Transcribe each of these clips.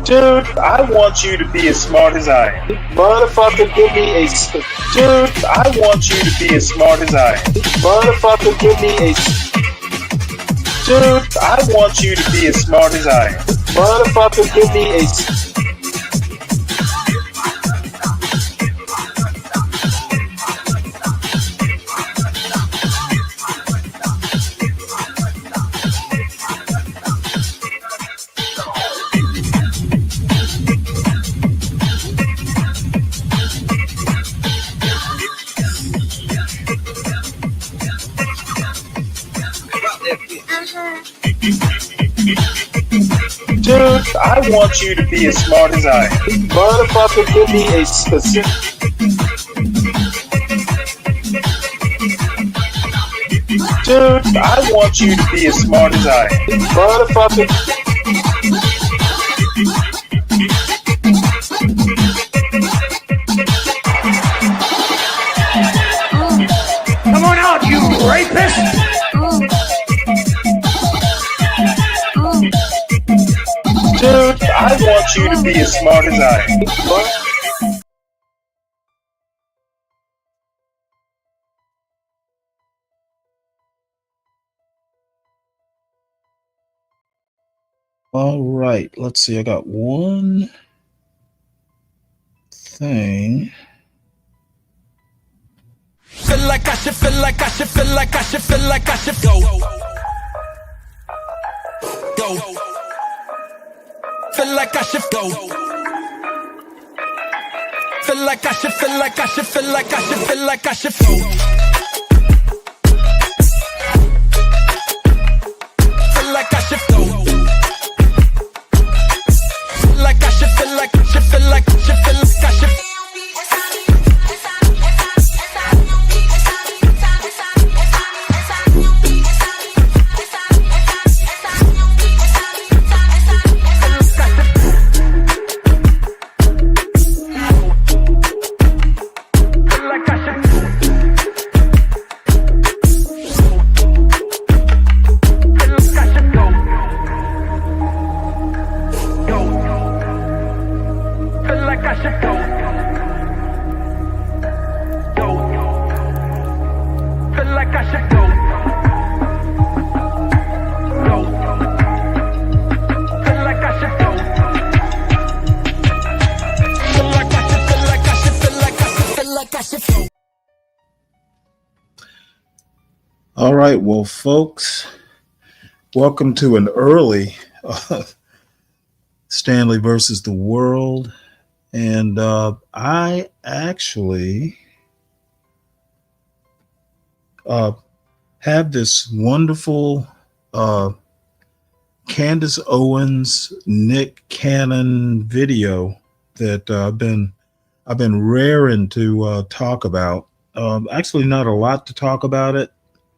Dude, I want you to be as smart as I am. Motherfucker, give me a. Dude, I want you to be as smart as I am. Motherfucker, give me a. Dude, I want you to be as smart as I am. Motherfucker, give me a. Dude, I want you to be as smart as I am. Motherfucker, give me a specific. Dude, I want you to be as smart as I am. Motherfucker. Come on out, you rapist! Dude, I want you to be as smart as I am. All right, let's see. I got one thing. Feel like I should, feel like I should, feel like I should, feel like I should go. Go. Feel like I should go. Feel like I should, feel like I should, feel like I should, feel like I should go. Feel like I should go. Feel like I should, feel like I should, feel like I should, feel like I should. All right, well, folks, welcome to an early Stanley versus the World. And I actually have this wonderful Candace Owens, Nick Cannon video that I've been raring to talk about. Actually, not a lot to talk about it.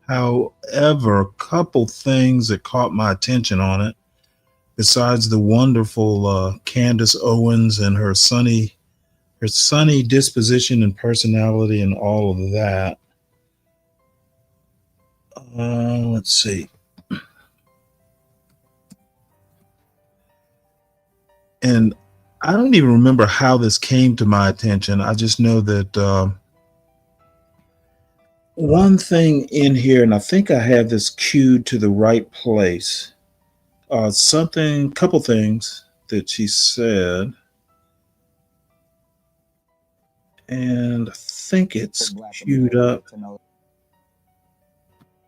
However, a couple things that caught my attention on it, besides the wonderful Candace Owens and her sunny disposition and personality and all of that. Let's see. And I don't even remember how this came to my attention. I just know that one thing in here, and I think I have this cued to the right place. Couple things that she said, and I think it's queued up.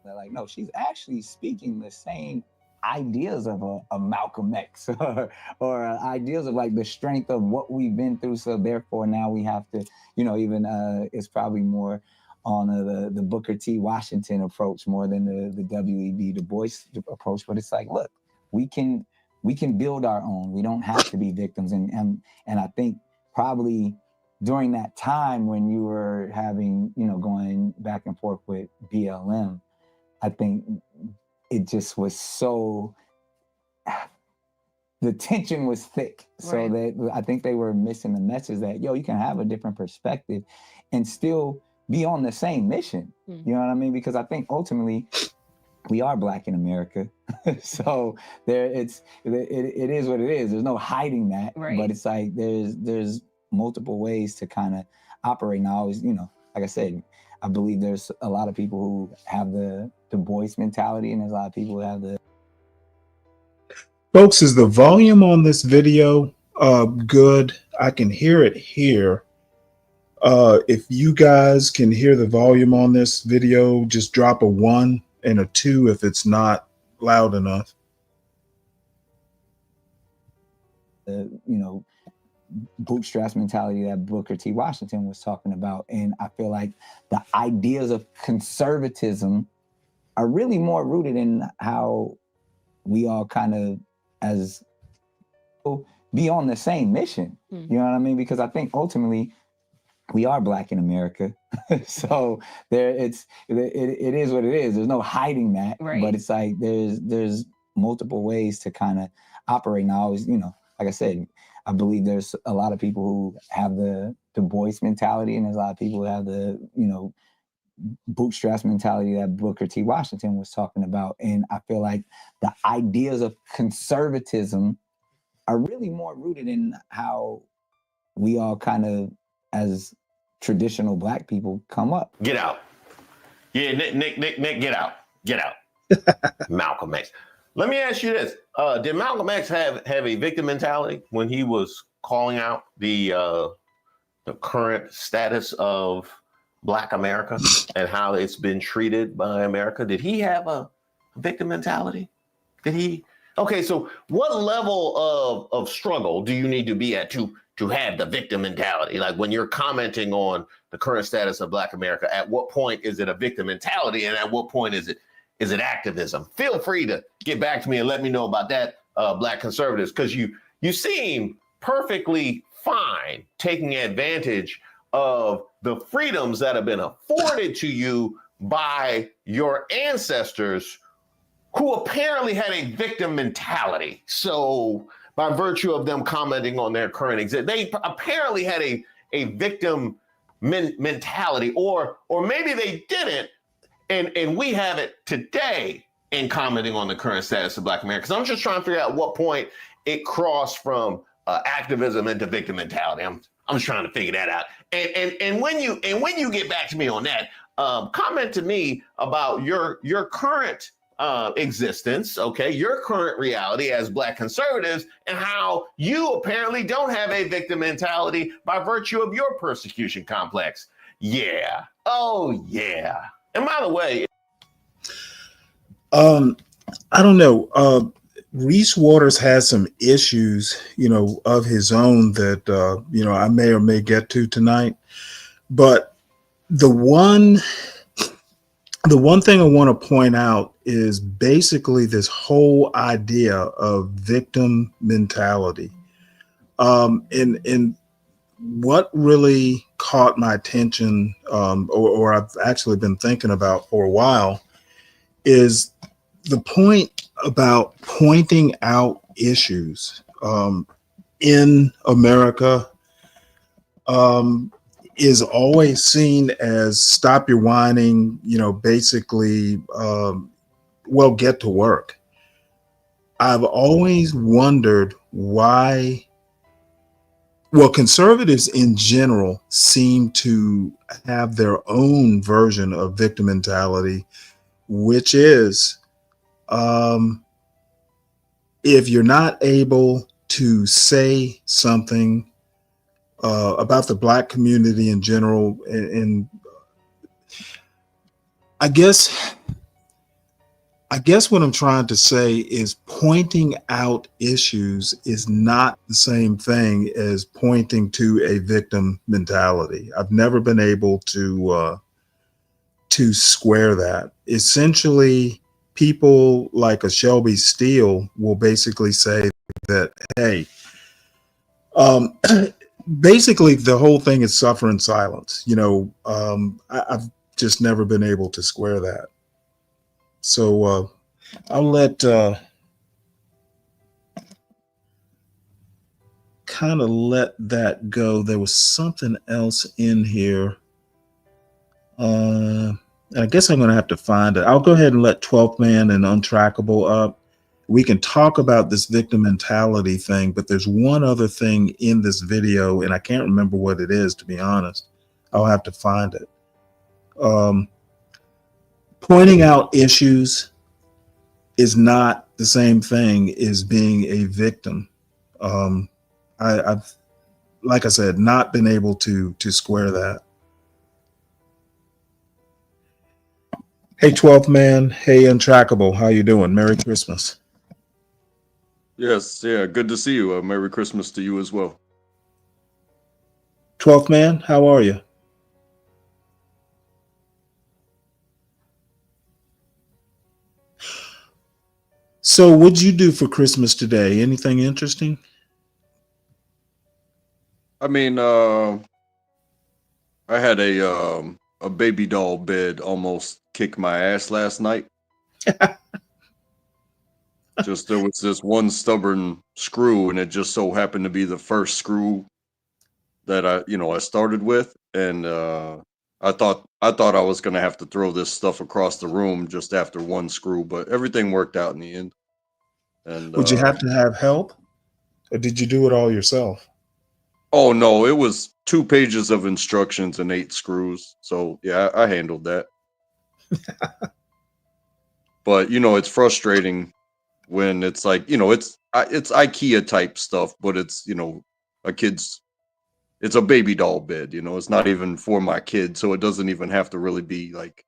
Like, no, she's actually speaking the same ideas of a Malcolm X or ideas of like the strength of what we've been through. So therefore now we have to, even it's probably more on the Booker T. Washington approach more than the W.E.B. Du Bois approach. But it's like, look, we can build our own. We don't have to be victims. And I think probably during that time when you were having, going back and forth with BLM, I think it just was so, the tension was thick. Right. So that I think they were missing the message that, you can have a different perspective and still be on the same mission. You know what I mean? Because I think ultimately we are Black in America. So it is what it is. There's no hiding that. Right. But it's like there's multiple ways to kind of operate. And I always, like I said, I believe there's a lot of people who have the Du Bois mentality, and there's a lot of people who have the. Folks, is the volume on this video good? I can hear it here. If you guys can hear the volume on this video, just drop a 1 and a 2 if it's not loud enough. Bootstraps mentality that Booker T. Washington was talking about. And I feel like the ideas of conservatism are really more rooted in how we all kind of as be on the same mission. You know what I mean? Because I think ultimately we are Black in America. So it is what it is. There's no hiding that. Right. But it's like there's multiple ways to kind of operate. And I always, like I said, I believe there's a lot of people who have the Du Bois mentality, and there's a lot of people who have the, bootstraps mentality that Booker T. Washington was talking about. And I feel like the ideas of conservatism are really more rooted in how we all kind of, as traditional Black people, come up. Get out. Yeah, Nick, get out. Get out. Malcolm X. Let me ask you this. Did Malcolm X have a victim mentality when he was calling out the current status of Black America and how it's been treated by America? Did he have a victim mentality? Did he? Okay, so what level of struggle do you need to be at to have the victim mentality? Like when you're commenting on the current status of Black America, at what point is it a victim mentality, and at what point is it activism? Feel free to get back to me and let me know about that, Black conservatives, because you seem perfectly fine taking advantage of the freedoms that have been afforded to you by your ancestors, who apparently had a victim mentality. So by virtue of them commenting on their current exist, they apparently had a victim mentality, or maybe they didn't, and we have it today in commenting on the current status of Black America. So I'm just trying to figure out what point it crossed from activism into victim mentality. I'm just trying to figure that out. And when you get back to me on that, comment to me about your current existence, okay, your current reality as Black conservatives, and how you apparently don't have a victim mentality by virtue of your persecution complex. Yeah. Oh, yeah. And by the way, I don't know. Reese Waters has some issues, of his own that, I may or may get to tonight. But the one thing I want to point out is basically this whole idea of victim mentality. And what really caught my attention, or I've actually been thinking about for a while, is the point about pointing out issues in America is always seen as stop your whining, basically, get to work. I've always wondered why. Well, conservatives in general seem to have their own version of victim mentality, which is if you're not able to say something about the Black community in general, and I guess what I'm trying to say is pointing out issues is not the same thing as pointing to a victim mentality. I've never been able to square that. Essentially, people like a Shelby Steele will basically say that, hey, basically the whole thing is suffer in silence. I've just never been able to square that. So I'll let kind of let that go. There was something else in here. I guess I'm going to have to find it. I'll go ahead and let 12th Man and Untrackable up. We can talk about this victim mentality thing, but there's one other thing in this video, and I can't remember what it is, to be honest. I'll have to find it. Pointing out issues is not the same thing as being a victim. I've, like I said, not been able to square that. Hey, 12th Man. Hey, Untrackable. How you doing? Merry Christmas. Yes, yeah, good to see you. Merry Christmas to you as well. 12th Man, how are you? So what'd you do for Christmas today? Anything interesting? I mean, I had a baby doll bed almost kick my ass last night. Just there was this one stubborn screw, and it just so happened to be the first screw that I started with, and I thought I was gonna have to throw this stuff across the room just after one screw, but everything worked out in the end. And Would you have to have help, or did you do it all yourself? Oh no, it was 2 pages of instructions and 8 screws. So yeah, I handled that. But it's frustrating when it's like, it's IKEA type stuff, but it's it's a baby doll bed. It's not even for my kid, so it doesn't even have to really be like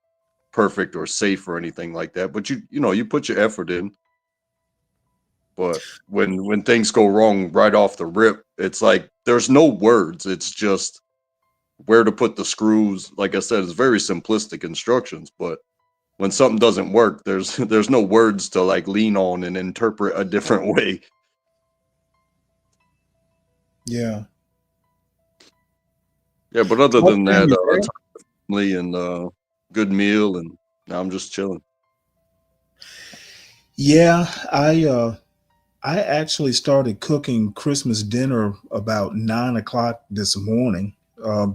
perfect or safe or anything like that. But you put your effort in. But when things go wrong right off the rip, it's like there's no words. It's just where to put the screws. Like I said, it's very simplistic instructions, but when something doesn't work, there's no words to like lean on and interpret a different way. Yeah. Yeah, but other than that, family and good meal, and now I'm just chilling. Yeah, I actually started cooking Christmas dinner about 9 o'clock this morning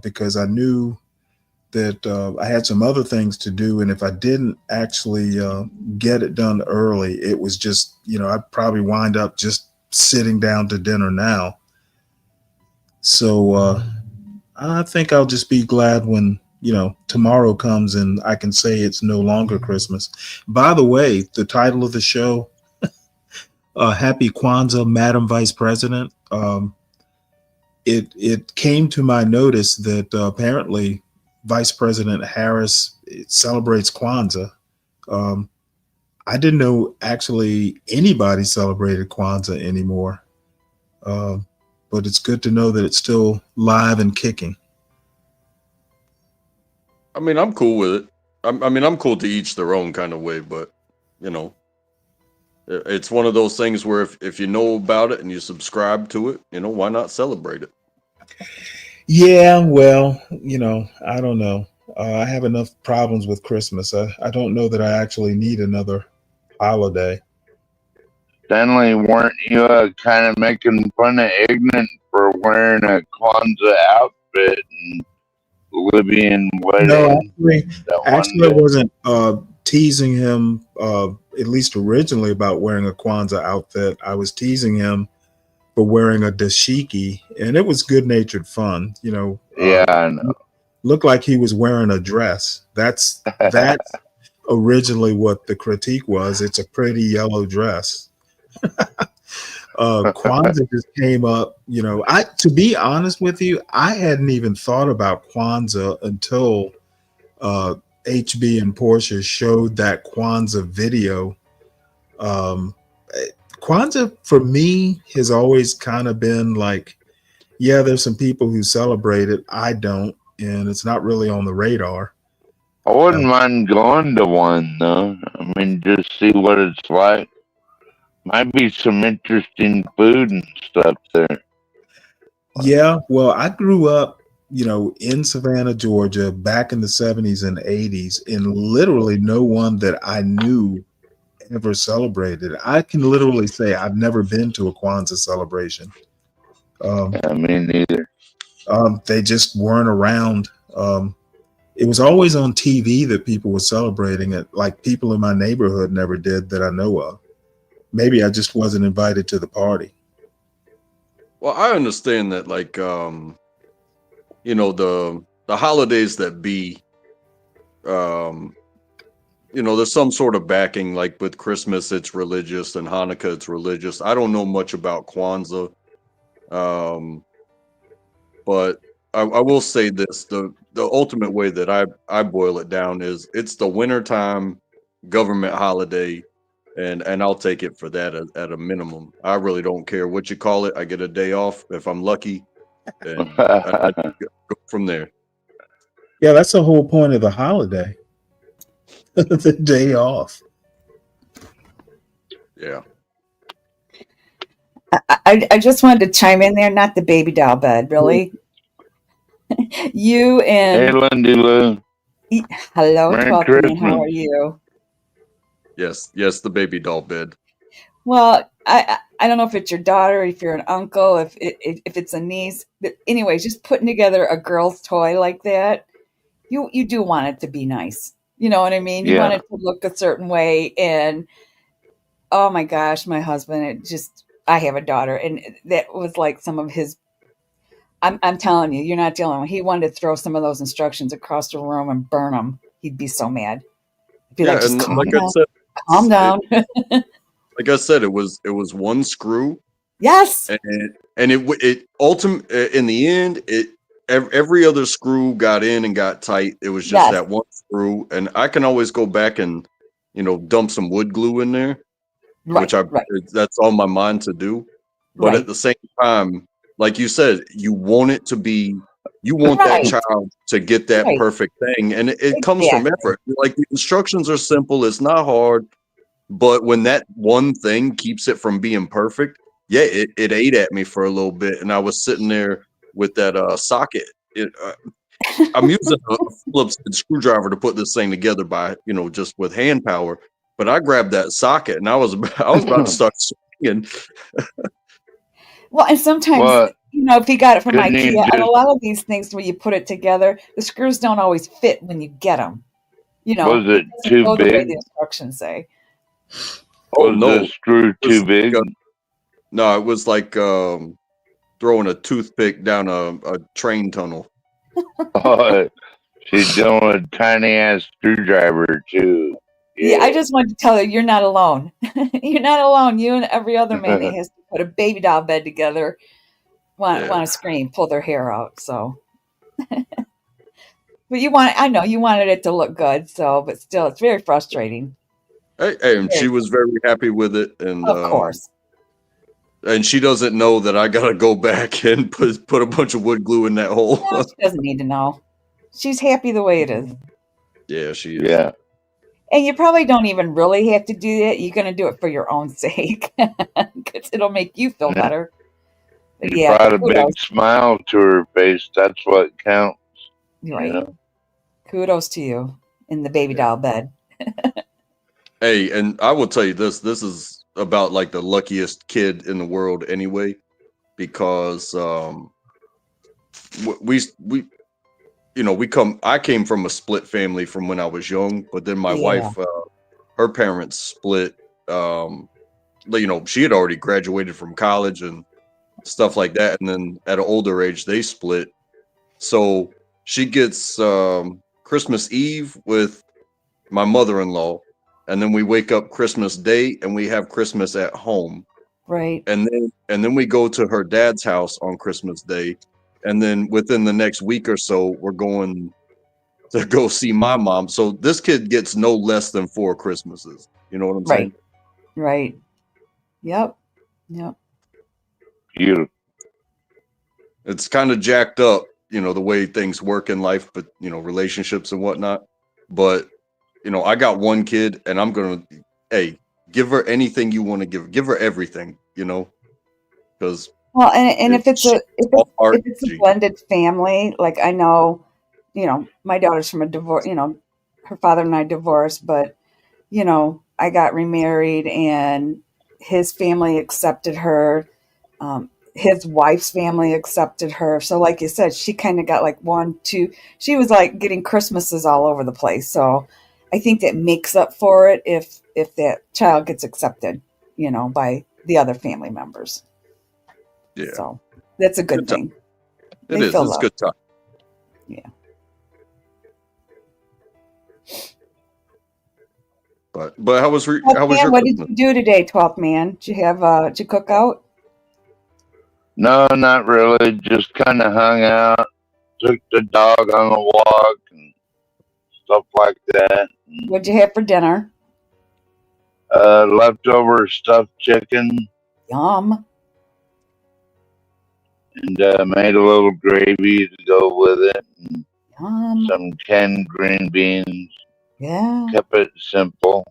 because I knew that I had some other things to do. And if I didn't actually get it done early, it was just, I'd probably wind up just sitting down to dinner now. So I think I'll just be glad when, tomorrow comes and I can say it's no longer Christmas. By the way, the title of the show, Happy Kwanzaa, Madam Vice President. It came to my notice that apparently Vice President Harris celebrates Kwanzaa. I didn't know actually anybody celebrated Kwanzaa anymore, but it's good to know that it's still live and kicking. I mean, I'm cool with it. I'm cool to each their own kind of way, but it's one of those things where if you know about it and you subscribe to it, why not celebrate it? Yeah, well, I don't know. I have enough problems with Christmas. I don't know that I actually need another holiday. Stanley, weren't you kind of making fun of Ignorant for wearing a Kwanzaa outfit and Libyan wedding? No, actually I wasn't teasing him, at least originally, about wearing a Kwanzaa outfit. I was teasing him for wearing a dashiki, and it was good-natured fun. Yeah, I know. Looked like he was wearing a dress. That's originally what the critique was. It's a pretty yellow dress. Kwanzaa just came up. To be honest with you, I hadn't even thought about Kwanzaa until HB and Portia showed that Kwanzaa video. Kwanzaa for me has always kind of been like, yeah, there's some people who celebrate it. I don't, and it's not really on the radar. I wouldn't mind going to one though. I mean, just see what it's like. Might be some interesting food and stuff there. Yeah, well, I grew up, in Savannah, Georgia, back in the 70s and 80s, and literally no one that I knew ever celebrated. I can literally say I've never been to a Kwanzaa celebration. Yeah, me neither. They just weren't around. it was always on TV that people were celebrating it. Like people in my neighborhood never did that I know of. Maybe I just wasn't invited to the party. Well, I understand that, like, the holidays that be, um, there's some sort of backing. Like with Christmas, it's religious, and Hanukkah, it's religious. I don't know much about Kwanzaa, um, but I will say this: the ultimate way that I boil it down is it's the wintertime government holiday, and I'll take it for that at a minimum. I really don't care what you call it. I get a day off if I'm lucky, and I go from there. Yeah, that's the whole point of the holiday. The day off. Yeah. I just wanted to chime in there, not the baby doll bed, really. You Hey, and Lindy Lou. hello, Merry 12th man, how Christmas. are you? Yes, the baby doll bed. Well, I don't know if it's your daughter, if you're an uncle, if it's a niece. But anyways, just putting together a girl's toy like that, you do want it to be nice. You know what I mean? You want Yeah. it to look a certain way. And oh my gosh, my husband, I have a daughter, and that was like some of his. I'm telling you, you're not dealing with. He wanted to throw some of those instructions across the room and burn them. He'd be so mad. He'd be like, Yeah, just and calm like I down, said, calm down. like I said, it was one screw, Yes. and it ultimate in the end, every other screw got in and got tight. It was just Yes. that one screw, and I can always go back and dump some wood glue in there, Right. which Right. that's on my mind to do. But Right. at the same time, like you said, you want it to be, you want that Right. child to get that Right. perfect thing, and it comes from Exactly. effort. Like the instructions are simple, it's not hard, but when that one thing keeps it from being perfect, yeah, it ate at me for a little bit, and I was sitting there with that socket. I'm using a Phillips screwdriver to put this thing together by just with hand power, but I grabbed that socket and I was about to start swinging. Well, and sometimes, What? if you got it from Couldn't you IKEA, and a just, lot of these things when you put it together, the screws don't always fit when you get them. was It it doesn't too go the way the big? instructions say. Oh Was the no, screw it was too big? no, it was like throwing a toothpick down a train tunnel. Oh, she's doing a tiny ass screwdriver too. Yeah, I Yeah. just wanted to tell you, you're not alone. You're not alone. You and every other man that has to put a baby doll bed together want Yeah. to scream, pull their hair out. So, but I know you wanted it to look good. So, but still, it's very frustrating. Hey, and Very, she was very happy with it, of course. and she doesn't know that I gotta go back and put a bunch of wood glue in that hole. No, she doesn't need to know. She's happy the way it is. Yeah, she is. Yeah. And you probably don't even really have to do that. You're going to do it for your own sake because it'll make you feel Yeah. better. But You yeah, brought a kudos. big smile to her face. That's what counts. Right. Kudos to you in the baby doll bed. Hey, and I will tell you this: this is about like the luckiest kid in the world, anyway, because we I came from a split family from when I was young, but then my Yeah. wife, her parents split. She had already graduated from college and stuff like that, and then at an older age they split. So she gets Christmas Eve with my mother-in-law, and then we wake up Christmas Day and we have Christmas at home. Right. And then we go to her dad's house on Christmas Day, and then within the next week or so we're going to go see my mom. So this kid gets no less than 4 Christmases. You know what I'm saying? Right. Yep. Yep. Beautiful. It's kind of jacked up, the way things work in life, but relationships and whatnot. But I got one kid, and I'm gonna, hey, give her anything you want to give her everything, because Well, and if it's a energy. blended family, like I know, my daughter's from a divorce. Her father and I divorced, but I got remarried, and his family accepted her. his wife's family accepted her. So like you said, she kind of got like 1, 2. She was like getting Christmases all over the place. So I think that makes up for it if that child gets accepted, by the other family members. Yeah. So that's a good Good time. thing. It They is. feel It's a loved. good time. Yeah. But how was Twelfth your man, what did Christmas? you do today, 12th man? Did you cook out? No, not really. Just kind of hung out, took the dog on a walk and stuff like that. What'd you have for dinner? Leftover stuffed chicken Yum. and made a little gravy to go with it. And Yum. some canned green beans. Yeah. Kept it simple.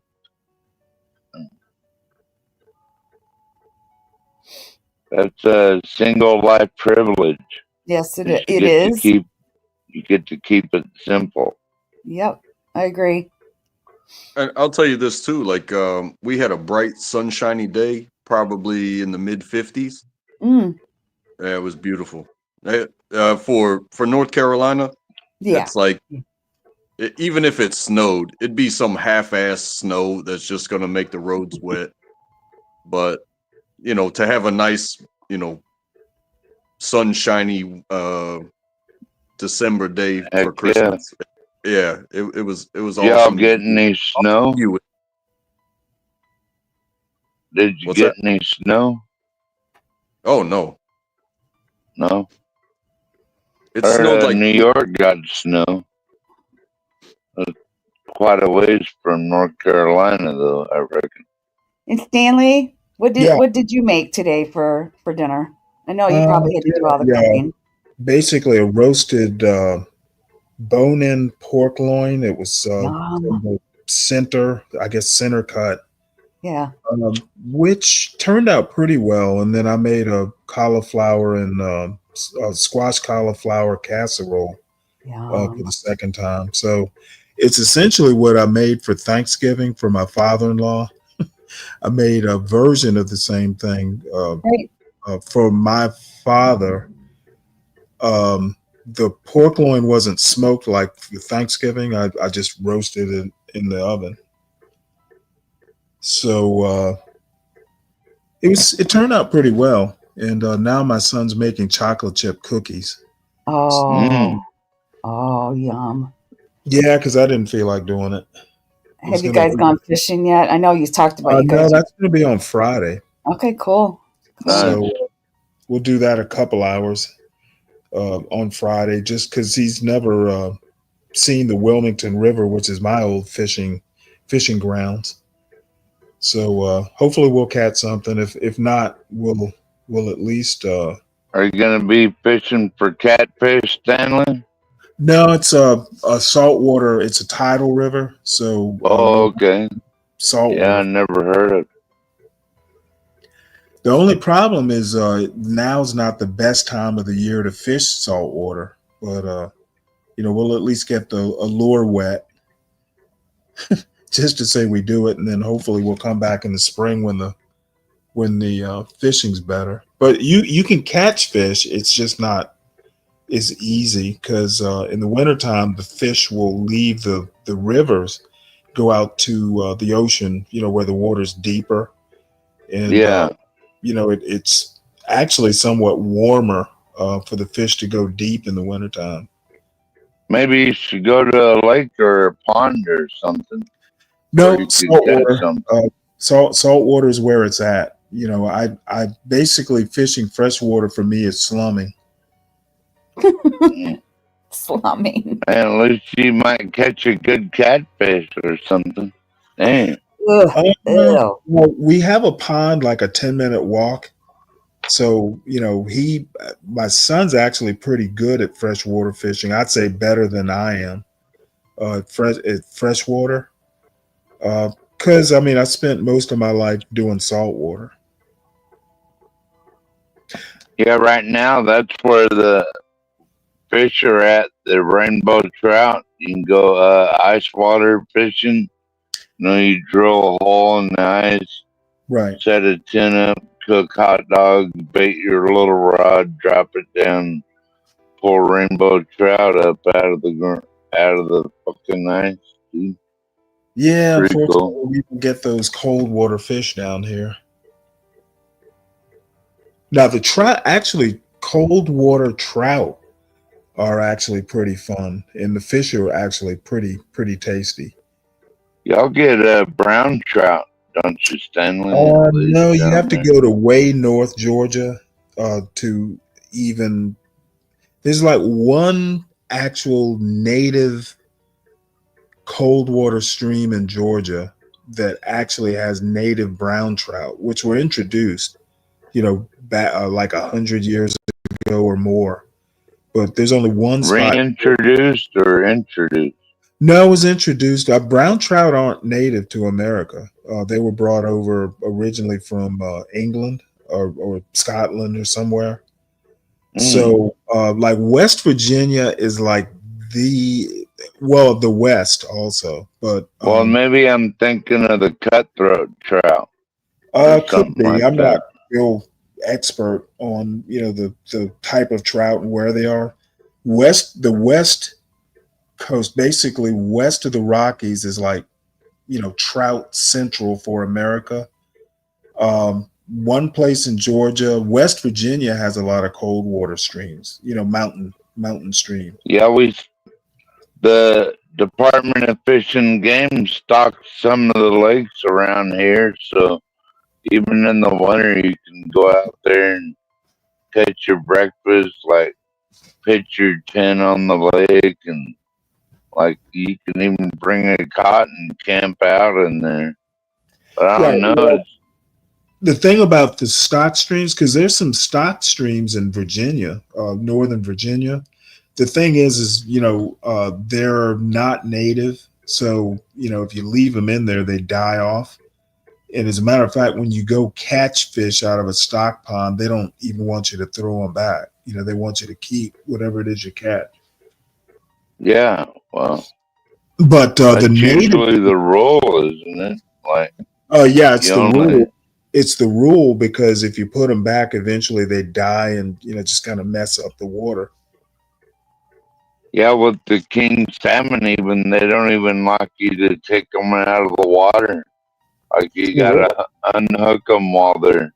That's a single life privilege. Yes, You it get is. you get to keep it simple. Yep, I agree. And I'll tell you this too. Like, we had a bright, sunshiny day, probably in the mid 50s. Mm, Yeah, it was beautiful. For North Carolina, yeah. it's like even if it snowed, it'd be some half-ass snow that's just gonna make the roads wet. But to have a nice, sunshiny December day Heck for Christmas, yeah, it was Y'all awesome. get any snow? Did you What's get that? any snow? Oh no, No. it snowed like New York got snow. Quite a ways from North Carolina, though, I reckon. And Stanley, what Yeah. did you make today for dinner? I know you probably had to do all the cooking. Basically a roasted bone-in pork loin. It was Yum. the center cut, Yeah. which turned out pretty well. And then I made a cauliflower and a squash cauliflower casserole for the second time. So it's essentially what I made for Thanksgiving for my father-in-law. I made a version of the same thing for my father. The pork loin wasn't smoked like for Thanksgiving. I just roasted it in the oven. So it turned out pretty well. And now my son's making chocolate chip cookies. Oh, yum. Yeah, because I didn't feel like doing it. Have you guys gone fishing yet? I know you talked about you guys. No, that's going to be on Friday. Okay, cool. So we'll do that a couple hours on Friday, just because he's never seen the Wilmington River, which is my old fishing grounds. So hopefully we'll catch something. If not, we'll at least. Are you going to be fishing for catfish, Stanley? No, it's a saltwater. It's a tidal river. So okay. Saltwater. Yeah, I never heard of it. The only problem is now's not the best time of the year to fish saltwater, but we'll at least get the lure wet just to say we do it, and then hopefully we'll come back in the spring when the fishing's better. But you can catch fish. It's just not as easy because in the wintertime the fish will leave the rivers, go out to the ocean, where the water's deeper, and it's actually somewhat warmer for the fish to go deep in the wintertime. Maybe you should go to a lake or a pond or something. No, saltwater is where it's at. I basically fishing freshwater for me is slumming. Slumming. And at least you might catch a good catfish or something. Dang. Well, we have a pond like a 10-minute walk. So, my son's actually pretty good at freshwater fishing. I'd say better than I am at freshwater. Because, I spent most of my life doing saltwater. Yeah, right now that's where the fish are at, the rainbow trout. You can go ice water fishing. You drill a hole in the ice, right? Set a tin up, cook hot dogs, bait your little rod, drop it down, pull rainbow trout up out of the fucking ice. Dude. Yeah, Pretty unfortunately, cool. we can get those cold water fish down here. Now, actually, cold water trout are actually pretty fun, and the fish are actually pretty tasty. Y'all get brown trout, don't you, Stanley and Liz No, you down have to there? go to way North Georgia to even. There's like one actual native cold water stream in Georgia that actually has native brown trout, which were introduced, back like 100 years ago or more. But there's only one spot. Reintroduced or introduced? No, it was introduced. Brown trout aren't native to America. They were brought over originally from England or Scotland or somewhere. So, like West Virginia is like the West also, but Well, maybe I'm thinking of the cutthroat trout or could something be. like I'm not that. real expert on the type of trout and where they are. The West Coast, basically west of the Rockies, is like trout central for America. One place in Georgia, West Virginia has a lot of cold water streams. Mountain stream. Yeah, the Department of Fish and Game stocks some of the lakes around here, so even in the winter you can go out there and catch your breakfast, like pitch your tent on the lake, and like you can even bring a cot and camp out in there. But I Right. don't know. Well, the thing about the stock streams, because there's some stock streams in Virginia, Northern Virginia. The thing is they're not native. So, if you leave them in there, they die off. And as a matter of fact, when you go catch fish out of a stock pond, they don't even want you to throw them back. They want you to keep whatever it is you catch. Yeah, well, But the that's native, usually the rule, isn't it? Like yeah, it's you the only, rule. It's the rule because if you put them back, eventually they die and just kind of mess up the water. yeah, with the king salmon, even they don't even like you to take them out of the water. Like you Really? gotta unhook them while they're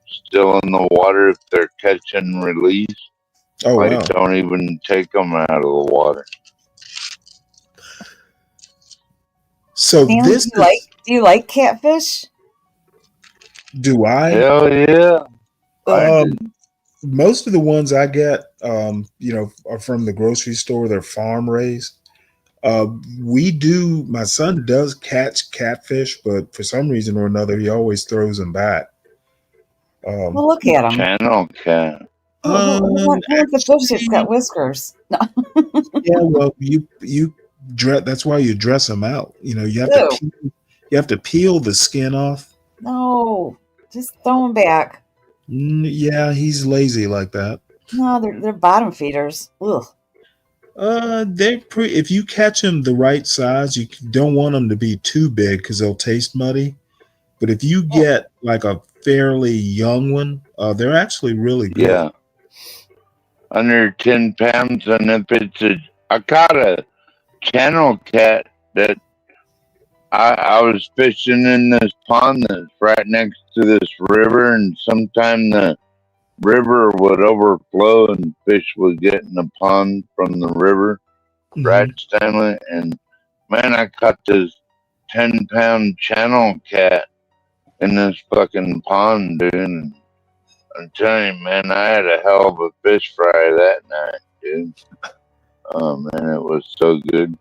still in the water if they're catch and release. Oh Like wow. don't even take them out of the water. So Stanley, this is do you like catfish? do I? Hell yeah, I Um, do. Most of the ones I get, are from the grocery store. They're farm raised. My son does catch catfish, but for some reason or another, he always throws them back. Well, look at him. Channel cat. Who wants a fish that's got Actually, whiskers? No. yeah, well, you dress. That's why you dress them out. Ew. You have to peel the skin off. No, just throw them back. Yeah, he's lazy like that. No, they're bottom feeders. Ugh. If you catch them the right size, you don't want them to be too big because they'll taste muddy. But if you get like a fairly young one, they're actually really good. Yeah, under 10 pounds, and if I caught a channel cat that I was fishing in this pond that's right next to this river, and sometime the river would overflow and fish would get in the pond from the river, right, Mhm. Stanley? And man, I caught this 10-pound channel cat in this fucking pond, dude. And I'm telling you, man, I had a hell of a fish fry that night, dude. Oh man, it was so good.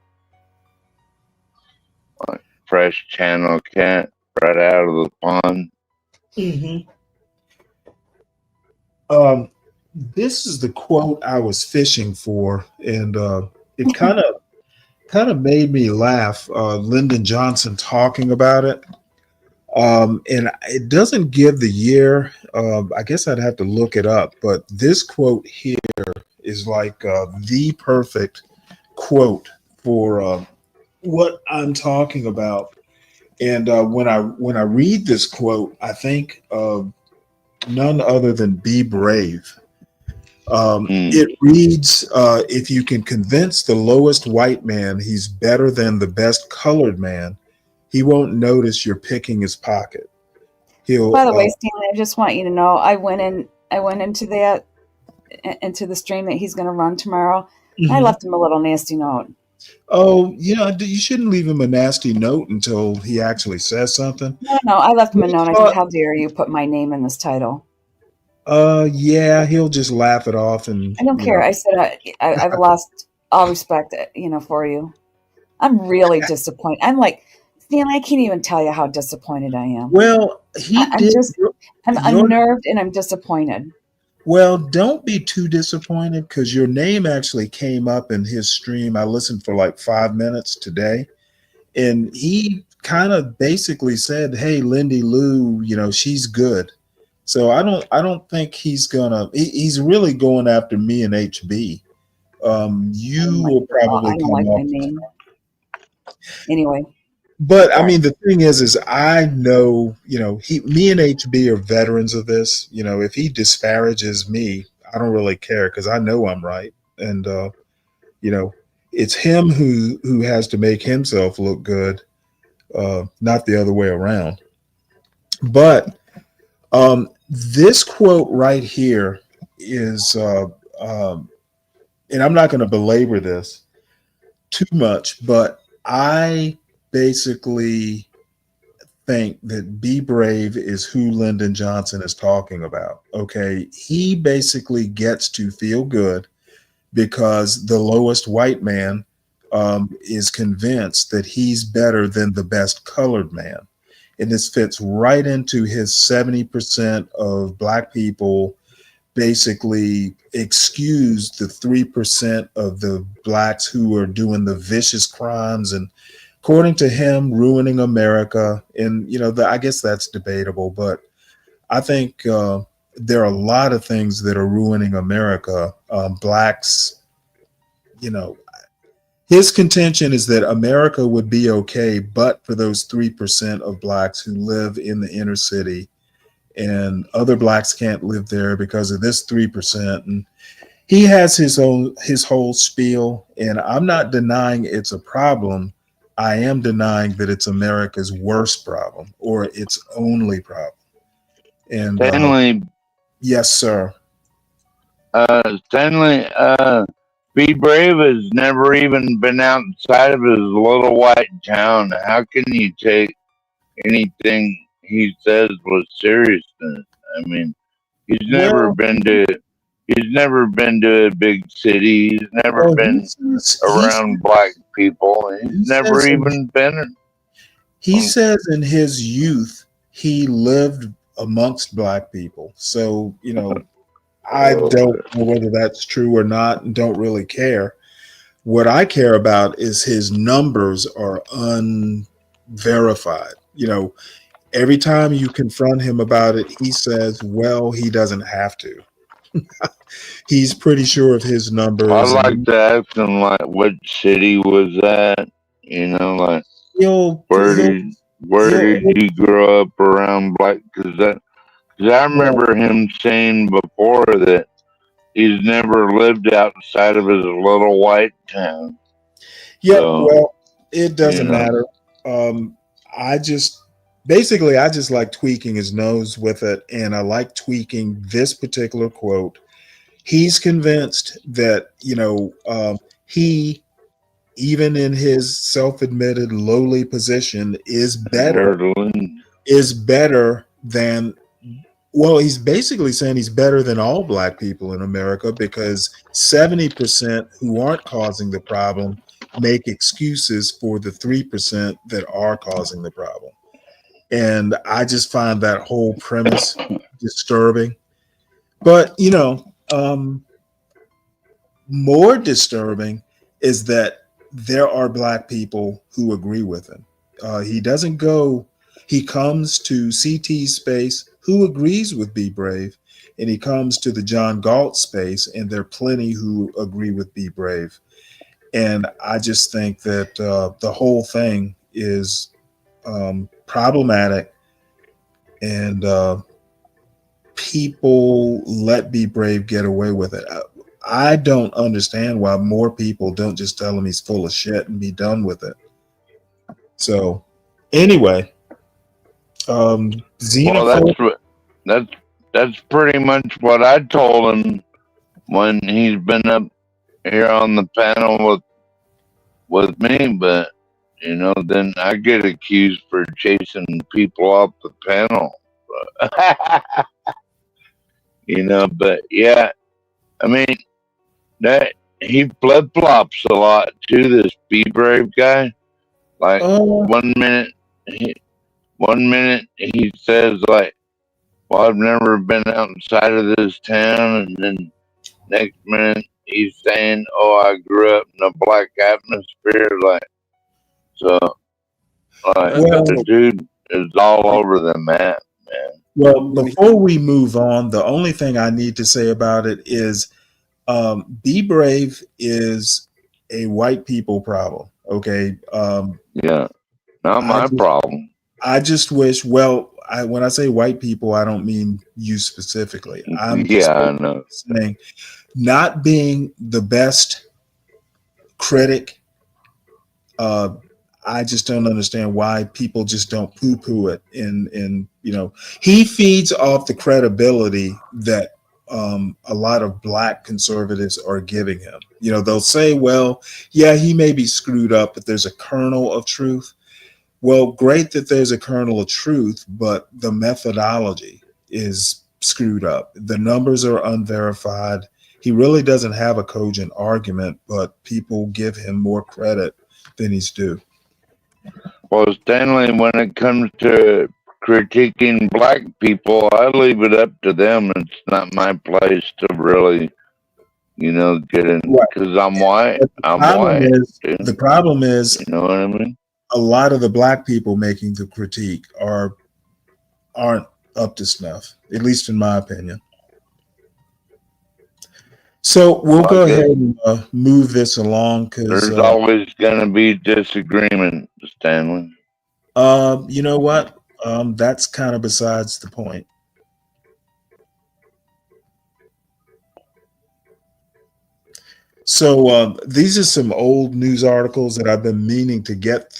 Like fresh channel cat right out of the pond. This is the quote I was fishing for, and it kind of made me laugh. Lyndon Johnson talking about it, and it doesn't give the year. I guess I'd have to look it up, but this quote here is like the perfect quote for what I'm talking about. And when I read this quote, I think of none other than Be Brave. Mm. It reads, if you can convince the lowest white man he's better than the best colored man, he won't notice you're picking his pocket. He'll, By the way, Stanley, I just want you to know I went into into the stream that he's going to run tomorrow. I Mhm. left him a little nasty note. Oh, yeah, you shouldn't leave him a nasty note until he actually says something. No, I left him a We note. I said, thought, "How dare you put my name in this title?" yeah, he'll just laugh it off and, I don't care. I said, I've lost all respect, for you. I'm really disappointed. I'm like, Stanley, I can't even tell you how disappointed I am. well, he I'm did just, I'm your unnerved and I'm disappointed. well, don't be too disappointed because your name actually came up in his stream. I listened for like 5 minutes today, and he kind of basically said, "Hey, Lindy Lou, she's good." So I don't think he's really going after me and HB. I don't You like, will probably I don't come like my off. name. Anyway, But I sorry. mean, the thing is I know, me and HB are veterans of this. If he disparages me, I don't really care because I know I'm right, and you know, it's him who has to make himself look good, not the other way around. But this quote right here is, and I'm not going to belabor this too much, but I basically think that Be Brave is who Lyndon Johnson is talking about. Okay. He basically gets to feel good because the lowest white man is convinced that he's better than the best colored man. And this fits right into his 70% of black people basically excuse the 3% of the blacks who are doing the vicious crimes and, according to him, ruining America. And I guess that's debatable, but I think there are a lot of things that are ruining America. Blacks, you know his contention is that America would be okay but for those 3% of blacks who live in the inner city, and other blacks can't live there because of this 3%. And he has his whole spiel, and I'm not denying it's a problem. I am denying that it's America's worst problem or its only problem. And Stanley, yes, sir. Stanley, Be Brave has never even been outside of his little white town. How can you take anything he says with seriousness? I mean, he's never Well, been to he's never been to a big city. He's never well, been around black people. He's he never says even been. he says in his youth he lived amongst black people. So I don't know whether that's true or not, and don't really care. What I care about is his numbers are unverified. Every time you confront him about it, he says, well, he doesn't have to. He's pretty sure of his I numbers, like and to ask him like, what city was that? Like he'll where he'll did where he'll did he grow up around black? Because I well, remember him saying before that he's never lived outside of his little white town. yep. So Well, it you doesn't know, matter. I just basically I just like tweaking his nose with it, and I like tweaking this particular quote. He's convinced that he, even in his self-admitted lowly position, Berlin. is better than, well, he's basically saying he's better than all black people in America because 70% who aren't causing the problem make excuses for the 3% that are causing the problem. And I just find that whole premise disturbing. But more disturbing is that there are black people who agree with him. He comes to CT's space who agrees with Be Brave, and he comes to the John Galt space, and there are plenty who agree with Be Brave. And I just think that the whole thing is problematic, and people let Be Brave get away with it. I don't understand why more people don't just tell him he's full of shit and be done with it. So, anyway, Well, xenophobe. that's pretty much what I told him when he's been up here on the panel with me. But then I get accused for chasing people off the panel. But yeah, I mean that he flip flops a lot too. This Be Brave guy, like Oh, one minute he says like, "Well, I've never been outside of this town," and then next minute he's saying, "Oh, I grew up in a black atmosphere." So, well, the dude is all over the map, man. well. Before we move on, the only thing I need to say about it is, Be Brave is a white people problem. Okay, Yeah, not I my just problem. I just wish. Well, when I say white people, I don't mean you specifically. I'm just Yeah, I basically know. saying not being the best critic. Uh, I just don't understand why people just don't poo-poo it. And he feeds off the credibility that a lot of black conservatives are giving him. They'll say, "Well, yeah, he may be screwed up, but there's a kernel of truth." Well, great that there's a kernel of truth, but the methodology is screwed up. The numbers are unverified. He really doesn't have a cogent argument, but people give him more credit than he's due. Well, Stanley, when it comes to critiquing black people, I leave it up to them. It's not my place to really, get in Right. because I'm white. But I'm white. Dude. the problem is, You know what I mean? a lot of the black people making the critique aren't up to snuff, at least in my opinion. So we'll go ahead and move this along because there's always going to be disagreement, Stanley. You know what? That's kind of besides the point. So these are some old news articles that I've been meaning to get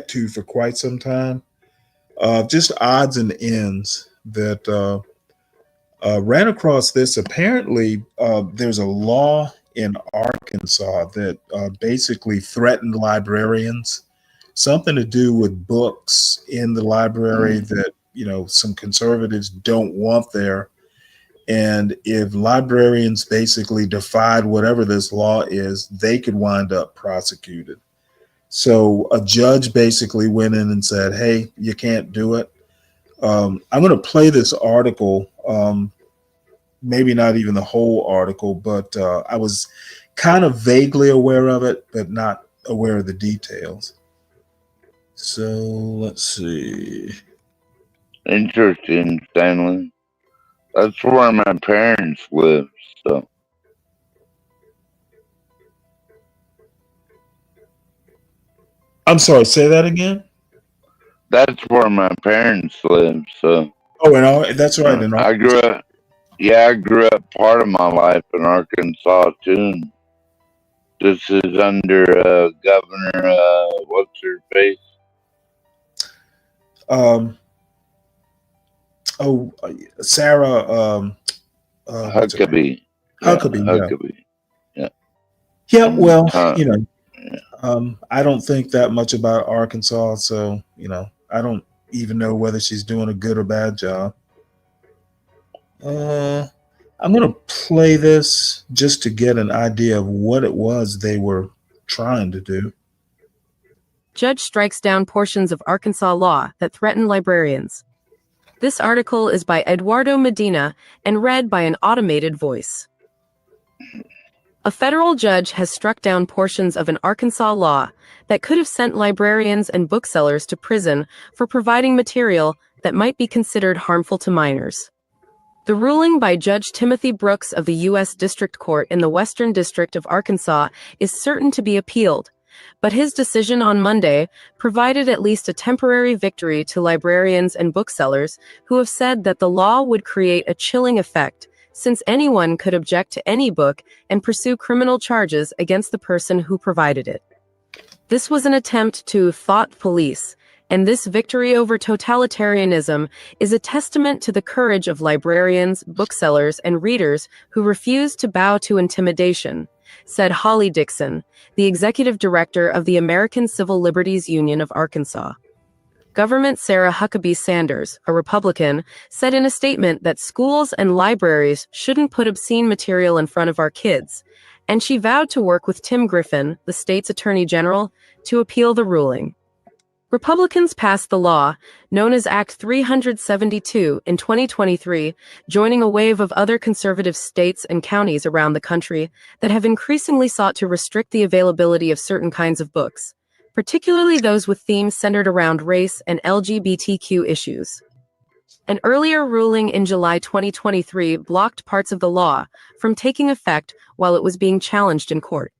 to for quite some time. Just odds and ends that ran across this. Apparently, there's a law in Arkansas that basically threatened librarians. Something to do with books in the library that some conservatives don't want there. And if librarians basically defied whatever this law is, they could wind up prosecuted. So a judge basically went in and said, "Hey, you can't do it." I'm going to play this article, maybe not even the whole article, but I was kind of vaguely aware of it, but not aware of the details. So let's see. Interesting, Stanley. That's where my parents live. So I'm sorry, say that again. that's where my parents live. So that's right. In I grew up. Yeah, I grew up part of my life in Arkansas too. This is under Governor what's her face? Sarah Huckabee. Huckabee. Yeah. Yeah. Well, I don't think that much about Arkansas, so I don't even know whether she's doing a good or bad job. I'm going to play this just to get an idea of what it was they were trying to do. Judge strikes down portions of Arkansas law that threaten librarians. This article is by Eduardo Medina and read by an automated voice. A federal judge has struck down portions of an Arkansas law that could have sent librarians and booksellers to prison for providing material that might be considered harmful to minors. The ruling by Judge Timothy Brooks of the U.S. District Court in the Western District of Arkansas is certain to be appealed, But his decision on Monday provided at least a temporary victory to librarians and booksellers who have said that the law would create a chilling effect, since anyone could object to any book and pursue criminal charges against the person who provided it. This was an attempt to thought police, and this victory over totalitarianism is a testament to the courage of librarians, booksellers, and readers who refuse to bow to intimidation, said Holly Dixon, the executive director of the American Civil Liberties Union of Arkansas. Government Sarah Huckabee Sanders, a Republican, said in a statement that schools and libraries shouldn't put obscene material in front of our kids, and she vowed to work with Tim Griffin, the state's attorney general, to appeal the ruling. Republicans passed the law, known as Act 372, in 2023, joining a wave of other conservative states and counties around the country that have increasingly sought to restrict the availability of certain kinds of books, particularly those with themes centered around race and LGBTQ issues. An earlier ruling in July 2023 blocked parts of the law from taking effect while it was being challenged in court.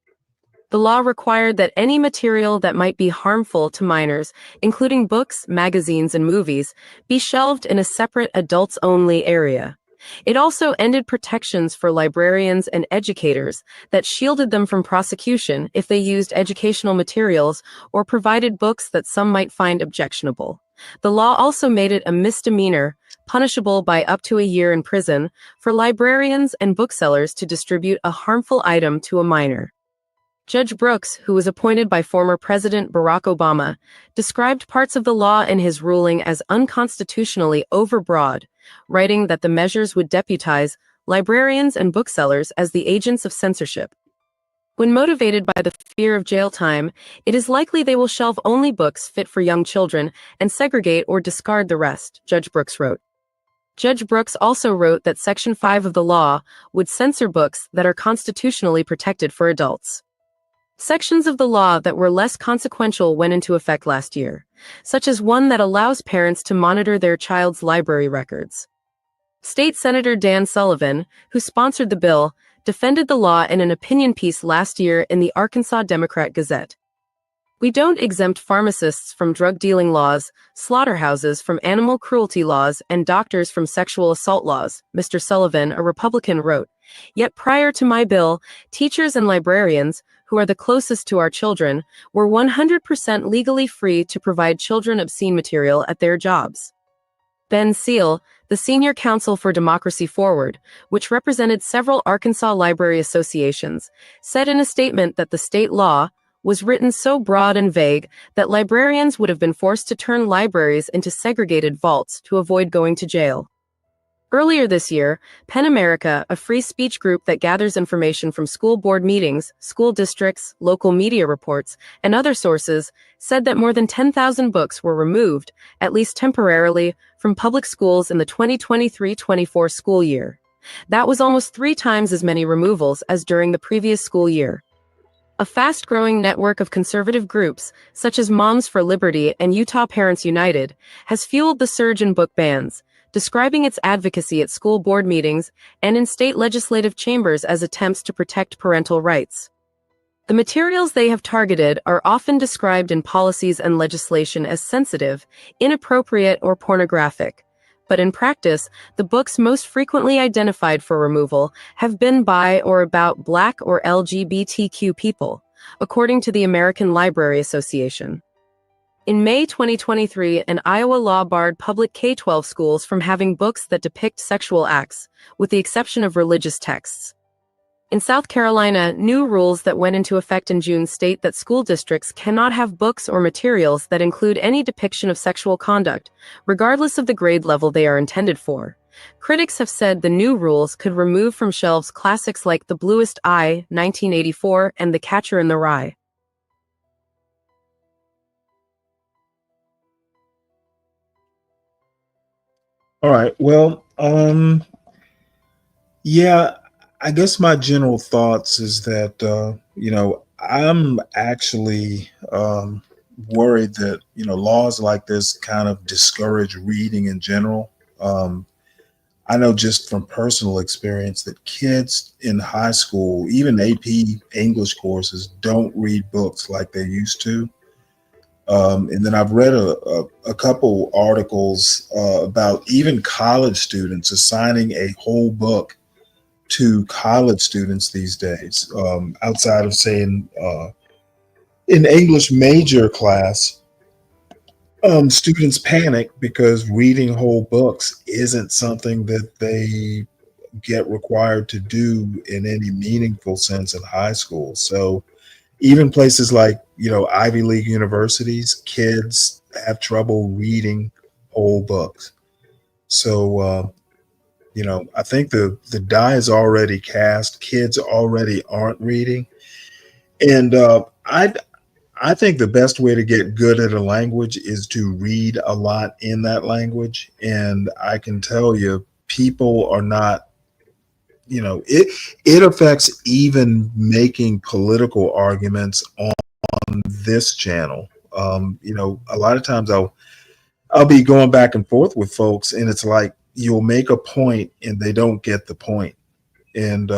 The law required that any material that might be harmful to minors, including books, magazines, and movies, be shelved in a separate adults-only area. It also ended protections for librarians and educators that shielded them from prosecution if they used educational materials or provided books that some might find objectionable. The law also made it a misdemeanor, punishable by up to a year in prison, for librarians and booksellers to distribute a harmful item to a minor. Judge Brooks, who was appointed by former President Barack Obama, described parts of the law in his ruling as unconstitutionally overbroad, writing that the measures would deputize librarians and booksellers as the agents of censorship. When motivated by the fear of jail time, it is likely they will shelve only books fit for young children and segregate or discard the rest, Judge Brooks wrote. Judge Brooks also wrote that Section 5 of the law would censor books that are constitutionally protected for adults. Sections of the law that were less consequential went into effect last year, such as one that allows parents to monitor their child's library records. State Senator Dan Sullivan, who sponsored the bill, defended the law in an opinion piece last year in the Arkansas Democrat Gazette. "We don't exempt pharmacists from drug dealing laws, slaughterhouses from animal cruelty laws, and doctors from sexual assault laws," Mr. Sullivan, a Republican, wrote. Yet prior to my bill, teachers and librarians, who are the closest to our children, were 100% legally free to provide children obscene material at their jobs. Ben Seal, the senior counsel for Democracy Forward, which represented several Arkansas library associations, said in a statement that the state law was written so broad and vague that librarians would have been forced to turn libraries into segregated vaults to avoid going to jail. Earlier this year, PEN America, a free speech group that gathers information from school board meetings, school districts, local media reports, and other sources, said that more than 10,000 books were removed, at least temporarily, from public schools in the 2023-24 school year. That was almost 3 times as many removals as during the previous school year. A fast-growing network of conservative groups, such as Moms for Liberty and Utah Parents United, has fueled the surge in book bans, describing its advocacy at school board meetings and in state legislative chambers as attempts to protect parental rights. The materials they have targeted are often described in policies and legislation as sensitive, inappropriate, or pornographic. But in practice, the books most frequently identified for removal have been by or about Black or LGBTQ people, according to the American Library Association. In May 2023, an Iowa law barred public K-12 schools from having books that depict sexual acts, with the exception of religious texts. In South Carolina, new rules that went into effect in June state that school districts cannot have books or materials that include any depiction of sexual conduct, regardless of the grade level they are intended for. Critics have said the new rules could remove from shelves classics like The Bluest Eye, 1984, and The Catcher in the Rye. All right. Well, yeah, I guess my general thoughts is that I'm actually worried that laws like this kind of discourage reading in general. I know just from personal experience that kids in high school, even AP English courses, don't read books like they used to. And then I've read a couple articles about even college students assigning a whole book to college students these days, outside of saying in English major class, students panic because reading whole books isn't something that they get required to do in any meaningful sense in high school. So even places like, Ivy League universities, kids have trouble reading whole books. So, I think the die is already cast. Kids already aren't reading. And I think the best way to get good at a language is to read a lot in that language. And I can tell you, people are not, it affects even making political arguments on this channel. A lot of times I'll be going back and forth with folks, and it's like you'll make a point and they don't get the point. And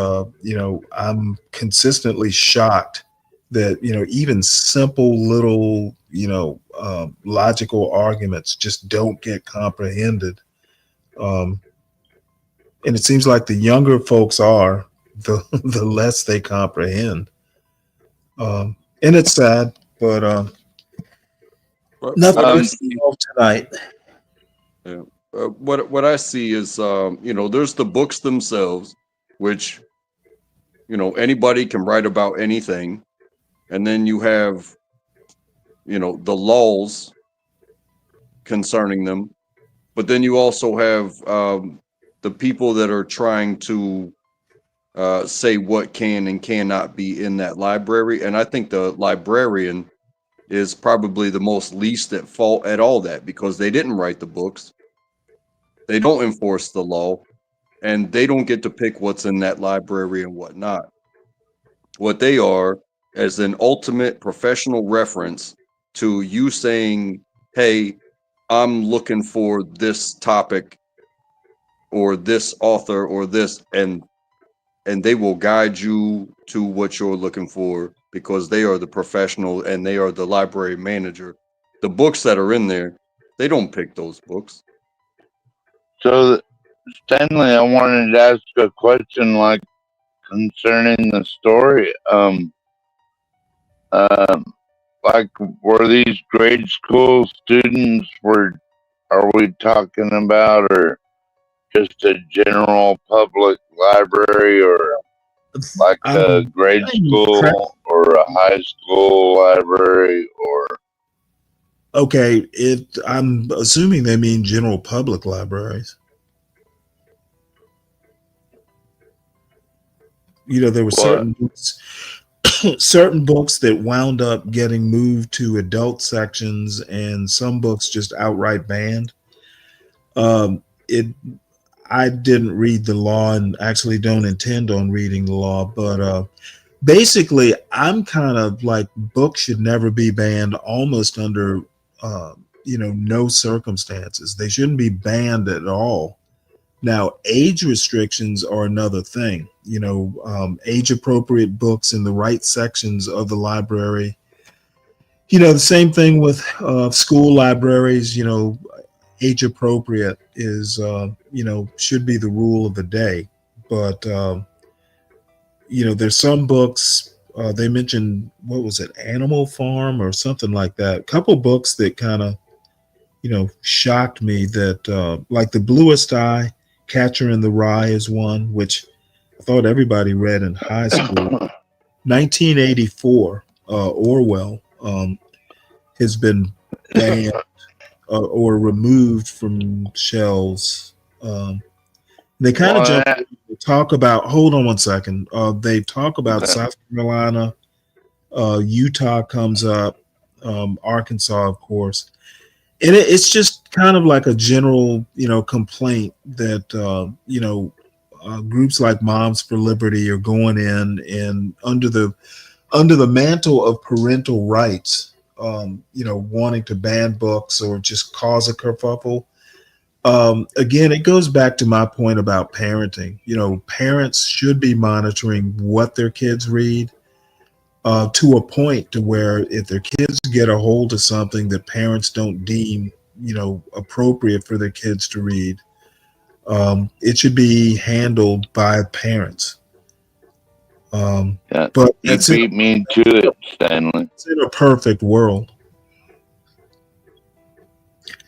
I'm consistently shocked that even simple little logical arguments just don't get comprehended. And it seems like the younger folks are, the the less they comprehend. And it's sad, but nothing what I to see, solve tonight. yeah, what I see is, there's the books themselves, which anybody can write about anything, and then you have the laws concerning them, but then you also have the people that are trying to say what can and cannot be in that library. And I think the librarian is probably the most least at fault at all that, because they didn't write the books, they don't enforce the law, and they don't get to pick what's in that library and whatnot. What they are as an ultimate professional reference to you saying, hey, I'm looking for this topic or this author or this, and they will guide you to what you're looking for, because they are the professional and they are the library manager. The books that are in there, they don't pick those books. So, Stanley, I wanted to ask a question, like concerning the story. Um, like, were these grade school students? Are we talking about, or just a general public library, or like a I'm, grade I'm school or a high school library, or okay. I'm assuming they mean general public libraries. There were what? certain books that wound up getting moved to adult sections, and some books just outright banned. It I didn't read the law and actually don't intend on reading the law, but basically, I'm kind of like books should never be banned, almost under no circumstances. They shouldn't be banned at all. Now, age restrictions are another thing. Age appropriate books in the right sections of the library. The same thing with school libraries. Age appropriate is should be the rule of the day. But there's some books. They mentioned, what was it, Animal Farm or something like that. A couple books that kind of shocked me, that like The Bluest Eye, Catcher in the Rye is one, which I thought everybody read in high school. 1984, Orwell, has been banned or removed from shelves. They kind of Well, talk about, hold on one second. They talk about okay. South Carolina, Utah comes up, Arkansas, of course. And it's just kind of like a general, complaint that, groups like Moms for Liberty are going in and under the mantle of parental rights, wanting to ban books or just cause a kerfuffle. Again, it goes back to my point about parenting. Parents should be monitoring what their kids read, to a point to where if their kids get a hold of something that parents don't deem, appropriate for their kids to read, it should be handled by parents. Yeah, But you beat me to it, Stanley. It's in a perfect world.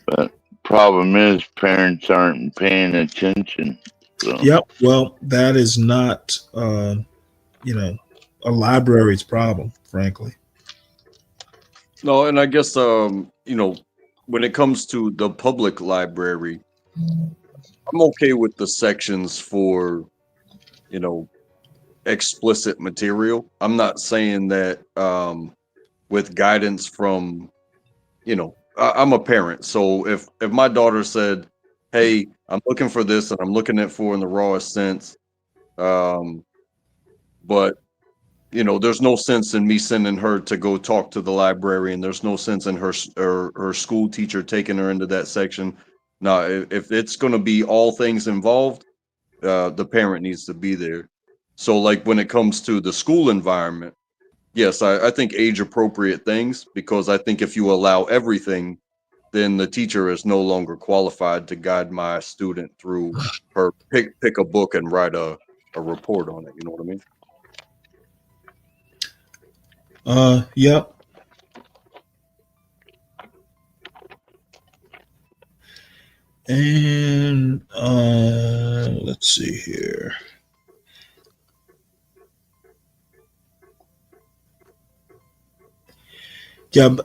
But problem is, parents aren't paying attention. So. Yep. Well, that is not, a library's problem, frankly. No, and I guess when it comes to the public library, I'm okay with the sections for, explicit material. I'm not saying that with guidance from, I'm a parent. So if my daughter said, "Hey, I'm looking for this and I'm looking at for in the rawest sense," but there's no sense in me sending her to go talk to the librarian. There's no sense in her school teacher taking her into that section. Now, if it's going to be all things involved, the parent needs to be there. So, like when it comes to the school environment, yes, I think age appropriate things, because I think if you allow everything, then the teacher is no longer qualified to guide my student through her pick a book and write a report on it. You know what I mean? Yep. And let's see here. Yeah,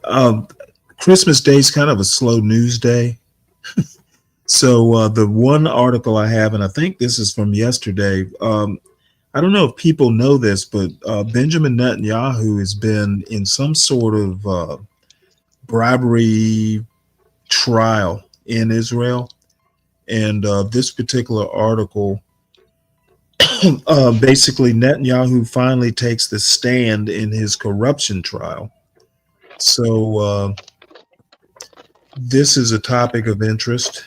Christmas Day is kind of a slow news day. So the one article I have, and I think this is from yesterday, I don't know if people know this, but Benjamin Netanyahu has been in some sort of bribery trial in Israel. And this particular article, basically Netanyahu finally takes the stand in his corruption trial. So this is a topic of interest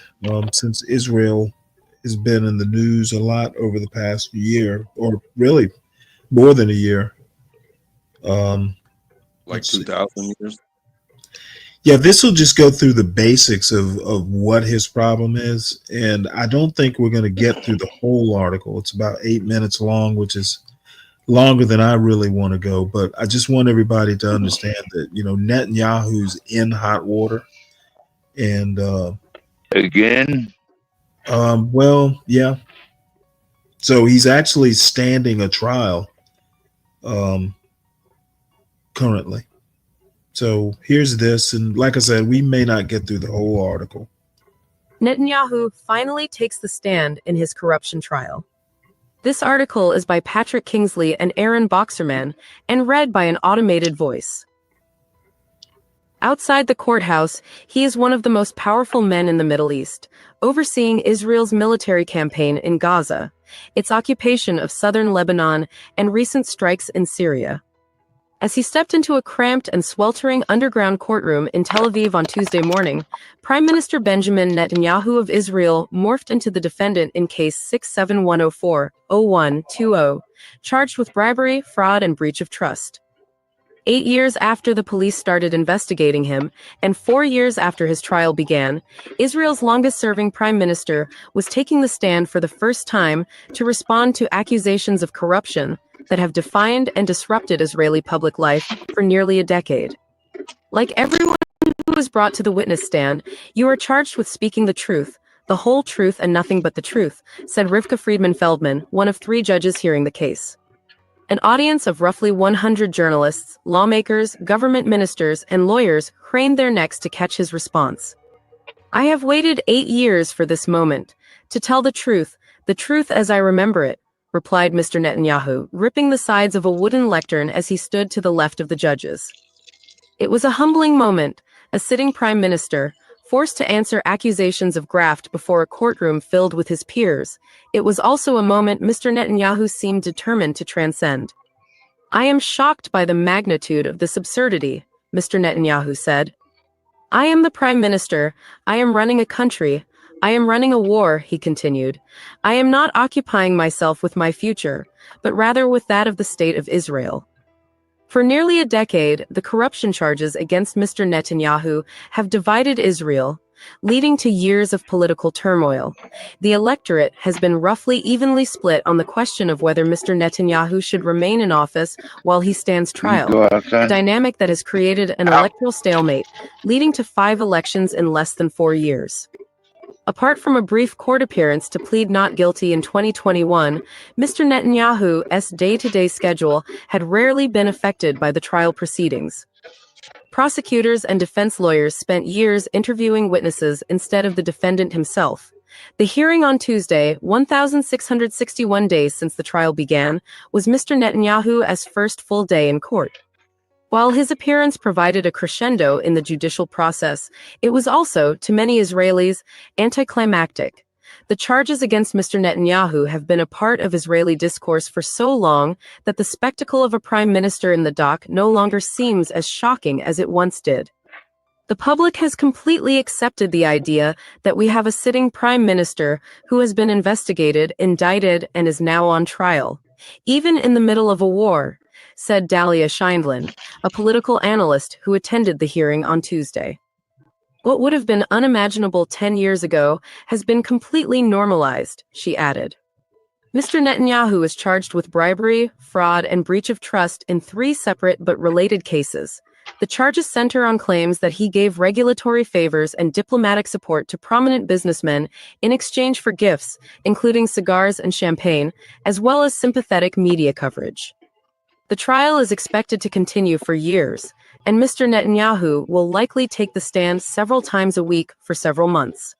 since Israel has been in the news a lot over the past year, or really more than a year. Like 2,000 years. Yeah, this will just go through the basics of what his problem is. And I don't think we're going to get through the whole article. It's about 8 minutes long, which is longer than I really want to go. But I just want everybody to understand that, Netanyahu's in hot water. And again? Well, yeah. So he's actually standing a trial currently. So here's this. And like I said, we may not get through the whole article. Netanyahu finally takes the stand in his corruption trial. This article is by Patrick Kingsley and Aaron Boxerman and read by an automated voice. Outside the courthouse, he is one of the most powerful men in the Middle East, overseeing Israel's military campaign in Gaza, its occupation of southern Lebanon, and recent strikes in Syria. As he stepped into a cramped and sweltering underground courtroom in Tel Aviv on Tuesday morning, Prime Minister Benjamin Netanyahu of Israel morphed into the defendant in case 67104-0120, charged with bribery, fraud, and breach of trust. 8 years after the police started investigating him, and 4 years after his trial began, Israel's longest-serving prime minister was taking the stand for the first time to respond to accusations of corruption that have defined and disrupted Israeli public life for nearly a decade. Like everyone who is brought to the witness stand, you are charged with speaking the truth, the whole truth and nothing but the truth, said Rivka Friedman-Feldman, one of 3 judges hearing the case. An audience of roughly 100 journalists, lawmakers, government ministers, and lawyers craned their necks to catch his response. I have waited 8 years for this moment, to tell the truth as I remember it, replied Mr. Netanyahu, ripping the sides of a wooden lectern as he stood to the left of the judges. It was a humbling moment, a sitting prime minister, forced to answer accusations of graft before a courtroom filled with his peers. It was also a moment Mr. Netanyahu seemed determined to transcend. I am shocked by the magnitude of this absurdity, Mr. Netanyahu said. I am the prime minister, I am running a country, I am running a war, he continued. I am not occupying myself with my future, but rather with that of the state of Israel. For nearly a decade, the corruption charges against Mr. Netanyahu have divided Israel, leading to years of political turmoil. The electorate has been roughly evenly split on the question of whether Mr. Netanyahu should remain in office while he stands trial, Go a outside. dynamic that has created an Out. electoral stalemate, leading to 5 elections in less than 4 years. Apart from a brief court appearance to plead not guilty in 2021, Mr. Netanyahu's day-to-day schedule had rarely been affected by the trial proceedings. Prosecutors and defense lawyers spent years interviewing witnesses instead of the defendant himself. The hearing on Tuesday, 1,661 days since the trial began, was Mr. Netanyahu's first full day in court. While his appearance provided a crescendo in the judicial process, it was also, to many Israelis, anticlimactic. The charges against Mr. Netanyahu have been a part of Israeli discourse for so long that the spectacle of a prime minister in the dock no longer seems as shocking as it once did. The public has completely accepted the idea that we have a sitting prime minister who has been investigated, indicted, and is now on trial, even in the middle of a war, said Dalia Scheindlin, a political analyst who attended the hearing on Tuesday. What would have been unimaginable 10 years ago has been completely normalized, she added. Mr. Netanyahu is charged with bribery, fraud, and breach of trust in 3 separate but related cases. The charges center on claims that he gave regulatory favors and diplomatic support to prominent businessmen in exchange for gifts, including cigars and champagne, as well as sympathetic media coverage. The trial is expected to continue for years, and Mr. Netanyahu will likely take the stand several times a week for several months.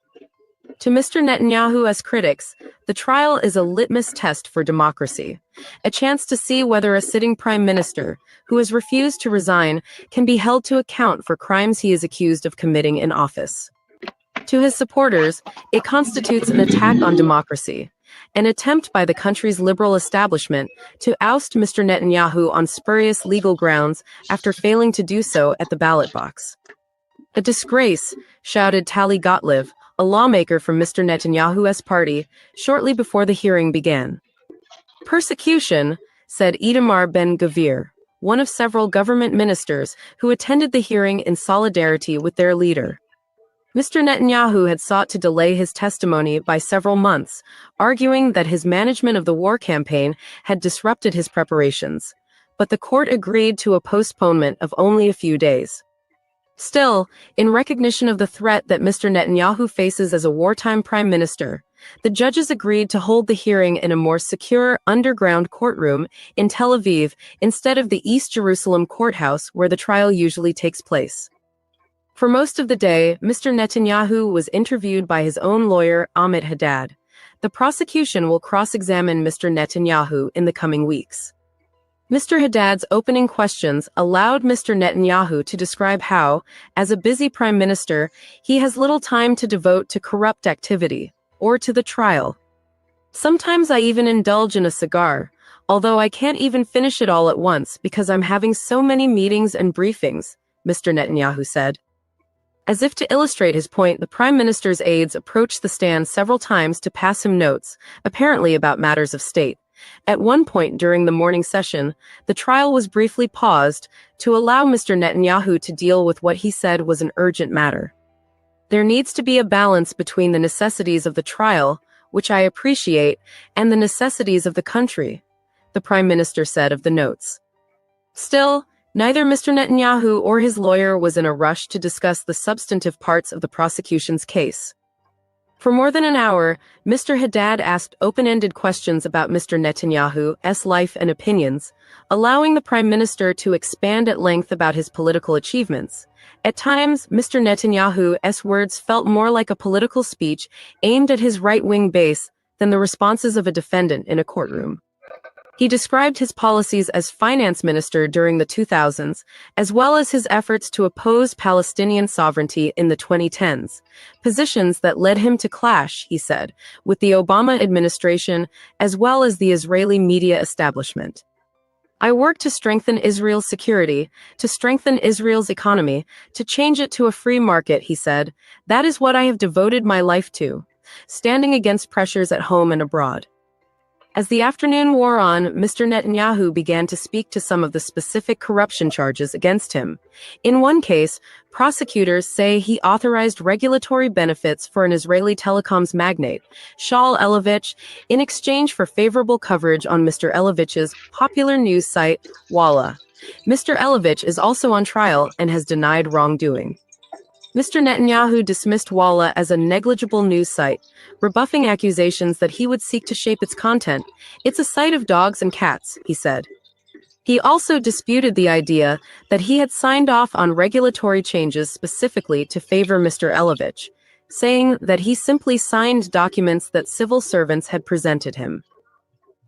To Mr. Netanyahu's critics, the trial is a litmus test for democracy, a chance to see whether a sitting prime minister, who has refused to resign, can be held to account for crimes he is accused of committing in office. To his supporters, it constitutes an attack on democracy, an attempt by the country's liberal establishment to oust Mr. Netanyahu on spurious legal grounds after failing to do so at the ballot box. A disgrace, shouted Tali Gottlieb, a lawmaker from Mr. Netanyahu's party, shortly before the hearing began. Persecution, said Itamar Ben-Gvir, one of several government ministers who attended the hearing in solidarity with their leader. Mr. Netanyahu had sought to delay his testimony by several months, arguing that his management of the war campaign had disrupted his preparations, but the court agreed to a postponement of only a few days. Still, in recognition of the threat that Mr. Netanyahu faces as a wartime prime minister, the judges agreed to hold the hearing in a more secure underground courtroom in Tel Aviv instead of the East Jerusalem courthouse where the trial usually takes place. For most of the day, Mr. Netanyahu was interviewed by his own lawyer, Amit Haddad. The prosecution will cross-examine Mr. Netanyahu in the coming weeks. Mr. Haddad's opening questions allowed Mr. Netanyahu to describe how, as a busy prime minister, he has little time to devote to corrupt activity or to the trial. Sometimes I even indulge in a cigar, although I can't even finish it all at once because I'm having so many meetings and briefings, Mr. Netanyahu said. As if to illustrate his point, the prime minister's aides approached the stand several times to pass him notes, apparently about matters of state. At one point during the morning session, the trial was briefly paused to allow Mr. Netanyahu to deal with what he said was an urgent matter. There needs to be a balance between the necessities of the trial, which I appreciate, and the necessities of the country, the prime minister said of the notes. Still, neither Mr. Netanyahu or his lawyer was in a rush to discuss the substantive parts of the prosecution's case. For more than an hour, Mr. Haddad asked open-ended questions about Mr. Netanyahu's life and opinions, allowing the prime minister to expand at length about his political achievements. At times, Mr. Netanyahu's words felt more like a political speech aimed at his right-wing base than the responses of a defendant in a courtroom. He described his policies as finance minister during the 2000s, as well as his efforts to oppose Palestinian sovereignty in the 2010s, positions that led him to clash, he said, with the Obama administration as well as the Israeli media establishment. I work to strengthen Israel's security, to strengthen Israel's economy, to change it to a free market, he said. That is what I have devoted my life to. standing against pressures at home and abroad. As the afternoon wore on, Mr. Netanyahu began to speak to some of the specific corruption charges against him. In one case, prosecutors say he authorized regulatory benefits for an Israeli telecoms magnate, Shaul Elovitch, in exchange for favorable coverage on Mr. Elovich's popular news site, Walla. Mr. Elovitch is also on trial and has denied wrongdoing. Mr. Netanyahu dismissed Walla as a negligible news site, rebuffing accusations that he would seek to shape its content. It's a site of dogs and cats, he said. He also disputed the idea that he had signed off on regulatory changes specifically to favor Mr. Elovitch, saying that he simply signed documents that civil servants had presented him.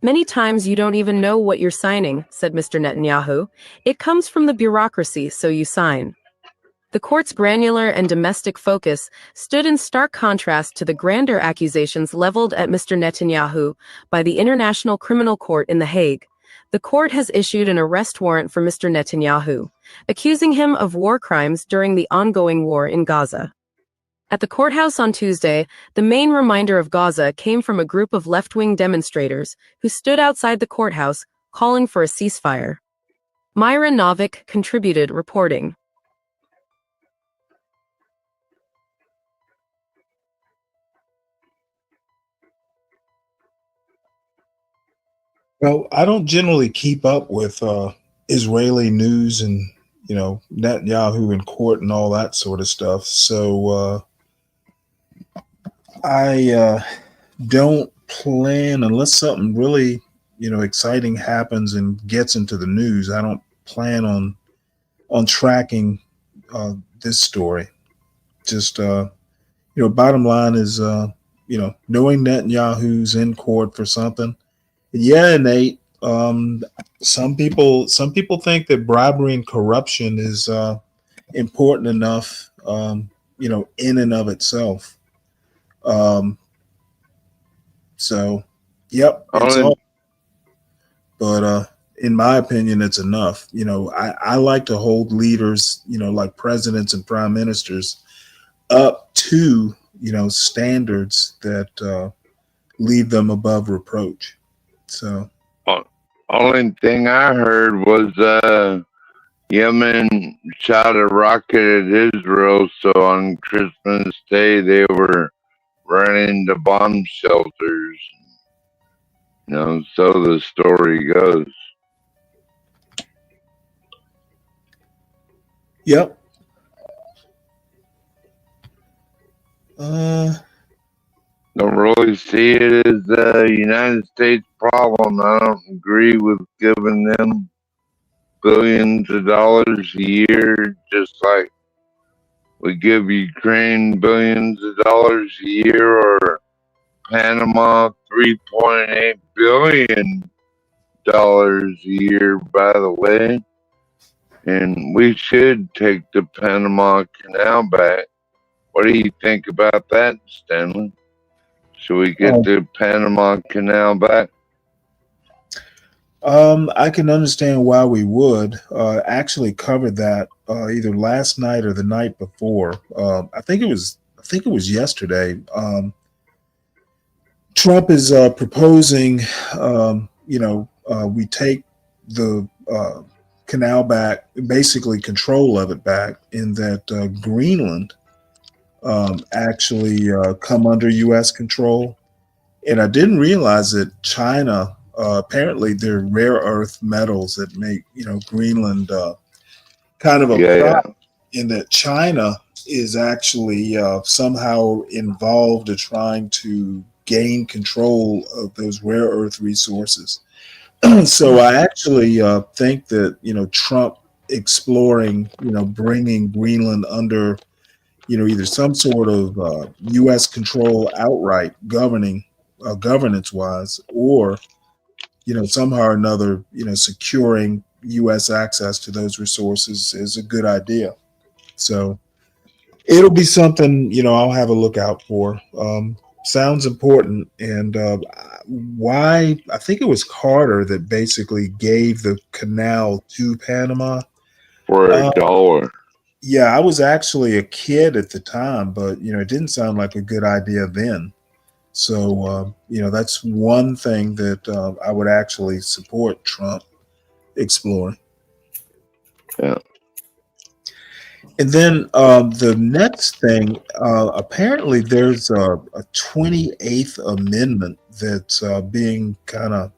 Many times you don't even know what you're signing, said Mr. Netanyahu. It comes from the bureaucracy, so you sign. The court's granular and domestic focus stood in stark contrast to the grander accusations leveled at Mr. Netanyahu by the International Criminal Court in The Hague. The court has issued an arrest warrant for Mr. Netanyahu, accusing him of war crimes during the ongoing war in Gaza. At the courthouse on Tuesday, the main reminder of Gaza came from a group of left-wing demonstrators who stood outside the courthouse calling for a ceasefire. Myra Novik contributed reporting. Well, I don't generally keep up with Israeli news and, Netanyahu in court and all that sort of stuff. So I don't plan, unless something really, exciting happens and gets into the news. I don't plan on tracking this story. Just bottom line is knowing Netanyahu's in court for something. Yeah, Nate. Some people think that bribery and corruption is important enough, in and of itself. So, yep, it's all. But in my opinion, it's enough. I like to hold leaders, like presidents and prime ministers, up to standards that leave them above reproach. So, only thing I heard was Yemen shot a rocket at Israel, so on Christmas Day they were running the bomb shelters. So the story goes. Yep. Don't really see it as a United States problem. I don't agree with giving them billions of dollars a year, just like we give Ukraine billions of dollars a year, or Panama $3.8 billion a year, by the way. And we should take the Panama Canal back. What do you think about that, Stanley? Should we get the Panama Canal back? I can understand why we would. Actually covered that either last night or the night before. I think it was yesterday. Trump is proposing, we take the canal back, basically control of it back, in that Greenland actually come under U.S. control. And I didn't realize that China, apparently there are rare earth metals that make, Greenland kind of a problem, in that China is actually somehow involved in trying to gain control of those rare earth resources. So I actually think that, Trump exploring, bringing Greenland under, either some sort of U.S. control outright governance wise, or, somehow or another, securing U.S. access to those resources is a good idea. So it'll be something, I'll have a look out for. Sounds important. And why, I think it was Carter that basically gave the canal to Panama for $1. Yeah, I was actually a kid at the time, but it didn't sound like a good idea then. So, that's one thing that I would actually support Trump exploring. Yeah. And then the next thing, apparently there's a 28th Amendment that's being kind of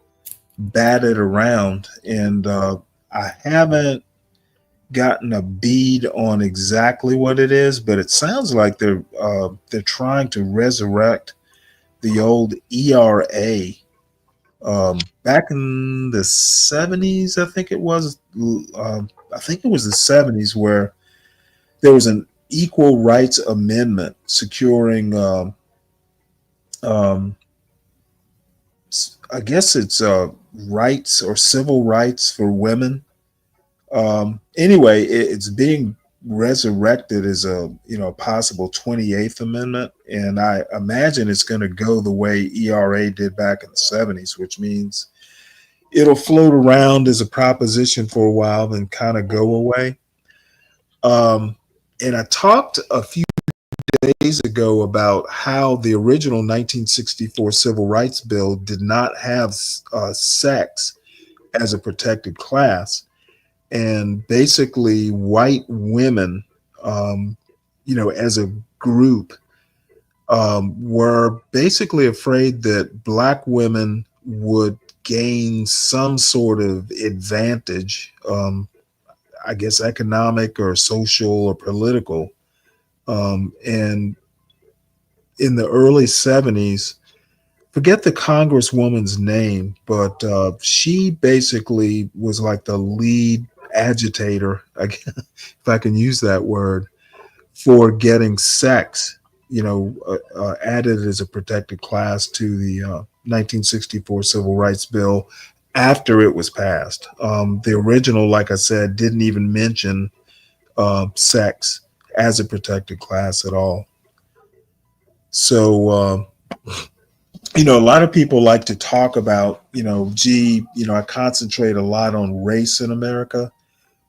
batted around, and I haven't gotten a bead on exactly what it is, but it sounds like they're trying to resurrect the old ERA. Back in the 70s, I think it was. I think it was the 70s where there was an equal rights amendment securing, um, I guess it's rights or civil rights for women. Anyway, it's being resurrected as a possible 28th Amendment, and I imagine it's going to go the way ERA did back in the 70s, which means it'll float around as a proposition for a while, then kind of go away. And I talked a few days ago about how the original 1964 Civil Rights Bill did not have sex as a protected class. And basically, white women, as a group, were basically afraid that black women would gain some sort of advantage, I guess economic or social or political. And in the early 70s, forget the congresswoman's name, but she basically was like the lead agitator, if I can use that word, for getting sex, added as a protected class to the 1964 Civil Rights Bill after it was passed. The original, like I said, didn't even mention sex as a protected class at all. So, a lot of people like to talk about, I concentrate a lot on race in America.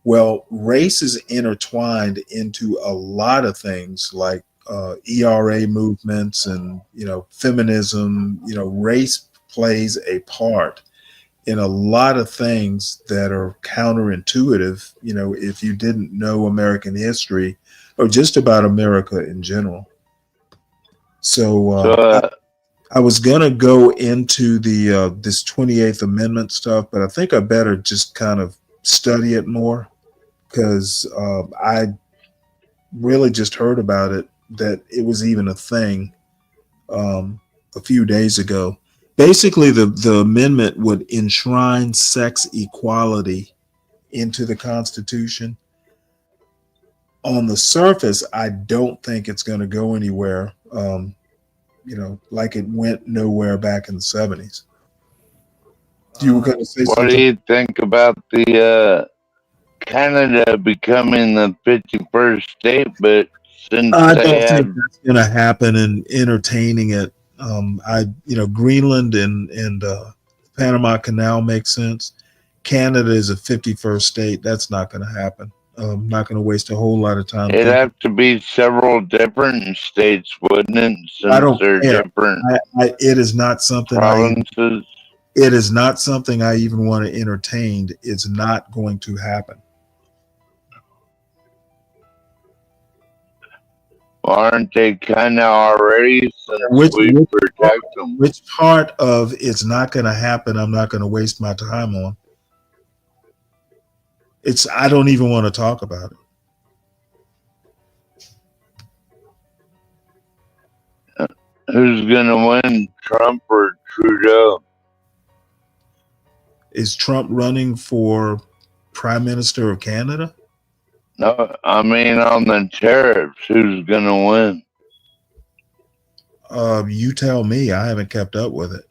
Well, race is intertwined into a lot of things like ERA movements and, feminism. Race plays a part in a lot of things that are counterintuitive, if you didn't know American history or just about America in general. So I was gonna go into the this 28th Amendment stuff, but I think I better just kind of study it more because I really just heard about it, that it was even a thing a few days ago. Basically, the amendment would enshrine sex equality into the Constitution. On the surface, I don't think it's going to go anywhere. Like it went nowhere back in the 70s. You were going to say What something? do you think about the Canada becoming the 51st state? But since I they don't think have, that's going to happen. And entertaining it, Greenland and Panama Canal makes sense. Canada is a 51st state. That's not going to happen. Not going to waste a whole lot of time. it'd have to be several different states, wouldn't it? I Since don't they're care. different It is not something provinces. It is not something I even want to entertain. It's not going to happen. Aren't they kind of already, since Which, we which, protect them? which part of it's not going to happen, I'm not going to waste my time on? I don't even want to talk about it. Who's going to win, Trump or Trudeau? Is Trump running for Prime Minister of Canada? No, I mean on the tariffs, who's going to win? You tell me. I haven't kept up with it.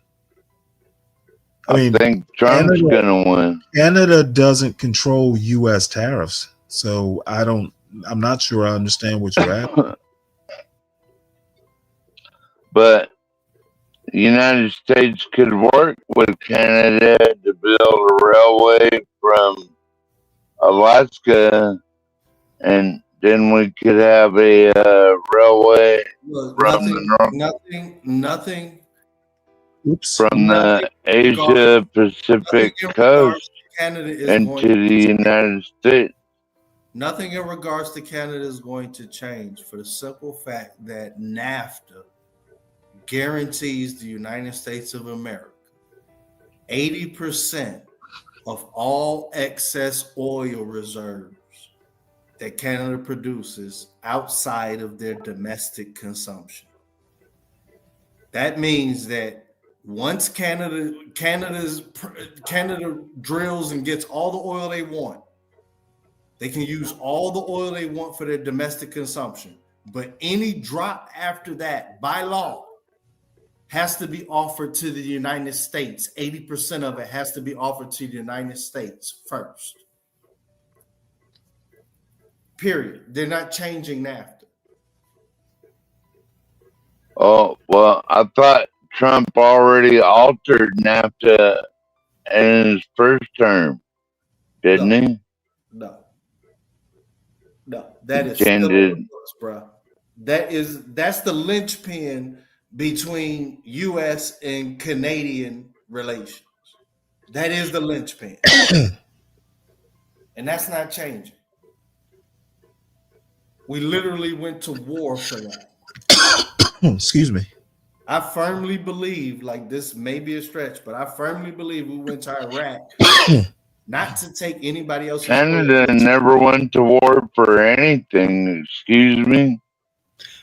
I think Trump's going to win. Canada doesn't control U.S. tariffs, so I'm not sure I understand what you're asking. But the United States could work with Canada to build a railway from Alaska, and then we could have a railway Look, from the north. nothing Oops. from the Asia Pacific in regards coast to Canada is into going to the United States. nothing in regards to Canada is going to change for the simple fact that NAFTA guarantees the United States of America 80% of all excess oil reserves that Canada produces outside of their domestic consumption. That means that once Canada drills and gets all the oil they want, they can use all the oil they want for their domestic consumption. But any drop after that, by law, has to be offered to the United States. 80% of it has to be offered to the United States first. Period. They're not changing NAFTA. Oh, well, I thought Trump already altered NAFTA in his first term, didn't he? No. That He is still changed on it. the books, bro. That's the linchpin between U.S. and Canadian relations. That is the linchpin, and that's not changing. We literally went to war for that. Excuse me. I firmly believe, like this may be a stretch, but I firmly believe we went to Iraq not to take anybody else's Canada oil, never went to war for anything, excuse me.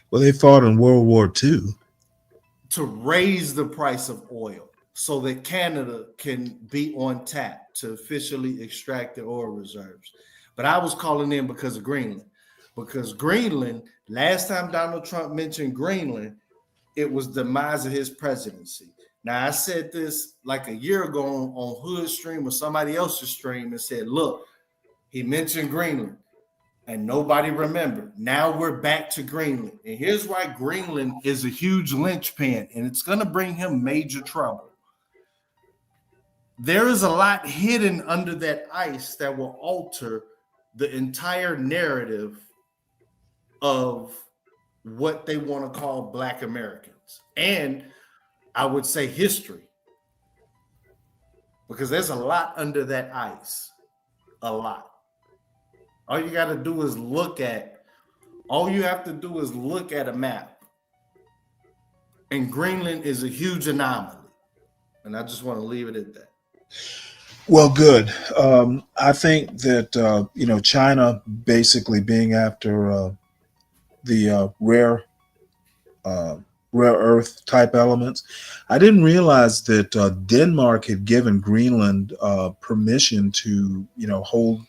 Well, they fought in World War II. to raise the price of oil so that Canada can be on tap to officially extract the oil reserves. But I was calling in because of Greenland. Because Greenland, last time Donald Trump mentioned Greenland, it was the demise of his presidency. Now, I said this like a year ago on Hood Stream or somebody else's stream and said, look, he mentioned Greenland and nobody remembered. Now we're back to Greenland. And here's why Greenland is a huge linchpin and it's going to bring him major trouble. There is a lot hidden under that ice that will alter the entire narrative of what they want to call Black Americans. And I would say history. Because there's a lot under that ice. A lot. All you have to do is look at a map. And Greenland is a huge anomaly. And I just want to leave it at that. Well, good. I think that China basically being after the rare earth type elements. I didn't realize that Denmark had given Greenland permission to hold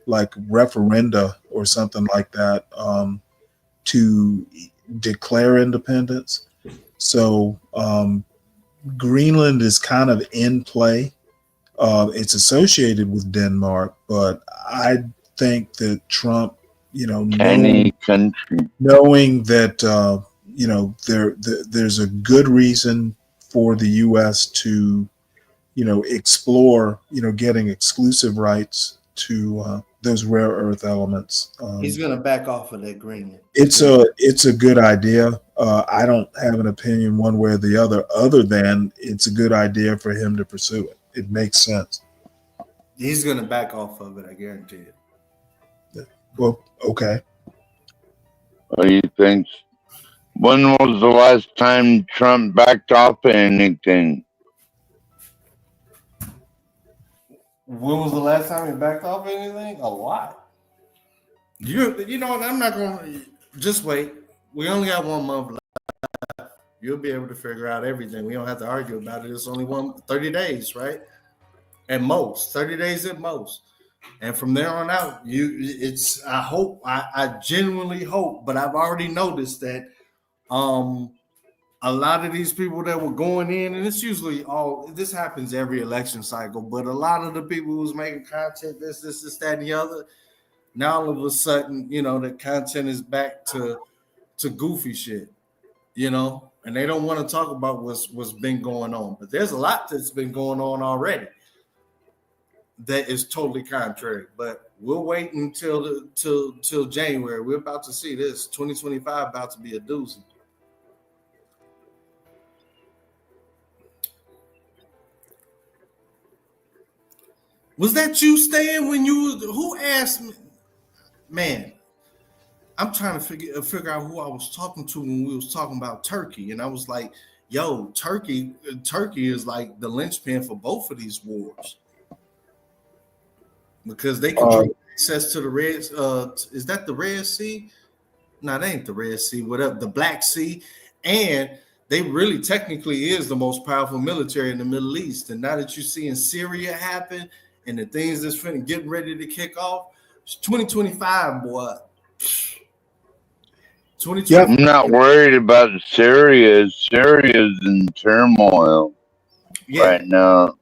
like referenda or something like that to declare independence. So Greenland is kind of in play. It's associated with Denmark, but I think that Trump, Any country. knowing that there's a good reason for the U.S. to explore getting exclusive rights to those rare earth elements. He's going to back off of that Greenland. It's a good idea. I don't have an opinion one way or the other than it's a good idea for him to pursue it. It makes sense. He's going to back off of it, I guarantee it. Well, okay. What do you think? When was the last time Trump backed off anything? When was the last time he backed off anything? A lot. You know what? I'm not going to just wait. We only got 1 month left. You'll be able to figure out everything. We don't have to argue about it. It's only 30 days, right? At most, 30 days at most. And from there on out, I genuinely hope, but I've already noticed that a lot of these people that were going in, and it's usually this happens every election cycle, but a lot of the people who's making content, this, that, and the other, now all of a sudden, the content is back to goofy shit, and they don't want to talk about what's been going on. But there's a lot that's been going on already that is totally contrary. But we'll wait until till January. We're about to see this 2025 about to be a doozy. Was that you, Stan, when you was, who asked me? Man, I'm trying to figure out who I was talking to when we was talking about Turkey, and I was like, "Yo, Turkey is like the linchpin for both of these wars because they control access to the Red. Is that the Red Sea? No, that ain't the Red Sea. Whatever, the Black Sea, and they really technically is the most powerful military in the Middle East. And now that you're seeing Syria happen and the things that's getting ready to kick off, it's 2025, boy. 2025. I'm not worried about Syria. Syria's in turmoil right now.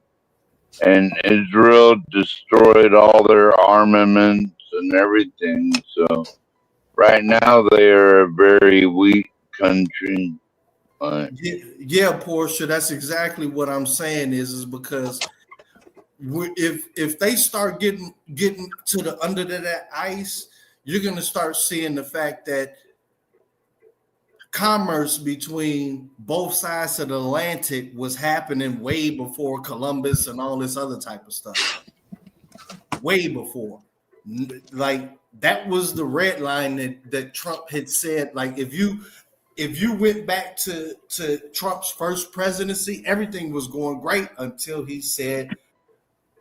And Israel destroyed all their armaments and everything. So right now they are a very weak country. Yeah, Portia, that's exactly what I'm saying is because if they start getting to the under that ice, you're going to start seeing the fact that commerce between both sides of the Atlantic was happening way before Columbus and all this other type of stuff. Way before. Like that was the red line that Trump had said. Like if you went back to Trump's first presidency, everything was going great until he said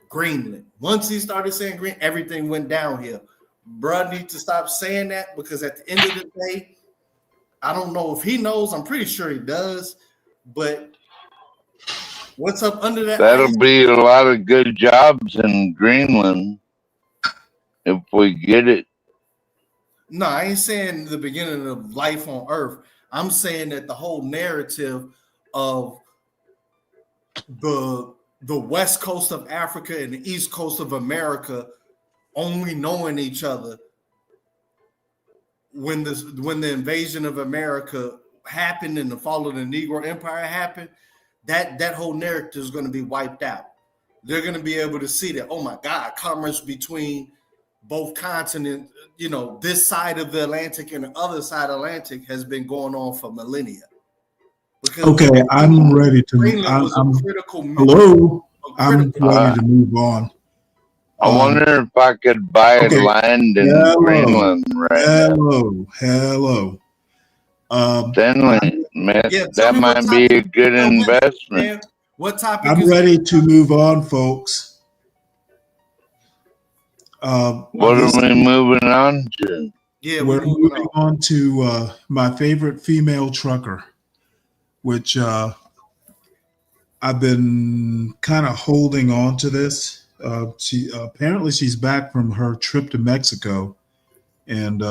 Greenland. Once he started saying Green, everything went downhill. Bruh needs to stop saying that because at the end of the day, I don't know if he knows. I'm pretty sure he does. But what's up under that? That'll be a lot of good jobs in Greenland if we get it. No, I ain't saying the beginning of life on Earth. I'm saying that the whole narrative of the west coast of Africa and the east coast of America only knowing each other when the invasion of America happened and the fall of the Negro Empire happened, that whole narrative is going to be wiped out. They're going to be able to see that, oh my God, commerce between both continents, this side of the Atlantic and the other side of the Atlantic has been going on for millennia. Okay, I'm ready to. Hello, I'm ready to move on. I wonder if I could buy land in Greenland right now. Hello. Stanley, man, that might be a good investment. What topic? I'm ready to move on, folks. What are we moving on to? Yeah, we're moving on to my favorite female trucker, which I've been kind of holding on to this. She apparently she's back from her trip to Mexico, and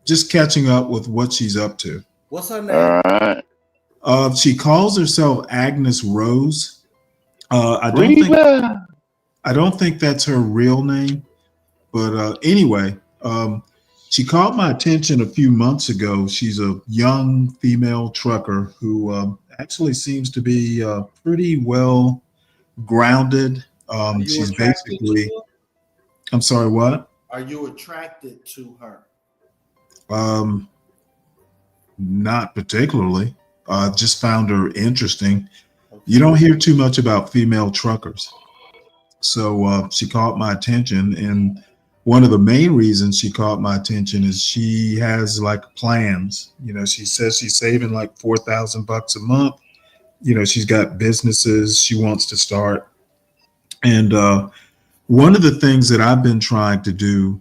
just catching up with what she's up to. What's her name? All right. She calls herself Agnes Rose. I don't think that's her real name, but anyway, she caught my attention a few months ago. She's a young female trucker who actually seems to be pretty well grounded. She's basically. I'm sorry, what? Are you attracted to her? Not particularly. Just found her interesting. Okay. You don't hear too much about female truckers. So she caught my attention. And one of the main reasons she caught my attention is she has like plans. She says she's saving like $4,000 a month. She's got businesses she wants to start. And one of the things that I've been trying to do,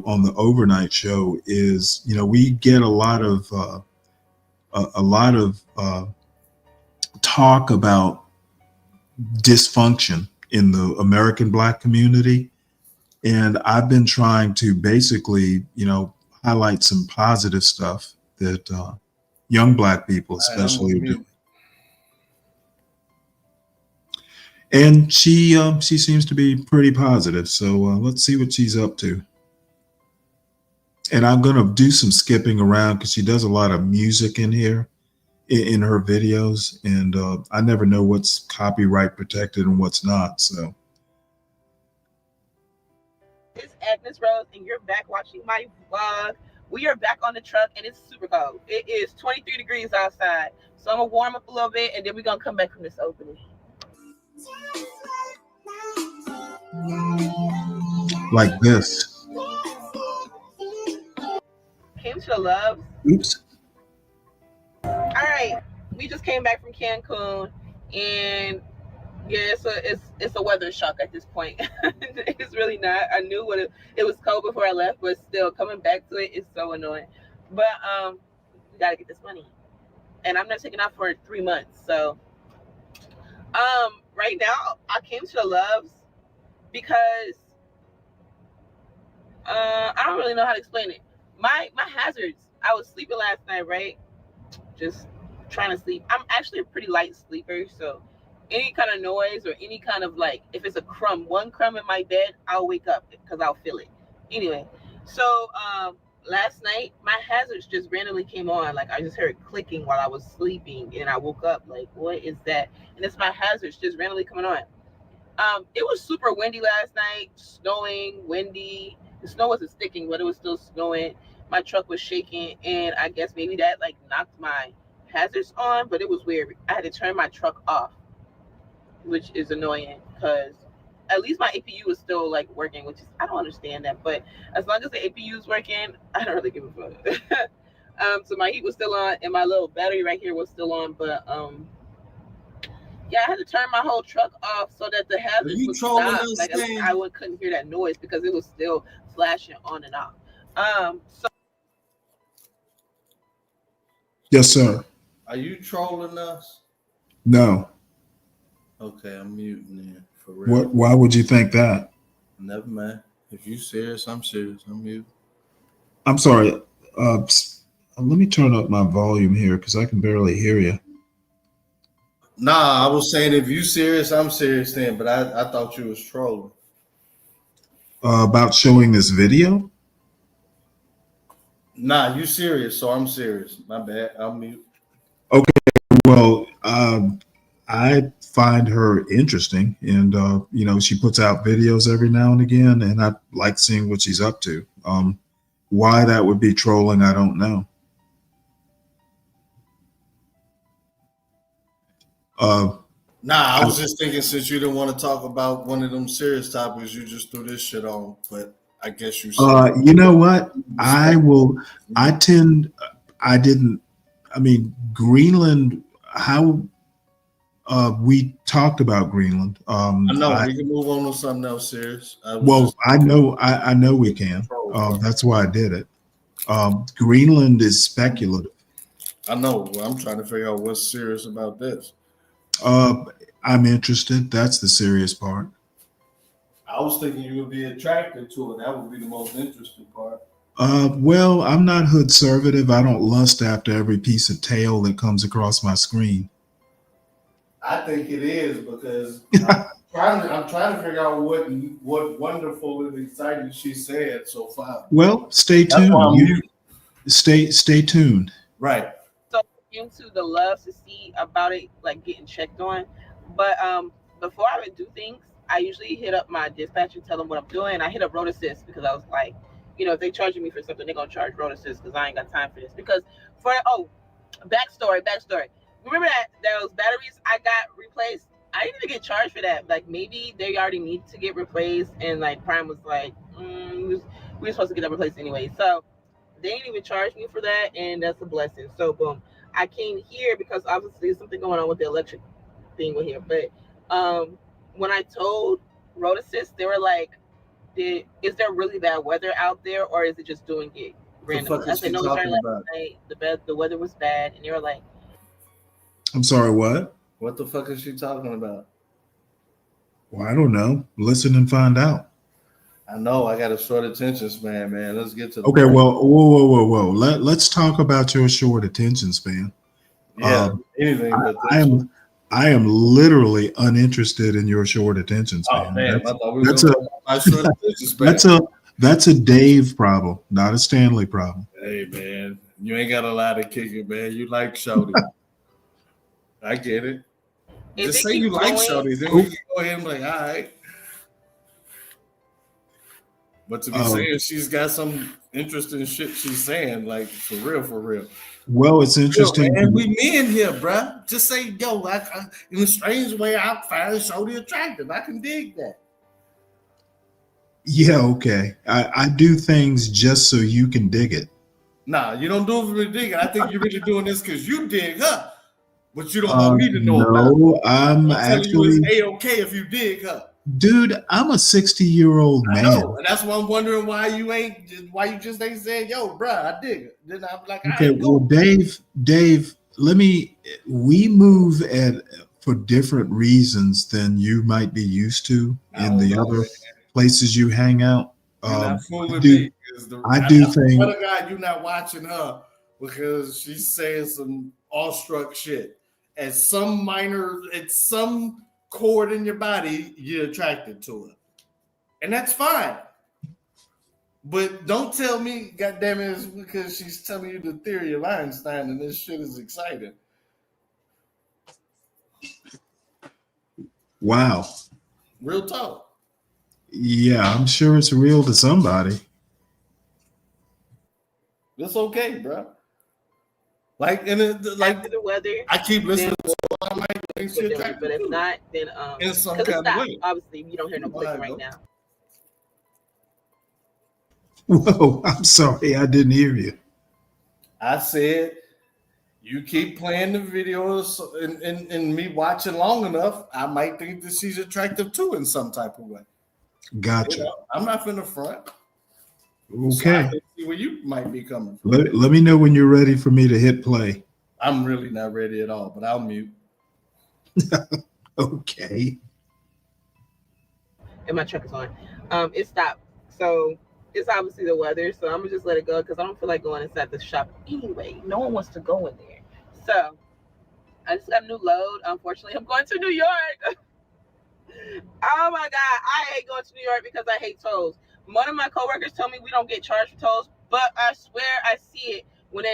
on the overnight show is, we get a lot of talk about dysfunction in the American Black community. And I've been trying to basically, highlight some positive stuff that young Black people especially are doing. And she seems to be pretty positive. So let's see what she's up to. And I'm going to do some skipping around because she does a lot of music in here in her videos. And I never know what's copyright protected and what's not. So. It's Agnes Rose, and you're back watching my vlog. We are back on the truck, and it's super cold. It is 23 degrees outside. So I'm going to warm up a little bit, and then we're going to come back from this opening. like this. Came to the Loves. Oops. All right, we just came back from Cancun, and yeah, it's a weather shock at this point. It's really not. I knew what it was cold before I left, but still coming back to it is so annoying. But we gotta get this money, and I'm not taking off for 3 months. So right now I came to the Loves because I don't really know how to explain it. My hazards. I was sleeping last night, right? Just trying to sleep. I'm actually a pretty light sleeper, so any kind of noise or any kind of like, if it's a crumb, one crumb in my bed, I'll wake up because I'll feel it. Anyway, so last night my hazards just randomly came on. Like I just heard clicking while I was sleeping, and I woke up like, what is that? And it's my hazards just randomly coming on. It was super windy last night, snowing, windy. The snow wasn't sticking, but it was still snowing. My truck was shaking, and I guess maybe that like knocked my hazards on, but it was weird. I had to turn my truck off, which is annoying because at least my APU was still like working, which is, I don't understand that, but as long as the APU is working, I don't really give a fuck. So my heat was still on, and my little battery right here was still on, but yeah, I had to turn my whole truck off so that the hazards would stop. Like I couldn't hear that noise because it was still flashing on and off. So Yes, sir. Are you trolling us? No. Okay, I'm muting it for real. What? Why would you think that? Never mind. If you serious, I'm serious. I'm muting. I'm sorry. Let me turn up my volume here because I can barely hear you. Nah, I was saying if you serious, I'm serious then. But I thought you was trolling. About showing this video? Nah, you serious, so I'm serious. My bad. I'll mute. Okay. Well, I find her interesting, and you know, she puts out videos every now and again, and I like seeing what she's up to. Why that would be trolling, I don't know. Nah, I was just thinking since you didn't want to talk about one of them serious topics, you just threw this shit on. But I guess you said you know what? I mean, Greenland, how we talked about Greenland. I know we can move on to something else serious. I know we can. That's why I did it. Greenland is speculative. I know. I'm trying to figure out what's serious about this. I'm interested. That's the serious part. I was thinking you would be attracted to it. That would be the most interesting part. Well, I'm not hood-servative. I don't lust after every piece of tail that comes across my screen. I think it is because I'm trying to figure out what wonderful and exciting she said so far. Well, stay tuned. Stay tuned. Right. So into the Loves to see about it, like getting checked on. But before I would do things, I usually hit up my dispatcher, tell them what I'm doing. I hit up Road Assist because I was like, you know, if they charging me for something, they're gonna charge Road Assist because I ain't got time for this. Because backstory. Remember that those batteries I got replaced? I didn't even get charged for that. Like maybe they already need to get replaced, and like Prime was like, we were supposed to get that replaced anyway. So they didn't even charge me for that, and that's a blessing. So boom, I came here because obviously there's something going on with the electric thing with here. But when I told Road Assist, they were like, is there really bad weather out there, or is it just doing it randomly? I said, no, it's last night. The weather was bad, and they were like, I'm sorry, what? What the fuck is she talking about? Well, I don't know. Listen and find out. I know. I got a short attention span, man. Let's get to the okay. Point. Well, whoa. Let's talk about your short attention span. Yeah, anything. But I am literally uninterested in your short attention span. Oh man, that's a Dave problem, not a Stanley problem. Hey man, you ain't got a lot of kicking, man. You like shorty. I get it. Just say you like shorty, then we can go ahead and be like, all right. But to be saying she's got some interesting shit she's saying, like for real. Well, it's interesting. And we men here, bruh. Just say, yo, in a strange way, I find shorty attractive. I can dig that. Yeah, okay. I do things just so you can dig it. Nah, you don't do it for me digging. I think you're really doing this because you dig her, but you don't want me to know about it. No, I'm I'm telling you, it's actually, A-okay if you dig her. dude, I'm a 60-year-old I man. know, and that's why I'm wondering why you just ain't saying, yo, bruh, I dig it. Then I'm like, all Okay, right, well, cool. Dave, we move for different reasons than you might be used to I in don't the know, other man. places you hang out. You're not I fooling do, me. I do I things. swear to God, you're not watching her because she's saying some awestruck shit. At some chord in your body, you're attracted to her. And that's fine. But don't tell me, goddamn it, it's because she's telling you the theory of Einstein and this shit is exciting. Wow. Real talk. Yeah, I'm sure it's real to somebody. It's okay, bro. Like, and After the weather, I keep listening then to I might think shit attractive but if too. not, then In some because it's kind of not way. obviously you don't hear no You know clicking how it right go. now. Whoa, I'm sorry, I didn't hear you. I said, you keep playing the videos and me watching long enough, I might think that she's attractive too in some type of way. Gotcha. You know, I'm not finna front. So I Okay. can see where you might be coming from. Let me know when you're ready for me to hit play. I'm really not ready at all, but I'll mute. Okay. And my truck is on. It stopped. So it's obviously the weather. So I'm gonna just let it go because I don't feel like going inside the shop anyway. No one wants to go in there. So I just got a new load. Unfortunately, I'm going to New York. Oh my God, I hate going to New York because I hate tolls. One of my coworkers told me we don't get charged for tolls, but I swear I see it when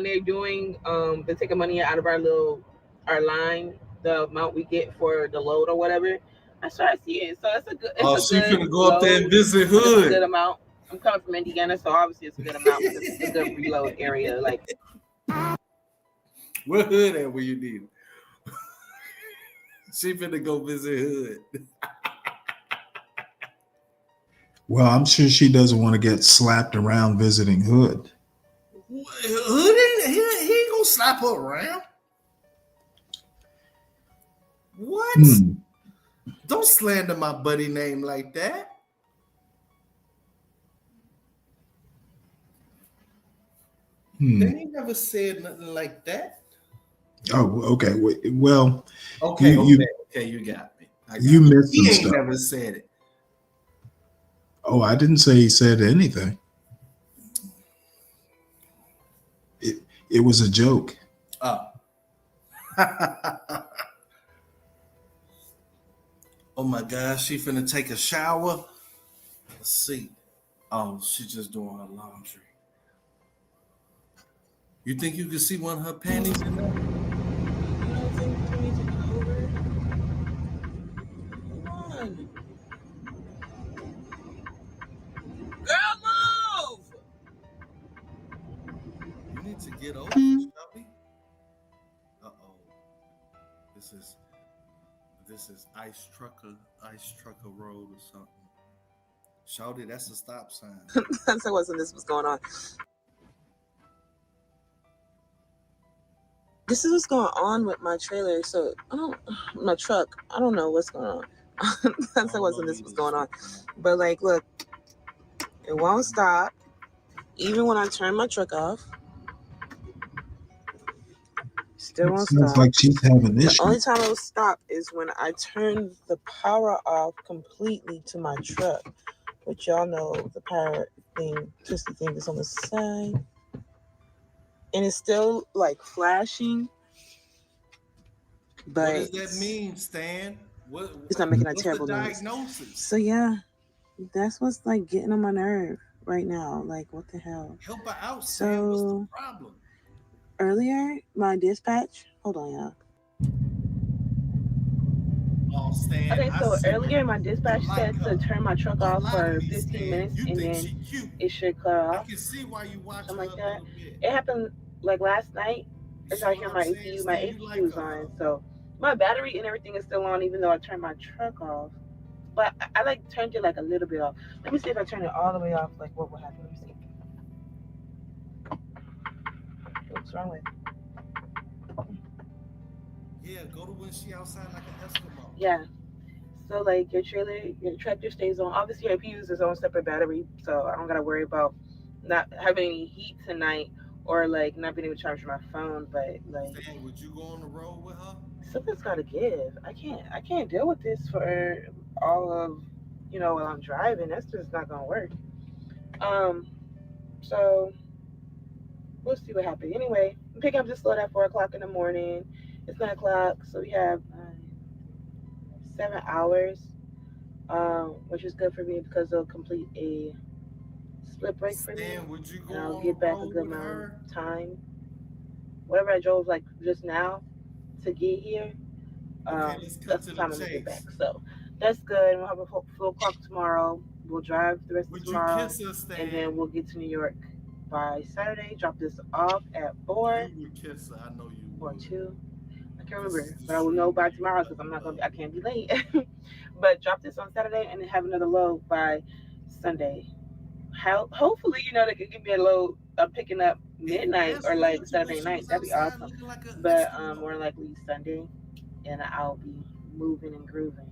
they're doing they're taking money out of our line, the amount we get for the load or whatever. I swear I see it. So it's a She good finna go up there and load. visit But it's a good Hood. amount. I'm coming from Indiana, so obviously it's a good amount because it's a good reload area. Like Where Hood at where you need it? She finna go visit Hood. Well, I'm sure she doesn't want to get slapped around visiting Hood. Hood he ain't gonna slap her around. What? Don't slander my buddy name like that. They ain't never said nothing like that. Oh, okay. Well, Okay, you got me. You missed some He ain't stuff. never said it. Oh, I didn't say he said anything. It was a joke. Oh. Oh my gosh, she finna take a shower. Let's see. Oh, she's just doing her laundry. You think you can see one of her panties in there? girl, move! You need to get over, Shelby. Uh-oh. This is Ice Trucker Road or something. Shawty, that's a stop sign. That's what wasn't this was going on. This is what's going on with my trailer. So my truck. I don't know what's going on. That's what wasn't this was going on. But like, look, it won't stop. Even when I turn my truck off, still won't Sounds stop. like she's having The issues. only time it will stop is when I turn the power off completely to my truck. But y'all know the power thing, twisty thing is on the side. And it's still like flashing. But What does that mean, Stan? It's not making a what's terrible the noise. diagnosis? So yeah, that's what's like getting on my nerve right now. Like, what the hell? Help her out, Stan. What's the problem? Earlier, my dispatch. Hold on, y'all. Oh, Stan, Okay, so I see earlier my dispatch said to turn my truck off for 15 Stan. minutes You and think then she cute. it should cut off. I can see why you watch Something her like a that. little bit. It happened like last night. I started hearing my APU. My APU is on, so my battery and everything is still on, even though I turned my truck off. but I like turned it like a little bit off. Let me see if I turn it all the way off. Like what will happen? Let me see. What's wrong with? Yeah, go to when she outside like an Eskimo. Yeah. So like your trailer, your tractor stays on. Obviously, your uses its own separate battery, so I don't gotta worry about not having any heat tonight or like not being able to charge my phone. But like Saying, would you go on the road with her? something's gotta give. I can't deal with this for all of while I'm driving. That's just not gonna work. Um. So we'll see what happens. Anyway, I'm picking up this load at 4 o'clock in the morning. It's 9 o'clock, so we have 7 hours, which is good for me because it'll complete a split break for me, Saying, would you go and I'll on the get back a road good with amount her? of time. Whatever I drove like just now to get here, Okay, let's cut that's to the the time I'm gonna get back. chase. So that's good. We'll have a full clock tomorrow. We'll drive the rest of Would you tomorrow, kiss her, and Stan? then we'll get to New York by Saturday. Drop this off at 4 You would kiss her. I know you or would. 2. I can't This is remember, the but I will know street by where you tomorrow fell because I'm in not gonna. I love. can't be late. But drop this on Saturday and then have another load by Sunday. Hopefully, they could give me a load of picking up Hey, midnight ask or like Real to when Saturday she night. was That'd be outside awesome. looking like an But Eskimo. more likely Sunday, and I'll be moving and grooving.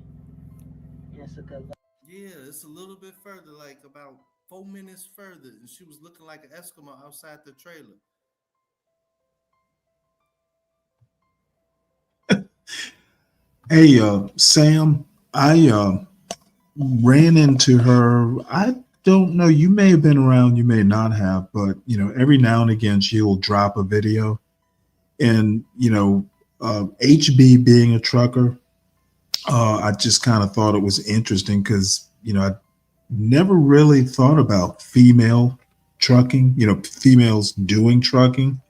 And it's a good load. Yeah, it's a little bit further, like about 4 minutes further, and she was looking like an Eskimo outside the trailer. Hey, Sam, I ran into her. I don't know. You may have been around, you may not have, but every now and again she'll drop a video. And HB being a trucker, I just kind of thought it was interesting because I never really thought about female trucking. Females doing trucking.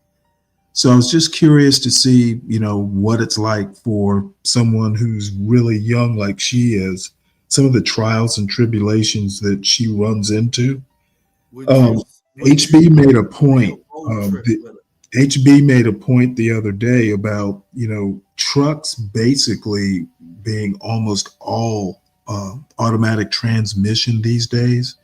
So I was just curious to see, what it's like for someone who's really young like she is, some of the trials and tribulations that she runs into. Would you would you HB made a be a point. road trip with her? HB made a point the other day about, trucks basically being almost all automatic transmission these days,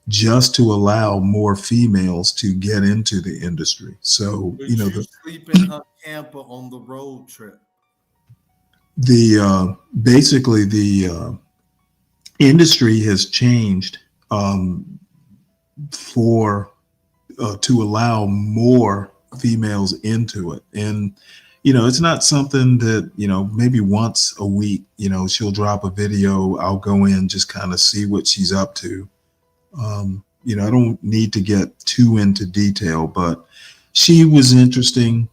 just to allow more females to get into the industry. So, Would you sleep in her camper on the road trip? basically the industry has changed for to allow more females into it. And it's not something that maybe once a week she'll drop a video, I'll go in, just kind of see what she's up to. I don't need to get too into detail, but she was interesting.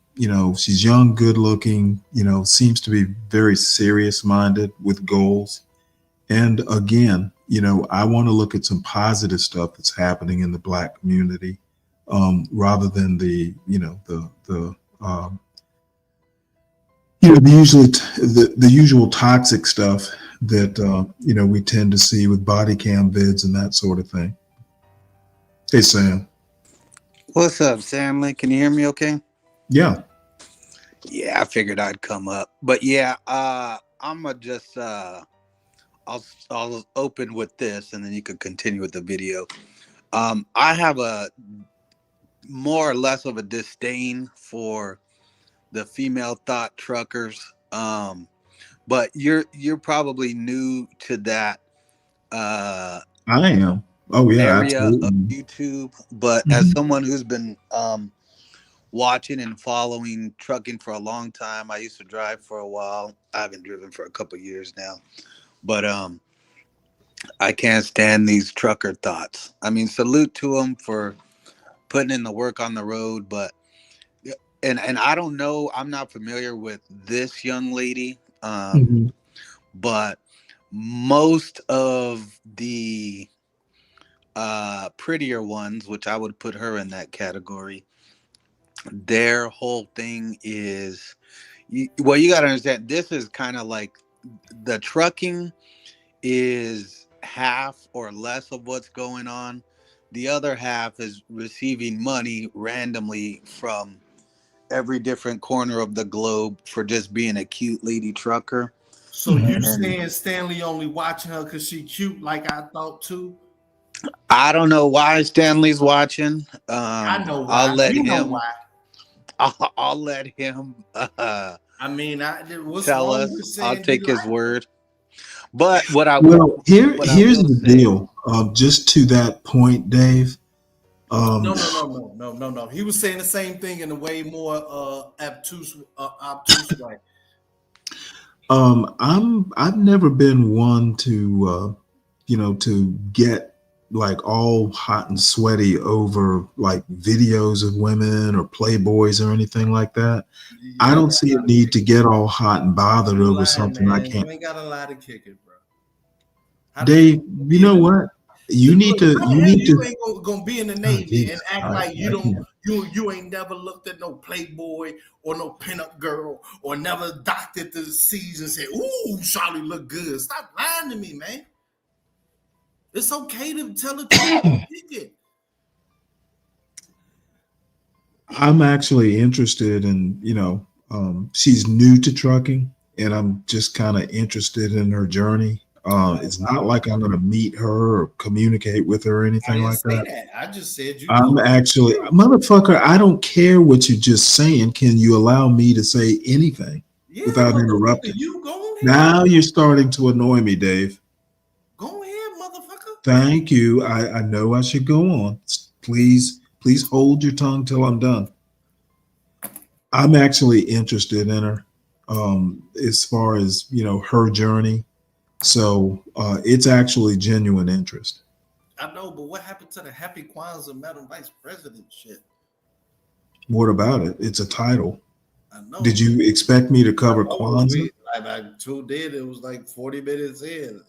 She's young, good looking, seems to be very serious minded with goals. And again, I want to look at some positive stuff that's happening in the Black community, rather than the usual toxic stuff that we tend to see with body cam vids and that sort of thing. Hey, Sam. What's up, Sam Lee? Can you hear me okay? Yeah. Yeah, I figured I'd come up. But yeah, I'm gonna just I'll open with this and then you could continue with the video. I have a more or less of a disdain for the female thought truckers. But you're probably new to that I am. Oh yeah, area of absolutely. YouTube. But as Mhm. someone who's been watching and following trucking for a long time. I used to drive for a while. I haven't driven for a couple of years now. But I can't stand these trucker thoughts. I mean, salute to them for putting in the work on the road, but and I don't know, I'm not familiar with this young lady. Mhm. But most of the prettier ones, which I would put her in that category, their whole thing is you got to understand, this is kind of like the trucking is half or less of what's going on. The other half is receiving money randomly from every different corner of the globe for just being a cute lady trucker. So you saying Stanley only watching her because she cute, like I thought too? I don't know why Stanley's watching. I know why. I'll let We him. know why. I'll let him I mean, what's tell wrong us. with saying I'll take you his like word. But what I Well, what I here's will the say, deal. Just to that point, Dave. No. He was saying the same thing in a way more obtuse way. I've never been one to to get like all hot and sweaty over like videos of women or playboys or anything like that. I don't see a need to get all hot and bothered over something I can't. You ain't got a lot to kick it, bro. Dave, you know what? You need to. You ain't gonna be in the Oh, Navy and Jesus. act like you ain't never looked at no Playboy or no pinup girl or never docked at the C's and said, "Ooh, Charlie look good." Stop lying to me, man. It's okay to tell the truth. Kick it. I'm actually interested in, she's new to trucking and I'm just kind of interested in her journey. It's not like I'm going to meet her or communicate with her or I anything didn't like say that. that. I just said you. I'm actually, motherfucker, I don't care what you're just saying. Can you allow me to say anything without interrupting? You go ahead. Now you're starting to annoy me, Dave. Go ahead, motherfucker. Thank you. I know I should go on. Please hold your tongue till I'm done. I'm actually interested in her as far as her journey. So it's actually genuine interest. I know, but what happened to the Happy Kwanzaa Madam Vice President shit? What about it? It's a title. I know. Did you expect me to cover Kwanzaa? I tuned in. It was like 40 minutes in.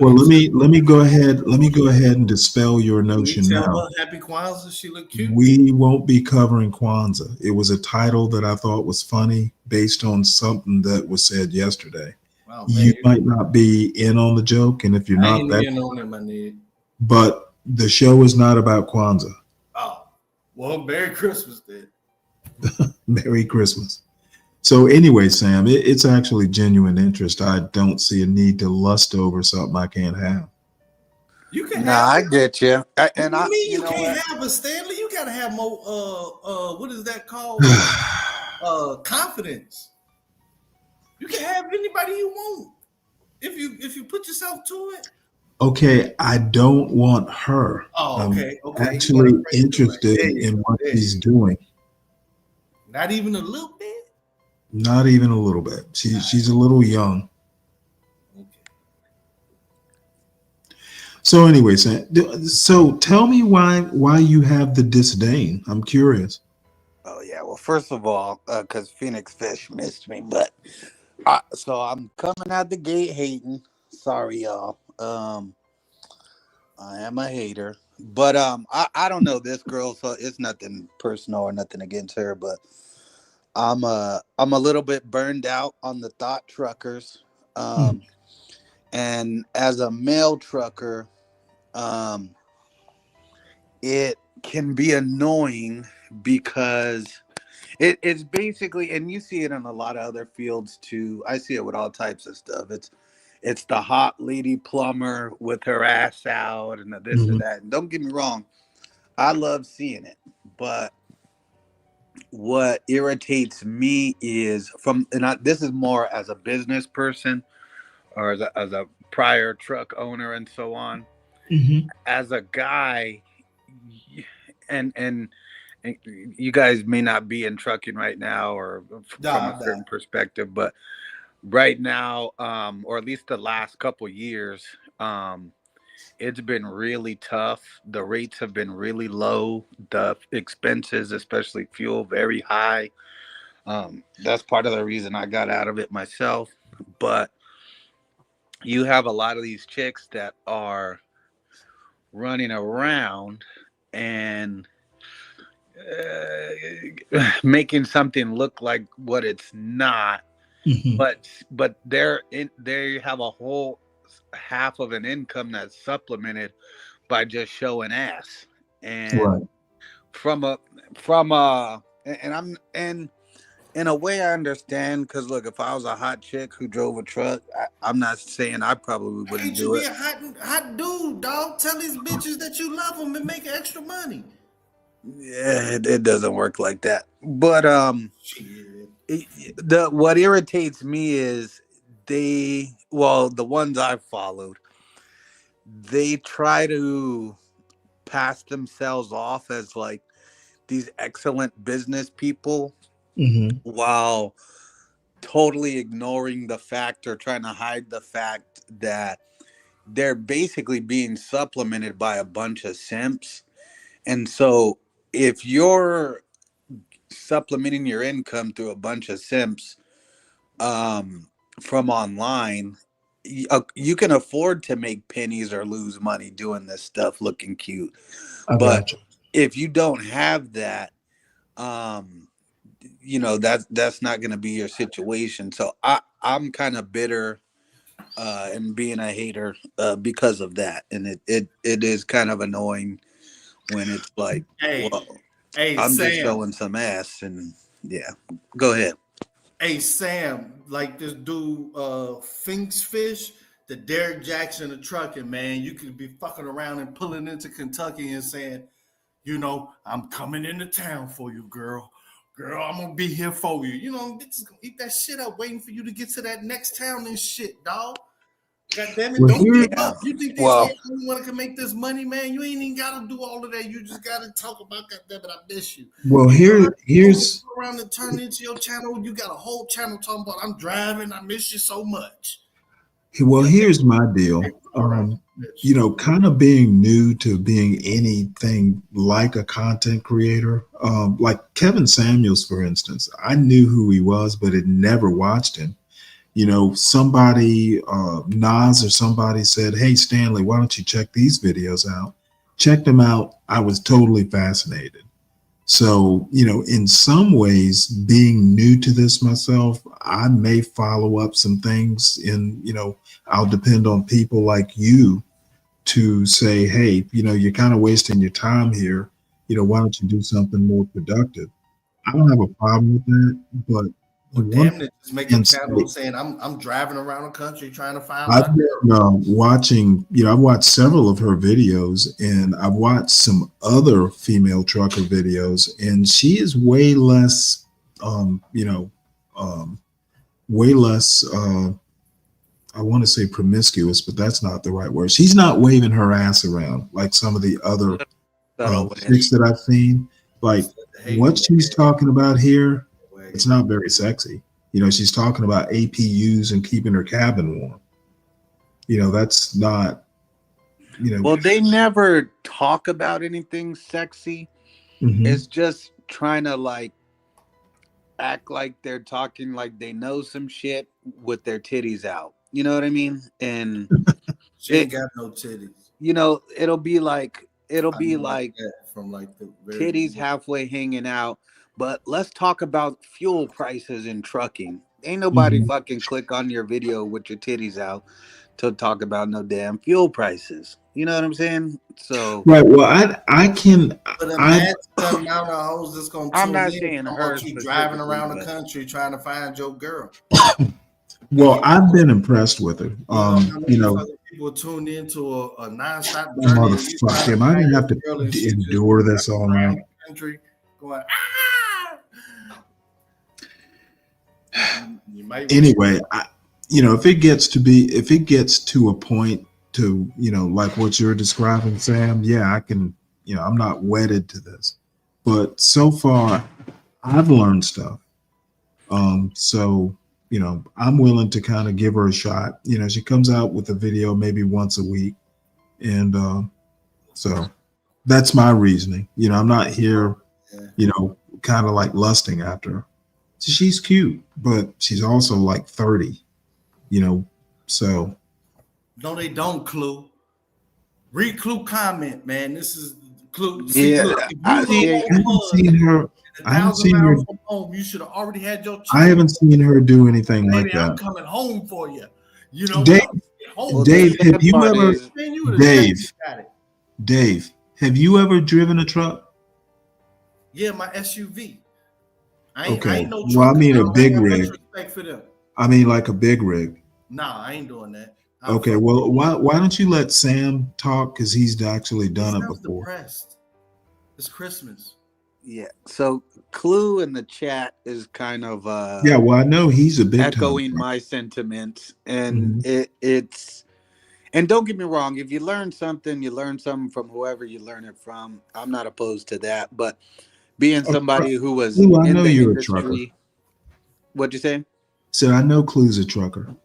Well, let me go ahead and dispel your notion now. Happy Kwanzaa, she looked cute. We won't be covering Kwanzaa. It was a title that I thought was funny based on something that was said yesterday. Wow, you might not be in on the joke, and if you're not, that in on it, my nigga. But the show is not about Kwanzaa. Oh, well, Merry Christmas then. Merry Christmas. So anyway, Sam, it's actually genuine interest. I don't see a need to lust over something I can't have. You can I get you. You can't have a Stanley. You gotta have more what is that called? Confidence. You can have anybody you want if you put yourself to it. Okay, I don't want her. Oh, okay. I'm actually interested in what she's doing. Not even a little bit. Not even a little bit. She's a little young. Okay. So anyway, so tell me why you have the disdain. I'm curious. Oh yeah. Well, first of all, because Phoenix Fish missed me, but so I'm coming out the gate hating. Sorry, y'all. I am a hater, but I don't know this girl, so it's nothing personal or nothing against her, but I'm a little bit burned out on the thought truckers, and as a male trucker, it can be annoying because it's basically, and you see it in a lot of other fields too. I see it with all types of stuff. It's the hot lady plumber with her ass out and this or that. And don't get me wrong, I love seeing it, but what irritates me is this is more as a business person or as a prior truck owner and so on. As a guy, and you guys may not be in trucking right now or from a certain perspective, but right now, or at least the last couple years, it's been really tough. The rates have been really low. The expenses, especially fuel, very high. That's part of the reason I got out of it myself. But you have a lot of these chicks that are running around and making something look like what it's not. But they have a whole half of an income that's supplemented by just showing ass. And in a way, I understand because look, if I was a hot chick who drove a truck, I'm not saying I probably wouldn't Can't you do be it. a hot dude, dog? Tell these bitches that you love them and make extra money. Yeah, it doesn't work like that. But Shit. the what irritates me is the ones I've followed, they try to pass themselves off as like these excellent business people Mm-hmm. while totally ignoring the fact or trying to hide the fact that they're basically being supplemented by a bunch of simps. And so if you're supplementing your income through a bunch of simps from online, you can afford to make pennies or lose money doing this stuff looking cute. I But got you. if you don't have that, um, that's not going to be your situation. So I'm kind of bitter and being a hater because of that, and it is kind of annoying when it's like, Hey, well, hey, I'm just Sam. showing some ass, and yeah, go ahead. Hey, Sam, like this dude, Finks Fish, the Derek Jackson of trucking, man. You could be fucking around and pulling into Kentucky and saying, I'm coming into town for you, girl. Girl, I'm gonna be here for you. Bitches gonna eat that shit up, waiting for you to get to that next town and shit, dog. God damn it, Well, don't here, give up. You think they Well, say anyone can make this money, man? You ain't even gotta do all of that. You just gotta talk about, God damn it, I miss you. well, You know how here's go around and turn into your channel? You got a whole channel talking about I'm driving, I miss you so much. here's my deal. Around bitch. Kind of being new to being anything like a content creator, like Kevin Samuels, for instance. I knew who he was, but had never watched him. Somebody, Nas or somebody said, "Hey, Stanley, why don't you check these videos out?" Checked them out. I was totally fascinated. So, in some ways, being new to this myself, I may follow up some things I'll depend on people like you to say, hey, you're kind of wasting your time here. Why don't you do something more productive? I don't have a problem with that, but the Or one damn it, just make a and say, channel saying I'm driving around the country trying to find I've my been girl. watching, I've watched several of her videos and I've watched some other female trucker videos, and she is way less, um, way less, I want to say promiscuous, but that's not the right word. She's not waving her ass around like some of the other subtle chicks ways. that I've seen. Like what she's talking about here, it's not very sexy. She's talking about APUs and keeping her cabin warm. That's not, Well, they never talk about anything sexy. mhm. It's just trying to like act like they're talking like they know some shit with their titties out. You know what I mean? And She it, ain't got no titties. it'll be like I know that from like the very titties beginning. halfway hanging out. But let's talk about fuel prices in trucking. Ain't nobody Mhm. fucking click on your video with your titties out to talk about no damn fuel prices. You know what I'm saying? So Right. Well, I can, But I, imagine the amount of hoes that's gonna I'm tune not in saying talking her about you driving specifically, around the but country trying to find your girl. well, I've been impressed with her. You know how many fucking people tuned into a nonstop Oh, journey and you trying motherfucker, to am I find gonna your have to girl and she just endure this driving all around night? the country going, you might want to. Anyway, if it gets to a point to, like what you're describing, Sam, yeah, I can, I'm not wedded to this, but so far I've learned stuff. So, I'm willing to kind of give her a shot. She comes out with a video maybe once a week. And, so that's my reasoning. I'm not here, kind of like lusting after her. She's cute, but she's also like 30, so. No, they don't, Clue. Read Clue comment, man. This is Clue. See, yeah, look, if you I little see. I old haven't bud seen her. and a I haven't thousand seen her. miles from home, you should have already had your I chicken. haven't seen her do anything like Baby, I'm that. coming home for you. You know, when Dave, I get home, Well, the Dave, have sad you part ever, is, man, you would have Dave, definitely got it. Dave, have you ever driven a truck? Yeah, my SUV. I ain't Okay. no Well, I trucker. mean I a don't big have much rig. respect for them. I mean like a big rig. Nah, I ain't doing that. Okay. Well, why don't you let Sam talk? Because he's actually done it Sounds before. depressed. It's Christmas. Yeah. So Clue in the chat is kind of Yeah. Well, I know he's a big echoing time. my sentiments, and it's. And don't get me wrong, if you learn something from whoever you learn it from. I'm not opposed to that. But being somebody who was Clue, I in know the you're a trucker. industry, what'd you say? So I know Clue's a trucker.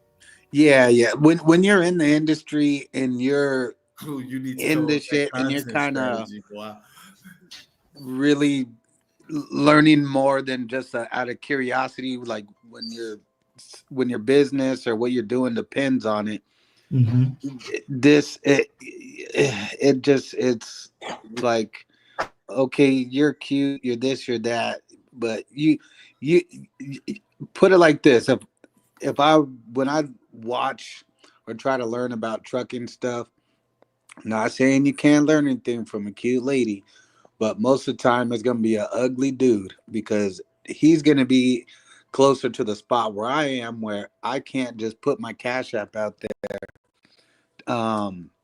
Yeah. When you're in the industry and you're Clue, you need to in come the up with shit that and you're content kind of strategy, boy. really learning more than just out of curiosity, like when your business or what you're doing depends on it. It's like, okay, you're cute, you're this, you're that, but you put it like this: when I watch or try to learn about trucking stuff, not saying you can't learn anything from a cute lady, but most of the time it's going to be an ugly dude because he's going to be closer to the spot where I am, where I can't just put my Cash App out there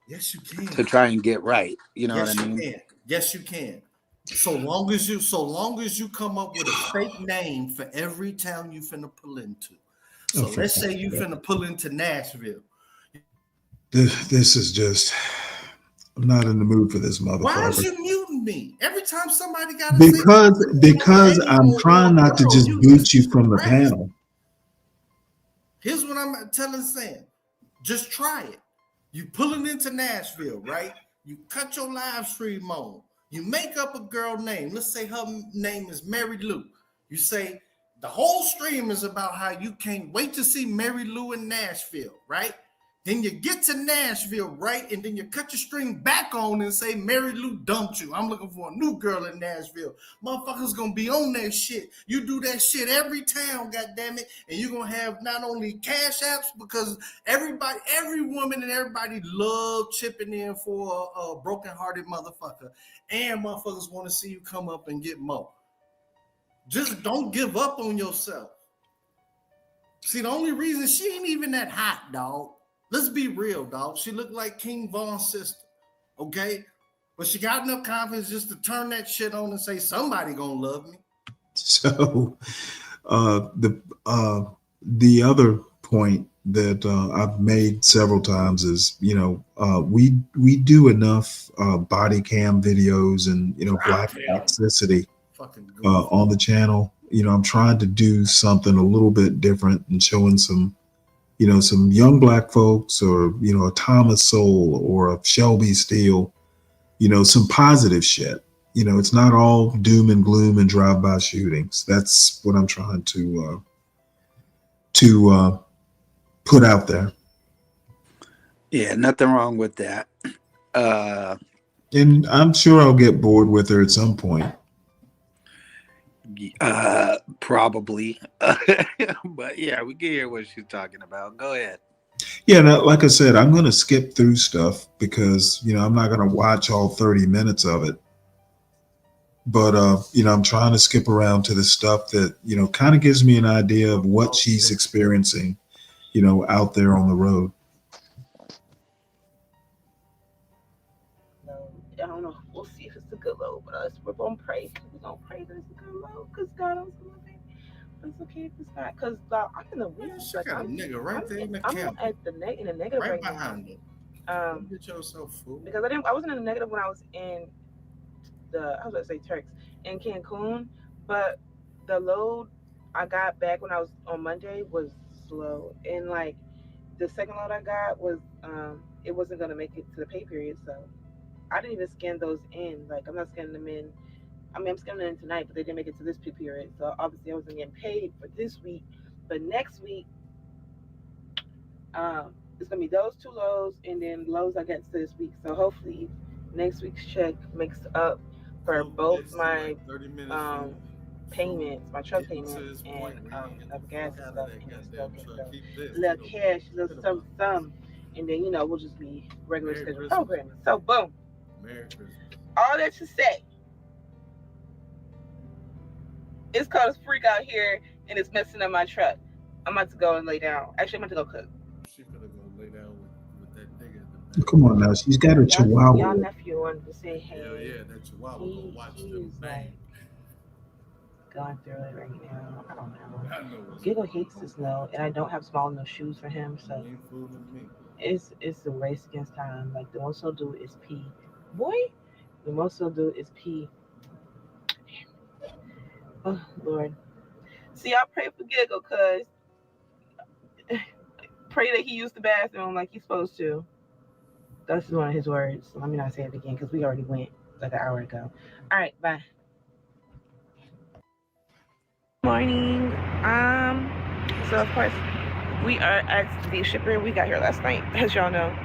Yes, you can. to try and get right. You know Yes, what I mean? you can. Yes, you can. So long as you come up with a fake name for every town you finna pull into. So let's say you finna pull into Nashville. This is just. I'm not in the mood for this motherfucker. Why is you muting me? Every time somebody got to because I'm trying not to just boot you from the panel. Here's what I'm telling Sam. Just try it. You pulling into Nashville, right? You cut your live stream on. You make up a girl name. Let's say her name is Mary Lou. You say the whole stream is about how you can't wait to see Mary Lou in Nashville, right? Then you get to Nashville, right? And then you cut your string back on and say, Mary Lou dumped you. I'm looking for a new girl in Nashville. Motherfuckers gonna be on that shit. You do that shit every town, goddammit. And you're gonna have not only Cash Apps, because every woman and everybody love chipping in for a broken-hearted motherfucker. And motherfuckers want to see you come up and get more. Just don't give up on yourself. See, the only reason she ain't even that hot, dog. Let's be real, dog. She looked like King Von's sister, okay? But she got enough confidence just to turn that shit on and say, somebody gonna love me. So the other point that I've made several times is, we do enough body cam videos and, black toxicity on the channel. I'm trying to do something a little bit different and showing some young black folks, or, a Thomas Sowell or a Shelby Steele, some positive shit. It's not all doom and gloom and drive-by shootings. That's what I'm trying to put out there. Yeah, nothing wrong with that. And I'm sure I'll get bored with her at some point. Probably. But yeah, we can hear what she's talking about. Go ahead. Yeah, now, like I said, I'm going to skip through stuff because, I'm not going to watch all 30 minutes of it. But, I'm trying to skip around to the stuff that, kind of gives me an idea of what she's experiencing, out there on the road. I don't know. We'll see if it's a good load, but we're going to pray. We're going to pray that it's a good load because God owns something. But it's okay if it's not, because I'm in the weeds. Like, I'm nigga right there in the I'm camp. at in the negative right behind now. You. Get yourself food. Because I wasn't in the negative when I was in I was going to say Turks, in Cancun, but the load I got back when I was on Monday was slow. And like the second load I got was, it wasn't going to make it to the pay period. So I didn't even scan those in. Like, I'm not scanning them in. I mean, I'm scanning them in tonight, but they didn't make it to this pay period. So obviously I wasn't getting paid for this week. But next week, it's going to be those two loads and then loads I get to this week. So hopefully next week's check makes up for both my payments, my truck payments, and of gas and stuff, and then still get the little cash, little some, and then we'll just be regular scheduled programming. So boom. All that to say, It's called a freak out here, and it's messing up my truck. I'm about to go and lay down. Actually, I'm about to go cook. She gonna go lay down with that nigga in the bed. Come on now, she's got her Y'all chihuahua. nephew wanted to say hey. Hell yeah, that chihuahua gonna watch them He's bang. going through it right now. I don't know. I know what's Giggle hates the snow, and I don't have small enough shoes for him, so you ain't fooling me. it's a race against time. Like the most he'll do is pee. Boy, the most he'll do is pee. Oh Lord. See, I pray for Giggle, cause pray that he used the bathroom like he's supposed to. That's one of his words. Let me not say it again because we already went like an hour ago. All right, bye. Morning. So of course we are at the shipper. We got here last night, as y'all know.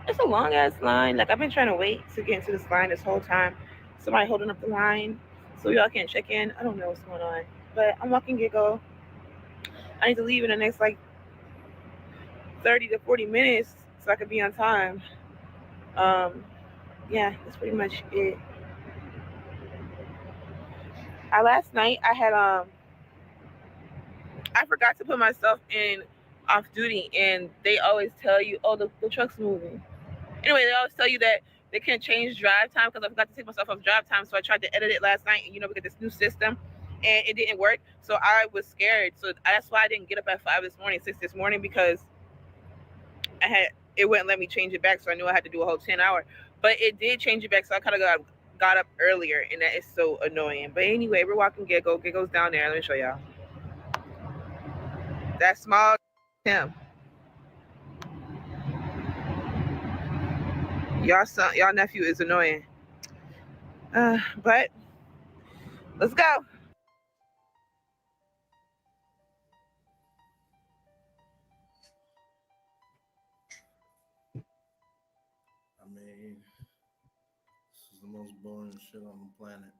It's a long ass line. Like I've been trying to wait to get into this line this whole time. Somebody holding up the line so y'all can check in. I don't know what's going on, but I'm walking Giggle. I need to leave in the next like 30 to 40 minutes so I could be on time. Yeah, that's pretty much it. Last night I had I forgot to put myself in off duty, and they always tell you, oh, the truck's moving. Anyway, they always tell you that they can't change drive time because I forgot to take myself off drive time. So I tried to edit it last night, and we got this new system, and it didn't work. So I was scared. So that's why I didn't get up at 6 this morning, because it wouldn't let me change it back. So I knew I had to do a whole 10-hour, but it did change it back. So I kind of got up earlier, and that is so annoying. But anyway, we're walking Giggle. Giggle's down there. Let me show y'all. That small him. Y'all nephew is annoying. But let's go. I mean, this is the most boring shit on the planet.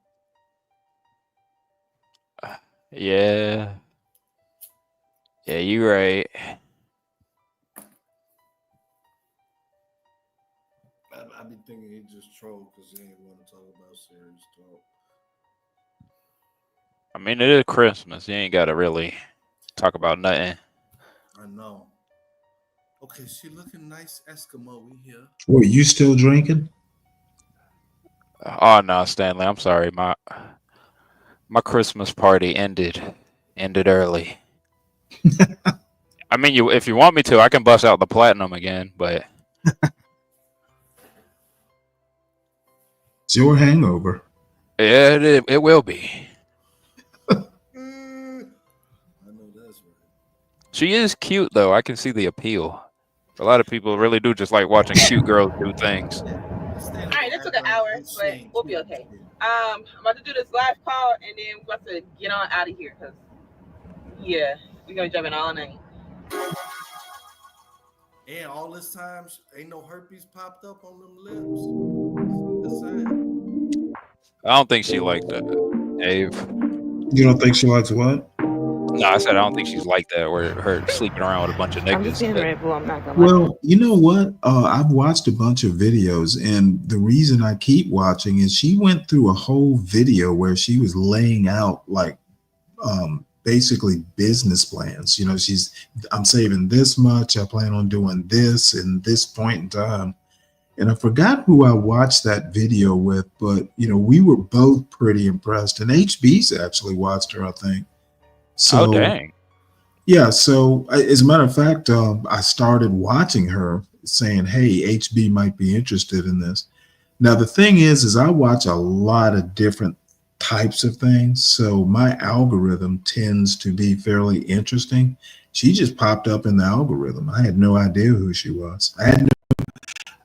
Yeah. Yeah, you right. I be thinking he just trolled because he ain't want to talk about serious talk. I mean, it is Christmas. You ain't got to really talk about nothing. I know. Okay, she looking nice, Eskimo. We here. Wait, you still drinking? Oh no, Stanley, I'm sorry. My Christmas party ended early. I mean, if you want me to, I can bust out the platinum again, but It's your hangover. yeah, it will be. I know that's right. She is cute though. I can see the appeal. A lot of people really do just like watching cute girls do things. All right, that took an hour, but we'll be okay. I'm about to do this live call, and then we're about to get on out of here because, yeah, we're gonna jump in all night. And all this time, ain't no herpes popped up on them lips. That's sad. I don't think she liked that, Dave. You don't think she likes what? No, I said I don't think she's like that. Where her sleeping around with a bunch of I'm just niggas. seeing Red Bull. I'm not gonna lie. Well, you know what? I've watched a bunch of videos, and the reason I keep watching is she went through a whole video where she was laying out like basically business plans. You know, I'm saving this much. I plan on doing this in this point in time. And I forgot who I watched that video with, but we were both pretty impressed. And HB's actually watched her, I think. So, oh dang. Yeah. So as a matter of fact, I started watching her saying, hey, HB might be interested in this. Now, the thing is I watch a lot of different types of things. So my algorithm tends to be fairly interesting. She just popped up in the algorithm. I had no idea who she was.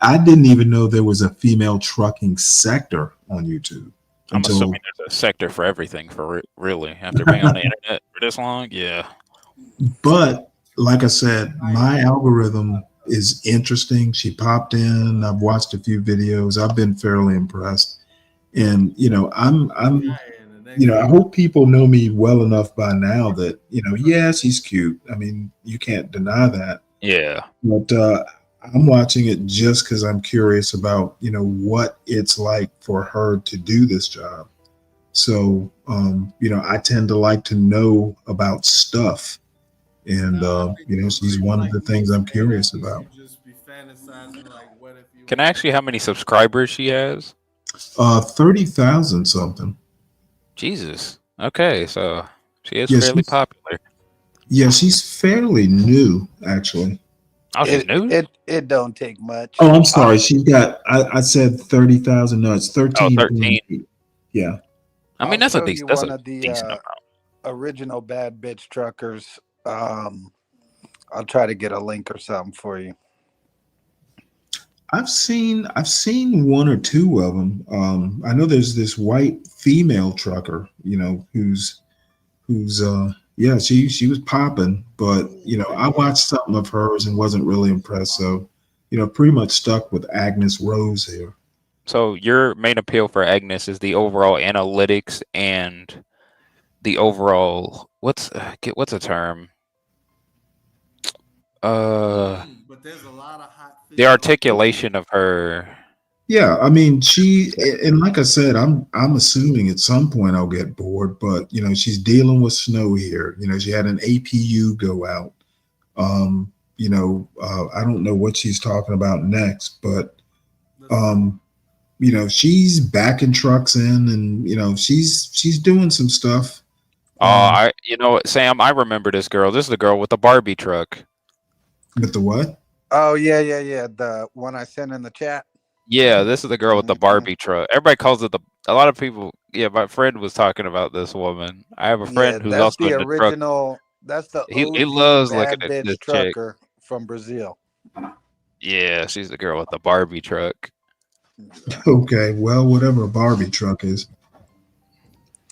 I didn't even know there was a female trucking sector on YouTube. I'm assuming there's a sector for everything for really after being on the internet for this long. Yeah. But like I said, my algorithm is interesting. She popped in. I've watched a few videos. I've been fairly impressed. And I hope people know me well enough by now that yeah, she's cute. I mean, you can't deny that. Yeah. But I'm watching it just because I'm curious about what it's like for her to do this job. So, I tend to like to know about stuff. And, she's one of the things I'm curious about. Just be fantasizing like, what if you Can I ask you how many subscribers she has? 30,000 something. Jesus. Okay, so she is Yeah, fairly popular. she's fairly new, actually. Oh, she's new? It don't take much. Oh, I'm sorry. She's got, I said 30,000. No, it's Oh, 13. 13. Yeah. I mean, I'll that's a show you that's one a of the decent amount. original bad bitch truckers. I'll try to get a link or something for you. I've seen one or two of them. I know there's this white female trucker, who's yeah, she was popping, but I watched something of hers and wasn't really impressed. So, pretty much stuck with Agnes Rose here. So your main appeal for Agnes is the overall analytics and the overall what's a term? But there's a lot of hot The articulation of her. Yeah, I mean, and like I said, I'm assuming at some point I'll get bored, but she's dealing with snow here. She had an APU go out. I don't know what she's talking about next, but she's backing trucks in, and she's doing some stuff. Sam, I remember this girl. This is the girl with the Barbie truck. With the what? Oh yeah. The one I sent in the chat. Yeah, this is the girl with the Barbie truck. Everybody calls it a lot of people. Yeah, my friend was talking about this woman. I have a friend who's That's also the in the truck. original. That's the He OG loves looking bad at bitch this chick. trucker from Brazil. Yeah, she's the girl with the Barbie truck. Okay, well, whatever a Barbie truck is.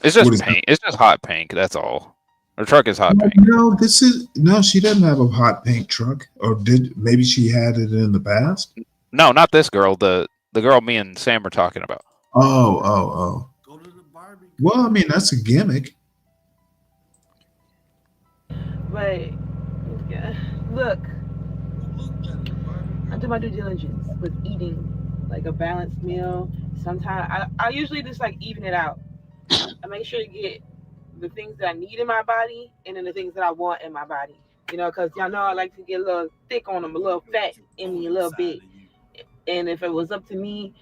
It's just pink. It's just hot pink. That's all. Her truck is hot pink. No, she doesn't have a hot pink truck. Or maybe she had it in the past? No, not this girl. The girl me and Sam are talking about. Oh. Well, I mean, that's a gimmick. But yeah, look, I do my due diligence with eating like a balanced meal. Sometimes I usually just like even it out. I make sure to get the things that I need in my body and then the things that I want in my body. Because y'all know I like to get a little thick on them, a little fat in me, a little bit. And if it was up to me,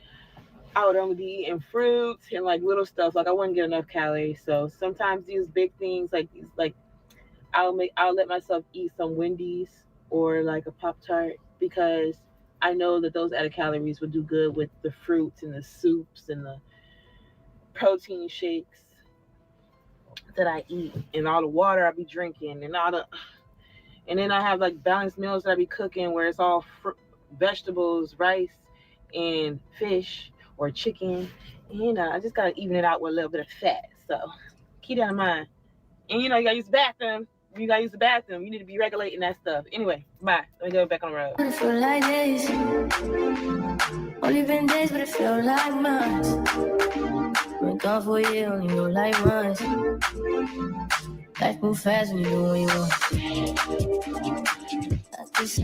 I would only be eating fruits and like little stuff. Like I wouldn't get enough calories. So sometimes these big things like I'll let myself eat some Wendy's or like a Pop-Tart because I know that those added calories would do good with the fruits and the soups and the protein shakes that I eat and all the water I be drinking and then I have like balanced meals that I be cooking where it's all vegetables, rice, and fish or chicken. And I just gotta even it out with a little bit of fat. So keep that in mind. And you gotta use the bathroom. You gotta use the bathroom. You need to be regulating that stuff. Anyway, bye. Let me go back on the road. I feel like this. Only been days, but it feel like months. Been gone for a year, only know like months. Life move fast when you do what you want. Because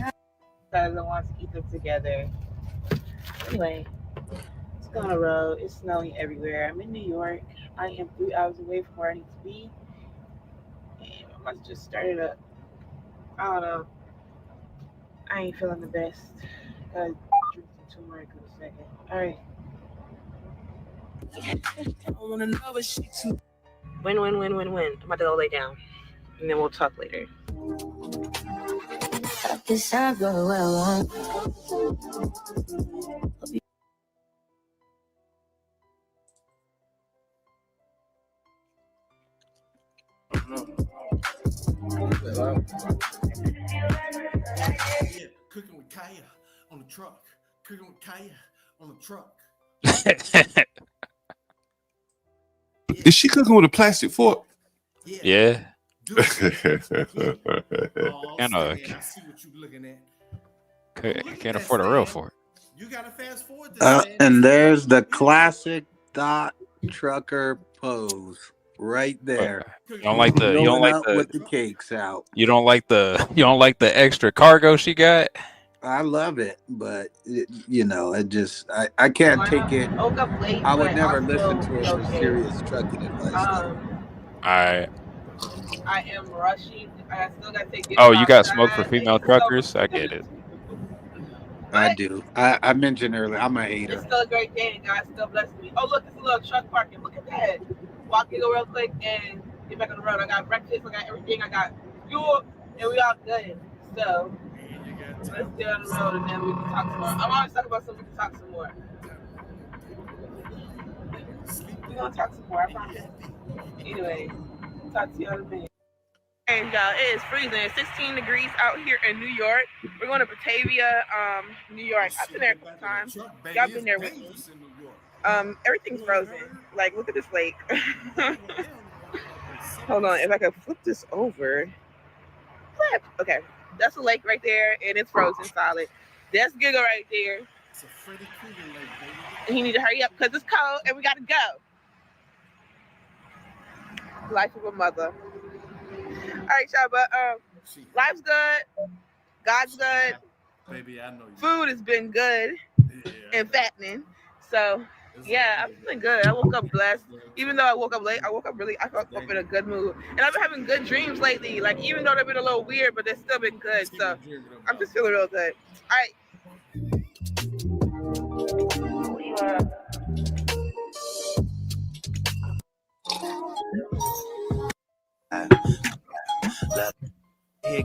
I want to eat them together. Anyway, let's go on the road. It's snowing everywhere. I'm in New York. I am 3 hours away from where I need to be. And I must just start it up. I don't know. I ain't feeling the best. Gotta drink some turmeric in a second. Alright. Win. I'm about to go lay down. And then we'll talk later. This time go where I want. Yeah, cooking with Kaya on the truck. Cooking with Kaya on the truck. Is she cooking with a plastic fork? Yeah. Oh, Kind I of see what you're looking at. can't afford a real fork. You gotta fast forward this. And there's the classic dot trucker pose right there. You don't like Rolling up with the cakes out. You don't like the extra cargo she got? I love it, but you know, I can't take it. I woke up late, I would but never I'll listen still to it be for okay. serious trucking advice, though. I I am rushing. I still got to take Oh, Gabriel you got smoke for outside. Like, female it's so, truckers? I get it. I but do. I mentioned earlier, I'm a hater. it's still a great day, and God still blessed me. Oh, look, it's a little truck parking. Look at that. Walk in real quick and get back on the road. I got breakfast. I got everything. I got fuel, and we all good. So let's get on the road, and then we can talk some more. I'm always talking about something. We can talk some more. We're gonna talk some more. I promise. Anyway, talk to y'all in a minute. And it is freezing. It's 16 degrees out here in New York. We're going to Batavia, New York. I've been there a couple times. Y'all been there with me. Everything's frozen. Like, look at this lake. Hold on, if I could flip this over. Flip. Okay, that's a lake right there, and it's frozen solid. That's Giggle right there. And he need to hurry up because it's cold, and we got to go. Life of a mother. All right, y'all, but life's good. God's good. Baby, I know you. Food has been good and fattening. So, yeah, I'm feeling good. I woke up blessed. Even though I woke up late, I woke up in a good mood. And I've been having good dreams lately. Like, even though they've been a little weird, but they've still been good. So, I'm just feeling real good. All right.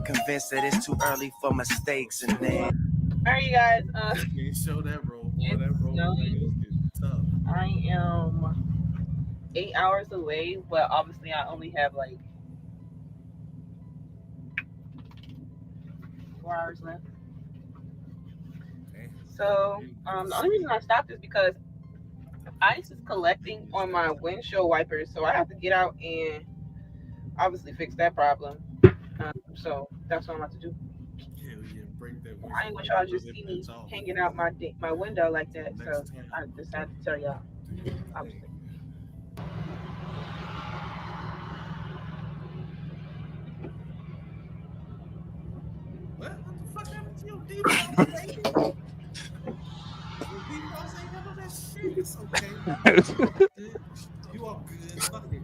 Convinced that it's too early for mistakes and then. All right, you guys. Can't show that roll, boy. That roll is tough. I am 8 hours away, but obviously I only have like 4 hours left. So the only reason I stopped is because ice is collecting on my windshield wipers, so I have to get out and obviously fix that problem. So that's what I'm about to do. I ain't want y'all to just see me hanging out my window like that, so I decided to tell y'all. Obviously. What the fuck happened to your default, baby? Defaults ain't handle that shit. It's okay. You all good. Fuck it.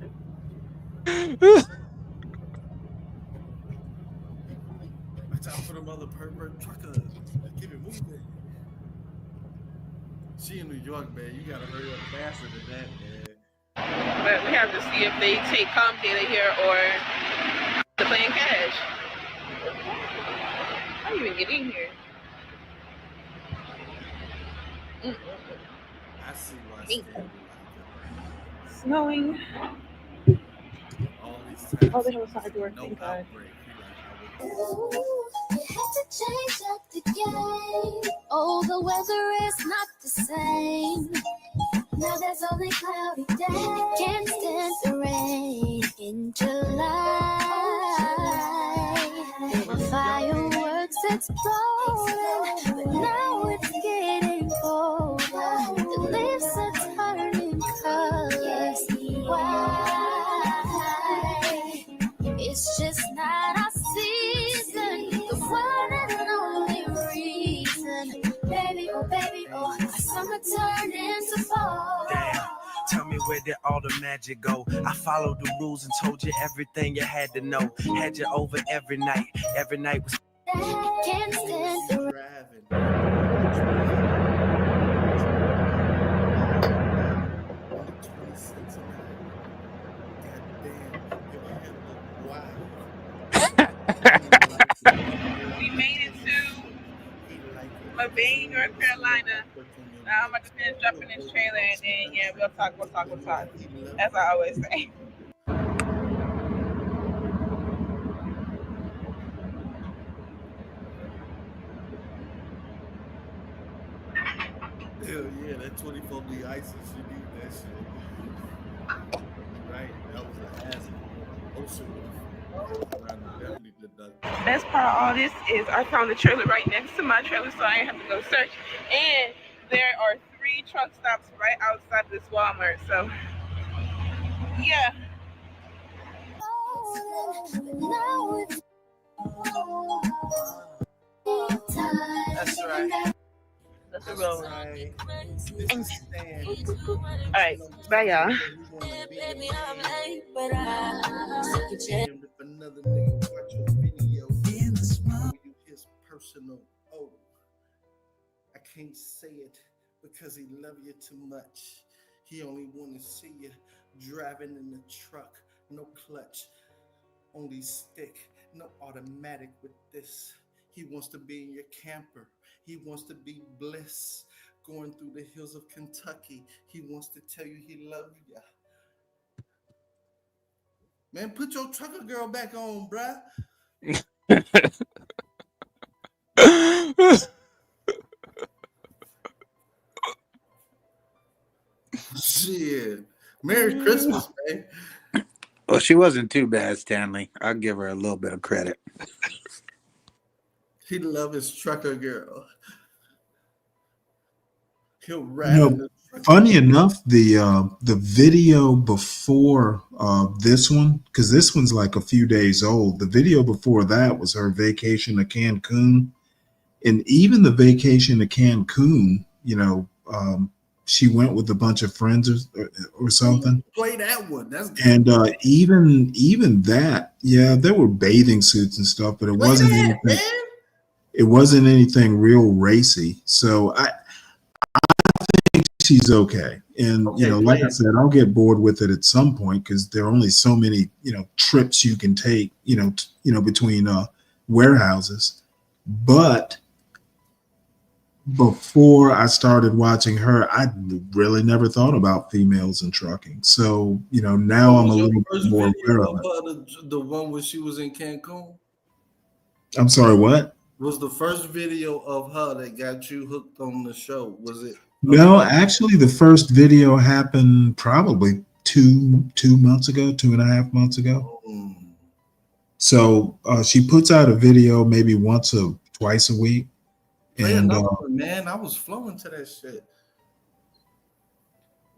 Watch out for them other pervert truckers. Keep it moving. She in New York, man. You gotta hurry up faster than that, man. But we have to see if they take comp data here or they're playing cash. How do you even get in here? I see why it's snowing. All these times. Oh, they have a side door. Thank God. Change up the game. Oh, the weather is not the same. Now there's only cloudy days. Can't stand the rain in July. My fireworks exploding, but now it's getting colder. The leaves are turning colors. Why? It's just not our season. The one and only reason. Baby, oh, summer turned into fall. Damn. Tell me where did all the magic go? I followed the rules and told you everything you had to know. Had you over every night. Every night was. Can't stand the We made it to Mabane, North Carolina. Now I'm about to finish dropping this trailer and then yeah, we'll talk. As I always say. Hell yeah, that 24B ISIS, you need that shit. Right, that was a hazard. Ocean definitely did that. Best part of all this is I found the trailer right next to my trailer, so I didn't have to go search. And there are 3 truck stops right outside this Walmart. So yeah. That's right. That's a real one. All right. Bye, y'all. If another nigga watch your video, you his personal. Oh, I can't say it because he love you too much. He only want to see you driving in the truck, no clutch, only stick, no automatic with this. He wants to be in your camper. He wants to be bliss, going through the hills of Kentucky. He wants to tell you he love you. Man, put your trucker girl back on, bruh. Shit. Merry Christmas, man. Well, she wasn't too bad, Stanley. I'll give her a little bit of credit. He love his trucker girl. He'll You ride in know, the truck. funny enough, the video before this one, because this one's like a few days old. The video before that was her vacation to Cancun, and even the vacation to Cancun, she went with a bunch of friends or something. Play that one. That's good. And even that, yeah, there were bathing suits and stuff, but it Play wasn't that, anything. man. It wasn't anything real racy. So I think she's okay. And Okay, like play I it. said, I'll get bored with it at some point because there are only so many trips you can take between warehouses. But before I started watching her, I really never thought about females in trucking. So now I'm a Was your little bit first more video aware of of it. her the one where she was in Cancun? I'm sorry, what? Was the first video of her that got you hooked on the show? Was it? No, actually, the first video happened probably 2 months ago, 2.5 months ago. So she puts out a video maybe once or twice a week. Play And another one, man. I was flowing to that shit.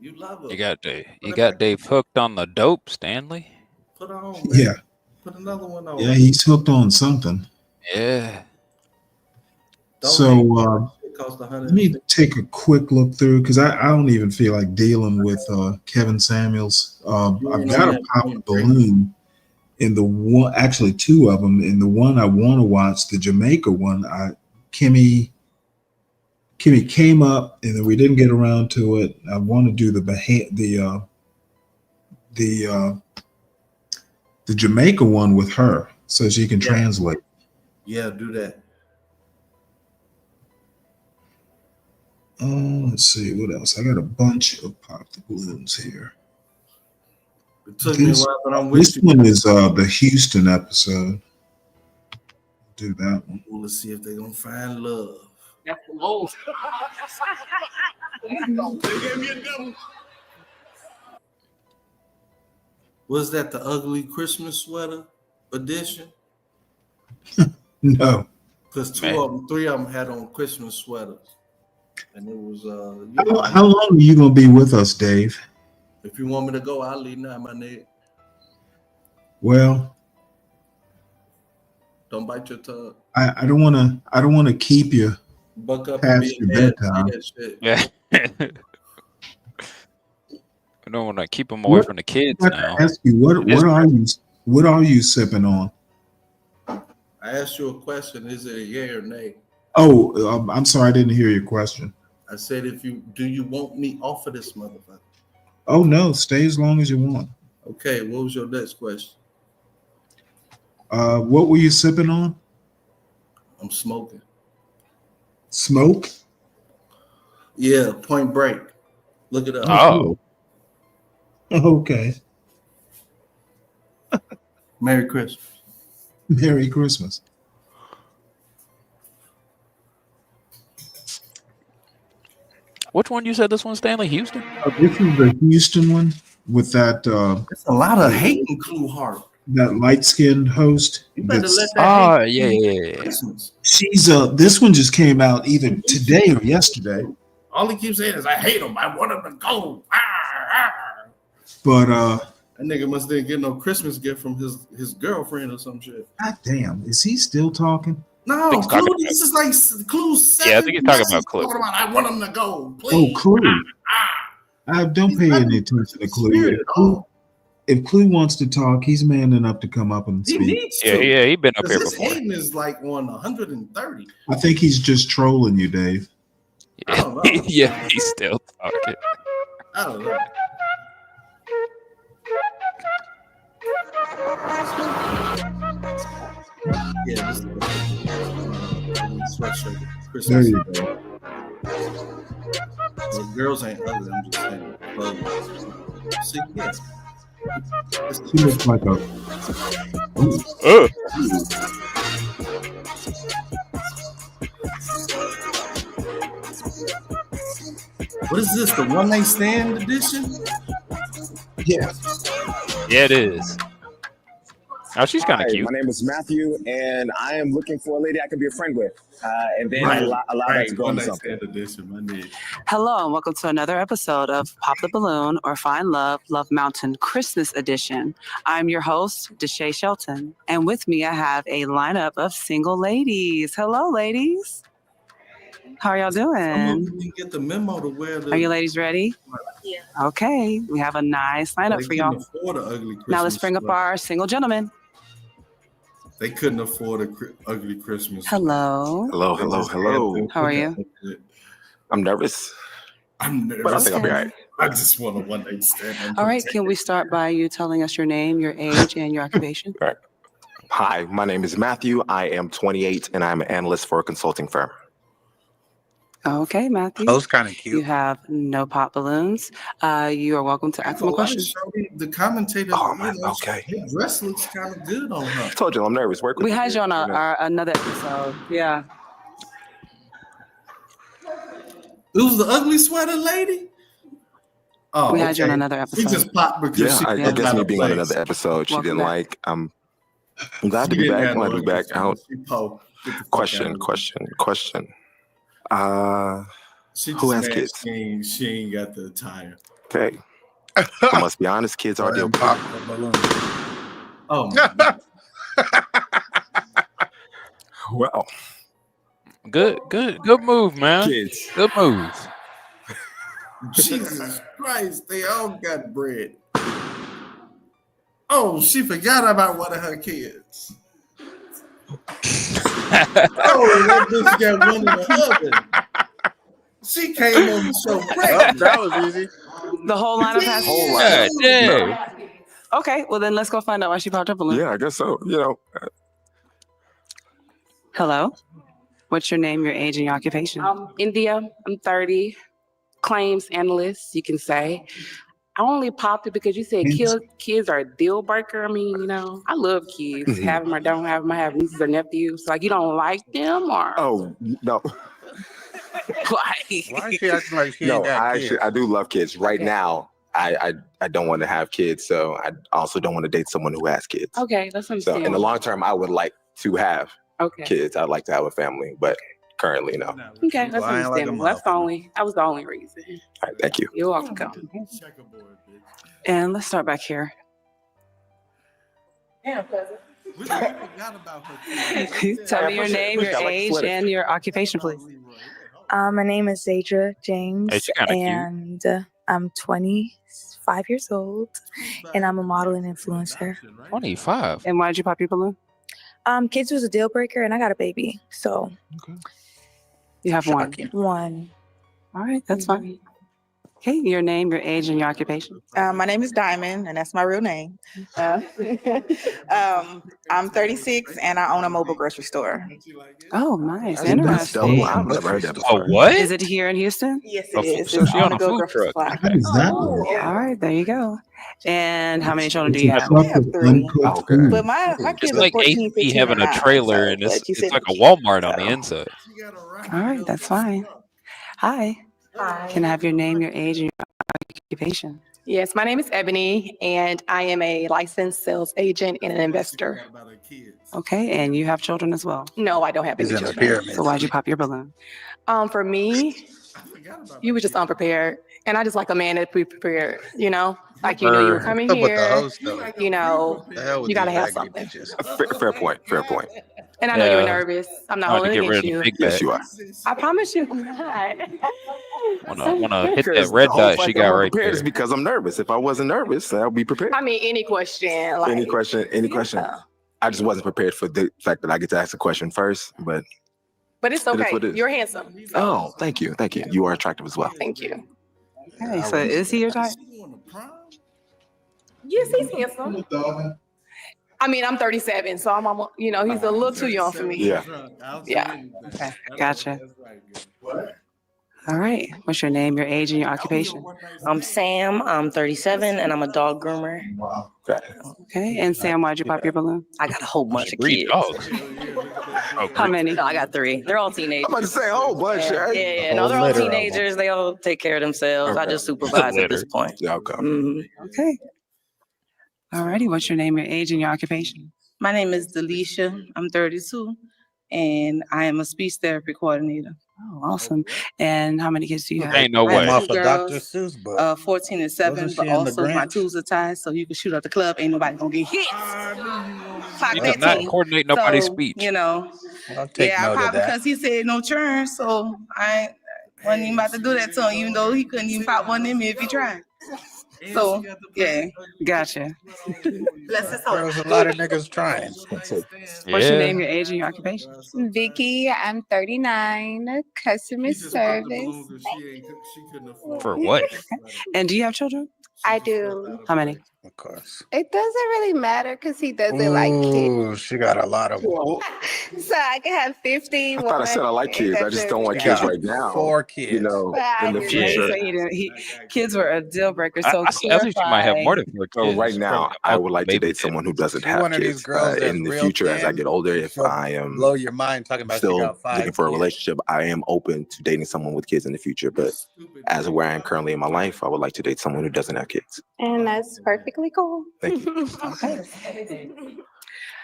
You love her. You got Dave hooked on the dope, Stanley. Put her on, man. yeah, Put another one on. yeah, he's hooked on something. Yeah. So It cost let me take a quick look through because I don't even feel like dealing with Kevin Samuels. I've got a pop balloon in the one, actually two of them. In the one I want to watch, the Jamaica one, Kimmy came up and then we didn't get around to it. I want to do the Jamaica one with her so she can translate. Yeah, do that. Let's see what else. I got a bunch of pop the balloons here. It took me a while, but I'm with This you. one is the Houston episode. Do that one. Well, let's see if they're gonna find love. That's the most. Was that the ugly Christmas sweater edition? No. Because three of them had on Christmas sweaters, and it was How long are you gonna be with us, Dave? If you want me to go, I'll leave now, my nigga. Well, Don't bite your tongue. I don't wanna keep you Buck up and past be your a man. bedtime. That shit. Yeah. I don't want to keep them away from the kids I now. ask you what are you sipping on? I asked you a question. Is it a yay or nay? Oh, I'm sorry, I didn't hear your question. I said, do you want me off of this motherfucker? Oh no, stay as long as you want. Okay, what was your next question? What were you sipping on? I'm smoking. Smoke? Yeah, Point Break. Look it up. Oh. Okay. Merry Christmas. Merry Christmas. Which one you said this one, Stanley? Houston? This is the Houston one with that. That's a lot of hate in Clue-Heart. That light-skinned host. You better that's- let that hate yeah. Christmas. She's this one just came out either today or yesterday. All he keeps saying is, I hate him. I want him to go. But that nigga must didn't get no Christmas gift from his girlfriend or some shit. God damn, is he still talking? No, he's talking Clue. about. This is like Clue 7. Yeah, I think he's talking about Clue. Talking about, I want him to go. Oh, Please. Clue. I don't pay any attention to Clue. If Clue wants to talk, he's man enough to come up and He speak. needs to. Yeah, he's been up here His before. hating is like on 130. I think he's just trolling you, Dave. I don't know. Yeah, he's still talking. I don't know. Yeah, this is the sweatshirt. Christmas. There you go. The girls ain't ugly. I'm just saying. See, yeah. She looks like a. What is this? The one night stand edition? Yeah. Yeah, it is. Oh, she's kind of Hi, cute. my name is Matthew, and I am looking for a lady I can be a friend with, and then allow that to go One into night something. stand edition. My name. Hello, and welcome to another episode of Pop the Balloon or Find Love, Love Mountain Christmas Edition. I'm your host, Deshae Shelton, and with me I have a lineup of single ladies. Hello, ladies. How are y'all doing? You didn't get the memo to wear the. Are you ladies ready? Yeah. Okay, we have a nice lineup for y'all. Afford an ugly Christmas Now let's bring up sweater. our single gentlemen. They couldn't afford a ugly Christmas. Hello. Hello. How are you? I'm nervous. I'm nervous. But I think I'll be all right. I just want a one night stand. All right, can we start by you telling us your name, your age, and your occupation? All right. Hi, my name is Matthew. I am 28, and I'm an analyst for a consulting firm. Okay, Matthew. Those kind of cute. You have no pop balloons. You are welcome to ask them a question. The commentator. Oh, man, okay. His dress looks kind of good on her. I told you I'm nervous. Work with We me. had you on another episode. Yeah. Who's the ugly sweater lady? Oh, We had you on okay. another She episode. just popped because Yeah, she I ran guess out me of being on place. another episode, she Welcome didn't back. like. I'm glad She to be didn't back. have Glad no to be back ugly out. sweater. She po- get the fuck Question. She Who has just kids? She ain't got the attire. Okay. I must be honest, kids are a deal breaker. Oh, my Well, Good move, man. kids. Good move. Jesus Christ, they all got bread. Oh, she forgot about one of her kids. Oh, that bitch got one in the oven. She came on the show pregnant. That was easy. The whole lineup has. Whole God lineup. damn. Okay, well then let's go find out why she popped up balloon. Yeah, I guess so. You know, Hello. What's your name, your age, and your occupation? India, I'm 30, claims analyst, you can say. I only popped it because you said kids are a deal breaker. I mean, you know, I love kids. Mhm. Have them or don't have them. I have nieces or nephews. Like, you don't like them or oh no, like? Why is she acting like she no. ain't got kids? I do love kids. Right now, I don't want to have kids, so I also don't want to date someone who has kids. Okay, that's So understandable. in the long term, I would like to have Okay. kids. I'd like to have a family, but currently, no. All Okay, that's Lying like a understandable. That was the only reason. right, thank you. You're welcome. And let's start back here. We forgot about her kids. Tell me your name, your I like age, sweater. and your occupation, please. My name is Zadra James, Hey, she kinda cute. and I'm 25 years old, and I'm a model and influencer. 25. And why did you pop your balloon? Kids was a deal breaker, and I got a baby, so You have one. one. All right, that's fine. Okay, your name, your age, and your occupation. My name is Diamond, and that's my real name. I'm 36, and I own a mobile grocery store. Oh, nice. That's Interesting. dope. I've never heard that Oh, before. what? Is it here in Houston? Yes, Oh, it is. so It's she on a the Go food Grocery truck. Supply. How does that work? All right, there you go. And how many children do It's you a have? truck have of three. uncooked Okay. food. But my It's kids are like 14, ACP 15, having and a 9, trailer, so, and it's but you said like a the Walmart on so. the inside. All right, that's fine. Hi. Can I have your name, your age, and your occupation? Yes, my name is Ebony, and I am a licensed sales agent and an investor. Okay, and you have children as well. No, I don't have He's any in a children. pyramid. So why'd you pop your balloon? For me, you were just unprepared, and I just like a man that be prepared. You know, Like, you know, you were Or coming But the here, host though. you know, The hell with you got to these have raggedy something. bitches. Fair point. Fair point. And I know you were yeah, nervous. I'm not I had to holding it get rid against of the you. big Yes, back. you are. I promise you I'm not. Wanna hit that Because the red whole dot she fact got I'm right unprepared is there. because I'm nervous. If I wasn't nervous, I'll be prepared. I mean, any question. Like, Any question? Any question? yeah. I just wasn't prepared for the fact that I get to ask a question first, but But it's it is okay. what it is. You're handsome. So, Oh, thank you. Thank you. You are attractive as well. thank you. Yeah, Okay, I so would is he your type? Yes, he's handsome. I mean, I'm 37, so I'm almost, you know, he's a little too young for me. Yeah. Yeah. Okay. Gotcha. All right. What's your name, your age, and your occupation? I'm Sam. I'm 37, and I'm a dog groomer. Okay. Okay. And Sam, why'd you pop your balloon? I got a whole bunch of Breed kids. dogs. How many? No, I got 3. They're all teenagers. I'm about to say a whole bunch. Yeah, Right? yeah. No, they're all teenagers. They all take care of themselves. I Okay. just supervise at this Litter. point. Yeah, okay. Okay. All righty. What's your name, your age, and your occupation? My name is Delisha. I'm 32, and I am a speech therapy coordinator. Oh, awesome. And how many kids do you have? Ain't no I way. have 2 Dr. girls, Seuss book. 14 and 7, Wasn't but she in the also my Grinch? tools are tied, so you can shoot up the club. Ain't nobody gonna get hit. Clock He that does not T. coordinate nobody's So, speech. you know, I'll take yeah, I note of popped that. because he said no churn, so I wasn't even about to do that to him, even though he couldn't even pop one in me if he tried. So, yeah. Gotcha. Bless his There heart. was a lot of niggas trying. What's your Yeah. name, your age, and your occupation? Vicky, I'm 39, customer service. For what? And do you have children? I do. How many? Of course. It doesn't really matter because he doesn't like kids. Ooh, she got a lot of them. So I can have 51. I thought I said I like It kids. I just doesn't don't want She kids got right now. 4 kids. You know, But I in the do. Yeah, future. kids were a deal breaker. I, So I think you might have more than 4 So kids. right From now, the I amount would of like to date babysitting. someone who doesn't She have one of these kids. girls that's In the real future, as I thin. get older, if She'll I am blow your mind talking about she still got 5 looking for a kids. relationship, I am open to dating someone with kids in the future. But as of where I am currently in my life, I would like to date someone who doesn't have kids. And that's perfectly cool. Thank you. Okay.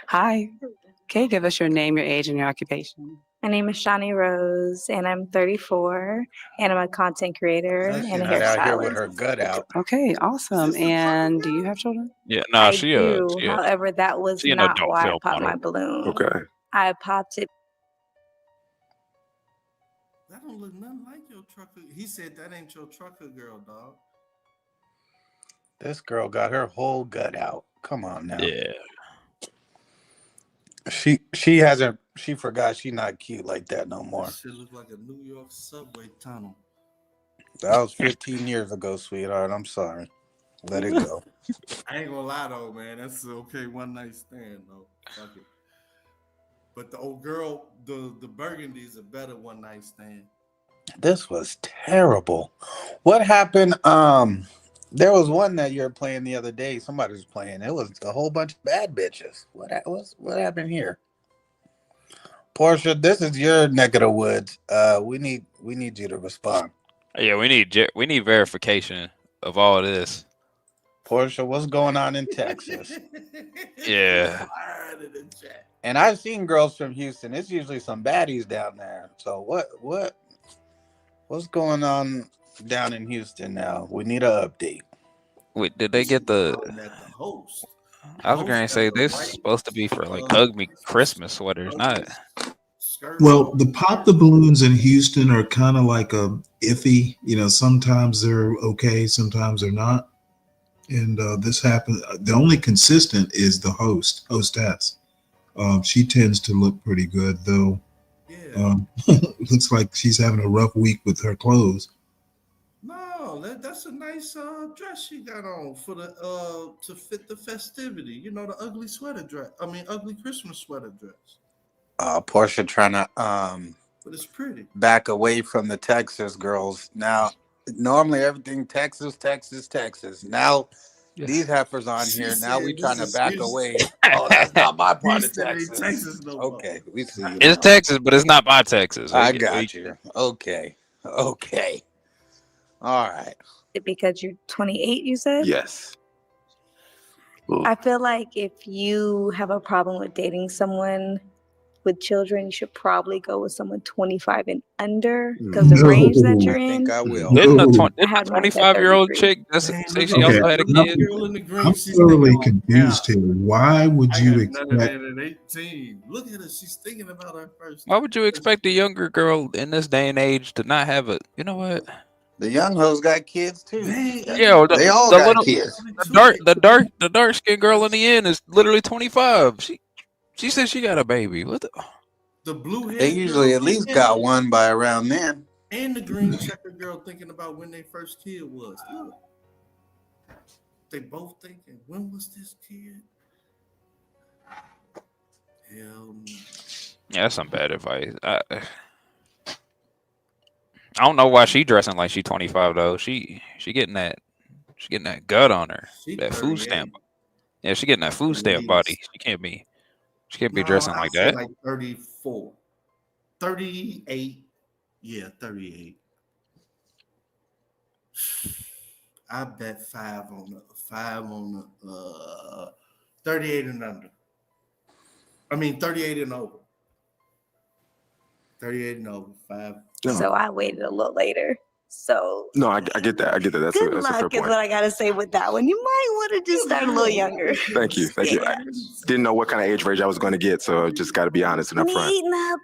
Hi. Okay, give us your name, your age, and your occupation. My name is Shawnee Rose, and I'm 34, and I'm a content creator She's and a not out here with hairstylist. her gut out. Okay, awesome. And do you have children? Yeah, nah, I do. However, that was she an not adult why I film popped model. my balloon. Okay. I popped it. That don't look nothing like your trucker. He said that ain't your trucker girl, dog. This girl got her whole gut out. Come on now. Yeah. She hasn't. She forgot she not cute like that no more. That shit look like a New York subway tunnel. That was 15 years ago, sweetheart. I'm sorry. Let it go. I ain't gonna lie though, man. That's okay one night stand though. Fuck it. But the old girl, the burgundy's a better one night stand. This was terrible. What happened? There was one that you were playing the other day. Somebody was playing. It was a whole bunch of bad bitches. What happened here? Portia, this is your neck of the woods. We need you to respond. Yeah, we need verification of all this. Portia, what's going on in Texas? Yeah. And I've seen girls from Houston. It's usually some baddies down there. So what's going on down in Houston now? We need an update. Wait, did they get the? I was gonna say this is supposed to be for like ugly Christmas sweaters, not. Well, the pop the balloons in Houston are kind of like a iffy. You know, sometimes they're okay, sometimes they're not. And this happened. The only consistent is the hostess. She tends to look pretty good, though. Looks like she's having a rough week with her clothes. No, that's a nice dress she got on for the to fit the festivity. You know, the ugly sweater dress. I mean, ugly Christmas sweater dress. Portia trying to But it's pretty. back away from the Texas girls. Now, normally everything Texas. Now these heifers on She here. Now said we this trying to is back Houston. away. Oh, that's not my part of Houston ain't Texas. Texas no more. Okay, we see you. It's now. Texas, but it's not my Texas. I got you. Okay. All right. Because you're 28, you said? Yes. I feel like if you have a problem with dating someone with children, you should probably go with someone 25 and under because the range that you're I think in. I will. Didn't the No. I had mine at 25-year-old 33. chick say she Okay, also had a The kid? girl in the green, I'm she's thinking thoroughly like, confused here. Why would I you got none of expect? that at 18. Look at her. She's thinking about her first. Why would you expect a younger girl in this day and age to not have a? You know what? The young hoes got kids too. Yeah, well, They all the got little, kids. the dark skinned girl in the end is literally 25. She said she got a baby. What the? The blue hair. They usually at least got one by around then. And the green checker girl thinking about when their first kid was. Look. They both thinking, when was this kid? Hell no. Yeah, that's some bad advice. I don't know why she dressing like she 25 though. She getting that gut on her. She That food 38. stamp. Yeah, she getting that food stamp body. She can't be dressing like I that. like 34. 38. Yeah, 38. I bet 5 on the 38 and under. I mean 38 and over. 38 and over. 5. So I waited a little later. So No, I get that. I get that. That's good a fair luck is point. what I gotta say with that one. You might want to just start a little younger. Thank you. I didn't know what kind of age range I was going to get, so just got to be honest and When you upfront. eating up,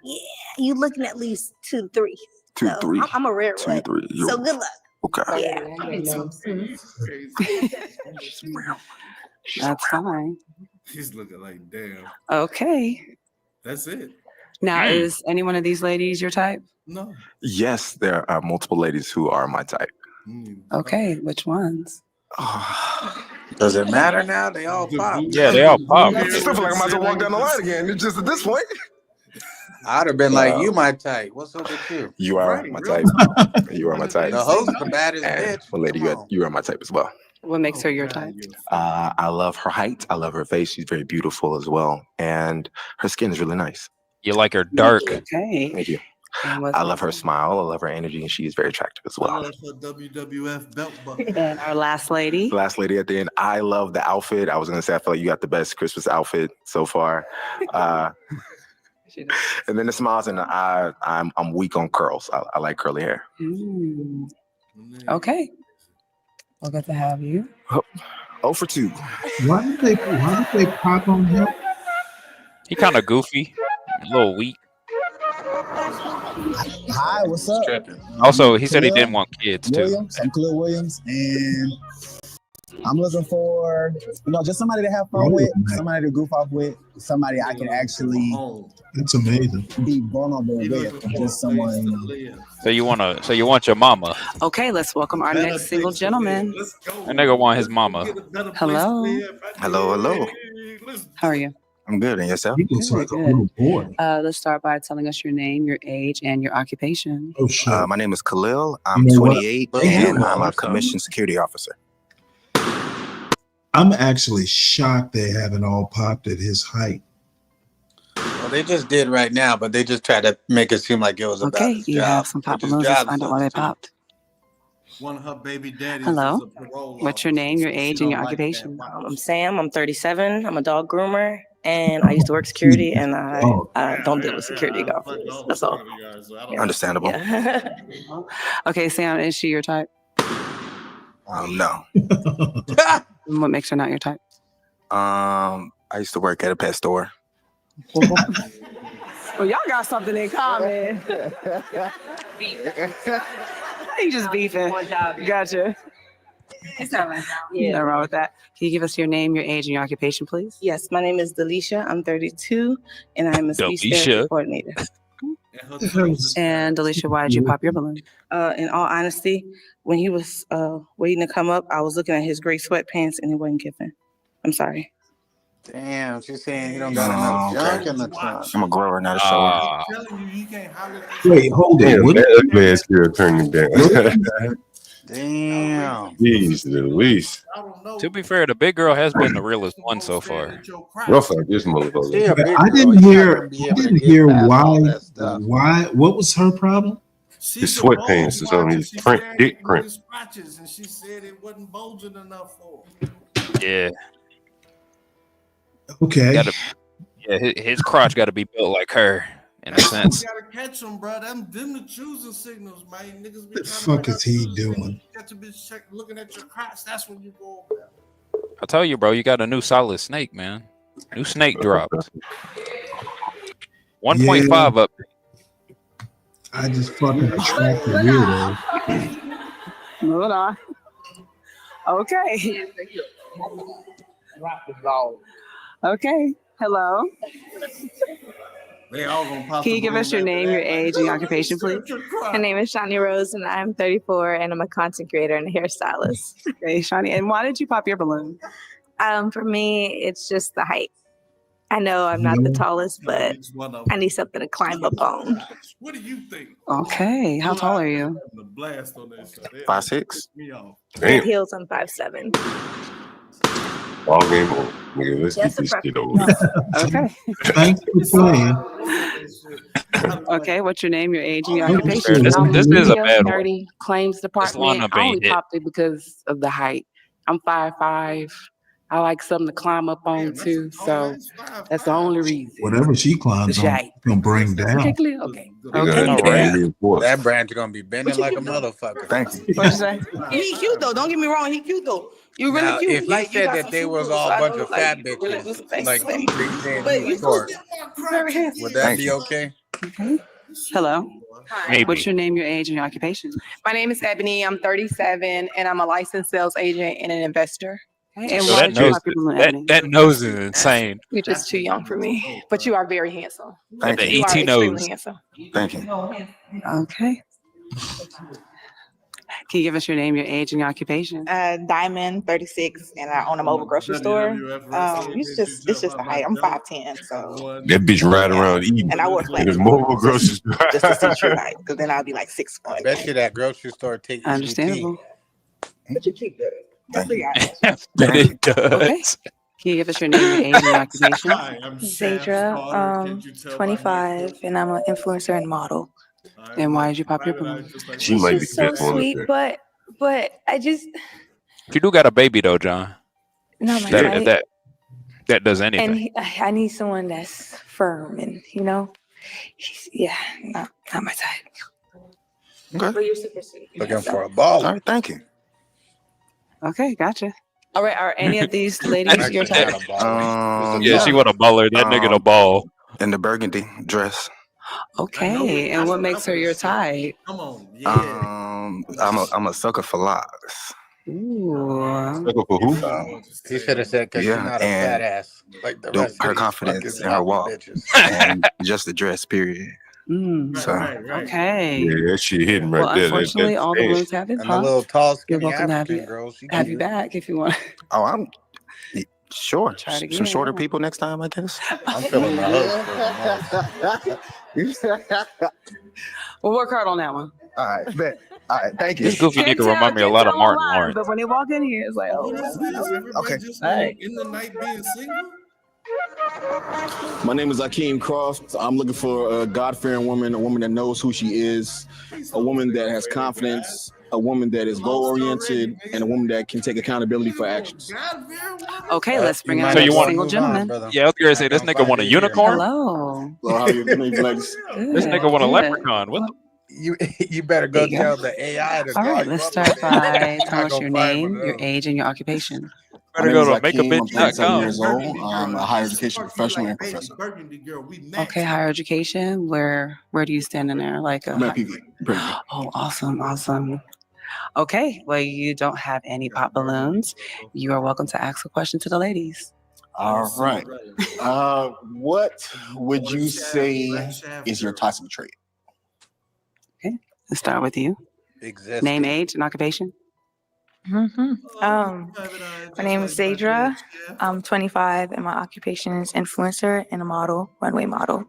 you looking at least 2 to 3. 2 So 3. I'm a rare 2 one. 3. So good luck. Okay. Yeah. That's fine. He's looking like, damn. Okay. That's it. Now, is any one of these ladies your type? No. Yes, there are multiple ladies who are my type. Okay, which ones? Does it matter now? They all pop. Yeah, they all pop. I still feel like I might as well walk down the line again. It's just at this point. I'd have been like, you my type. What's up with you? You are my type. You are my type. The host, the baddest And, bitch. well, lady, you are my type as well. What makes her your type? I love her height. I love her face. She's very beautiful as well. And her skin is really nice. You like her dark. Okay. Thank you. And what's I love her smile. I love her energy, and she's very attractive as I well. love her WWF belt buckle. And our last lady. Last lady at the end. I love the outfit. I was gonna say I feel like you got the best Christmas outfit so far. And then the smiles, and I'm weak on curls. I like curly hair. Okay. Well, good to have you. Oh for 2. Why did they pop on him? He kind of goofy, a little weak. Hi, what's up? Also, he said he Khalil didn't want kids too. Williams. I'm Khalil Williams, and I'm looking for, just somebody to have fun with, somebody to goof off with, somebody I can actually It's amazing. be vulnerable with, just someone, So you want your mama? Okay, let's welcome our next single gentleman. That nigga want his mama. Hello. Hello. How are you? I'm good. And yourself? He looks like a little boy. Let's start by telling us your name, your age, and your occupation. Oh shit. My name is Khalil. I'm You know what? 28, and I'm a commissioned security officer. I'm actually shocked they haven't all popped at his height. Well, they just did right now, but they just tried to make it seem like it was about Okay, his you job. have some pop balloons. Let's find out why they popped. One of her baby daddies. Hello. is a parole What's your name, your age, and your occupation? I'm Sam. I'm 37. I'm a dog groomer, and I used to work security, and I don't deal with security officers. That's all. Yeah. Understandable. Yeah. Okay, Sam, is she your type? No. What makes her not your type? I used to work at a pet store. Well, y'all got something in common. You just beefing. Gotcha. It's not right. Nothing wrong with that. Can you give us your name, your age, and your occupation, please? Yes, my name is Delisha. I'm 32, and I'm a speech Delisha. therapy coordinator. And Alicia, why did you pop your balloon? In all honesty, when he was waiting to come up, I was looking at his gray sweatpants, and it wasn't giving. I'm sorry. Damn, she's saying he don't got enough junk in the trunk. I'm a grower, not a shower. Wait, hold Damn, on. that ugly ass girl turned him down. Damn. Jeez Louise. To be fair, the big girl has been the realest one so far. Rough like this motherfucker. I didn't hear why. What was her problem? His sweatpants is on his print, dick print. And she said it wasn't bulging enough for her. Yeah. Okay. Yeah, his crotch got to be built like her in a sense. You gotta catch them, bro. Them the choosing signals, man. Niggas be The trying fuck to is he doing? get your bitch check, looking at your crotch. That's when you go over there. I tell you, bro, you got a new solid snake, man. New snake dropped. 1.5 up. I just fucking attract the weirdo. Moving on. Okay. Okay. Hello. They all gonna pop. Can you give us your name, your age, and your occupation, please? My name is Shani Rose, and I'm 34, and I'm a content creator and a hairstylist. Okay, Shani. And why did you pop your balloon? For me, it's just the height. I know I'm not the tallest, but I need something to climb up on. What do you think? Okay. How tall are you? The blast on that shit. 5'6". With heels, I'm 5'7". Ball game over. Nigga, let's get this shit over. Okay. Thanks for playing. Okay. What's your name, your age, and your occupation? This is a bad one. 30 claims department. lineup I only ain't hit. popped it because of the height. I'm 5'5". I like something to climb up on too, so that's the only reason. Whatever she climbs on, Shite. gonna bring down. Okay, clear. Okay. That branch gonna be bending like a motherfucker. Thank you. What'd you say? He cute though. Don't get me wrong. He cute though. You really Now, cute. if he Like, you said got that some they was super all a so I bunch know, of like, fat you really do some bitches, things like for me. big saying But he you was short, very handsome. would that Thank be you. okay? Okay. Hello. Maybe. What's your name, your age, and your occupation? My name is Ebony. I'm 37, and I'm a licensed sales agent and an investor. Okay. And So why that did you nose, pop your balloon, Ebony? that nose is insane. You're just too young for me, but you are very handsome. Got Thank the you. You are ET extremely nose. handsome. Thank you. Okay. Can you give us your name, your age, and your occupation? Diamond, 36, and I own a mobile grocery store. It's just the height. I'm 5'10", so That bitch ride around eating. and I wear It flats is mobile grocery store. just to see true height, because then I'll be like 6'1". I bet you that grocery store take Understandable. But you keep good. That's the guy. But Thank you. it does. Okay. Can you give us your name, your age, and your occupation? Hi, I'm Zadra, 25, and I'm an influencer and model. And why did you pop your balloon? She He's might be just the so best one up sweet, there. but I just You do got a baby though, John. not my That type. that does And anything. I need someone that's firm and not my type. Okay. But you're super sweet. Looking for a All ball. right. Thank you. Okay, gotcha. All right, are any of these ladies your Actually, type? not a baller. Yeah, she Yeah. want a baller. That nigga the ball. In the burgundy dress. Okay, and what makes her your type? Come on, yeah. I'm a sucker for locks. Ooh. Sucker for who? He should have said because she's Yeah, not a and fat ass like the rest her of these confidence fucking in her sloppy walk bitches. and just the dress. Period. So Okay. Yeah, that shit hitting right Well, there. unfortunately, all the Damn. balloons have been And the little popped. tall, You're skinny welcome to African girl, she have you cute. back if you want. Oh, I'm sure. Try it Some again. shorter people next time, I guess. I'm feeling the host for the most. We'll work hard on that one. All right, bet. All right, thank you. This goofy nigga remind me a lot of Martin Lawrence. But when they walk in here, it's like, oh, Okay. In the night being single? My name is Akeem Croft. I'm looking for a God-fearing woman, a woman that knows who she is, a woman that has confidence, a woman that is goal-oriented, and a woman that can take accountability for actions. Okay, let's bring out So a you want single gentleman. Yeah, I was gonna say this nigga want a unicorn. Hello. So how you doing, ladies? This nigga want a leprechaun. What the? You better go There you tell go. the AI to All call right, you let's up start there. by You're telling not us gonna your find name, one of your those. age, and your occupation. My Better name go is to Akeem. I'm 37 years makeabitch.com. old. I'm a higher education professional and professor. Okay, higher education. Where do you stand in there? Like I'm at PV. Oh, awesome. Okay, well, you don't have any pop balloons. You are welcome to ask a question to the ladies. All right. What would you say is your toxic trait? Okay, let's start with you. Existing. Name, age, and occupation. My name is Zadra. I'm 25, and my occupation is influencer and a model, runway model.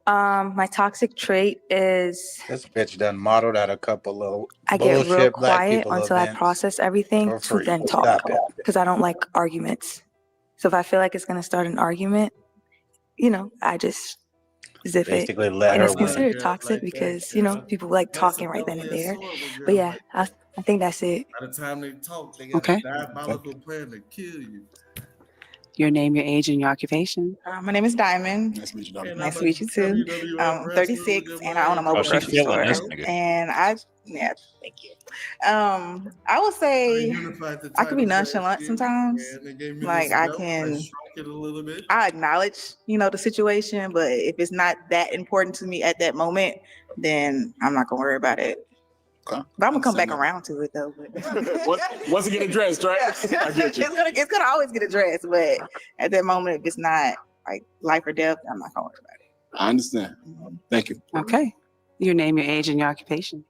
My toxic trait is This bitch done modeled at a couple of I get real bullshit black quiet people until I events process everything for to free. then talk, Stop it. because I don't like arguments. So if I feel like it's gonna start an argument, I just zip it. Basically let And her it's win. considered toxic because, people like talking right then and there. But yeah, I think that's it. By the time they talk, they got Okay. a diabolical plan to kill you. Your name, your age, and your occupation. My name is Diamond. Nice to meet you, Diamond. Nice to meet you too. I'm 36 and I own a mobile Oh, she grocery feeling store. this nigga. And yeah, thank you. I would say I could be nonchalant sometimes. Like I acknowledge, the situation, but if it's not that important to me at that moment, then I'm not gonna worry about it. Okay. But I'm gonna come back around to it though. Once it get addressed, right? I get you. It's gonna always get addressed, but at that moment, if it's not like life or death, I'm not gonna worry about it. I understand. Thank you. Okay. Your name, your age, and your occupation.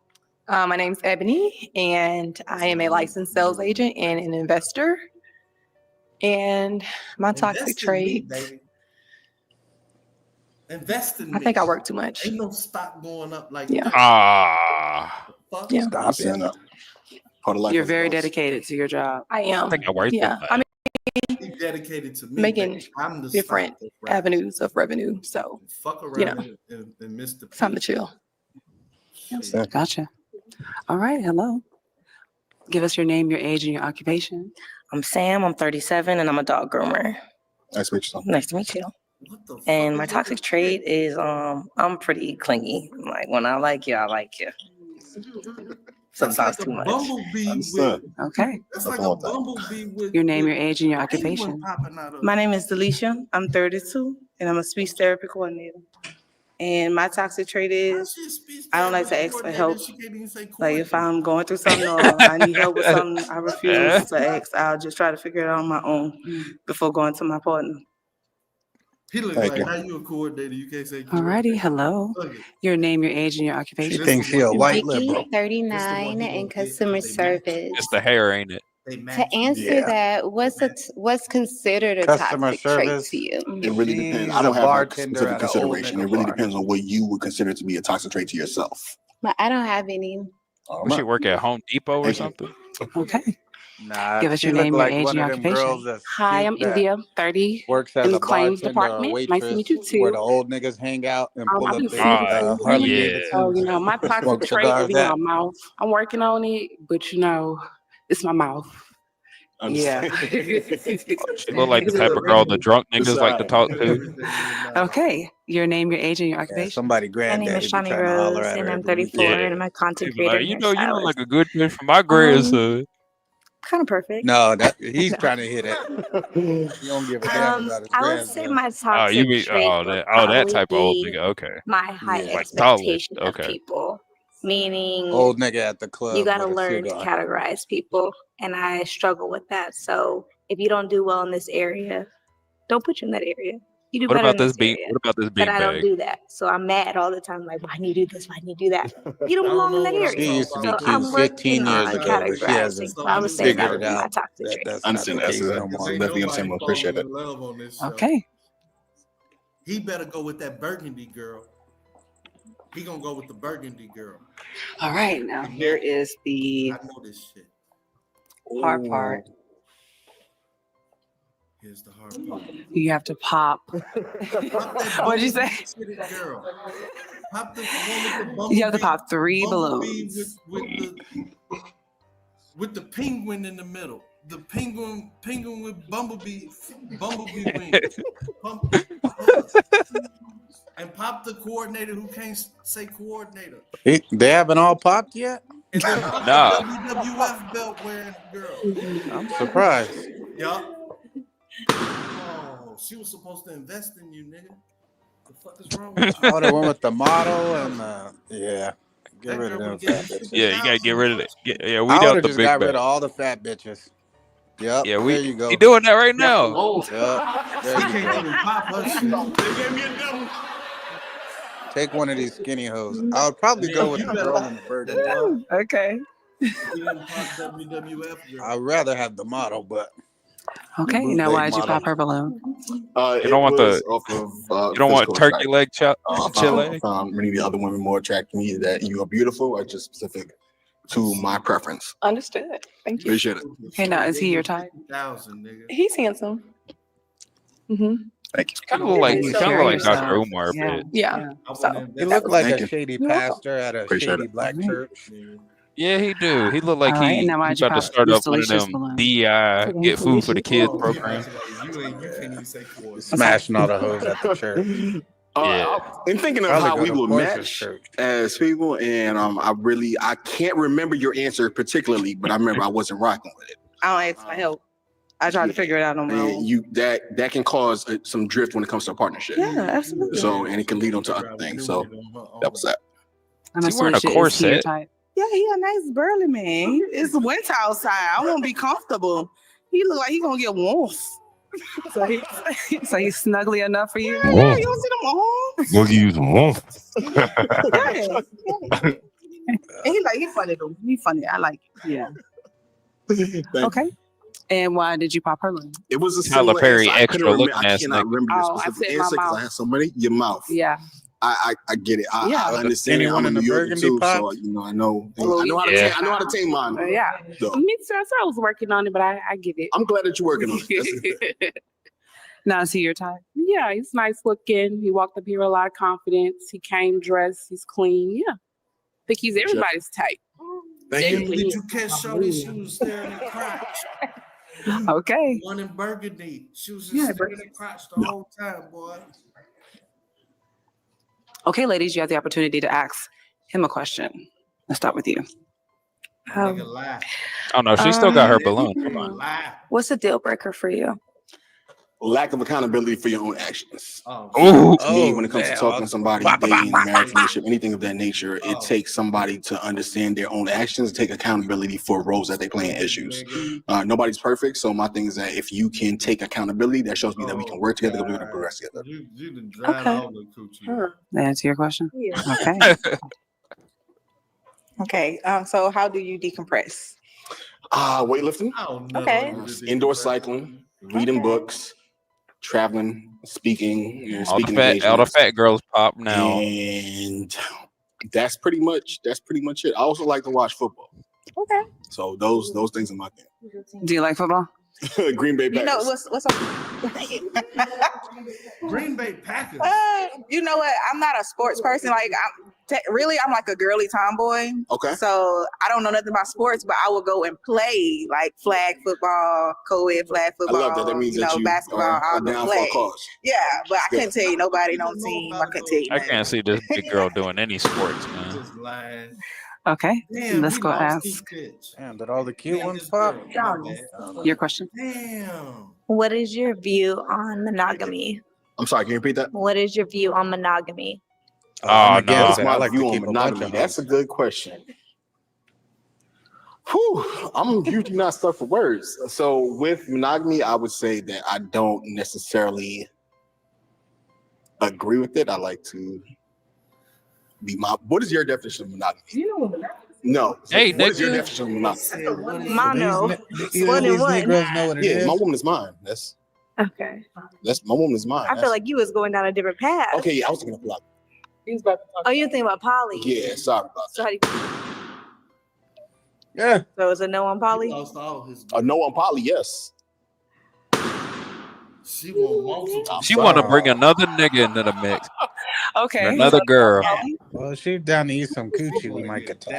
My name's Ebony, and I am a licensed sales agent and an investor. And my toxic trait, Invest in me. I think I work too much. Ain't no stock going up like Yeah. Fuck. Yeah. Stop it. You're very dedicated to your job. I am. I think I work Yeah. too I much. mean, He dedicated to me. making baby. I'm the different stock that avenues of revenue. So, fuck around you know, and miss the it's time to chill. Gotcha. All right. Hello. Give us your name, your age, and your occupation. I'm Sam. I'm 37, and I'm a dog groomer. Nice to meet you. Nice to meet you. And my toxic trait is I'm pretty clingy. Like when I like you, I like you. Sometimes too much. Okay. That's like a bumblebee with Your name, your age, and your occupation. My name is Delisha. I'm 32, and I'm a speech therapy coordinator. And my toxic trait is I don't like to ask for help. Like if I'm going through something or I need help with something, I refuse to ask. I'll just try to figure it out on my own before going to my partner. He looks Thank like you. now you a coordinator. You can't say All righty. Hello. Your name, your age, and your occupation. She thinks she a white Vicky, liberal. 39, in customer service. It's the hair, ain't it? To answer that, what's considered a Customer toxic trait service. to you? It really depends. I She's don't a have like bartender specific at an old consideration. nigga It really bar. depends on what you would consider to be a toxic trait to yourself. But I don't have any. Was she work at Home Depot or something? Okay. Nah, Give us she your look name, your like age, one and of your them occupation. girls that's Hi, I'm that India, 30, works as in a the claims bartender or department. Nice to waitress meet you where too. the old niggas hang out and pull I've up been their single for Harley years, so Davidsons my and toxic smoke trait would cigars be my at. mouth. I'm working on it, but it's my mouth. Yeah. She look like the type of girl the drunk niggas like to talk to. Okay. Your name, your age, and your Yeah, occupation. somebody My name is granddaddy be Shawnee trying to holler Rose, at and her I'm every 34, weekend. Yeah. and I'm a content She be like, creator you and know look hairstylist. like a good bitch for my grandson. Kind of perfect. No, that he's No. trying to hit it. He don't give a damn about his I would say grandson. my Oh, you toxic be trait would that probably type of old be nigga. Okay, my high Yeah. like solid. expectation of Okay. people, meaning Old nigga at the you club got to with a learn to cigar. categorize people, and I struggle with that. So if you don't do well in this area, don't put you in that area. You do What better about in this this bean? area. What about this But I don't beanbag? do that. So I'm mad all the time. Like, why do you do this? Why do you do that? You don't I don't belong in know that what I'm area. She used to be So cute I'm 15 working years on ago, but she categorizing. hasn't So I would say that figured would it be my out toxic that trait. that's I not the understand that. case no So more. definitely understand. I appreciate it. Love on this show. Okay. He better go with that burgundy girl. He gonna go with the burgundy girl. All right. Now, here is the I know this shit. hard part. Here's the hard part. You have to pop. What'd you say? Girl. Pop the one with the bumblebee. You have to pop 3 balloons. With the penguin in the middle. The penguin with bumblebee wings. And pop the coordinator who can't say coordinator. They haven't all popped yet? And then pop Nah. the WWF belt wearing girl. I'm surprised. Yup. Oh, she was supposed to invest in you, nigga. The fuck is wrong with Oh, the you? one with the model and yeah. Get rid of them fat bitches. Yeah, you gotta get rid of it. Yeah, I we would out have the just big got rid bag. of all the fat bitches. Yep. Yeah, there you go. we doing that right now. Yep. There you Can't go. even pop her shit. They gave me a double. Take one of these skinny hoes. I would probably go with the girl in the burgundy. Okay. He didn't pop WWF girl. I'd rather have the model, but Okay. the Now, bootleg why did you model. pop her balloon? You don't want the off of you don't want physical turkey attraction. leg I chile. found many of the other women more attractive to me that you are beautiful, are just specific to my preference. Understood. Thank you. Appreciate it. Okay. Now, is he your type? 1,000, nigga. He's handsome. Mm-hmm. Thank you. Kind of look like Please share yourself. Dr. Umar a Yeah. bit. Yeah. I So wouldn't He invest looked in like Thank a you. shady You're welcome. pastor at a Appreciate shady it. black church. Yeah, he do. He look like All right, he now he why'd you about to pop start Miss up one of Delicious them balloon? DI get food for the kids program. You can't even say four. Smashing all the hoes at the church. Yeah. I'm thinking of Probably how go we to will Portia's match church. as people, and I can't remember your answer particularly, but I remember I wasn't rocking with it. I don't ask for help. I try to figure it out on my own. And that can cause some drift when it comes to a partnership. Yeah, absolutely. So, and it can lead on to other things. So that was that. Is he wearing a Is he your corset? type? Yeah, he a nice burly man. It's winter outside. I won't be comfortable. He look like he gonna get warmth. So he's snuggly enough for you? Yeah, you don't see them arms? Gonna give you some warmth. Yeah. And he funny though. He funny. I like it. Yeah. Okay. And why did you pop her balloon? It was a Tyler similar Perry answer. I extra couldn't remember. looking I ass cannot nigga. remember your Oh, I specific said my answer because mouth. I had so many. Your mouth. Yeah. I get it. Yeah. I understand. Anyone I'm a in New the Yorker burgundy too, pot? so I know how to Yeah. I know how to tame mine. Yeah. though. Me too. So I was working on it, but I get it. I'm glad that you're working on it. Now is he your type? Yeah, he's nice looking. He walked up here with a lot of confidence. He came dressed. He's clean. Yeah. I think he's everybody's type. Thank you. Did you catch Shorty? She was staring at crotch. Okay. One in Burgundy. She was just staring at crotch the whole time, boy. Okay, ladies, you have the opportunity to ask him a question. Let's start with you. Nigga lie. Oh no, she still got her balloon. Come on. Lie. What's a deal breaker for you? Lack of accountability for your own actions. Ooh. To me, when it comes to talking to somebody, dating, marriage, relationship, anything of that nature, it takes somebody to understand their own actions, take accountability for roles that they play in issues. Nobody's perfect, so my thing is that if you can take accountability, that shows me that we can work together, we're going to progress together. You done dried all the coochie. That answer your question? Yeah. Okay. Okay. So how do you decompress? Weightlifting, Okay. indoor cycling, reading books, traveling, speaking, All speaking the engagements. fat girls pop now. And that's pretty much it. I also like to watch football. Okay. So those things are my thing. Do you like football? Green Bay Packers. You know what's up? Green Bay Packers. You know what? I'm not a sports person. Like I'm like a girly tomboy. Okay. So I don't know nothing about sports, but I will go and play like flag football, co-ed flag I football. love that. That means that you basketball. are I'll go down for play. a cause. Yeah, but I Good. couldn't tell you nobody on team. I couldn't tell you. I can't see this big girl doing any sports, man. Just lying. Okay. Damn, Let's we go lost ask this bitch. Damn, did all the cute ones pop? your question. Damn. What is your view on monogamy? I'm sorry, can you repeat that? What is your view on monogamy? Oh, no. What's I my like to view on keep a bunch monogamy? of That's a hoes. good question. Whew, I'm usually not stuck for words. So with monogamy, I would say that I don't necessarily agree with it. I like to be what is your definition of monogamy? No. Hey, what is your nigga. definition of monogamy? Mono. Either One these and one. Negroes know what it Yeah, is. my woman is mine. That's Okay. my woman is mine. I feel like you was going down a different path. Okay, yeah, I was thinking of block. He's about to talk. Oh, you think about poly? Yeah, sorry about So how do you, Yeah. so is a no on poly? Lost all his. No on poly, yes. She want multiple. She want to bring another nigga into the mix. Okay. Or another girl. Well, if she's down to eat some coochie, we might get talk.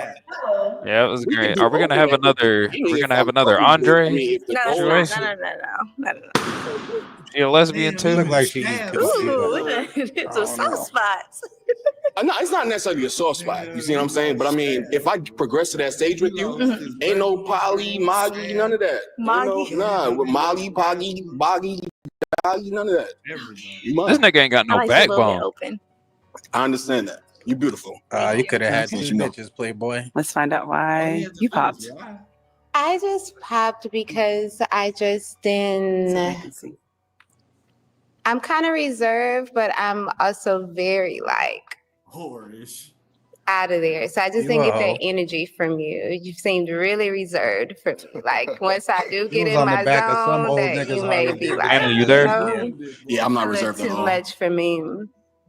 Yeah, it was We great. can do Are we gonna have both. another? I mean, We're if gonna have I'm another fucking good, Andre. I mean, if the No, goal no, is- no. She a lesbian too? Look like she eats Damn. coochie. Ooh, it's some soft spots. No, it's not necessarily a soft spot. You see what I'm saying? But I mean, if I progress to that stage with you, ain't no poly, moggy, none of that. Moggy? With Molly, Poggy, Boggy, Doggy, none of that. You This mine. nigga ain't got I no like a little bit backbone. open. I understand that. You beautiful. You could have had Yes, two you know. bitches, Playboy. Let's find out why you popped. I just popped because I just didn't. I'm kind of reserved, but I'm also very like Whorish. out of there. So I just You didn't a get hoe. that energy from you. You seemed really reserved for me. Like once I do get was in on the my back of some zone, old that niggas you may holiday. be like, Anna, you there? Yeah, I'm not a little reserved at too all. much for me.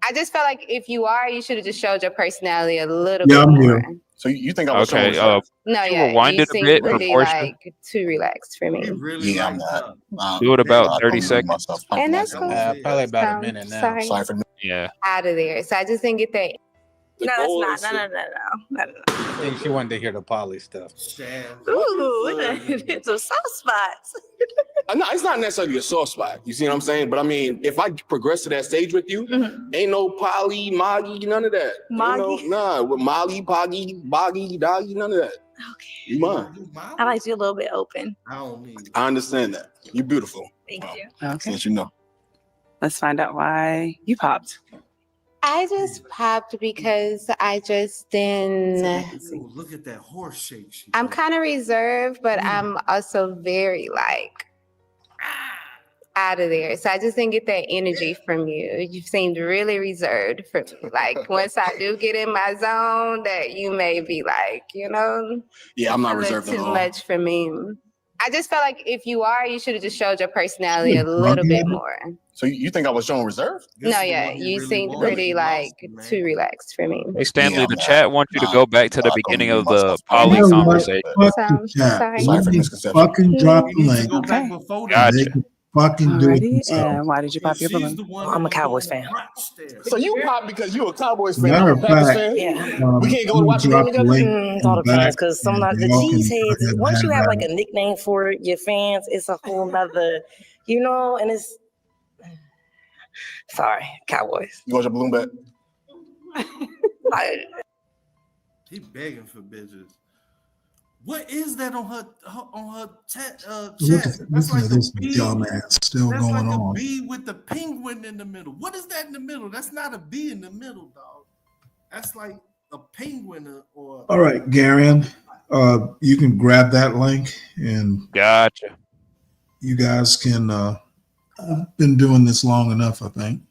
I just felt like if you are, you should have just showed your personality a little Yeah, bit I'm more. here. So you think I was Okay. showing reserve? No, You yeah, rewind you it a seem bit really before she- like too relaxed for me. Yeah, I'm not. Do it about I'm 30 doing seconds. myself. And that's cool. Probably about a minute now. Sorry. Sorry for Yeah. Out of there. So I just didn't get that No, it's not. No. I think she wanted to hear the poly stuff. Ooh, it's some soft spots. No, it's not necessarily a soft spot. You see what I'm saying? But I mean, if I progress to that stage with you, ain't no poly, moggy, none of that. Moggy? Ain't no, with Molly, Poggy, Boggy, Doggy, none of that. Okay. You mine. I like to be a little bit open. I understand that. You're beautiful. Thank you. Okay. Since you know. Let's find out why you popped. I just popped because I just didn't. Ooh, look at that horse shake. I'm kind of reserved, but I'm also very like out of there. So I just didn't get that energy from you. You seemed really reserved for me. Like once I do get in my zone, that you may be like, Yeah, I'm not a little reserved at too all. much for me. I just felt like if you are, you should have just showed your personality a little bit more. So you think I was showing reserve? No, yeah, you seemed pretty like too relaxed for me. Hey, Stanley, Yeah, the chat wants you to go back to the beginning of the poly You know what? conversation. Fuck So, the chat. sorry. Let me fucking drop the link. Okay. They Gotcha. can fucking do it Alrighty. themselves. And why did you pop your balloon? I'm a Cowboys fan. So you pop because you a Cowboys fan, Matter I'm a of Packers fact, fan? Yeah. We can't go to I'm watch a gonna game drop the together? link It all in the back, depends, because some of the y'all can go cheeseheads, ahead and once you have have like that. a nickname for your fans, it's a whole nother, and it's sorry, Cowboys. You want your balloon back? He begging for bitches. What is that on her chat? Listen to this dumbass still That's going like a on. bee with the penguin in the middle. What is that in the middle? That's not a bee in the middle, dog. That's like a penguin or. All right, Garion, you can grab that link and Gotcha. you guys can. I've been doing this long enough, I think.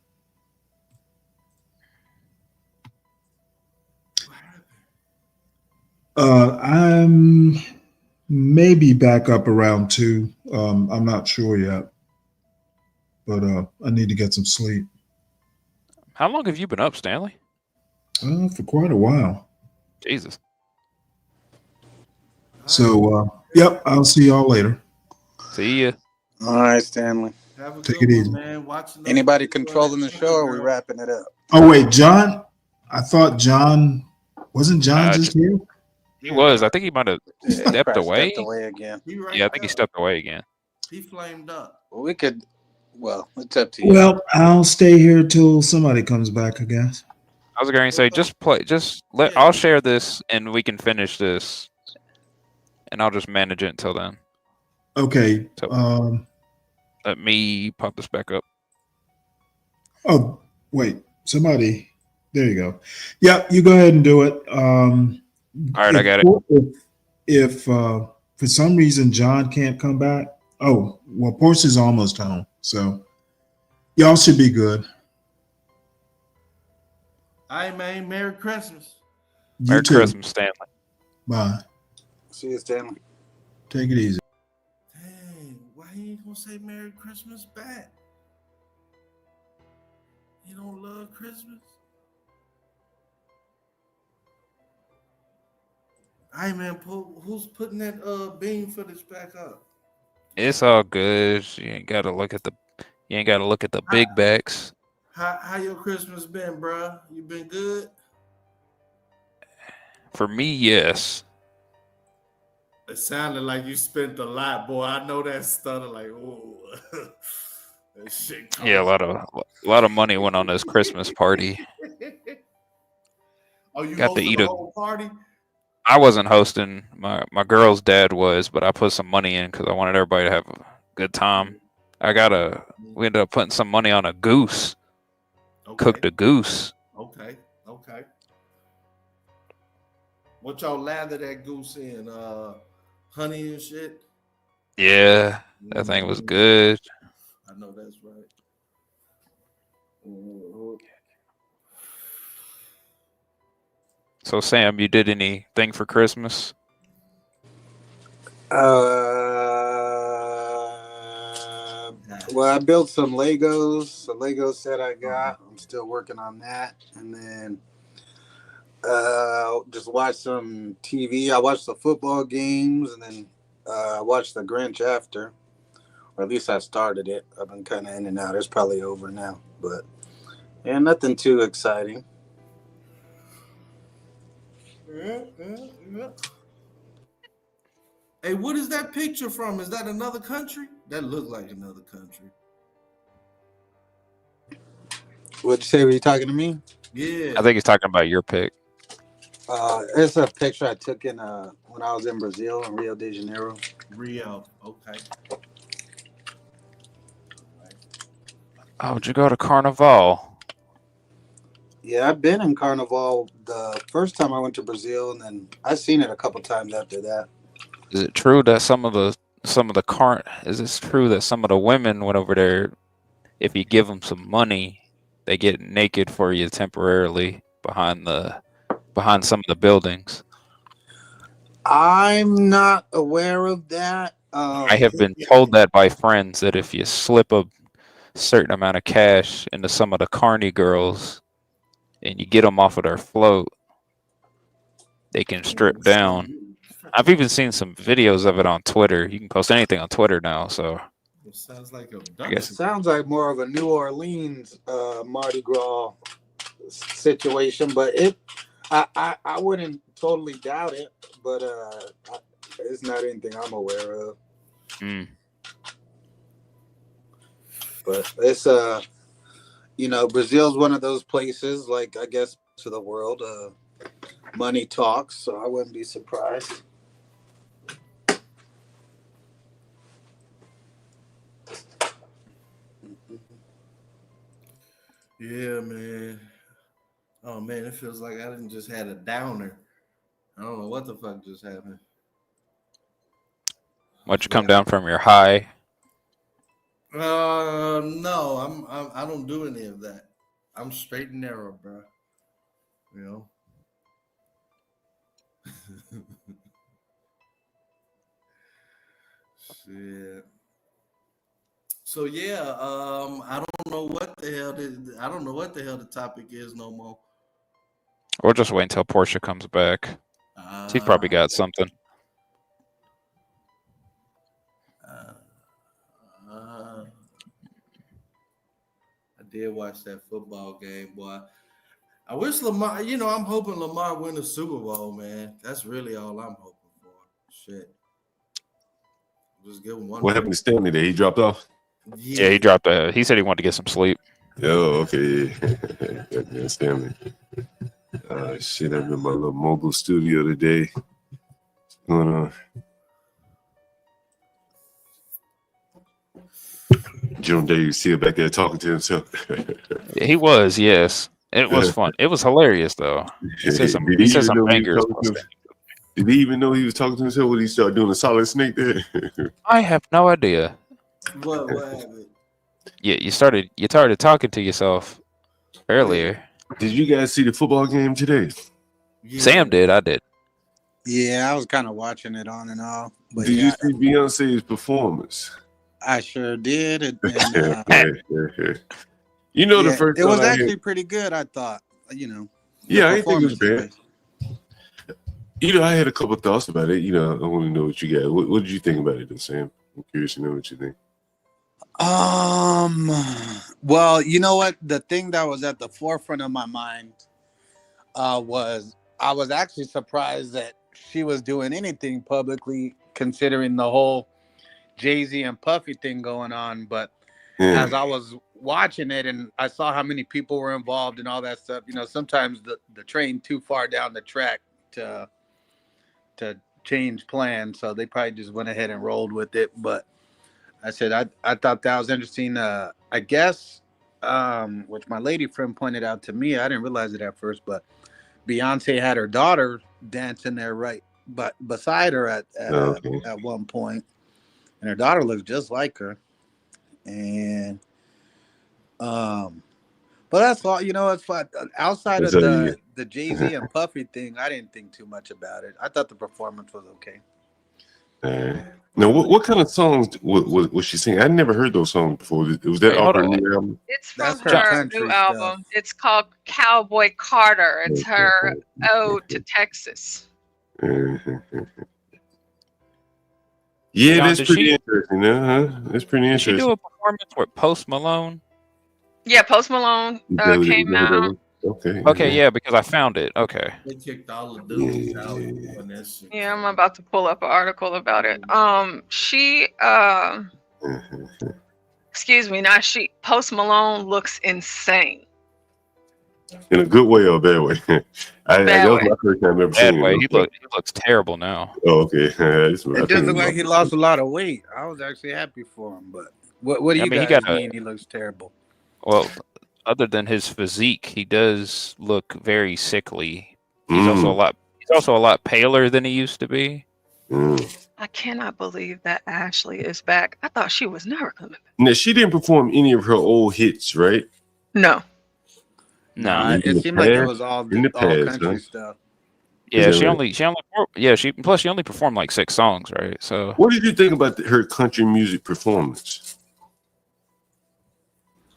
I'm maybe back up around 2. I'm not sure yet, but I need to get some sleep. How long have you been up, Stanley? For quite a while. Jesus. So, yep, I'll see y'all later. See ya. All right, Stanley. Have a Take good it one, easy. man. Anybody controlling the show, or are we wrapping it up? Oh wait, John. I thought John wasn't John just here. He was. I think he might have Yeah, he stepped probably away. stepped away again. Yeah, I think he stepped away again. He flamed up. Well, we could. Well, it's up to you. Well, I'll stay here till somebody comes back, I guess. I was going to say, just play. I'll share this, and we can finish this, and I'll just manage it until then. Okay. So, let me pop this back up. Oh wait, somebody. There you go. Yeah, you go ahead and do it. All right, I got it. If for some reason John can't come back, oh well, Portia's almost home, so y'all should be good. All right, man. Merry Christmas. Merry Christmas, Stanley. Bye. See you, Stanley. Take it easy. Dang, why he ain't gonna say Merry Christmas back? You don't love Christmas? All right, man. Who's putting that bean footage back up? It's all good. You ain't got to look at the big backs. How your Christmas been, bro? You been good? For me, yes. It sounded like you spent a lot, boy. I know that stutter like, oh, that shit. Yeah, a lot of money went on this Christmas party. Oh, you Got to hosted eat the a. whole party? I wasn't hosting. My girl's dad was, but I put some money in because I wanted everybody to have a good time. We ended up putting some money on a goose. Okay. Cooked a goose. Okay. What y'all lather that goose in? Honey and shit? Yeah, that thing was good. I know that's right. So, Sam, you did anything for Christmas? Well, I built some Legos. The Lego set I got. I'm still working on that. And then just watched some TV. I watched the football games, and then I watched The Grinch after. Or at least I started it. I've been kind of in and out. It's probably over now. But yeah, nothing too exciting. Yeah. Hey, what is that picture from? Is that another country? That looked like another country. What'd you say? Were you talking to me? Yeah. I think he's talking about your pick. It's a picture I took in when I was in Brazil in Rio de Janeiro. Rio. Okay. Oh, would you go to Carnival? Yeah, I've been in Carnival the first time I went to Brazil, and then I've seen it a couple times after that. Is it true that some of the is it true that some of the women went over there? If you give them some money, they get naked for you temporarily behind some of the buildings. I'm not aware of that. I have been told that by friends that if you slip a certain amount of cash into some of the carny girls and you get them off of their float, they can strip down. I've even seen some videos of it on Twitter. You can post anything on Twitter now, so It sounds like I guess It sounds like more of a New Orleans Mardi Gras situation, but I wouldn't totally doubt it. But it's not anything I'm aware of. But it's Brazil's one of those places, like I guess to the world, money talks. So I wouldn't be surprised. Yeah, man. Oh man, it feels like I didn't just had a downer. I don't know what the fuck just happened. Why'd you come down from your high? No, I don't do any of that. I'm straight and narrow, bro. You know. Shit. So yeah, I don't know what the hell the topic is no more. We'll just wait until Portia comes back. She's probably got something. I did watch that football game, boy. I wish Lamar, I'm hoping Lamar win the Super Bowl, man. That's really all I'm hoping for. Shit. Just give him one. What happened to Stanley there? He dropped off? Yeah, he dropped he said he wanted to get some sleep. Oh, okay. Yeah, Stanley. Shit, I'm in my little mobile studio today. What's going on? Jerome Davis still back there talking to himself. He was, yes. It was fun. It was hilarious, though. He said some bangers. Did he even know he was talking to himself when he started doing a solid snake there? I have no idea. What happened? Yeah, you started talking to yourself earlier. Did you guys see the football game today? Yeah. Sam did. I did. Yeah, I was kind of watching it on and off. But Did you see Beyonce's performance? I sure did. The first it time was I actually heard, pretty good, I thought. Yeah, I didn't think it was bad. I had a couple of thoughts about it. I want to know what you got. What did you think about it, though, Sam? I'm curious to know what you think. Well, you know what? The thing that was at the forefront of my mind was I was actually surprised that she was doing anything publicly, considering the whole Jay-Z and Puffy thing going on. But as I was watching it and I saw how many people were involved and all that stuff, sometimes the train too far down the track to change plans, so they probably just went ahead and rolled with it. But I said I thought that was interesting. I guess, which my lady friend pointed out to me, I didn't realize it at first, but Beyonce had her daughter dancing there right beside her at one point, and her daughter looks just like her. And but that's all. It's fun. Outside of the Jay-Z and Puffy thing, I didn't think too much about it. I thought the performance was okay. Now, what kind of songs was she singing? I never heard those songs before. Was that off her new album? It's from her new album. It's called Cowboy Carter. It's her ode to Texas. Yeah, that's pretty interesting. That's pretty interesting. Did she do a performance with Post Malone? Yeah, Post Malone came out. Okay. Okay, yeah, because I found it. Okay. They kicked all the dudes out on that shit. Yeah, I'm about to pull up an article about it. She excuse me, not she. Post Malone looks insane. In a good way or a bad way? That Bad was way. my first time ever Bad seeing way. it. He looks terrible now. Oh, okay. That's what I It does think look like about he lost a lot of weight. I was actually happy for him, but what do I you mean, he guys got a mean he looks terrible? well. Other than his physique, he does look very sickly. He's also a lot. He's also a lot paler than he used to be. I cannot believe that Ashley is back. I thought she was never coming back. Now, she didn't perform any of her old hits, right? No. Nah, In it the seemed like it past? was all In the all past, country huh? stuff. Yeah, Is that right? plus she only performed like 6 songs, right? So What did you think about her country music performance?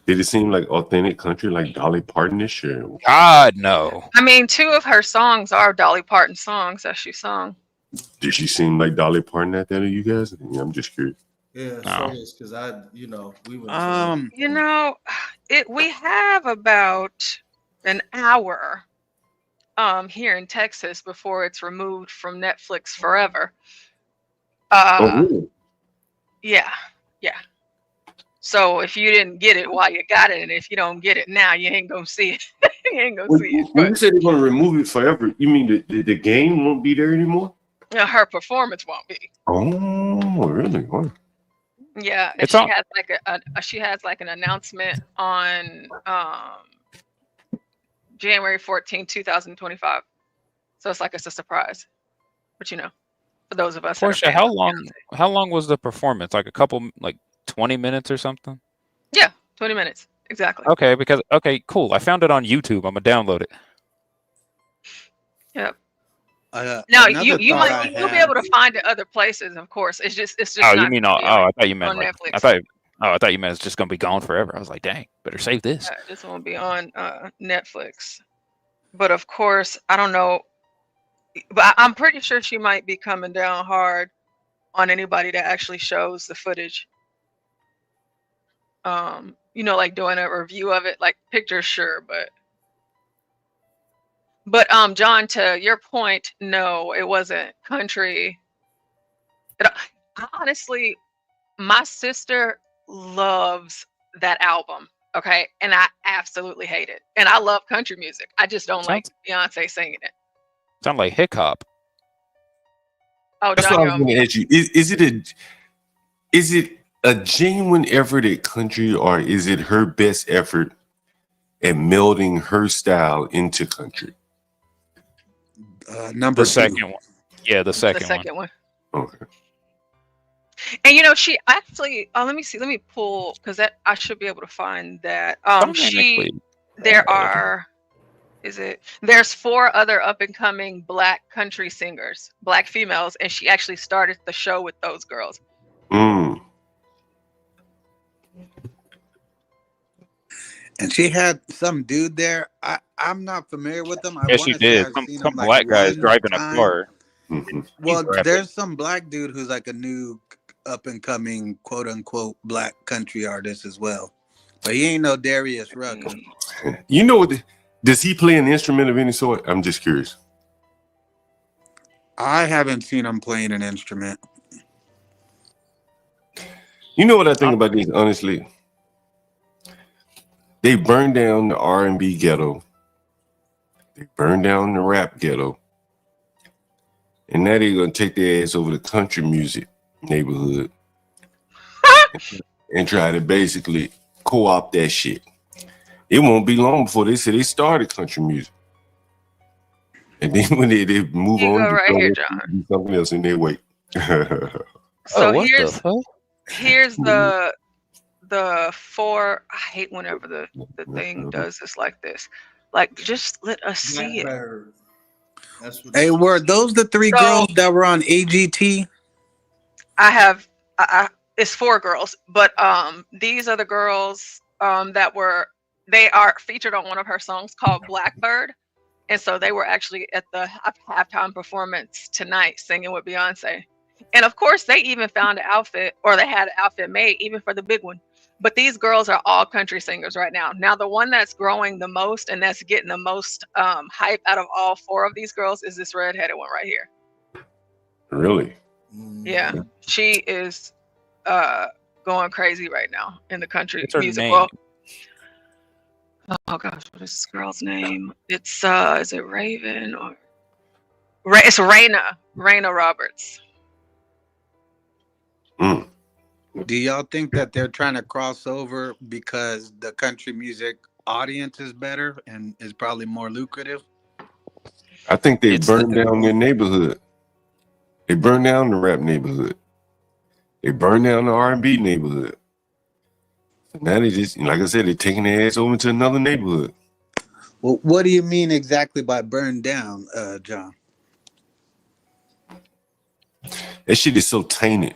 Did it seem like authentic country, like Dolly Parton-ish? Or God no. I mean, 2 of her songs are Dolly Parton songs that she sung. did she seem like Dolly Parton at that of you guys? Yeah, I'm just curious. Yeah, No. so because we went. You know, we have about an hour here in Texas before it's removed from Netflix forever. Really? Yeah. So if you didn't get it while you got it, and if you don't get it now, you ain't gonna see it. You ain't gonna see it. When you say they're going to remove it forever, you mean the game won't be there anymore? Her performance won't be. Oh, really? Wow. Yeah, and It's she on- has like an announcement on January 14, 2025. So it's like it's a surprise. But for those of us that are Portia, fans of Beyonce. how long was the performance? Like a couple, like 20 minutes or something? Yeah, 20 minutes. Exactly. Okay, cool. I found it on YouTube. I'm gonna download it. Yep. Another you'll be able to find it other places, of course. It's just Oh, not you mean gonna be I thought you meant on like Netflix. I thought you meant it's just gonna be gone forever. I was like, dang, better save this. This won't be on Netflix. But of course, I don't know. But I'm pretty sure she might be coming down hard on anybody that actually shows the footage. Like doing a review of it, like pictures, sure, but John, to your point, no, it wasn't country. Honestly, my sister loves that album. Okay, and I absolutely hate it. And I love country music. I just don't like Beyonce singing it. Sound like hip hop. Oh, That's John, what I you're was on going to ask you. Is it a genuine effort at country, or is it her best effort at melding her style into country? Number The second one. Yeah, the second one. Okay. And she actually let me pull, because that I should be able to find that. There's 4 other up and coming Black country singers, Black females, and she actually started the show with those girls. And she had some dude there. I'm not familiar with them. Yes, she did. Some black guys driving a car. Well, there's some black dude who's like a new up and coming quote unquote black country artist as well. But he ain't no Darius Rucker. You know what? Does he play an instrument of any sort? I'm just curious. I haven't seen him playing an instrument. You know what I think about this, honestly? They burned down the R&B ghetto. They burned down the rap ghetto. And now they're going to take their ass over the country music neighborhood and try to basically co-opt that shit. It won't be long before they say they started country music. And then when they move on to do something else in their wake. So here's the 4. I hate whenever the thing does this like this. Like, just let us see it. Hey, were those the 3 girls that were on AGT? I have it's 4 girls, but these are the girls they are featured on one of her songs called Blackbird. And so they were actually at the halftime performance tonight singing with Beyonce. And of course, they even found an outfit, or they had an outfit made even for the big one. But these girls are all country singers right now. Now, the one that's growing the most and that's getting the most hype out of all 4 of these girls is this redheaded one right here. Really? Yeah, she is going crazy right now in the country What's her music name? world. Oh gosh, what is this girl's name? It's is it Raven or it's Raina Roberts. Do y'all think that they're trying to cross over because the country music audience is better and is probably more lucrative? I think they burned down their neighborhood. They burned down the rap neighborhood. They burned down the R&B neighborhood. So now they just, like I said, they're taking their ass over to another neighborhood. Well, what do you mean exactly by burned down, John? That shit is so tainted.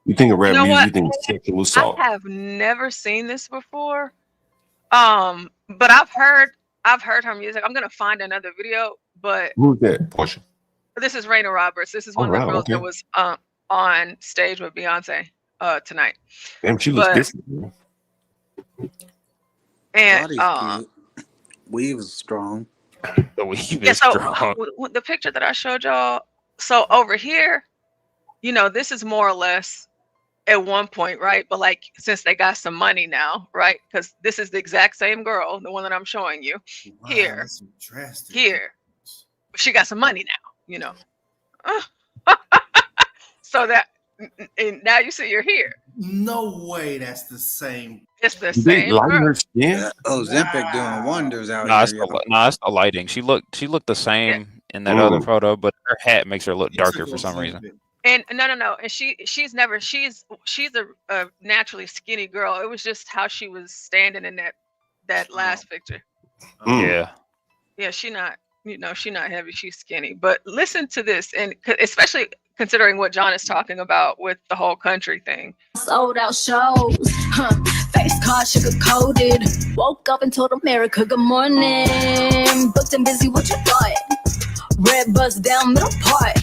You think of rap You know music, what? you think of sexual assault. I have never seen this before. But I've heard her music. I'm gonna find another video, but Who's that? Portia. this is Raina Roberts. This is one Oh, of the wow, girls that okay. was on stage with Beyonce tonight. Damn, she looks But- different. Man. And Body's cute. Weave is strong. The weave yeah, is so strong. with the picture that I showed y'all, so over here, you know, this is more or less at one point, right? But like, since they got some money now, right? Because this is the exact same girl, the one that I'm showing you here. That's some drastic. Here, she got some money now, you know. So that, and now you see you're here. No way, that's the same. It's the Do they same lighten girl. her skin? Oh, Zempic doing wonders out Nah, it's here. the lighting. She looked the same in that other photo, but her hat makes her look darker for some reason. And no, and she's a naturally skinny girl. It was just how she was standing in that last picture. Yeah. Yeah, she not heavy, she's skinny. But listen to this, and especially considering what John is talking about with the whole country thing. Sold out shows, face card sugar coated. Woke up and told America good morning. Booked and busy, what you thought? Red bus down middle part.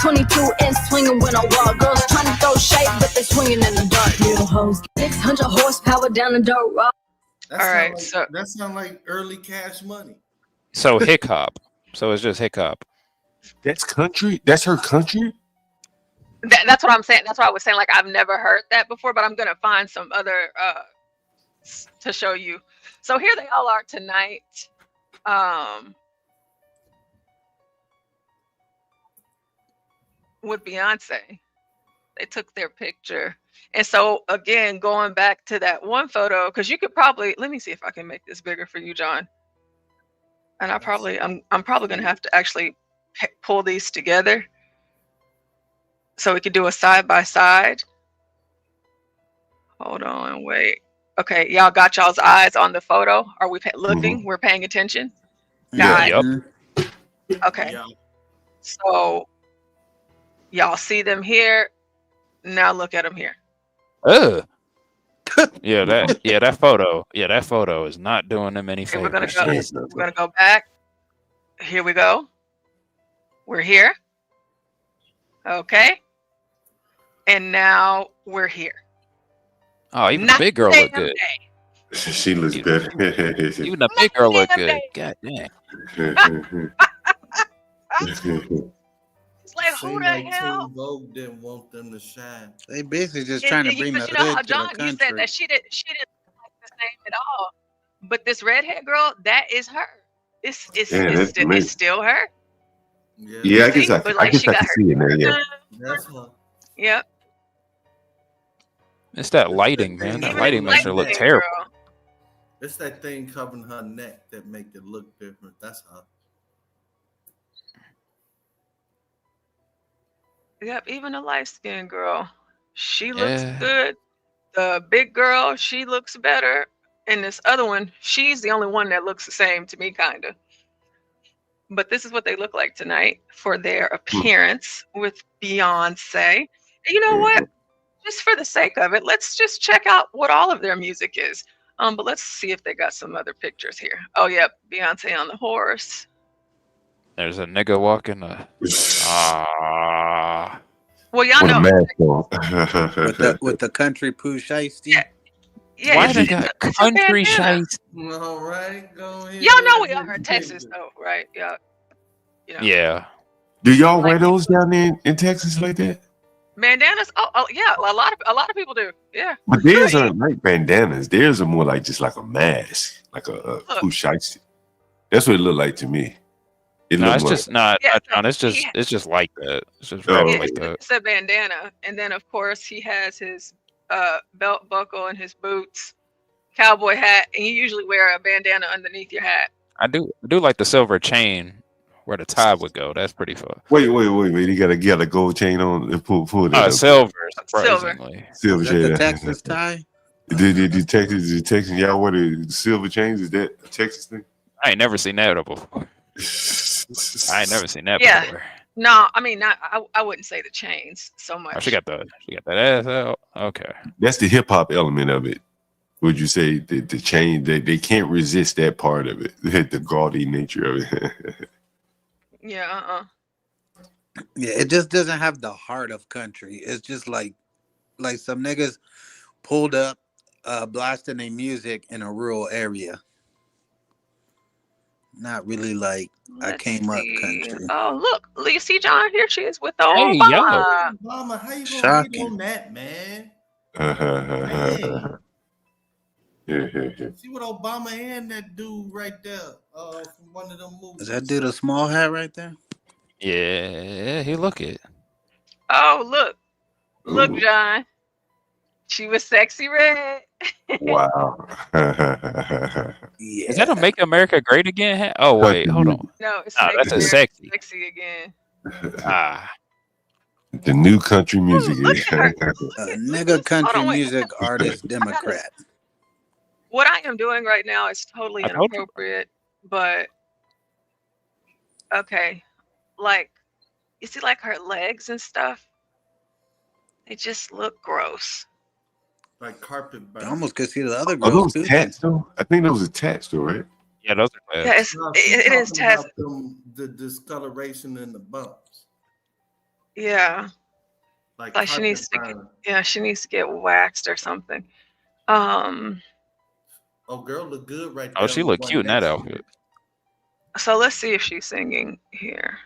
22 inch swinging when I walk. Girls trying to throw shade, but they swinging in the dark. Little hoes, 600 horsepower down the dirt road. All right, so that sounds like early Cash Money. So hip hop. So it's just hip hop. That's country? That's her country? That's what I'm saying. That's why I was saying, like, I've never heard that before, but I'm gonna find some other to show you. So here they all are tonight. With Beyonce. They took their picture. And so again, going back to that one photo, because you could probably, let me see if I can make this bigger for you, John. And I'm probably gonna have to actually pull these together so we could do a side by side. Hold on, wait. Okay, y'all got y'all's eyes on the photo. Are we looking? We're paying attention. Yeah. Yep. Okay. So y'all see them here. Now look at them here. Yeah, that photo is not doing them any Okay, we're gonna favors. go. We're gonna go back. Here we go. We're here. Okay. And now we're here. Oh, even Not the big girl the look same good. day. She looks better. Even the big girl look good. God damn. It's like, who the hell? Vogue didn't want them to shine. They basically just trying to bring the But you know how hood to the John, you said country. that she didn't look like the same at all. But this redhead girl, that is her. It's still her. Yeah, I guess See? I But like can she got her. see it now. Yeah. That's her. Yep. It's that lighting, man. That Even lighting the makes her look light-skinned terrible. girl. It's that thing covering her neck that make it look different. That's her. Yep, even a light skinned girl. She looks Yeah. good. The big girl, she looks better. And this other one, she's the only one that looks the same to me, kind of. But this is what they look like tonight for their appearance with Beyonce. And you know what? Just for the sake of it, let's just check out what all of their music is. But let's see if they got some other pictures here. Oh, yep, Beyonce on the horse. There's a nigga walking. Well, y'all With a know. mask on. with the country poo shiesty. Yeah, Why it's, they it's, got a, it's a country bandana. shites? All right, go ahead. Y'all know we are in Texas, though, right? Yeah. You know, Yeah. Do y'all wear like those down there in Texas like that? bandanas. Oh, yeah. A lot of people do. Yeah. But theirs aren't like bandanas. Theirs are more like just like a mask, like a Look, poo shiesty. That's what it looked like to me. It No, looked it's more just not, yeah. So John. It's he, just like that. It's just like, wrapped oh, yeah, like that. it's a bandana, and then of course he has his belt buckle and his boots, cowboy hat, and you usually wear a bandana underneath your hat. I do like the silver chain where the tie would go. That's pretty fun. wait. He got a gold chain on and pull that up. Silver, Silver. surprisingly. Silver Is that the chain. Texas tie? Did Texas y'all wear the silver chains? Is that a Texas thing? I ain't never seen that before. I ain't never seen that Yeah. before. No, I mean not. I wouldn't say the chains so Oh, much. she got that ass out. Okay. That's the hip hop element of it. Would you say the chain that they can't resist that part of it, the gaudy nature of it? Yeah. Yeah, it just doesn't have the heart of country. It's just like some niggas pulled up, blasting their music in a rural area. Not really like I came up country. Oh, look, you see John? Here she is with the Hey, Obama. Obama, how you gonna hate Shocking. on that, man? See what Obama and that dude right there from one of them movies. Is that dude a small hat right there? Yeah, he look it. Oh, look, Ooh. John. She was sexy red. Wow. Yeah. Is that a Make America Great Again hat? Oh wait, hold on. No, it's Nah, Make that's a America sexy. Sexy again. Ah, The new country music. Look at her. Nigga country Hold on, wait. music artist Democrat. What I am doing right now is totally I told you. inappropriate, but okay. Like, you see, like her legs and stuff. They just look gross. Like carpet I burn. almost could see the other Are girls those too. tats though? I think those are tats though, right? yeah, those are Yeah, bad. it is talking test. about the discoloration in the bumps. Yeah, Like like she carpet needs to. burn. She needs to get waxed or something. Oh, girl, look good right there. Oh, she on the look one cute in that next to outfit. you. So let's see if she's singing here.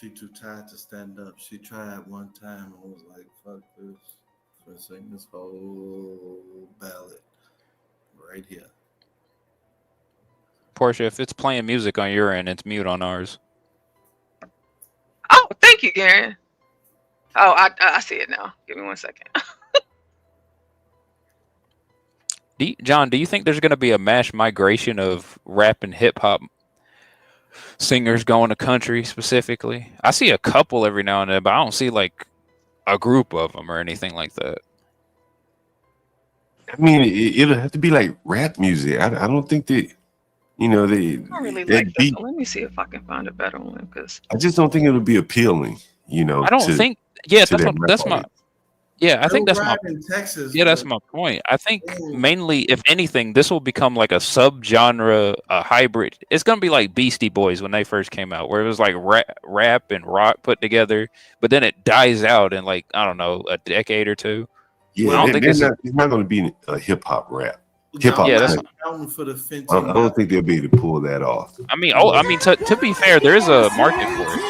She too tired to stand up. She tried one time and was like, fuck this. I'm gonna sing this whole ballad right here. Portia, if it's playing music on your end, it's mute on ours. Oh, thank you, Garen. Oh, I see it now. Give me 1 second. John, do you think there's going to be a mass migration of rap and hip hop singers going to country specifically? I see a couple every now and then, but I don't see like a group of them or anything like that. I mean, it'll have to be like rap music. I don't think that, they I really that like this beat. one. Let me see if I can find a better one because I just don't think it'll be appealing. I don't think. Yeah, to that's that what, that's rap my. audience. Yeah, I think They'll that's my. ride in Texas. Yeah, that's but my point. I think mainly, if anything, this will become like a subgenre, a hybrid. It's gonna be like Beastie Boys when they first came out, where it was like rap and rock put together, but then it dies out in like I don't know a decade or two. Yeah, I don't think it's not going to be a hip hop rap. Hip hop. Yeah, that's. Down for the I don't think they'll be able to pull that off. I mean, to be fair, there is a market for it.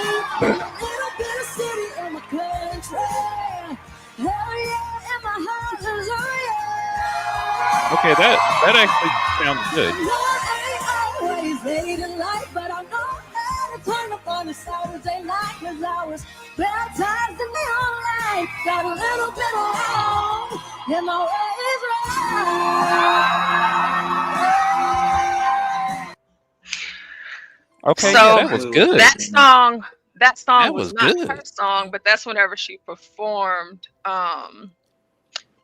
Okay, that actually sounds good. Okay, so yeah, that was good. that song That was was not good. her song, but that's whenever she performed on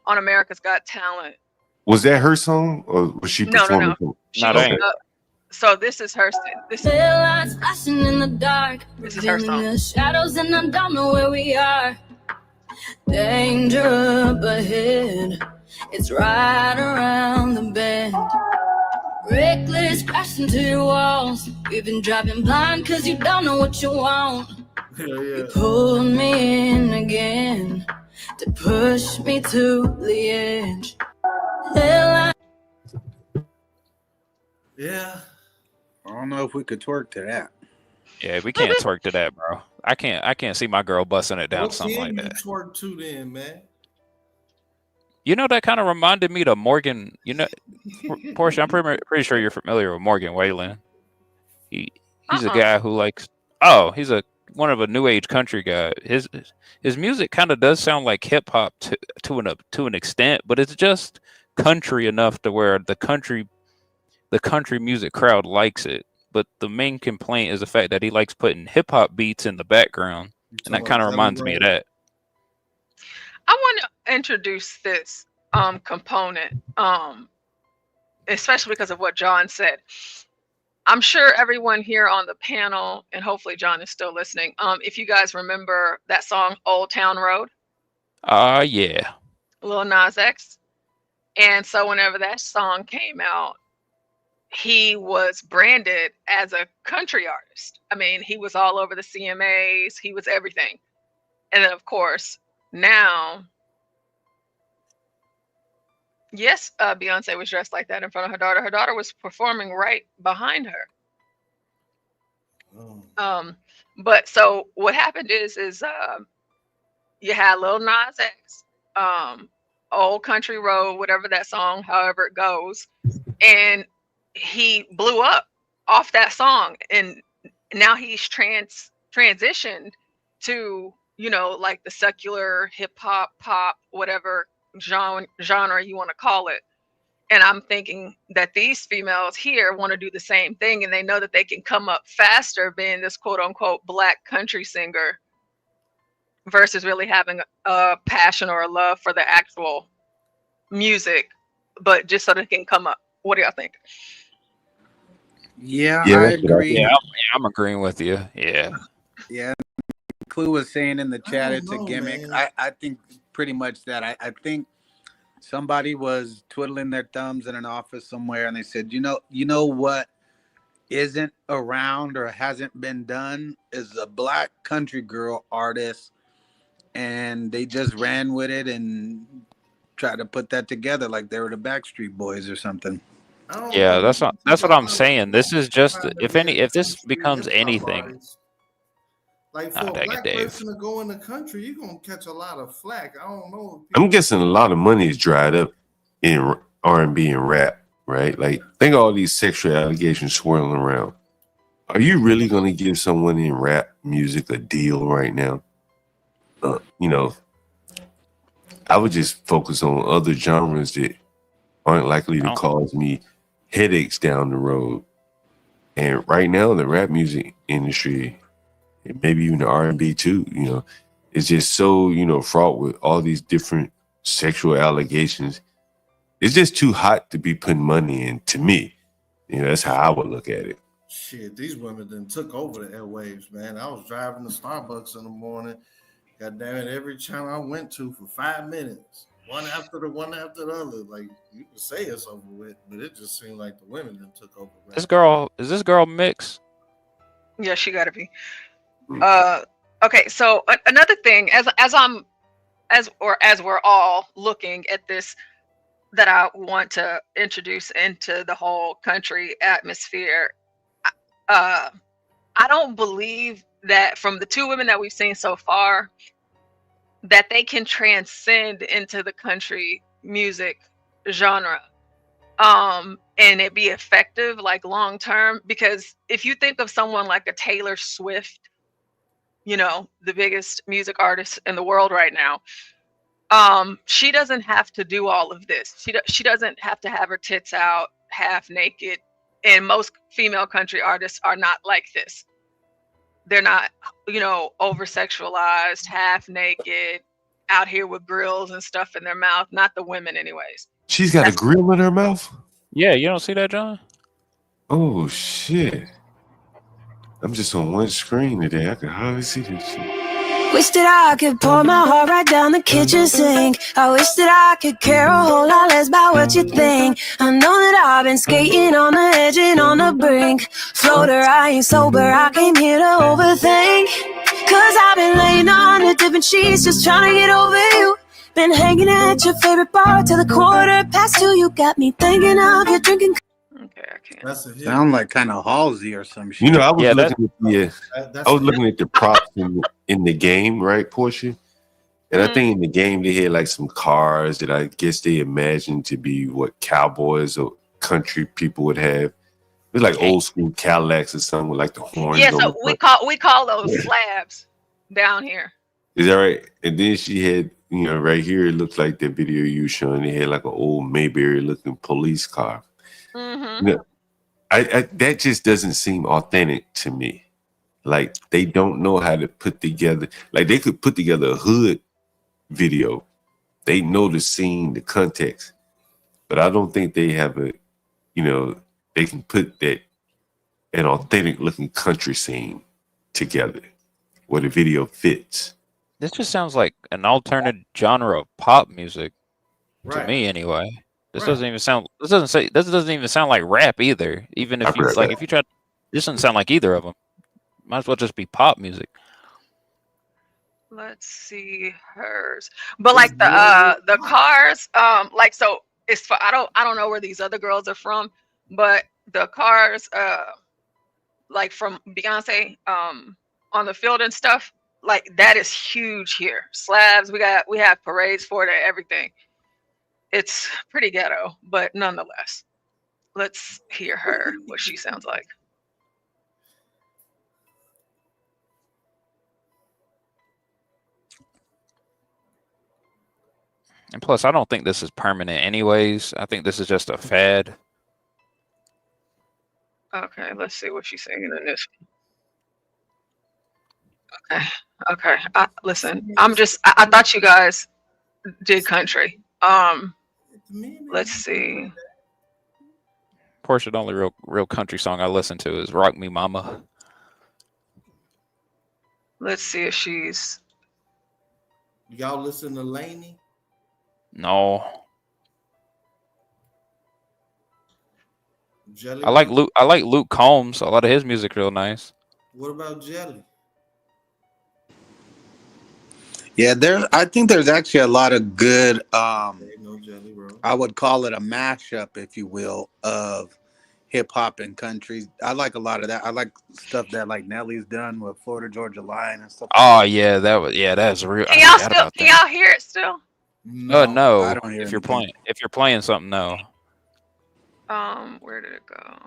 America's Got Talent. Was that her song, or was she No. performing? She No, was, that ain't. so this is her. This is In the dark, her song. the shadows, and I don't know where we are. Danger up ahead. It's right around the bend. Reckless, crash into your walls. We've been driving blind cause you don't know what you want. You pulled me in again to push me to the edge. Yeah. I don't know if we could twerk to that. Yeah, we can't twerk to that, bro. I can't see my girl busting it down What to something like can you that. twerk to then, man? You know, that kind of reminded me to Morgan. You know, Portia, I'm pretty sure you're familiar with Morgan Whalen. He's a guy who likes. Oh, he's one of a new age country guy. His music kind of does sound like hip hop to an extent, but it's just country enough to where the country music crowd likes it. But the main complaint is the fact that he likes putting hip hop beats in the background, and that kind of reminds me of that. I want to introduce this component, especially because of what John said. I'm sure everyone here on the panel, and hopefully John is still listening, if you guys remember that song Old Town Road. Yeah. Lil Nas X. And so whenever that song came out, he was branded as a country artist. I mean, he was all over the CMAs, he was everything. And then of course, now, yes, Beyonce was dressed like that in front of her daughter. Her daughter was performing right behind her. But so what happened is you had Lil Nas X, Old Country Road, whatever that song, however it goes, and he blew up off that song, and now he's transitioned to, you know, like the secular hip hop, pop, whatever genre you want to call it. And I'm thinking that these females here want to do the same thing, and they know that they can come up faster being this quote unquote black country singer versus really having a passion or a love for the actual music, but just so they can come up. What do y'all think? Yeah, I agree. Yeah, I'm agreeing with you. Yeah. Yeah. Clue was saying in the chat it's a gimmick. I think pretty much that. I think somebody was twiddling their thumbs in an office somewhere and they said, you know what isn't around or hasn't been done is a black country girl artist, and they just ran with it and tried to put that together like they were the Backstreet Boys or something. Yeah, that's what I'm saying. This is just if this becomes anything. Like for a black person to go in the country, you're gonna catch a lot of flack. I don't know. I'm guessing a lot of money is dried up in R&B and rap, right? Like, think of all these sexual allegations swirling around. Are you really going to give someone in rap music a deal right now? You know, I would just focus on other genres that aren't likely to cause me headaches down the road. And right now, the rap music industry, and maybe even the R&B too, you know, it's just so, you know, fraught with all these different sexual allegations. It's just too hot to be putting money in, to me. You know, that's how I would look at it. Shit, these women then took over the airwaves, man. I was driving to Starbucks in the morning. God damn it, every channel I went to for 5 minutes, one after the other. Like, you could say it's over with, but it just seemed like the women then took over. Is this girl mixed? Yeah, she gotta be. Okay, so another thing, as we're all looking at this, that I want to introduce into the whole country atmosphere. I don't believe that from the two women that we've seen so far, that they can transcend into the country music genre, and it be effective, like long term. Because if you think of someone like a Taylor Swift, you know, the biggest music artist in the world right now, she doesn't have to do all of this. She doesn't have to have her tits out half naked. And most female country artists are not like this. They're not, you know, over sexualized, half naked, out here with grills and stuff in their mouth. Not the women, anyways. She's got a grill in her mouth? Yeah, you don't see that, John? Oh, shit. I'm just on one screen today. I can hardly see this shit. Wish that I could pour my heart right down the kitchen sink. I wish that I could care a whole lot less about what you think. I know that I've been skating on the edge and on the brink. Floater, I ain't sober, I came here to overthink. Cause I've been laying on the different sheets, just trying to get over you. Been hanging at your favorite bar till the 2:15. You got me thinking of you drinking. Okay, I can't. That's a hit. Sound like kind of Halsey or some shit. You know, I was Yeah, looking at the That's I was a looking at the props in the game, right, Portia? And I think in the game they had like some cars that I guess they imagined to be what cowboys or country people would have. It's like old school Cadillacs or something with like the horns. Yeah, on so the front. we call those slabs down here. Is that right? And then she had, you know, right here it looks like the video you showing. They had like an old Mayberry looking police car. Mm-hmm. You know, I that just doesn't seem authentic to me. Like they don't know how to put together. Like they could put together a hood video. They know the scene, the context, but I don't think they have a, you know, they can put that an authentic looking country scene together where the video fits. This just sounds like an alternate genre of pop music to Right. me, anyway. This Right. doesn't even sound. This doesn't even sound like rap either. Even if I've you heard like, that. if you try, this doesn't sound like either of them. Might as well just be pop music. Let's see hers. But like the cars, like so it's for I don't know where these other girls are from, but the cars like from Beyonce on the field and stuff, like that is huge here. Slabs, we have parades for it and everything. It's pretty ghetto, but nonetheless. Let's hear her, what she sounds like. And plus, I don't think this is permanent, anyways. I think this is just a fad. Okay, let's see what she's singing in this. Okay. Listen, I thought you guys did country. Let's see. Portia, the only real country song I listen to is "Rock Me, Mama." Let's see if she's. Y'all listen to Lainey? No, Jelly? I like Luke. I like Luke Combs. A lot of his music real nice. What about Jelly? Yeah, I think there's actually a lot of good No Jelly, bro. I would call it a mashup, if you will, of hip hop and country. I like a lot of that. I like stuff that like Nelly's done with Florida Georgia Line and stuff. Oh yeah, that's real. Can y'all hear it still? No. I don't hear If you're anything. playing something, no. Where did it go?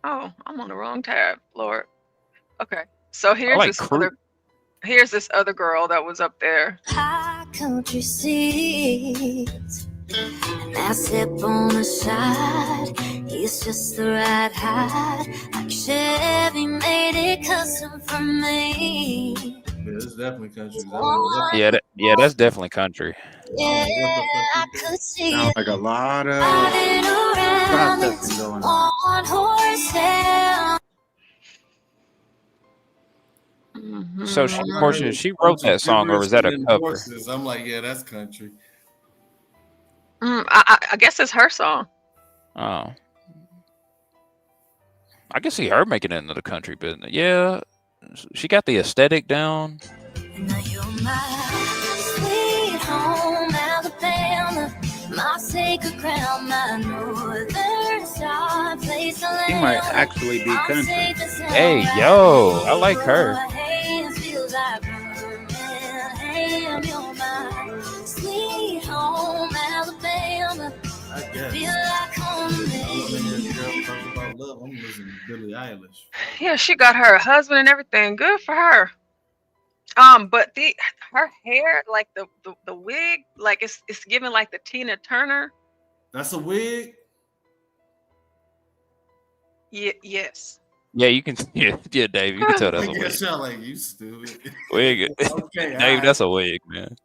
Oh, I'm on the wrong tab, Lord. Okay, so here's this other girl that was up there. High country seats, and I sip on the side. He's just the right height, like Chevy made it custom for me. Yeah, it's definitely country. Yeah, that's definitely country. Yeah, I could see Sounds like a lot of riding around processing going on. on horsehair. So Portia, she wrote that song, or was that a cover? Horses. I'm like, yeah, that's country. I guess it's her song. Oh, I can see her making it into the country business. Yeah, she got the aesthetic down. Now you're my sweet home, Alabama, my sacred ground, my northern star, place to land. She might actually be country. Hey, yo, I like her. Feels like Birmingham, you're my sweet home, Alabama. I guess. Feel like home to me. Talking about love, I'm listening to Billie Eilish. Yeah, she got her husband and everything. Good for her. But her hair, like the wig, like it's giving like the Tina Turner. That's a wig? Yes. Yeah, you can. Yeah, Dave, you can tell that's a I wig. guess y'all like you stupid. Wig. Okay, Dave, alright. that's a wig, man.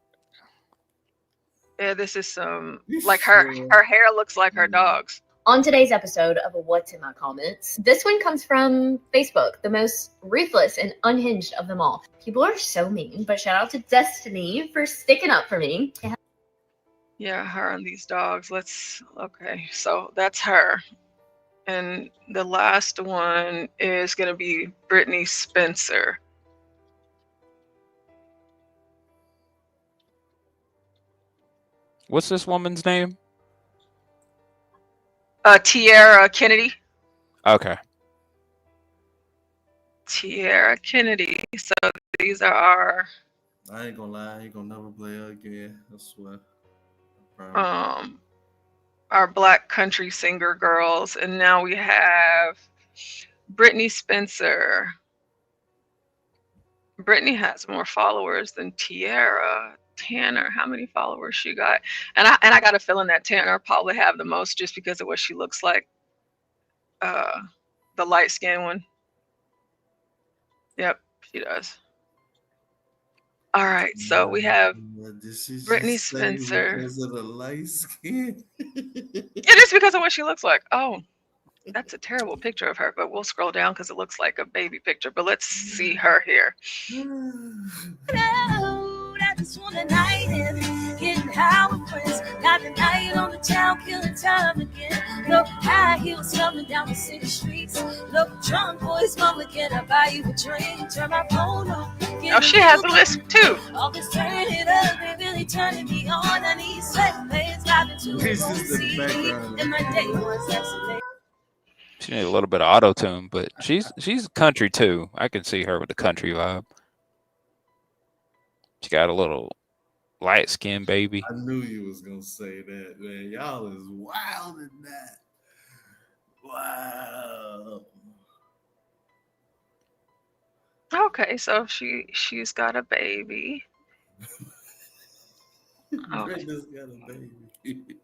Yeah, this is some like her hair looks like her dog's. On today's episode of What's in My Comments, this one comes from Facebook, the most ruthless and unhinged of them all. People are so mean, but shout out to Destiny for sticking up for me. Yeah, her and these dogs. Okay, so that's her. And the last one is going to be Brittany Spencer. What's this woman's name? Tiara Kennedy. Okay. Tiara Kennedy. So these are our I ain't gonna lie, I ain't gonna never play her again. I swear. our Black country singer girls, and now we have Brittany Spencer. Brittany has more followers than Tiara. Tanner, how many followers she got? And I got a feeling that Tanner probably have the most just because of what she looks like. The light skinned one. Yep, she does. All right, so we have Brittany Spencer. Because of the light skin. It is because of what she looks like. Oh, that's a terrible picture of her, but we'll scroll down because it looks like a baby picture. But let's see her here. I just want a night in, getting high with friends. Got the night on the town, killing time again. Look, high heels coming down the city streets. Look, drunk boys, mama, can I buy you a drink? Turn my phone on. Oh, she has a list too. All this turn it up, they really turning me on. I need sweatpants, vibing to This a is the CD. background. And my day was yesterday. She need a little bit of auto tune, but she's country too. I can see her with the country vibe. She got a little light skinned baby. I knew you was gonna say that, man. Y'all is wild in that. Wow. Okay, so she's got a baby. Oh. Brenda's got a baby.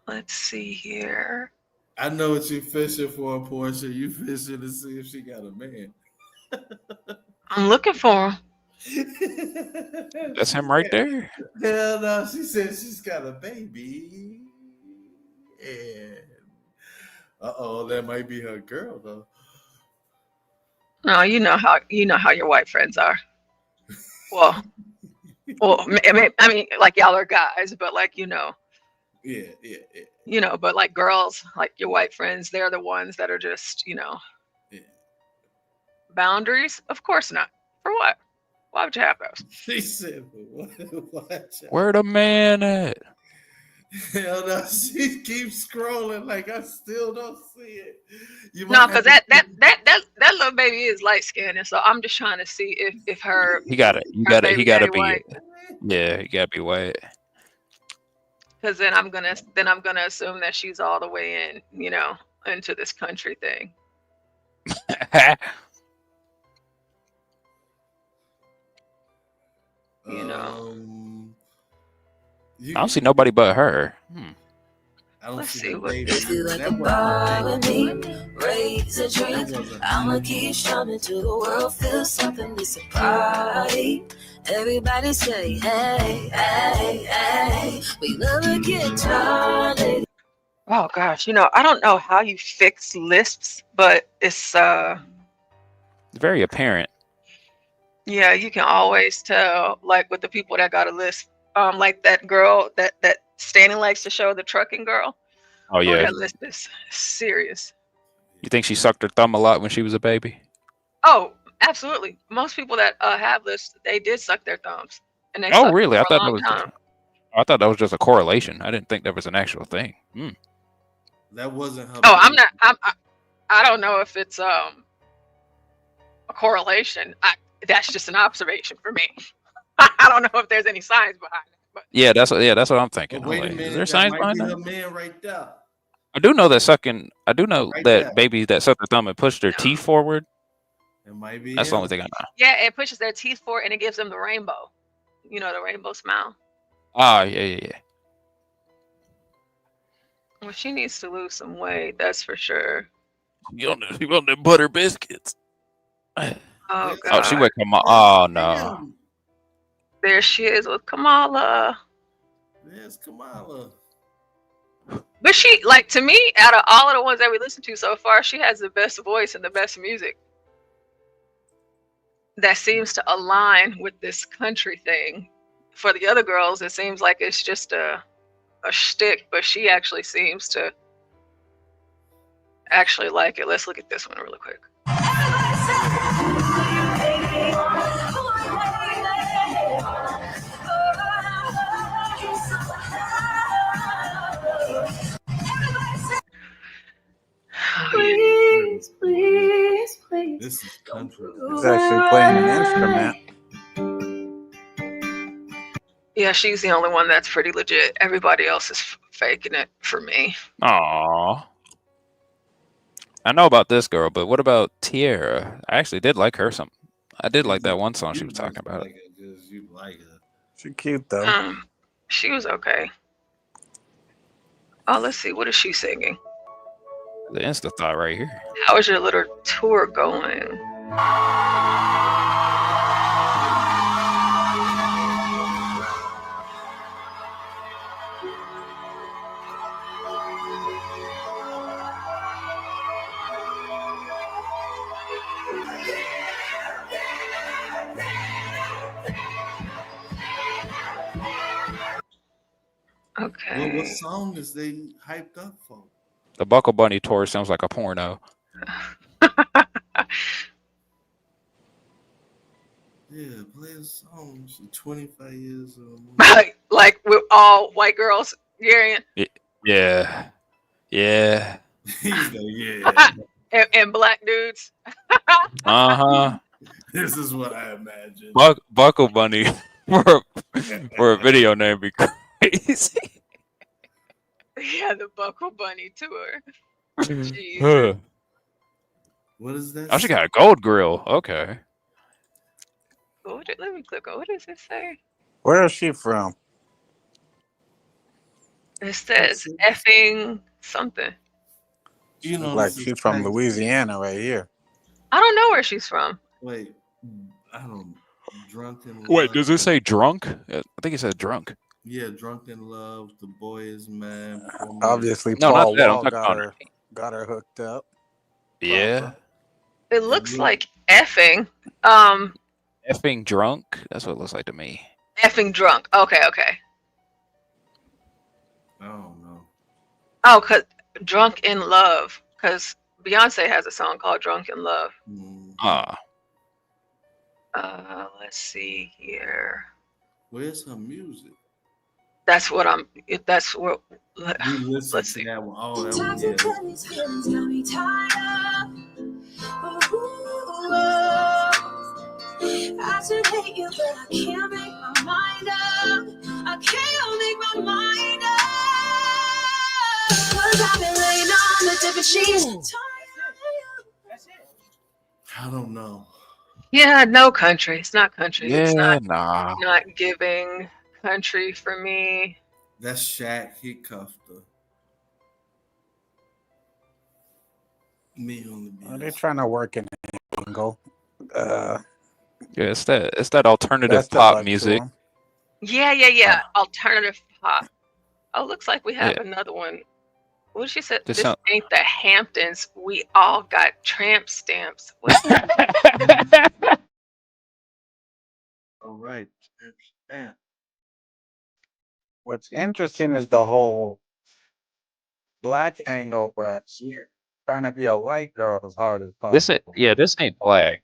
Let's see here. I know what you fishing for, Portia. You fishing to see if she got a man. I'm looking for him. That's him right there. Hell no, she said she's got a baby. And that might be her girl though. No, you know how your white friends are. Well, I mean, like y'all are guys, but like Yeah. but like girls, like your white friends, they're the ones that are just, boundaries. Of course not. For what? Why would you have those? She said, "What? Where the man at?" Hell no, she keeps scrolling like I still don't see it. No, because that little baby is light skinned, and so I'm just trying to see if her He got it. He got to be white. Yeah, he got to be white. Because then I'm gonna assume that she's all the way in, into this country thing. I don't see nobody but her. I don't Let's see see the what baby. If you like a bar with me, raise a drink. I'ma keep strumming till the world feels something. It's a party. Everybody say, hey, hey, hey. We love a guitar, lady. Oh gosh, I don't know how you fix lisps, but it's Very apparent. yeah, you can always tell, like with the people that got a lisp. Like that girl that Stanley likes to show, the trucking girl. Oh yeah. That lisp is serious. You think she sucked her thumb a lot when she was a baby? Oh, absolutely. Most people that have lisps, they did suck their thumbs, and they Oh sucked really? for I a long thought time. that was just a correlation. I didn't think that was an actual thing. That wasn't her. Oh, I don't know if it's a correlation. That's just an observation for me. I don't know if there's any science behind it. But Yeah, that's what I'm thinking. Wait I'm a like, minute, is there that science might behind be that? her man right there. I do know Right that there. babies that suck their thumb and push their teeth forward. It might be. That's the him. only thing I know. yeah, it pushes their teeth forward and it gives them the rainbow. The rainbow smile. Ah, yeah. Well, she needs to lose some weight, that's for sure. You want them butter biscuits? Oh Oh, god. she would come on. Oh no. There she is with Kamala. There's Kamala. But she, like, to me, out of all of the ones that we listened to so far, she has the best voice and the best music that seems to align with this country thing. For the other girls, it seems like it's just a shtick, but she actually seems to actually like it. Let's look at this one really quick. Please, please, please. This is country. He's actually playing an instrument. Yeah, she's the only one that's pretty legit. Everybody else is faking it for me. Aw. I know about this girl, but what about Tierra? I actually did like her some. I did like that one song she was talking about. You like her. She cute though. She was okay. Oh, let's see. What is she singing? The Insta thought right here. How is your little tour going? Okay. Well, what song is they hyped up for? The Buckle Bunny tour sounds like a porno. Yeah, play a song. She's 25 years old. like with all white girls, Garion. Yeah. Yeah. Yeah. and black dudes. Uh-huh. This is what I imagine. Buckle Bunny for a video name be crazy. Yeah, the Buckle Bunny tour. Huh. What is that? Oh, she got a gold grill. Okay. Let me click on. What does it say? Where is she from? It says effing something. You know, Like she's from Louisiana right here. I don't know where she's from. Wait, I don't. Drunken. Wait, Love. does it say drunk? I think it says drunk. Yeah, Drunken Love. The Boy Is Mad. Obviously, No, Paul not that. I'm Wall talking got her hooked up. Yeah. It looks like effing. Effing drunk? That's what it looks like to me. Effing drunk. Okay. I don't know. Oh, cause Drunk in Love. Cause Beyonce has a song called Drunk in Love. Let's see here. Where's her music? That's what I'm. That's what. We listen Let's to see. that one. Oh, that one. I should hate you, but I can't make my mind up. I can't make my mind up. 'Cause I've been laying on the different sheets. I don't know. Yeah, no country. It's not country. It's Yeah, not giving country for me. That's Shaq. He cuffed her. Me on the They're trying to work in an angle. Yeah, it's that alternative That's the pop vibe to music. 'em. Yeah. Alternative pop. Oh, looks like we have Yeah. another one. What she said? This This sound- ain't the Hamptons. We all got tramp stamps. All right. What's interesting is the whole black angle, but trying to be a white girl as hard as possible. This ain't black.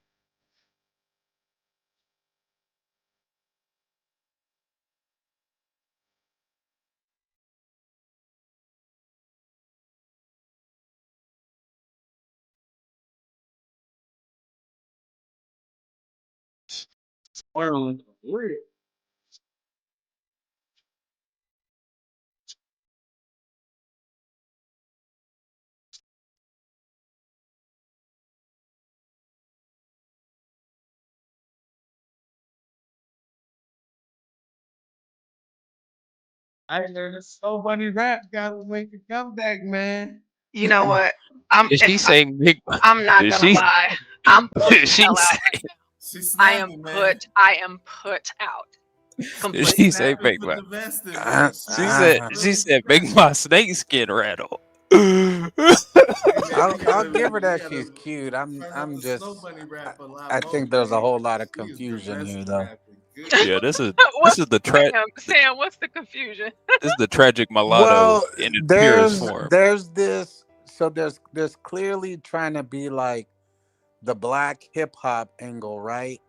I learned so many rap gotta make a comeback, man. You know what? Did she say big? I'm not Did gonna she? lie. I'm put Did the she hell out say? right now. I am put out. She said, "Make my." She said, "Make my snake skin rattle." I'll give her that she's cute. I'm just I think there's a whole lot of confusion here though. Yeah, this is the Sam, what's the confusion? this is the tragic mulatto Well, in its purest form. there's this so there's clearly trying to be like the black hip hop angle, right?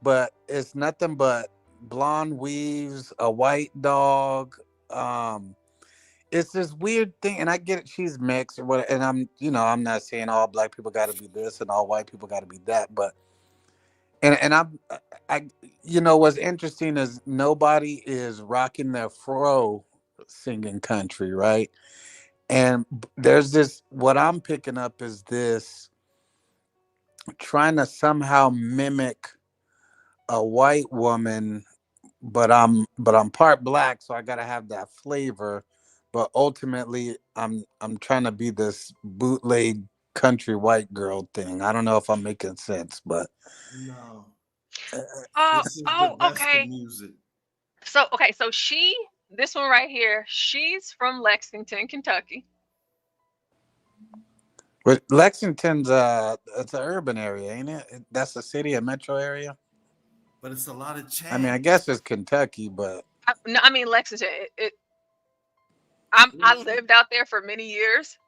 But it's nothing but blonde weaves, a white dog. It's this weird thing, and I get it. She's mixed, or what, and I'm not saying all black people got to be this and all white people got to be that, but I, what's interesting is nobody is rocking their fro singing country, right? And there's this. What I'm picking up is this trying to somehow mimic a white woman, but I'm part black, so I gotta have that flavor. But ultimately, I'm trying to be this bootleg country white girl thing. I don't know if I'm making sense, but No. Okay. So this one right here, she's from Lexington, Kentucky. But Lexington's it's an urban area, ain't it? That's a city, a metro area. But it's a lot of change. I mean, I guess it's Kentucky, but I mean Lexington. I lived out there for many years.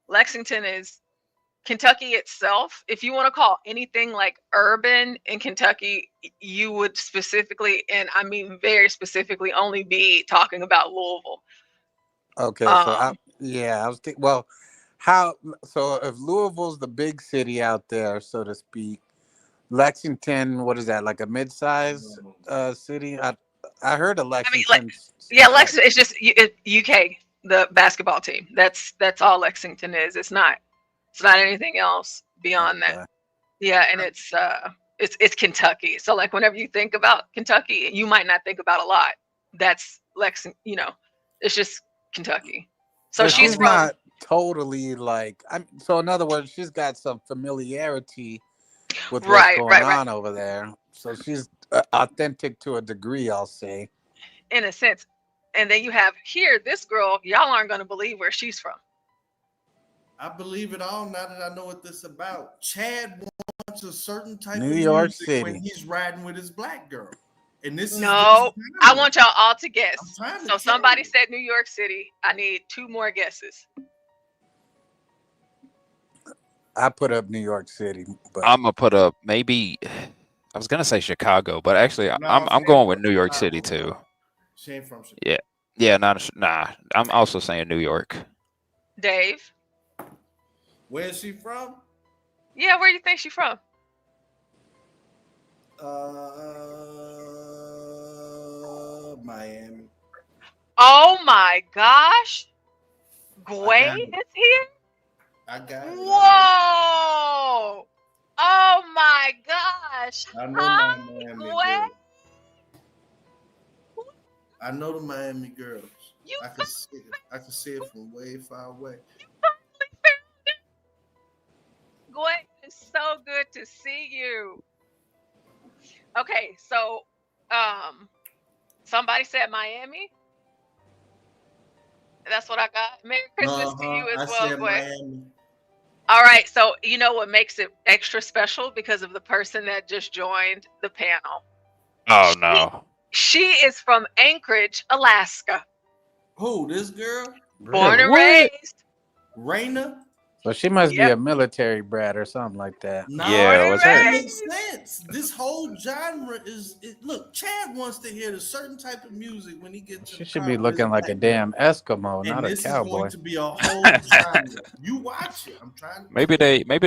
Lexington is Kentucky itself. If you want to call anything like urban in Kentucky, you would specifically, and I mean very specifically, only be talking about Louisville. okay. I was thinking. Well, so if Louisville's the big city out there, so to speak, Lexington, what is that, like a mid-sized city? I heard of Lexington. Lexington. It's just UK, the basketball team. That's all Lexington is. It's not anything else beyond that. Yeah, and it's Kentucky. So like whenever you think about Kentucky, you might not think about a lot. That's Lexington. It's just Kentucky. So But she's from. not totally like. So in other words, she's got some familiarity with what's going on over there. So she's authentic to a degree, I'll say. In a sense. And then you have here, this girl, y'all aren't going to believe where she's from. I believe it all now that I know what this is about. Chad wants a certain type New of York music City. when he's riding with his black girl. And this No, I want y'all all to guess. So somebody said New York City. I need 2 more guesses. I put up New York City, but I'm gonna put up maybe. I was gonna say Chicago, but actually, I'm going with New York City too. She ain't from Chicago. Yeah, nah. I'm also saying New York. Dave. Where is she from? Yeah, where do you think she's from? Miami. Oh my gosh. Gwen is here? I got it. Whoa. Oh my gosh. I know my Miami girls. I know the Miami girls. I can see it from way far away. Gwen, it's so good to see you. Okay, so somebody said Miami. That's what I got. Merry Christmas to you as well, Gwen. Miami. All right, so you know what makes it extra special because of the person that just joined the panel. Oh no. She is from Anchorage, Alaska. Who, this girl? Born and raised. Raina? So she must be a military brat or something like that. No, Yeah, what's her? that makes sense. This whole genre look, Chad wants to hear a certain type of music when he gets to She should be looking like a damn Eskimo, not a this cowboy. is going to be a whole genre. You watch it. I'm trying to Maybe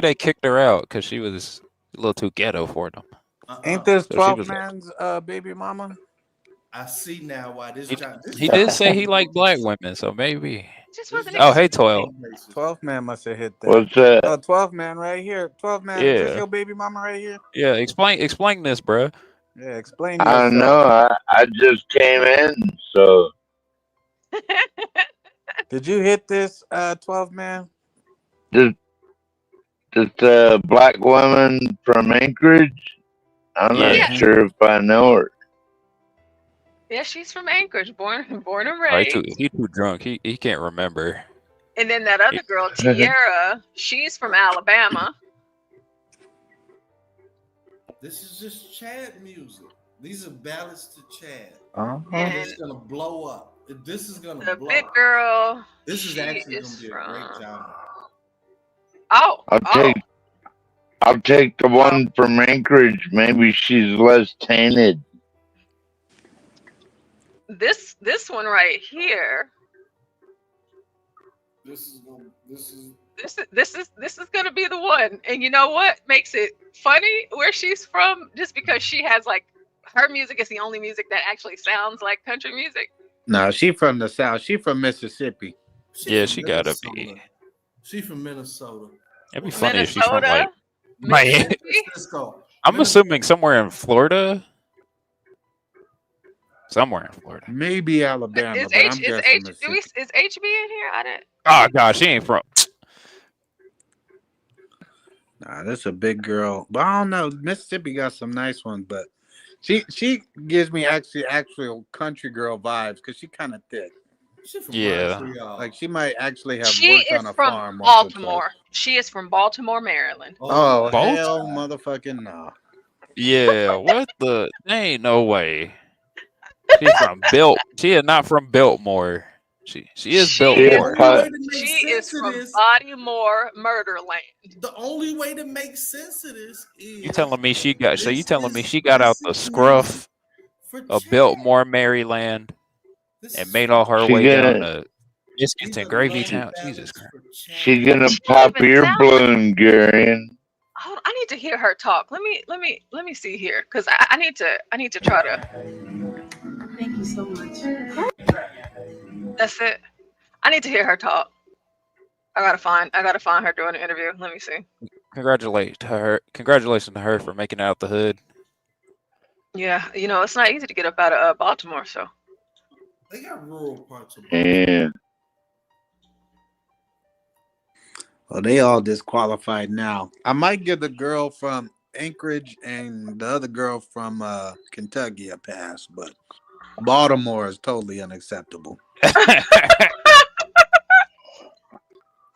they kicked her out because she was a little too ghetto for them. Ain't this So 12 was- man's baby mama? I see now why this He did say he liked black women, so maybe. Just wasn't Oh, hey, 12. 12 man must have hit that. What's that? Oh, 12 man right here. 12 man, is this Yeah. your baby mama right here? Yeah, explain this, bruh. Yeah, explain I don't yourself. know. I just came in, so Did you hit this 12 man? just a black woman from Anchorage. I'm not Yeah. sure if I know her. Yeah, she's from Anchorage, born and Oh, raised. he too drunk. He can't remember. And then that other girl, Tiara, she's from Alabama. This is just Chad music. These are ballads to Chad. And It's gonna blow up. This is gonna the blow. big girl, This is she actually gonna is be a great from. genre. Oh, I'll take the one from Anchorage. Maybe she's less tainted. this one right here. This is gonna be the one. And you know what makes it funny where she's from? Just because she has like her music is the only music that actually sounds like country music. No, she from the South. She from Mississippi. Yeah, she gotta be. She from Minnesota. It'd be funny if she's from Minnesota, like Miami. Cisco. I'm assuming somewhere in Florida. Somewhere in Florida. Maybe Alabama, Is but I'm guessing Mississippi. is HB in here? I didn't. Oh gosh, she ain't from. Nah, that's a big girl. But I don't know. Mississippi got some nice ones, but she gives me actual country girl vibes because she kind of thick. Yeah. Like she might actually have She worked is on a from farm once or twice. Baltimore. She is from Baltimore, Maryland. Oh, Baltimore? hell motherfucking no. Yeah, what the? There ain't no way. She's from She is not from Biltmore. She is Biltmore. She is from Bodymore, Murderland. The only way to make sense of this You is telling me she got? So you telling me she got out the scruff of Biltmore, Maryland, and made all her She way down gonna- to Biscuits and Gravy Town? Jesus Christ! She gonna pop your balloon, Garion. Hold on, I need to hear her talk. Let me see here, because I need to try to. Thank you so much. That's it. I need to hear her talk. I gotta find her doing an interview. Let me see. Congratulations to her for making it out the hood. Yeah, it's not easy to get up out of Baltimore, so. they got rural parts of Yeah. Well, they all disqualified now. I might give the girl from Anchorage and the other girl from Kentucky a pass, but Baltimore is totally unacceptable.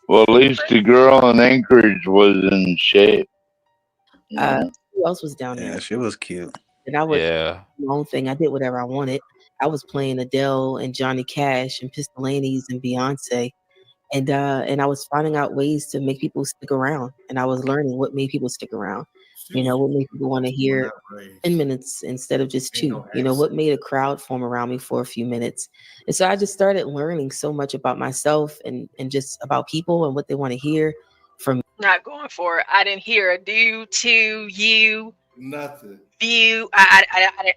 Well, at least the girl in Anchorage was in shape. Who else was down there? Yeah, she was cute. And I was Yeah. my own thing. I did whatever I wanted. I was playing Adele and Johnny Cash and Pistolanes and Beyonce. And I was finding out ways to make people stick around. And I was learning what made people stick around. What made people want to hear 10 minutes instead of just 2. What made a crowd form around me for a few minutes. And so I just started learning so much about myself and just about people and what they want to hear from Not going for it. I didn't hear a do, to, you, nothing. view. I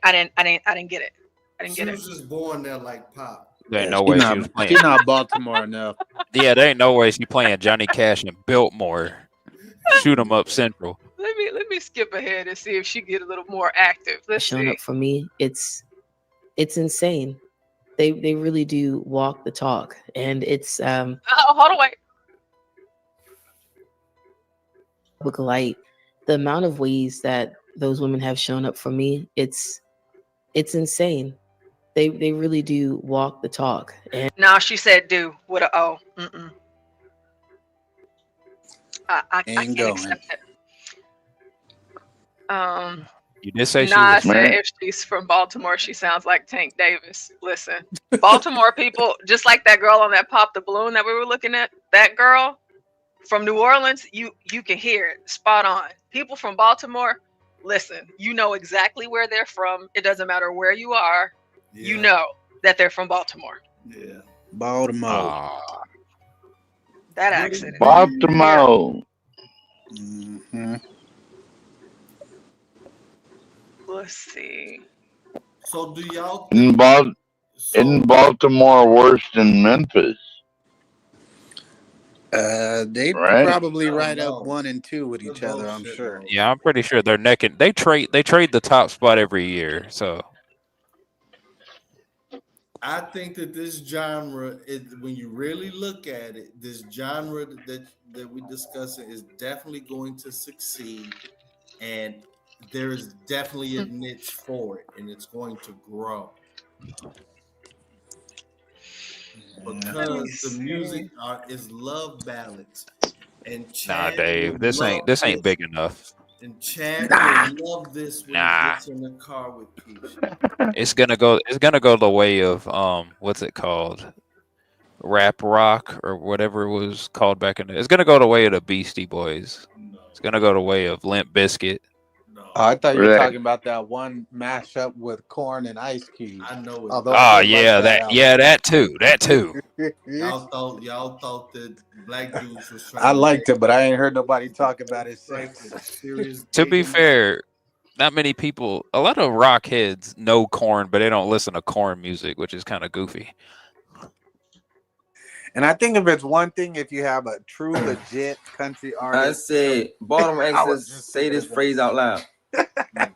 didn't get it. I didn't She get it. was just born there like pop. There ain't no way she was playing. She's not Baltimore enough. Yeah, there ain't no way she playing Johnny Cash in Biltmore. Shoot 'em up Central. Let me skip ahead and see if she get a little more active. Let's showing see. up for me. It's insane. They really do walk the talk. And it's Oh, hold on, wait. public light. The amount of ways that those women have shown up for me, it's insane. They really do walk the talk. And No, she said do with a O. Mm-mm. I can't going. accept it. You did say she Nah, I was. said if she's from Baltimore, she sounds like Tank Davis. Listen, Baltimore people, just like that girl on that Pop the Balloon that we were looking at, that girl from New Orleans, you can hear it spot on. People from Baltimore, listen, you know exactly where they're from. It doesn't matter where you are. You know that they're from Baltimore. Yeah. Baltimore. That accent. Baltimore. Mm-hmm. Let's see. So do y'all Isn't Baltimore worse than Memphis? They Right? probably right up 1 and 2 with each other, I'm sure. Yeah, I'm pretty sure they're neck and they trade the top spot every year. So I think that this genre is, when you really look at it, this genre that we discussing is definitely going to succeed, and there is definitely a niche for it, and it's going to grow. Because the music is love ballads, and Nah, Chad Dave, will this love ain't this, big enough. and Chad Nah, will love this when he nah. gets in the car with Keisha. It's gonna go the way of what's it called? Rap rock or whatever it was called back in the. It's gonna go the way of the Beastie Boys. It's gonna go the way of Limp Bizkit. Oh, I thought you Or were that. talking about that one mashup with Corn and Ice Cube. I know it. Although Oh I did like yeah, that album. that too, that too. Y'all thought that black dudes was trying I to liked it, but I ain't heard nobody talk about it since. serious To be gigging. fair, not many people. A lot of rock heads know Corn, but they don't listen to Corn music, which is kind of goofy. And I think if it's one thing, if you have a true legit country I artist, said, Baltimore I was accents, say this phrase out loud.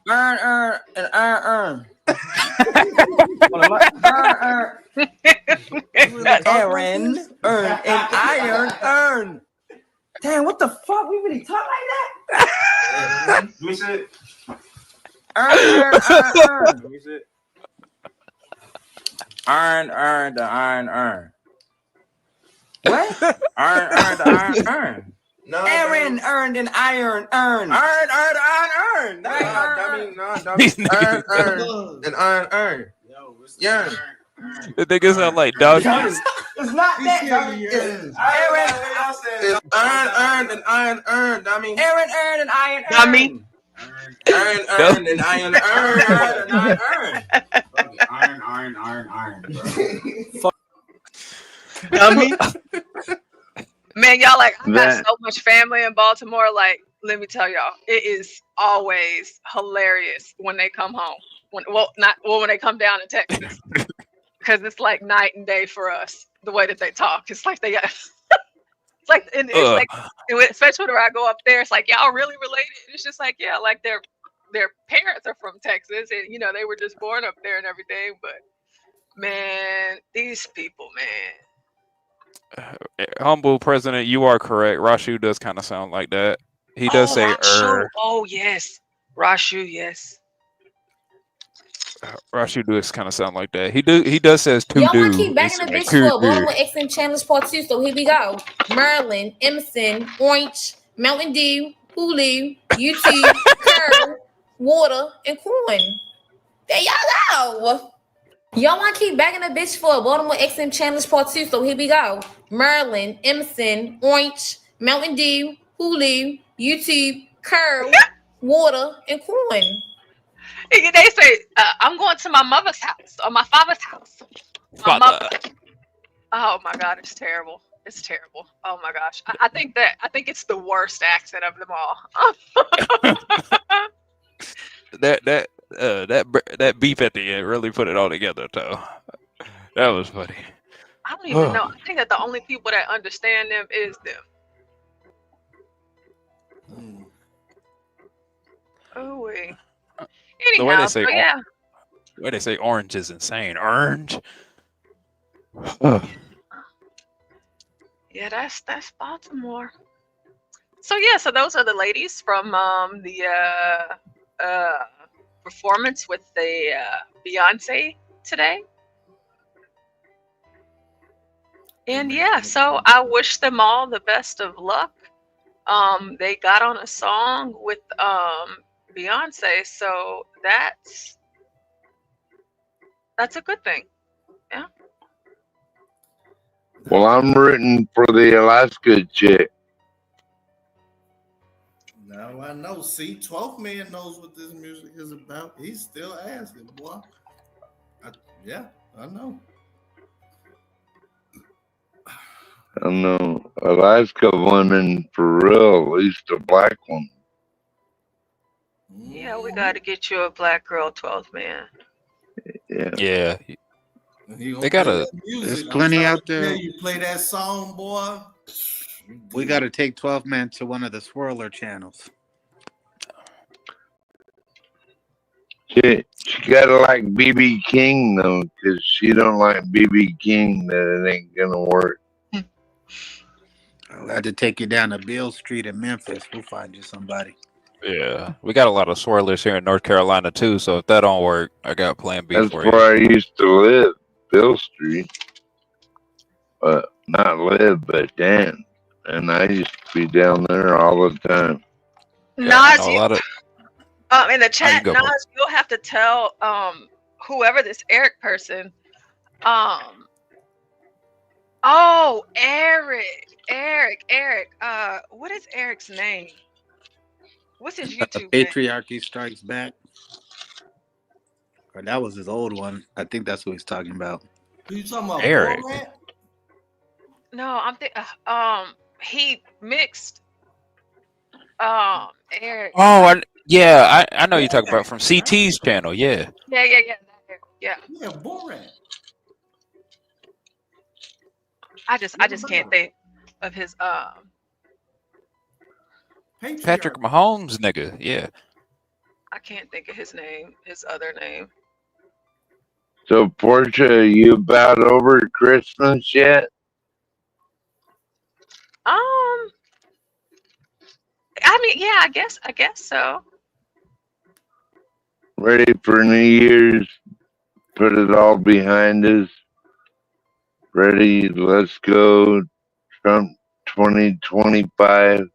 Earn, and earn. Aaron, earn, and iron, earn. Damn, what the fuck? We really talk like that? We said. Earn. Earn, the iron. What? Earn, the iron. No, Aaron earned an iron. Earn. Earn. Earn. And earn. Yeah. The niggas sound like donkeys. It's not that, dummy. It's Aaron and iron earned, dummy. Aaron earned and iron earned. Dummy. Earn and iron earned. Fuck. Dummy. Man, y'all, like, I got That- so much family in Baltimore. Like, let me tell y'all, it is always hilarious when they come home. When they come down to Texas, because it's like night and day for us. The way that they talk, it's like they got. It's like, and it's like, especially when I go up there, it's like y'all really related. It's just like, yeah, like their parents are from Texas, and you know they were just born up there and everything. But man, these people, man. Humble president, you are correct. Rashu does kind of sound like that. He does say Rashu. Oh yes, Rashu. Yes. Rashu does kind of sound like that. He does says to Y'all do. want to keep backing the It's bitch like, for Baltimore XM Challenge Part 2, so here we go. Maryland, Emerson, Orange, Mountain Dew, Hulu, UT, Curl, Water, and Corn. There y'all go. Y'all want to keep backing the bitch for Baltimore XM Challenge Part 2, so here we go. Maryland, Emerson, Orange, Mountain Dew, Hulu, UT, Curl, Water, and Corn. They say, I'm going to my mother's house or my father's house. My mother. Oh my God, it's terrible. It's terrible. Oh my gosh. I think it's the worst accent of them all. that beep at the end really put it all together, though. That was funny. I don't even know. I think that the only people that understand them is them. Oh wait. The way Anyhow, they say, so yeah. the way they say orange is insane. Orange. Yeah, that's Baltimore. So yeah, so those are the ladies from the performance with the Beyonce today. And yeah, so I wish them all the best of luck. They got on a song with Beyonce, so that's a good thing. Yeah. Well, I'm rooting for the Alaska chick. Now I know. See, 12th Man knows what this music is about. He's still asking, boy. Yeah, I know. I know. Alaska woman for real, at least a black one. Yeah, we got to get you a black girl 12th man. Yeah. They got there's plenty out there. You play that song, boy. We got to take 12 Man to one of the swirler channels. She gotta like BB King though, because she don't like BB King. That it ain't gonna work. I'll have to take you down to Beale Street in Memphis. We'll find you somebody. Yeah, we got a lot of swirlers here in North Carolina too. So if that don't work, I got Plan B That's for you. where I used to live, Bill Street. Not live, but dance. And I used to be down there all the time. Yeah, I Nas, know a you, lot of. in the How you chat, go, bro? Nas, you'll have to tell whoever this Eric person. Oh, Eric. What is Eric's name? What's his YouTube name? Patriarchy Strikes Back. Or that was his old one. I think that's what he's talking about. Who you talking about? Eric. Borat? No, I'm thinking. He mixed. Eric. Oh, I know you're talking about from CT's channel. Yeah. Yeah. Yeah, Borat. I just can't think of his Patrick Mahomes, nigga. Yeah. I can't think of his name, his other name. So, Portia, you about over Christmas yet? I mean, yeah, I guess so. Ready for New Year's? Put it all behind us. Ready? Let's go. Trump 2025.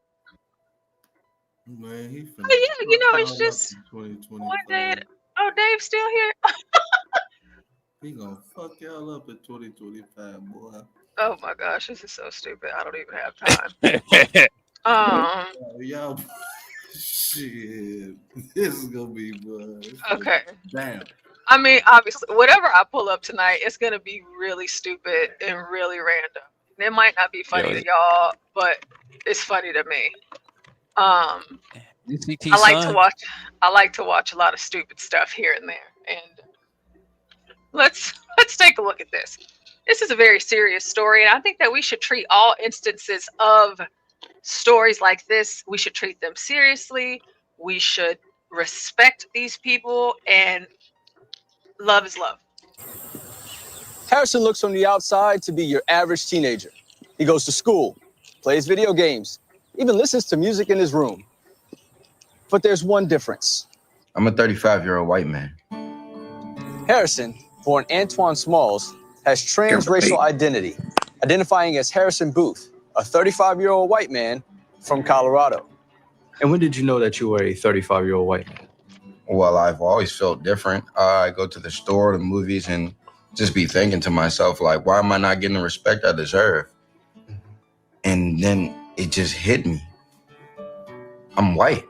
Man, he Oh yeah, it's just one day. Oh, Dave's still here. He gonna fuck y'all up in 2025, boy. Oh my gosh, this is so stupid. I don't even have time. Y'all, shit. This is gonna be, boy. Okay. Damn. I mean, obviously, whatever I pull up tonight, it's gonna be really stupid and really random. It might not be funny to y'all, but it's funny to me. I like to watch a lot of stupid stuff here and there. And let's take a look at this. This is a very serious story, and I think that we should treat all instances of stories like this. We should treat them seriously. We should respect these people, and love is love. Harrison looks from the outside to be your average teenager. He goes to school, plays video games, even listens to music in his room. But there's one difference. I'm a 35-year-old white man. Harrison, born Antoine Smalls, has transracial identity, identifying as Harrison Booth, a 35-year-old white man from Colorado. And when did you know that you were a 35-year-old white man? Well, I've always felt different. I go to the store, the movies, and just be thinking to myself, like, why am I not getting the respect I deserve? And then it just hit me. I'm white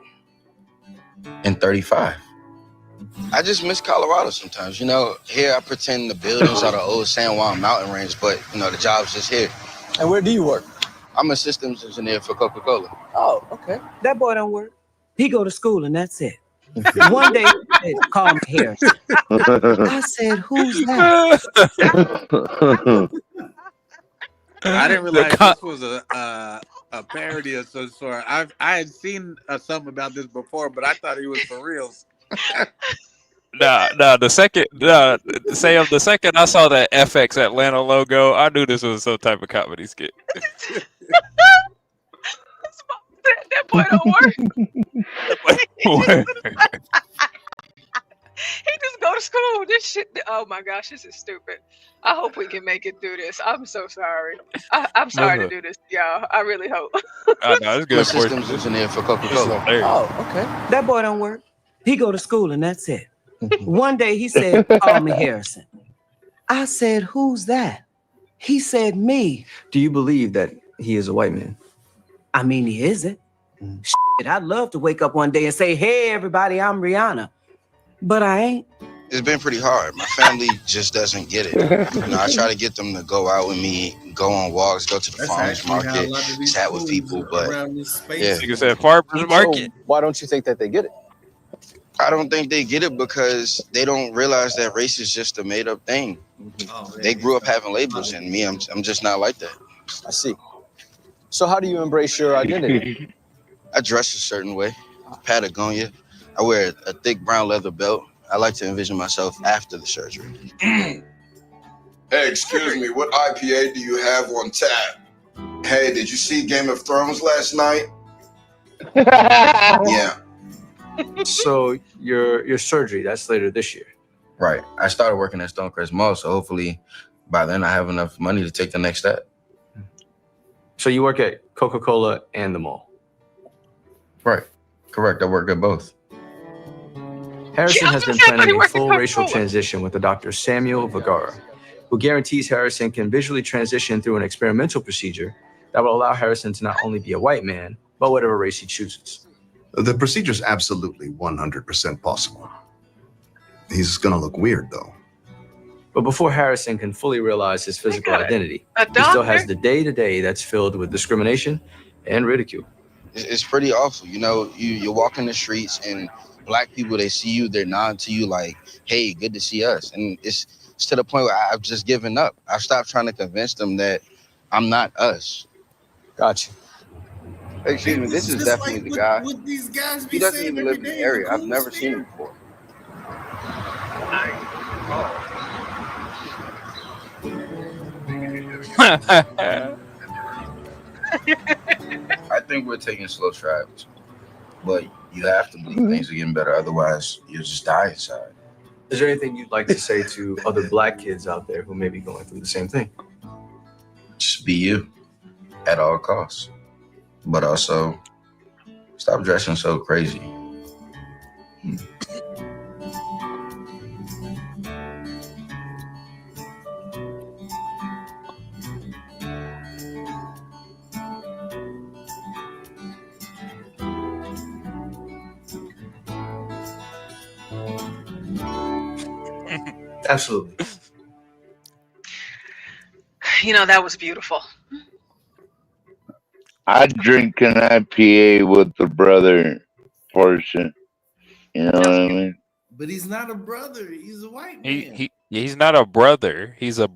and 35. I just miss Colorado sometimes. You know, here I pretend the buildings are the old San Juan mountain range, but, you know, the job's just here. And where do you work? I'm a systems engineer for Coca-Cola. Oh, okay. That boy don't work. He go to school and that's it. One day he said, call me Harrison. I said, who's that? I didn't realize this was a parody of some sort. I had seen something about this before, but I thought he was for reals. Nah. The second I saw that FX Atlanta logo, I knew this was some type of comedy skit. That boy don't work. He just go to school. This shit. Oh my gosh, this is stupid. I hope we can make it through this. I'm so sorry. I'm sorry to do this, y'all. I really hope. I know it's good. Systems engineer for Coca-Cola. Oh, okay. That boy don't work. He go to school and that's it. One day he said, call me Harrison. I said, who's that? He said, me. Do you believe that he is a white man? I mean, he isn't. Shit, I'd love to wake up one day and say, hey, everybody, I'm Rihanna. But I ain't. It's been pretty hard. My family just doesn't get it. You know, I try to get them to go out with me, go on walks, go to the farmers market, chat with people, but yeah. You said farmers market. So why don't you think that they get it? I don't think they get it because they don't realize that race is just a made up thing. They grew up having labels, and me, I'm just not like that. I see. So how do you embrace your identity? I dress a certain way. Patagonia. I wear a thick brown leather belt. I like to envision myself after the surgery. Hey, excuse me, what IPA do you have on tap? Hey, did you see Game of Thrones last night? Yeah. So your surgery, that's later this year. Right. I started working at Stonecrest Mall, so hopefully by then I have enough money to take the next step. So you work at Coca-Cola and the mall. Right. Correct. I work at both. Harrison has been planning a full racial transition with the Dr. Samuel Vergara, who guarantees Harrison can visually transition through an experimental procedure that will allow Harrison to not only be a white man, but whatever race he chooses. The procedure's absolutely 100% possible. He's gonna look weird, though. But before Harrison can fully realize his physical identity, A he still has doctor? the day-to-day that's filled with discrimination and ridicule. It's pretty awful. You know, you walk in the streets and black people, they see you, they're nodding to you like, hey, good to see us. And it's to the point where I've just given up. I've stopped trying to convince them that I'm not us. Gotcha. Excuse me, this is definitely the guy. What these guys be He doesn't saying even every live in the day area. I've cool never seen spirit. him before. I think we're taking slow strides, but you have to believe things are getting better. Otherwise, you'll just die inside. Is there anything you'd like to say to other black kids out there who may be going through the same thing? Just be you at all costs, but also stop dressing so crazy. Absolutely. You know, that was beautiful. I drink an IPA with the brother portion. You know what I mean? But he's not a brother. He's a white man. He's not a brother. He's not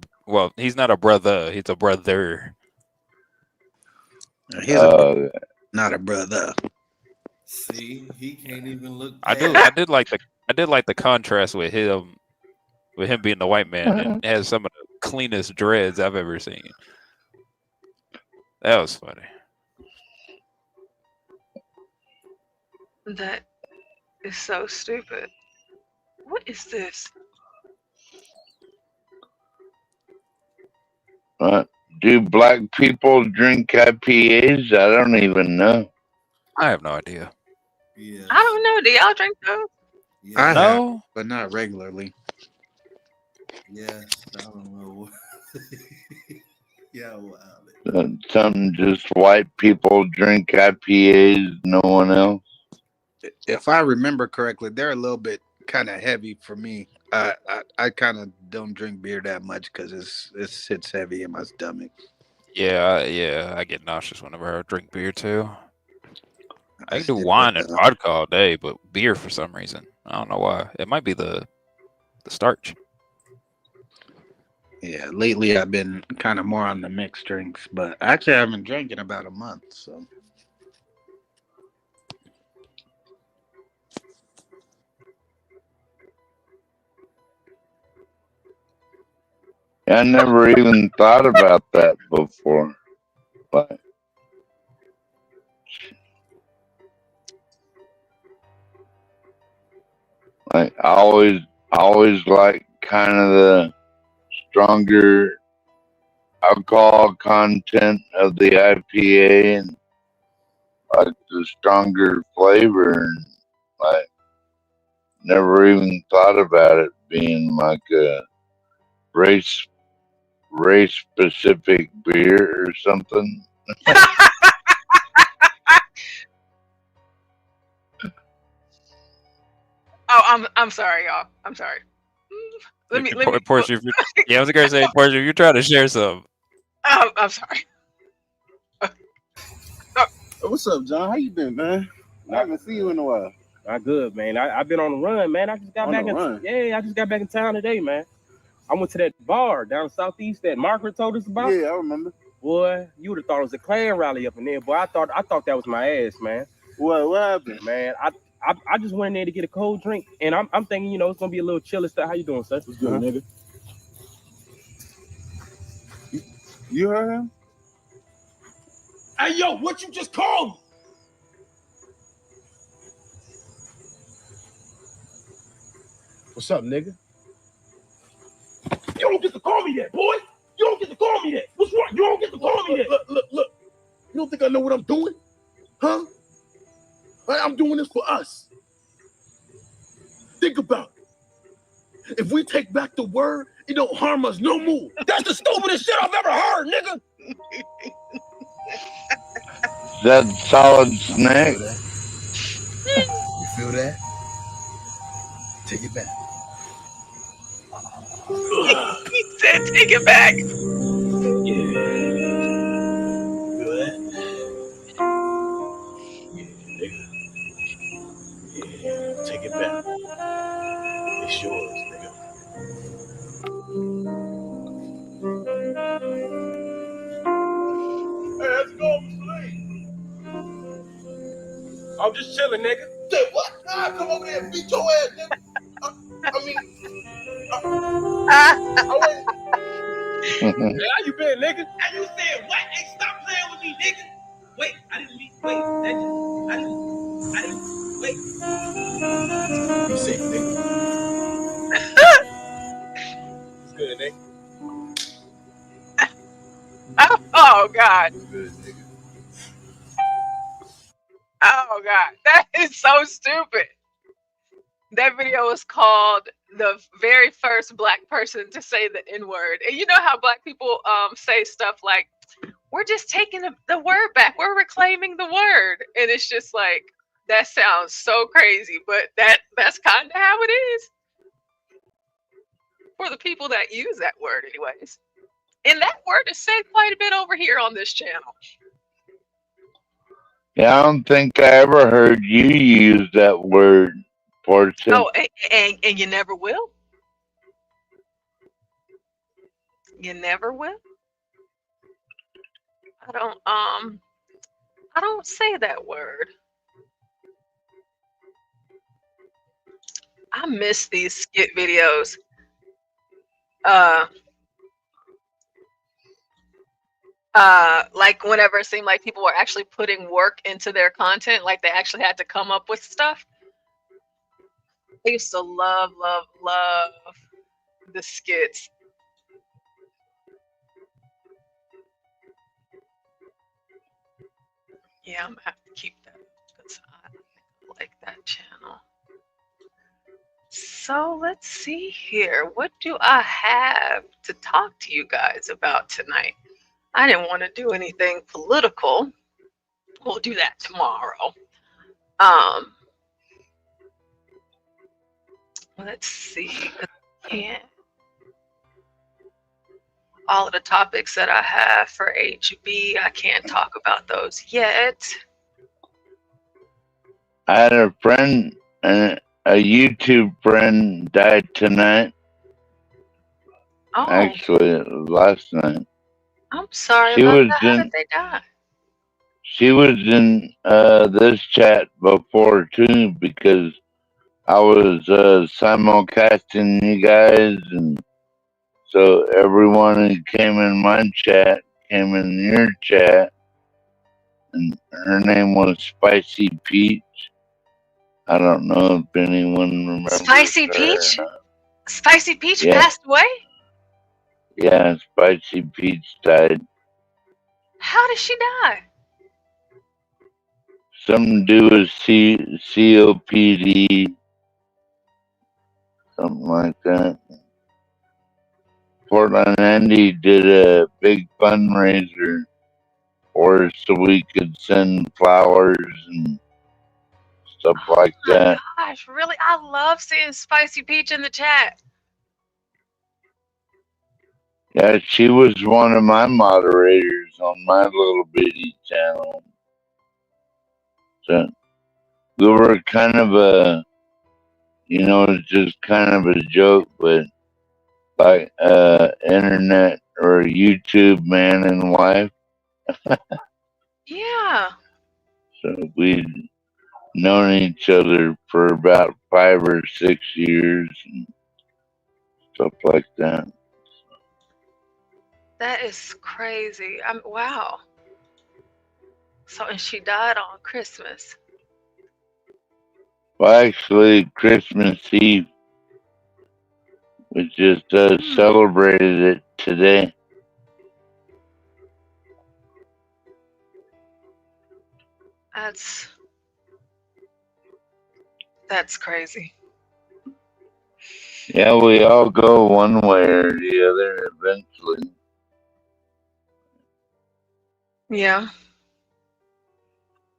a brother. He's a brother. He's not a brother. See, he can't even look. I did like the contrast with him being the white man and has some of the cleanest dreads I've ever seen. That was funny. That is so stupid. What is this? Do black people drink IPAs? I don't even know. I have no idea. Yeah. I don't know. Do y'all drink those? I No. have, but not regularly. Yes, I don't know. Yeah, wow. Some just white people drink IPAs, no one else. If I remember correctly, they're a little bit kind of heavy for me. I kind of don't drink beer that much because it sits heavy in my stomach. Yeah, I get nauseous whenever I drink beer too. I can do wine and vodka all day, but beer for some reason. I don't know why. It might be the starch. Yeah, lately I've been kind of more on the mixed drinks, but actually I haven't drank in about a month. So I never even thought about that before. But I always like kind of the stronger alcohol content of the IPA and like the stronger flavor, and like never even thought about it being like a race specific beer or something. Oh, I'm sorry, y'all. I'm sorry. Let me. Portia, I was gonna say, Portia, if you're trying to share some. Oh, I'm sorry. What's up, John? How you been, man? I haven't seen you in a while. Not good, man. I've been on the run, man. I just got back I just got back in town today, man. I went to that bar down southeast that Margaret told us about. Yeah, I remember. Boy, you would have thought it was a Klan rally up in there. Boy, I thought that was my ass, man. What happened? Man, I just went in there to get a cold drink, and I'm thinking, it's gonna be a little chilly stuff. How you doing, sir? What's good, nigga? You heard him? Hey, yo, what you just called me? What's up, nigga? You don't get to call me that, boy. You don't get to call me that. What's wrong? You don't get to call me that. Look. You don't think I know what I'm doing? Huh? I'm doing this for us. Think about it. If we take back the word, it don't harm us no more. That's the stupidest shit I've ever heard, nigga. That solid snack. You feel that? Take it back. He said, "Take it back." Take it back. It's yours, nigga. Hey, how's it going, Mr. Lee? I'm just chilling, nigga. Say what? Nah, come over there and beat your ass, nigga. Hey, how you been, nigga? How you said what? Hey, stop playing with me, nigga. Wait, I didn't mean. Wait, wait. Be safe, nigga. It's good, nigga. Oh God. Oh God. That is so stupid. That video was called "The Very First Black Person to Say the N-Word." And you know how Black people say stuff like, "We're just taking the word back. We're reclaiming the word." And it's just like, that sounds so crazy, but that's kind of how it is for the people that use that word anyways. And that word is said quite a bit over here on this channel. Yeah, I don't think I ever heard you use that word, Portia. Oh, and you never will. You never will. I don't say that word. I miss these skit videos. Like whenever it seemed like people were actually putting work into their content, like they actually had to come up with stuff. I used to love the skits. Yeah, I'm gonna have to keep that because I like that channel. So let's see here. What do I have to talk to you guys about tonight? I didn't want to do anything political. We'll do that tomorrow. Let's see. Yeah. All of the topics that I have for HB, I can't talk about those yet. I had a friend, a YouTube friend, died tonight. Oh. Actually, last night. I'm sorry She about was that. How in. did they die? She was in this chat before too because I was simulcasting you guys, and so everyone who came in my chat came in your chat, and her name was Spicy Peach. I don't know if anyone remembers Spicy her Peach? or not. Spicy Peach Yeah. passed away? Yeah, Spicy Peach died. How did she die? Something to do with COPD, something like that. Portland Andy did a big fundraiser for us so we could send flowers and stuff like that. Gosh, really? I love seeing Spicy Peach in the chat. Yeah, she was one of my moderators on my little bitty channel. So we were kind of it's just kind of a joke, but like internet or YouTube man and wife. Yeah. So we'd known each other for about 5 or 6 years and stuff like that. That is crazy. Wow. So, and she died on Christmas. Well, actually, Christmas Eve. We just celebrated it today. That's crazy. Yeah, we all go one way or the other eventually. Yeah.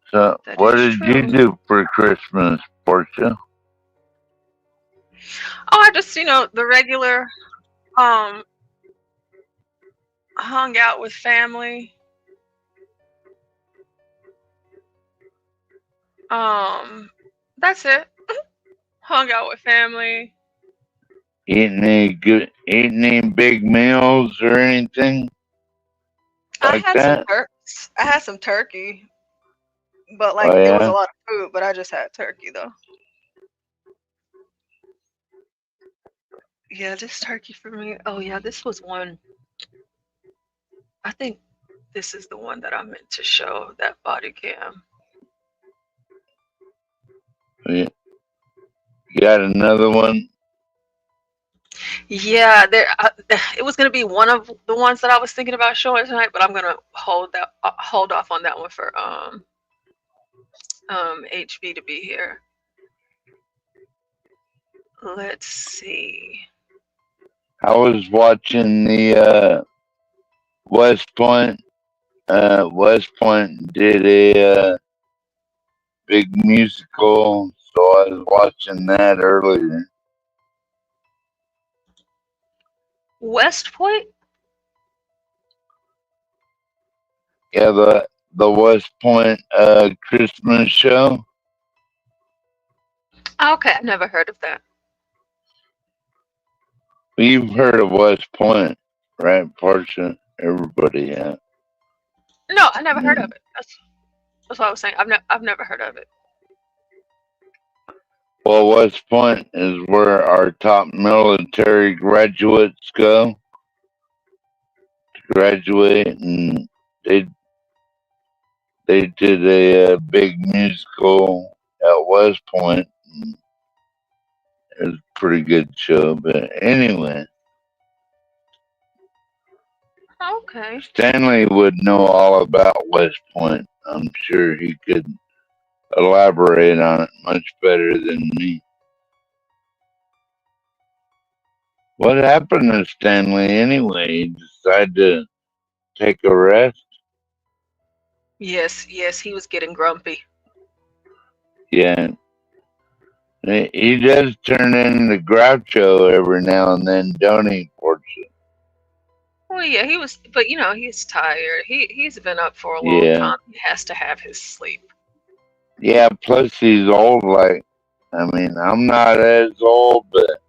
So, That what is did you true. do for Christmas, Portia? Oh, I just, the regular, hung out with family. That's it. Hung out with family. Eating any big meals or anything like that? I had some turkey, but Oh it was a yeah. lot of food, but I just had turkey though. Yeah, this turkey for me. Oh yeah, this was one. I think this is the one that I meant to show, that body cam. You got another one? Yeah, it was gonna be one of the ones that I was thinking about showing tonight, but I'm gonna hold off on that one for HB to be here. Let's see. I was watching the West Point. West Point did a big musical, so I was watching that earlier. West Point? Yeah, the West Point Christmas show. Okay, I've never heard of that. You've heard of West Point, right, Portia? Everybody, yeah. No, I never heard of it. That's what I was saying. I've never heard of it. Well, West Point is where our top military graduates go to graduate, and they did a big musical at West Point. It was a pretty good show, but anyway, Okay. Stanley would know all about West Point. I'm sure he could elaborate on it much better than me. What happened to Stanley anyway? He decided to take a rest? Yes, he was getting grumpy. Yeah. He does turn into Groucho every now and then, don't he, Portia? Well, yeah, he was, but he's tired. He's been up for a long Yeah. time. He has to have his sleep. Yeah, plus he's old. I'm not as old, but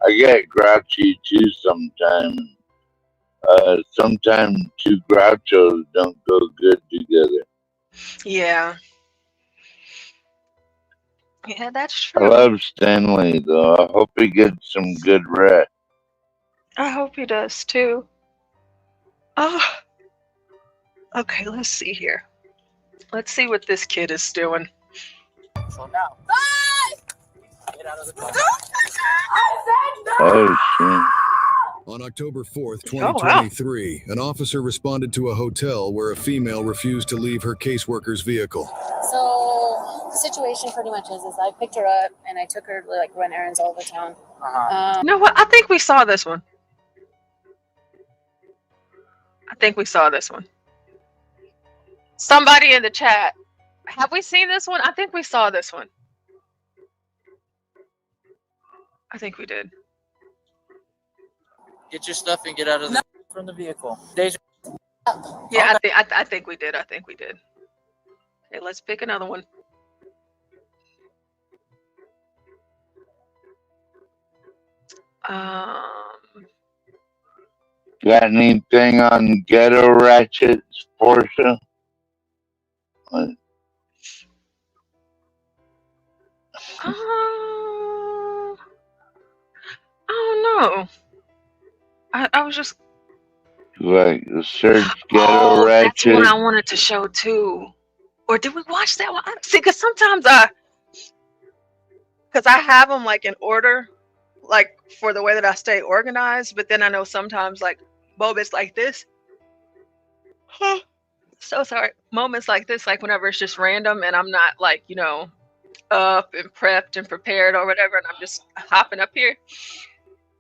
I get grouchy too sometimes. Sometimes two Grouchos don't go good together. Yeah. Yeah, that's I true. love Stanley, though. I hope he gets some good rest. I hope he does too. Oh. Okay, let's see here. Let's see what this kid is doing. So now, get out of the car. Oh, shit. On October 4th, 2023, an officer responded to a hotel where a female refused to leave her caseworker's vehicle. So the situation pretty much is I picked her up and I took her to run errands all over town. You know what? I think we saw this one. Somebody in the chat. Have we seen this one? I think we saw this one. I think we did. Get your stuff and get out of from the vehicle. Deja. Yeah, I think we did. Okay, let's pick another one. Got anything on Ghetto Ratchets, Portia? I don't know. I was just Search Ghetto Ratchet. That's what I wanted to show too. Or did we watch that one? See, because sometimes because I have them in order, like for the way that I stay organized, but then I know sometimes like moments like this. So sorry. Moments like this, like whenever it's just random and I'm not like, you know, up and prepped and prepared or whatever, and I'm just hopping up here.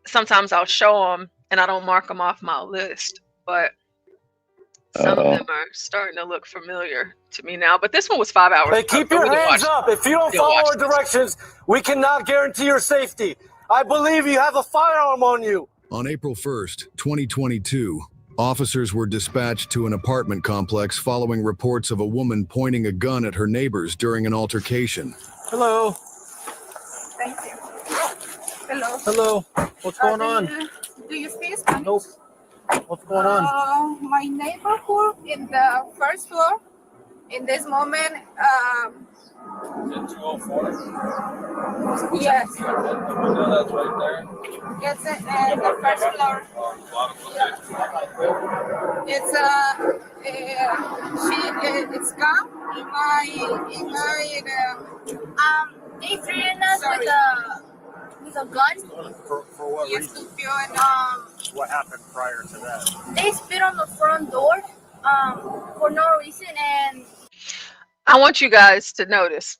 Sometimes I'll show them and I don't mark them off my list, but some of them are starting to look familiar to me now. But this one was 5 hours. Hey, keep your hands up. If you don't follow our directions, we cannot guarantee your safety. I believe you have a firearm on you. On April 1st, 2022, officers were dispatched to an apartment complex following reports of a woman pointing a gun at her neighbors during an altercation. Hello. Thank you. Hello. Hello. What's going on? Do you speak Spanish? Nope. What's going on? My neighborhood in the first floor. In this moment, Is it 204? yes. The window that's right there? It's in the first floor. It's it's gone in my they threatened us with a gun. For what yes, reason? What happened prior to that? They spit on the front door for no reason, and I want you guys to notice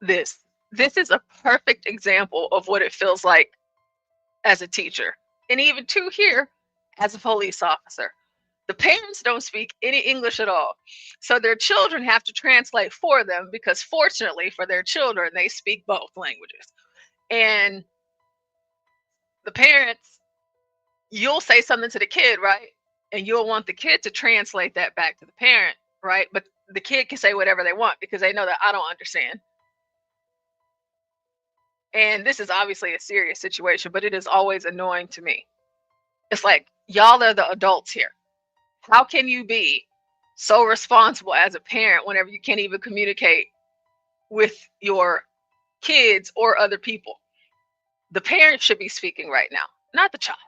this. This is a perfect example of what it feels like as a teacher, and even too here as a police officer. The parents don't speak any English at all, so their children have to translate for them because fortunately for their children, they speak both languages. And the parents, you'll say something to the kid, right? And you'll want the kid to translate that back to the parent, right? But the kid can say whatever they want because they know that I don't understand. And this is obviously a serious situation, but it is always annoying to me. It's like, y'all are the adults here. How can you be so responsible as a parent whenever you can't even communicate with your kids or other people? The parent should be speaking right now, not the child.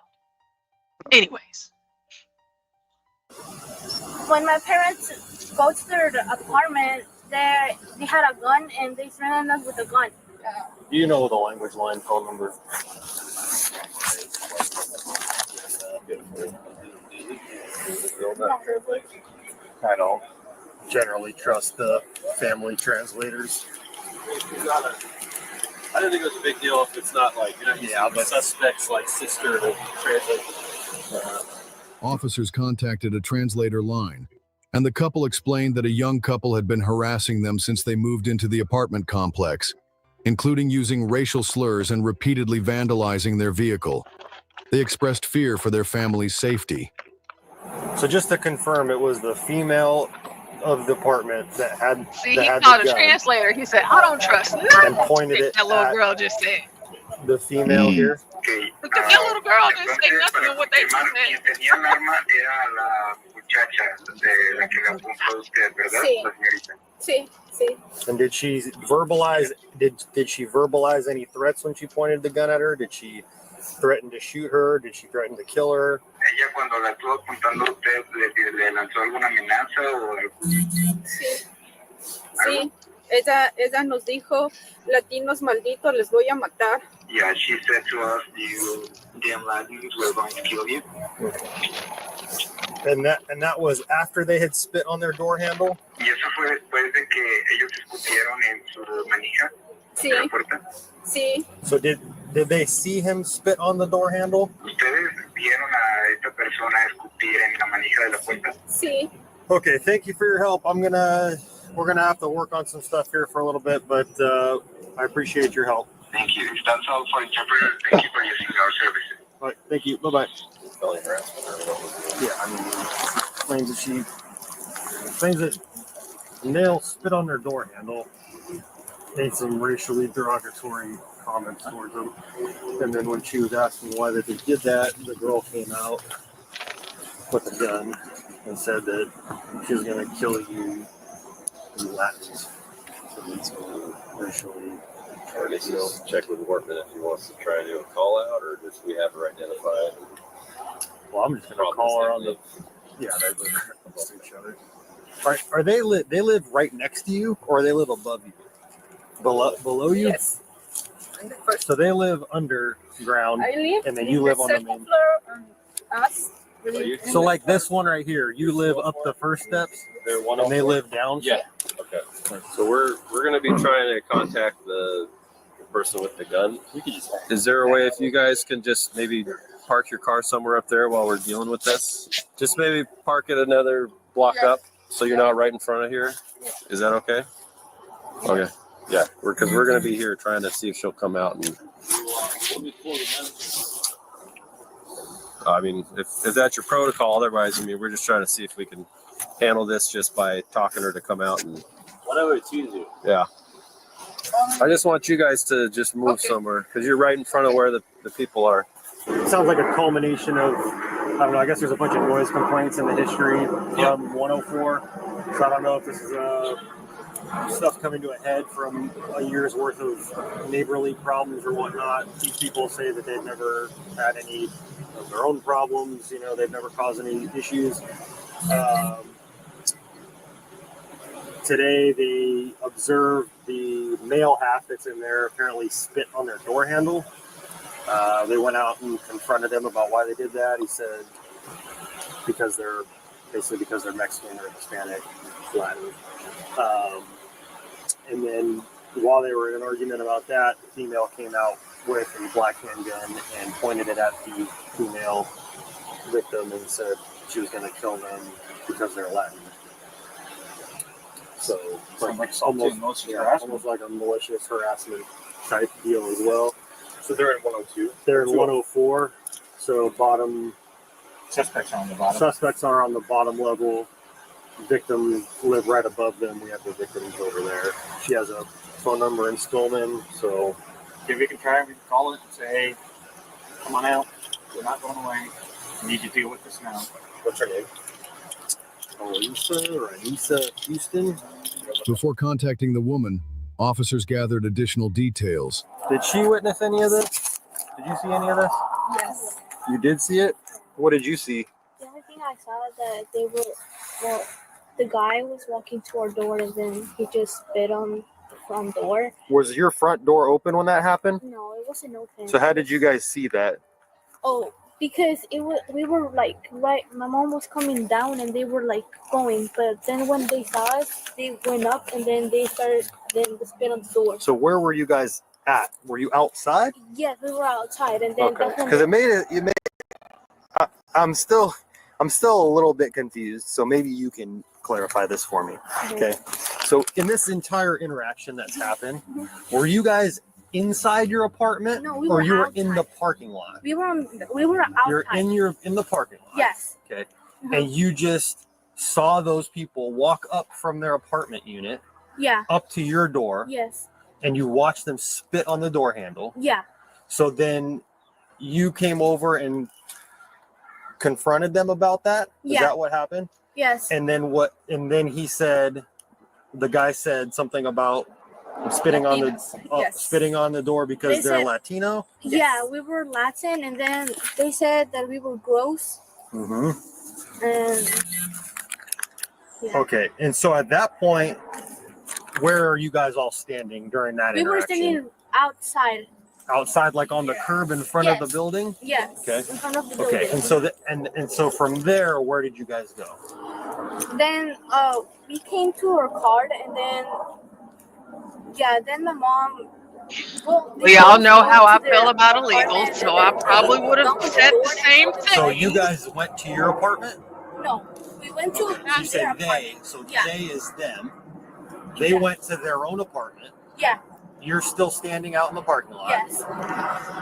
Anyways. When my parents go to their apartment, they had a gun and they threatened us with a gun. Do you know the language line phone number? I don't generally trust the family translators. I didn't think it was a big deal if it's not like, you know, yeah, but suspects like sister to translate. Officers contacted a translator line, and the couple explained that a young couple had been harassing them since they moved into the apartment complex, including using racial slurs and repeatedly vandalizing their vehicle. They expressed fear for their family's safety. So just to confirm, it was the female of the apartment that had See, he called a translator. He said, I don't trust nothing and pointed it that little at girl just said. the female here. But that little girl didn't say nothing of what they just said. Sí, sí. And did she verbalize? Did she verbalize any threats when she pointed the gun at her? Did she threaten to shoot her? Did she threaten to kill her? Ella cuando la estuvo apuntando a usted, le lanzó alguna amenaza o algo. Sí. Sí. Ella nos dijo, latinos malditos, les voy a matar. Yeah, she said to us, you damn Latins, we're going to kill you. And that was after they had spit on their door handle? Y eso fue después de que ellos escupieron en su manija de la puerta. Sí. So did they see him spit on the door handle? ¿Ustedes vieron a esta persona escupir en la manija de la puerta? Sí. Okay, thank you for your help. We're gonna have to work on some stuff here for a little bit, but I appreciate your help. Thank you. If that's all for interpreter, thank you for using our services. All right, thank you. Bye-bye. Yeah, I mean, claims that male spit on their door handle, made some racially derogatory comments towards them, and then when she was asking why they did that, the girl came out with a gun and said that she was going to kill you Latins. So it's racially. Or does he check with Wortman if he wants to try and do a call out, or does we have her identified? Well, I'm just going to call her on the. Yeah, they live next to each other. Are they live right next to you, or they live above you? Below you? Yes. on the first. So they live underground, I live and then in you live the on the second main. floor, and us. We live in So the like first. this one right here, you live up the first steps, and they live down. Yeah. Okay. So we're gonna be trying to contact the person with the gun. Is there a way if you guys can just maybe park your car somewhere up there while we're dealing with this? Just maybe park it another block up so you're not right in front of here. Is that okay? Okay. Yeah, because we're gonna be here trying to see if she'll come out and. I mean, if that's your protocol, otherwise, I mean, we're just trying to see if we can handle this just by talking her to come out and. Whatever it's easier. Yeah. I just want you guys to just move somewhere because you're right in front of where the people are. It sounds like a culmination of, I don't know, I guess there's a bunch of noise complaints in the history from 104. So I don't know if this is stuff coming to a head from a year's worth of neighborly problems or whatnot. These people say that they've never had any of their own problems. You know, they've never caused any issues. Today they observed the male half that's in there apparently spit on their door handle. They went out and confronted him about why they did that. He said because they're Mexican or Hispanic, Latin. And then while they were in an argument about that, the female came out with a black handgun and pointed it at the female victim and said she was going to kill them because they're Latin. So almost like a malicious harassment type deal as well. So they're in 102. They're in 104. So bottom Suspects are on the bottom. suspects are on the bottom level. Victims live right above them. We have the victims over there. She has a phone number in Stillman, so If we can try, we can call it and say, hey, come on out. We're not going away. We need to deal with this now. What's her name? Anissa Houston. Before contacting the woman, officers gathered additional details. Did she witness any of this? Did you see any of this? Yes. You did see it? What did you see? The only thing I saw is that they were, well, the guy was walking to our door and then he just spit on the front door. Was your front door open when that happened? No, it wasn't open. So how did you guys see that? Oh, because we were like, right, my mom was coming down and they were like going, but then when they saw us, they went up and then they started, then the spit on the door. So where were you guys at? Were you outside? Yes, we were outside and then Okay. Because it made it. I'm still a little bit confused. So maybe you can clarify this for me. Okay. So in this entire interaction that's happened, were you guys inside your apartment, No, we or were you were outside. in the parking lot? We were outside. You're in the parking lot. Yes. Okay. And you just saw those people walk up from their apartment unit Yeah. up to your door, Yes. and you watched them spit on the door handle. Yeah. So then you came over and confronted them about that? Is Yeah. that what happened? Yes. And then what? And then the guy said something about spitting Latinos, yes. spitting on the door because They they're said- Latino. Yeah, we were Latin, and then they said that we were gross, Mm-hmm. and yeah. Okay. And so at that point, where are you guys all standing during that We were interaction? standing outside. Outside, like on the curb in front of the Yes. building. building. Yes. Okay. In front of the Okay. building. And so and so from there, where did you guys go? Then we came to our car, and then then my mom. Well, We all know how I feel about illegals, so I probably would have said the same thing. So you guys went to your apartment? No, we went to You said their they, apartment. so Yeah. they is them. They went to their own apartment. Yeah. You're still standing out in the parking lot. Yes.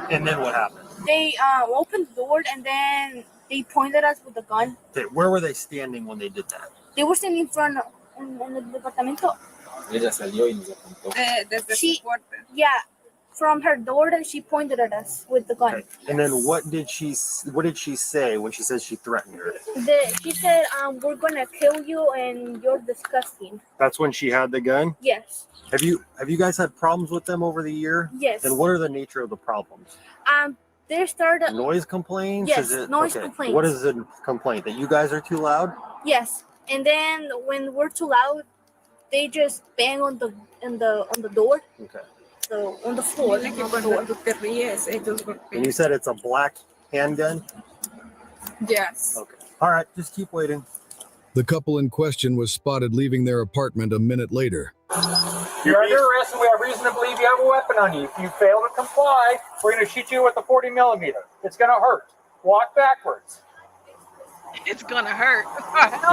And then what happened? They opened the door, and then they pointed us with a gun. Okay, where were they standing when they did that? They were standing in front of in el departamento. Ella salió y nos apuntó. Yeah, from her door, that she pointed at us with the gun. Okay. And then what did she say when she said she threatened her? She said, "We're gonna kill you, and you're disgusting." That's when she had the gun? Yes. Have you guys had problems with them over the year? Yes. And what are the nature of the problems? They started. Noise complaints? Yes, Is it, noise okay. complaints. What is the complaint? That you guys are too loud? Yes, and then when we're too loud, they just bang on the door. Okay. So on the floor. Dile que cuando tú te ríes, ellos And golpean. you said it's a black handgun? Yes. Okay. All right, just keep waiting. The couple in question was spotted leaving their apartment a minute later. You're under arrest and we have reason to believe you have a weapon on you. If you fail to comply, we're going to shoot you with a 40 millimeter. It's going to hurt. Walk backwards. It's gonna hurt.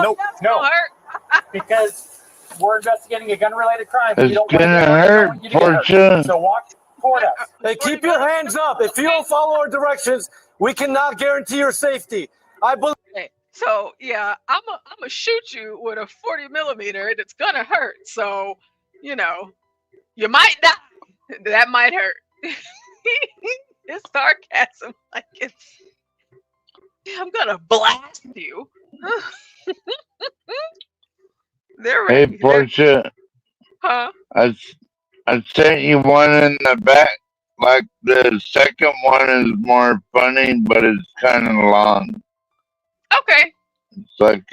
Nope. No. Gonna hurt. Because we're investigating a gun-related crime. It's We don't gonna want hurt, you to get hurt. Portia. So walk toward us. Hey, keep your hands up. If you don't follow our directions, we cannot guarantee your safety. I believe. Okay, so yeah, I'm gonna shoot you with a 40 millimeter, and it's gonna hurt. So, you know, you might die. That might hurt. It's sarcasm, like it's. I'm gonna blast you. They're Hey, ready. Portia, Huh? I sent you one in the back. Like the second one is more funny, but it's kind of long. Okay. It's like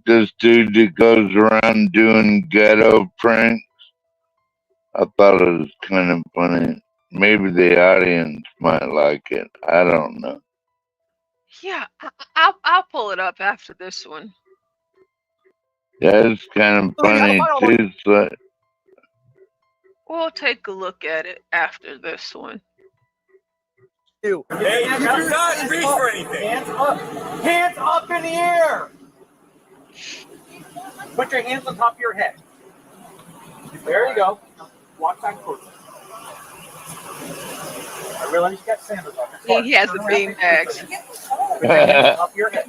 this dude that goes around doing ghetto pranks. I thought it was kind of funny. Maybe the audience might like it. I don't know. Yeah, I'll pull it up after this one. Yeah, it's kind of funny too. It's like, We'll take a look at it after this one. Hey, do not reach for anything. Hands up. Hands up in the air. Put your hands on top of your head. There you go. Walk back towards it. I realize you got sandals on. He has the bean bags. Put your hands on top of your head.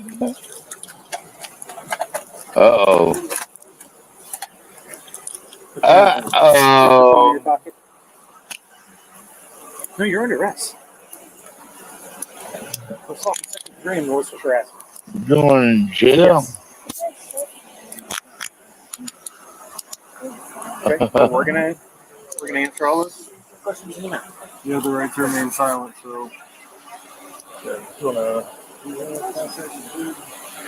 uh-oh. Uh-oh. No, you're under arrest. Assault and second degree and malicious harassment. Going to jail? Okay, so we're gonna answer all those questions in a minute. You have the right to remain silent, so. Yeah, you wanna.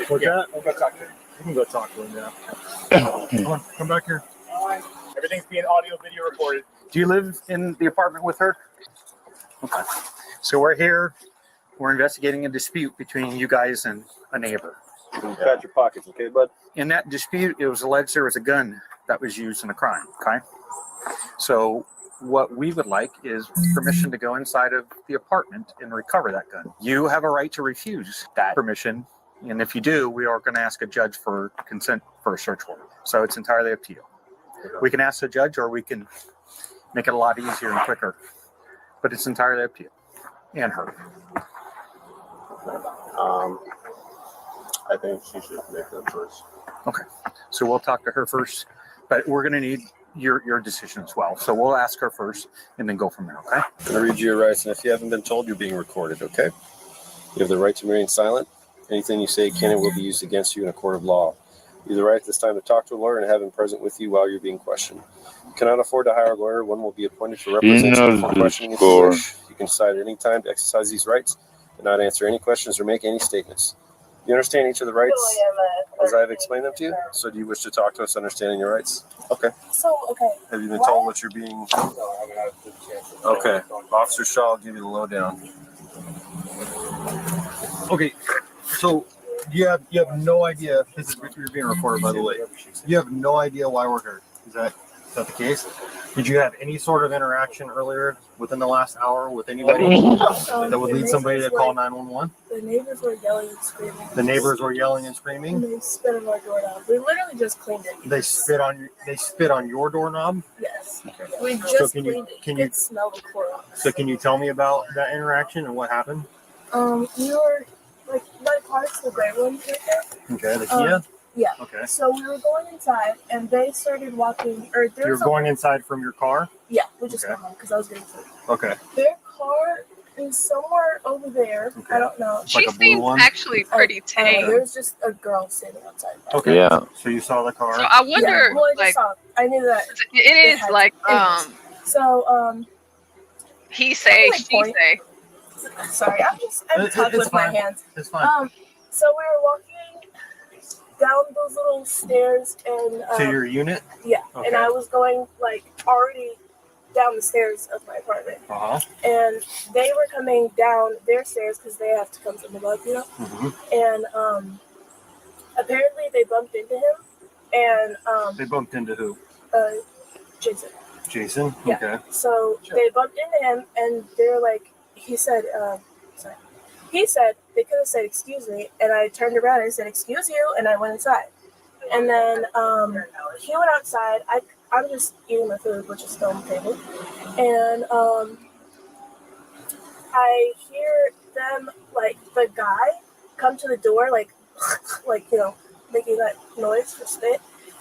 What's that? We'll go talk to him. You can go talk to him, yeah. Come on, come back here. Everything's being audio video recorded. Do you live in the apartment with her? Okay. So we're here. We're investigating a dispute between you guys and a neighbor. Pat your pockets, okay, bud? In that dispute, it was alleged there was a gun that was used in a crime. Okay. So what we would like is permission to go inside of the apartment and recover that gun. You have a right to refuse that permission. And if you do, we are going to ask a judge for consent for a search warrant. So it's entirely up to you. We can ask the judge or we can make it a lot easier and quicker. But it's entirely up to you and her. I think she should make that choice. Okay. So we'll talk to her first, but we're going to need your decision as well. So we'll ask her first and then go from there, okay? I'm going to read you your rights, and if you haven't been told, you're being recorded, okay? You have the right to remain silent. Anything you say can and will be used against you in a court of law. You have the right at this time to talk to a lawyer and have him present with you while you're being questioned. You cannot afford to hire a lawyer. One will be appointed to represent you before questioning if you wish. You can decide at any time to exercise these rights and not answer any questions or make any statements. You understand each of the rights as I've explained them to you? So do you wish to talk to us understanding your rights? Okay. So, okay. Have you been told what you're being... Okay. Officer Shaw will give you the lowdown. Okay, so you have no idea. You're being recorded, by the way. You have no idea why we're here. Is that the case? Did you have any sort of interaction earlier within the last hour with anybody that would lead somebody to call 911? The neighbors were yelling and screaming. The neighbors were yelling and And screaming. they spit on our doorknob. We literally just cleaned it. They spit on your doorknob. Yes. Okay. We So just can cleaned you it. It smelled of Clorox. so can you tell me about that interaction and what happened? We were like my car's the gray one right there. Okay, the Kia. Yeah. Okay. So we were going inside, and they started walking. Or there You're was going inside from your car. Yeah, we just Okay. went home because I was getting food. Okay. Their car is somewhere over there. I don't know. She seems actually pretty tame. There's just a girl standing outside. Okay. Yeah. So you saw the car. So I wonder, Yeah, well, I just like, saw it. I knew that. it is had- like, anyways. So, he say, my she point. say. Sorry, I'm talking with my hands. It's fine. So we were walking down those little stairs and To your unit? yeah, Okay. and I was going like already down the stairs of my apartment. Uh-huh. And they were coming down their stairs because they have to come from above, you know? And apparently they bumped into him. And They bumped into who? Jason. Jason? Yeah. Okay. So they bumped into him, and they're like, he said, they could have said, excuse me, and I turned around and said, excuse you, and I went inside. And then he went outside. I'm just eating my food, which is still on the table. And I hear them, like, the guy come to the door, like, you know, making that noise for spit.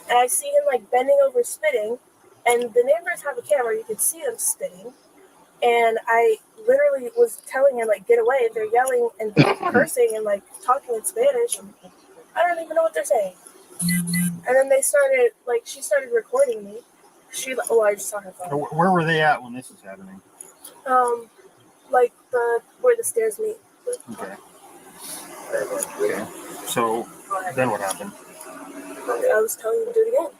And I see him, like, bending over spitting. And the neighbors have a camera. You could see them spitting. And I literally was telling him, like, get away. They're yelling and cursing and, like, talking in Spanish. And I don't even know what they're saying. And then they started, like, she started recording me. I just saw her phone. Where were they at when this was happening? Like, where the stairs meet. Okay. So, then what happened? I was telling them to do it again.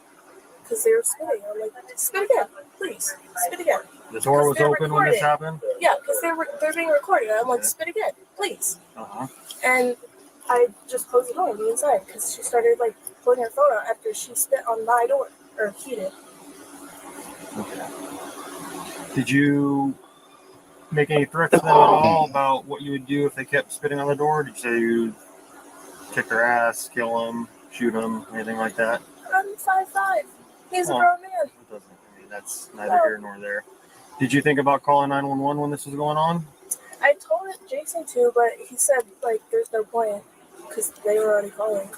Because they were spitting. I'm like, spit again, please. Spit again. The door was open when this happened? Yeah, because they're being recorded. I'm like, spit again, please. Uh-huh. And I just closed the door and be inside because she started, like, pulling her phone out after she spit on my door. Or he did. Okay. Did you make any threats to them at all about what you would do if they kept spitting on the door? Did you say you'd kick their ass, kill them, shoot them, anything like that? I'm 5'5". He's a grown man. That's neither here nor there. Did you think about calling 911 when this was going on? I told Jason to, but he said, like, there's no point because they were already calling.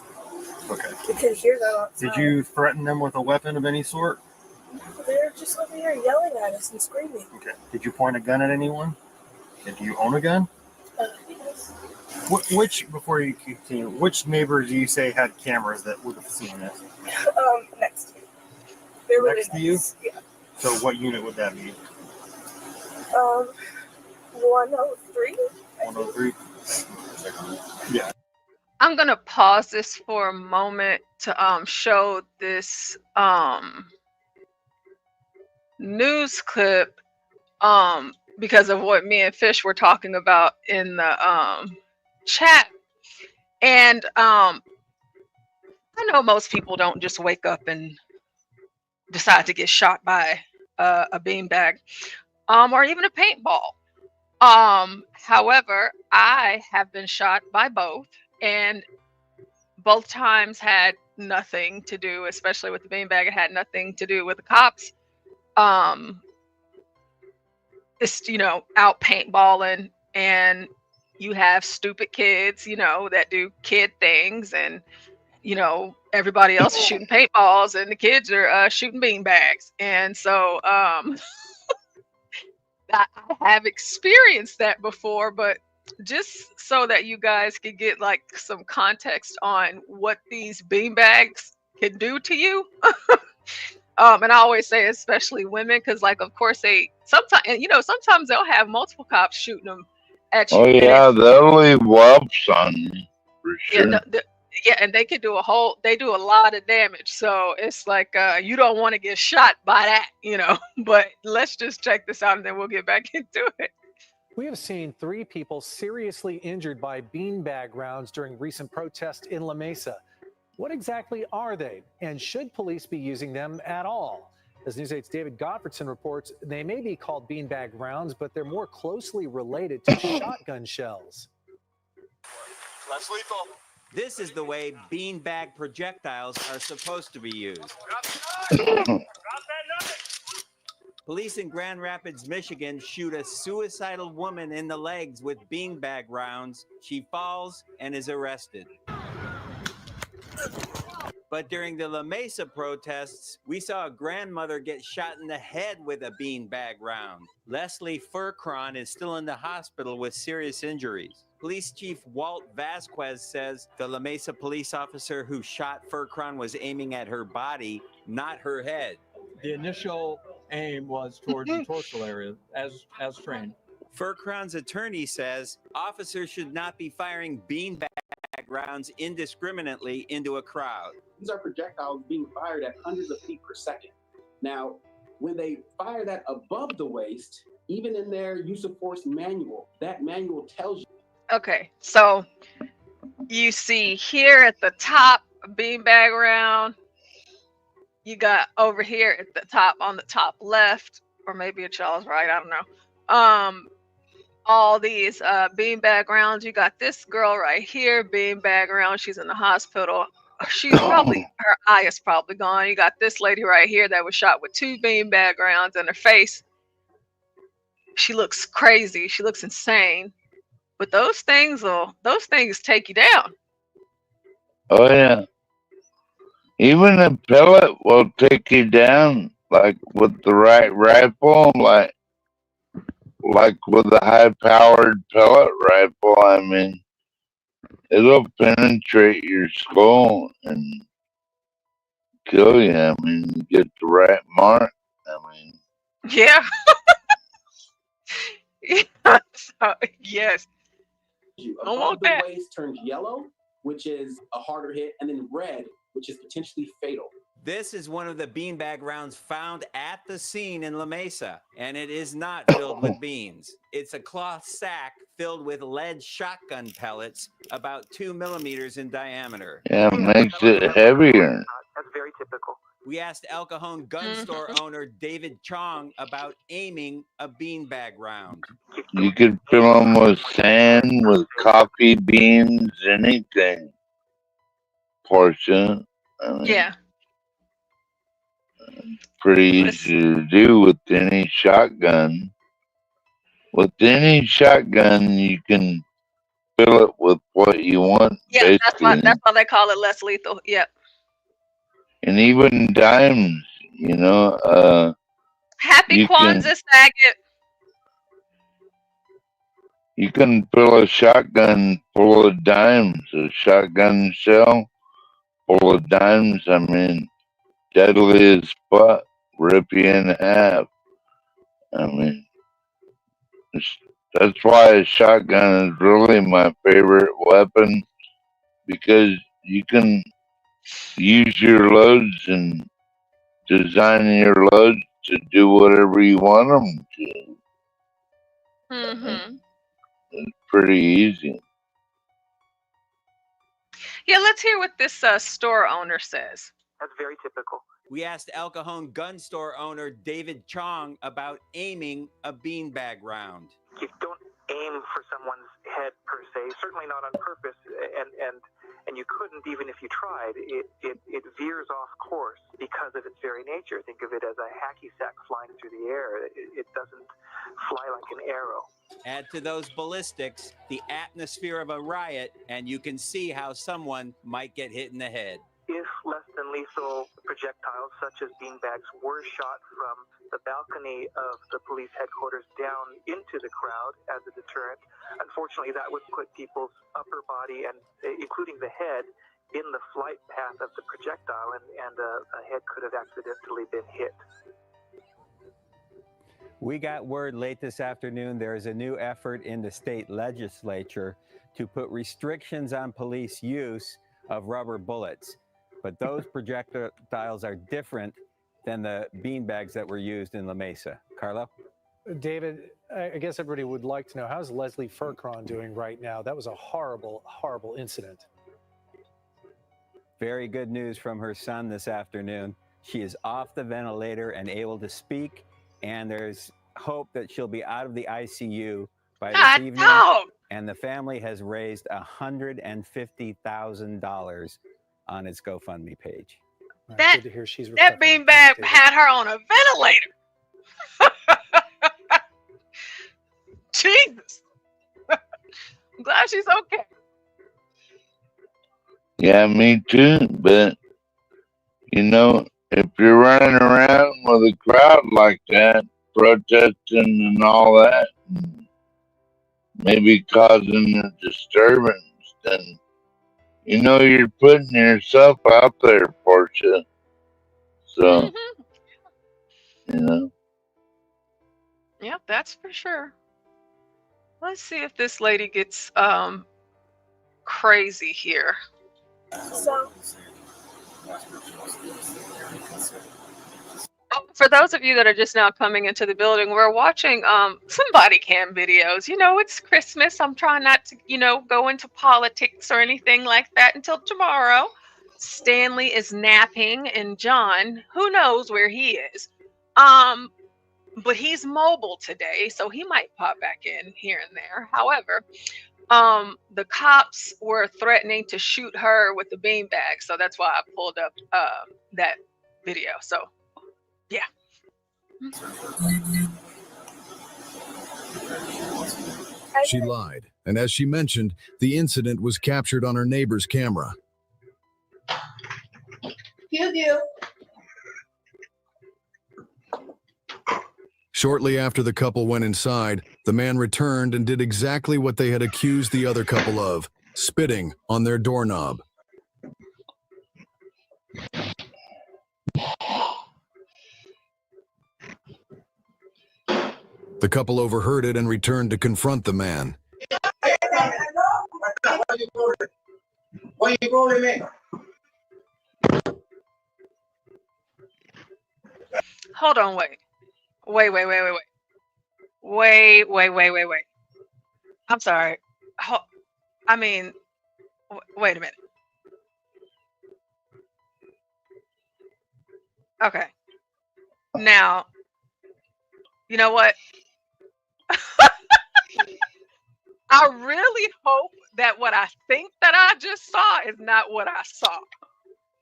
Okay. We could hear them outside. Did you threaten them with a weapon of any sort? They were just over here yelling at us and screaming. Okay. Did you point a gun at anyone? Do you own a gun? Yes. Which, before you continue, which neighbors do you say had cameras that would have seen this? Next to me. They were Next to you? Yeah. So what unit would that be? 103. 103? Yeah. I'm gonna pause this for a moment to show this news clip because of what me and Fish were talking about in the chat. And I know most people don't just wake up and decide to get shot by a beanbag or even a paintball. However, I have been shot by both, and both times had nothing to do, especially with the beanbag, it had nothing to do with the cops. It's, you know, out paintballing, and you have stupid kids, you know, that do kid things, and, you know, everybody else is shooting paintballs and the kids are shooting beanbags. And so I have experienced that before, but just so that you guys can get like some context on what these beanbags can do to you. And I always say, especially women, because, like, of course, sometimes they'll have multiple cops shooting them at you. Oh yeah, they'll leave whelps on you for sure. Yeah, and they can do they do a lot of damage. So it's like you don't want to get shot by that, you know. But let's just check this out, and then we'll get back into it. We have seen 3 people seriously injured by beanbag rounds during recent protests in La Mesa. What exactly are they, and should police be using them at all? As News 8's David Gottfredson reports, they may be called beanbag rounds, but they're more closely related to shotgun shells. Less lethal. This is the way beanbag projectiles are supposed to be used. Police in Grand Rapids, Michigan shoot a suicidal woman in the legs with beanbag rounds. She falls and is arrested. But during the La Mesa protests, we saw a grandmother get shot in the head with a beanbag round. Leslie Furcron is still in the hospital with serious injuries. Police Chief Walt Vasquez says the La Mesa police officer who shot Furcron was aiming at her body, not her head. The initial aim was towards the torso area, as trained. Furcron's attorney says officers should not be firing beanbag rounds indiscriminately into a crowd. These are projectiles being fired at hundreds of feet per second. Now, when they fire that above the waist, even in their use of force manual, that manual tells you. Okay, so you see here at the top a beanbag round. You got over here at the top on the top left, or maybe it's y'all's right, I don't know. All these beanbag rounds. You got this girl right here, beanbag round. She's in the hospital. She's probably, her eye is probably gone. You got this lady right here that was shot with 2 beanbag rounds in her face. She looks crazy. She looks insane. But those things take you down. Oh yeah. Even a pellet will take you down, like with the right rifle, like with a high-powered pellet rifle. I mean, it'll penetrate your skull and kill you. I mean, you get the right mark. I mean, Yeah. Yeah. So, yes. Above the waist turns yellow, which is a harder hit, and then red, which is potentially fatal. This is one of the beanbag rounds found at the scene in La Mesa, and it is not filled with beans. It's a cloth sack filled with lead shotgun pellets about 2 millimeters in diameter. yeah, it makes it heavier. That's very typical. We asked El Cajon gun store owner David Chong about aiming a beanbag round. You could fill them with sand, with coffee beans, anything. Portia. I mean, Yeah. pretty easy to do with any shotgun. With any shotgun, you can fill it with what you want, Yeah, basically. that's why they call it less lethal. Yep. And even dimes, you know. Happy you can Kwanzaa, Saget. you can fill a shotgun full of dimes, a shotgun shell full of dimes. I mean, deadly as fuck, rip you in half. I mean, that's why a shotgun is really my favorite weapon, because you can use your loads and design your loads to do whatever you want them to. Mm-hmm. It's pretty easy. Yeah, let's hear what this store owner says. That's very typical. We asked El Cajon gun store owner David Chong about aiming a beanbag round. You don't aim for someone's head per se, certainly not on purpose, and you couldn't even if you tried. It veers off course because of its very nature. Think of it as a hacky sack flying through the air. It doesn't fly like an arrow. Add to those ballistics the atmosphere of a riot, and you can see how someone might get hit in the head. If less than lethal projectiles such as beanbags were shot from the balcony of the police headquarters down into the crowd as a deterrent, unfortunately that would put people's upper body, and including the head, in the flight path of the projectile, and a head could have accidentally been hit. We got word late this afternoon there is a new effort in the state legislature to put restrictions on police use of rubber bullets. But those projectiles are different than the beanbags that were used in La Mesa. Carlo? David, I guess everybody would like to know, how's Leslie Furcron doing right now? That was a horrible, horrible incident. Very good news from her son this afternoon. She is off the ventilator and able to speak, and there's hope that she'll be out of the ICU by this evening. No. And the family has raised $150,000 on its GoFundMe page. That beanbag had her on a ventilator. Jesus. I'm glad she's okay. Yeah, me too. But you know, if you're running around with a crowd like that, protesting and all that, and maybe causing a disturbance, then you know you're putting yourself out there, Portia. So, you know. Yep, that's for sure. Let's see if this lady gets crazy here. So For those of you that are just now coming into the building, we're watching some body cam videos. You know, it's Christmas. I'm trying not to, go into politics or anything like that until tomorrow. Stanley is napping, and John, who knows where he is. But he's mobile today, so he might pop back in here and there. However, the cops were threatening to shoot her with the beanbag, so that's why I pulled up that video. So, yeah. She lied, and as she mentioned, the incident was captured on her neighbor's camera. Shortly after the couple went inside, the man returned and did exactly what they had accused the other couple of, spitting on their doorknob. The couple overheard it and returned to confront the man. Why you calling me? Hold on, wait. Wait. I'm sorry. Wait a minute. Okay. Now, you know what? I really hope that what I think that I just saw is not what I saw.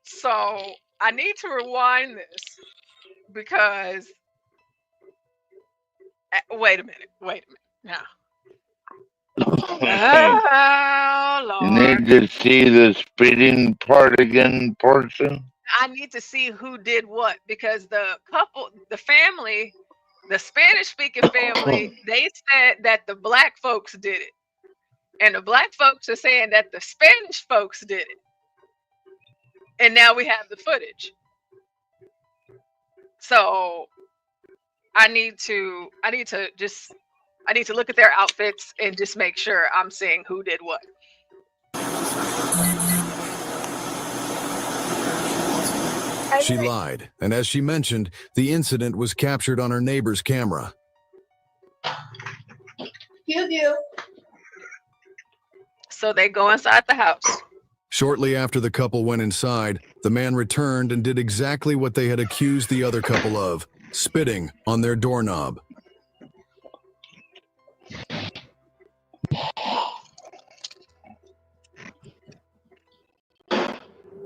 So I need to rewind this because wait a minute now. Oh, You Lord. need to see the spitting part again, portion. I need to see who did what because the family, the Spanish-speaking family, they said that the black folks did it. And the black folks are saying that the Spanish folks did it. And now we have the footage. So I need to look at their outfits and just make sure I'm seeing who did what. She lied, and as she mentioned, the incident was captured on her neighbor's camera. So they go inside the house. Shortly after the couple went inside, the man returned and did exactly what they had accused the other couple of, spitting on their doorknob.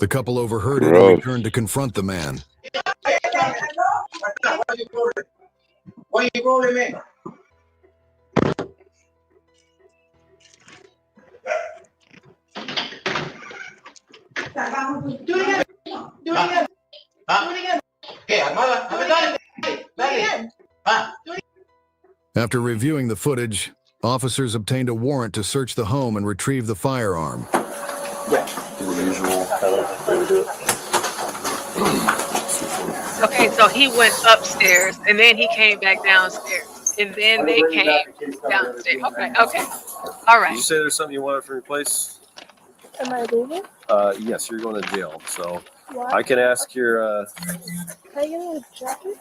The couple overheard it and returned to confront the man. Why you calling me? Do it again. Do it again. Do it again. Okay, Armada. Do it again. After reviewing the footage, officers obtained a warrant to search the home and retrieve the firearm. Yeah, the usual kind of way to do it. Okay, so he went upstairs and then he came back downstairs. And then they came downstairs. Okay. All right. Did you say there's something you wanted from your place? Am I leaving? Yes, you're going to jail. So What? I can ask your Can I get a jacket?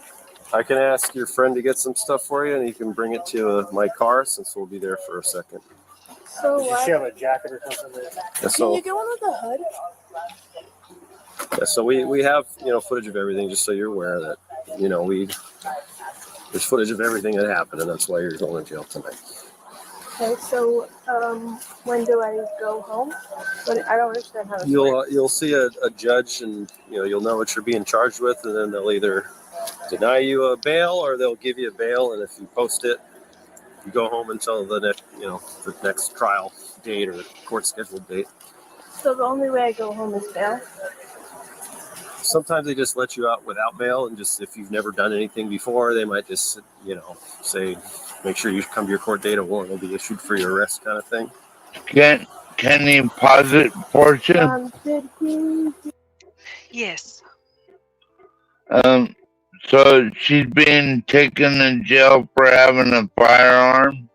I can ask your friend to get some stuff for you, and you can bring it to my car since we'll be there for a second. So Does what? she have a jacket or something? Yeah, Can so you get one with a hood? yeah, so we have footage of everything, just so you're aware that there's footage of everything that happened, and that's why you're going to jail tonight. Okay, so when do I go home? I don't understand how this works. You'll see a judge, and you'll know what you're being charged with, and then they'll either deny you a bail or they'll give you a bail, and if you post it, you go home until the next trial date or court scheduled date. So the only way I go home is bail? Sometimes they just let you out without bail, and just if you've never done anything before, they might just say, make sure you come to your court date, a warrant will be issued for your arrest, kind of thing. Can you pause it, portion? Did he? Yes. So she's being taken to jail for having a firearm?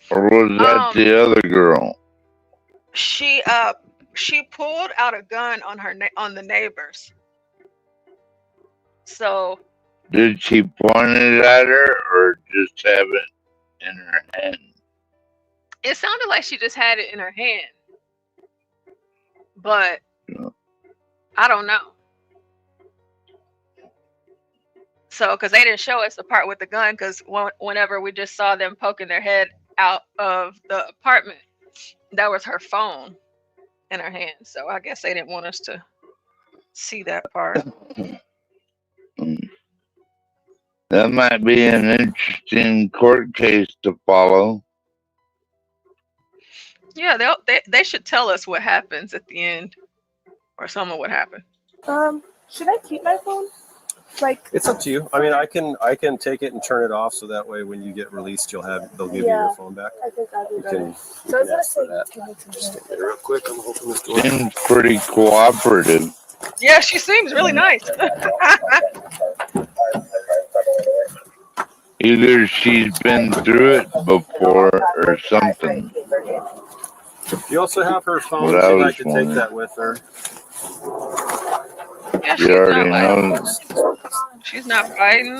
Or was that the other girl? She pulled out a gun on the neighbors. So Did she point it at her or just have it in her hand? it sounded like she just had it in her hand, but I don't know. So, because they didn't show us the part with the gun, because whenever we just saw them poking their head out of the apartment, that was her phone in her hand. So I guess they didn't want us to see that part. That might be an interesting court case to follow. Yeah, they should tell us what happens at the end, or some of what happened. Should I keep my phone? Like, It's up to you. I mean, I can take it and turn it off, so that way when you get released, they'll give you your phone back. I think I'll do You that. can So I was ask for gonna that. Just take it real quick. I'm hoping this door. Seems pretty cooperative. Yeah, she seems really nice. Either she's been through it before or something. You also have her phone What if I you'd was like to take wondering. that with her. Yeah, You already know. she's not fighting,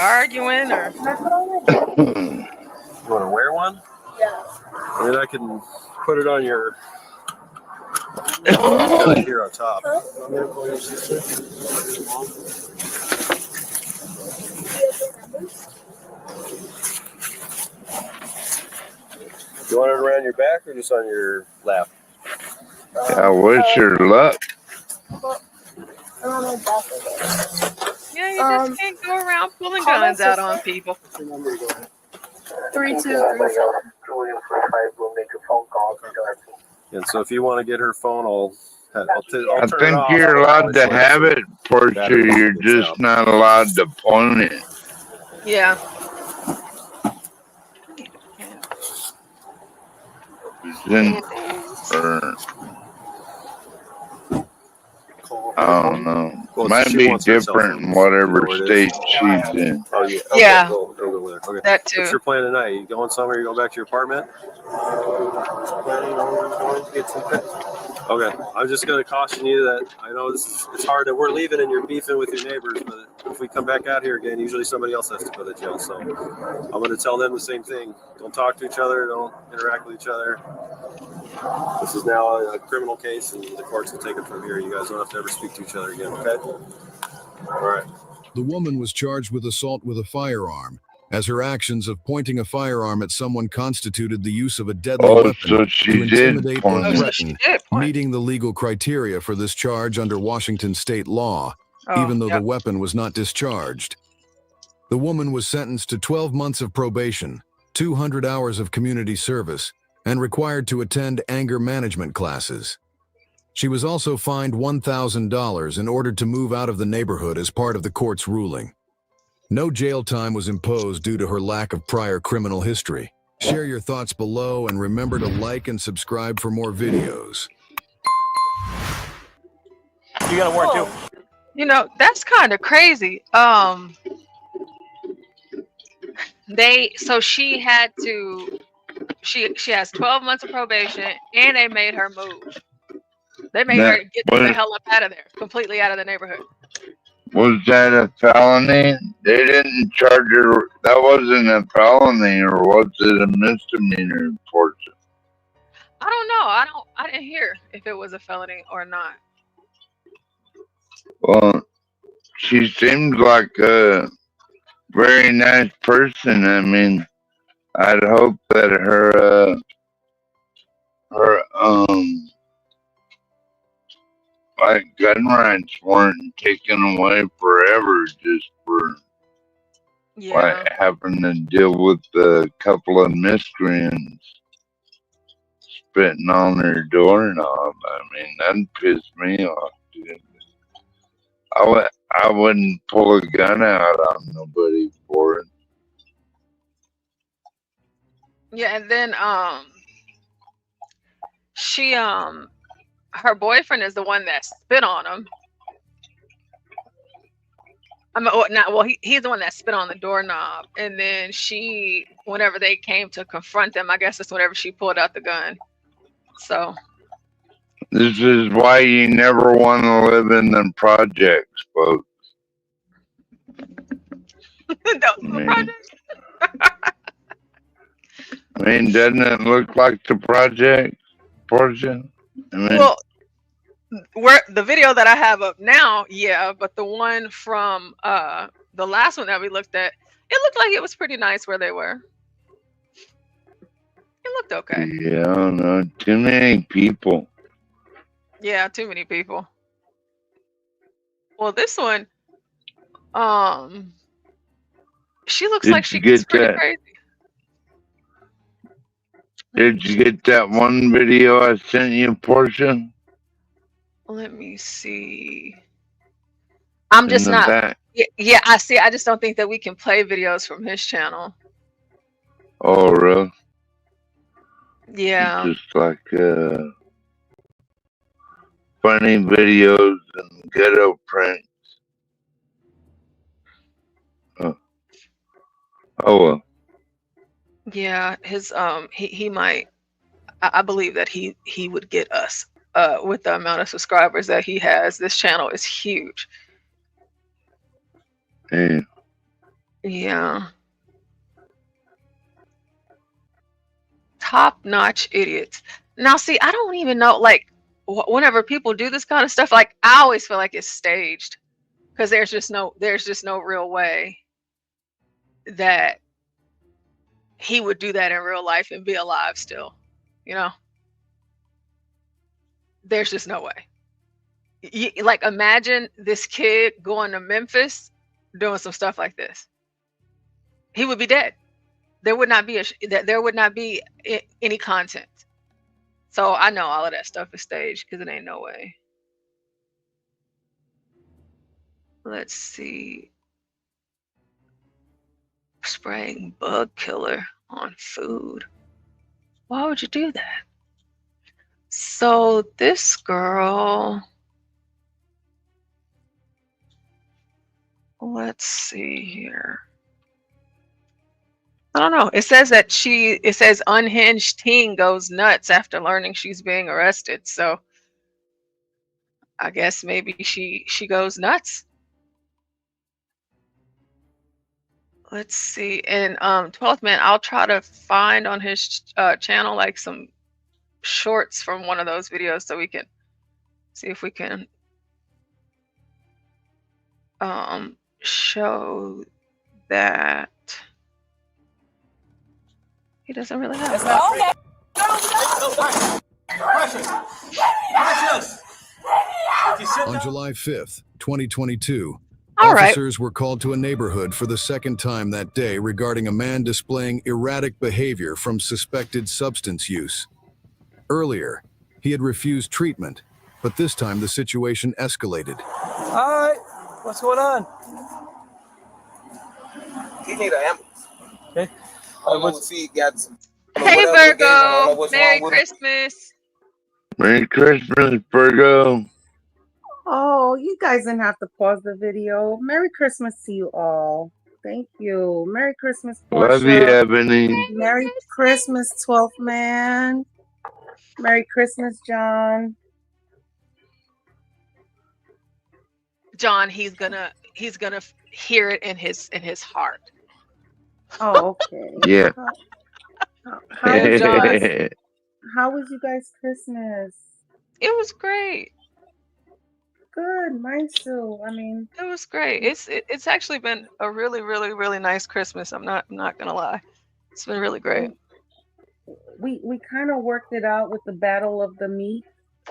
arguing, or. You want to wear one? Yeah. I mean, I can put it on your. Got it here on top. I'm gonna call your sister. You want it around your back or just on your lap? I wish her luck. Yeah, you just can't go around pulling guns out on people. 3237. And so if you want to get her phone, I'll I turn it think off. you're allowed to have it, Portia. You're just not allowed to point it. Yeah. I don't know. Well, Might she be wants her cell different phone. in whatever You know where it state is? she's in. Oh, yeah. Yeah. Go with her. Okay. That too. What's your plan tonight? You going somewhere? You going back to your apartment? Okay. I'm just going to caution you that I know it's hard that we're leaving and you're beefing with your neighbors, but if we come back out here again, usually somebody else has to go to jail. So I'm going to tell them the same thing. Don't talk to each other. Don't interact with each other. This is now a criminal case, and the courts will take it from here. You guys don't have to ever speak to each other again, okay? All right. The woman was charged with assault with a firearm, as her actions of pointing a firearm at someone constituted the use of a deadly weapon so she to did intimidate or point. threaten, meeting the legal criteria for this charge under Washington state law, even though the weapon was not discharged. The woman was sentenced to 12 months of probation, 200 hours of community service, and required to attend anger management classes. She was also fined $1,000 and ordered to move out of the neighborhood as part of the court's ruling. No jail time was imposed due to her lack of prior criminal history. Share your thoughts below and remember to like and subscribe for more videos. You got a warrant too. You know, that's kind of crazy. She had to. She has 12 months of probation, and they made her move. They made her get the hell up out of there, completely out of the neighborhood. Was that a felony? They didn't charge her. That wasn't a felony, or was it a misdemeanor, Portia? I don't know. I didn't hear if it was a felony or not. Well, she seems like a very nice person. I mean, I'd hope that her like gun rights weren't taken away forever just for like having to deal with a couple of miscreants spitting on her doorknob. I mean, that pissed me off, dude. I wouldn't pull a gun out on nobody for it. Yeah, and then she her boyfriend is the one that spit on him. I mean, he's the one that spit on the doorknob, and then whenever they came to confront them, I guess that's whenever she pulled out the gun. So this is why you never want to live in the projects, folks. I mean, doesn't it look like the project portion? I mean, Well, where the video that I have up now, yeah, but the one from the last one that we looked at, it looked like it was pretty nice where they were. It looked okay. yeah, I don't know. Too many people. Yeah, too many people. Well, this one, she looks Did like you she gets get pretty that? crazy. Did you get that one video I sent you, Portia? Let me see. I'm In just the not. back? Yeah, I see. I just don't think that we can play videos from his channel. Oh, really? Yeah. Just like funny videos and ghetto pranks. Oh, well. Yeah, his he might. I believe that he would get us with the amount of subscribers that he has. This channel is huge. Yeah. Yeah. Top-notch idiots. Now, see, I don't even know. Like, whenever people do this kind of stuff, like I always feel like it's staged, because there's just no real way that he would do that in real life and be alive still. You know, there's just no way. Like, imagine this kid going to Memphis doing some stuff like this. He would be dead. There would not be there would not be any content. So I know all of that stuff is staged, because it ain't no way. Let's see. Spraying bug killer on food. Why would you do that? So this girl, let's see here. I don't know. It says that it says unhinged teen goes nuts after learning she's being arrested. So I guess maybe she goes nuts. Let's see. And 12th man, I'll try to find on his channel like some shorts from one of those videos so we can see if we can show that he doesn't really have it. On July 5th, 2022, All right. officers were called to a neighborhood for the second time that day regarding a man displaying erratic behavior from suspected substance use. Earlier, he had refused treatment, but this time the situation escalated. All right, what's going on? He need an ambulance. Okay. I don't know if he got some. Hey Virgo, Merry Christmas. Merry Christmas, Virgo. Oh, you guys didn't have to pause the video. Merry Christmas to you all. Thank you. Merry Christmas, Portia. Love you, Ebony. Merry Christmas, 12th man. Merry Christmas, John. John, he's gonna hear it in his heart. Oh, okay. Yeah. How was you guys' Christmas? It was great. Good, mine too. I mean, it was great. It's actually been a really, really, really nice Christmas. I'm not gonna lie. It's been really great. We kind of worked it out with the battle of the meat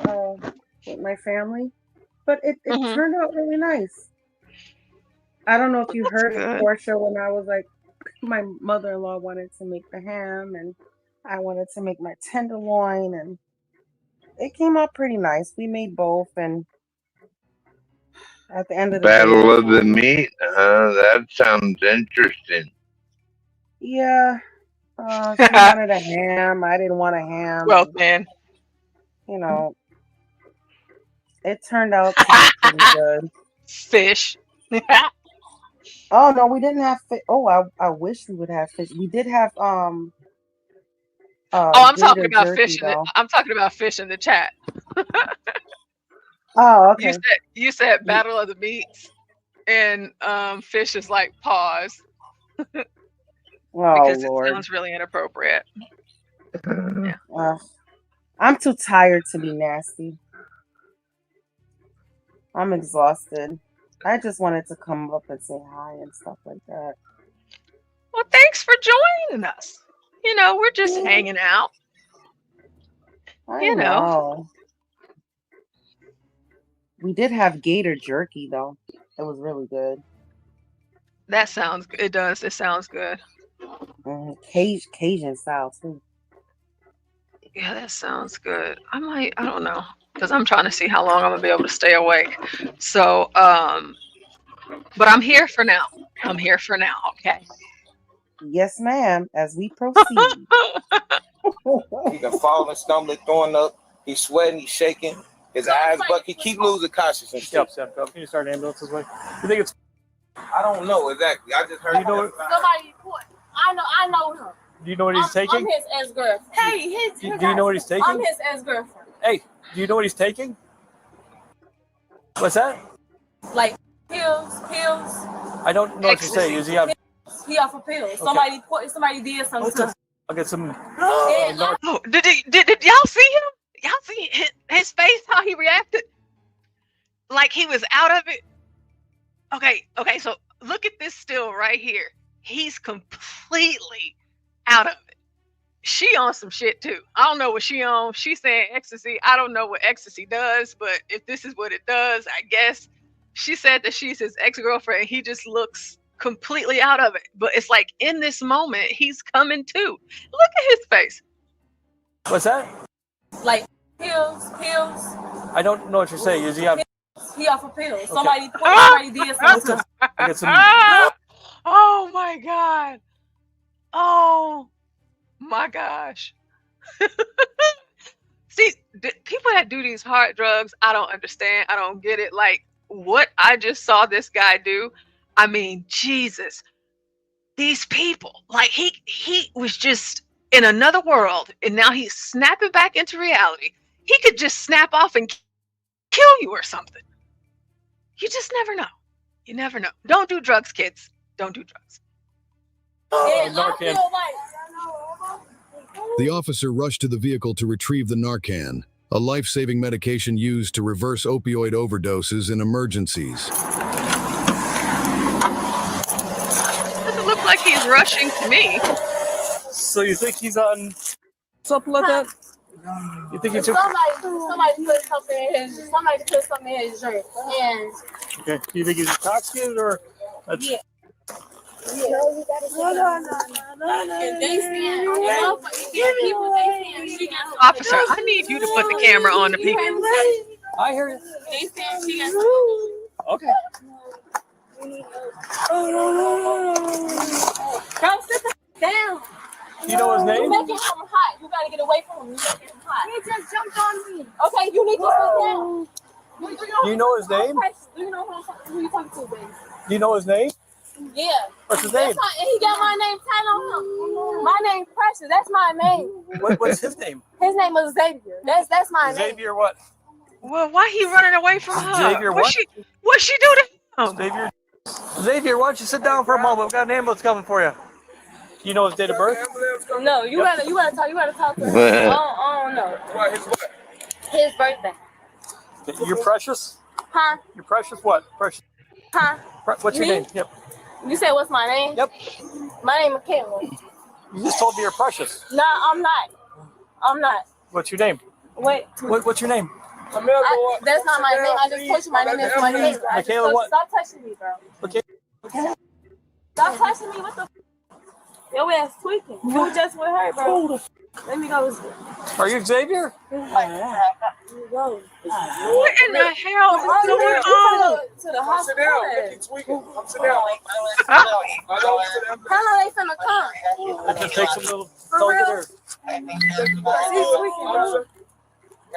with my family, but it turned out really nice. I don't know if you heard of Portia when I was like, my mother-in-law wanted to make the ham and I wanted to make my tenderloin, and it came out pretty nice. We made both, and at the end of the Battle day, of the meat? That sounds interesting. yeah. She wanted a ham. I didn't want a ham. Well, man. You know, it turned out to be pretty good. Fish. Oh no, we didn't have fish. Oh, I wish we would have fish. We did have I'm talking about jerky, fish. though. I'm talking about fish in the chat. Oh, okay. You said battle of the meats, and fish is like pause. because it Lord. sounds really inappropriate. Yeah. I'm too tired to be nasty. I'm exhausted. I just wanted to come up and say hi and stuff like that. Well, thanks for joining us. You know, we're just hanging out. I know. We did have gator jerky though. It was really good. That sounds. It does. It sounds good. Cajun style too. Yeah, that sounds good. I don't know, because I'm trying to see how long I'm gonna be able to stay awake. So, but I'm here for now. I'm here for now. Okay. Yes, ma'am. As we proceed. He been falling, stumbling, throwing up. He's sweating, he's shaking. His eyes, but he keep losing consciousness. Yep, Sam. Can you start an ambulance this way? You think it's? I don't know exactly. I just heard. You know, Somebody put. I know him. do you know what he's taking? I'm his ex-girlfriend. Hey, Do you know what he's taking? I'm his ex-girlfriend. Hey, do you know what he's taking? What's that? Like pills. I don't know what you're saying. Is he on? He off of pills. Okay. Somebody did something to him. I'll get some. Oh, did y'all see him? Y'all see his face? How he reacted? Like he was out of it. Okay. So look at this still right here. He's completely out of it. She on some shit too. I don't know what she on. She's saying ecstasy. I don't know what ecstasy does, but if this is what it does, I guess. She said that she's his ex-girlfriend. He just looks completely out of it. But it's like in this moment, he's coming to. Look at his face. What's that? Like pills. I don't know what you're saying. Is he on? He off of pills. Okay. Somebody did something to him. I'll get some. Oh my God. Oh my gosh. See, people that do these hard drugs, I don't understand. I don't get it. Like what I just saw this guy do. I mean, Jesus, these people, like he was just in another world and now he's snapping back into reality. He could just snap off and kill you or something. You just never know. You never know. Don't do drugs, kids. Don't do drugs. Narcan. The officer rushed to the vehicle to retrieve the Narcan, a life-saving medication used to reverse opioid overdoses in emergencies. Doesn't look like he's rushing to me. So you think he's on something like that? You think he's? Somebody put something in his drink. And Okay. Do you think he's intoxicated or? yeah. No. Officer, I need you to put the camera on the people. I hear you. Okay. Girl, sit down. You know his name? You're making him hot. You gotta get away from him. You're making him hot. He just jumped on me. Okay, you need to sit down. Do you know his name? Do you know who you talking to, baby? Do you know his name? Yeah. What's his name? He got my name tied on him. My name Precious. That's my name. What's his name? His name is Xavier. That's my name. Xavier what? Well, why he running away from her? Xavier what? What'd she do to him? Xavier, why don't you sit down for a moment? We've got an ambulance coming for you. You know his date of birth? No, you gotta talk to him. I don't know. His birthday. You're Precious? Huh? You're Precious what? Precious. Huh? What's your name? Yep. You said what's my name? Yep. My name is Michaela. You just told me you're Precious. No, I'm not. What's your name? Wait. What's your name? That's not my name. I just told you my name is Michaela. Michaela what? Stop touching me, bro. Okay. Stop touching me. What the? Your ass tweaking. You were just with her, bro. Let me go. Are you Xavier? What in the hell is going on? To the hospital. How long they finna come? It just takes a little. For real? There. He's tweaking, bro.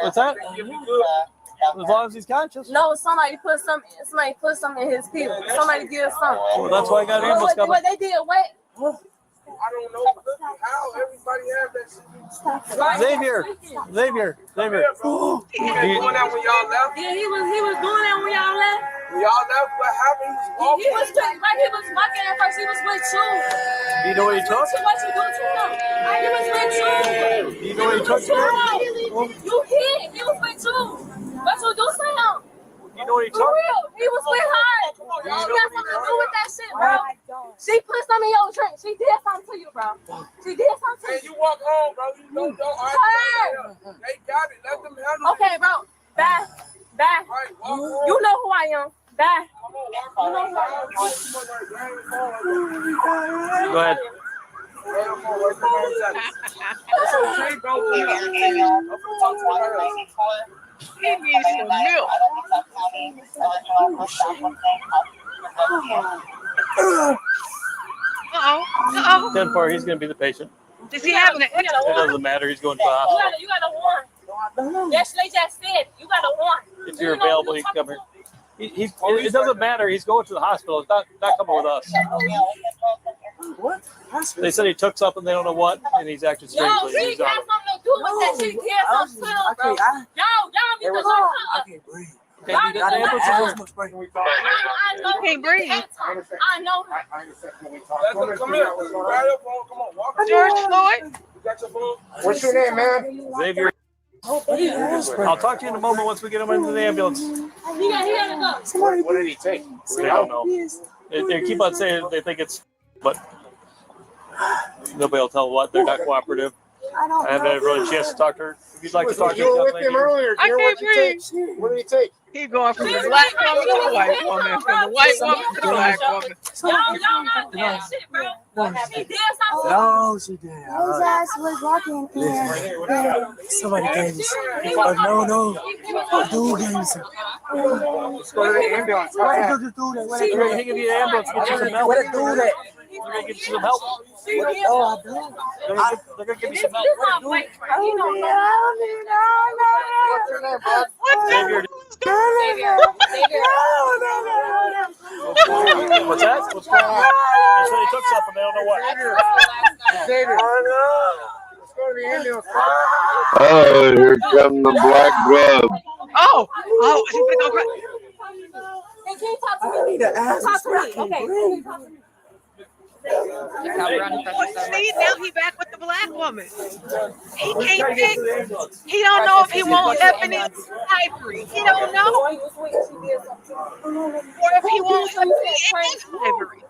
What's that? As long as he's conscious. No, somebody put some in his pills. Somebody did something. Well, that's why I got ambulance coming. What they did, what? I don't know how everybody has that shit. Xavier. He was doing that when y'all left? Yeah, he was doing that when y'all left. Y'all know what happened? He was with, like, he was mucking at first. He was with you. You know what he took? What you doing to him? He was with you. You know what he took today? You hit. He was with you. What you do to him? You know what he For took? real. He was with her. She got something to do with that shit, bro. She put some in your drink. She did something to you, bro. She did something to you. Hey, you walk home, bro. You don't argue. They got it. Let them handle it. Okay, bro. Bye. Bye. You know who I am. Bye. You know who I am. Go ahead. He needs some milk. Uh-oh. 10-4, he's going to be the patient. Is he having an It doesn't matter. He's going to the hospital. You got a warrant. Yes, they just said you got a warrant. If you're available, you can come here. It doesn't matter. He's going to the hospital. It's not coming with us. What? They said he took something, they don't know what, and he's acting strangely. She He's got out. something to do with that. She did something to him, bro. Y'all need to look her up. Okay, the ambulance is here. I know You can't breathe. I know her. Come here. Grab your phone. Come on, walk. George Floyd. You got your phone? What's your name, man? Xavier. I'll talk to you in a moment once we get him into the ambulance. He got to go. What did he take? We don't know. They keep on saying they think it's, but nobody will tell what. They're not cooperative. I haven't had really a chance to talk to her. If you'd like to talk to her, You were with him earlier. I can't breathe. What did he take? He's going from the black woman to the white woman, from the white woman to the black woman. Y'all not that shit, bro. She did something. No, she did. His ass was walking and Somebody gave me some. No. Dude gave me some. Let's go to the ambulance. What did you do that? We're going to give you an ambulance. Get you some help. What did you do that? We're going to get you some help. Oh, I do. They're going to give you some help. What's your name, bud? Xavier. What's that? What's going on? They said he took something. They don't know what. Xavier. Let's go to the ambulance. Oh, here come the black glove. Oh, is he gonna go cry? Hey, can you talk to me? Talk to me. Okay. See, now he back with the black woman. He can't pick. He don't know if he wants Ebony or Ivory. He don't know. Or if he wants Ebony and Ivory.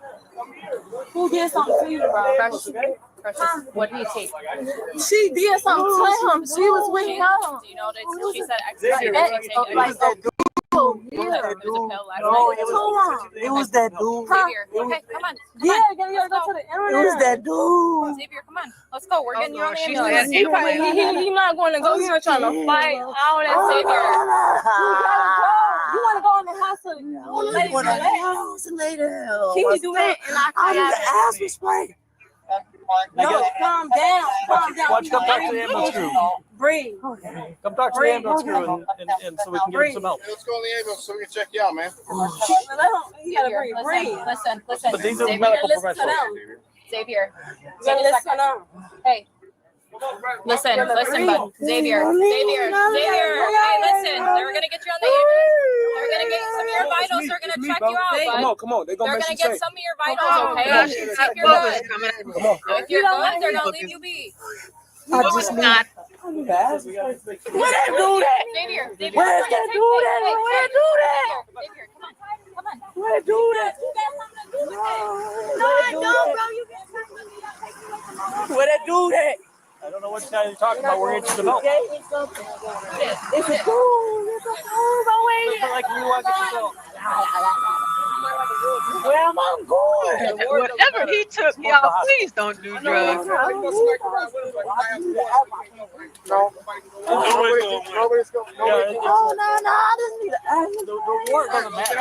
Who did something to you, bro? Precious, what did he take? She did something to him. She was with him. Do you know that she said It was that dude. Xavier, okay, come on. Yeah, you gotta go to the internet. It was that dude. Xavier, come on. Let's go. We're getting you on the She ambulance. said He's not going to go here trying to fight all that. Xavier. You want to go in the house later. Can you do that? And I need to ask for spray. No, calm down. Calm down. Why don't you come talk to the ambulance crew? Breathe. Come talk to the ambulance crew and so we can get him some help. Let's go in the ambulance so we can check you out, man. You gotta breathe. Breathe. Listen. But these are the medical professionals. Xavier. You gotta listen to them. Hey. Listen, bud. Xavier. Hey, listen. They were gonna get you on the ambulance. They're gonna get some of your vitals. They're gonna check you out, bud. Come on. They're They're make gonna you get safe. some of your vitals, okay? If you're good. Come on. If you're good, they're gonna leave you be. I just not. Where that do that? Xavier. Where's that do that? Where do that? Xavier, come on. Where do that? No, I don't, bro. You can't touch me. Where that do that? I don't know what you're talking about. We're interested in help. It's a fool. Go away. Like you want to yourself. Where am I going? Whatever he took, y'all, please don't do drugs. Nobody's going. Oh, no. I just need to ask. The war doesn't matter.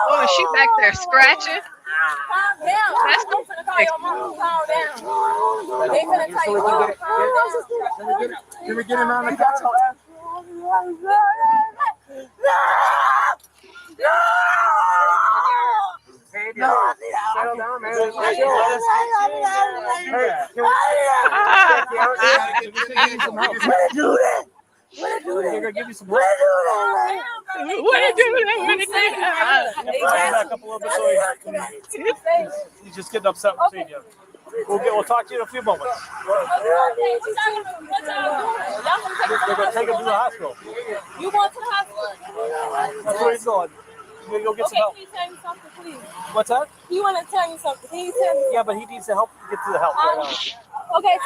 Oh, is she back there scratching? Calm down. That's I'm gonna call your mom. Calm down. They gonna tell you, calm down. Can we get him on the couch? No, I down, man. We're give you some help. Back up a little bit so he's just getting upset with seeing you. We'll talk to you in a few moments. They're gonna take him to the hospital. You going to the hospital? That's where he's going. He's gonna go get some help. Can you tell me something, please? What's that? He want to tell you something. Can you tell me? Yeah, but he needs to help get to the help right now. Okay,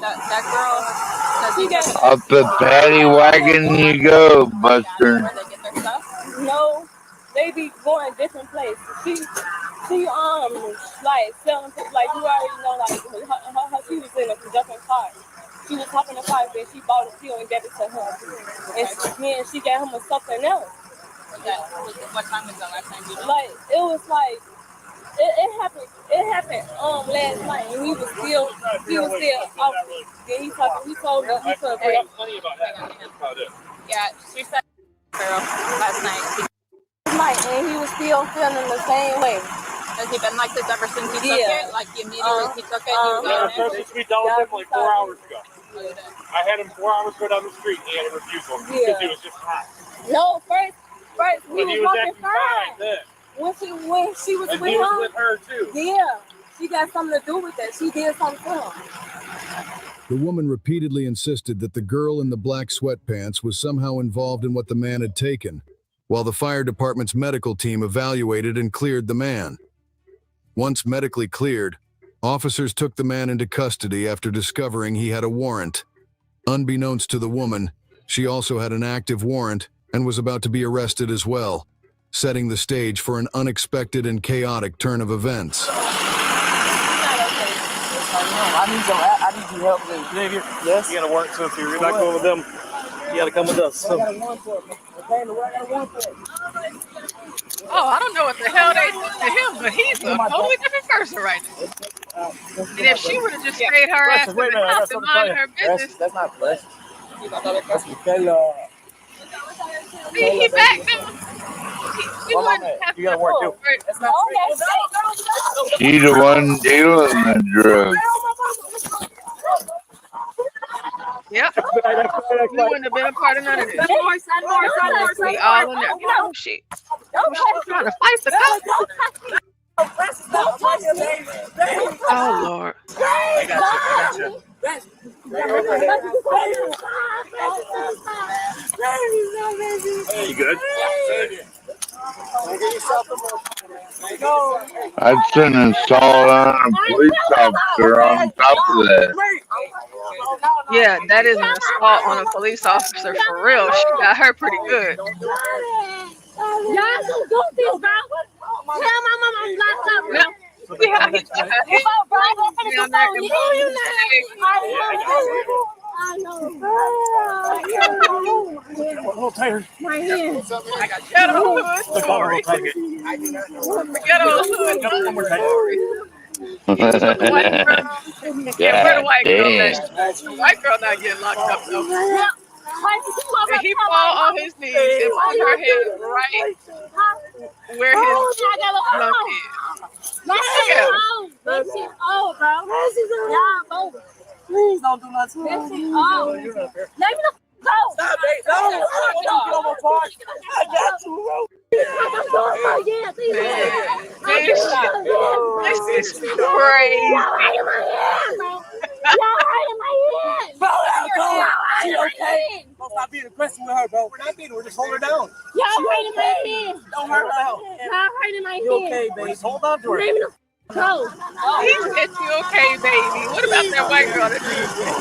that girl. She gets Up the paddy wagon you go, Buster. where they get their stuff. No, they be going different places. She like selling, like you already know, like she was in a different car. She was hopping the car, then she bought a pill and gave it to him. And she gave him something else. What time is that last time you did? Like it was like it happened last night, and he was still out. Then he told me he could break. Yeah, she said girl last night. And he was still feeling the same way. Has he been like this ever since he took it? Like immediately he took it? The first we dealt with him like 4 hours ago. I had him 4 hours go down the street and he had a refusal because he was just hot. No, first But he was walking fine then. When she was and with he him, was with her too. Yeah, she got something to do with that. She did something to him. The woman repeatedly insisted that the girl in the black sweatpants was somehow involved in what the man had taken, while the fire department's medical team evaluated and cleared the man. Once medically cleared, officers took the man into custody after discovering he had a warrant. Unbeknownst to the woman, she also had an active warrant and was about to be arrested as well, setting the stage for an unexpected and chaotic turn of events. I need your help, Xavier. Yes? You got a warrant, so if you're not going with them, you got to come with us. So. Oh, I don't know what the hell they did to him, but he's a totally different person right now. And if she would have just stayed her ass in the house and minded her business. That's not fresh. See, he back now. He wouldn't have You got to work too. She the one dealing the drugs. Yep. He wouldn't have been a part of none of this. We all in there. Oh, shit. Oh, trying to fight the cop. Oh, Lord. I got you. You good? I'd send an assault on a police officer on top of that. Yeah, that is an assault on a police officer for real. She got her pretty good. Y'all some goofies, bro. Tell my mama I'm locked up, bro. See how he got her head down there and I know. A little tired. My hands. I got ghetto hood story. Ghetto hood story. Where the white girl at? The white girl not getting locked up though. Did he fall on his knees and put her head right where his lump is? Oh, bro. Please don't do nothing. Let me go. Stop it. No, no more talk. I got you, bro. This is crazy. She okay? Don't stop being aggressive with her, bro. We're not beating her. We're just holding her down. Y'all hurting my hand. Don't hurt her down. Y'all hurting my hand. You okay, baby? Just hold on to her. He said you okay, baby. What about that white girl that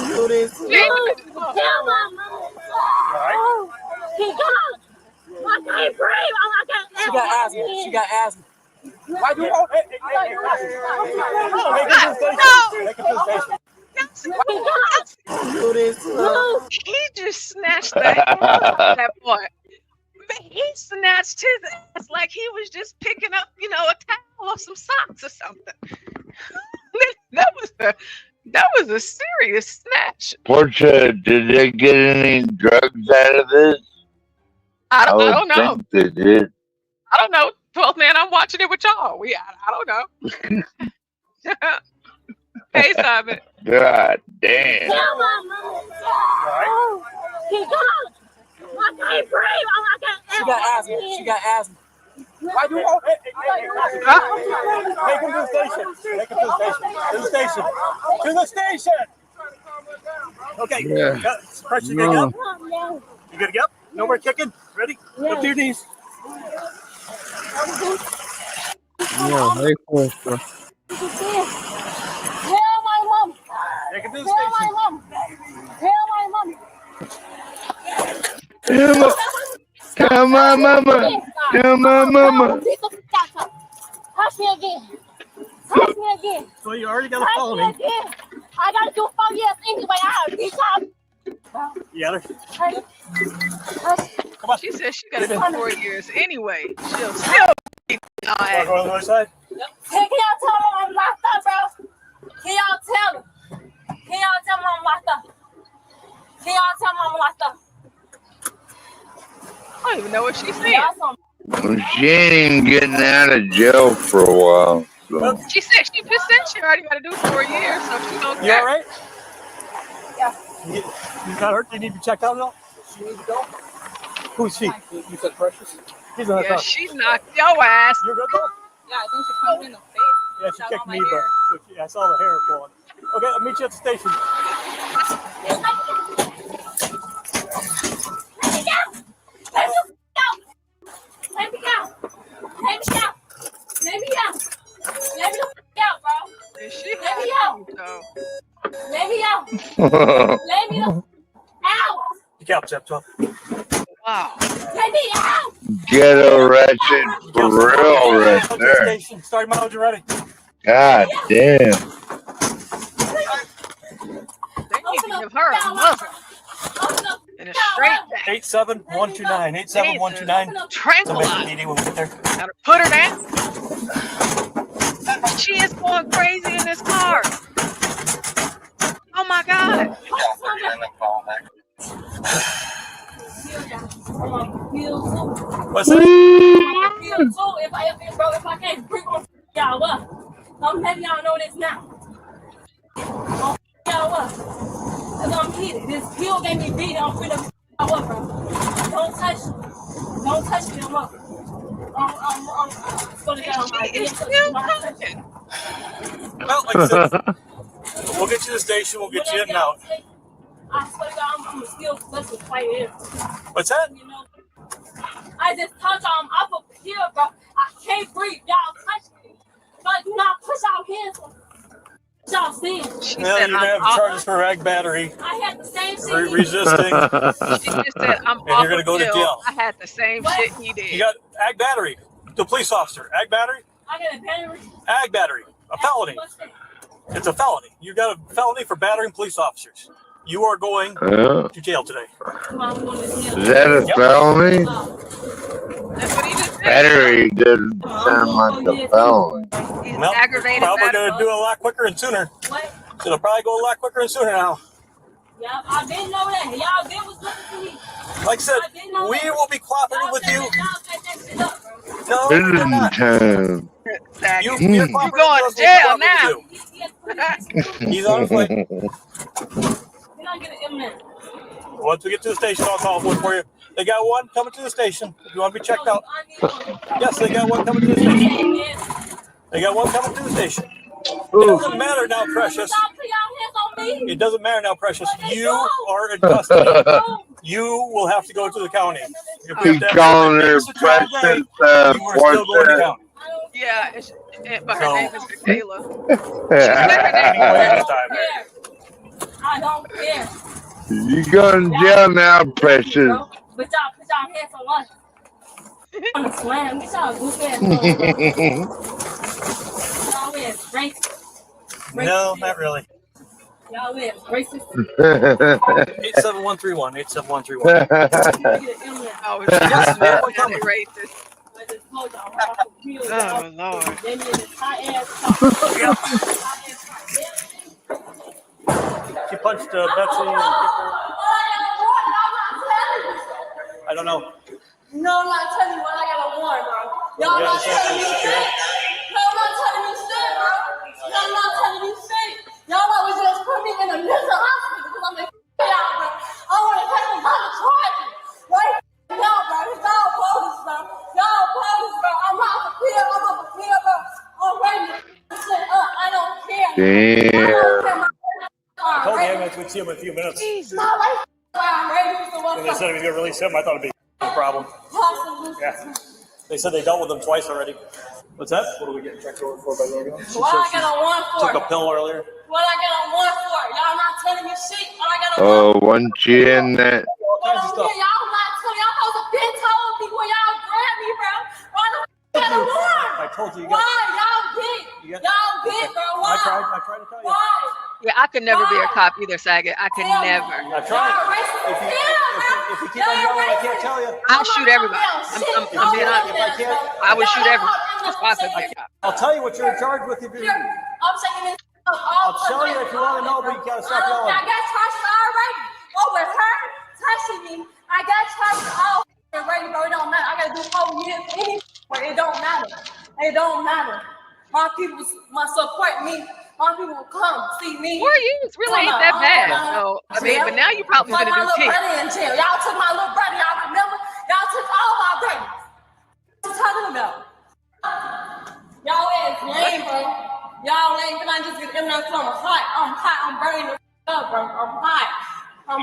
you do this? Tell my mama. He gone. I can't breathe. She got asthma. She got asthma. Why do you hold? Hey, do this. He just snatched the head out of that boy. He snatched his ass like he was just picking up, a towel or some socks or something. That was a serious snatch. Portia, did they get any drugs out of this? I I would don't know. think they did. I don't know. 12th man, I'm watching it with y'all. I don't know. Hey, Simon. God damn. Tell my mama. Oh, he got. I can't breathe. I can't. She got asthma. She got asthma. Why do you Take him to the station. Take him to the station. To the station. To the station. Okay. Yeah. Pressure, you No. gonna get up? You gonna get up? No more kicking? Ready? Up to your knees. No, they forced her. Tell my mom. Take him to the Tell my station. mom. Tell my mom. Tell my mama. Tell my mama. Touch me again. Touch me again. So you already got a Touch felony. me again. I gotta do 4 years anyway. I have these jobs. You got her? She said she got to Get do in. 4 years anyway. She'll still be all Go right. on the other side. Hey, can y'all tell me I'm locked up, bro? Can y'all tell me? Can y'all tell me I'm locked up? Can y'all tell me I'm locked up? I don't even know what she's saying. Well, she ain't even getting out of jail for a while. So. She said she just said she already got to do 4 years, so she's okay. You all right? Yeah. You got hurt? You need to be checked out at all? She needs to go? Who's she? You said Precious? He's on the Yeah, top. she knocked your ass. You're good though? Yeah, I think she punched me in the face. Yeah, she Shot kicked all my me, hair. but I saw the hair flowing. Okay, I'll meet you at the station. Let me out. Let me out. Let me out. Let me out, bro. And she Let had me out. you, though. Let me out. Let me out. You can't step 12. Wow. Let me out. Ghetto ratchet for real right there. Start your mileage ready. God damn. They need to give her a muzzle and a straight back. 87129. 87129. Tranquilize. Meeting when we get there. Gotta put her down. She is going crazy in this car. Oh my God. What's that? If I can't bring y'all up, I'm letting y'all know this now. Y'all up. Because I'm heated. This pill gave me beat. I'm finna y'all up, bro. Don't touch me. Don't touch me. I'm up. I'm gonna get on my She is still coming. Well, like I said, we'll get you to the station. We'll get you in and out. I swear to God, I'm still such a fight here. What's that? You know, I just touch I'm up here, bro. I can't breathe. Y'all touch me. But do not push out hands. Y'all see it. No, you're going to have charges for ag battery. I had the same shit. Resisting. She just said, I'm And off you're going to go to jail. I had the same shit he did. You got ag battery. The police officer. Ag battery? I got a battery. Ag battery. A felony. It's a felony. You got a felony for battering police officers. You are going to jail today. Is that a felony? That's what he just said. Battery doesn't sound like a felony. Well, aggravated probably battery. going to do a lot quicker and sooner. What? It'll probably go a lot quicker and sooner now. Yeah, I didn't know that. Y'all did was looking to me. Like I said, we will be cooperating with you. No, This we're not. time. You're You going to jail now. He's on his way. You're not getting him in. Once we get to the station, I'll call for you. They got one coming to the station. If you want to be checked out. Yes, they got one coming to the station. They got one coming to the station. It doesn't matter now, Precious. It doesn't matter now, Precious. You are in custody. You will have to go to the county. He's calling her Precious you are still going to county. Yeah, but her name is Michaela. I don't care. You going to jail now, Precious. But y'all put y'all hands on what? On the slam. Get y'all goofy ass on. Y'all wear racist. No, not really. Y'all wear racist. 87131. 87131. Oh, it's just racist. I just told y'all. Oh, Lord. They need this hot ass She punched Betsy and kicked her. I don't know. No, I'm not telling you what I got a warrant, bro. Y'all not telling me shit. Y'all not telling me shit, bro. Y'all not telling me shit. Y'all always just put me in a mental hospital because I'm like, y'all, bro. I want to take them out of charges. Right now, bro. It's y'all police, bro. Y'all police, bro. I'm out the pill. Bro. I'm ready to shit up. I don't care. Damn. I told the ambulance we'd see him in a few minutes. Not like I'm ready to When they said he was going to release him, I thought it'd be no problem. Yeah. They said they dealt with him twice already. What's that? What are we getting checked over for by the ambulance? What I got a warrant for? Took a pill earlier. What I got a warrant for? Y'all not telling me shit. What I got a Oh, wasn't you in that? Y'all not telling. Y'all supposed to been told me when y'all grab me, bro. Why the got a warrant? I told you. Why y'all get, bro? Why? I tried to tell you. Why? Yeah, I could never be a cop either, Saget. I could never. I tried. If you keep on yelling, I can't tell you. I'll shoot everybody. I'm being honest. If I can't, I would shoot everybody. That's why I said my job. I'll tell you what you're in charge with. If you, I'm taking this. I'll tell you if you want to know, but you gotta stop yelling. I got charged already. Over her touching me, I got charged already, bro. It don't matter. I gotta do 4 years anyway. It don't matter. It don't matter. My people must support me. My people will come see me. 4 years really ain't that bad. So I mean, but now you probably gonna do 10. In jail. Y'all took my little brother. Y'all remember? Y'all took all my babies. What you talking about? Y'all ass lame, bro. Y'all lame. Can I just get enough? I'm hot. I'm burning the up, bro. I'm hot. My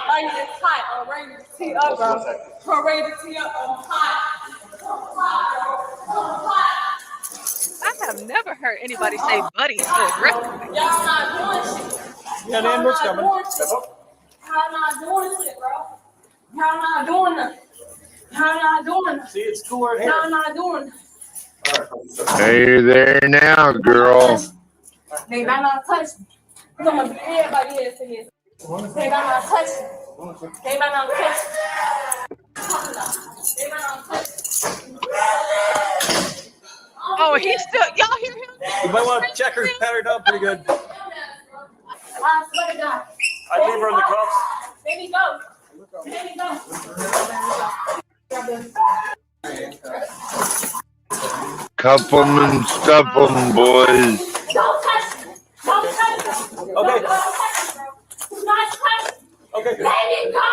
body is hot. I'm ready to tee up, bro. I'm ready to tee up. I'm hot. I'm hot. I have never heard anybody say buddy so aggressively. Y'all not doing shit. Yeah, the ambulance coming. Y'all not doing shit, bro. Y'all not doing nothing. Y'all not doing nothing. See, it's cooler here. Y'all not doing nothing. Hey there now, girl. They better not touch me. Everybody is in here. They better not touch me. They better not touch me. They better not touch me. Oh, he's still. Y'all hear him? You might want to check her, pat her down pretty good. I swear to God. I leave her in the cuffs. Baby, go. Baby, go. Cuff 'em and stuff 'em, boys. Don't touch me. Don't touch me. Okay. Don't touch me, bro. Do not touch me. Okay. Let me go.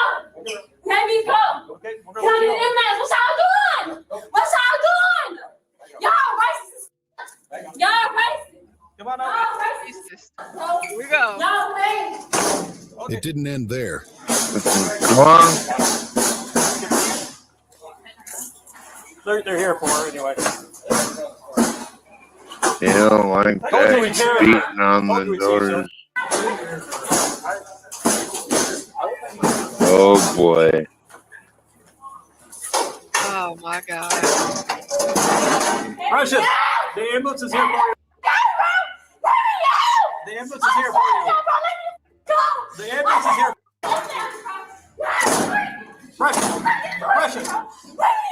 Let me go. Okay, we're Tell gonna me let you them go. what y'all doing? What y'all doing? Y'all racist. Y'all racist. Come on Y'all out. racist. Here we go. Y'all lame. It didn't end there. Come on. They're here for her anyway. You don't like that beating on the doors. Oh boy. Oh my God. Precious, the ambulance is here for you. The ambulance is here for you. The ambulance is here. Precious, Precious,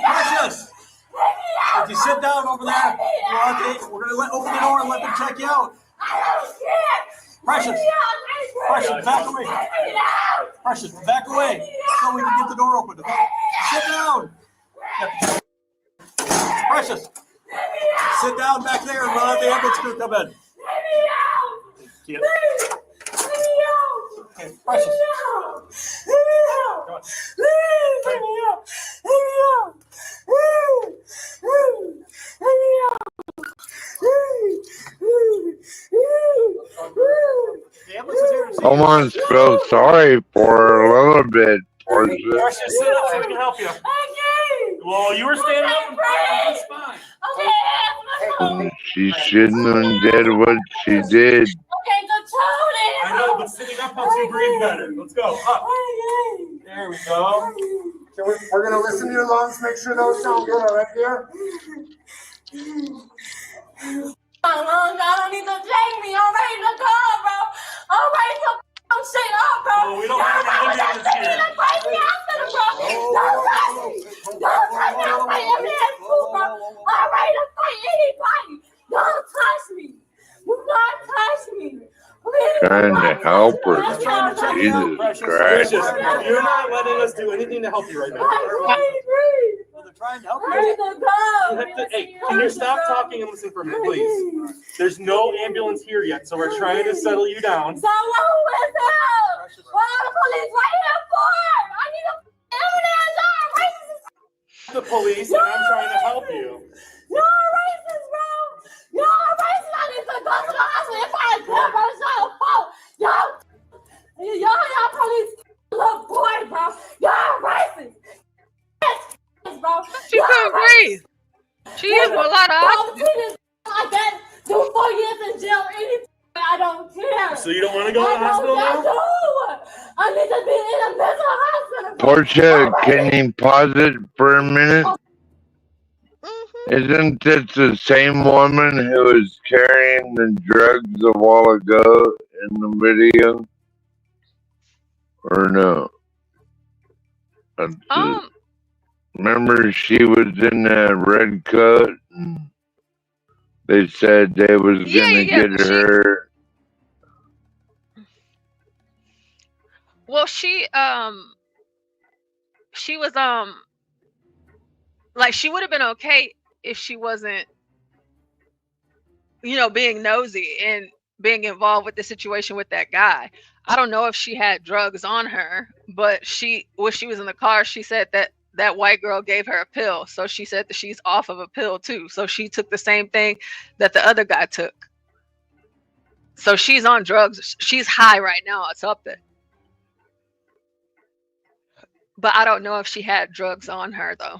Precious. If you sit down over there, we're going to open the door and let them check you out. Precious, Precious, back away. Precious, back away so we can get the door open. Sit down. Precious, sit down back there and let the ambulance crew come in. Yeah. Okay, Precious. Come on. I'm gonna feel sorry for her a little bit. Precious. Precious, sit up so we can help you. Well, you were standing up and praying just fine. She shouldn't have did what she did. I know, but sitting up helps you breathe better. Let's go. Up. There we go. So we're going to listen to your lungs, make sure those sound good. All right, here? I don't need to take me. I'm ready to go, bro. I'm ready to come shit up, bro. Oh, we don't have any ambulance here. Don't touch me. Don't touch me. I'm ready to fight anybody. Don't touch me. Do not touch me. Please. Trying to help her. Just trying to check you out, Jesus Precious. Christ. You're not letting us do anything to help you right now. They're trying to help you. Hey, can you stop talking and listen for a minute, please? There's no ambulance here yet, so we're trying to settle you down. So who is help? What are the police right here for? I need a ambulance. The police, and I'm trying to help you. You're racist, bro. You're racist. I need to go to the hospital if I can't, bro. It's not your fault. Y'all police little boy, bro. Y'all racist. Bro. She couldn't breathe. She is a lot of oxygen. I get 4 years in jail. I don't care. So you don't want to go to the hospital now? I need to be in a mental hospital. Portia, can you pause it for a minute? Isn't this the same woman who was carrying the drugs a while ago in the video? Or no? Remember she was in that red coat? They said they was gonna get her. Well, she was like, she would have been okay if she wasn't, being nosy and being involved with the situation with that guy. I don't know if she had drugs on her, but when she was in the car, she said that white girl gave her a pill. So she said that she's off of a pill too. So she took the same thing that the other guy took. So she's on drugs. She's high right now. It's up there. But I don't know if she had drugs on her though.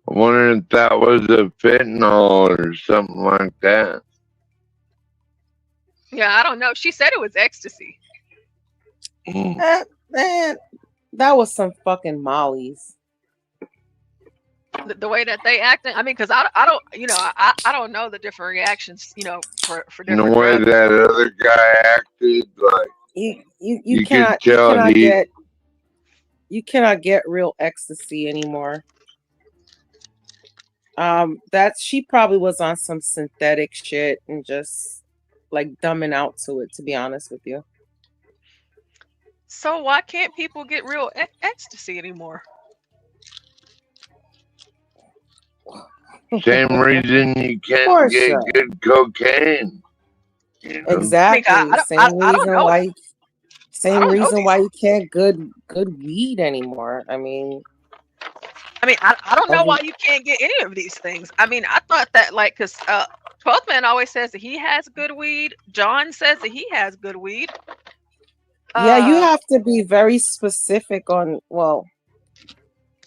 I wonder if that was a fentanyl or something like that. Yeah, I don't know. She said it was ecstasy. Man, that was some fucking mollies. The way that they acted, I mean, because I don't, I don't know the different reactions, for different The way drugs. that other guy acted, like You cannot get real ecstasy anymore. That she probably was on some synthetic shit and just like dumbing out to it, to be honest with you. So why can't people get real ecstasy anymore? same reason you can't get good cocaine. You know? Exactly. Same reason why you can't good weed anymore. I mean, I don't know why you can't get any of these things. I mean, I thought that because 12th Man always says that he has good weed. John says that he has good weed. Yeah, you have to be very specific on, well,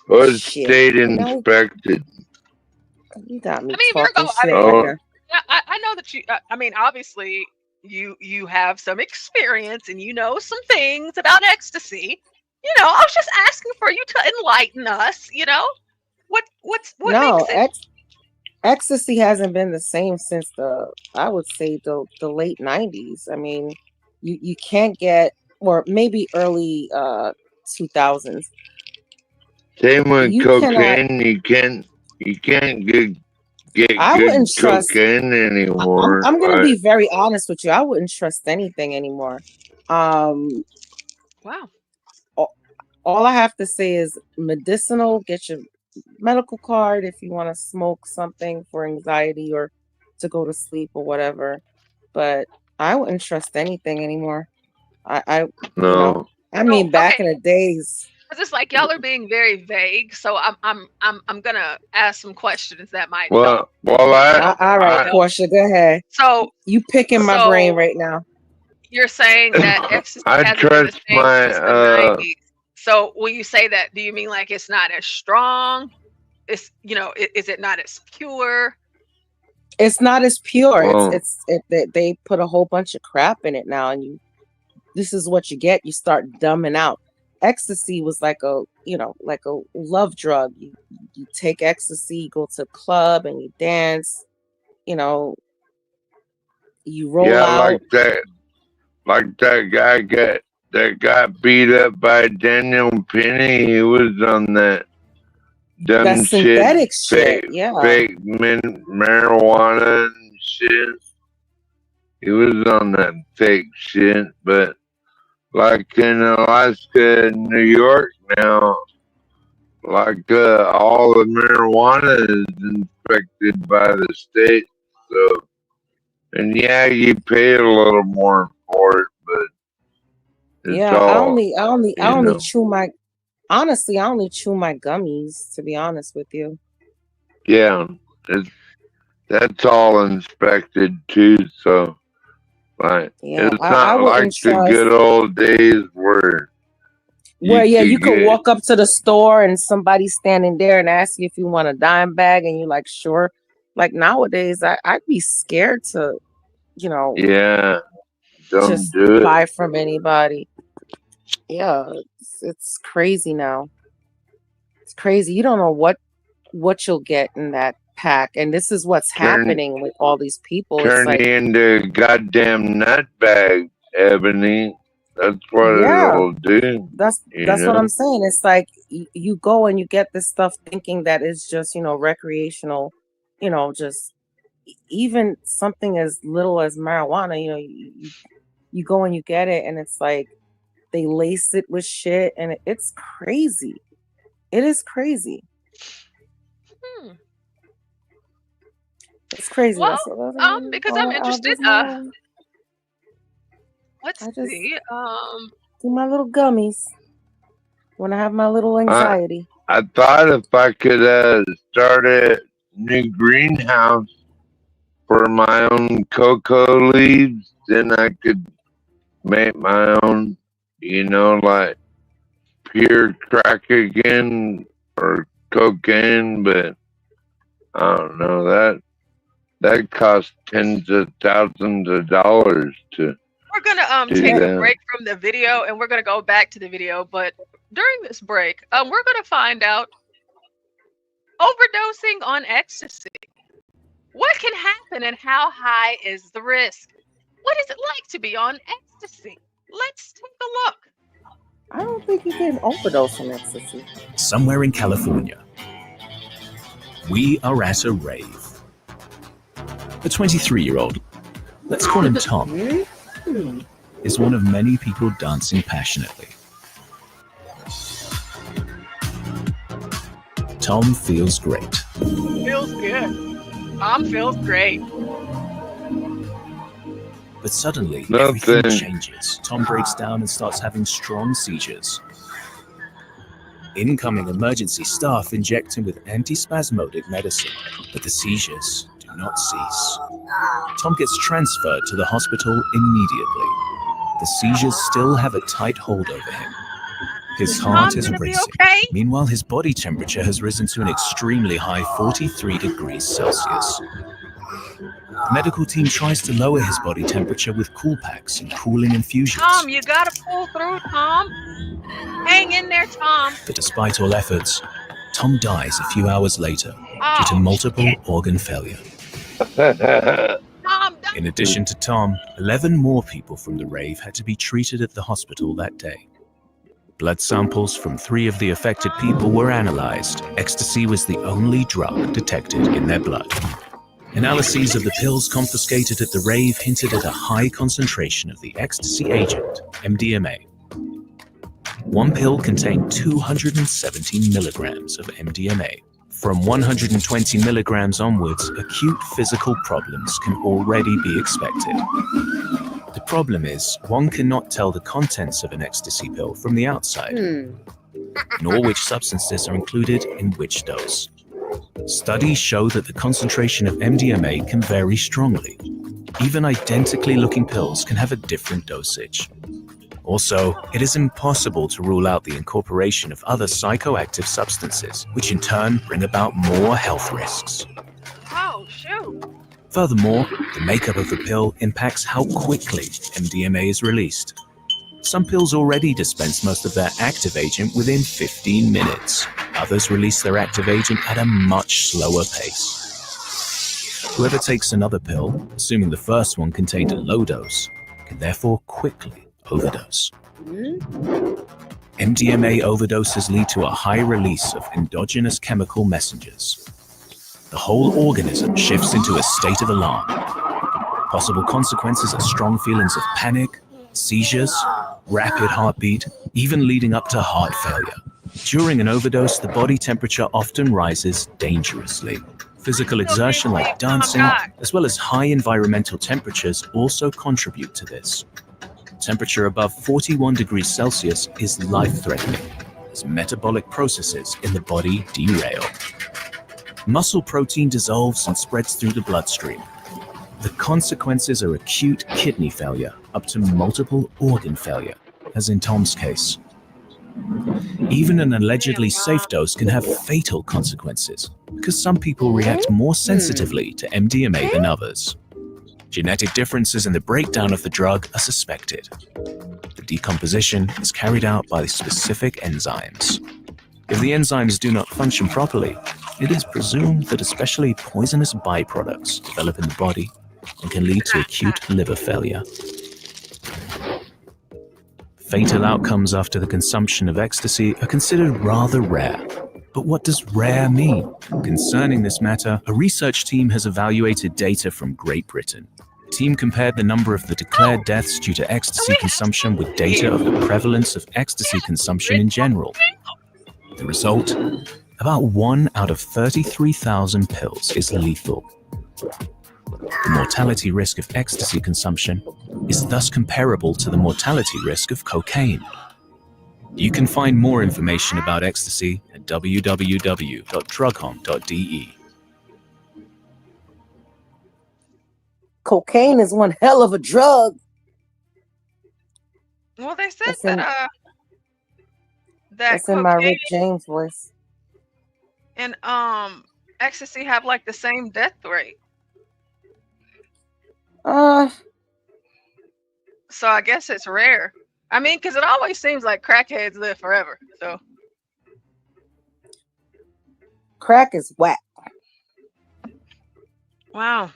was state inspected. You got me Virgo, talking shit right now. I know that you, obviously you have some experience and you know some things about ecstasy. I was just asking for you to enlighten us, what makes it? Ecstasy hasn't been the same since I would say the late 90s. I mean, you can't get, or maybe early 2000s. Same with cocaine. You can't get I good wouldn't trust cocaine anymore. I'm gonna be very honest with you. I wouldn't trust anything anymore. Wow. All I have to say is medicinal. Get your medical card if you want to smoke something for anxiety or to go to sleep or whatever. But I wouldn't trust anything anymore. No. I mean, back in the days. It's just like y'all are being very vague, so I'm gonna ask some questions that might. All right, Portia, go ahead. So you picking my brain right now. You're saying that ecstasy I hasn't been the trust same my since the 90s. So when you say that, do you mean like it's not as strong? It's is it not as pure? It's not as pure. Well, They put a whole bunch of crap in it now, and this is what you get. You start dumbing out. Ecstasy was like a love drug. You take ecstasy, you go to a club and you dance. You roll out. like that guy got beat up by Daniel Penny. He was on that dumb That synthetic shit, yeah. fake marijuana and shit. he was on that fake shit. But like in Alaska and New York now, like all the marijuana is inspected by the state. So, and yeah, you pay a little more for it, but it's Yeah, all I only you know. chew my honestly, I only chew my gummies, to be honest with you. Yeah, that's all inspected too. So, like, Yeah, it's I not like wouldn't the good trust old days where where you yeah, you could could get. walk up to the store and somebody's standing there and ask you if you want a dime bag and you're like, sure. Like nowadays, I'd be scared to, you know, Yeah, don't just do it. buy from anybody. Yeah, it's crazy now. It's crazy. You don't know what you'll get in that pack, and this is what's Turn happening with all these people. It's turn like, you into a goddamn nutbag, Ebony. That's what yeah, it'll do. that's what I'm saying. It's like you go and you get this stuff thinking that it's just, recreational, just even something as little as marijuana, you go and you get it and it's like they lace it with shit and it's crazy. It is crazy. It's crazy. Well, That's what because I'm interested. Let's I just see. do my little gummies when I have my little anxiety. I thought if I could start a new greenhouse for my own cocoa leaves, then I could make my own, like pure crack again or cocaine, but I don't know that costs tens of thousands of dollars to We're gonna do take a that. break from the video and we're gonna go back to the video, but during this break, we're gonna find out overdosing on ecstasy. What can happen and how high is the risk? What is it like to be on ecstasy? Let's take a look. I don't think you can overdose on ecstasy. Somewhere in California, we are at a rave. A 23-year-old, let's call him Tom, is one of many people dancing passionately. Tom feels great. Feels good. Tom feels great. But suddenly, Nothing. everything changes. Tom breaks down and starts having strong seizures. Incoming emergency staff inject him with antispasmodic medicine, but the seizures do not cease. Tom gets transferred to the hospital immediately. The seizures still have a tight hold over him. His heart is racing. Meanwhile, his body temperature has risen to an extremely high 43 degrees Celsius. The medical team tries to lower his body temperature with cool packs and cooling infusions. Tom, you gotta pull through, Tom. Hang in there, Tom. But despite all efforts, Tom dies a few hours later due to multiple organ failure. In addition to Tom, 11 more people from the rave had to be treated at the hospital that day. Blood samples from 3 of the affected people were analyzed. Ecstasy was the only drug detected in their blood. Analyses of the pills confiscated at the rave hinted at a high concentration of the ecstasy agent, MDMA. One pill contained 270 milligrams of MDMA. From 120 milligrams onwards, acute physical problems can already be expected. The problem is, one cannot tell the contents of an ecstasy pill from the outside, nor which substances are included in which dose. Studies show that the concentration of MDMA can vary strongly. Even identically looking pills can have a different dosage. Also, it is impossible to rule out the incorporation of other psychoactive substances, which in turn bring about more health risks. Oh, shoot. Furthermore, the makeup of the pill impacts how quickly MDMA is released. Some pills already dispense most of their active agent within 15 minutes. Others release their active agent at a much slower pace. Whoever takes another pill, assuming the first one contained a low dose, can therefore quickly overdose. MDMA overdoses lead to a high release of endogenous chemical messengers. The whole organism shifts into a state of alarm. Possible consequences are strong feelings of panic, seizures, rapid heartbeat, even leading up to heart failure. During an overdose, the body temperature often rises dangerously. Physical exertion like dancing, as well as high environmental temperatures, also contribute to this. Temperature above 41 degrees Celsius is life-threatening, as metabolic processes in the body derail. Muscle protein dissolves and spreads through the bloodstream. The consequences are acute kidney failure, up to multiple organ failure, as in Tom's case. Even an allegedly safe dose can have fatal consequences, because some people react more sensitively to MDMA than others. Genetic differences in the breakdown of the drug are suspected. The decomposition is carried out by specific enzymes. If the enzymes do not function properly, it is presumed that especially poisonous byproducts develop in the body and can lead to acute liver failure. Fatal outcomes after the consumption of ecstasy are considered rather rare. But what does rare mean? Concerning this matter, a research team has evaluated data from Great Britain. The team compared the number of the declared deaths due to ecstasy consumption with data of the prevalence of ecstasy consumption in general. The result? About 1 out of 33,000 pills is lethal. The mortality risk of ecstasy consumption is thus comparable to the mortality risk of cocaine. You can find more information about ecstasy at www.drughome.de. Cocaine is one hell of a drug. Well, they said That's in, that that's in my cocaine Rick James voice. and ecstasy have like the same death rate. So I guess it's rare. I mean, because it always seems like crackheads live forever. So Crack is whack. wow.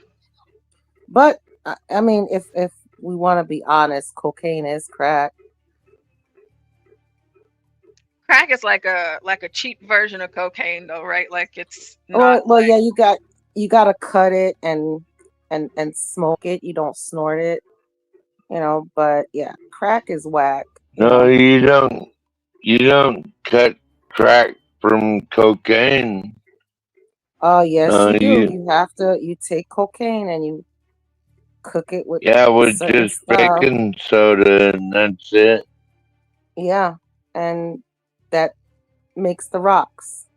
But I mean, if we want to be honest, cocaine is crack. Crack is like a cheap version of cocaine, though, right? Like it's not. Well, yeah, you gotta cut it and smoke it. You don't snort it, But yeah, crack is whack. No, you don't. You don't cut crack from cocaine. Oh yes, No, you do. You have to. You take cocaine and you cook it with with certain just stuff. baking soda, and that's it. Yeah, and that makes the rocks.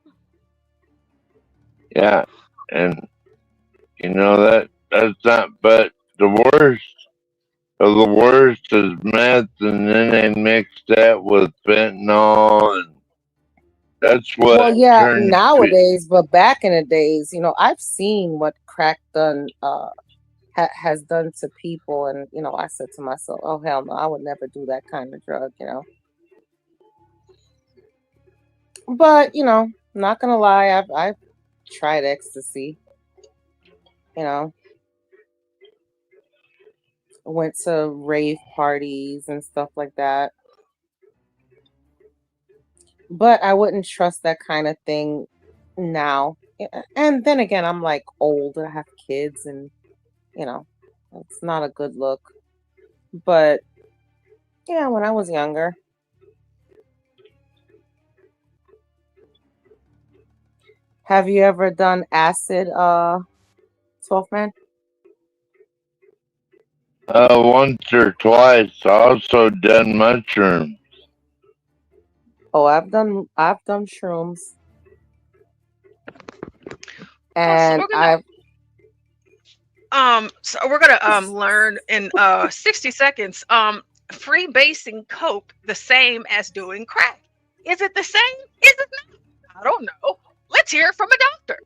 Yeah, and that's not. But the worst of the worst is meth, and then they mix that with fentanyl, and that's what Well, yeah, turns nowadays, but back in the days, I've seen what crack has done to people, and I said to myself, "Oh hell no, I would never do that kind of drug," But not gonna lie, I've tried ecstasy. Went to rave parties and stuff like that. But I wouldn't trust that kind of thing now. And then again, I'm like old. I have kids, and it's not a good look. But yeah, when I was younger. Have you ever done acid, 12-man? once or twice. I also done mushrooms. Oh, I've done shrooms. And so we're gonna learn in 60 seconds. Freebasing coke the same as doing crack? Is it the same? Is it not? I don't know. Let's hear it from a doctor.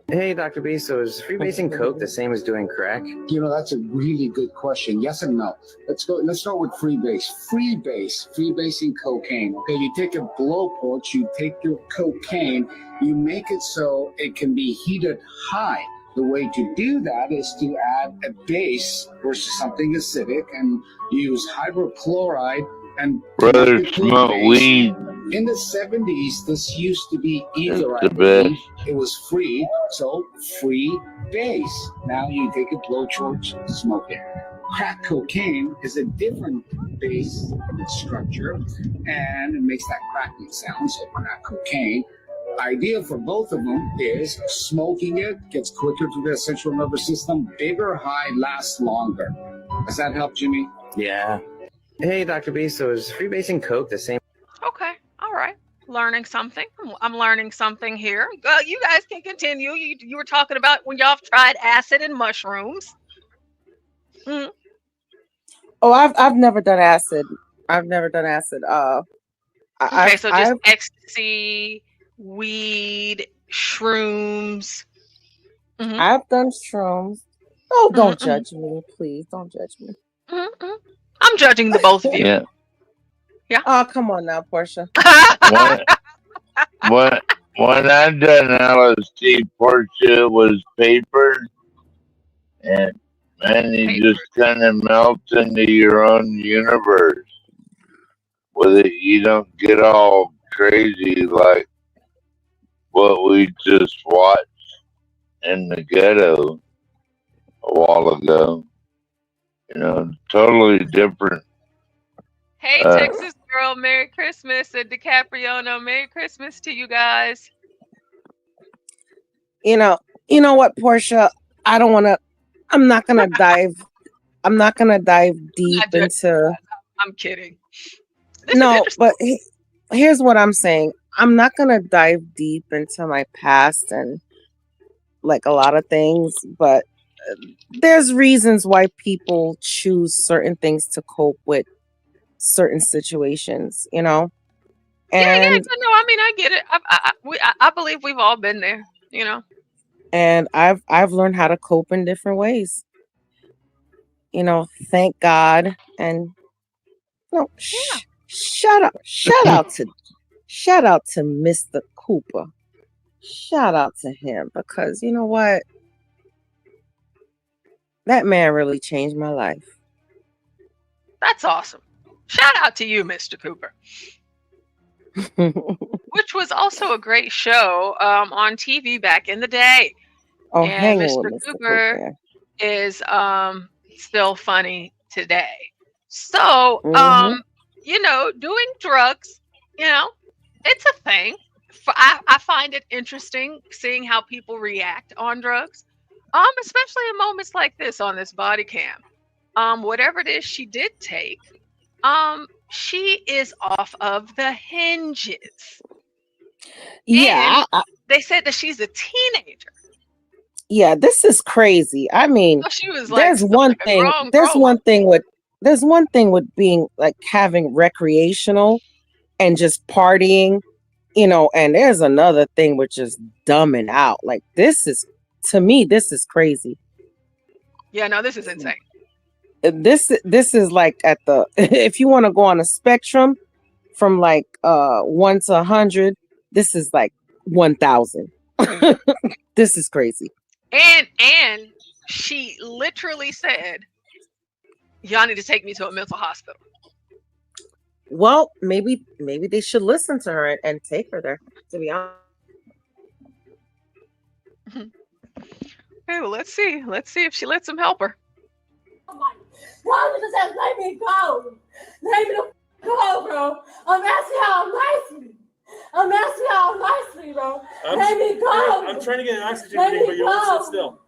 Hey, Dr. B, so is freebasing coke the same as doing crack? That's a really good question. Yes and no. Let's start with freebase. Freebasing cocaine. Okay, you take a blowtorch, you take your cocaine, you make it so it can be heated high. The way to do that is to add a base versus something acidic and use hydrochloride and rather smoke weed. In the 70s, this used to be either, I the best. believe, it was free, so free base. Now you take a blowtorch, smoke it. Crack cocaine is a different base structure, and it makes that cracking sound, so crack cocaine. Idea for both of them is smoking it gets quicker to the central nervous system, bigger high lasts longer. Does that help, Jimmy? Yeah. Hey, Dr. B, so is freebasing coke the same? Okay. All right. Learning something. I'm learning something here. You guys can continue. You were talking about when y'all tried acid and mushrooms. Mm. Oh, I've never done acid. I've never done acid. Okay, so just ecstasy, weed, shrooms. I've done shrooms. Oh, don't judge me, please. Don't judge me. I'm judging the both of you. Yeah. Yeah. Oh, come on now, Portia. When I done LSD, Portia was paper, and man, you just kind of melt into your own universe with it. You don't get all crazy like what we just watched in the ghetto a while ago. You know, totally different. Hey, Texas girl, Merry Christmas. And DiCaprio, Merry Christmas to you guys. You know what, Portia? I'm not gonna dive deep into. I'm kidding. No, but here's what I'm saying. I'm not gonna dive deep into my past and like a lot of things, but there's reasons why people choose certain things to cope with certain situations, And No, I mean, I get it. I believe we've all been there, And I've learned how to cope in different ways. Thank God. And shout out to Mr. Cooper. Shout out to him, because you know what? That man really changed my life. That's awesome. Shout out to you, Mr. Cooper. Which was also a great show on TV back in the day. Oh, and hanging Mr. with Mr. Cooper is still funny today. So, doing drugs, it's a thing. I find it interesting seeing how people react on drugs, especially in moments like this on this body cam. Whatever it is she did take, she is off of the hinges. Yeah. They said that she's a teenager. Yeah, this is crazy. I mean, She was there's one thing with being like having recreational and just partying, and there's another thing with just dumbing out. Like to me, this is crazy. Yeah, no, this is insane. This is like at the if you want to go on a spectrum from like 1 to 100, this is like 1,000. This is crazy. And she literally said, y'all need to take me to a mental hospital. Well, maybe they should listen to her and take her there, to be honest. Okay, well, let's see. Let's see if she lets him help her. Y'all just have let me go. Let me go, bro. I'm asking y'all nicely. Bro. Let me go. I'm trying to get an oxygen Let reading, me but you won't go. sit still.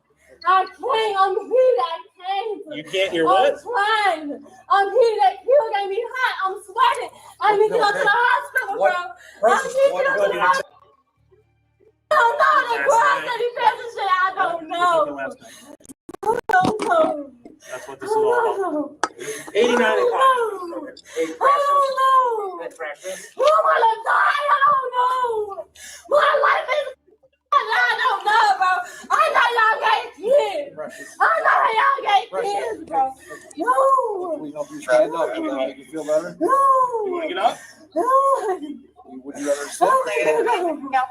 I can't. I'm heated. I can't. You can't. You're what? I'm trying. I'm heated. That kill got me hot. I'm sweating. I need to go to the hospital, bro. I need to go to the hospital. I don't know. The girls that he does and shit. I don't know. I don't know. That's what this is all about. 89 I don't know. Who am I gonna die? I don't know. My life is. I don't know, bro. I know y'all got kids. Bro. No. We help you stand up. You make you feel better? No. You want to get up? No. Would you rather sit? No.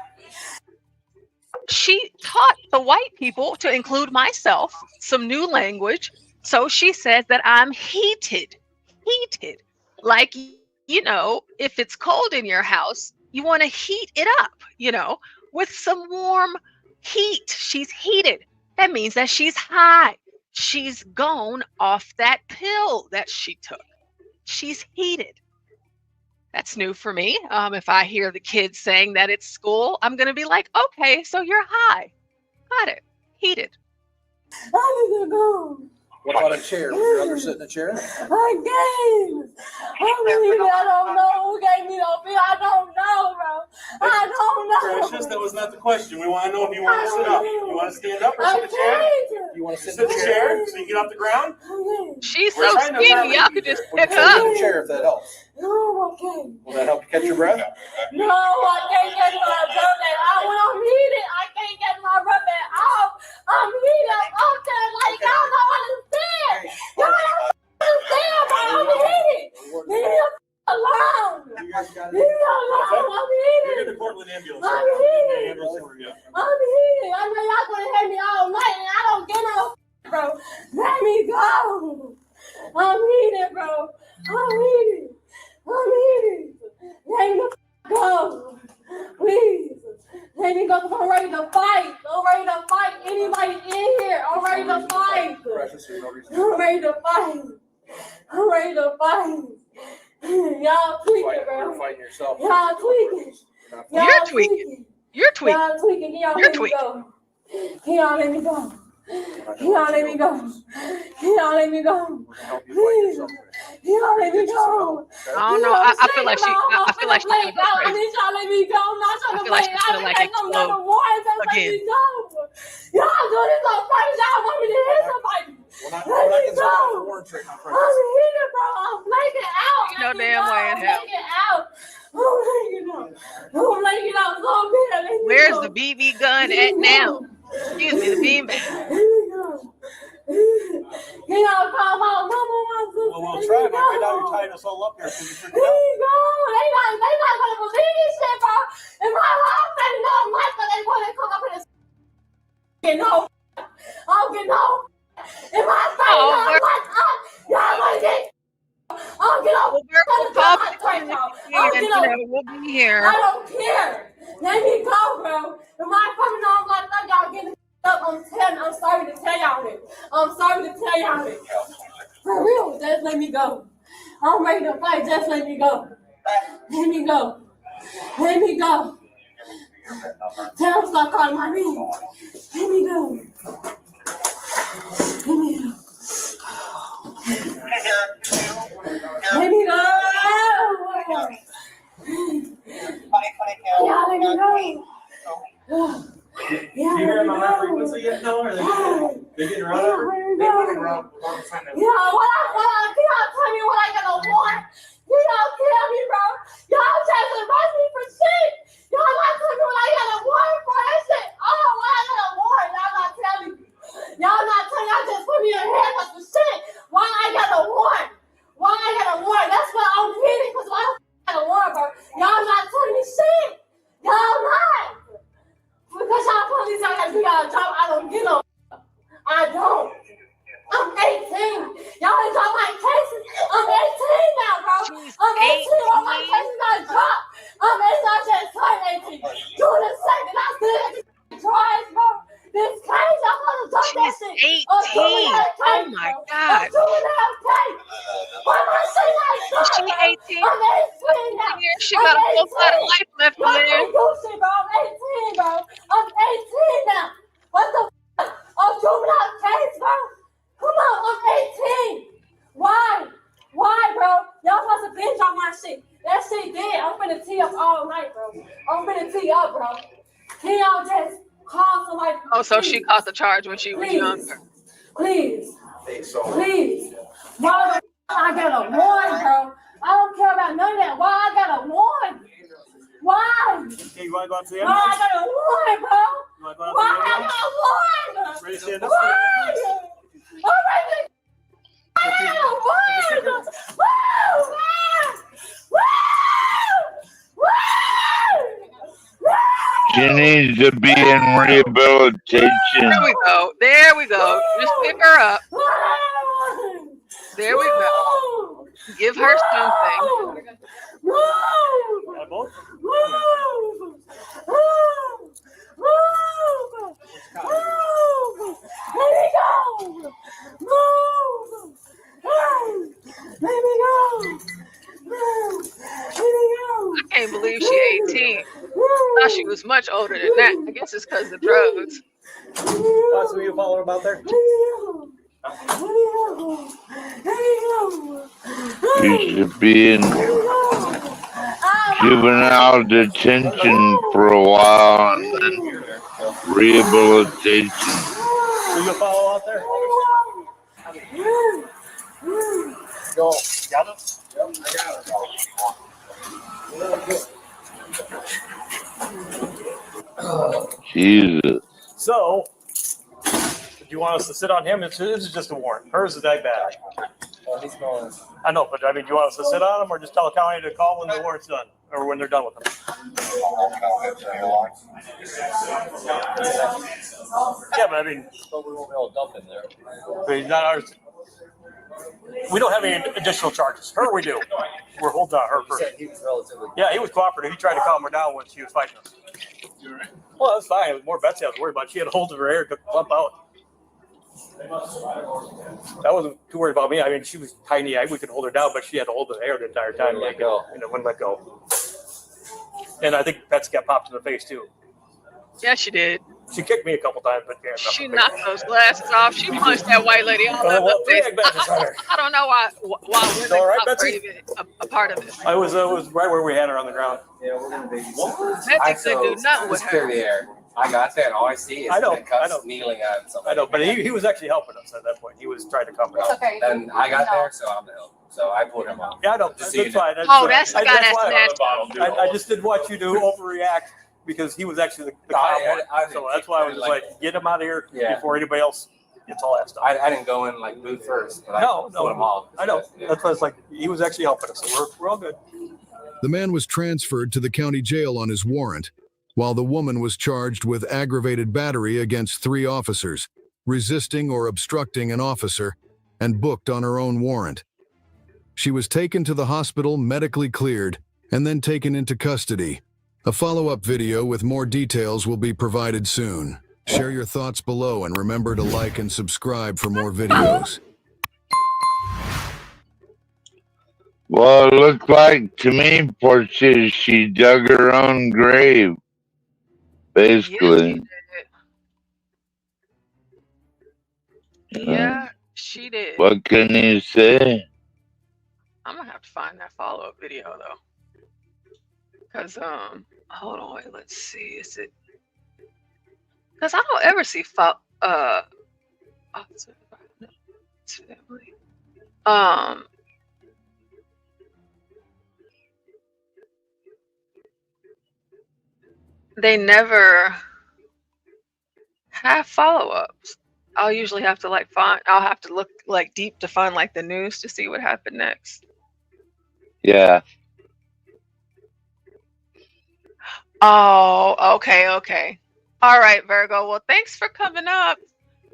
She taught the white people, to include myself, some new language. So she says that I'm heated, like if it's cold in your house, you want to heat it up, with some warm heat. She's heated. That means that she's high. She's gone off that pill that she took. She's heated. That's new for me. If I hear the kids saying that at school, I'm going to be like, okay, so you're high. Got it. Heated. I need to go. What about a chair? Would you rather sit in a chair? I gave. I don't know who gave me the bill. I don't know, bro. I don't know. Precious, that was not the question. We want to know if you want to sit up. You want to stand up or sit in a chair? You want to sit in a chair so you get off the ground? She's so skinny, y'all could just pick her Sit in up. a chair if that helps. No, okay. Will that help you catch your breath? No, I can't get my breath back out. When I'm heated, I can't get my breath back out. I'm heated. I'm there like y'all don't understand. Y'all don't understand, bro. I'm heated. Leave me alone. Leave me alone. I'm heated. You're in the Portland ambulance. I'm heated. I'm heated. I know y'all gonna hate me all night, and I don't get no, bro. Let me go. I'm heated, bro. I'm heated. I'm heated. Let me go. Please. Let me go because I'm ready to fight. I'm ready to fight. Anybody in here? I'm ready to fight. I'm ready to fight. I'm ready to fight. Y'all tweaking, bro. You're fighting yourself. Y'all tweaking. You're tweaking. You're tweaking. Y'all tweaking. Y'all You're let me tweaking. go. Y'all let me go. Y'all let me go. Y'all let me go. Please. Y'all let me go. I don't know. I feel like I feel like she's gonna go I crazy. need y'all let me go. I'm not trying I to feel like play. she's gonna like explode Just let again. me go. Y'all do this on purpose. Y'all want me to hit somebody. Let me go. I'm heated, bro. I'm blanking out. No damn way in I'm hell. blanking out. I'm blanking out. I'm blanking out so bad. Let me Where's go. the BB gun at now? Excuse me, the beanbag. Can y'all call my mama, my sister? Well, we'll try, man. Right now you're tying us all up here. So you figure it There out. you go. They not gonna believe this shit, bro. In my life, they know my they want to come up with this. Get no. I don't get no. In my face, Oh, I'm like, y'all gonna get. I don't get no. we'll talk to I you don't again. get no. We'll be here. I don't care. Let me go, bro. If my coming on like that, y'all getting up. I'm sorry to tell y'all this. I'm sorry to tell y'all this. For real, just let me go. I'm ready to fight. Just let me go. Let me go. Let me go. Tell them stop calling my name. Let me go. Let me go. Let me go. Yeah, let me go. You hear my high frequency yet? No, or they getting around over? Yeah, can y'all tell me what I gotta want? You don't tell me, bro. Y'all just arrest me for shit. Y'all not telling me what I gotta want for that shit. Oh, what I gotta want. Y'all not telling me. Y'all not telling me. Y'all just put me in handcuffs for shit. Why I gotta want? Why I gotta want? That's what I'm hitting because why I gotta want, bro. Y'all not telling me shit. Y'all not. Because y'all police, I gotta do y'all job. I don't get no. I don't. I'm 18. Y'all ain't got my cases. I'm 18 now, bro. I'm 18. All my cases got dropped. I'm 18. I just turned 18. June the 2nd. I still got this tries, bro. This case, I'm gonna drop that shit. Oh my God. Why am I saying like that? She 18. I'm 18 now. She got a full set of life left to Y'all live. can't do shit, bro. I'm 18, bro. I'm 18 now. What the fuck? I'm juvenile case, bro. Come on, I'm 18. Why? Why, bro? Y'all supposed to binge on my shit. That shit dead. I'm finna tee up all night, bro. I'm finna tee up, bro. Can y'all just call somebody? Oh, so she caught the charge when she was younger. Please. Please. Why the I got a warrant, bro? I don't care about none of that. Why I got a warrant? Why? Hey, you want to go out to the Why I got a warrant, bro? You want to go out Why to the I got a warrant? Ready to stand up? Why? I'm ready to. I got a warrant. Woo! Woo! Woo! Woo! She needs to be in rehabilitation. There we go. There we go. Just pick her up. There we go. Give her something. Got both? Move! Move! Move! Let me go! Move! Let me go! I can't believe she 18. Thought she was much older than that. I guess it's because of drugs. What's who you follow about there? You should be in juvenile detention for a while and then rehabilitation. Who you follow out there? Go. Got it? Yep, I got it. Jesus. So, do you want us to sit on him? This is just a warrant. Hers is that bad. He's going. I know, but I mean, do you want us to sit on him or just tell the county to call when the warrant's done or when they're done with him? Yeah, but I mean, we won't be able to dump in there. But he's not ours. We don't have any additional charges. Her, we do. We're holding on her first. Yeah, he was cooperative. He tried to calm her down when she was fighting us. Well, that's fine. It was more Betsy I was worried about. She had a hold of her hair to plump out. That wasn't too worried about me. I mean, she was tiny. We could hold her down, but she had a hold of the hair the entire time. Let go. And it wouldn't let go. And I think Betsy got popped in the face, too. Yeah, she did. She kicked me a couple times, but yeah. She knocked those glasses off. She punched that white lady all over the face. I don't know why women all right, are Betsy? even a part of this. I was right where we had her on the ground. Yeah, we're gonna be. Betsy couldn't do nothing with Just clear her. the air. I got that. All I see is I know, cuts kneeling on somebody. I know, but he was actually helping us at that point. He was trying to come down. Okay. Then I got there, so I'm the help. So I pulled him off. Yeah, I know. Just That's so you know. fine. Oh, that's the guy that why snatched. I just didn't want you to overreact because he was actually the cop. So that's why I was just like, get him out of here before anybody else gets all that stuff. I didn't go in like boot first. But No, I put him off. I know. That's why it's like he was actually helping us. So we're all good. The man was transferred to the county jail on his warrant, while the woman was charged with aggravated battery against 3 officers, resisting or obstructing an officer, and booked on her own warrant. She was taken to the hospital, medically cleared, and then taken into custody. A follow-up video with more details will be provided soon. Share your thoughts below and remember to like and subscribe for more videos. Well, it looked like to me, poor she dug her own grave, basically. Yeah, she did. What can you say? I'm gonna have to find that follow-up video though. Cause hold on, wait, let's see. Is it? Cause I don't ever see they never have follow-ups. I'll usually have to I'll have to look like deep to find like the news to see what happened next. Yeah. Oh, okay. All right, Virgo. Well, thanks for coming up.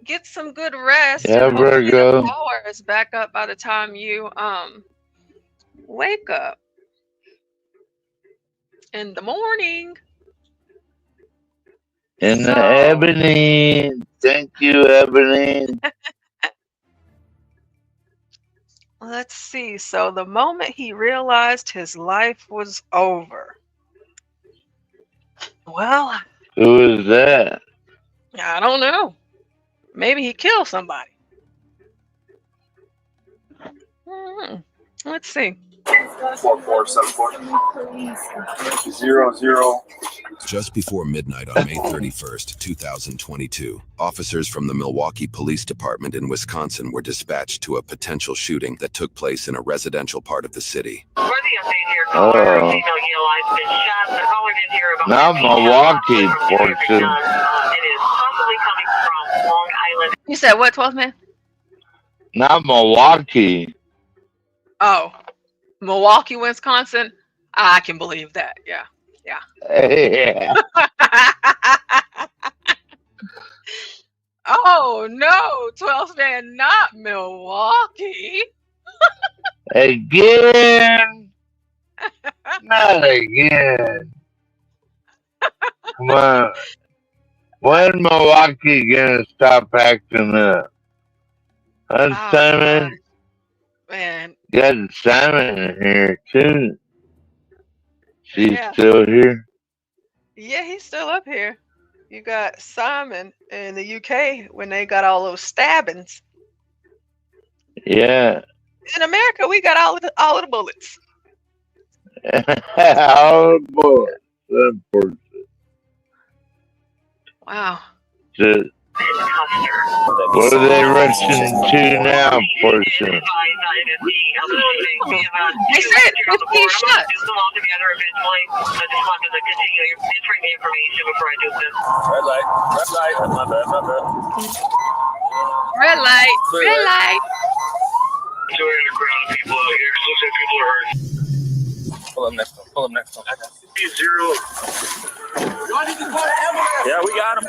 Get some good rest. Yeah, and hopefully Virgo. the power is back up by the time you wake up in the morning. And Ebony. Thank you, Ebony. Let's see. So the moment he realized his life was over. Well, Who is that? I don't know. Maybe he killed somebody. Let's see. 4474 Just before midnight on May 31st, 2022, officers from the Milwaukee Police Department in Wisconsin were dispatched to a potential shooting that took place in a residential part of the city. Oh. Not Milwaukee, fortune. You said what, 12th man? Not Milwaukee. Oh, Milwaukee, Wisconsin. I can believe that. Yeah. Yeah. Oh no, 12th man, not Milwaukee. Again. Not again. Come on. When Milwaukee gonna stop acting up? Oh Simon? man. Got Simon in here too. She's Yeah. still here. Yeah, he's still up here. You got Simon in the UK when they got all those stabbings. Yeah. In America, we got all of the bullets. All aboard. Unfortunate. Wow. Just, what are they rushing to now, portion? They said 15 shots. Red light. Red light. My bad. My bad. Red light. Red light. Sorry, there's a crowd of people out here. Looks like people are hurt. Pull up next one. Pull up next one. Zero. Yeah, we got him.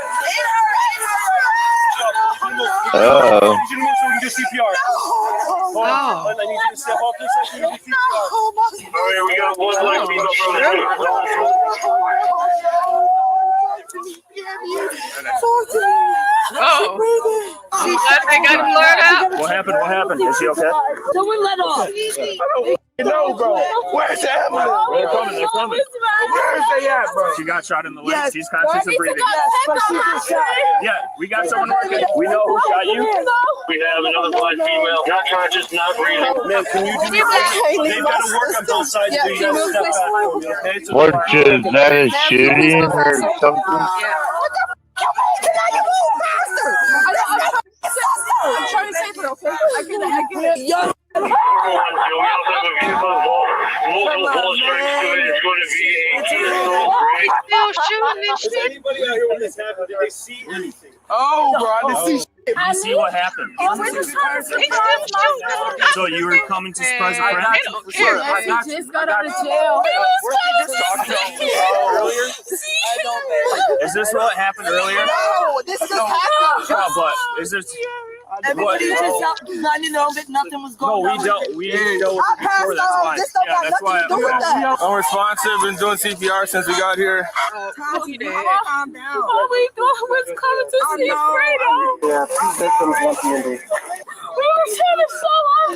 Uh-oh. I need you to make sure we can do CPR. Hold on. I need you to step off this side so we can do CPR. All right, we got one leg being up from Oh. I'm glad they got him blurred out. What happened? What happened? Is he okay? Someone let off. I don't know, bro. Where's the ambulance? They're coming. They're coming. Where's they at, bro? She got shot in the leg. Yes. She's conscious and breathing. Yes, but she just shot. Yeah, we got someone working. We know who shot you. We have another black female, not conscious, not breathing. Man, can you do this? They've got to work on both sides. So you got to step back for me, okay? So What, is that a shooting or something? I'm trying to save her, okay? I get it. Yo. Is anybody out here when this happened? Did they see anything? Oh, bro, I didn't see shit. You see what happened? So you were coming to surprise a friend? He just got out of jail. Is this what happened earlier? No, this just happened. No, but is this? Everybody just out running over it. Nothing was going on. We dealt with it before. That's why. Yeah, that's why. Unresponsive. Been doing CPR since we got here. Calm down. All we thought was coming to see Fredo. Yeah, please let them We were trying to show off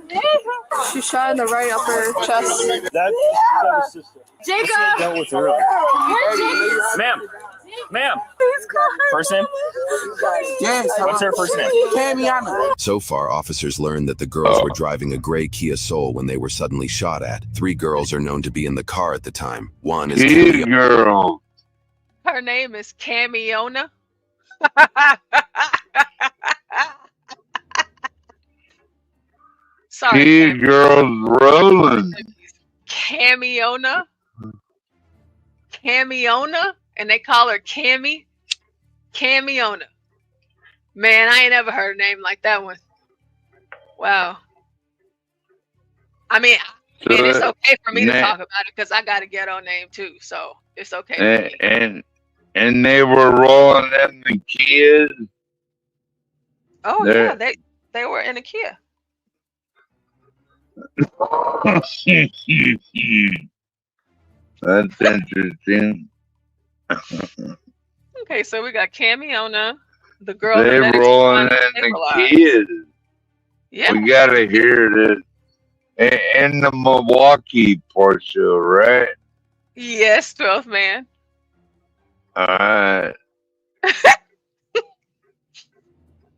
Jacob. She shot in the right upper chest. That's his sister. Jacob. Dealt with her. Ma'am. First name? Yes. What's her first name? Camiana. So far, officers learned that the girls were driving a gray Kia Soul when they were suddenly shot at. 3 girls are known to be in the car at the time. One is girl. Her name is Camiona. Sorry. Kid girls rolling. Camiona. Camiona, and they call her Cammy. Camiona. Man, I ain't ever heard a name like that one. Wow. I mean, it's okay for me to talk about it because I got a ghetto name too, so it's okay. And they were rolling in the kids. Oh yeah, they were in a Kia. That's interesting. Okay, so we got Camiona, the girl. They rolling in the kids. Yeah. We gotta hear this. In the Milwaukee portion, right? Yes, 12th man. All right.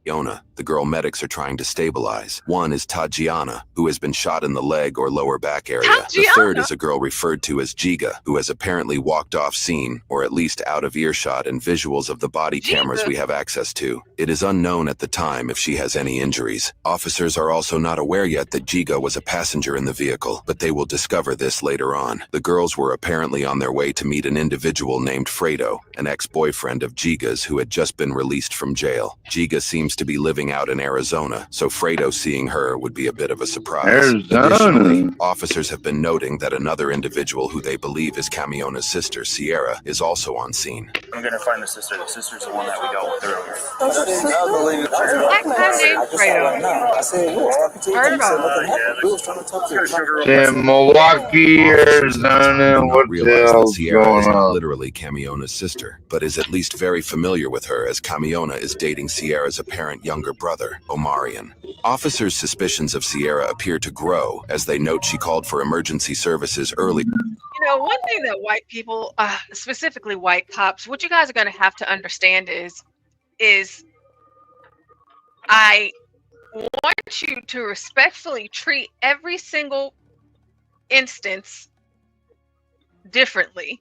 Fiona, the girl medics are trying to stabilize. One is Tatiana, who has been shot in the leg or lower back area. The third is a girl referred to as Giga, who has apparently walked off scene, or at least out of earshot and visuals of the body cameras we have access to. It is unknown at the time if she has any injuries. Officers are also not aware yet that Giga was a passenger in the vehicle, but they will discover this later on. The girls were apparently on their way to meet an individual named Fredo, an ex-boyfriend of Giga's who had just been released from jail. Giga seems to be living out in Arizona, so Fredo seeing her would be a bit of a surprise. Arizona. Additionally, officers have been noting that another individual who they believe is Camiona's sister, Sierra, is also on scene. I'm gonna find the sister. The sister's the one that we dealt with earlier. Black guy named Fredo. Heard about it. In Milwaukee, Arizona, what the Realize that hell's Sierra going is not on? literally Camiona's sister, but is at least very familiar with her as Camiona is dating Sierra's apparent younger brother, Omarion. Officers' suspicions of Sierra appear to grow as they note she called for emergency services early. You know, one thing that white people, specifically white cops, what you guys are going to have to understand is I want you to respectfully treat every single instance differently.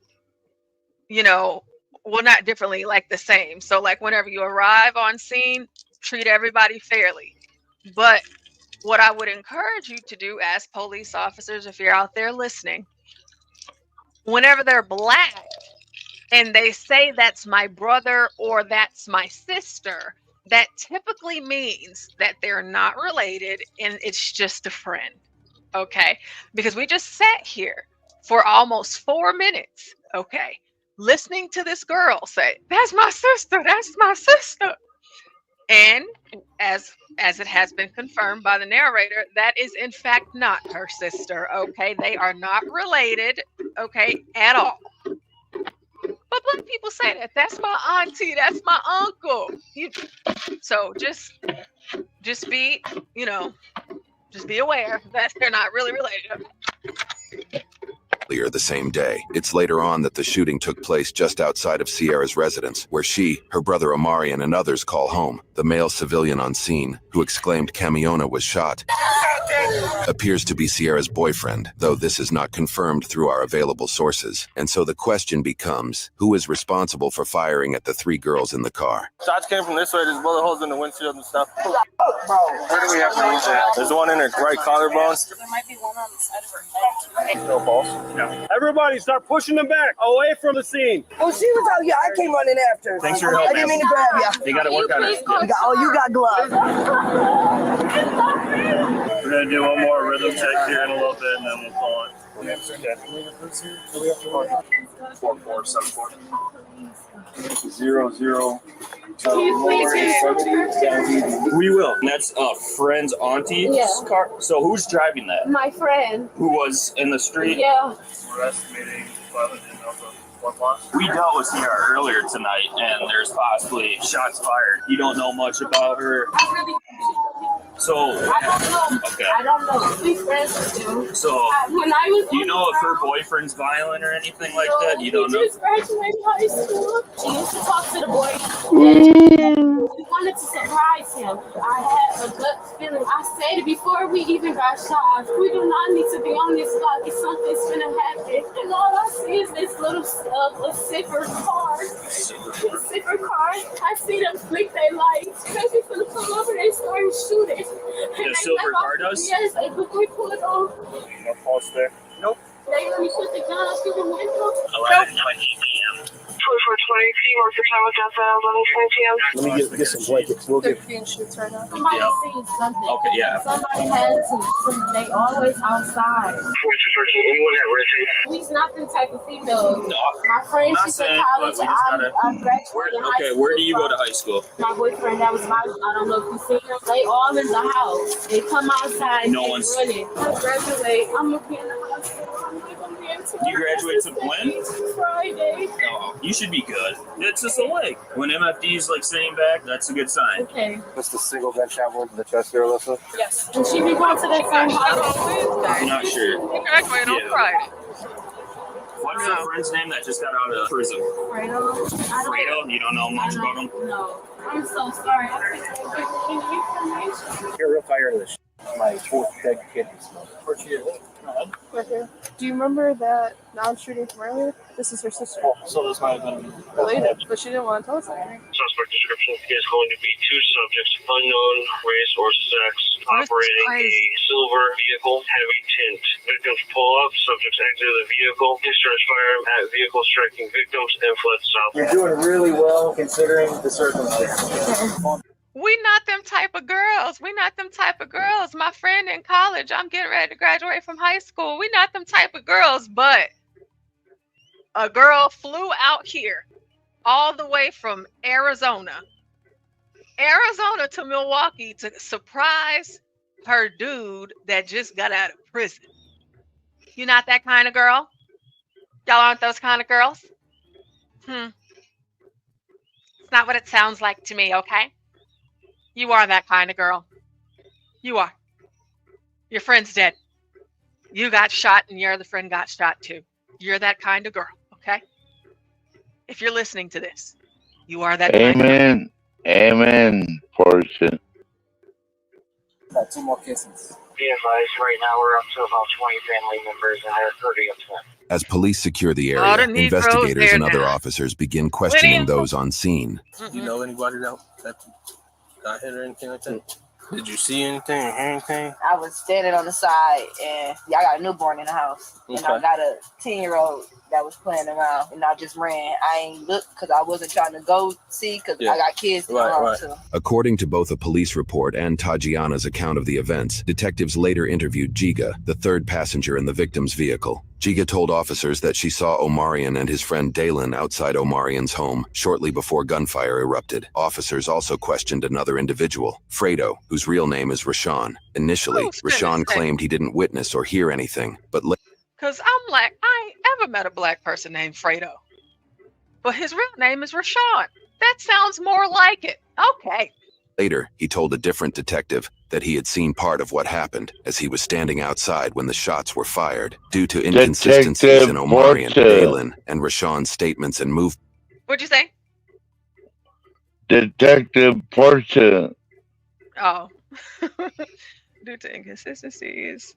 You know, well, not differently, like the same. So, like, whenever you arrive on scene, treat everybody fairly. But what I would encourage you to do as police officers, if you're out there listening, whenever they're black and they say that's my brother or that's my sister, that typically means that they're not related and it's just a friend. Okay? Because we just sat here for almost 4 minutes, okay, listening to this girl say, "That's my sister, that's my sister." And as it has been confirmed by the narrator, that is in fact not her sister, okay? They are not related, okay, at all. But black people say that. That's my auntie, that's my uncle. So just be, just be aware that they're not really related. The same day. It's later on that the shooting took place just outside of Sierra's residence, where she, her brother Omarion, and others call home. The male civilian on scene, who exclaimed Camiona was shot, appears to be Sierra's boyfriend, though this is not confirmed through our available sources. And so the question becomes, who is responsible for firing at the 3 girls in the car? Shots came from this way. There's bullet holes in the windshield and stuff. Where do we have to use it? There's one in her right collarbone. There might be one on the side of her head. No balls. No. Everybody start pushing them back, away from the scene. Oh, she was out here. I came running after. Thanks for your help, I didn't mean to grab you. You gotta work on it. You got gloves. We're gonna do one more rhythm check here in a little bit, and then we'll call it. Okay. 4474 00. We will. And that's a friend's auntie's car. So who's driving that? My friend. Who was in the street? Yeah. We're estimating 5 We dealt with Sierra earlier tonight, and there's possibly shots fired. You don't know much about her. So, I don't know. Okay. I don't know. We friends do. So, when I was do you know if her boyfriend's violent or anything like that? You don't know? He just graduated high school. She used to talk to the boy. We wanted to surprise him. I had a gut feeling. I said it before we even got shot. We do not need to be on this block. If something's gonna happen, and all I see is this little a silver car. Silver car. I see them flick their lights. Crazy for the come over, they started shooting. The silver car does? Yes, they pull it off. No pulse there? Nope. They let me put the gun up through the window. 11:20 p.m. 2420 p.m. What's the time with that? 11:20 p.m. Let me get some blankets. We'll get. Shoots right now. Somebody seen something. Okay, yeah. Somebody had to. They always outside. 4213, anyone at red tape? He's not the type of female. No. My friend, I'm not she's in saying, college. but we just gotta. I'm graduating high Okay, school. where do you go to high school? My boyfriend, that was I don't know if you see him. They all in the house. They come outside. No and one's- running. I graduate. I'm gonna be in the hospital. You graduate to when? Friday. No, you should be good. It's just a leg. When MFD's like sitting back, that's a good sign. Okay. That's the single gunshot wound to the chest there, Alyssa. Yes. And she be going to that same hospital. I'm not sure. He graduated on Friday. What's your friend's name that just got out of prison? Fredo. Fredo? You don't know much about him? No. I'm so sorry. I can't get any information. You're real tired of this. My 4th dead kid. Where'd she get? Right here. Do you remember that non-shooting from earlier? This is her sister. So this might have been Related, but she didn't want to tell us anything. Suspect description is going to be 2 subjects, unknown race or sex, operating a silver vehicle, heavy tint. Victims pull up, subjects exit the vehicle, discharge firearm at vehicle striking victims, and fled south. You're doing really well considering the circumstances. We not them type of girls. We not them type of girls. My friend in college, I'm getting ready to graduate from high school. We not them type of girls, but a girl flew out here all the way from Arizona to Milwaukee to surprise her dude that just got out of prison. You not that kind of girl? Y'all aren't those kind of girls? It's not what it sounds like to me, okay? You are that kind of girl. You are. Your friend's dead. You got shot and your other friend got shot too. You're that kind of girl, okay? If you're listening to this, you are that kind of girl. Amen. Amen, Portia. Got 2 more kisses. Be advised, right now we're up to about 20 family members and there are 30 of them. As police secure the All the area, Negroes investigators there and other now. officers begin questioning those on scene. You know anybody that got hit or anything like that? Did you see anything or hear anything? I was standing on the side, and I got a newborn in the house, and I got a 10-year-old that was playing around, and I just ran. I ain't looked because I wasn't trying to go see because I got kids to run too. According to both a police report and Tajiana's account of the events, detectives later interviewed Jiga, the third passenger in the victim's vehicle. Jiga told officers that she saw Omarion and his friend Dalen outside Omarion's home shortly before gunfire erupted. Officers also questioned another individual, Fredo, whose real name is Rashawn. Initially, Rashawn claimed he didn't witness or hear anything, but Because I'm like, I ain't ever met a black person named Fredo. But his real name is Rashawn. That sounds more like it. Okay. later, he told a different detective that he had seen part of what happened as he was standing outside when the shots were fired. Due to inconsistencies in Omarion, Dalen, and Rashawn's statements and movements. What'd you say? Detective Portia. Oh. Due to inconsistencies.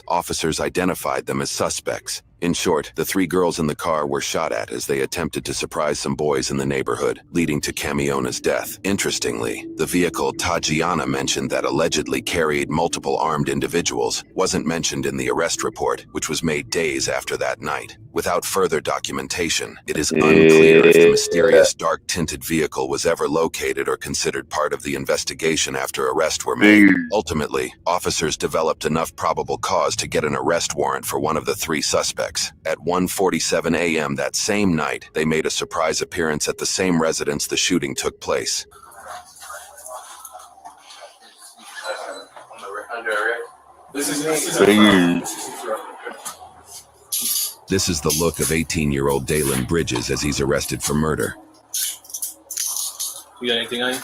Officers identified them as suspects. In short, the 3 girls in the car were shot at as they attempted to surprise some boys in the neighborhood, leading to Camiona's death. Interestingly, the vehicle Tajiana mentioned that allegedly carried multiple armed individuals wasn't mentioned in the arrest report, which was made days after that night. Without further documentation, it is unclear if the mysterious dark-tinted vehicle was ever located or considered part of the investigation after arrests were made. Ultimately, officers developed enough probable cause to get an arrest warrant for one of the 3 suspects. At 1:47 a.m. that same night, they made a surprise appearance at the same residence the shooting took place. This is the look of 18-year-old Dalen Bridges as he's arrested for murder. You got anything on you?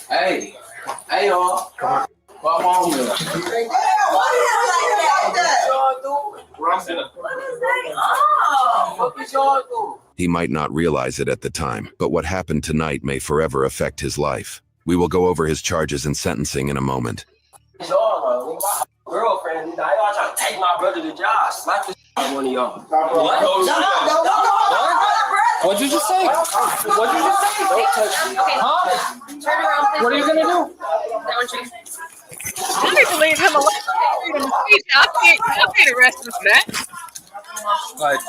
Hey, y'all. Come on. Come on here. He might not realize it at the time, but what happened tonight may forever affect his life. We will go over his charges and sentencing in a moment. Girlfriend, y'all trying to take my brother to job. Slap the out of one of y'all. What? What'd you just say? What'd you just say? Don't touch me. Huh? Turn around. What are you gonna do? I need to leave him alone. I can't arrest him for that. Like.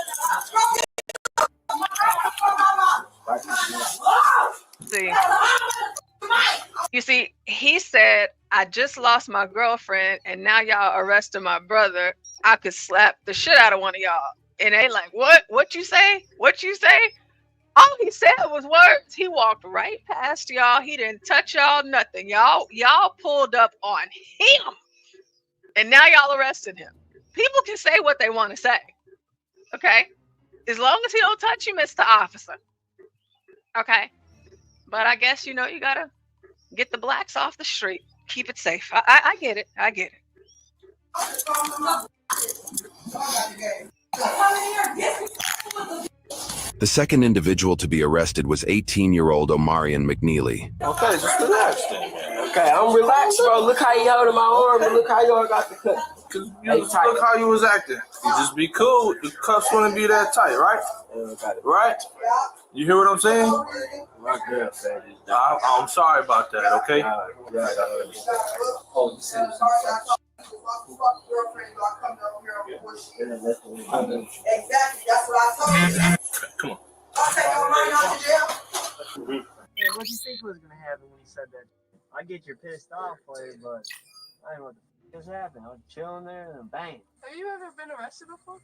You see, he said, I just lost my girlfriend and now y'all arresting my brother. I could slap the shit out of one of y'all. And they like, what? What you say? What you say? All he said was words. He walked right past y'all. He didn't touch y'all, nothing. Y'all pulled up on him. And now y'all arresting him. People can say what they want to say. Okay? As long as he don't touch you, Mr. Officer. Okay? But I guess, you gotta get the blacks off the street. Keep it safe. I get it. I get it. The second individual to be arrested was 18-year-old Omarion McNeely. Okay, just relax then. Okay, I'm relaxed, bro. Look how you holding my arm and look how y'all got the cut. Look how you was acting. You just be cool. The cuffs wouldn't be that tight, right? Right? You hear what I'm saying? My girl said it. I'm sorry about that, okay? girlfriend, I come down here and push you. Exactly, that's what I told you. Come on. I'll take your money out of jail. Yeah, what do you think was gonna happen when you said that? I get you're pissed off for it, but I don't know what the f just happened. I was chilling there and bang. Have you ever been arrested before?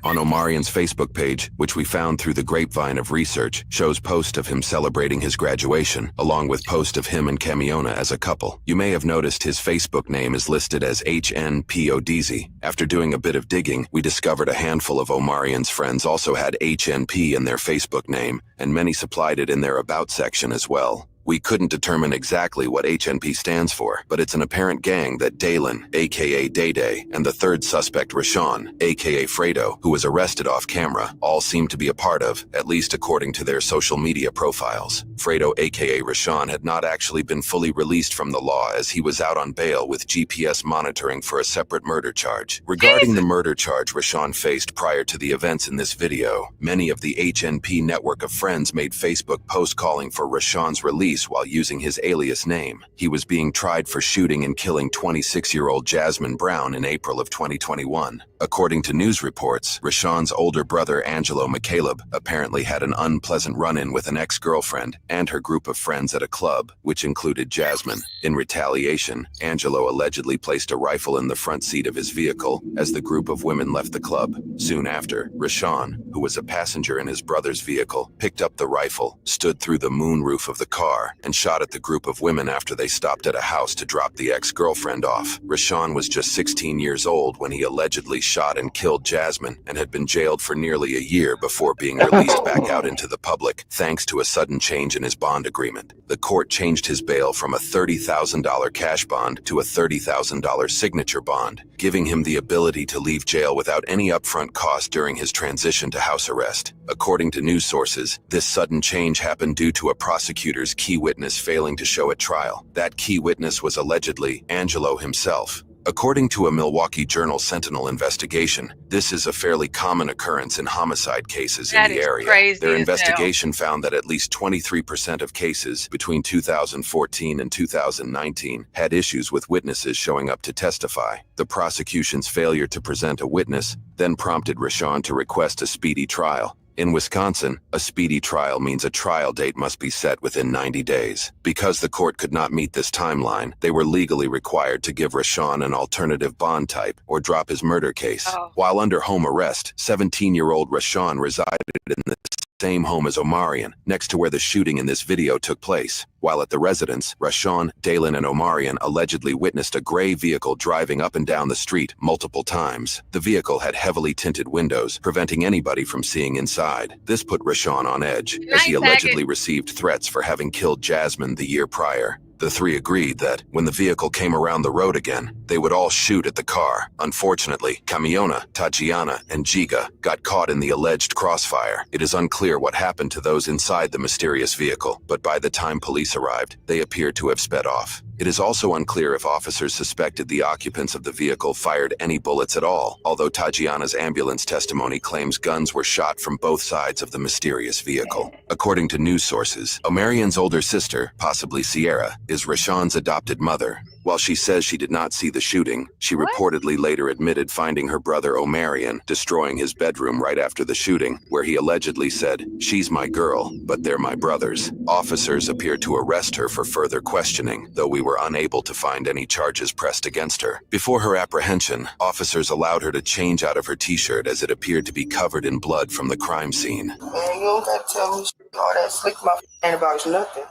On Omarian's Facebook page, which we found through the grapevine of research, shows post of him celebrating his graduation, along with post of him and Camiona as a couple. You may have noticed his Facebook name is listed as HNPODZ. After doing a bit of digging, we discovered a handful of Omarian's friends also had HNP in their Facebook name, and many supplied it in their About section as well. We couldn't determine exactly what HNP stands for, but it's an apparent gang that Dalen, aka Day Day, and the third suspect Rashawn, aka Fredo, who was arrested off camera, all seem to be a part of, at least according to their social media profiles. Fredo, aka Rashawn, had not actually been fully released from the law as he was out on bail with GPS monitoring for a separate murder charge. Regarding the murder charge Rashawn faced prior to the events in this video, many of the HNP network of friends made Facebook posts calling for Rashawn's release while using his alias name. He was being tried for shooting and killing 26-year-old Jasmine Brown in April of 2021. According to news reports, Rashawn's older brother Angelo McCaleb apparently had an unpleasant run-in with an ex-girlfriend and her group of friends at a club, which included Jasmine. In retaliation, Angelo allegedly placed a rifle in the front seat of his vehicle as the group of women left the club. Soon after, Rashawn, who was a passenger in his brother's vehicle, picked up the rifle, stood through the moonroof of the car, and shot at the group of women after they stopped at a house to drop the ex-girlfriend off. Rashawn was just 16 years old when he allegedly shot and killed Jasmine and had been jailed for nearly a year before being released back out into the public, thanks to a sudden change in his bond agreement. The court changed his bail from a $30,000 cash bond to a $30,000 signature bond, giving him the ability to leave jail without any upfront cost during his transition to house arrest. According to news sources, this sudden change happened due to a prosecutor's key witness failing to show at trial. That key witness was allegedly Angelo himself. According to a Milwaukee Journal Sentinel investigation, this is a fairly common occurrence in homicide cases in the area. Their investigation found that at least 23% of cases between 2014 and 2019 had issues with witnesses showing up to testify. The prosecution's failure to present a witness then prompted Rashawn to request a speedy trial. In Wisconsin, a speedy trial means a trial date must be set within 90 days. Because the court could not meet this timeline, they were legally required to give Rashawn an alternative bond type or drop his murder case. While under home arrest, 17-year-old Rashawn resided in the same home as Omarian, next to where the shooting in this video took place. While at the residence, Rashawn, Dalen, and Omarian allegedly witnessed a gray vehicle driving up and down the street multiple times. The vehicle had heavily tinted windows, preventing anybody from seeing inside. This put Rashawn on edge, as he allegedly received threats for having killed Jasmine the year prior. The three agreed that, when the vehicle came around the road again, they would all shoot at the car. Unfortunately, Camiona, Tatiana, and Giga got caught in the alleged crossfire. It is unclear what happened to those inside the mysterious vehicle, but by the time police arrived, they appeared to have sped off. It is also unclear if officers suspected the occupants of the vehicle fired any bullets at all, although Tatiana's ambulance testimony claims guns were shot from both sides of the mysterious vehicle. According to news sources, Omarian's older sister, possibly Sierra, is Rashawn's adopted mother. While she says she did not see the shooting, she reportedly later admitted finding her brother Omarian destroying his bedroom right after the shooting, where he allegedly said, "She's my girl, but they're my brothers." Officers appeared to arrest her for further questioning, though we were unable to find any charges pressed against her. Before her apprehension, officers allowed her to change out of her t-shirt as it appeared to be covered in blood from the crime scene. Man, you don't gotta tell me all that slick my ain't about nothing.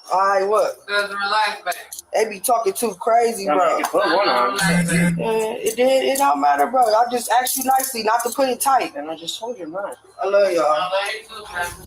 Alright, what? Just relax, man. They be talking too crazy, bro. It don't matter, bro. I just asked you nicely not to put it tight. And I just told you, man. I love y'all.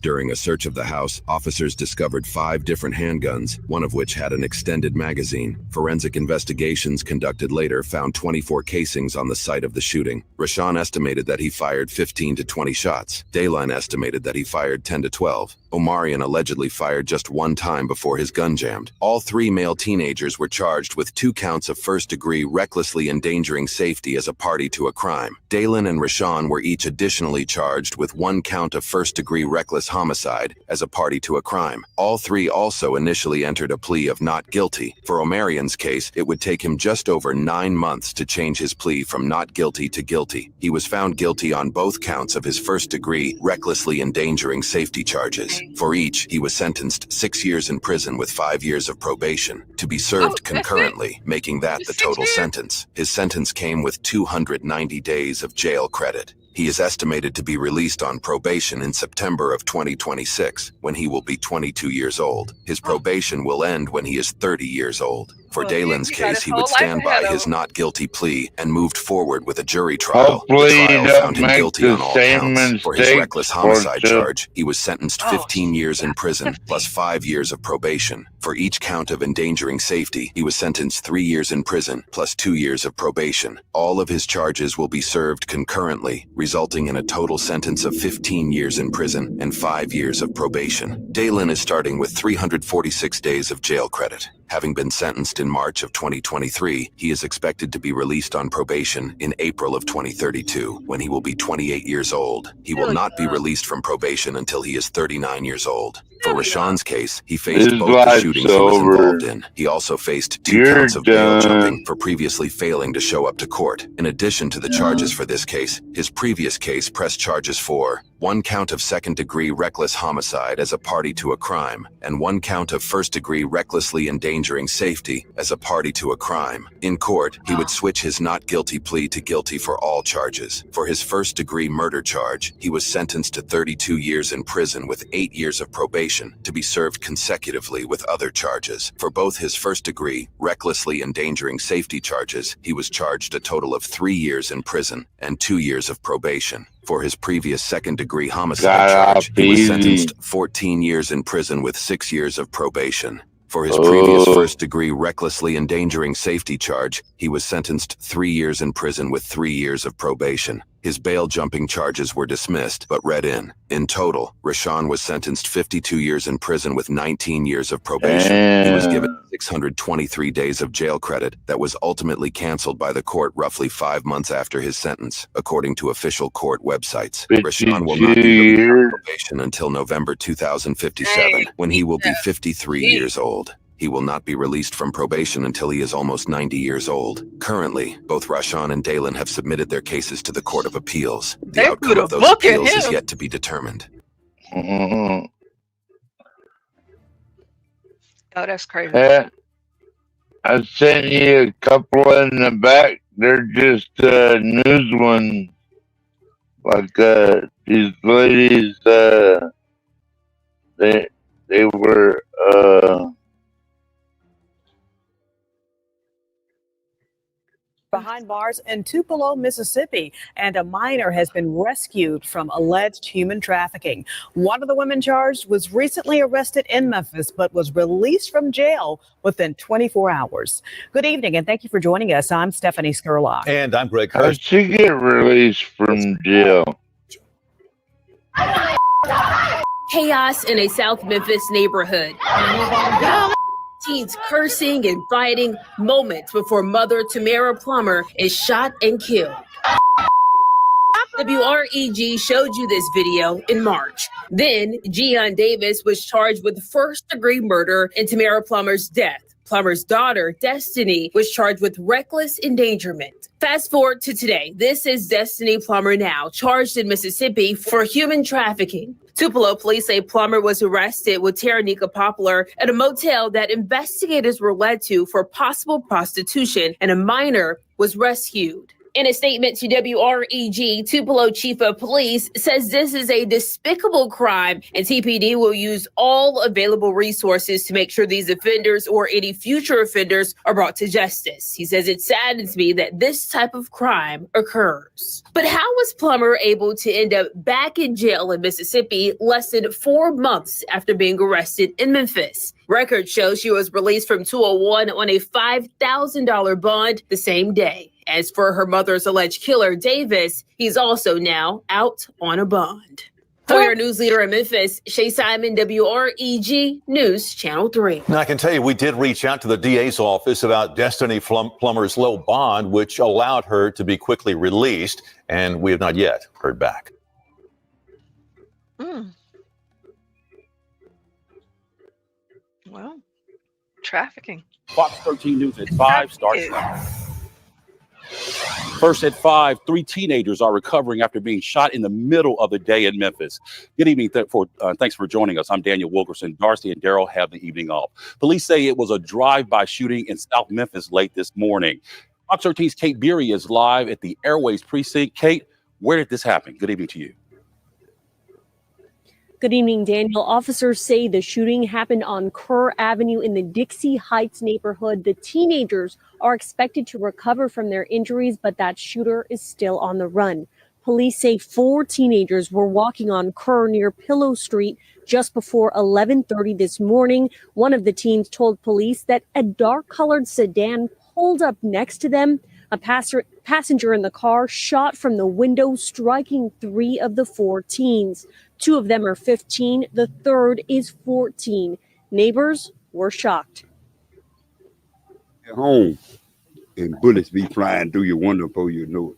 During a search of the house, officers discovered 5 different handguns, one of which had an extended magazine. Forensic investigations conducted later found 24 casings on the site of the shooting. Rashawn estimated that he fired 15 to 20 shots. Dayline estimated that he fired 10 to 12. Omarion allegedly fired just one time before his gun jammed. All 3 male teenagers were charged with 2 counts of first-degree recklessly endangering safety as a party to a crime. Dalen and Rashawn were each additionally charged with 1 count of first-degree reckless homicide as a party to a crime. All 3 also initially entered a plea of not guilty. For Omarion's case, it would take him just over 9 months to change his plea from not guilty to guilty. He was found guilty on both counts of his first-degree recklessly endangering safety charges. For each, he was sentenced 6 years in prison with 5 years of probation, to be served concurrently, making that the total sentence. His sentence came with 290 days of jail credit. He is estimated to be released on probation in September of 2026, when he will be 22 years old. His probation will end when he is 30 years old. For Dalen's case, he would stand by his not guilty plea and moved forward with a jury trial. The trial found him guilty on all counts. For his reckless homicide charge, he was sentenced 15 years in prison plus 5 years of probation. For each count of endangering safety, he was sentenced 3 years in prison plus 2 years of probation. All of his charges will be served concurrently, resulting in a total sentence of 15 years in prison and 5 years of probation. Dalen is starting with 346 days of jail credit. Having been sentenced in March of 2023, he is expected to be released on probation in April of 2032, when he will be 28 years old. He will not be released from probation until he is 39 years old. For Rashawn's case, he faced both the shootings he was involved in. He also faced 2 counts of bail jumping for previously failing to show up to court. In addition to the charges for this case, his previous case pressed charges for 1 count of second-degree reckless homicide as a party to a crime, and 1 count of first-degree recklessly endangering safety as a party to a crime. In court, he would switch his not guilty plea to guilty for all charges. For his first-degree murder charge, he was sentenced to 32 years in prison with 8 years of probation to be served consecutively with other charges. For both his first-degree recklessly endangering safety charges, he was charged a total of 3 years in prison and 2 years of probation. For his previous second-degree homicide charge, he was sentenced 14 years in prison with 6 years of probation. For his previous first-degree recklessly endangering safety charge, he was sentenced 3 years in prison with 3 years of probation. His bail jumping charges were dismissed, but read in. In total, Rashawn was sentenced 52 years in prison with 19 years of probation. He was given 623 days of jail credit that was ultimately canceled by the court roughly 5 months after his sentence, according to official court websites. Rashawn will not be released from probation until November 2057, when he will be 53 years old. He will not be released from probation until he is almost 90 years old. Currently, both Rashawn and Dalen have submitted their cases to the Court of Appeals. The outcome of those appeals is yet to be determined. Oh, that's crazy. I sent you a couple in the back. They're just news ones. Like these ladies, they were behind bars in Tupelo, Mississippi, and a minor has been rescued from alleged human trafficking. One of the women charged was recently arrested in Memphis, but was released from jail within 24 hours. Good evening, and thank you for joining us. I'm Stephanie Skurlock. And I'm Greg How'd Hurst. she get released from jail? Chaos in a South Memphis neighborhood. Teens cursing and fighting moments before mother Tamara Plummer is shot and killed. WREG showed you this video in March. Then Gian Davis was charged with first-degree murder in Tamara Plummer's death. Plummer's daughter, Destiny, was charged with reckless endangerment. Fast forward to today. This is Destiny Plummer now, charged in Mississippi for human trafficking. Tupelo police say Plummer was arrested with Taranika Poplar at a motel that investigators were led to for possible prostitution, and a minor was rescued. In a statement to WREG, Tupelo Chief of Police says this is a despicable crime and TPD will use all available resources to make sure these offenders or any future offenders are brought to justice. He says it saddens me that this type of crime occurs. But how was Plummer able to end up back in jail in Mississippi less than 4 months after being arrested in Memphis? Records show she was released from 201 on a $5,000 bond the same day. As for her mother's alleged killer, Davis, he's also now out on a bond. For your news leader in Memphis, Shay Simon, WREG News Channel 3. Now, I can tell you we did reach out to the DA's office about Destiny Plummer's low bond, which allowed her to be quickly released, and we have not yet heard back. Well, trafficking. Fox 13 News at 5 starts now. First at 5, 3 teenagers are recovering after being shot in the middle of the day in Memphis. Good evening. Thanks for joining us. I'm Daniel Wilkerson. Darcy and Daryl have the evening off. Police say it was a drive-by shooting in South Memphis late this morning. Fox 13's Kate Beery is live at the Airways precinct. Kate, where did this happen? Good evening to you. Good evening, Daniel. Officers say the shooting happened on Kerr Avenue in the Dixie Heights neighborhood. The teenagers are expected to recover from their injuries, but that shooter is still on the run. Police say 4 teenagers were walking on Kerr near Pillow Street just before 11:30 this morning. One of the teens told police that a dark-colored sedan pulled up next to them. A passenger in the car shot from the window, striking 3 of the 4 teens. 2 of them are 15. The third is 14. Neighbors were shocked. At home, and bullets be flying through your window before you know it.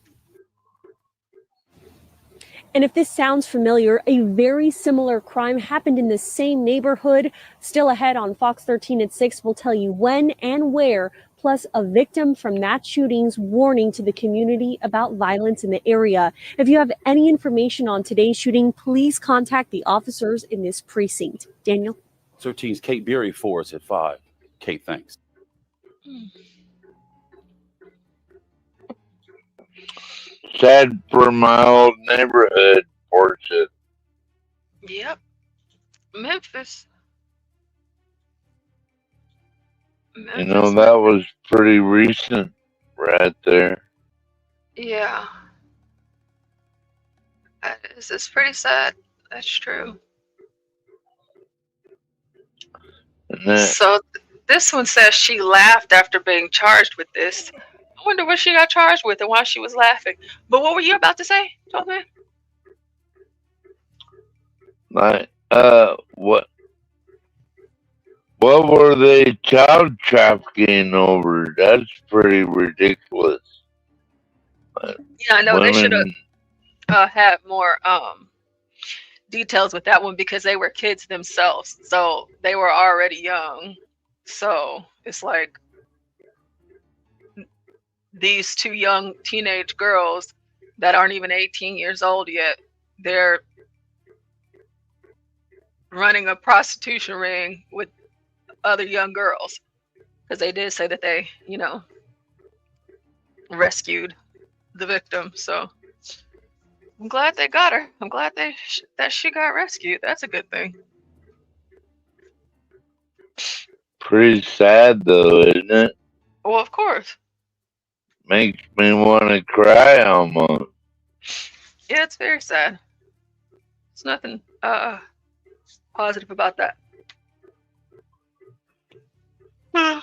And if this sounds familiar, a very similar crime happened in the same neighborhood. Still ahead on Fox 13 at 6, we'll tell you when and where, plus a victim from that shooting's warning to the community about violence in the area. If you have any information on today's shooting, please contact the officers in this precinct. Daniel? 13's Kate Beery for us at 5. Kate, thanks. Sad for my old neighborhood, Portia. Yep. Memphis. You know, that was pretty recent right there. Yeah. It's pretty sad. That's true. So this one says she laughed after being charged with this. I wonder what she got charged with and why she was laughing. But what were you about to say, Jonathan? Like, what were they child trafficking over? That's pretty ridiculous. Yeah, I know they should have had more details with that one because they were kids themselves. So they were already young. So it's like these 2 young teenage girls that aren't even 18 years old yet, they're running a prostitution ring with other young girls, because they did say that they, rescued the victim. So I'm glad they got her. I'm glad that she got rescued. That's a good thing. Pretty sad though, isn't it? Well, of course. Makes me want to cry almost. Yeah, it's very sad. There's nothing positive about that. Oh,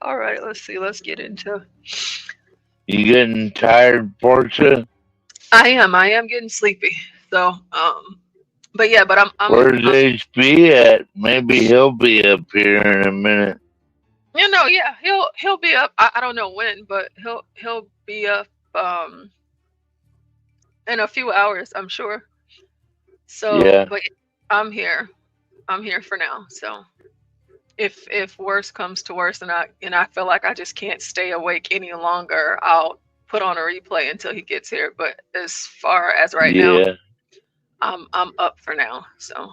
all right, let's see. Let's get into. You getting tired, Portia? I am getting sleepy. So, but I'm. Where's HB at? Maybe he'll be up here in a minute. Yeah, he'll be up. I don't know when, but he'll be up in a few hours, I'm sure. So, yeah. But I'm here. I'm here for now. So. If worse comes to worse and I feel like I just can't stay awake any longer, I'll put on a replay until he gets here. But as far as right now, I'm up for now. So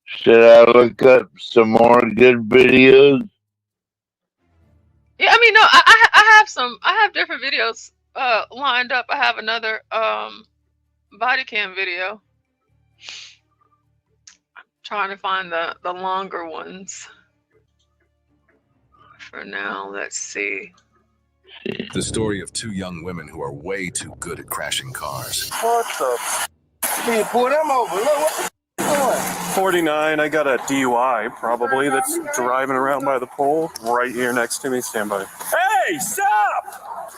should I look up some more good videos? Yeah, I mean, no, I have different videos lined up. I have another body cam video. Trying to find the longer ones. For now, let's see. The story of 2 young women who are way too good at crashing cars. What the? Hey, pull them over. Look, what the doing? 49. I got a DUI, probably, that's driving around by the pole right here next to me. Stand by. Hey, stop!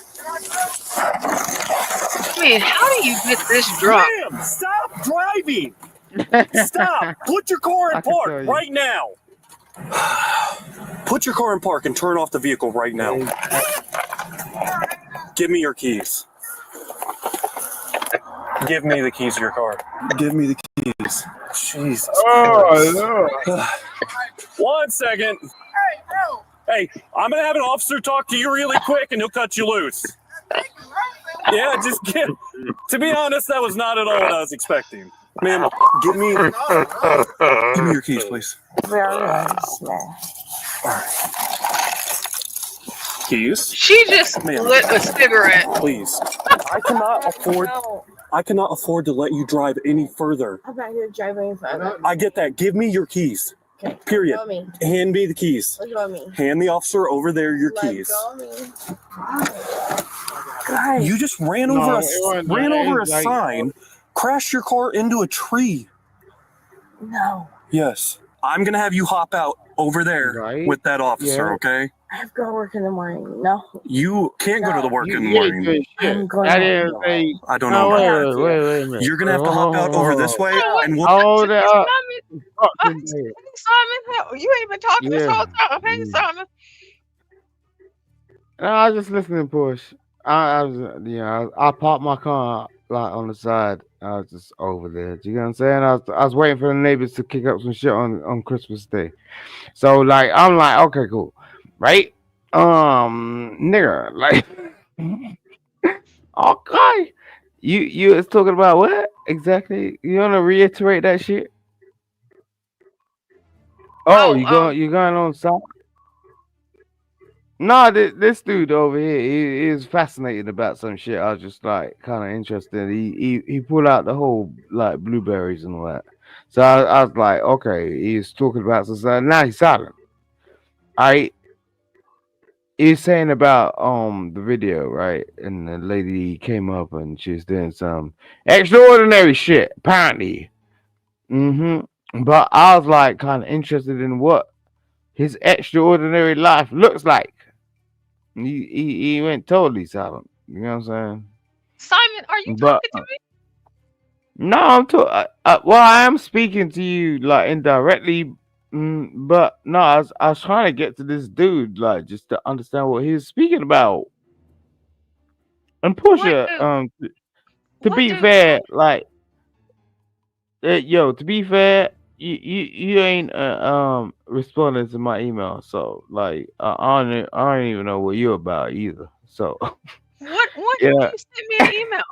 I mean, how do you get this drunk? Ma'am, stop driving. Stop. Put your car in park right now. Put your car in park and turn off the vehicle right now. Give me your keys. Give me the keys to your car. Give me the keys. Jesus Christ. 1 second. Hey, I'm going to have an officer talk to you really quick and he'll cut you loose. Yeah, just get. To be honest, that was not at all what I was expecting. Ma'am, give me your keys, please. Keys? She just lit a cigarette. Please. I cannot afford to let you drive any further. I'm not here driving further. I get that. Give me your keys. Okay. Period. Let go of me. Hand me the keys. Let go of me. Hand the officer over there your Let keys. go of me. You just ran over a sign, crashed your car into a tree. No. Yes. I'm going to have you hop out over there with that officer, okay? I have to go to work in the morning. No. You can't go to the work in the morning. I'm going I don't know. Wait a minute. You're going to have to hop out over this way and we'll... Hold it up. Simon, you ain't been talking this whole time. Hey, Simon. No, I was just listening, Push. I parked my car like on the side. I was just over there. Do you know what I'm saying? I was waiting for the neighbors to kick up some shit on Christmas Day. So like I'm like, okay, cool. Right? Nigga, like okay. You was talking about what? Exactly. You wanna reiterate that shit? Oh, you going on side? No, this dude over here, he is fascinated about some shit. I was just like kind of interested. He pulled out the whole like blueberries and all that. So I was like, okay, he's talking about some. Now he's silent. He's saying about the video, right? And the lady came up and she's doing some extraordinary shit, apparently. But I was like kind of interested in what his extraordinary life looks like. He went totally silent. You know what I'm saying? Simon, are you talking to me? No, I'm talking. Well, I am speaking to you like indirectly, but no, I was trying to get to this dude, like just to understand what he was speaking about. And Portia, to be fair, like, to be fair, you ain't responding to my email, so like I don't even know what you're about either. So What did you send me an email?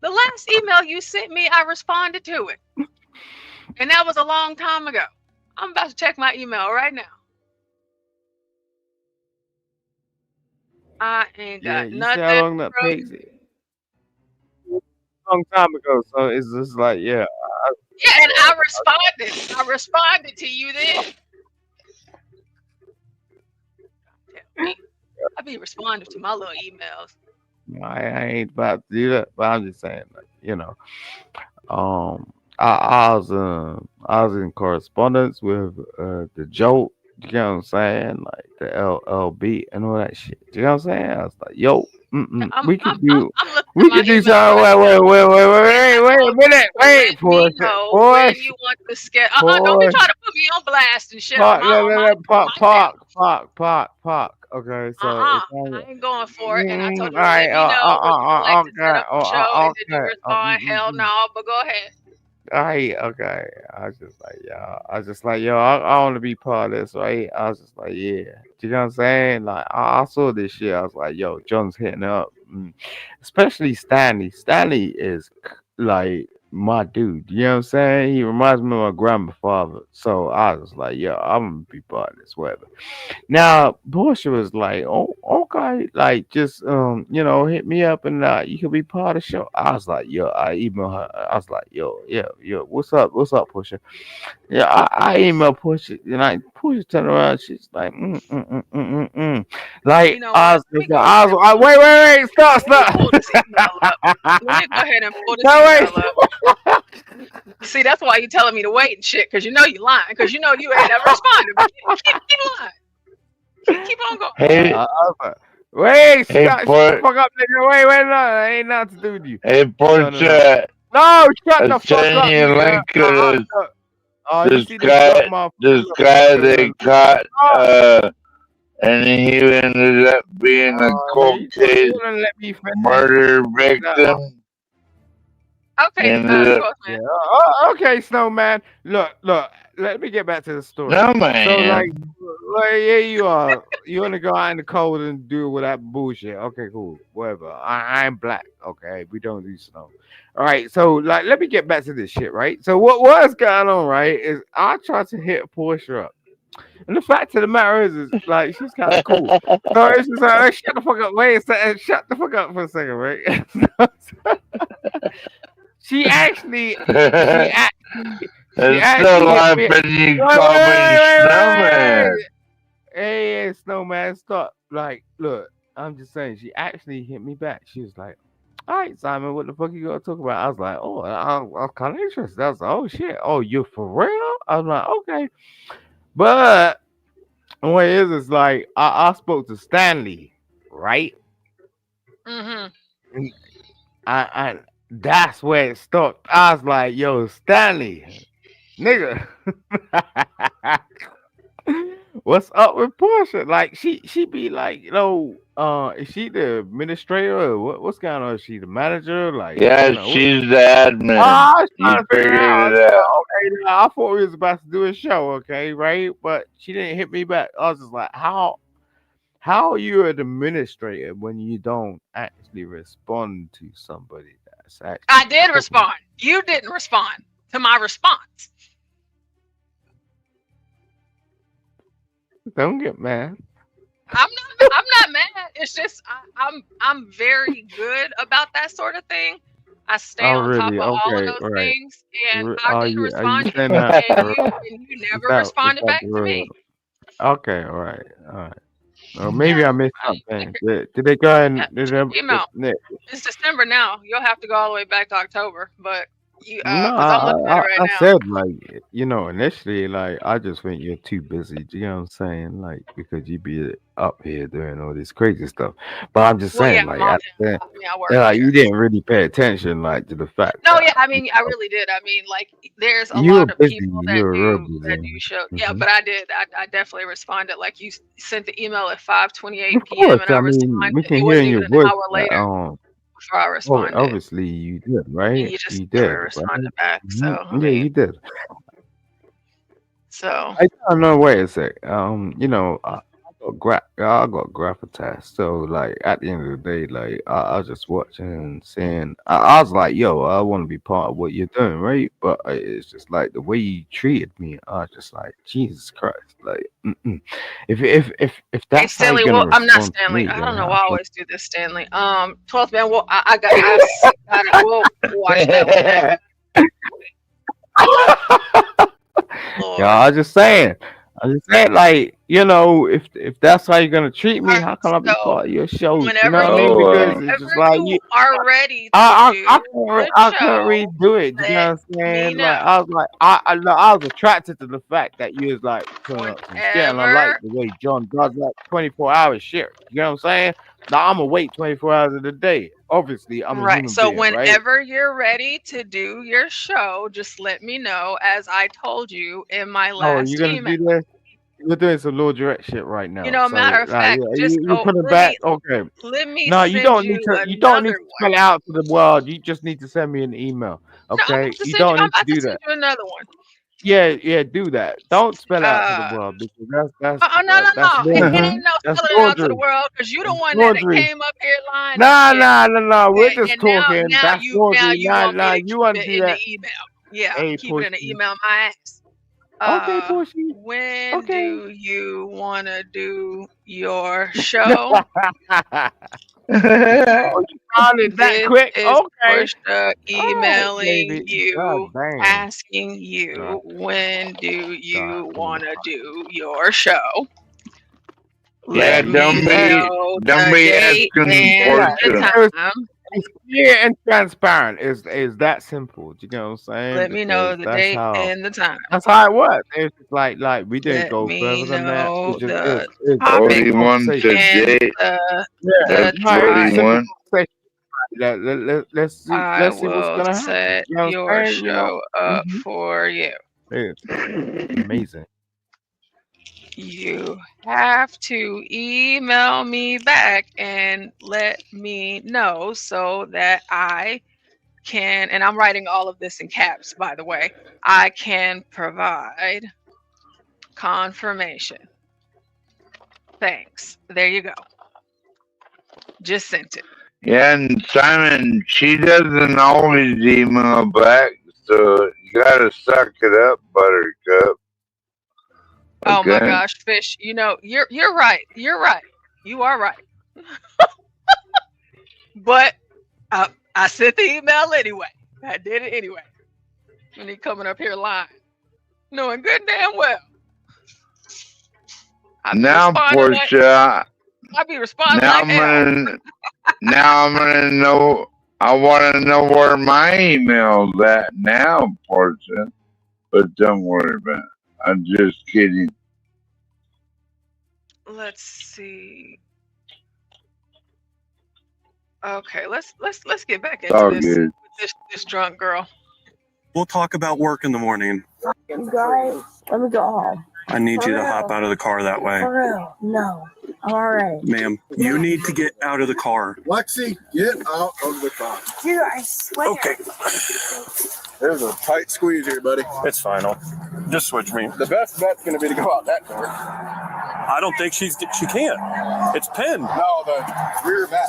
The last email you sent me, I responded to it. And that was a long time ago. I'm about to check my email right now. I ain't got you nothing. see how long that takes? Long time ago, so it's just like Yeah, and I responded to you then. I be responding to my little emails. I ain't about to do that, but I'm just saying, like, I was in correspondence with the Jolt. You know what I'm saying? Like the LLB and all that shit. You know what I'm saying? I was like, yo, we could do something. Wait a minute. Wait for it. When you want to schedule. Don't be trying to put me on blast and shit. Park. Okay, so I ain't going for it. And I told you to let me know when you like to set up the show and then you respond, hell no, but go ahead. Okay. I was just like, yo, I want to be part of this, right? I was just like, yeah. Do you know what I'm saying? Like, I saw this shit. I was like, yo, John's hitting up. Especially Stanley. Stanley is like my dude. You know what I'm saying? He reminds me of my grandfather. So I was like, yo, I'm gonna be part of this, whatever. Now, Portia was like, oh, okay, like just hit me up and you could be part of the show. I was like, yo, I emailed her. I was like, yo, what's up, Portia? Yeah, I emailed Portia, and Portia turned around. She's like, Like, I was like, wait, stop. Let me go ahead and pull this email up. See, that's why you're telling me to wait and shit, because you know you're lying, because you know you ain't never responded. But keep lying. Keep on going. Hey, Wait, Hey, shut the fuck up, nigga. Wait, no, that ain't nothing to do with you. Hey, No. Portia, No, shut I the fuck sent up, you a nigga. link to Look. Oh, you this see this? Look, motherfucker. this Look, guy man. they caught, and he ended up being a cold You case gonna let me finish? murder No. victim. He Okay, ended up, Yeah. Okay, Snowman. Look. Let me get back to the story. no So, like, man. yeah, you are. You want to go out in the cold and do all that bullshit? Okay, cool. Whatever. I'm black. Okay, we don't do snow. All right. So, like, let me get back to this shit. Right. So, what is going on? Right? Is I tried to hit Portia up, and the fact of the matter is like she's kind of cool. So it's just like, hey, shut the fuck up. Wait a second. Shut the fuck up for a second, right? She actually It's still hit me. laughing you Wait, call me wait. snowman. Hey, Snowman, stop. Like, look, I'm just saying, she actually hit me back. She was like, all right, Simon, what the fuck you gonna talk about? I was like, oh, I'm kind of interested. I was like, oh shit, oh, you for real? I was like, okay. But what it is like I spoke to Stanley, right? Mm-hmm. And I that's where it stopped. I was like, yo, Stanley, nigga. What's up with Portia? Like she be like, is she the administrator or what's going on? Is she the manager? Like, Yeah, what? she's the admin. I was You trying to figure it figured out. I it said, out. okay, now, I thought we was about to do a show, okay, right? But she didn't hit me back. I was just like, how are you an administrator when you don't actually respond to somebody that's actually I did talking? respond. You didn't respond to my response. Don't get mad. I'm not mad. It's just I'm very good about that sort of thing. I stay Oh, on top really? of all of Okay, those all right. things, and I Are didn't you respond to saying you, that and for you real? Is never responded that back for to real? me. Okay, all right. Or Yeah, maybe I missed something. Did they go and did they, email. It's December now. You'll have to go all the way back to October, but you no, because I'm looking at it right I now. said like initially like I just think you're too busy. Do you know what I'm saying? Like because you be up here doing all this crazy stuff. But I'm just Well, yeah, saying like I work like here. you didn't really pay attention like to the fact No, that yeah, I mean, I really did. I mean, like, there's a you were lot of busy. people You were real that busy. do show. Yeah, Mhm. but I did. I definitely responded. Like, you sent the email at 5:28 Of p.m. course, and I I mean we responded. can It hear wasn't in your even an voice hour that later before I responded, obviously you did, and right? you just You never did, right? responded back. So, I Yeah, mean, you did. so I don't know. Wait a sec. I got gravitas. So like at the end of the day, like I was just watching and saying, I was like, yo, I want to be part of what you're doing, right? But it's just like the way you treated me. I was just like, Jesus Christ, like, if hey, that's how you're Stanley. gonna Well, I'm not respond to Stanley. me, I then don't know how why I can always do this, Stanley. 12th man. Well, I got it. We'll watch that one next. Yeah, I was just saying. Like, if that's how you're gonna treat me, how can I be So, part of your show? You know whenever what I mean? Because it's whenever just like you are ready to I do couldn't, the I couldn't show, really do it. You know let what I'm me saying? know. Like I was like, I was attracted to the fact that you was like putting up some shit, and I like Whenever the way John does that 24-hour shit. You know what I'm saying? Now I'm awake 24 hours of the day. Obviously, I'm a Right. human So being, right? whenever you're ready to do your show, just let me know, as I told you in my Oh, last you're gonna email. do this? You're doing some Lord Direct shit right now. So Matter of like, fact, just you put it back. Okay. let me No, you send don't need you to. You don't need another to one. spell it out to the world. You just need to send me an email. No, I'm Okay. about to You send you. don't I'm need to about to do send that. you another one. Yeah, do that. Don't spell it out to the world because No. that's It ain't laundry. no That's spelling it out to the laundry. world, because you the That's one that laundry. came up here lying and Nah, shit. We're just And talking. That's now laundry. you want me to You keep want to it do in the that? email. Yeah, Hey, keep it in the Pushy. email, my ass. Okay, Pushy. When Okay. do you want to do your show? Oh, you found it that This quick? is Okay. Portia All right, emailing baby. you, God damn. asking All you, right. when do God you damn. want to do your show? Yeah, Let me know don't the be date asking and the Portia. time. It's clear and transparent. Is that simple? Do you know what I'm saying? Let me know Because the date and the time. that's how it works. It's just like we didn't Let go me further than that. know It's just the it's What topic he simple wants conversation. to date. Yeah, the That's no, what it's he a simple time. wants. conversation. Let's see I what's will gonna happen. set You know what your I'm saying? You know. show up Hmm. for you. It's amazing. You have to email me back and let me know so that I can, and I'm writing all of this in caps, by the way, I can provide confirmation. Thanks. There you go. Just sent it. Yeah, and Simon, she doesn't always email back, so you gotta suck it up, Buttercup. Oh my Okay. gosh, Fish, you know, you're right. You're right. You are right. But I sent the email anyway. I did it anyway. And he coming up here lying. Knowing good damn well. I be Now, responding like Portia, I be responding now like hell. I'm gonna know. I want to know where my email's at now, Portia. But don't worry about it. I'm just kidding. Let's see. Okay, let's get back It's into all this good. this drunk girl. We'll talk about work in the morning. You guys, let me go home. I need For you to real. hop out of the car that way. For real. No. I'm alright. Ma'am, you need to get out of the car. Lexi, get out of the car. Dude, I swear. Okay. There's a tight squeeze here, buddy. It's fine. Just switch me. The best bet's going to be to go out that door. I don't think she can't. It's pinned. No, the rear back.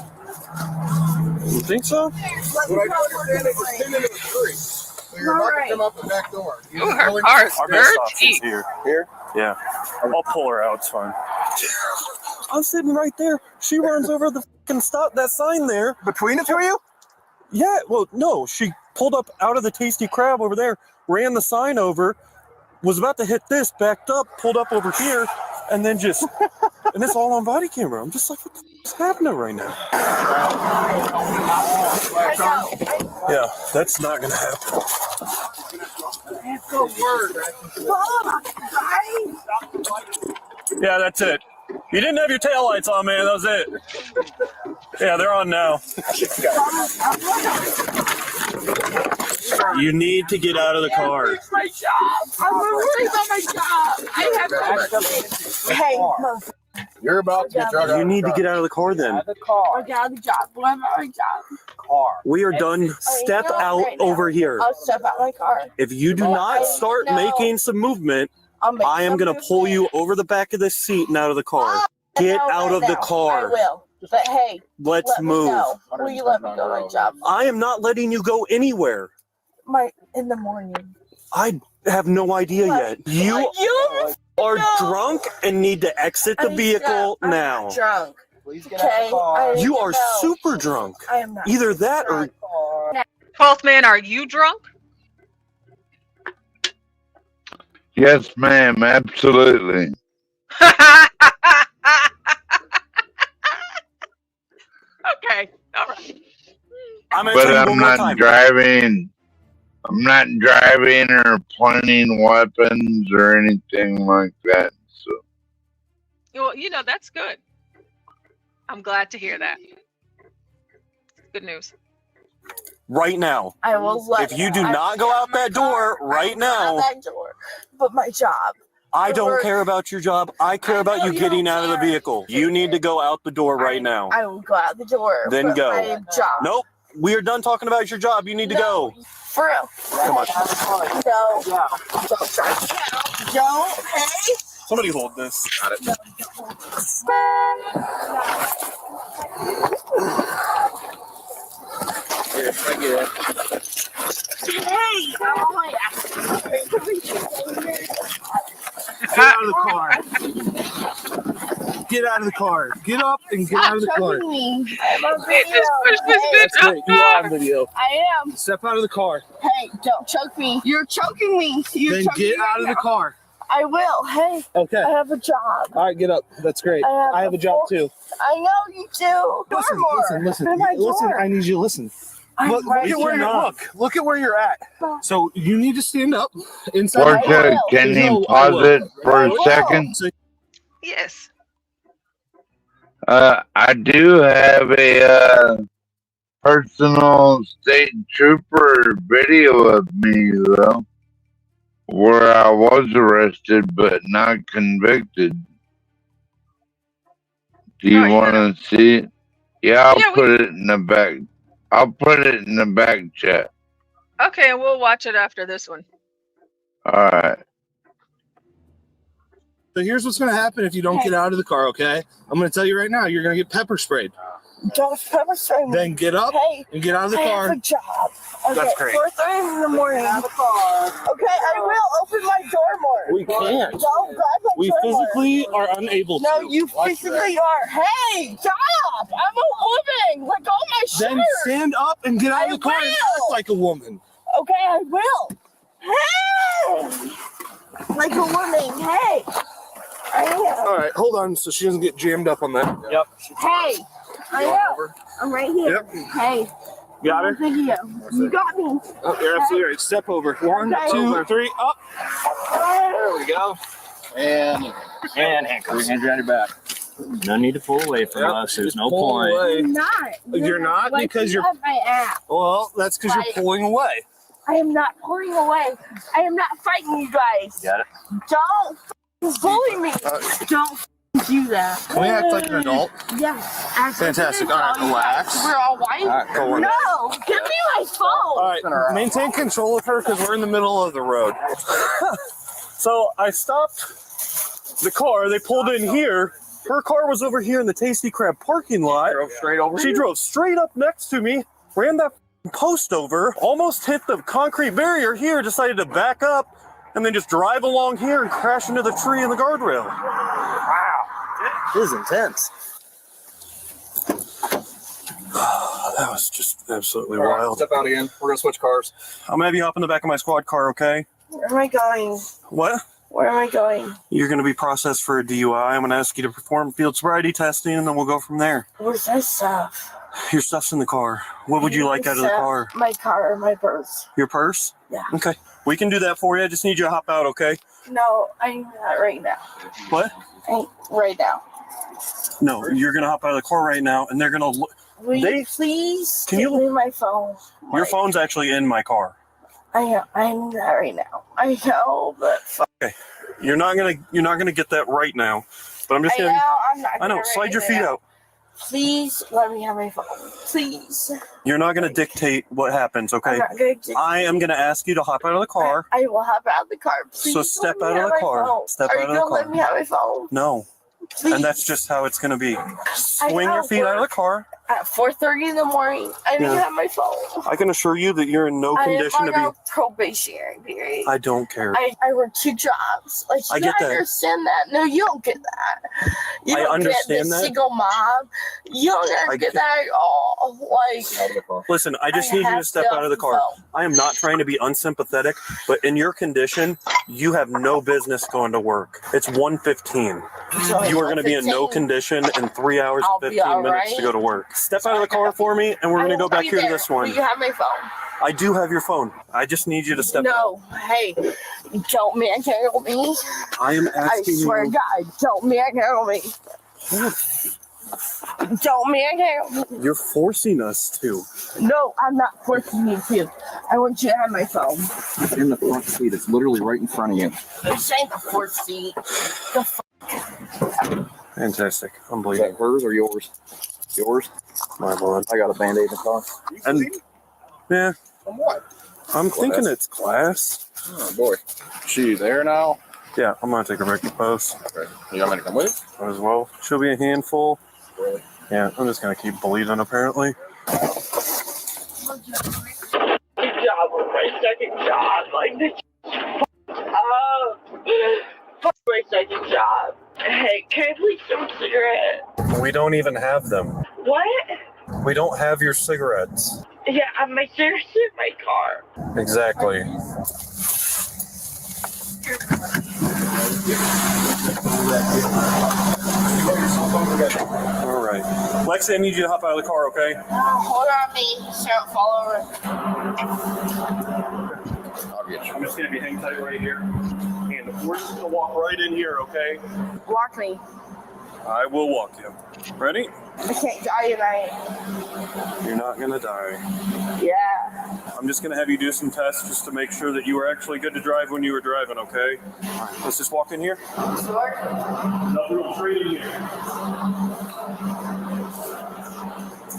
You think so? What I don't understand is it's pinned into the tree. So you're about to come out the back door. Ooh, her car's Our best dirt option's cheap. here. Here? Yeah. I'll pull her out. It's fine. I'm sitting right there. She runs over the fucking stop that sign there. Between the two of you? Yeah. Well, no. She pulled up out of the Tasty Crab over there, ran the sign over, was about to hit this, backed up, pulled up over here, and then just, and it's all on body camera. I'm just like, what the f is happening right now? Yeah, that's not gonna happen. Yeah, that's it. You didn't have your taillights on, man. That was it. Yeah, they're on now. You need to get out of the car. It's my job. I'm worried about my job. I have to. Hey, motherfucker. You're about to get drug out. You need to get out of the car then. Or get out of the job. What about my job? We are done. Step out over here. I'll step out my car. If you do not start making some movement, I am going to pull you over the back of this seat and out of the car. Get out of the I car. will. But hey, Let's let me move. know. Will you let me go to my job? I am not letting you go anywhere. In the morning. I have no idea yet. You are drunk and need to exit the vehicle now. Drunk. Okay. You are super drunk. I am not. Either that or 12th man, are you drunk? Yes, ma'am. Absolutely. Okay. All right. But I'm not driving. I'm not driving or pointing weapons or anything like that. So Well, you know, that's good. I'm glad to hear that. Good news. right now. I will let If you do not go out that door right now, that door. But my job. I don't care about your job. I care about you getting out of the vehicle. You need to go out the door right now. I will go out the door. Then but go. My job. Nope. We are done talking about your job. You need to go. For real. Come on. No. Don't try. Don't. Hey. Somebody hold this. Got it. Here, I get it. Hey. Get out of the car. Get out of the car. Get up and get out of the car. Me. I'm on video. That's great. You are on video. I am. Step out of the car. Hey, don't choke me. You're choking me. You're Then choking get me out of the car. I will. Hey. Okay. I have a job. All right, get up. That's great. I have a job too. I know you do. Listen. At my Listen, door. I need you to listen. Look at where you're at. So you need to stand up inside. Portia, can you pause it for a second? Yes. I do have a personal state trooper video of me, though, where I was arrested but not convicted. Do you want to see it? Yeah, I'll put it in the back. I'll put it in the back chat. Okay, we'll watch it after this one. All right. So here's what's going to happen if you don't get out of the car, okay? I'm going to tell you right now, you're going to get pepper sprayed. Don't pepper spray me. Then get up and get out of the car. I have a job. Okay, That's great. 4:30 in the morning. Get out of the car. Okay, I will open my door more. We can't. Don't grab my We door more. physically are unable to. No, you physically are. Hey, stop! I'm a woman. Let go of my shirt. Then stand up and get out of the car and act like a woman. Okay, I will. Hey! Like a woman. Hey! I am. All right, hold on so she doesn't get jammed up on that. Yep. Hey! I am. I'm right here. Yep. Hey. Got her? Video. You got me. Oh, you're absolutely right. Step over. 1, 2, 3, up. There we go. And handcuffs. Hands behind your back. No need to pull away from us. There's no point. I'm not. You're not because you're. My ass. Well, that's because you're pulling away. I am not pulling away. I am not fighting you guys. Got it. Don't bully me. Don't do that. Can we act like an adult? Yes. Fantastic. All right, relax. We're all white. All right, go on. No, give me my phone. All right, maintain control of her because we're in the middle of the road. So I stopped the car. They pulled in here. Her car was over here in the Tasty Crab parking lot. Drove straight over She here? drove straight up next to me, ran that post over, almost hit the concrete barrier here, decided to back up, and then just drive along here and crash into the tree and the guardrail. Wow. This is intense. That was just absolutely All right, wild. step out again. We're going to switch cars. I'm going to have you hop in the back of my squad car, okay? Where am I going? What? Where am I going? You're going to be processed for a DUI. I'm going to ask you to perform field sobriety testing, and then we'll go from there. Where's this stuff? Your stuff's in the car. What would you like out of the car? My car or my purse. Your purse? Yeah. Okay. We can do that for you. I just need you to hop out, okay? No, I need that right now. What? Right now. No, you're going to hop out of the car right now, and they're going to look. Will you please give me my phone? Your phone's actually in my car. I need that right now. I know, but Okay. You're not gonna get that right now. But I'm just gonna I know, slide your feet out. Please let me have my phone. Please. You're not gonna dictate what happens, okay? I'm not gonna dictate. I am gonna ask you to hop out of the car. I will hop out of the car. Please. So step let me out of have the my car. phone. Step Are out you of the gonna car. let me have my phone? No. Please. And that's just how it's gonna be. I Swing your have feet out of the work car. At 4:30 in the morning, I need to Yeah. have my phone. I can assure you that you're in no condition I to am on be. a probationary period. I don't care. I work 2 jobs. Like, I you get that. understand that. No, you don't get that. You I don't understand get the that. single mom. You don't I get get- that at all. Like, Listen, I just need you to step out of the car. I am not trying to be unsympathetic, but in your condition, you have no business going to work. It's 1:15. You are going to be in no condition in 3 hours I'll and be 15 all minutes to right. go to work. Step out of the car for me, and we're going to go back here to this one. You have my phone. I do have your phone. I just need you to step out. No, hey, don't manhandle me. I am I asking swear to you. God, don't manhandle me. Don't manhandle me. You're forcing us to. No, I'm not forcing you to. I want you to have my phone. It's in the front seat. It's literally right in front of you. This ain't the 4th seat. Fantastic. I'm bleeding. Is that hers or yours? Yours? My bond. I got a Band-Aid in the car. And yeah, From what? I'm thinking it's class. Oh, boy. She there now? Yeah, I'm going to take her back to post. Okay. You want me to come with you? As well. She'll be a handful. Really? Yeah, I'm just going to keep bleeding apparently. Good job with my second job. Like, my second job. Hey, can I please some cigarette? We don't even have them. What? We don't have your cigarettes. Yeah, my cigarette's in my car. Exactly. All right. Lexi, I need you to hop out of the car, okay? Hold on, me. Sir, fall over. I'll get you. I'm just going to be hang tight right here. And we're just going to walk right in here, okay? Walk me. I will walk you. Ready? I can't die tonight. You're not going to die. Yeah. I'm just going to have you do some tests just to make sure that you were actually good to drive when you were driving, okay? All right, let's just walk in here. Sure. Nothing straight in here.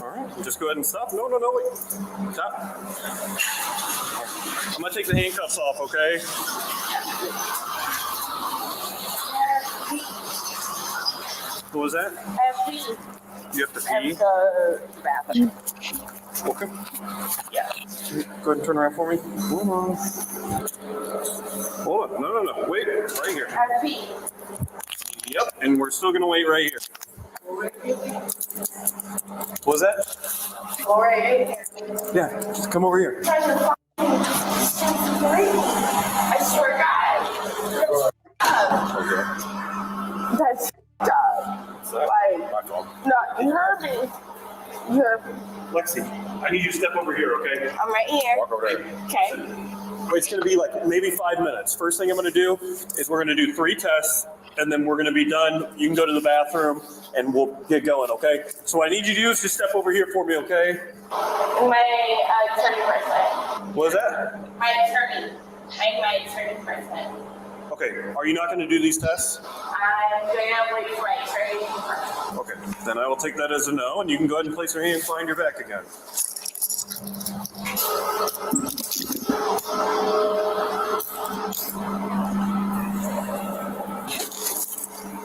All right, just go ahead and stop. No, wait. Stop. I'm going to take the handcuffs off, okay? What was that? I have pee. You have to pee? I have the bathroom. Okay. Yeah. Go ahead and turn around for me. Hold on. Hold on. No. Wait. Right here. I have pee. Yep. And we're still going to wait right here. What was that? All right. Yeah. Just come over here. I swear to God. That's like, not nervous. Lexi, I need you to step over here, okay? I'm right here. Walk over there. Okay. It's going to be like maybe 5 minutes. First thing I'm going to do is we're going to do 3 tests, and then we're going to be done. You can go to the bathroom, and we'll get going, okay? So what I need you to do is just step over here for me, okay? My attorney person. What is that? My attorney. My attorney person. Okay, are you not going to do these tests? I'm going to wait for my attorney person. Okay, then I will take that as a no, and you can go ahead and place your hands behind your back again.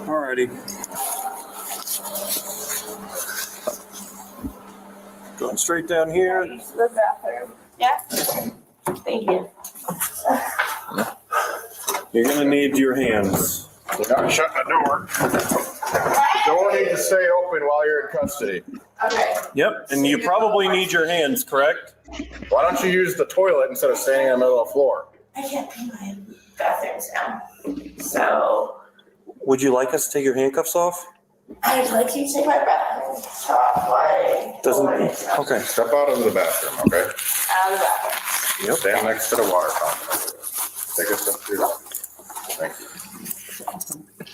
Alrighty. Going straight down here. The bathroom. Yeah. Thank you. You're gonna need your hands. We're not shutting the door. The door needs to stay open while you're in custody. Okay. Yep, and you probably need your hands, correct? Why don't you use the toilet instead of standing in the middle of the floor? I can't pee my bathrooms now. So Would you like us to take your handcuffs off? I'd like you to take my bathrooms off. Okay. Step out of the bathroom, okay? Out of the bathroom. Yep. Stand next to the water fountain. Take a step through that. Thank you.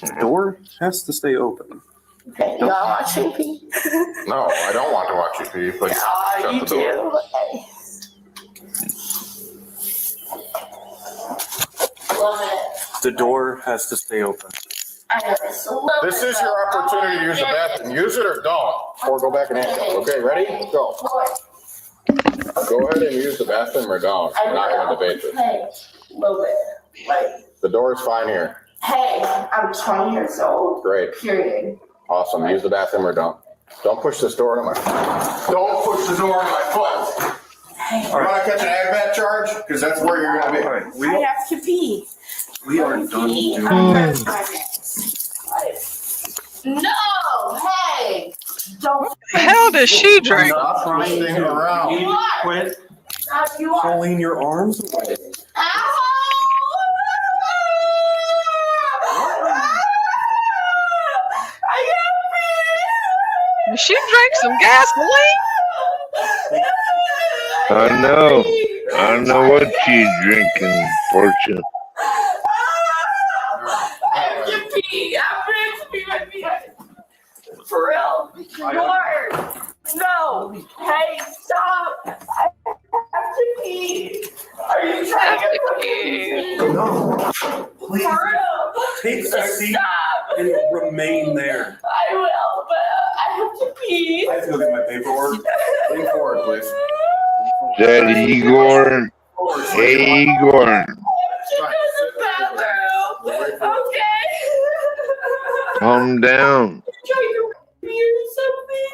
The door has to stay open. Okay, you want to watch me pee? No, I don't want to watch you pee. Please shut you the door. do. Okay. The door has to stay open. This is your opportunity to use the bathroom. Use it or don't, or go back and handcuff. Okay, ready? Go. Go ahead and use the bathroom or don't. We're not going to debate this. Hey, a little bit. Like, The door is fine here. hey, I'm 20 years old. Great. Period. Awesome. Use the bathroom or don't. Don't push this door into my foot. Don't push the door into my foot. Hey. You want to catch an ag batch charge? Because that's where you're going to be. I have to pee. We are done doing No! Hey! Don't. How does she drink? Stop twisting around. Quit You are. pulling your arms away. She drank some gasoline. I know what she's drinking, Fortune. I have to pee. I'm ready to pee my pee. For real. Lord. No. Hey, stop. I have to pee. Are you trying to pee? No. Please. For real. Take a seat Stop. and remain there. I will, but I have to pee. I have to go get my paperwork. Lean forward, please. Daddy Igor. Hey, Igor. Okay. Calm down.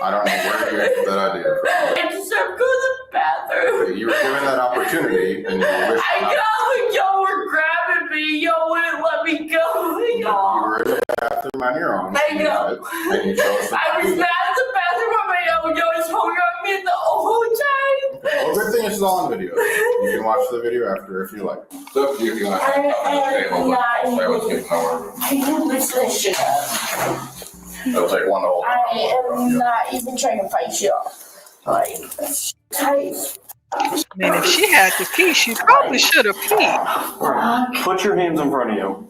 I don't know where you get that idea from. I deserve to go to the bathroom. You were given that opportunity and you wished I know, y'all were grabbing me. Y'all wouldn't let me go. you were in the bathroom on your own. I know. And you chose to I was mad at the bathroom on my yo, it's holding on me the whole time. Well, good thing it's on video. You can watch the video after if you like. It's up to you if you want to. I can listen this shit up. It'll take one to hold. I am not even trying to fight you off. Like, tight. I mean, if she had to pee, she probably should have peed. Put your hands in front of you.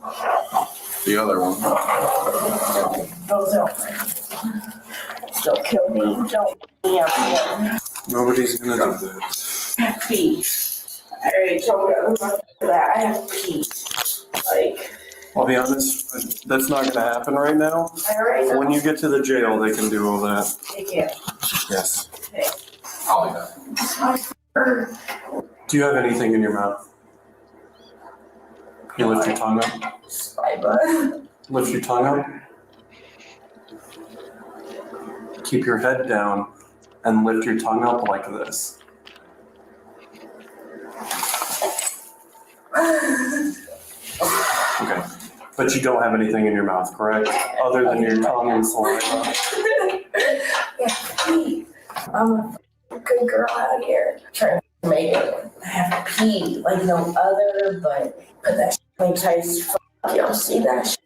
The other one. Don't kill me. Don't me up. Nobody's gonna do that. I have peace. I already told her that I have peace. Like, I'll be honest, that's not gonna happen right now. I already know. When you get to the jail, they can do all that. They can. Yes. Okay. I'll do that. Do you have anything in your mouth? You lift your tongue up. Lift your tongue up. Keep your head down and lift your tongue up like this. Okay. But you don't have anything in your mouth, correct? Other than your tongue and saliva. I'm a good girl out here. Trying to make it. I have pee like no other, but put that shit in tight as fuck. You don't see that shit.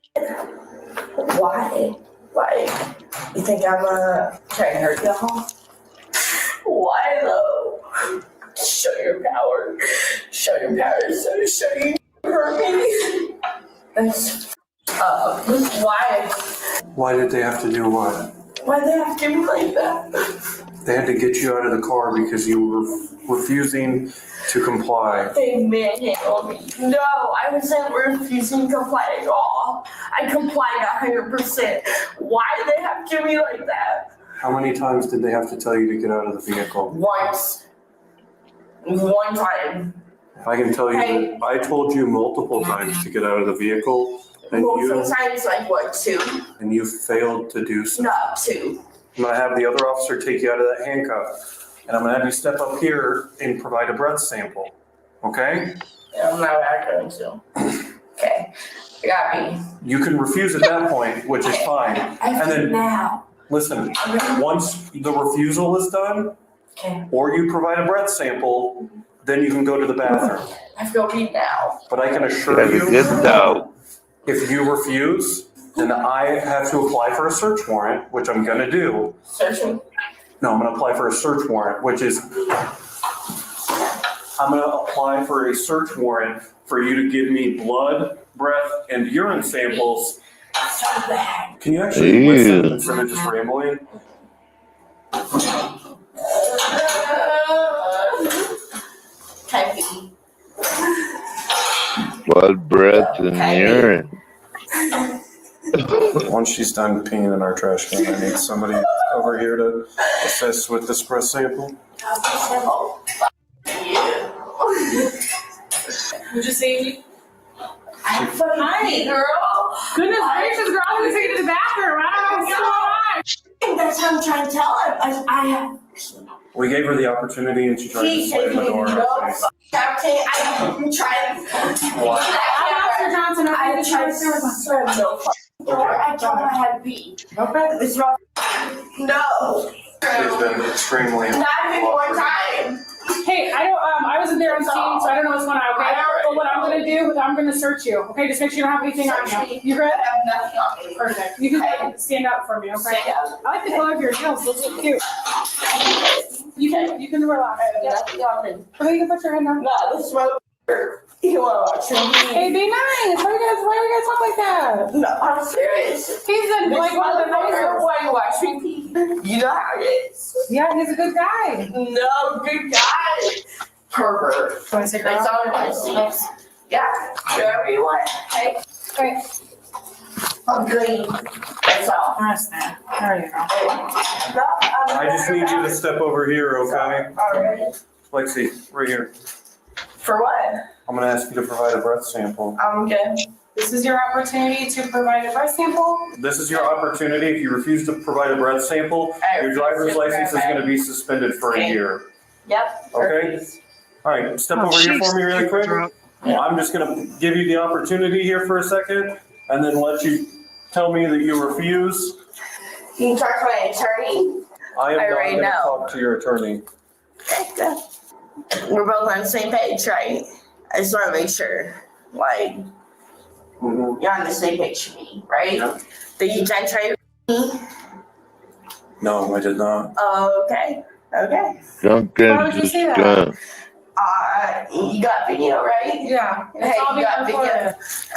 Why? Why? You think I'm trying to hurt y'all? Why though? Show your power. Show your power. So show you hurt me. That's why? Why did they have to do what? Why they have to do me like that? They had to get you out of the car because you were refusing to comply. They manhandled me. No, I wasn't refusing to comply at all. I complied 100%. Why do they have to do me like that? How many times did they have to tell you to get out of the vehicle? Once. One time. I can tell you, that I told you multiple times to get out of the vehicle, and Sometimes like what, 2? and you failed to do so. Not 2. I'm gonna have the other officer take you out of that handcuff, and I'm gonna have you step up here and provide a breath sample. Okay? Yeah, I'm not going to. Okay. I got me. You can refuse at that point, which is fine. And then now. listen, once the refusal is done, or you provide a breath sample, then you can go to the bathroom. I have to go pee now. But I can assure you, if you refuse, then I have to apply for a search warrant, which I'm gonna do. Searching? No, I'm gonna apply for a search warrant, which is, I'm gonna apply for a search warrant for you to give me blood, breath, and urine samples. Can you actually listen instead of just rambling? Blood, breath, and urine. Once she's done peeing in our trash can, I need somebody over here to assist with this breath sample. Would you say? Hi, girl. Goodness gracious, girl, I'm gonna take you to the bathroom. I don't know what's going on. That's what I'm trying to tell him. I have. We gave her the opportunity and she tried to slam the door in our face. Captain, I'm trying. What? Officer Johnson, I tried to slam the door. I told him I had to pee. Okay. It's wrong. No. She's been extremely. Not even one time. Hey, I wasn't there on scene, so I don't know what's going on, okay? But what I'm gonna do, I'm gonna search you, okay? Just make sure you don't have anything on you. You good? I have nothing on me. Perfect. You can stand up for me, okay? I like the color of your nails, those look cute. You can relax. Nothing on me. Okay, you can put your head down. No, this is my. You want to watch me? Hey, be nice. Why you guys talk like that? No, I'm serious. He's like one of the nicer. Why you watch me pee? You know how it is. Yeah, he's a good guy. No, good guy. Pervert. Want to say girl? That's all my seats. Yeah, whatever you want. Hey. Okay. I'm green. That's all. That's that. There you go. I just need you to step over here, okay? Alright. Lexi, right here. For what? I'm gonna ask you to provide a breath sample. I'm good. This is your opportunity to provide a breath sample. This is your opportunity. If you refuse to provide a breath sample, your driver's license is gonna be suspended for a year. Yep. Okay? All right, step over here for me really quick. I'm just gonna give you the opportunity here for a second and then let you tell me that you refuse. You can talk to my attorney. I am I not already going to know. talk to your attorney. Okay, good. We're both on the same page, right? I just want to make sure, like, you're on the same page with me, right? Yeah. Did you try with me? No, I did not. Oh, okay. Okay. Duncan Why would you just say that? got. You got video, right? Yeah. Hey, you got video. I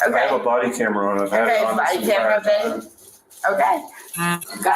Okay. have a body camera on. I've had it Okay, on body this camera entire then. time. Okay.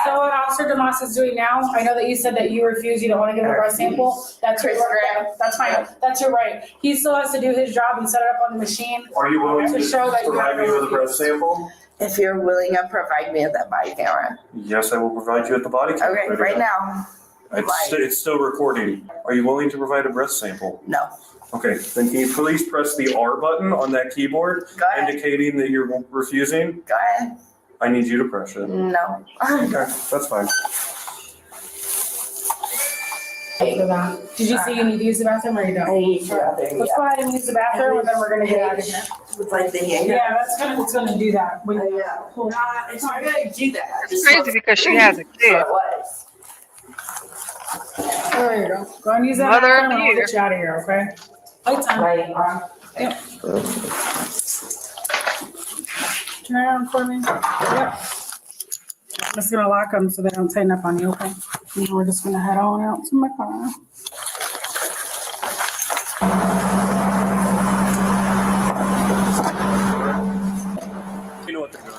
So what Officer Demas is doing now, I know that you said that you refuse, you don't want to give a breath sample. That's your right. That's fine. That's your right. He still has to do his job and set it up on the machine. Are you willing to show that you provide have me with a breath sample? If you're willing to provide me with that body camera. Yes, I will provide you with the body camera. Okay, right now. It's still recording. Are you willing to provide a breath sample? No. Okay, then can you please press the R button on that keyboard indicating that you're refusing? Go ahead. I need you to press it. No. Okay, that's fine. Did you see you need to use the bathroom or you don't? I need to use the bathroom, Let's go ahead and use the bathroom and then we're gonna get out of here. With like the hand. Yeah, that's gonna, it's gonna do that. It's not gonna do that. It's crazy because she has a kid. There you go. Go and use that Mother bathroom of and the we'll year. get you out of here, okay? Lights on. Yep. Turn around for me. Yep. I'm just gonna lock them so they don't tighten up on you, okay? And we're just gonna head on out to my car. You know what they're doing.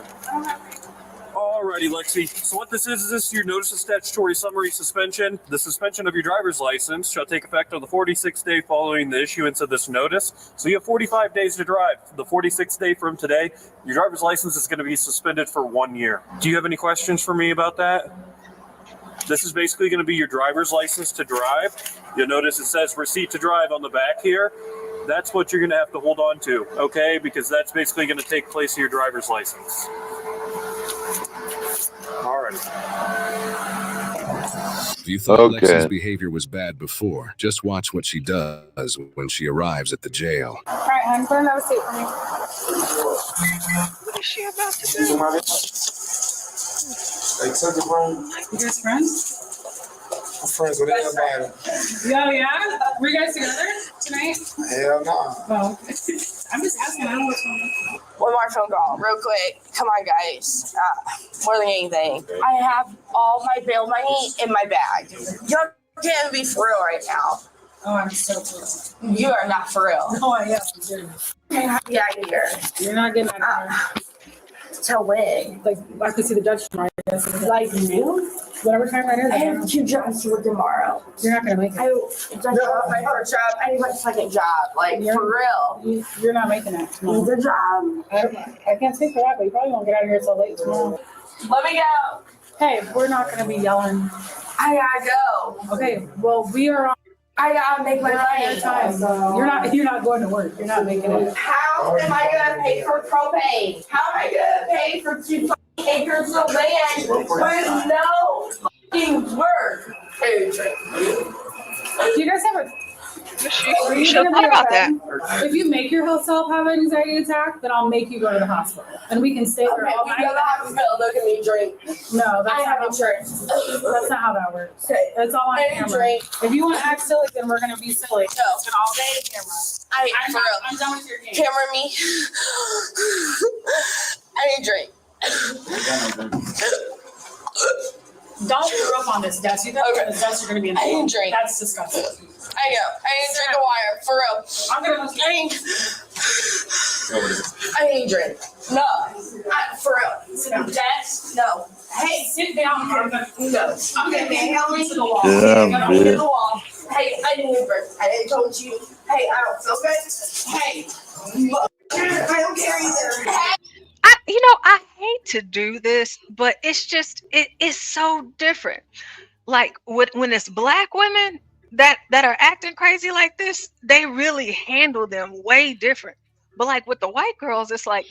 Alrighty, Lexi. So what this is your notice of statutory summary suspension. The suspension of your driver's license shall take effect on the 46th day following the issuance of this notice. So you have 45 days to drive. The 46th day from today, your driver's license is going to be suspended for 1 year. Do you have any questions for me about that? This is basically going to be your driver's license to drive. You'll notice it says receipt to drive on the back here. That's what you're going to have to hold on to, okay? Because that's basically going to take place of your driver's license. All right. If you thought Okay. Lexi's behavior was bad before, just watch what she does when she arrives at the jail. All right, hon, go and have a seat for me. What is she about to do? You guys friends? I'm friends with everybody. Yeah, yeah? Were you guys together tonight? Hell no. Oh. I'm just asking, I don't know what's going on. One more phone call, real quick. Come on, guys. More than anything, I have all my bail money in my bag. Y'all can't be for real right now. Oh, I'm so cool. You are not for real. Oh, I am. Get out of here. You're not getting out of here. Till when? Like, I could see the Dutch tomorrow. Like noon? Whatever time that is. I have 2 jobs to work tomorrow. You're not gonna make it. My first job. I need my second job. Like, for real. You're not making it tomorrow. Good job. I can't speak for that, but you probably won't get out of here until late tomorrow. Let me go. Hey, we're not gonna be yelling. I gotta go. Okay, well, we are on. I gotta make my money. Time. You're not going to work. You're not making it. How am I gonna pay for propane? How am I gonna pay for 2 acres of land with no fucking work? Do you guys have a? You should have thought about that. If you make yourself have an anxiety attack, then I'll make you go to the hospital, and we can stay there all We night. go to the hospital. Look at me drink. No, that's I not have how. insurance. That's not how that works. Okay. It's all on I camera. drink. If you want to act silly, then we're gonna be silly. No, it's all day camera. I'm not- I'm done with your game. Camera me. I need drink. Don't throw up on this desk. You guys on this desk are gonna be in. I need drink. That's disgusting. I know. I need drink of water. For real. I'm gonna. I need drink. No. For real. Sit down. Desk? No. Hey, sit down. No. I'm gonna be held to the wall. Sit down, I'm gonna bitch. the wall. Hey, I need a break. I told you. Hey, I don't feel good. Hey. I don't care either. Hey. I hate to do this, but it's just it is so different. Like when it's black women that are acting crazy like this, they really handle them way different. But like with the white girls, it's like,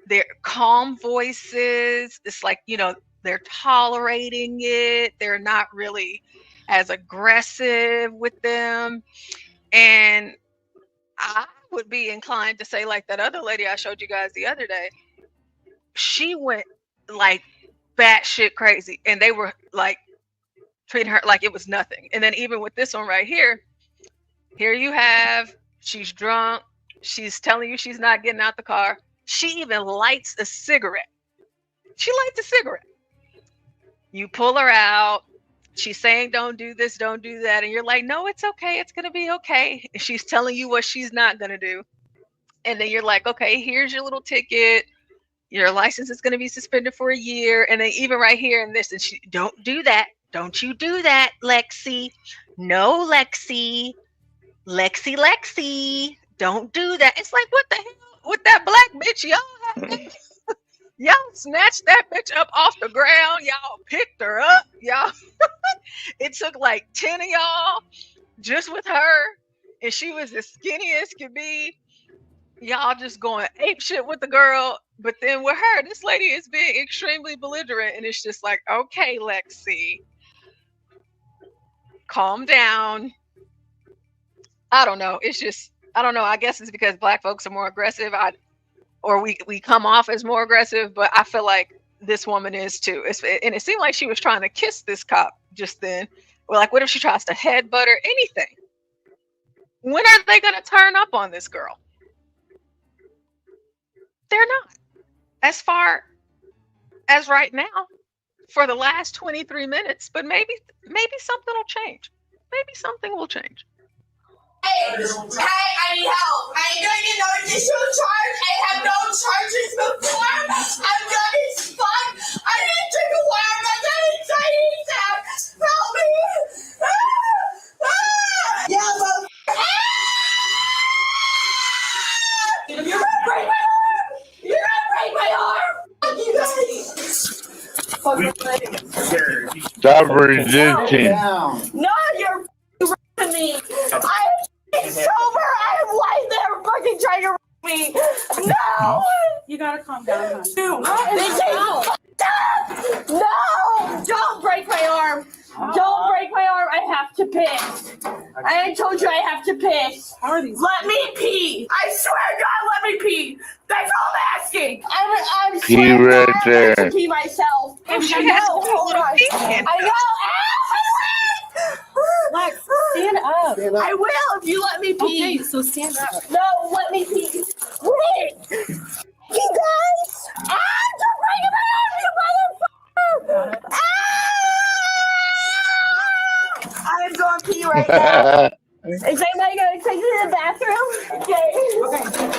they're calm voices. It's like, they're tolerating it. They're not really as aggressive with them. And I would be inclined to say, like that other lady I showed you guys the other day, she went like batshit crazy, and they were like treating her like it was nothing. And then even with this one right here you have, she's drunk. She's telling you she's not getting out the car. She even lights a cigarette. She lights a cigarette. You pull her out. She's saying, don't do this, don't do that. And you're like, no, it's okay. It's going to be okay. And she's telling you what she's not going to do. And then you're like, okay, here's your little ticket. Your license is going to be suspended for a year. And then even right here in this, and she, don't do that. Don't you do that, Lexi. No, Lexi. Lexi. Don't do that. It's like, what the hell? With that black bitch, y'all snatched that bitch up off the ground. Y'all picked her up. Y'all. It took like 10 of y'all just with her. And she was as skinny as could be. Y'all just going ape shit with the girl. But then with her, this lady is being extremely belligerent. And it's just like, okay, Lexi, calm down. I don't know. It's just, I don't know. I guess it's because black folks are more aggressive. Or we come off as more aggressive, but I feel like this woman is too. And it seemed like she was trying to kiss this cop just then. Well, like, what if she tries to headbutt her? Anything. When are they going to turn up on this girl? They're not. As far as right now, for the last 23 minutes, but maybe something will change. Maybe something will change. Hey, I need help. I ain't gonna get no additional charge. I have no charges before. I'm done as fuck. I need to drink a water. I'm done inside ASAP. Help me. Yeah, but you're gonna break my arm. You're gonna break my arm. Fuck you guys. Fuck your leg. Stop resisting. No, you're f***ing me. I'm sober. I'm lying there fucking trying to me. No. You gotta calm down, hon. No. Don't break my arm. Don't break my arm. I have to piss. I told you I have to piss. Let me pee. I swear to God, let me pee. That's all I'm asking. I'm Pee swear to right God, I there. have to pee myself. Oh, she I has know. a little pee in. I know. Lex, stand up. I will if you let me pee. Okay, so stand up. No, let me pee. Wait. You guys. Don't break my arm, you motherfucker. I'm going to pee right now. Is anybody going to take me to the bathroom? Okay.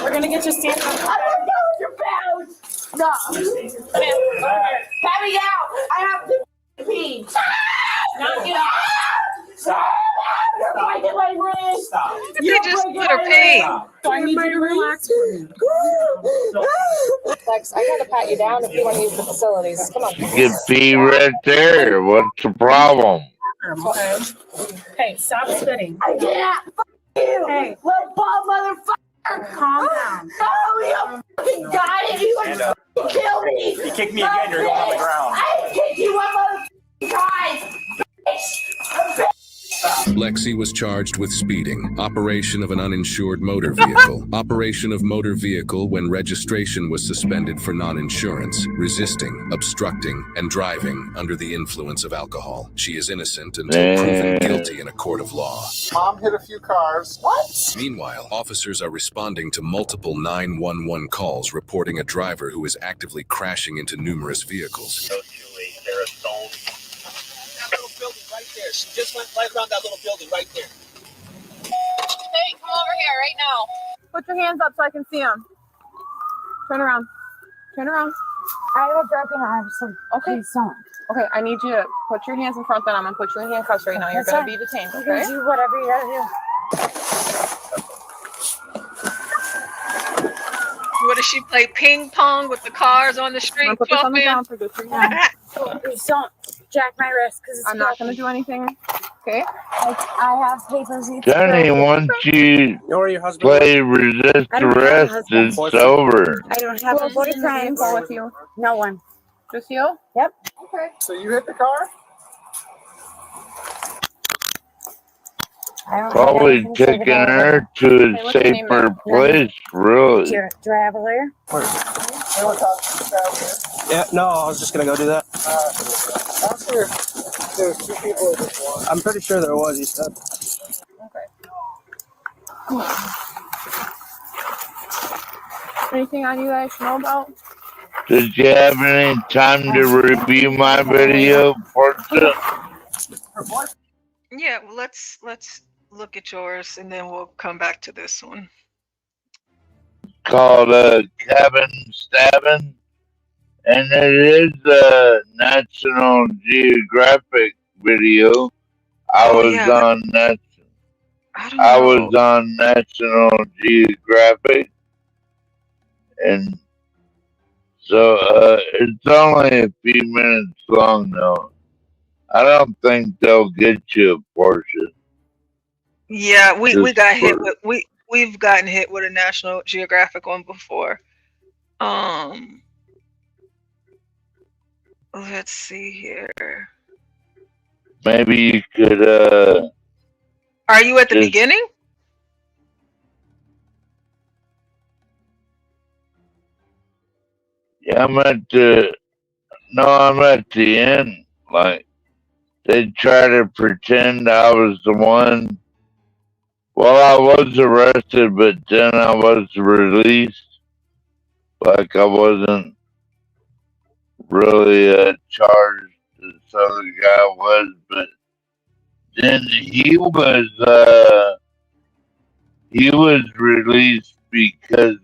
We're gonna get you stand up. I'm going to go with your bounce. No. Pat me out. I have to pee. Not get up. Stop. You're breaking my wrist. Stop. You just let her pee. So I need you to relax for me. Lex, I gotta pat you down if you want to use the facilities. Come on. You can pee right there. What's the problem? Okay. Okay, stop spitting. I can't. You. Hey. Little bald motherfucker. Calm down. No, you fucking got it. You would kill me. You kick me again, you're going on the ground. I kick you one motherfucking time. Bitch. Lexi was charged with speeding, operation of an uninsured motor vehicle, operation of motor vehicle when registration was suspended for non-insurance, resisting, obstructing, and driving under the influence of alcohol. She is innocent until proven guilty in a court of law. Mom hit a few cars. What? Meanwhile, officers are responding to multiple 911 calls reporting a driver who is actively crashing into numerous vehicles. Right there. She just went right around that little building right there. Hey, come over here right now. Put your hands up so I can see them. Turn around. Turn around. I have a broken arm, so Okay. please don't. Okay, I need you to put your hands in front of them. I'm going to put you in handcuffs right now. You're going to be detained, You okay? can do whatever you gotta do. What does she play ping pong with the cars on the street? I'm going to put this on the ground for good 3 minutes. Please don't jack my wrist because I'm not going to do anything, okay? I have papers. Johnny, once you play resist arrest, it's over. I don't have a boyfriend. Go with you. No one. Just you? Yep. Okay. So you hit the car? I don't Probably have anything to say taking about her it. to Hey, a what's your name, safer ma'am? place, really. Do I have a lawyer? Yeah, no, I was just gonna go do that. Officer, there was 2 people or just one? I'm pretty sure there was, you said. Anything on you guys know about? Did you have any time to review my video, Portia? Yeah, well, let's look at yours and then we'll come back to this one. Called Cabin Stabbing, and it is a National Geographic video. I was on National Geographic, and so it's only a few minutes long though. I don't think they'll get you a portion. Yeah, we Just got hit for- with we've gotten hit with a National Geographic one before. Let's see here. Maybe you could Are you at the just- beginning? Yeah, I'm at the end. Like, they try to pretend I was the one. Well, I was arrested, but then I was released. Like, I wasn't really charged. This other guy was, but then he was released because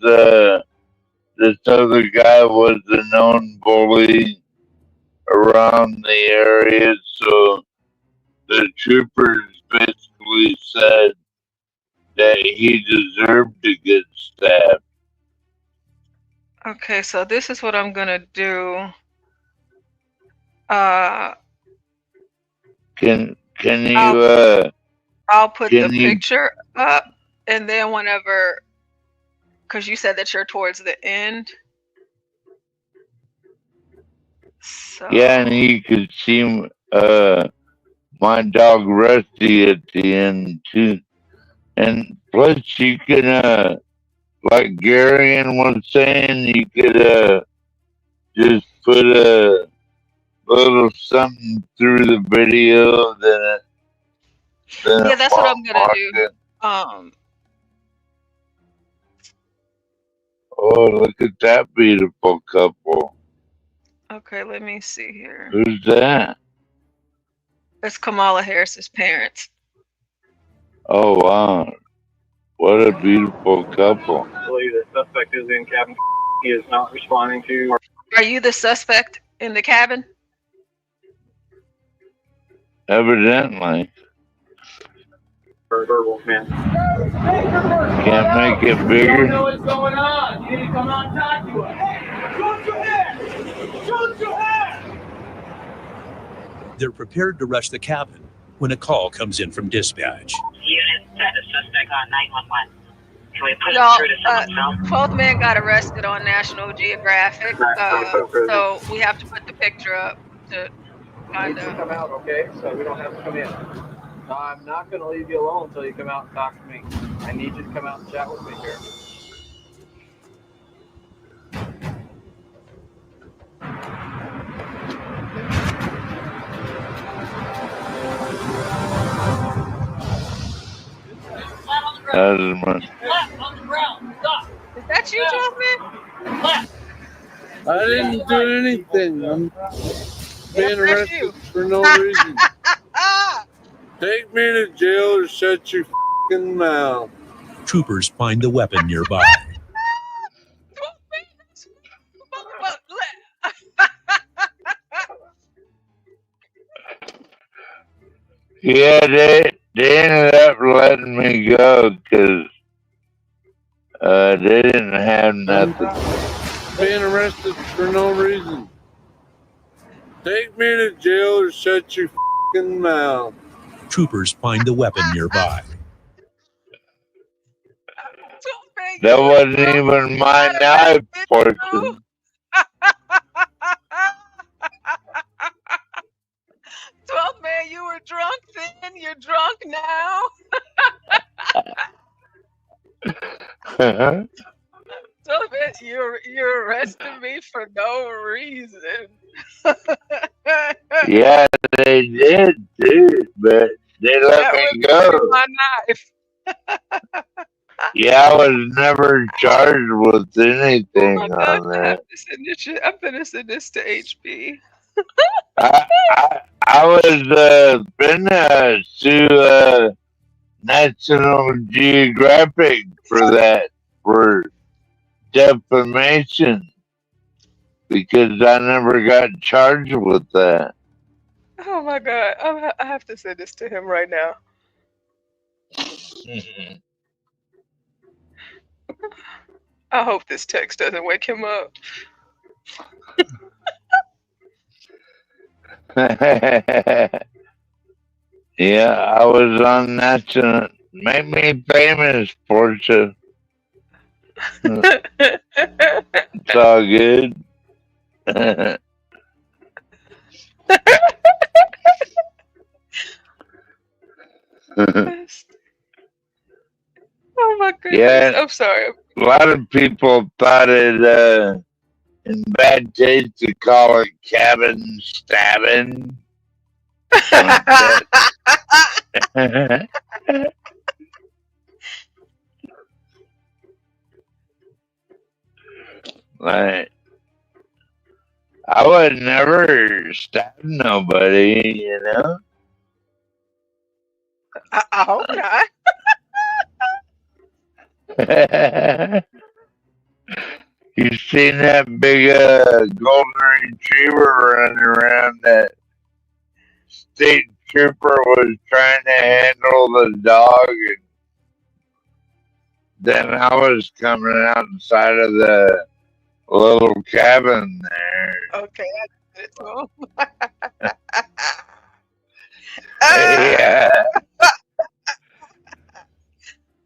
this other guy was a known bully around the area, so the troopers basically said that he deserved to get stabbed. Okay, so this is what I'm gonna do. Can you I'll put can the you picture up, and then whenever, because you said that you're towards the end. So yeah, and you could see my dog Rusty at the end too. And plus you can like Garion was saying, you could just put a little something through the video, then yeah, it that's what I'm won't gonna mark do. it. Oh, look at that beautiful couple. Okay, let me see here. Who's that? It's Kamala Harris's parents. Oh wow. What a beautiful couple. I believe the suspect is in cabin. He is not responding to. Are you the suspect in the cabin? Evidently. Verbal, man. Can't make it bigger. You know what's going on. You need to come out and talk to us. Hey, shoot your head! Shoot your head! They're prepared to rush the cabin when a call comes in from dispatch. Unit set a suspect on 911. Can we put him Y'all, through to someone's cell? 12th man got arrested on National Geographic, so we have to put the picture up to kind You need to of. come out, okay? So we don't have to come in. I'm not going to leave you alone until you come out and talk to me. I need you to come out and chat with me here. That is much. Left on the ground. Stop. Is that you, 12th man? Left. I didn't do anything. I'm being Yes, that's arrested you. for no reason. Take me to jail or shut your f***ing mouth. Troopers find the weapon nearby. Yeah, they ended up letting me go because they didn't have nothing. Being arrested for no reason. Take me to jail or shut your f***ing mouth. Troopers find the weapon nearby. That wasn't even my knife, Portia. 12th man, you were drunk then. You're drunk now. 12th man, you're arresting me for no reason. Yeah, they did, dude, but they let That me was go. my knife. Yeah, I was never charged with Oh anything my gosh, on I have that. to send this shit. I'm gonna send this to HB. I was been to National Geographic for that, for defamation, because I never got charged with that. Oh my god, I have to send this to him right now. I hope this text doesn't wake him up. Yeah, I was on National. Make me famous, Portia. It's all good. Oh my goodness. Yeah, I'm sorry. a lot of people thought it in bad taste to call it cabin stabbing. Like, I would never stab nobody, you know? I hope not. You seen that big golden retriever running around? That state trooper was trying to handle the dog, and then I was coming outside of the little cabin there. Okay, I did it to him. Yeah.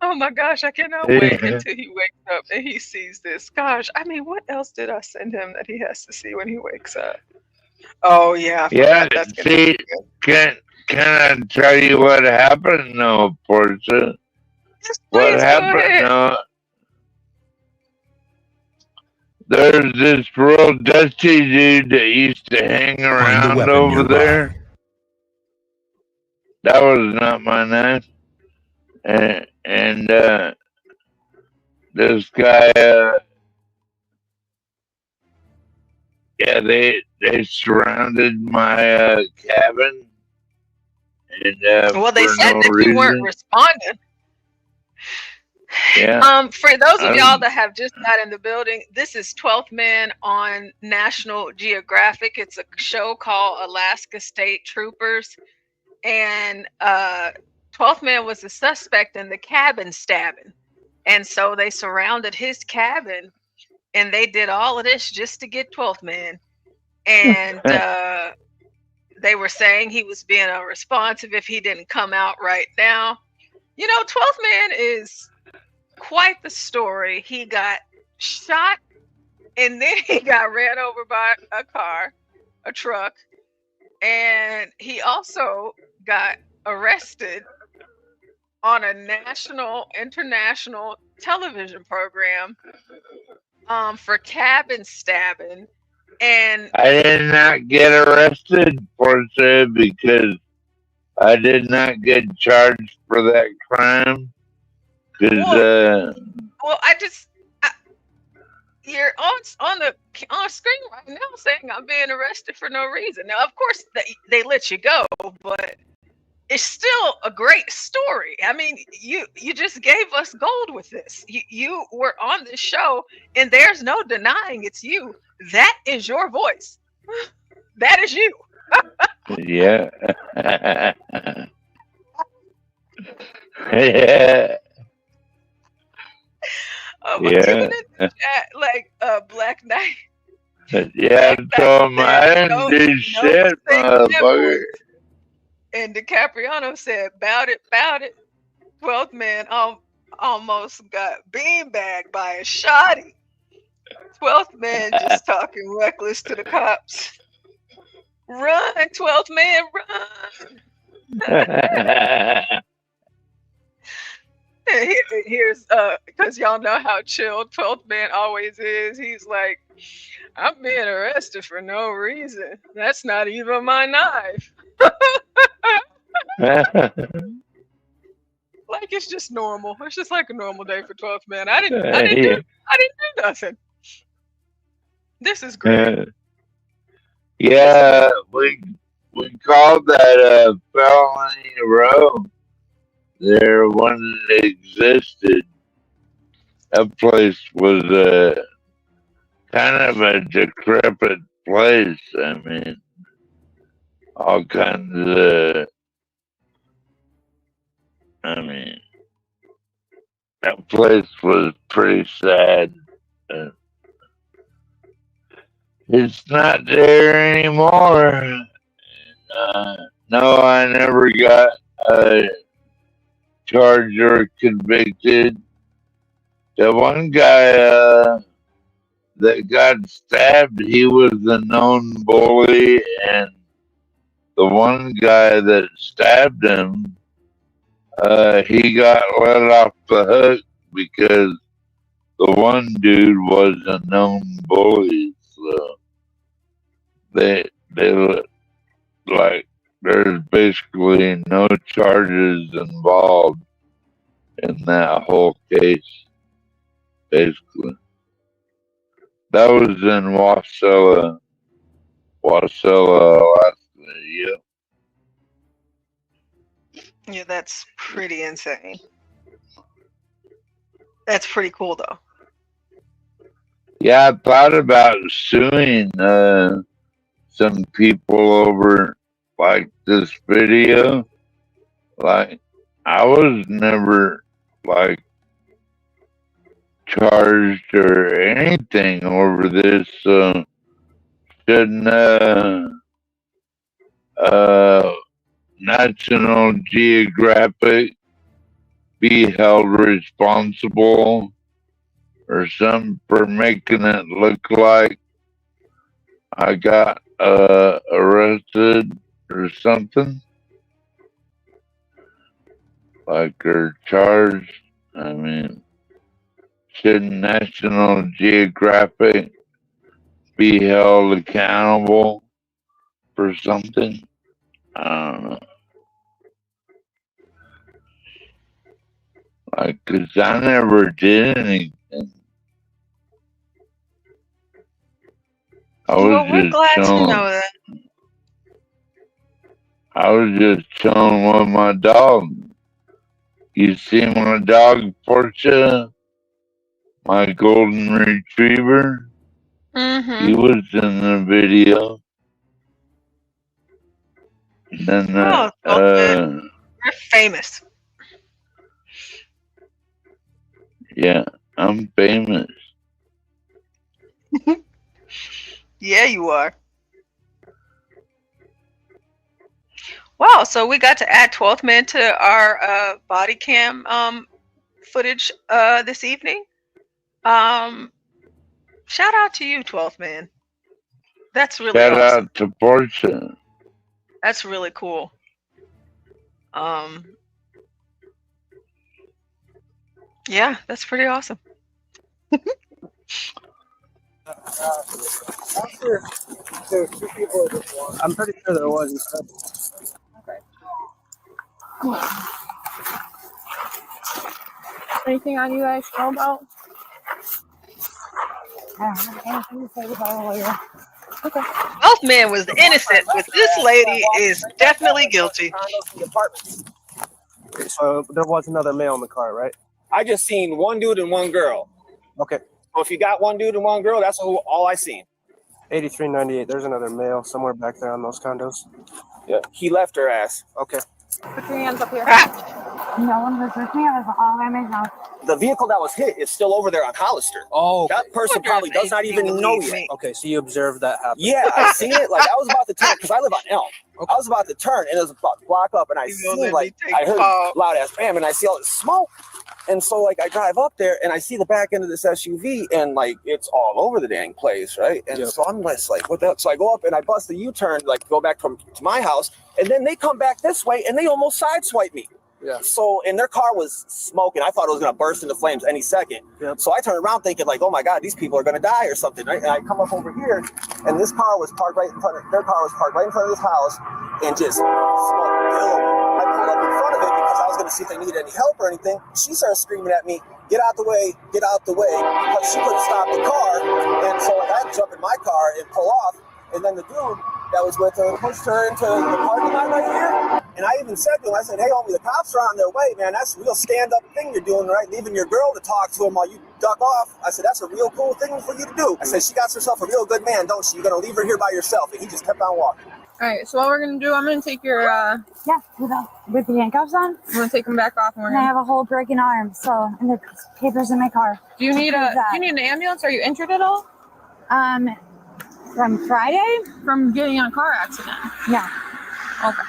Oh my gosh, I cannot wait until he wakes up and he sees this. Gosh, I mean, what else did I send him that he has to see when he wakes up? Oh yeah, I Yeah, forgot that's gonna see, be good. can I tell you what happened, no, Portia? Yes, What please go happened? ahead. No, there's this real dusty dude that used to hang Find a around weapon over nearby. there. That was not my knife. And this guy, yeah, they surrounded my cabin, and Well, they for said no that you weren't reason. responding. Yeah, For those of y'all I, that have just got in the building, this is 12th Man on National Geographic. It's a show called Alaska State Troopers. And 12th Man was the suspect in the cabin stabbing. And so they surrounded his cabin and they did all of this just to get 12th Man. And they were saying he was being unresponsive if he didn't come out right now. You know, 12th Man is quite the story. He got shot and then he got ran over by a truck, and he also got arrested on a international television program for cabin stabbing. And I did not get arrested for it because I did not get charged for that crime. Because you're on screen right now saying I'm being arrested for no reason. Now, of course, they let you go, but it's still a great story. I mean, you just gave us gold with this. You were on this show, and there's no denying it's you. That is your voice. That is you. yeah. Yeah. But Yeah. even in the chat, like Black Knight. Yeah, so I didn't do shit, motherfucker. And DiCapriano said, bout it. 12th Man almost got beanbagged by a shotty. 12th Man just talking reckless to the cops. Run, 12th Man, run. here's because y'all know how chill 12th man always is. He's like, I'm being arrested for no reason. That's not even my knife. Like it's just normal. It's just like a normal day for 12th man. I didn't do nothing. This is great. Yeah, we called that felony row there when it existed. That place was kind of a decrepit place. I mean, all kinds of. I mean, that place was pretty sad. It's not there anymore. No, I never got charged or convicted. The one guy that got stabbed, he was a known bully, and the one guy that stabbed him, he got let off the hook because the one dude was a known bully. So they like there's basically no charges involved in that whole case. Basically, that was in Wasilla, Alaska. Yeah. Yeah, that's pretty insane. That's pretty cool though. Yeah, I thought about suing some people over like this video. Like, I was never like charged or anything over this. Shouldn't National Geographic be held responsible or something for making it look like I got arrested or something? Like, or charged? I mean, shouldn't National Geographic be held accountable for something? I don't know. Like, 'cause I never did anything. I was Well, we're just glad to chilling. know that. I was just chilling with my dog. You see my dog, Portia? My golden retriever? He was in the video. And then, You're famous. yeah, I'm famous. Yeah, you are. Wow, so we got to add 12th man to our body cam footage this evening. Shout out to you, 12th man. That's really Shout awesome. out to Portia. That's really cool. Yeah, that's pretty awesome. After there were two people at this one. I'm pretty sure there was. Okay. Anything on you guys know about? I don't have anything to say about a lawyer. Okay. 12th man was innocent, but this lady is definitely guilty. So there was another male in the car, right? I just seen one dude and one girl. Okay. So if you got one dude and one girl, that's all I seen. 8398. There's another male somewhere back there on those condos. Yeah. He left her ass. Okay. Put your hands up here. No one was with me. I was all by myself. The vehicle that was hit is still over there on Hollister. Oh, that person probably does not even know yet. Okay, so you observed that happen. Yeah, I seen it. Like, I was about to turn because I live on Elm. Okay. I was about to turn and it was about to block up, and I seen I heard loud ass bam, and I see all this smoke. And so like I drive up there and I see the back end of this SUV and like it's all over the dang place, right? And so I'm just like, what the hell? So I go up and I bust the U-turn, like go back to my house, and then they come back this way and they almost sideswipe me. Yeah. So, and their car was smoking. I thought it was going to burst into flames any second. Yep. So I turned around thinking like, oh my God, these people are going to die or something. Right? And I come up over here, and this car was parked right in front of, their car was parked right in front of this house, and just smoke billowing. I pulled up in front of it because I was going to see if they needed any help or anything. She started screaming at me, get out the way, because she couldn't stop the car. And so like, I had to jump in my car and pull off. And then the dude that was with her pushed her into the parking lot right here. And I even said to him, I said, hey, homie, the cops are on their way, man. That's a real stand-up thing you're doing, right? Leaving your girl to talk to him while you duck off. I said, that's a real cool thing for you to do. I said, she got herself a real good man, don't she? You're going to leave her here by yourself. And he just kept on walking. All right, so what we're going to do, I'm going to take your... with the handcuffs on? I'm going to take them back off. And we're I have a whole broken arm, so, and the papers in my car. Do you need an ambulance? Are you injured at all? From Friday? From getting in a car accident? Yeah. Okay.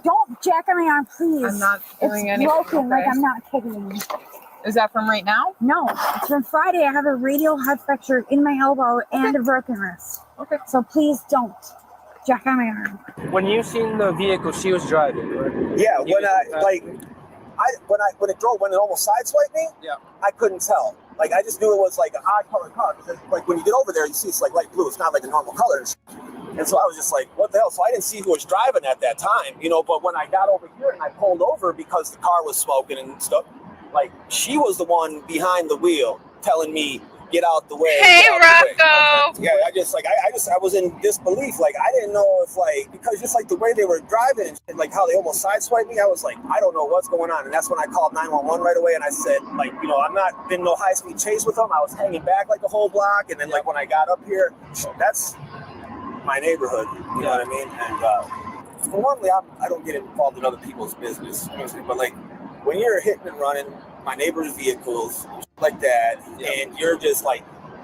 Don't jack on my arm, please. I'm not doing anything. It's broken, like I'm not kidding you. Is that from right now? No, it's from Friday. I have a radial head fracture in my elbow and a broken wrist. Okay. So please don't jack on my arm. When you seen the vehicle she was driving, right? Yeah, when it almost sideswiped me, yeah, I couldn't tell. Like I just knew it was like an odd colored car. Like when you get over there, you see it's like light blue. It's not like a normal color. And so I was just like, what the hell? So I didn't see who was driving at that time, you know. But when I got over here and I pulled over because the car was smoking and stuff, like she was the one behind the wheel telling me, get out the way. Hey, Rocco. Yeah, I was in disbelief. Like, I didn't know if, like, because just like the way they were driving and like how they almost sideswiped me, I was like, I don't know what's going on. And that's when I called 911 right away. And I said, like, you know, I'm not in no high speed chase with them. I was hanging back like a whole block. And then, like, when I got up here, that's my neighborhood. You know what I mean? And normally I don't get involved in other people's business. But, like, when you're hitting and running my neighbor's vehicles like that, and you're just like,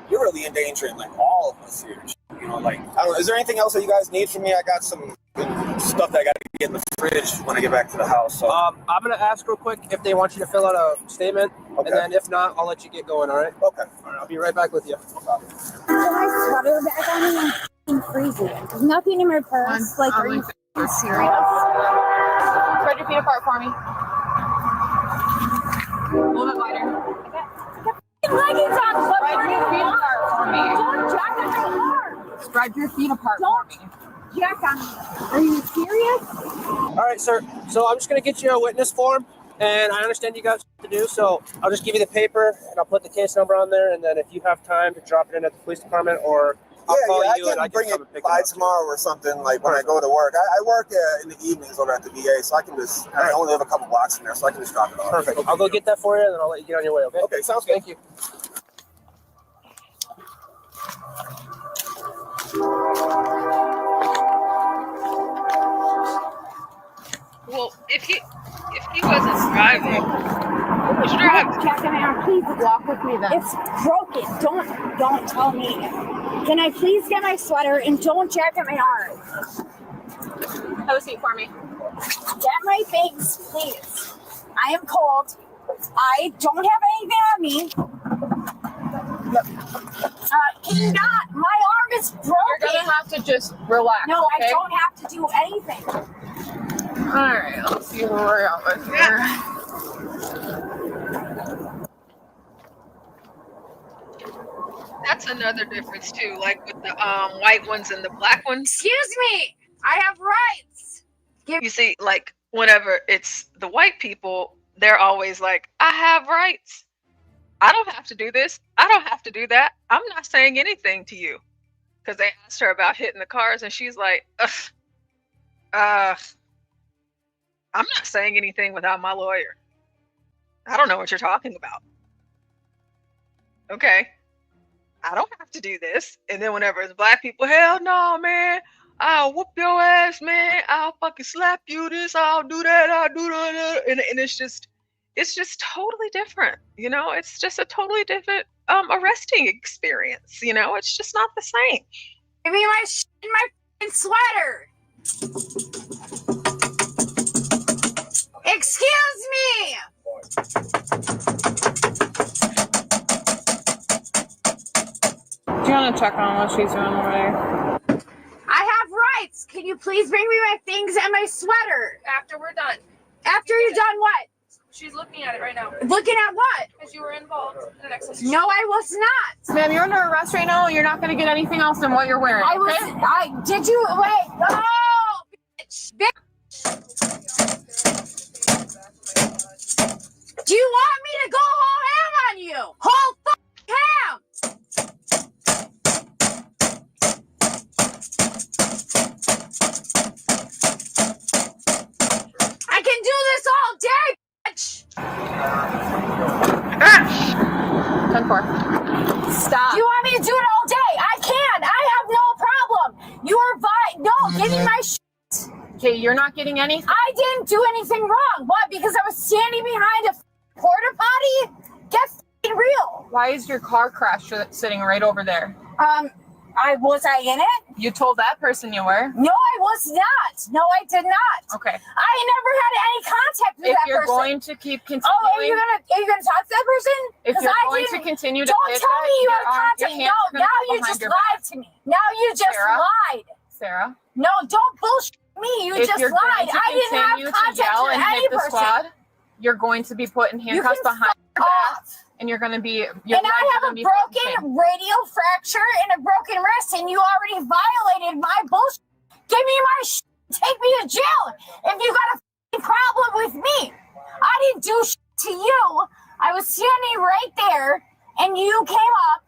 you're really endangering like all of us here. You know, like, I don't know, is there anything else that you guys need from me? I got some stuff that I got to get in the fridge when I get back to the house. So I'm gonna ask real quick if they want you to fill out a statement, and then if not, I'll let you get going. All right? Okay. All right. I'll be right back with you. My sweater back on me. I'm freezing. There's nothing in my purse. Like, are you serious? Spread your feet apart for me. A little bit wider. Leggings on. Spread your feet apart for me. Don't jack on my arm. Spread your feet apart for me. Jack on me. Are you serious? All right, sir. So I'm just gonna get you a witness form, and I understand you got stuff to do. So I'll just give you the paper, and I'll put the case number on there, and then if you have time to drop it in at the police department, or I'll call you and I can bring it by tomorrow or something, like when I go to work. I work in the evenings over at the VA, so I can just, I only live a couple blocks from there, so I can just drop it off. Perfect. I'll go get that for you, and then I'll let you get on your way, okay? Okay, sounds good. Thank you. Well, if he wasn't driving, who was driving? Jack on my arm. Please walk with me then. It's broken. Don't tell me. Can I please get my sweater and don't jack at my arm? Have a seat for me. Get my things, please. I am cold. I don't have anything on me. Can you not? My arm is broken. You're gonna have to just relax. No, okay? I don't have to do anything. All right, let's see who we're out with here. That's another difference too, like with the white ones and the black ones. Excuse me, I have rights. You see, like whenever it's the white people, they're always like, I have rights. I don't have to do this. I don't have to do that. I'm not saying anything to you. Because they asked her about hitting the cars and she's like, I'm not saying anything without my lawyer. I don't know what you're talking about. Okay. I don't have to do this. And then whenever it's black people, hell no, man. I'll whoop your ass, man. I'll fucking slap you this. I'll do that. I'll do that. And it's just totally different. You know, it's just a totally different arresting experience. You know, it's just not the same. Give me my sweater. Excuse me. Do you want to check on what she's doing over there? I have rights. Yes. Can you please bring me my things and my sweater? After we're done. After you're done what? She's looking at it right now. Looking at what? Because you were involved in an excess. No, I was not. Ma'am, you're under arrest right now. You're not going to get anything else than what you're wearing. Did you wait? Oh, bitch. Do you want me to go whole ham on you? Whole ham. I can do this all day, bitch. 10-4. Stop. Do you want me to do it all day? I can. I have no problem. You are no, give me my shit. Okay, you're not getting anything? I didn't do anything wrong. What? Because I was standing behind a porta potty? Get real. Why is your car crash sitting right over there? Was I in it? You told that person you were. No, I was not. No, I did not. Okay. I never had any contact with that person. If you're going to keep continuing, are you gonna talk to that person? If you're going to continue to, don't tell me you have contact. No, now you just lied to me. Now you just lied. Sarah. No, don't bullshit me. You just lied. I didn't have contact with any person. Squad, you're going to be put in handcuffs behind your back. And you're going to be... And I have a broken radial fracture and a broken wrist, and you already violated my bullshit. Give me my shit. Take me to jail if you got a problem with me. I didn't do shit to you. I was standing right there, and you came up.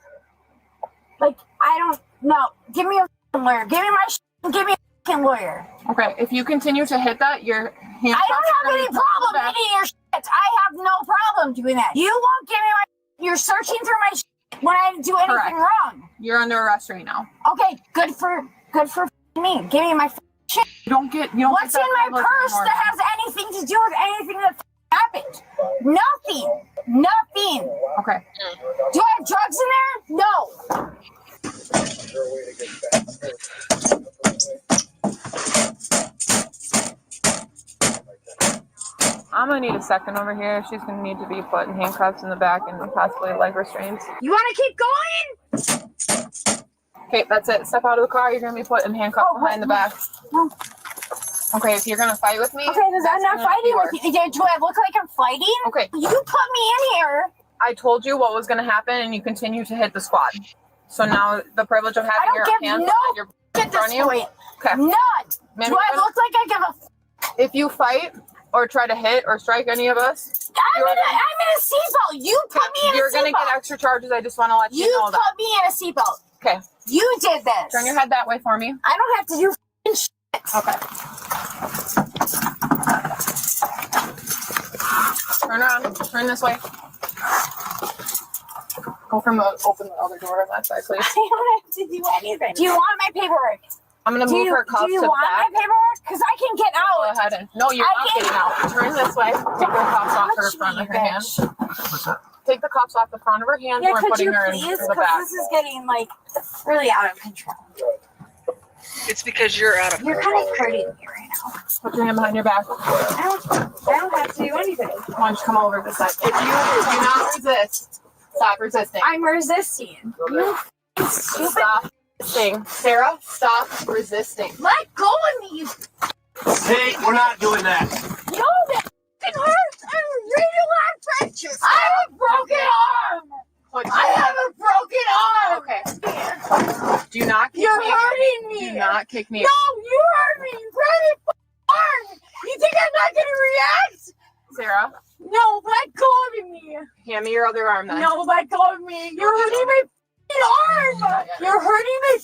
Like, I don't know. Give me a lawyer. Give me my shit and give me a fucking lawyer. Okay, if you continue to hit that, your handcuffs... I don't have any problem hitting your shit. I have no problem doing that. You won't give me my... You're searching through my shit when I didn't do anything wrong. You're under arrest right now. Okay, good for me. Give me my shit. You don't What's in my purse that has anything to do with anything that happened? Nothing. Okay. Do I have drugs in there? No. I'm gonna need a second over here. She's gonna need to be put in handcuffs in the back and possibly leg restraints. You want to keep going? Okay, that's it. Step out of the car. You're gonna be put in handcuffs behind the back. Okay, if you're gonna fight with me. Okay, because I'm not fighting with you. Do I look like I'm fighting? Okay. You put me in here. I told you what was gonna happen, and you continue to hit the squad. So now the privilege of having your hands on your front of you. Okay. None. Do I look like I give a? If you fight or try to hit or strike any of us, I'm in a seatbelt. You put me in a seatbelt. You're gonna get extra charges. I just want to let you know that. You put me in a seatbelt. Okay. You did this. Turn your head that way for me. I don't have to do shit. Okay. Turn around. Turn this way. Go from open the other door on that side, please. I don't have to do anything. Do you want my paperwork? I'm gonna move her cuffs to the back. Do you want my paperwork? Because I can get out. Go ahead and no, you're not getting out. Turn this way. Take the cuffs off her front of her hands. Take the cuffs off the front of her hands. Yeah, We're could putting you her please? in the Because back. this is getting like really out of control. It's because you're out of You're kind of hurting me right now. Put your hand behind your back. I don't have to do anything. Why don't you come over this side? If you do not resist, stop resisting. I'm resisting. You stupid. Stop resisting. Sarah, stop resisting. Let go of me, you. Hey, we're not doing that. No, that fucking hurts. I'm radioactive. I have a broken arm. I have a broken arm. Okay. Do not kick me. You're hurting me. Do not kick me. No, you hurt me. You hurt my arm. You think I'm not gonna react? Sarah. No, let go of me. Hand me your other arm then. No, let go of me. You're hurting my arm. You're hurting my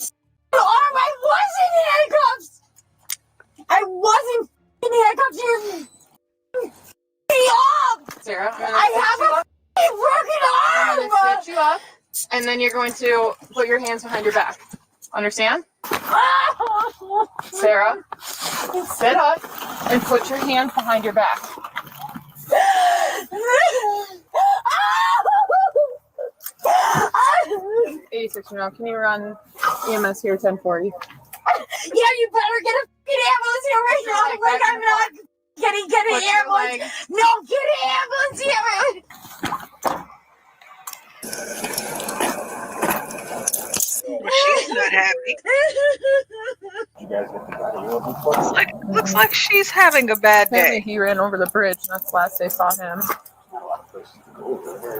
arm. I wasn't in handcuffs. I wasn't in handcuffs. You're me up. Sarah, I have a broken arm. I'm gonna sit you up, and then you're going to put your hands behind your back. Understand? Sarah, sit up and put your hands behind your back. 86 now. Can you run EMS here 1040? Yeah, you better get a fucking ambulance here right now. Like I'm not get an ambulance. No, get an ambulance here. Well, she's not happy. Looks like she's having a bad Apparently day. he ran over the bridge, and that's the last they saw him.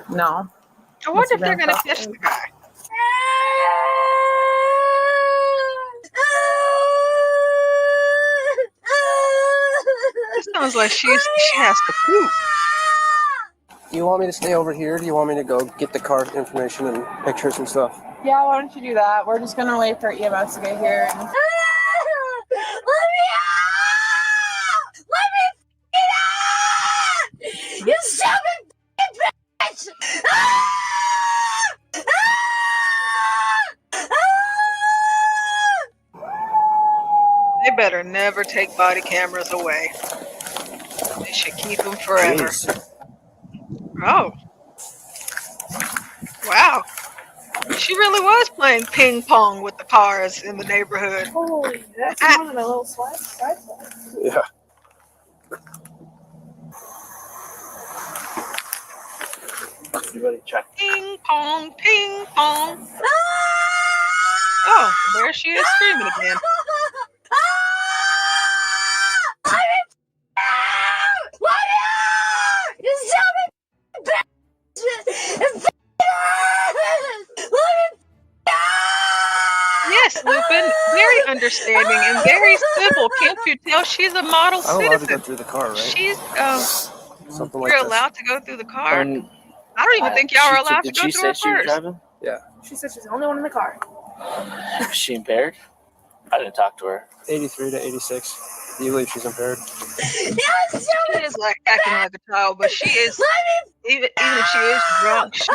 No. I wonder if they're gonna catch the guy. It sounds like she has to poop. Do you want me to stay over here? Do you want me to go get the car information and pictures and stuff? Yeah, why don't you do that? We're just gonna wait for EMS to get here. And... You stupid bitch! They better never take body cameras away. They should keep them forever. Jeez. Oh. Wow. She really was playing ping pong with the cars in the neighborhood. Holy, that's one of the little side. Yeah. You ready to check? Ping pong, ping pong. Oh, there she is screaming again. You stupid bitch! Yes, Lupin, very understanding and very civil. Can't you tell she's a model I'm allowed to go citizen? through the car, right? She's Something like you're this. allowed to go through the car. I don't even think y'all are allowed to go through her first. Driving? Yeah. She said she's the only one in the car. Is she impaired? I didn't talk to her. 83 to 86. Do you believe she's impaired? She is like acting like a child, but she is even if she is drunk, she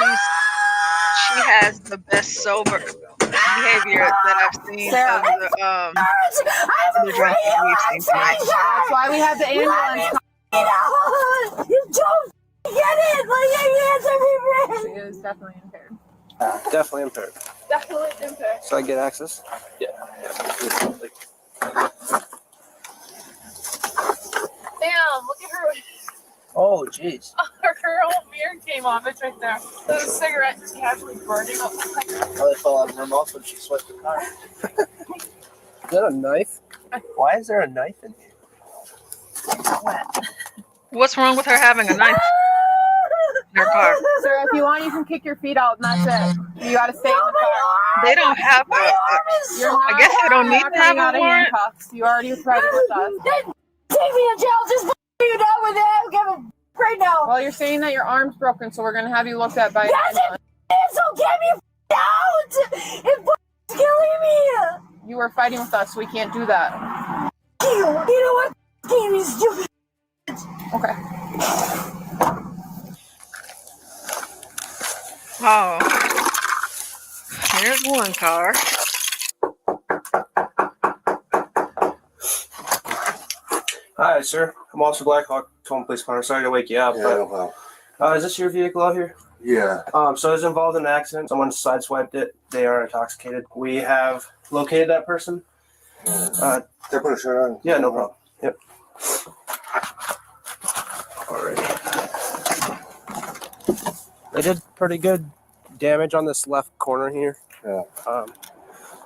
has the best sober behavior that I've seen Sarah. of the drunk that we've seen tonight. That's why we have the ambulance. You don't get it! Like, I can't She is definitely impaired. Definitely impaired. Definitely impaired. So I get access? Yeah. Damn, look at her. Oh, jeez. Her whole mirror came off. It's right there. There's a cigarette just casually burning up. Probably fell out of her mouth when she swiped the car. Is that a knife? Why is there a knife in here? What's wrong with her having a knife in her car? Sir, if you want, you can kick your feet out, and that's it. You gotta stay in the car. They don't have I guess they don't need to have a warrant. Handcuffs. You already provided with us. Take me to jail. Just you down with that. I'm gonna right now. Well, you're saying that your arm's broken, so we're gonna have you looked at by an ambulance. So get me out! It's killing me. You were fighting with us, so we can't do that. You know what? Game is stupid. Okay. Oh. Here's one car. Hi, sir. I'm Officer Blackhawk, Tacoma Police Car. Sorry to wake you up. Yeah, but, no problem. is this your vehicle out here? Yeah. So it was involved in an accident. Someone sideswiped it. They are intoxicated. We have located that person. Can I put a shirt on? Yeah, no problem. Yep. Alright. They did pretty good damage on this left corner here. Yeah.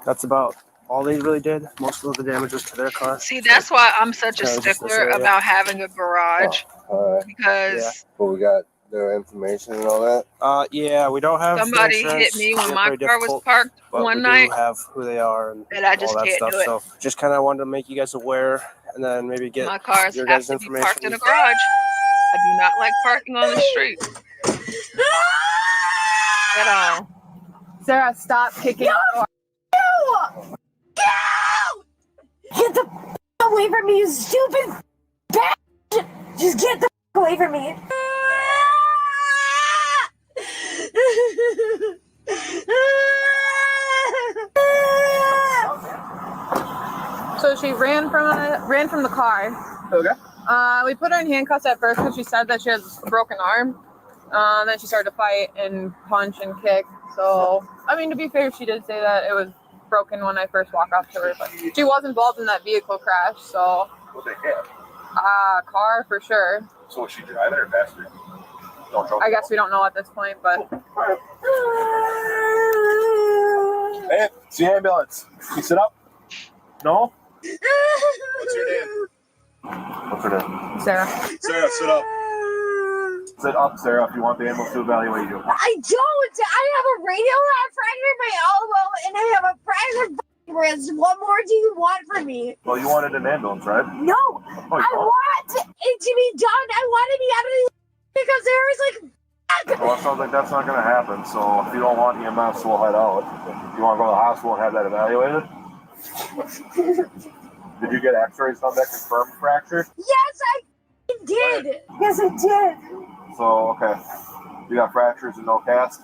That's about all they really did. Most of the damage was to their car. See, that's why I'm such a Just this stickler area. about having a garage All right. because But we got their information and all that. Yeah, we don't have. somebody their hit me insurance. when my Very car was difficult, parked but one we night, do have who they are and and I just all that can't stuff. do it. So just kind of wanted to make you guys aware, and then maybe get My cars your have guys' to be information. parked in a garage. I do not like parking on the street at all. Sarah, stop kicking. Get the away from me, you stupid bitch! Just get the away from me. So she ran from the car. Okay. We put her in handcuffs at first because she said that she has a broken arm. Then she started to fight and punch and kick. So, I mean, to be fair, she did say that it was broken when I first walked up to her, but she was involved in that vehicle crash. So, What they have? car for sure. So was she driving or passenger? Don't I guess we don't know at this point, but Hey, it's the ambulance. You sit up? No? What's your name? What's her name? Sarah. Sarah, sit up. Sit up, Sarah, if you want the ambulance to evaluate you. I don't. I have a radial fracture in my elbow, and I have a fractured wrist. What more do you want from me? Well, you wanted an ambulance, right? No, Oh, you I don't? want it to be done. I want to be out of these because there is like. Well, it sounds like that's not going to happen, so if you don't want EMS, we'll head out. You want to go to the hospital and have that evaluated? Did you get x-rays done that confirmed fracture? Yes, I did. Yes, I did. So, okay. You got fractures and no cast?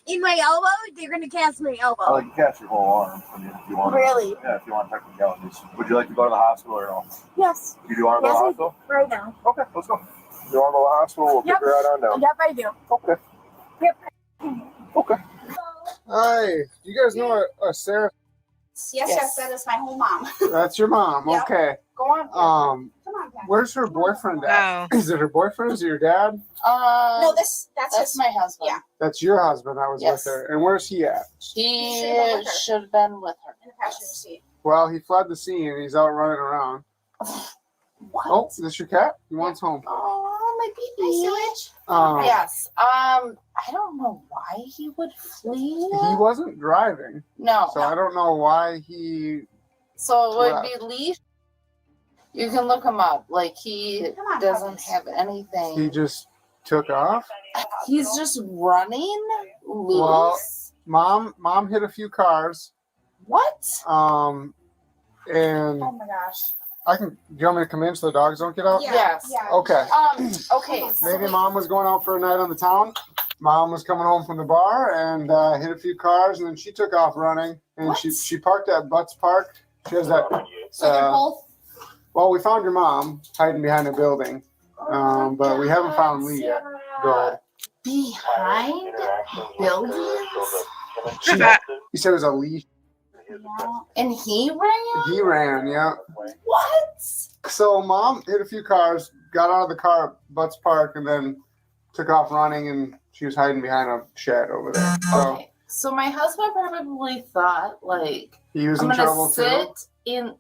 In my elbow, they're gonna cast my elbow. I like to cast your whole arm. I mean, if you want. Really? Yeah, if you want technicalities. Would you like to go to the hospital or no? Yes. You do want to go to the hospital? Right now. Okay, let's go. You want to go to the hospital? We'll Yep. get you right on down. Yep, I do. Okay. Yep. Okay. Hi. You guys know Sarah? Yes, that is my whole mom. That's your mom. Yep. Okay. Go on. Come on, Kat. Where's her boyfriend at? Oh. Is it her boyfriend? Is it your dad? No, that's my husband. Yeah. That's your husband that was Yes. with her. And where's he at? He should have been with her. In the passenger seat. Well, he fled the scene and he's out running around. What? Oh, is this your cat? He wants home. Oh, my baby. Um, Yes. I don't know why he would flee. He wasn't driving. No. So I don't know why he. So it would be leash. You can look him up. Like he doesn't have anything. He just took off. He's just running loose. Well, mom hit a few cars. What? And Oh my gosh. do you want me to come in so the dogs don't get out? Yeah. Yes. Yeah. Okay. Okay. Maybe mom was going out for a night on the town. Mom was coming home from the bar and hit a few cars, and then she took off running. And she parked at Butts Park. She has that. So they're both. Well, we found your mom hiding behind a building, but we haven't found Lee yet. Go. Behind buildings? He said it was a leash. And he ran? He ran, yeah. What? So mom hit a few cars, got out of the car at Butts Park, and then took off running, and she was hiding behind a shed over there. So Okay. So my husband probably thought, like, he was I'm in gonna trouble too. sit in.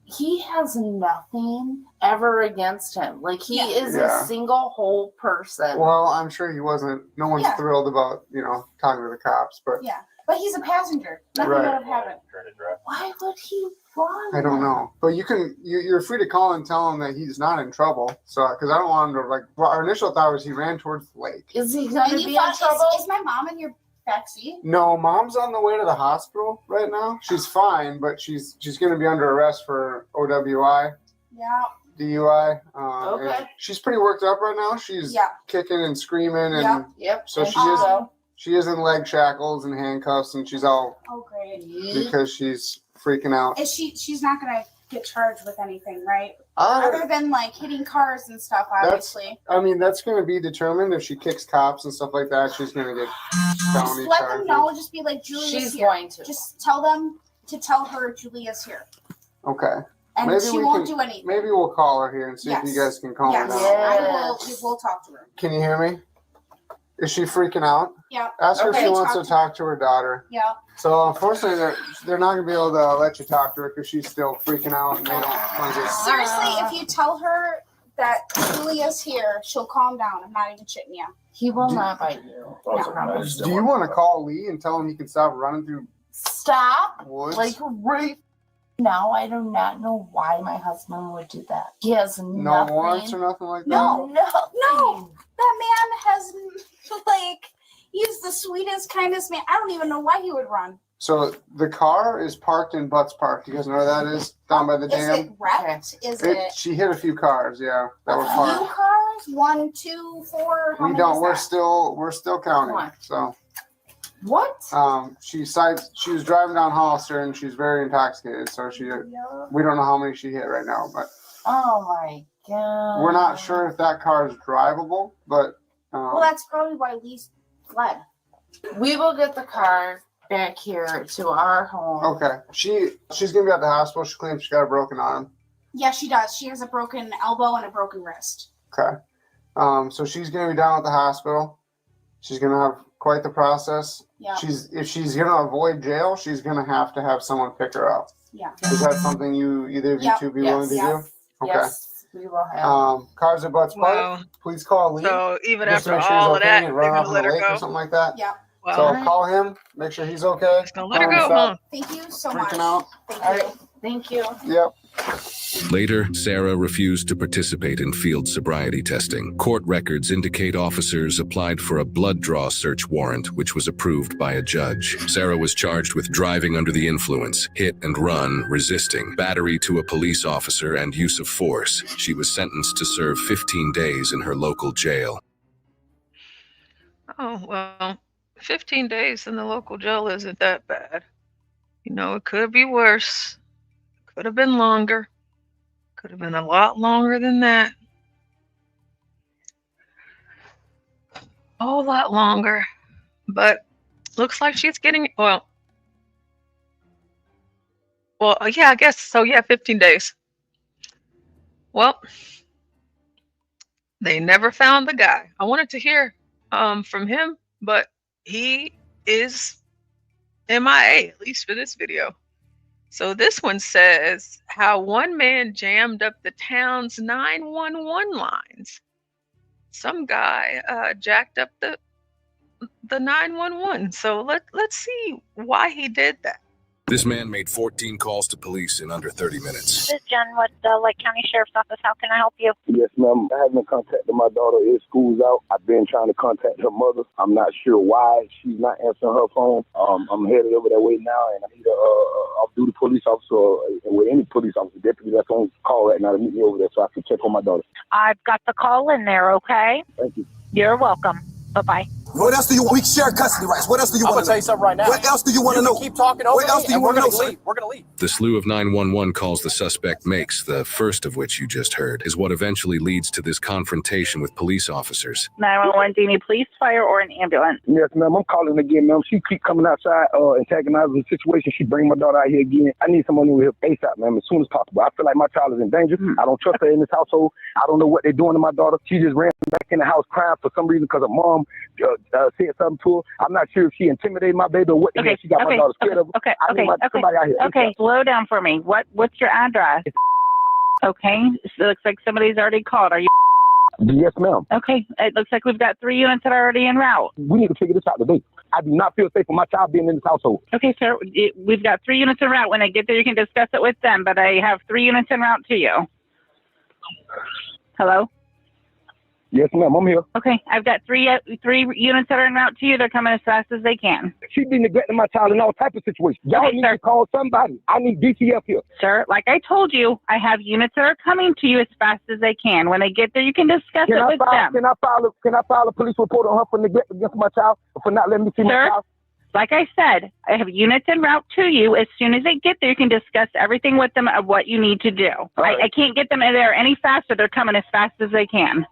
He has nothing ever against him. Like he is Yeah. a single whole person. Well, I'm sure he wasn't. No one's Yeah. thrilled about talking to the cops, but Yeah. But he's a passenger. Nothing Right. would have happened. Why would he run? I don't know. But you're free to call and tell him that he's not in trouble. So because I don't want him to well, our initial thought was he ran towards the lake. Is he gonna And be you in thought, trouble? is my mom in your backseat? No, mom's on the way to the hospital right now. She's fine, but she's going to be under arrest for OWI, Yeah. DUI. Okay. And she's pretty worked up right now. She's Yeah. kicking and screaming, and Yep. Yep. so And she is in leg shackles and handcuffs, and she's all Oh, great. because she's freaking out. Is she's not gonna get charged with anything, right? Uh, Other than like hitting cars and stuff, obviously. I mean, that's going to be determined if she kicks cops and stuff like that. She's going to get felony Just let charges. them know. Just be like, Julia's She's here. going to. Just tell them to tell her Julia's here, Okay. and she won't do anything. Maybe we'll call her here and see if you guys can calm her Yes, down. we will talk to her. Can you hear me? Is she freaking out? Yeah. Ask her if Okay. she wants to talk to her daughter. Yeah. So unfortunately, they're not gonna be able to let you talk to her because she's still freaking out and they don't want to get. Seriously, if you tell her that Julia's here, she'll calm down. I'm not even shitting you. He will not bite you. I promise. Do you want to call Lee and tell him he can stop running through Stop. woods? Like right now, I do not know why my husband would do that. He has no nothing. warrants or nothing like that. No. That man has he's the sweetest, kindest man. I don't even know why he would run. So the car is parked in Butts Park. Do you guys know where that is? Down by the Is dam. it wrecked? Is it She hit a few cars. Yeah, that were a few parked. cars? 1, 2, 4. How We many don't. is We're that? still counting. What? So. What? She was driving down Hollister and she's very intoxicated. So we don't know how many she hit right now, but Oh my god. we're not sure if that car is drivable. But Well, that's probably why Lee fled. We will get the car back here to our home. okay, she's gonna be at the hospital. She claims she got a broken arm. Yeah, she does. She has a broken elbow and a broken wrist. Okay, so she's gonna be down at the hospital. She's gonna have quite the process. Yeah. If she's gonna avoid jail, she's gonna have to have someone pick her up. Yeah. Is that something either of you two be willing to do? Okay. Yes, we will have. Cars at Butts Park. Please call Lee. So even just to after make sure he's all of okay that, and they're run gonna off in let the her lake go. or something like that. Yeah. Wow. So call him, make sure he's okay. Just gonna let her go, huh? Thank you so Freaking much. out. Thank you. Thank you. Yep. Later, Sarah refused to participate in field sobriety testing. Court records indicate officers applied for a blood draw search warrant, which was approved by a judge. Sarah was charged with driving under the influence, hit and run, resisting, battery to a police officer, and use of force. She was sentenced to serve 15 days in her local jail. Oh, well, 15 days in the local jail isn't that bad. You know, it could be worse. Could have been longer. Could have been a lot longer than that. A whole lot longer. But looks like she's getting, well, yeah, I guess so. Yeah, 15 days. Well, they never found the guy. I wanted to hear from him, but he is MIA, at least for this video. So this one says how one man jammed up the town's 911 lines. Some guy jacked up the 911. So let's see why he did that. This man made 14 calls to police in under 30 minutes. This is Jen with the Lake County Sheriff's Office. How can I help you? Yes, ma'am. I haven't contacted my daughter. School's out. I've been trying to contact her mother. I'm not sure why she's not answering her phone. I'm headed over that way now, and I need a off-duty police officer, or any police officer, deputy that's on call right now to meet me over there so I can check on my daughter. I've got the call in there, okay? Thank you. You're welcome. Bye-bye. What else do you want? We share custody rights. What else do you want to know? I'm going to tell you something right now. What else do you want to know? Keep talking over What else do you want to know, sir? We're going to leave. The slew of 911 calls the suspect makes, the first of which you just heard, is what eventually leads to this confrontation with police officers. 911, do you need police, fire, or an ambulance? Yes, ma'am. I'm calling again, ma'am. She keep coming outside, antagonizing the situation. She bring my daughter out here again. I need someone over here ASAP, ma'am, as soon as possible. I feel like my child is in danger. I don't trust her in this household. I don't know what they're doing to my daughter. She just ran back in the house crying for some reason because her mom said something to her. I'm not sure if she intimidated my baby or what the hell she got my daughter scared of. Somebody out here. Okay, slow down for me. What's your address? Okay, so it looks like somebody's already called. Are you? Yes, ma'am. Okay, it looks like we've got 3 units that are already en route. We need to figure this out today. I do not feel safe for my child being in this household. Okay, sir, we've got 3 units en route. When I get there, you can discuss it with them, but I have 3 units en route to you. Hello? Yes, ma'am, I'm here. Okay, I've got three units that are en route to you. They're coming as fast as they can. She be neglecting my child in all type of situations. Y'all need to call somebody. I need DTF here. Sir, like I told you, I have units that are coming to you as fast as they can. When they get there, you can discuss it with them. Can I file a police report on her for neglect against my child, for not letting me see my child? Like I said, I have units en route to you. As soon as they get there, you can discuss everything with them of what you need to do. Right. I can't get them there any faster. They're coming as fast as they can.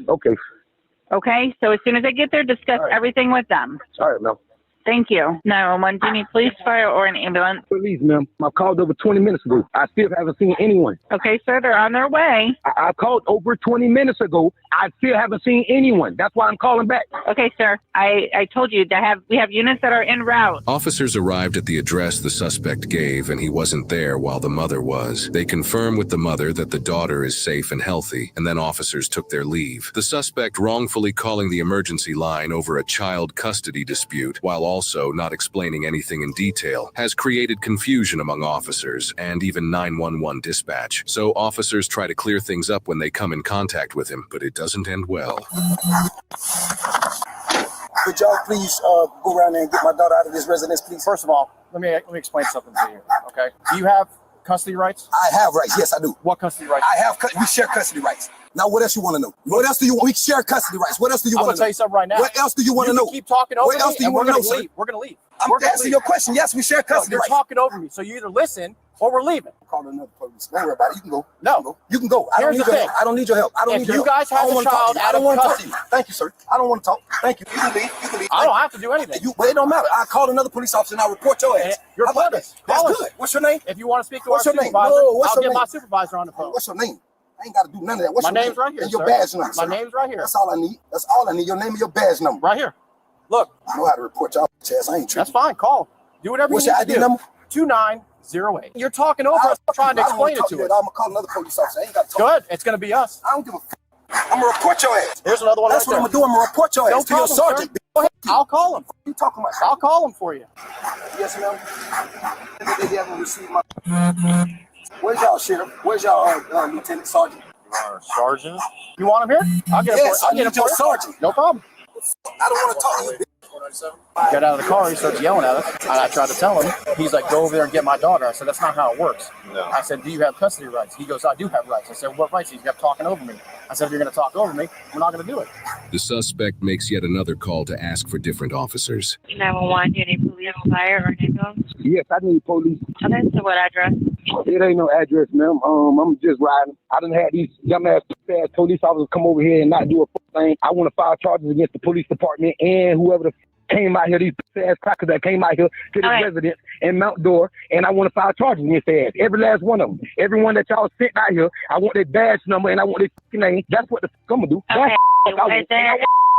Okay. Okay, so as soon as I get there, discuss everything with them. All right, ma'am. Thank you. 911, do you need police, fire, or an ambulance? Please, ma'am. I called over 20 minutes ago. I still haven't seen anyone. Okay, sir, they're on their way. I called over 20 minutes ago. I still haven't seen anyone. That's why I'm calling back. Okay, sir. I told you we have units that are en route. Officers arrived at the address the suspect gave, and he wasn't there while the mother was. They confirm with the mother that the daughter is safe and healthy, and then officers took their leave. The suspect wrongfully calling the emergency line over a child custody dispute, while also not explaining anything in detail, has created confusion among officers and even 911 dispatch. So officers try to clear things up when they come in contact with him, but it doesn't end well. Could y'all please go around there and get my daughter out of this residence, please? First of all, let me explain something to you, okay? Do you have custody rights? I have rights. Yes, I do. What custody rights? We share custody rights. Now, what else you want to know? What else do you want? We share custody rights. What else do you want to know? I'm going to tell you something right now. What else do you want to know? Keep talking over what else do you want to know, sir? We're going to leave. I'm answering your question. Yes, we share custody rights. You're talking over me, so you either listen or we're leaving. Call another police. Don't worry about it. You can go. No. You can go. I don't need your help. I don't need your help. I don't need your help. If you guys have a child I don't want to talk to you. Thank you, sir. I don't want to talk. Thank you. You can leave. You can leave. I don't have to do anything. Well, it don't matter. I call another police officer and I'll report your ass. You're How about that? That's good. What's your name? If you want to speak to What's our your name? supervisor, No, what's I'll your get name? my supervisor on the phone. What's your name? I ain't got to do none of that. What's My your name's name? right here, And your sir. badge number. My sir. name's right here. That's all I need. That's all I need. Your name and your badge number. Right here. Look. I know how to report y'all chest. I ain't tripping. That's fine. Call. Do whatever What's you your need to ID do. number? 2908. You're talking over us, trying to explain it to us. I'm gonna call another police officer. I ain't got to talk. Good. It's gonna be us. I don't give a f. I'm gonna report your ass. Here's another one. That's right what there. I'm gonna do. I'm gonna report your No ass to your problem, sir. sergeant. Go ahead. I'll call him. What you talking about? I'll call him for you. Yes, ma'am. They haven't received my. Where's y'all sheriff? Where's y'all lieutenant sergeant? Sergeant. You want him here? I'll get him Yes, for you. I need your sergeant. No problem. I don't want to talk to you. He got out of the car, he starts yelling at us, and I tried to tell him. He's like, go over there and get my daughter. I said, that's not how it works. No. I said, do you have custody rights? He goes, I do have rights. I said, what rights? He kept talking over me. I said, if you're going to talk over me, we're not going to do it. The suspect makes yet another call to ask for different officers. 911, do you need police, fire, or ambulance? Yes, I need police. Okay, so what address? It ain't no address, ma'am. I'm just riding. I done had these dumbass police officers come over here and not do a thing. I want to file charges against the police department and whoever the came out here, these ass crackers that came out here to this residence in Mount Dora, and I want to file charges against their ass. Every last one of them. Everyone that y'all sent out here, I want their badge number and I want their name. That's what the fuck I'm gonna do. Okay.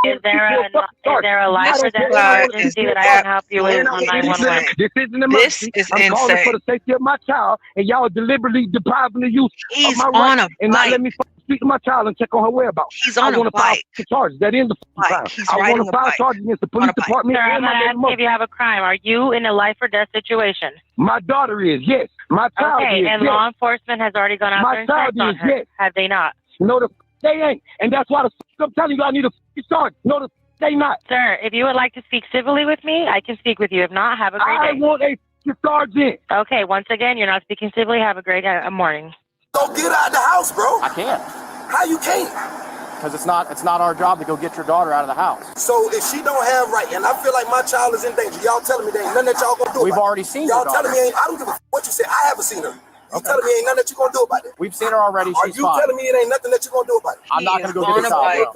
Is there a life or death emergency that I can help you with on 911? This isn't an emergency. I'm calling for the safety of my child, and y'all deliberately depriving the youth of my right and not let me speak to my child and check on her whereabouts. I want to file charges. That is the crime. I want to file charges against the police department. Sir, I'm asking if you have a crime. Are you in a life or death situation? My daughter is, yes. My child is, okay, and yes. law enforcement has already gone out there and checked on her. Yes. Have they not? No, they ain't. And that's why I'm telling you, I need a charge. No, they not. Sir, if you would like to speak civilly with me, I can speak with you. If not, have a great day. I want a sergeant. Okay, once again, you're not speaking civilly. Have a great morning. Go get out of the house, bro. I can't. How you can't? Because it's not our job to go get your daughter out of the house. So if she don't have right, and I feel like my child is in danger, y'all telling me there ain't nothing that y'all gonna do We've about already it. seen y'all your telling daughter. me I don't give a what you say. I haven't seen her. You telling me ain't nothing that you gonna do about it. We've seen her already. Are She's you fine. telling me it ain't nothing that you gonna do about it? I'm not going to go get the child.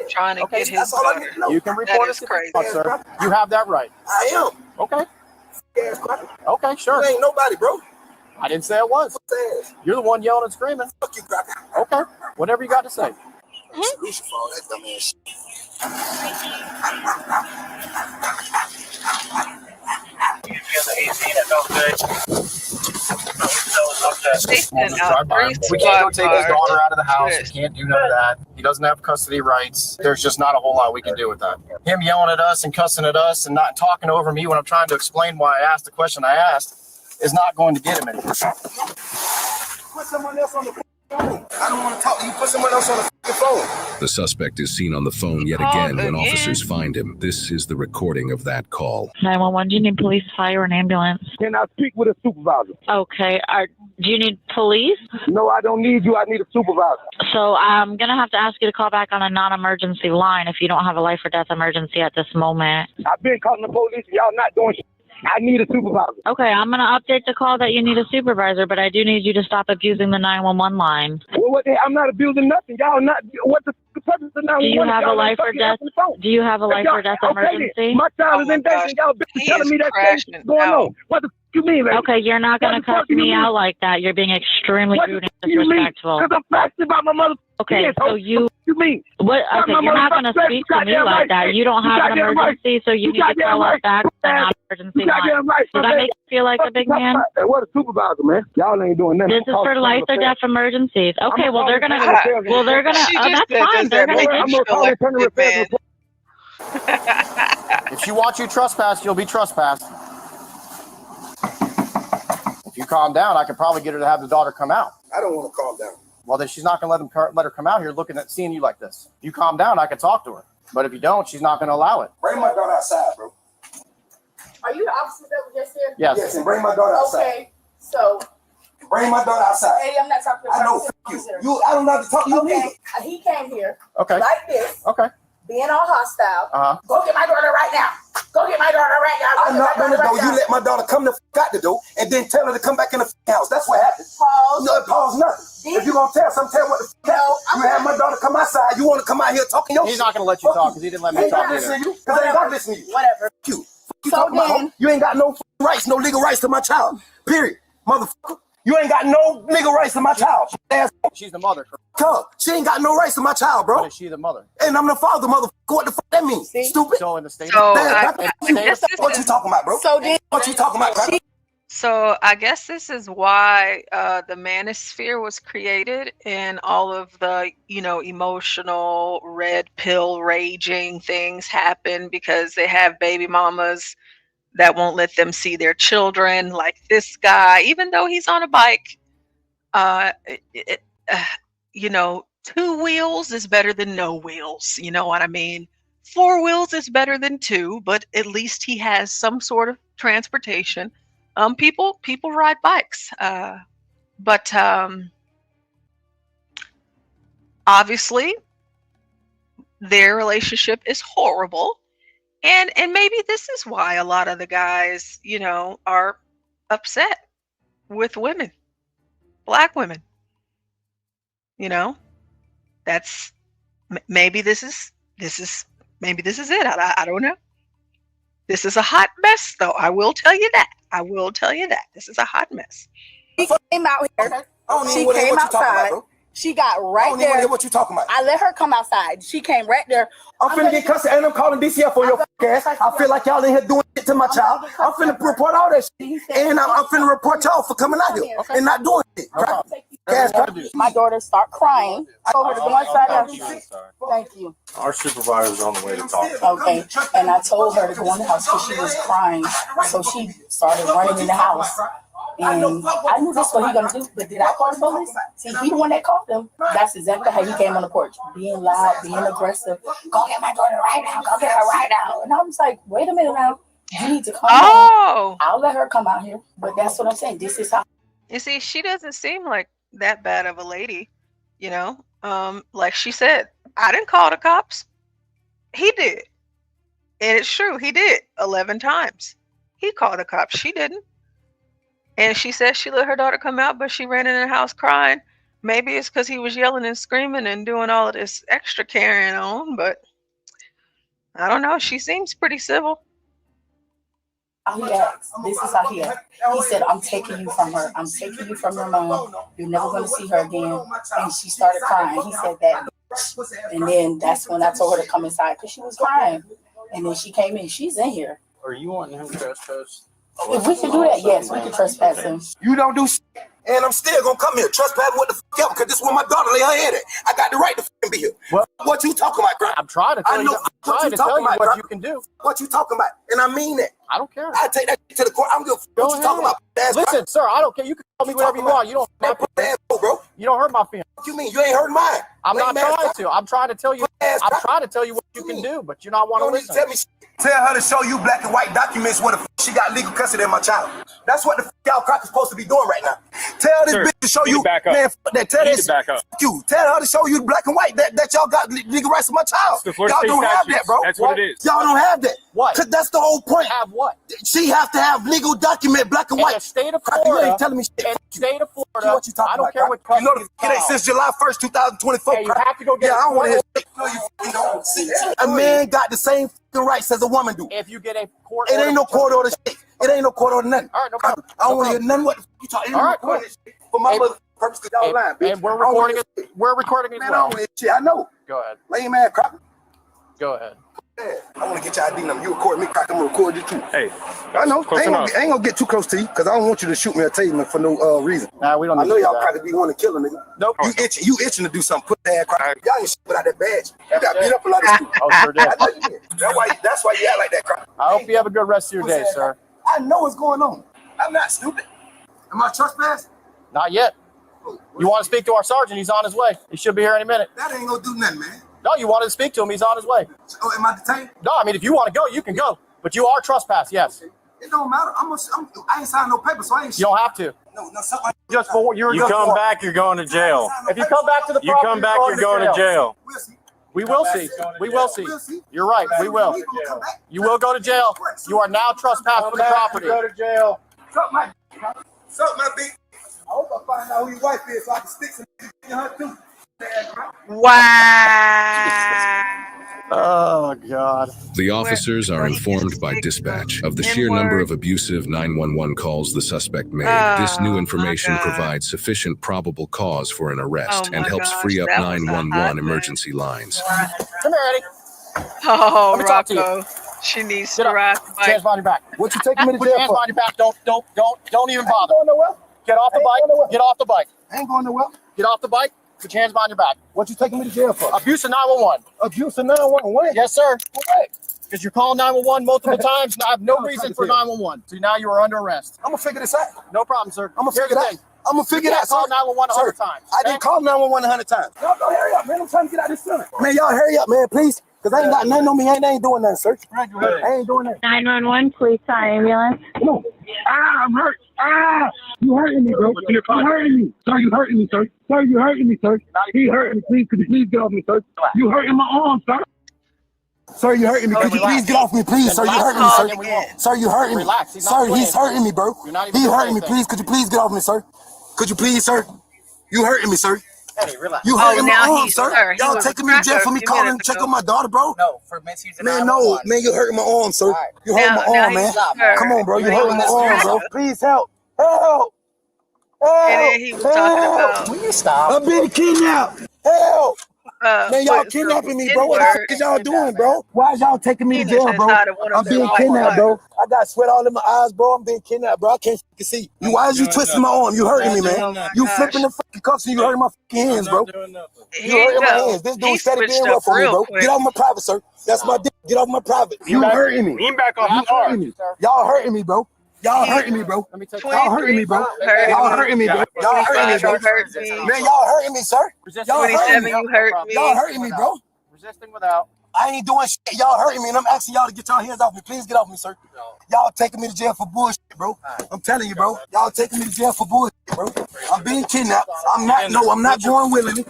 Trying to get his That's all I need daughter. to know. You can report us, sir. You have that right. I am. Okay. Okay, sure. You ain't nobody, bro. I didn't say it was. You're the one yelling and screaming. Fuck you, cracker. Okay. Whatever you got to say. We should follow that dumbass shit. They sent out 3 We can't go squad take his daughter cars. out of the house. We can't do none of that. He doesn't have custody rights. There's just not a whole lot we can do with that. Him yelling at us and cussing at us and not talking over me when I'm trying to explain why I asked the question I asked is not going to get him anywhere. Put someone else on the phone. I don't want to talk to you. Put someone else on the phone. The suspect is seen on the phone yet again when officers find him. This is the recording of that call. 911, do you need police, fire, or an ambulance? Can I speak with a supervisor? Okay. Do you need police? No, I don't need you. I need a supervisor. So I'm going to have to ask you to call back on a non-emergency line if you don't have a life or death emergency at this moment. I've been calling the police. Y'all not doing shit. I need a supervisor. Okay, I'm going to update the call that you need a supervisor, but I do need you to stop abusing the 911 line. Well, I'm not abusing nothing. Y'all not. What the purpose of the 911? Do you have a life or death? Do you have a life or death emergency? Then. My child is in danger. Y'all been telling me that thing's going on. What the you mean, man? Okay, you're not going to cuss me out like that. You're being extremely rude and disrespectful. Because I'm passionate about my mother. Okay, so you mean? What? Okay, you're not going to speak to me like that. You don't have an emergency, so you need to call us back to an emergency line. Does that make you feel like a big man? What a supervisor, man. Y'all ain't doing nothing. This is for life or death emergencies. Okay, well they're gonna. Well, they're gonna. That's fine. They're gonna get you. If she wants you trespassed, you'll be trespassed. If you calm down, I could probably get her to have the daughter come out. I don't want to calm down. Well, then she's not going to let her come out here looking at seeing you like this. If you calm down, I can talk to her. But if you don't, she's not going to allow it. Bring my daughter outside, bro. Are you the officers that were just here? Yes. Yes, and bring my daughter outside. Okay, so. Bring my daughter outside. Hey, I'm not talking to I know, you. I don't know how to talk to you neither. He came here. Okay. Like this. Okay. Being all hostile. Uh-huh. Go get my daughter right now. Go get my daughter right now. I'm not gonna go. You let my daughter come the out the door and then tell her to come back in the house. That's what happened. Pause. No, pause nothing. If you're gonna tell something, tell what the happened. You have my daughter come outside. You want to come out here talking your He's not gonna let you talk because he didn't let me talk. He ain't listen to you because I ain't gonna listen to you. Whatever. You talking about? You ain't got no rights, no legal rights to my child. Period, motherfucker. You ain't got no nigga rights to my child. She's the mother. Cuz, she ain't got no rights to my child, bro. But is she the mother? And I'm the father, motherfucker. What the fuck that means? Stupid. So in the state So what you talking about, bro? What you talking about, bro? So I guess this is why the manosphere was created, and all of the, emotional red pill raging things happen because they have baby mamas that won't let them see their children, like this guy, even though he's on a bike. Two wheels is better than no wheels. You know what I mean? Four wheels is better than two, but at least he has some sort of transportation. People ride bikes, but obviously their relationship is horrible, and maybe this is why a lot of the guys, are upset with women, black women. That's maybe this is it. I don't know. This is a hot mess, though. I will tell you that. This is a hot mess. She came out here. She what came you talking outside. about, bro. She got I right don't even there. hear what you talking about. I let her come outside. She came right there. I'm finna get cussed and I'm calling DCF for your ass. I feel like y'all in here doing shit to my child. I'm finna report all that shit. And I'm finna report y'all for coming out here and not doing shit. My daughter start crying. I told her to go inside. Thank you. Our supervisor's on the way to talk. Okay. And I told her to go in the house because she was crying. So she started running in the house. And I knew that's what he gonna do, but did I call the police? See, he the one that called them. That's exactly how he came on the porch, being loud, being aggressive. Go get my daughter right now. Go get her right now. And I was like, wait a minute now. You need to come on. I'll let her come out here, but that's what I'm saying. This is how. You see, she doesn't seem like that bad of a lady, like she said, I didn't call the cops. He did. And it's true, he did 11 times. He called the cops. She didn't. And she said she let her daughter come out, but she ran in the house crying. Maybe it's because he was yelling and screaming and doing all of this extra carrying on, but I don't know. She seems pretty civil. He asked, this is how he asked. He said, I'm taking you from her. I'm taking you from your mom. You're never going to see her again. And she started crying. He said that. And then that's when I told her to come inside because she was crying. And then she came in. She's in here. Are you wanting him to trespass? If we can do that, yes, we can trespass him. You don't do shit. And I'm still gonna come here, trespass what the fuck ever, because this is where my daughter lay her head at. I got the right to fucking be here. What you talking about, bro? I'm trying to tell you. I'm trying to tell you what you can do. What you talking about? And I mean that. I don't care. I take that to the court. I don't give a fuck what you talking about. Listen, sir, I don't care. You can tell me whatever you want. You don't hurt my feelings, bro. You don't hurt my feelings. What you mean? You ain't hurt mine. I'm not trying to. I'm trying to tell you. I'm trying to tell you what you can do, but you not want to listen. Tell her to show you black and white documents where the fuck she got legal custody of my child. That's what the fuck y'all crackers supposed to be doing right now. Tell this bitch to show you. Man, fuck that. Tell this. Fuck you. Tell her to show you the black and white that y'all got legal rights to my child. Y'all don't have that, bro. That's what it is. Y'all don't have that. What? Cause that's the whole point. Have what? She have to have legal document, black and white. In the state of Florida. You ain't telling me shit. In the state of Florida. What you talking I don't about, care what. You know the it ain't since July 1st, 2024. Hey, you have to go get. Yeah, I don't want to hear. No, a man got the same rights as a woman do. If you get a court order, it ain't no court order shit. It ain't no court order nothing. All right, no problem. I don't want to hear nothing what you talking. All right, cool. For my mother purpose, y'all lying, bitch. And we're recording it. We're recording it. Man, I don't want shit. I know. Go ahead. Lame ass crap. Go ahead. I want to get your ID number. You record me, crack. I'm gonna record you too. Hey, I know. I ain't gonna get too close to you because I don't want you to shoot me or tase me for no reason. Nah, we don't. I know y'all crackers be wanting to kill a nigga. Nope. You itching to do something. Put that crack. Y'all ain't shit without that badge. You got beat up a lot of school. Oh, sure did. I know you did. That's why you act like that crack. I hope you have a good rest of your day, sir. I know what's going on. I'm not stupid. Am I trespassing? Not yet. You want to speak to our sergeant? He's on his way. He should be here any minute. That ain't gonna do nothing, man. No, you wanted to speak to him. He's on his way. Oh, am I detained? No, I mean, if you want to go, you can go. But you are trespassed, yes. It don't matter. I ain't signed no paper, so I ain't. You don't have to. No, something like just for you come back, you're going to jail. If you come back to the property, you come back, you're going to jail. We will see. We will see. You're right. We will. You will go to jail. You are now trespassed from the property. Go to jail. Suck my beat. I hope I find out who your wife is so I can stick some in her too. Wow. Oh God. The officers are informed by dispatch of the sheer number of abusive 911 calls the suspect made. This new information provides sufficient probable cause for an arrest and helps free up 911 emergency lines. Come here, Eddie. Oh, Let me talk to you. Rocco. She needs Get to up. ride Put the your hands bike. behind your back. What you taking me to Put your jail hands for? behind your back. Don't even bother. Going nowhere. Get off the bike. Get off the bike. I ain't going nowhere. Get off the bike. Put your hands behind your back. What you taking me to jail for? Abuse of 911. Abuse of 911. What? Yes, sir. What? Because you're calling 911 multiple times, and I have no reason for 911. So now you are under arrest. I'm gonna figure this out. No problem, sir. I'm gonna figure it out. I'm gonna figure You it can't out. call 911 100 times. I didn't call 911 100 times. Y'all go hurry up, man. I'm trying to get out of this center. Man, y'all hurry up, man, please. Because I ain't got nothing on me. I ain't doing nothing, sir. I ain't doing nothing. 911, police ambulance. No. Ah, I'm hurt. Ah, you hurting me, bro. You hurting me. Sir, you hurting me, sir. Sir, you hurting me, sir. He hurting me. Please, could you please get off me, sir? You hurting my arm, sir. Sir, you hurting me. Could you please get off me, please? Sir, you hurting me, sir. Sir, you hurting me. Sir, he's hurting me, bro. He hurting me. Please, could you please get off me, sir? Could you please, sir? You hurting me, sir. Eddie, relax. You hurting now my arm, he's sir. sir. He Y'all was a taking me to jail cracker for a me few calling minutes and check ago. on my daughter, bro? No, for misuse of Man, 911. no. Man, you hurting my arm, sir. You hurting my Now arm, man. he's hurt. Come on, bro. You Now hurting my he's arm, bro. hurt. Please help. Help. And then Help. he was talking about Will you stop? I'm being kidnapped. Help. Man, y'all putting kidnapping me, some bro. What the fuck N-word is y'all doing, bro? Why is y'all taking me to penis jail, bro? inside of one of I'm their being white kidnapped, bro. bikes. I got sweat all in my eyes, bro. I'm being kidnapped, bro. I can't fucking see. Why is you twisting my arm? You hurting me, man. You flipping the fucking cuffs and you hurting my fucking hands, bro. You hurting my hands. This dude steady being rough on me, bro. Get off my private, sir. That's my dick. Get off my private. You hurting me. Lean back off You the car. hurting me. Y'all hurting me, bro. Y'all hurting me, bro. Y'all hurting me, bro. Y'all hurting me, bro. Y'all hurting me, bro. Man, y'all hurting me, sir. Y'all hurting me. You hurt me. Y'all hurting me, bro. Resisting without. I ain't doing shit. Y'all hurting me, and I'm asking y'all to get y'all hands off me. Please get off me, sir. Y'all taking me to jail for bullshit, bro. I'm telling you, bro. Y'all taking me to jail for bullshit, bro. I'm being kidnapped. I'm not going willingly.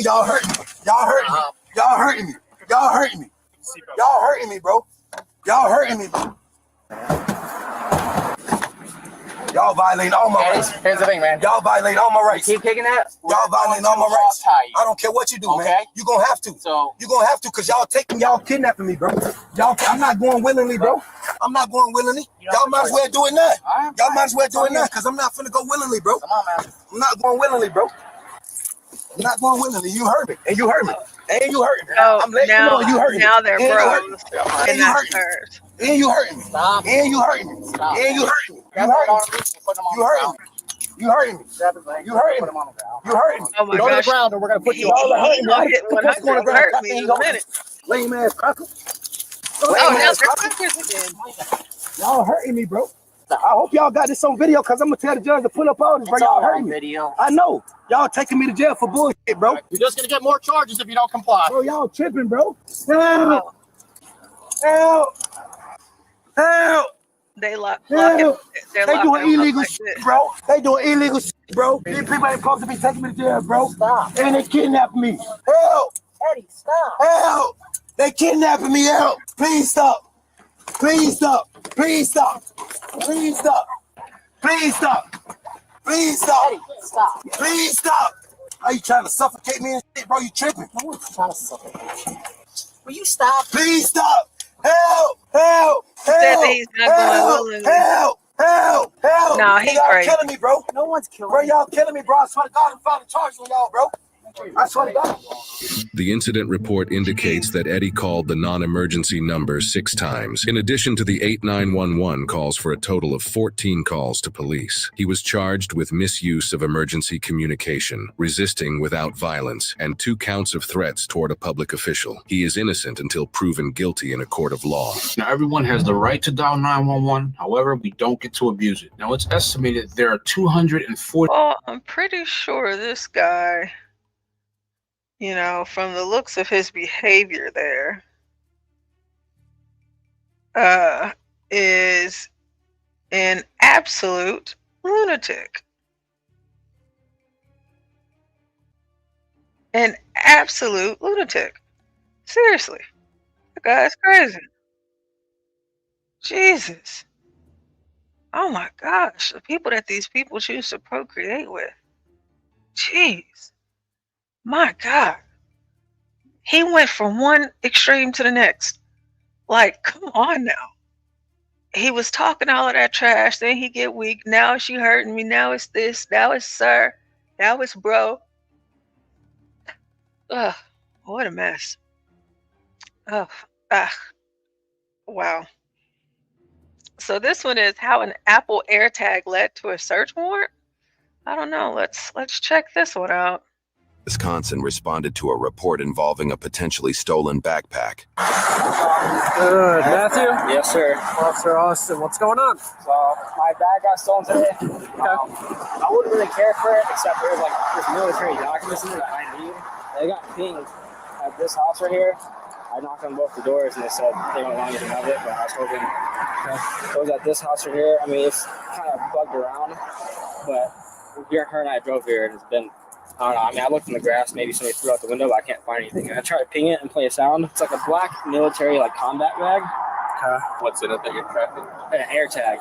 Y'all hurting me. Y'all hurting me. Y'all hurting me. Y'all hurting me. Y'all hurting me, bro. Y'all hurting me, bro. Y'all violating all my rights. Here's the thing, man. Y'all violating all my rights. Keep kicking that. Y'all violating all my rights. I don't care what you do, man. You gonna have to. You gonna have to, cause y'all kidnapping me, bro. I'm not going willingly, bro. I'm not going willingly. Y'all might as well do it now. Y'all might as well do it now, cause I'm not finna go willingly, bro. Come on, man. I'm not going willingly, bro. I'm not going willingly. You hurt me, and you hurt me, and you hurt me. I'm letting you know you hurt me. Now they're and bros. And you hurt me. And you hurting me. And you hurting me. And you hurting me. You hurting me. You hurting me. You hurting me. You hurting me. You hurting me. Oh my Go to the gosh. ground, or we're gonna put you Y'all on. are hurting me. Gonna hit What's going on 100 the hurt ground? me in a minute. Lame ass cracker. Oh, Lame now ass they're cracker. crackers again. Y'all hurting me, bro. I hope y'all got this on video, cause I'm gonna tell the judge to pull up all this, bro. Y'all hurting me. Video. I know. Y'all taking me to jail for bullshit, bro. You're just gonna get more charges if you don't comply. Bro, y'all tripping, bro. Help! Help! Help! They lock Help! they're They locking doing them up illegal like shit, this. bro. They doing illegal shit, bro. These people ain't supposed to be taking me to jail, bro. Stop. And they kidnapping me. Help! Eddie, stop. Help! They kidnapping me. Help! Please stop. Please stop. Please stop. Please stop. Please stop. Please stop. Eddie, stop. Please stop. Are you trying to suffocate me and shit, bro? You tripping? No one's trying to suffocate. Will you stop? Please stop. Help! Help! He said that Help! he's not going Help! willingly. Help! Help! Help! Nah, he y'all crazy. killing me, bro. No one's killing Bro, you. y'all killing me, bro. I swear to God, I'm filing charges on y'all, bro. I swear to God. The incident report indicates that Eddie called the non-emergency number 6 times. In addition to the 8911 calls for a total of 14 calls to police. He was charged with misuse of emergency communication, resisting without violence, and 2 counts of threats toward a public official. He is innocent until proven guilty in a court of law. Now, everyone has the right to dial 911. However, we don't get to abuse it. Now, it's estimated there are 240. Well, I'm pretty sure this guy, you know, from the looks of his behavior there, is an absolute lunatic. An absolute lunatic. Seriously. The guy's crazy. Jesus. Oh my gosh. The people that these people choose to procreate with. Jeez. My God. He went from one extreme to the next. Like, come on now. He was talking all of that trash, then he get weak. Now she hurting me. Now it's this. Now it's sir. Now it's bro. Ugh, what a mess. Oh, wow. So this one is how an Apple AirTag led to a search warrant. I don't know. Let's check this one out. Wisconsin responded to a report involving a potentially stolen backpack. Matthew? Yes, sir. Officer Austin, what's going on? So my bag got stolen today. I wouldn't really care for it, except there's military documents in there that I need. They got pinged at this house right here. I knocked on both the doors and they said they don't want anything of it, but I was hoping it was at this house right here. I mean, it's kind of bugged around, but her and I drove here and it's been, I don't know. I mean, I looked in the grass, maybe somebody threw out the window, but I can't find anything. And I tried to ping it and play a sound. It's like a black military combat bag. What's in it that you're tracking? An AirTag.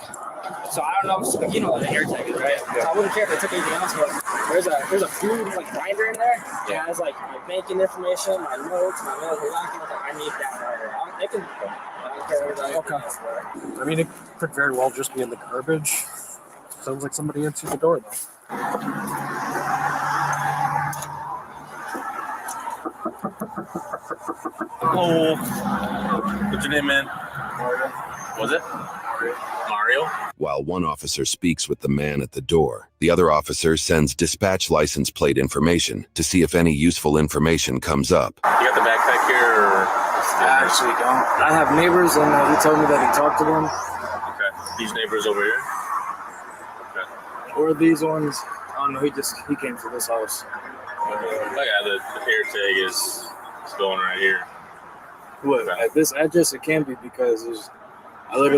So I don't know, you know what an AirTag is, right? So I wouldn't care if they took anything else, but there's a food binder in there. It has my banking information, my notes, my mail. I need that binder. They can. I don't care what Okay. I mean, it could very well just be in the garbage. Sounds like somebody answered the door though. Hello. What's your name, man? Was it? Mario? While one officer speaks with the man at the door, the other officer sends dispatch license plate information to see if any useful information comes up. You got the backpack here, or? I actually don't. I have neighbors, and he told me that he talked to them. Okay. These neighbors over here? Okay. Or these ones. I don't know. He came to this house. Oh yeah, the AirTag is going right here. What? At this address, it can be because there's nothing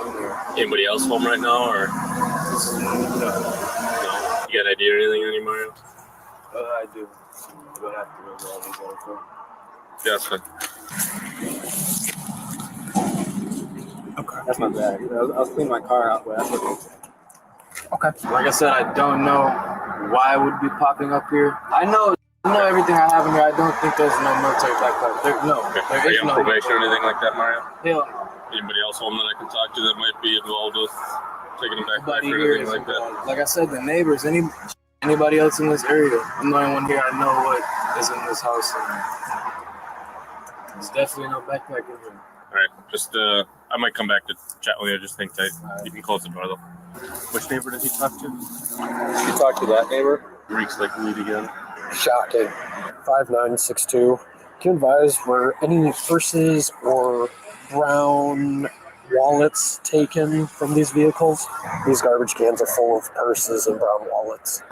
in there. Anybody else home right now, or? No. You got an idea or anything, any Mario? I do. But I have to remember all these other things. Yeah, that's fine. Okay. That's my bag. I was cleaning my car out, but that's okay. Okay. Like I said, I don't know why it would be popping up here. I know everything I have in here. I don't think there's no military backpack. There Are you is on no probation or anything like that, Mario? Hell, Anybody else home that I can talk to that might be involved with taking a backpack nobody or here anything is like that? like I said, the neighbors, anybody else in this area. I'm the only one here. I know what is in this house. There's definitely no backpack in here. All right, just I might come back to chat with you. I just think that you can close the door though. Which neighbor did he talk to? You talked to that neighbor? Reeks like weed again. Shocking. 5962. Can you advise, were any purses or brown wallets taken from these vehicles? These garbage cans are full of purses and brown wallets.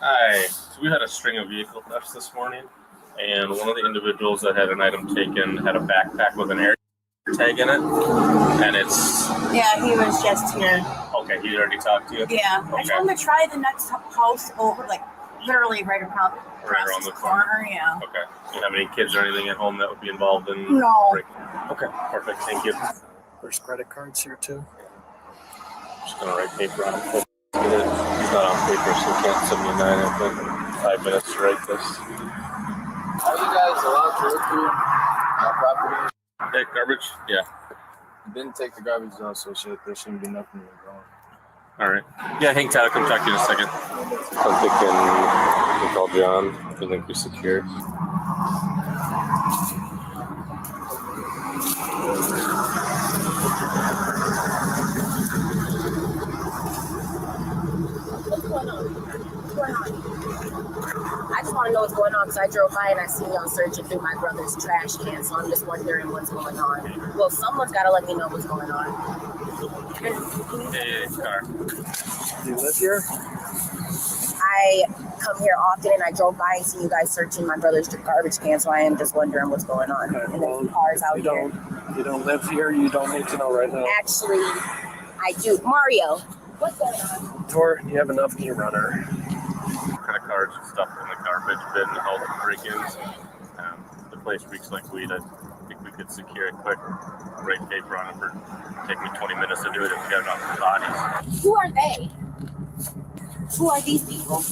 Hi. So we had a string of vehicle thefts this morning, and one of the individuals that had an item taken had a backpack with an air tag in it, and it's... Yeah, he was just here. Okay, he already talked to you? Yeah. Okay. I told him to try the next house over, literally right around the corner. Yeah. Okay. Do you have any kids or anything at home that would be involved in... No. breaking? Okay, perfect. Thank you. There's credit cards here too. Just gonna write paper on him. He's not on paper, so he can't 79 it, but 5 minutes to write this. Are you guys allowed to look through my property? Hey, garbage? Yeah. Didn't take the garbage out, so there shouldn't be nothing going. All right. Yeah, hang tight. I'll come talk to you in a second. I'm thinking we call John. I think we secure. I just want to know what's going on because I drove by and I see y'all searching through my brother's trash can, so I'm just wondering what's going on. Well, someone's got to let me know what's going on. Hey, car. You live here? I come here often and I drove by and see you guys searching my brother's garbage can, so I am just wondering what's going on. Okay, and there's cars out here. You don't live here? You don't need to know right now? Actually, I do. Mario, what's going on? Tor, you have enough key runner. Credit cards and stuff in the garbage bin to help break-ins. The place reeks like weed. I think we could secure it quick. Write paper on it for take me 20 minutes to do it if we got enough bodies. Who are they? Who are these people?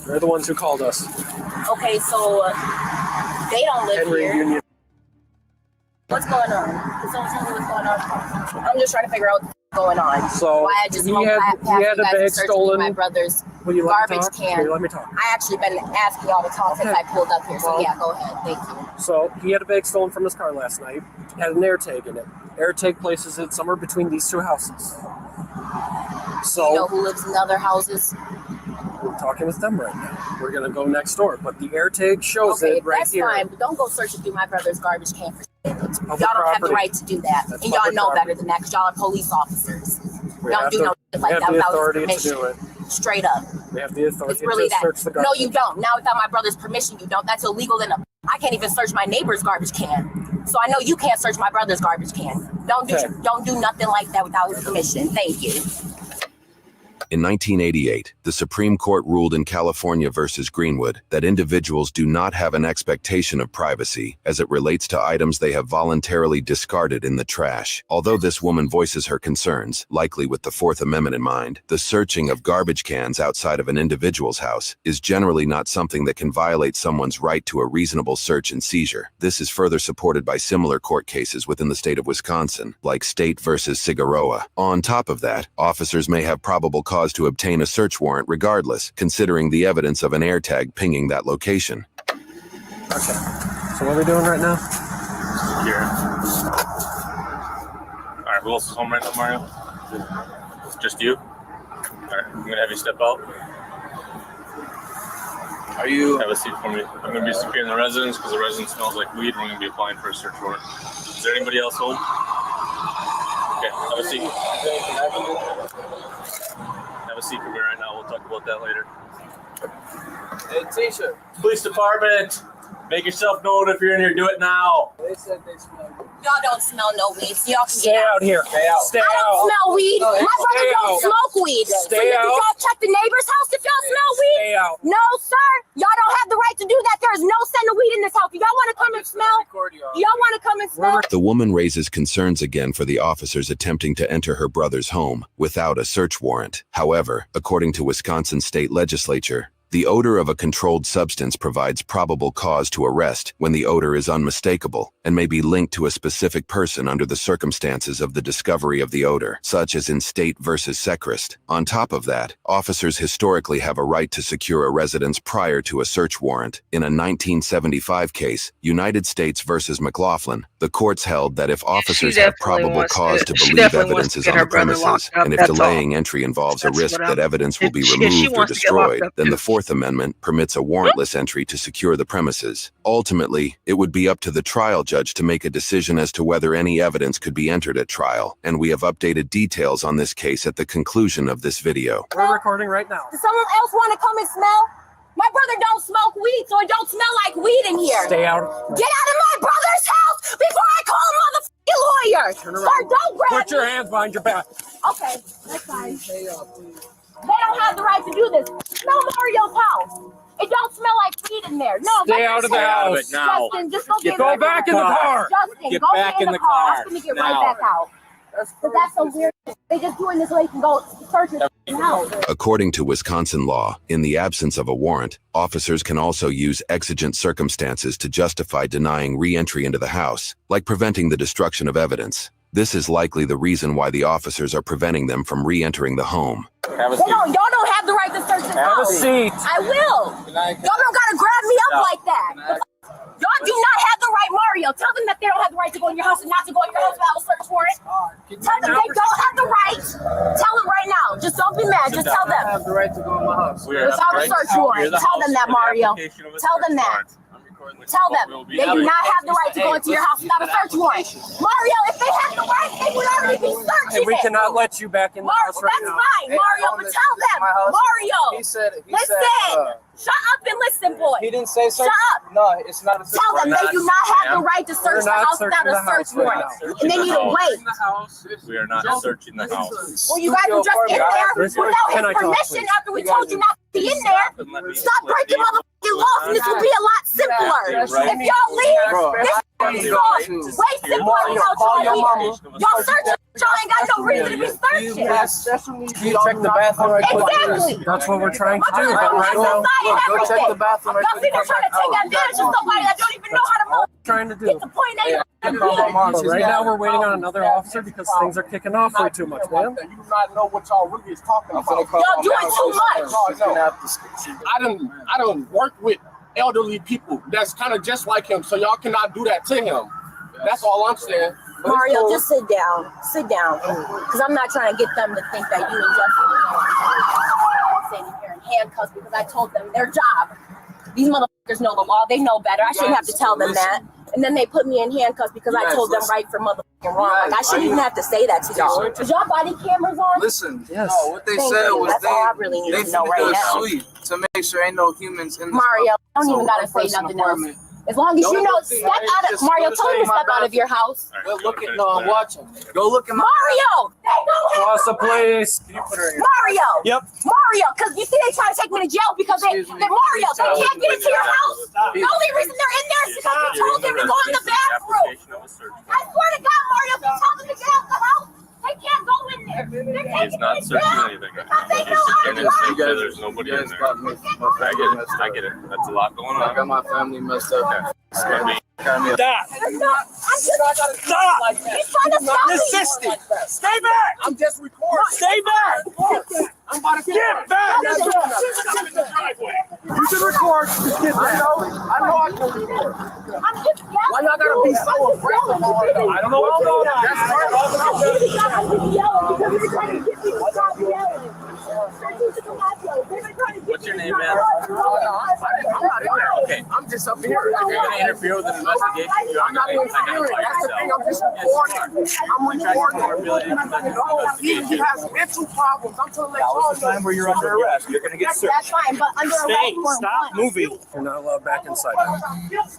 They're the ones who called us. Okay, so they don't live Henry here. Union. What's going on? Can someone tell me what's going on? I'm just trying to figure out what's going on. So why I just he won't had pass a you guys bag and search stolen. my brother's Will you let me garbage talk? can. Here, let me talk. I actually been asking y'all to talk since I pulled up here. So Well, yeah, go ahead. Thank you. So he had a bag stolen from his car last night. It had an air tag in it. Air tag places it somewhere between these two houses. So You know who lives in the other houses? we're talking with them right now. We're gonna go next door, but the air tag shows Okay, it right that's here. fine, but don't go searching through my brother's garbage can for shit. Y'all public don't have the property. right to do that. That's And y'all public know property. better than that because y'all are police officers. We Don't have do the- no shit we like have that the without his authority to permission. do it. Straight up. We have the authority It's really to that. search the No, garbage. you don't. Now without my brother's permission, you don't. That's illegal. I can't even search my neighbor's garbage can. So I know you can't search my brother's garbage can. Don't do nothing like that without his permission. Thank you. In 1988, the Supreme Court ruled in California versus Greenwood that individuals do not have an expectation of privacy as it relates to items they have voluntarily discarded in the trash. Although this woman voices her concerns, likely with the Fourth Amendment in mind, the searching of garbage cans outside of an individual's house is generally not something that can violate someone's right to a reasonable search and seizure. This is further supported by similar court cases within the state of Wisconsin, like State versus Cigaroa. On top of that, officers may have probable cause to obtain a search warrant regardless, considering the evidence of an AirTag pinging that location. Okay. So what are we doing right now? Here. All right, who else is home right now, Mario? Just you? All right, I'm gonna have you step out. Are you? Have a seat for me. I'm gonna be securing the residence because the residence smells like weed. We're gonna be applying for a search warrant. Is there anybody else home? Okay, have a seat. Have a seat for me right now. We'll talk about that later. Hey, Tisha. Police department, make yourself known if you're in here. Do it now. They said they smell weed. Y'all don't smell no weed, so y'all can Stay get out here. Stay out. Stay I don't out. smell weed. No, My brother stay don't out. smoke weed. Stay so did out. y'all check the neighbor's house if y'all smell weed? Stay out. No, sir. Y'all don't have the right to do that. There is no scent of weed in this house. Y'all want to come and smell? Y'all want to come and smell? The woman raises concerns again for the officers attempting to enter her brother's home without a search warrant. However, according to Wisconsin state legislature, the odor of a controlled substance provides probable cause to arrest when the odor is unmistakable and may be linked to a specific person under the circumstances of the discovery of the odor, such as in State versus Sechrist. On top of that, officers historically have a right to secure a residence prior to a search warrant. In a 1975 case, United States versus McLaughlin, the courts held that if officers have probable cause to believe evidence is on the premises, and if delaying entry involves a risk that evidence will be removed or destroyed, then the Fourth Amendment permits a warrantless entry to secure the premises. Ultimately, it would be up to the trial judge to make a decision as to whether any evidence could be entered at trial, and we have updated details on this case at the conclusion of this video. We're recording right now. Does someone else want to come and smell? My brother don't smoke weed, so it don't smell like weed in here. Stay out. Get out of my brother's house before I call a motherfucking lawyer. Turn around. Sir, don't grab Put your me. hands behind your back. Okay, that's fine. They don't have the right to do this. Smell Mario's house. It don't smell like weed in there. No, Stay out of the house. Justin, just go get Go back in the car. Justin, Get go back get in the car. car. I'm gonna get Now. right back out. But that's so weird. They just doing this so they can go search it now. According to Wisconsin law, in the absence of a warrant, officers can also use exigent circumstances to justify denying re-entry into the house, like preventing the destruction of evidence. This is likely the reason why the officers are preventing them from re-entering the home. Y'all don't have the right to search this Have a house. seat. I will. Y'all don't gotta grab me up like that. Y'all do not have the right, Mario. Tell them that they don't have the right to go in your house and not to go in your house without a search warrant. Tell them they don't have the right. Tell them right now. Just don't be mad. Just tell them. have the right to go in my house. Without a search warrant. Tell them that, Mario. Tell them that. Tell them they do not have the right to go into your house without a search warrant. Mario, if they had the right, they would already be searching And we it. cannot let you back in the house right That's now. fine, Mario, but tell them. Mario, listen. Shut up and listen, boy. He didn't say search. Shut up. No, it's not a search. Tell them they do not have the right to search the house without a search warrant. And they need to wait. We are not searching the house. Well, you guys were just in there without his permission after we told you not to be in there. Stop breaking motherfucking laws and this will be a lot simpler. If y'all leave, this Wasting money out y'all searching. Y'all ain't got no reason to be searching. You check the bathroom right quick. Exactly. That's what we're trying to do. But right now, go check the bathroom right y'all see them trying to take advantage of somebody that don't even know how to move. Trying to do. Get the point A. Right now, we're waiting on another officer because things are kicking off way too much, man. You do not know what y'all really is talking about. Y'all doing too much. I don't work with elderly people that's kind of just like him, so y'all cannot do that to him. That's all I'm saying. Mario, just sit down. Sit down. Because I'm not trying to get them to think that you and Justin are sitting here in handcuffs because I told them their job. These motherfuckers know the law. They know better. I shouldn't have to tell them that. And then they put me in handcuffs because I told them right from motherfucking wrong. Like, I shouldn't even have to say that to y'all. Is y'all body cameras on? Listen, yes. No, what they said was that's all I really need to know right now. Sweep to make sure ain't no humans in the Mario, don't even gotta say nothing else. As long as you know, step out of Mario. Tell him to step out of your house. Go look at I'm watching. Go look at Mario. What's the place? Mario. Yep. Mario, because you see they try to take me to jail because they Mario, they can't get into your house. The only reason they're in there is because you told them to go in the bathroom. I swear to God, Mario, if you tell them to get out the house, they can't go in there. He's not searching anything. There's nobody in there. I get it. That's a lot going on. I got my family messed up. Stop. Stop! He's trying to stop me. Resisting. Stay back. I'm just recording. Stay back. I'm about to get back. You can record. I know I can record. Why y'all gotta be so aggressive? I don't know what's going on. What's your name, man? I'm not in there. Okay, I'm just up here. If you're gonna interfere with an investigation, I'm not interfering. That's the thing. I'm just recording. I'm recording. He has mental problems. I'm trying to let y'all know. Time where you're under arrest. You're gonna get searched. That's fine, but under arrest for Stop moving. You're not allowed back inside. Sir,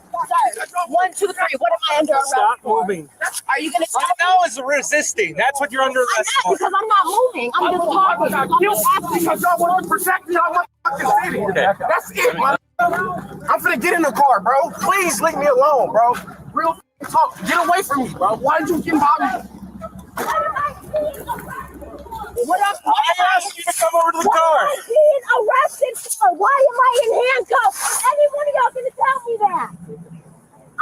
1, 2, 3. What am I under arrest Stop for? moving. Are you gonna stop Right now is resisting. That's what you're under arrest for. because I'm not moving. I'm just talking. I'm just asking. Because y'all want to protect y'all motherfucking city. That's it, man. I'm finna get in the car, bro. Please leave me alone, bro. Real talk. Get away from me, bro. Why did you get by me? I asked you to come over to the car. What am I being arrested for? Why am I in handcuffs? Any one of y'all gonna tell me that?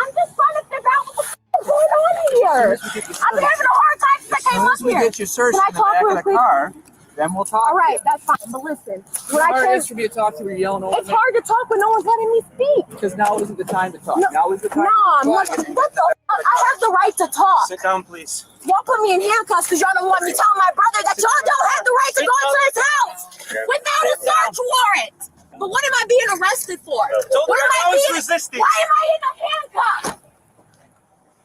I'm just trying to figure out what the f is going on here. I've been having a hard time since I came up here. As soon as we get you searched Can I in the talk back real of the quick? car, then we'll talk. All right, that's fine. But listen, when I came, for you to talk to, we're yelling over. it's hard to talk when no one's letting me speak. Because now isn't the time to talk. No, now is the time. I'm like, what the fuck? I have the right to talk. Sit down, please. Y'all put me in handcuffs because y'all don't want me telling my brother that y'all don't have the right to go into his house without a search warrant. But what am I being arrested for? What am I being? Resisting. Why am I in a handcuff?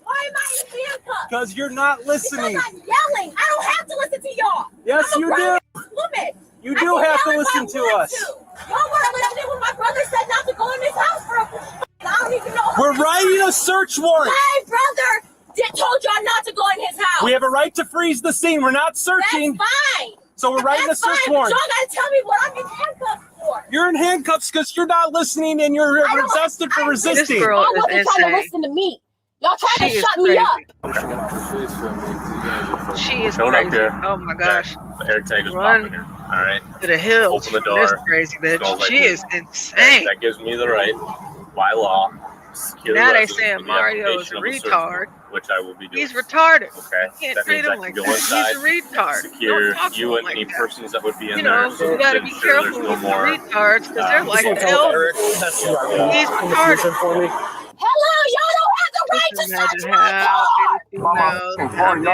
Why am I in handcuffs? Because you're not listening. Because I'm yelling. I don't have to listen to y'all. Yes, I'm a you do. grown-ass woman. You do have to listen to us. Y'all weren't listening when my brother said not to go in his house for a I don't even know. We're writing a search warrant. My brother told y'all not to go in his house. We have a right to freeze the scene. We're not searching. That's fine. So we're writing a search warrant. Y'all gotta tell me what I'm in handcuffs for. You're in handcuffs because you're not listening and you're arrested for resisting. This girl I wasn't is trying to insane. listen to me. Y'all trying She to is shut me up. She is Don't up crazy. here. Oh my gosh. The air tag is Run popping here. All right. to the hills. Open the door. This crazy bitch. Smells like She weed. is insane. That gives me the right, by law, secure Now the they residence saying with the Mario is application a of a search retard. warrant, which I will be doing. He's retarded. Okay. You can't That treat means I him can like go that. inside, He's a retard. secure Don't talk to you him and like any that. persons that would be in You there. know, So you gotta be ensure careful there's no with the more. retards because they're like the elders. He's retarded. For me. Hello, y'all don't have the right to Imagine search my how car.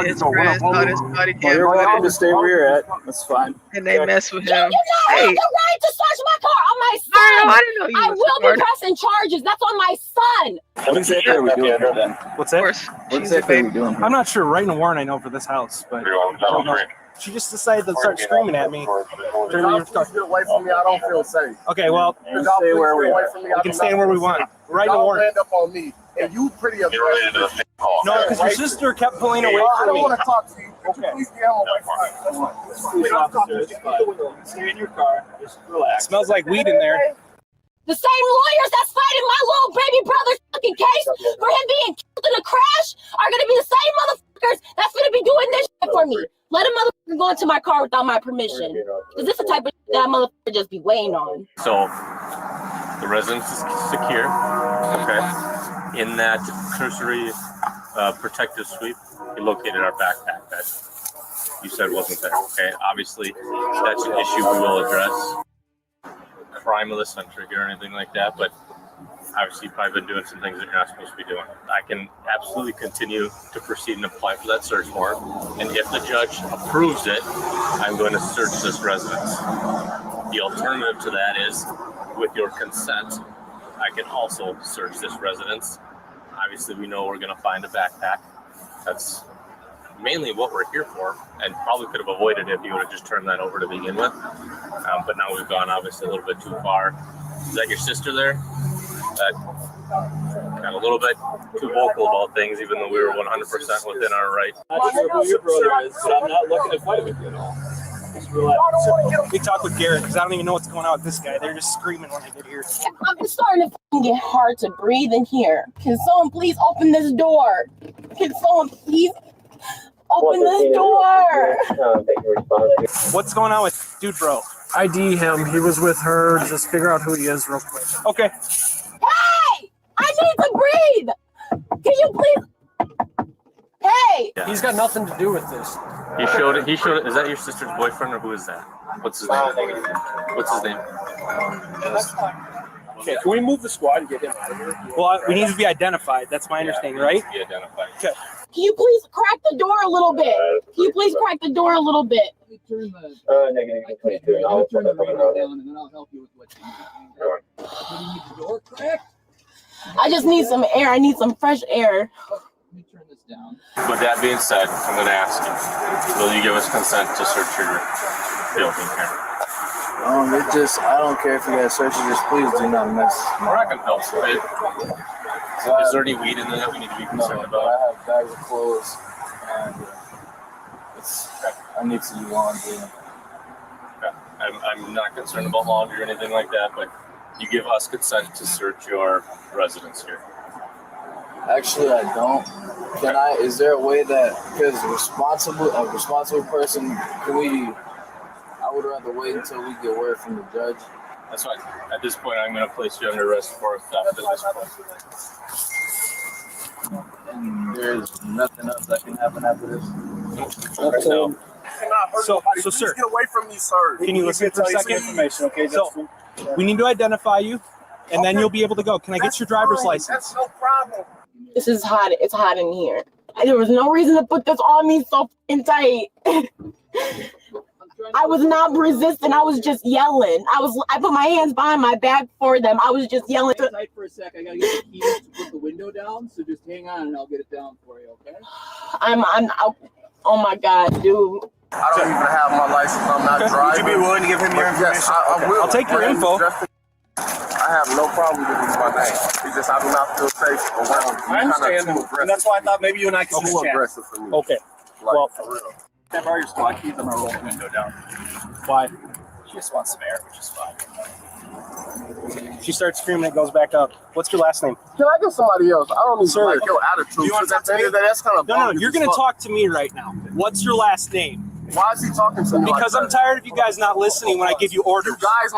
his friends caught his body cam You're welcome to footage stay where you're at. That's fine. and they mess with You him. do not Hey, have the right to search my car on my Mario, son. I didn't know you I was will be retarded. pressing charges. That's on my son. What exactly are we doing here then? What's Of that? course, What she's a exactly are we baby. doing here? I'm not sure. Writing a warrant, I know, for this house, but she just decided to start screaming at me. during Y'all the- please get away from me. I don't feel safe. Okay, well, Y'all please where get we away are. from me. we can stand where we want. Writing a Y'all warrant. land up on me, and you pretty aggressive. No, because your sister kept pulling away I from don't me. want to talk to you. Okay. Please get him away from me. Stay in your car. Just relax. Smells like weed in there. The same lawyers that's fighting my little baby brother's fucking case for him being killed in a crash are gonna be the same motherfuckers that's gonna be doing this shit for me. Let a motherfucker go into my car without my permission. Because this is the type of shit that motherfucker just be weighing on. So the residence is secure. Okay. In that cursory protective sweep, we located our backpack that you said wasn't there. Okay. Obviously, that's an issue we will address. Crime of the century or anything like that, but obviously you've probably been doing some things that you're not supposed to be doing. I can absolutely continue to proceed and apply for that search warrant, and if the judge approves it, I'm going to search this residence. The alternative to that is, with your consent, I can also search this residence. Obviously, we know we're going to find a backpack. That's mainly what we're here for, and probably could have avoided it if you would have just turned that over to begin with. But now we've gone obviously a little bit too far. Is that your sister there? That got a little bit too vocal about things, even though we were 100% within our right. I'm not sure who your brother is, but I'm not looking to fight with you at all. Just relax. We talk with Garrett because I don't even know what's going on with this guy. They're just screaming when I get here. I'm starting to get hard to breathe in here. Can someone please open this door? Can someone please open this door? What's going on with dude, bro? ID him. He was with her. Just figure out who he is real quick. Okay. Hey! I need to breathe! Can you please? Hey! Yeah. He's got nothing to do with this. He showed it. Is that your sister's boyfriend or who is that? What's his name? What's his name? Okay, can we move the squad and get him out of here? Well, we need to be identified. That's my understanding, right? Be identified. Okay. Can you please crack the door a little bit? Can you please crack the door a little bit? Turn I'll turn the radio down and then I'll help you with what you need. Do you need the door cracked? I just need some air. I need some fresh air. Let me turn this down. With that being said, I'm going to ask you, will you give us consent to search your building here? I don't care if you guys search it, just please do not mess. We're not going to help you, right? Is there any weed in there that we need to be concerned about? I have bags of clothes and I need to do laundry. Okay. I'm not concerned about laundry or anything like that, but you give us consent to search your residence here. Actually, I don't. Can I? Is there a way that, because a responsible person, I would rather wait until we get word from the judge. That's fine. At this point, I'm going to place you under arrest for theft at this point. And there's nothing else that can happen after this. No. So, sir, get away from me, sir. Can you listen for a second? Information, okay? So, we need to identify you, and then you'll be able to go. Can I get your driver's license? That's no problem. This is hot. It's hot in here. There was no reason to put this on me so fucking tight. I was not resisting. I was just yelling. I put my hands behind my back for them. I was just yelling. Hang tight for a sec. I gotta get the keys to put the window down, so just hang on and I'll get it down for you, okay? Oh my God, dude. I don't even have my license. I'm not driving. Would you be willing to give him your information? Yes, I will. I'll take your info. I have no problem giving you my name. It's just I do not feel safe around you. I understand, and that's why I thought maybe you and I could just chat. Aggressive for me. Okay. Like, Well, for real. Have all your squad keys. I'm gonna roll the window down. why? She just wants some air, which is fine. She starts screaming. It goes back up. What's your last name? Can I get somebody else? I don't need Sir, like your attitude. you want to talk to me? That's kind of No, you're going to talk to me right now. What's your last name? Why is he talking to me? Because I'm tired of you guys not listening when I give you orders. You guys,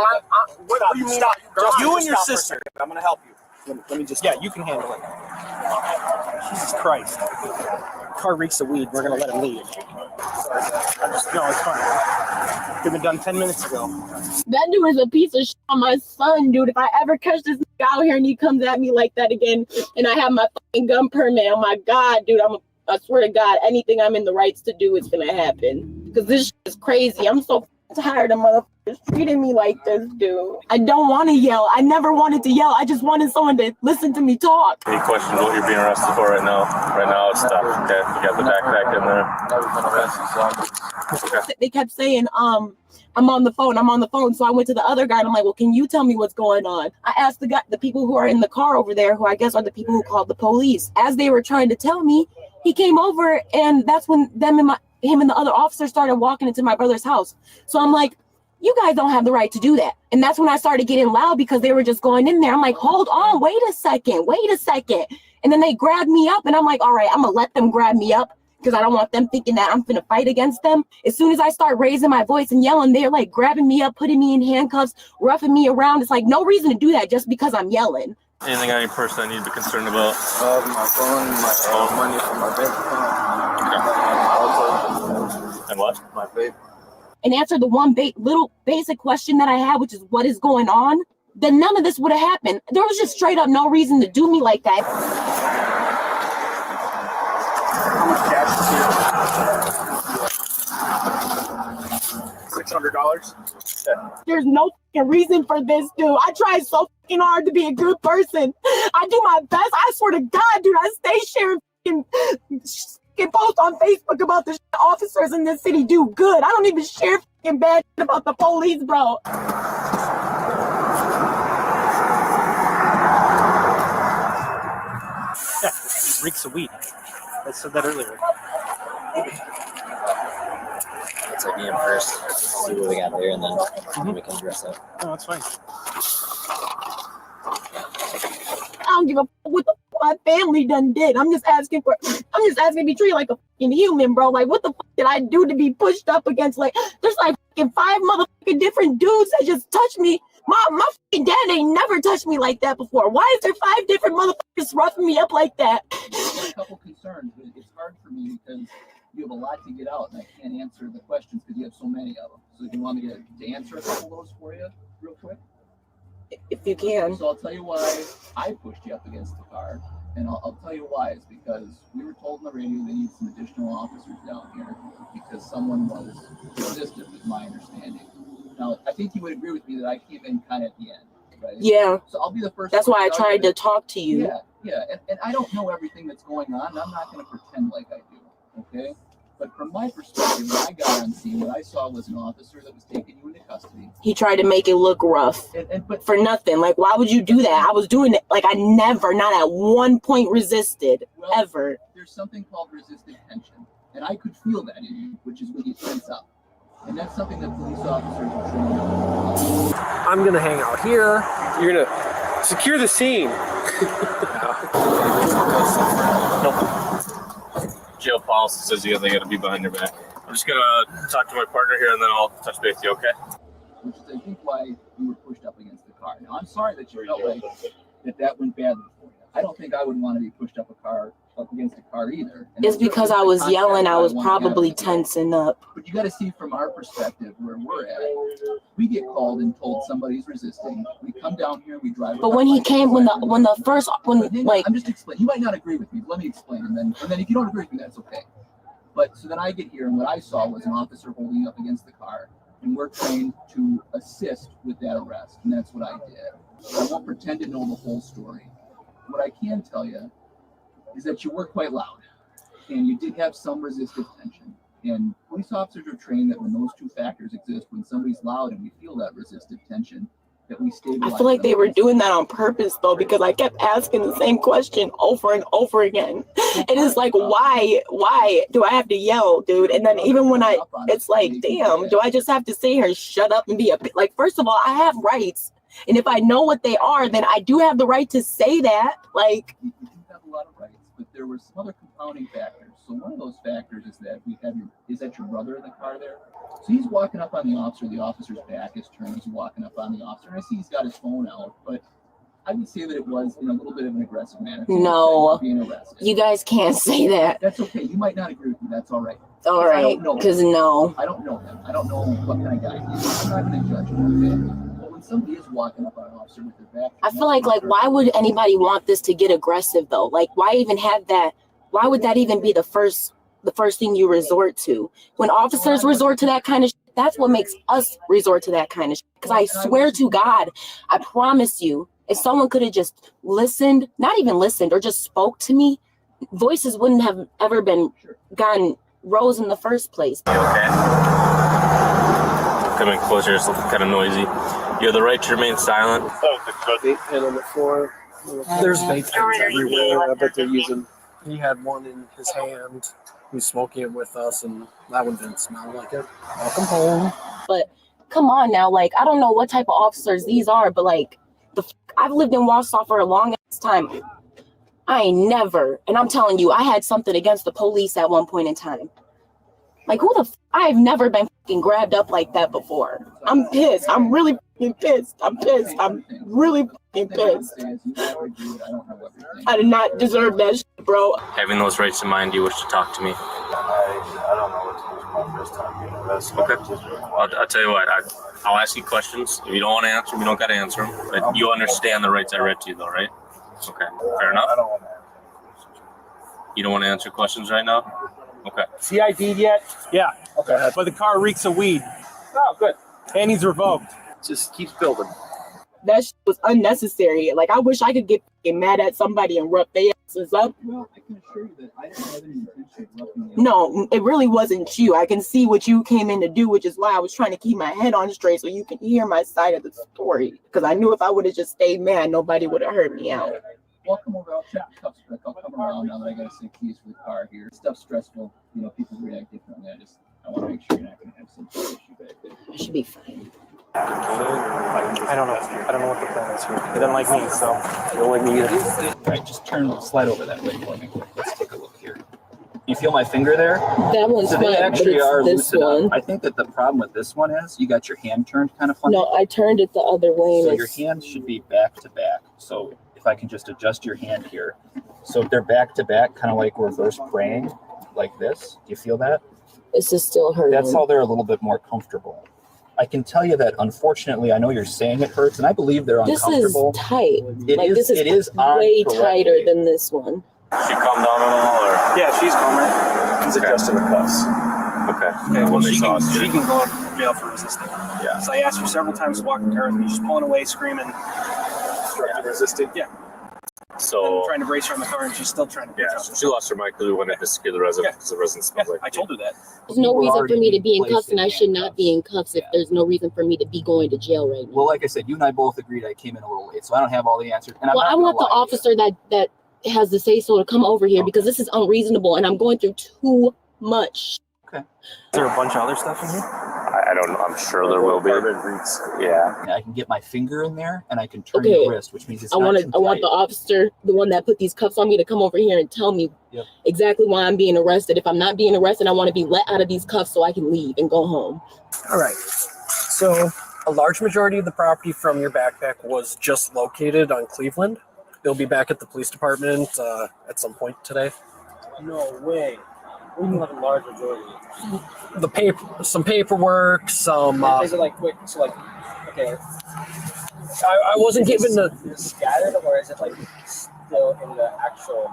what do you mean? Stop. Just You and your stop for a sister. second. I'm going to help you. Let me just. Yeah, you can handle it. Jesus Christ. Car reeks of weed. We're going to let him leave. No, it's fine. Could have been done 10 minutes ago. That dude is a piece of shit on my son, dude. If I ever catch this nigga out here and he comes at me like that again and I have my fucking gun permit, oh my God, dude, I swear to God, anything I'm in the rights to do is going to happen. Because this shit is crazy. I'm so tired of motherfuckers treating me like this, dude. I don't want to yell. I never wanted to yell. I just wanted someone to listen to me talk. Any questions what you're being arrested for right now? Right now it's stuff. Okay, you got the backpack in there. Okay. They kept saying, I'm on the phone. So I went to the other guy and I'm like, well, can you tell me what's going on? I asked the people who are in the car over there, who I guess are the people who called the police. As they were trying to tell me, he came over and that's when him and the other officer started walking into my brother's house. So I'm like, you guys don't have the right to do that. And that's when I started getting loud because they were just going in there. I'm like, hold on, wait a second. And then they grabbed me up and I'm like, all right, I'm gonna let them grab me up because I don't want them thinking that I'm finna fight against them. As soon as I start raising my voice and yelling, they're like grabbing me up, putting me in handcuffs, roughing me around. It's like no reason to do that just because I'm yelling. Anything on your person I need to be concerned about? My phone, my money from my bank account. And what? My vape. And answer the one little basic question that I had, which is what is going on, then none of this would have happened. There was just straight up no reason to do me like that. How much cash is here? $600. Yeah. There's no fucking reason for this, dude. I try so fucking hard to be a good person. I do my best. I swear to God, dude, I stay sharing fucking post on Facebook about the officers in this city do good. I don't even share fucking bad shit about the police, bro. Yeah, it reeks of weed. I said that earlier. Let's take him first, see what we got there, and then we can address that. Oh, that's fine. I don't give a fuck what the fuck my family done did. I'm just asking to be treated like a fucking human, bro. Like, what the fuck did I do to be pushed up against? Like, there's like fucking 5 motherfucking different dudes that just touched me. My fucking dad ain't never touched me like that before. Why is there 5 different motherfuckers roughing me up like that? There's a couple concerns, but it's hard for me because you have a lot to get out, and I can't answer the questions because you have so many of them. So do you want me to answer a couple of those for you real quick? If you can. So I'll tell you why I pushed you up against the car, and I'll tell you why. It's because we were told on the radio they need some additional officers down here because someone was resistant, is my understanding. Now, I think you would agree with me that I came in kind of at the end, right? Yeah. So I'll be the first. That's why I tried to talk to you. Yeah, and I don't know everything that's going on, and I'm not going to pretend like I do, okay? But from my perspective, when I got on scene, what I saw was an officer that was taking you into custody. He tried to make it look rough. But for nothing. Like, why would you do that? I was doing it. Like, I never, not at one point resisted, ever. There's something called resistive tension, and I could feel that in you, which is when you tense up. And that's something that police officers are trained on. I'm going to hang out here. You're going to secure the scene. Nope. Jail policy says they got to be behind your back. I'm just going to talk to my partner here, and then I'll touch base with you, okay? Which is, I think, why you were pushed up against the car. Now, I'm sorry that you felt like that went badly for you. I don't think I would want to be pushed up against a car either. And it's because I was yelling. I was probably tensing up. But you got to see from our perspective where we're at. We get called and told somebody's resisting. We come down here, we drive. But when he came, when I'm just explaining. You might not agree with me. But let me explain, and then if you don't agree with me, that's okay. But so then I get here, and what I saw was an officer holding you up against the car, and we're trained to assist with that arrest, and that's what I did. I won't pretend to know the whole story. What I can tell you is that you were quite loud, and you did have some resistive tension. And police officers are trained that when those two factors exist, when somebody's loud and we feel that resistive tension, that we stabilize. I feel like they were doing that on purpose, though, because I kept asking the same question over and over again. And it's like, why do I have to yell, dude? And then even when it's like, damn, do I just have to say here, shut up and be like, first of all, I have rights. And if I know what they are, then I do have the right to say that. Like, you do have a lot of rights, but there were some other compounding factors. So one of those factors is that is that your brother in the car there? So he's walking up on the officer. The officer's back is turned. He's walking up on the officer. And I see he's got his phone out, but I would say that it was in a little bit of an aggressive manner. No, being arrested. You guys can't say that. That's okay. You might not agree with me. That's all right. All right, because no. I don't know him. I don't know what kind of guy he is. I'm not going to judge him. Okay? But when somebody is walking up on an officer with their back, I feel like why would anybody want this to get aggressive though? Like, why even have that? Why would that even be the first thing you resort to? When officers resort to that kind of shit, that's what makes us resort to that kind of shit. Because I swear to God, I promise you, if someone could have just listened, not even listened, or just spoke to me, voices wouldn't have ever been rose in the first place. You okay? Coming closer, it's kind of noisy. You have the right to remain silent. And on the floor, there's vape pens everywhere. I bet they're using. He had one in his hand. He was smoking it with us, and that one didn't smell like it. Welcome home. But come on now. Like, I don't know what type of officers these are, but like, I've lived in Wausau for a long time. I ain't never, and I'm telling you, I had something against the police at one point in time. Like, I've never been fucking grabbed up like that before. I'm pissed. I'm really fucking pissed. I'm pissed. I'm really fucking pissed. I did not deserve that shit, bro. Having those rights in mind, do you wish to talk to me? I don't know what to do. My first time being arrested. Okay. I'll tell you what. I'll ask you questions. If you don't want to answer them, you don't got to answer them. But you understand the rights I read to you, though, right? Okay. Fair enough? I don't want to answer. You don't want to answer questions right now? Okay. CID'd yet? Yeah. Okay. But the car reeks of weed. Oh, good. And he's revoked. Just keeps building. That shit was unnecessary. Like, I wish I could get fucking mad at somebody and rough their asses up. Well, I can assure you that I didn't have any intention of roughing you up. No, it really wasn't you. I can see what you came in to do, which is why I was trying to keep my head on straight so you can hear my side of the story. Because I knew if I would have just stayed mad, nobody would have heard me out. Well, come over. I'll check cuffs quick. I'll come around now that I got to say keys for the car here. Stuff's stressful. You know, people react differently. I want to make sure you're not going to have some issue back there. I should be fine. I don't know. I don't know what the plan is here. They don't like me, so. They don't like me either. All right, just slide over that way for me. Let's take a look here. You feel my finger there? That one's so fine, they actually but it's are this loosened one. up. I think that the problem with this one is you got your hand turned kind of funny. No, I turned it the other way. So your hands should be back to back. So if I can just adjust your hand here. So if they're back to back, kind of like reverse praying, like this. Do you feel that? This is still hurting. That's how they're a little bit more comfortable. I can tell you that, unfortunately, I know you're saying it hurts, and I believe they're uncomfortable. This is tight. It is way on tighter than this one. She calmed down at all, or? Yeah, she's calmer. He's adjusting the cuffs. Okay. Well, she can go to jail for resisting. Yeah. So I asked her several times to walk in the car with me. She's pulling away, screaming. Resisting? Yeah. So. I'm trying to brace her in the car, and she's still trying to. Yeah, so she lost her mind because we wanted to secure the resident because the resident smells like. I told her that. There's no reason for me to be in cuffs, and I should not be in cuffs if there's no reason for me to be going to jail right now. Well, like I said, you and I both agreed I came in a little late, so I don't have all the answers. And well, I want the officer that has the say-so to come over here because this is unreasonable, and I'm going through too much. Okay. Is there a bunch of other stuff in here? I don't know. I'm sure there will be. Yeah. I can get my finger in there, and I can turn your wrist, which means it's I want the officer, the one that put these cuffs on me, to come over here and tell me exactly why I'm being arrested. If I'm not being arrested, I want to be let out of these cuffs so I can leave and go home. All right. So a large majority of the property from your backpack was just located on Cleveland. They'll be back at the police department at some point today. No way. We need like a large majority. Some paperwork, some. Is it like quick? So like, okay. I wasn't given the. Is it scattered, or is it like still in the actual?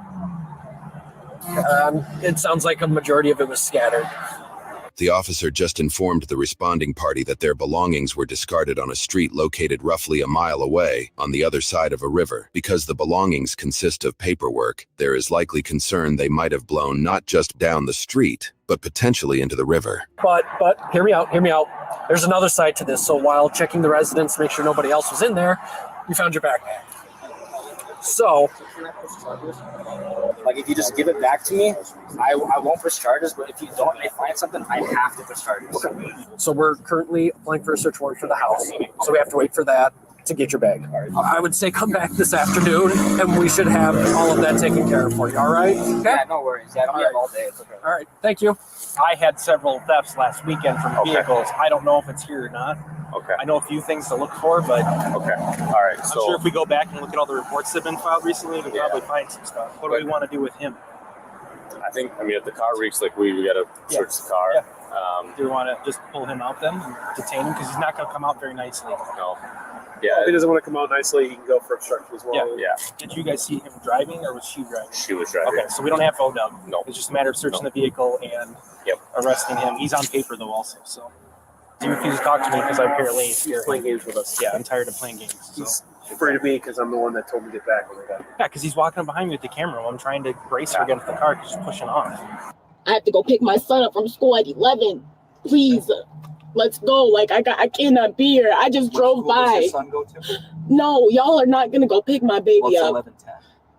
It sounds like a majority of it was scattered. The officer just informed the responding party that their belongings were discarded on a street located roughly a mile away on the other side of a river. Because the belongings consist of paperwork, there is likely concern they might have blown not just down the street, but potentially into the river. But hear me out. There's another side to this. So while checking the residence to make sure nobody else was in there, you found your backpack. So, like, if you just give it back to me, I won't push charges, but if you don't and I find something, I have to push charges. Okay. So we're currently applying for a search warrant for the house. So we have to wait for that to get your bag. I would say come back this afternoon, and we should have all of that taken care of for you, all right? Okay? Yeah, no worries. Yeah, I'll be here all day. It's okay. All right, thank you. I had several thefts last weekend from vehicles. I don't know if it's here or not. Okay. I know a few things to look for, but okay. All right. I'm sure if we go back and look at all the reports that have been filed recently, we can probably find some stuff. What do we want to do with him? I think, if the car reeks like weed, we got to search the car. Yeah. Do we want to just pull him out then and detain him? Because he's not going to come out very nicely. No. Yeah. If he doesn't want to come out nicely, he can go for obstruction as well. Yeah. Did you guys see him driving, or was she driving? She was driving. Okay, so we don't have ODUB. No. It's just a matter of searching the vehicle and arresting him. He's on paper, though, also, so. He refused to talk to me because I apparently he's playing games with us. Yeah, I'm tired of playing games. So. He's afraid of me because I'm the one that told him to get back when I got here. Yeah, because he's walking behind me with the camera while I'm trying to brace her against the car because she's pushing off. I have to go pick my son up from school at 11. Please, let's go. Like, I cannot be here. I just drove by. Does your son go to? No, y'all are not going to go pick my baby up. 11:10.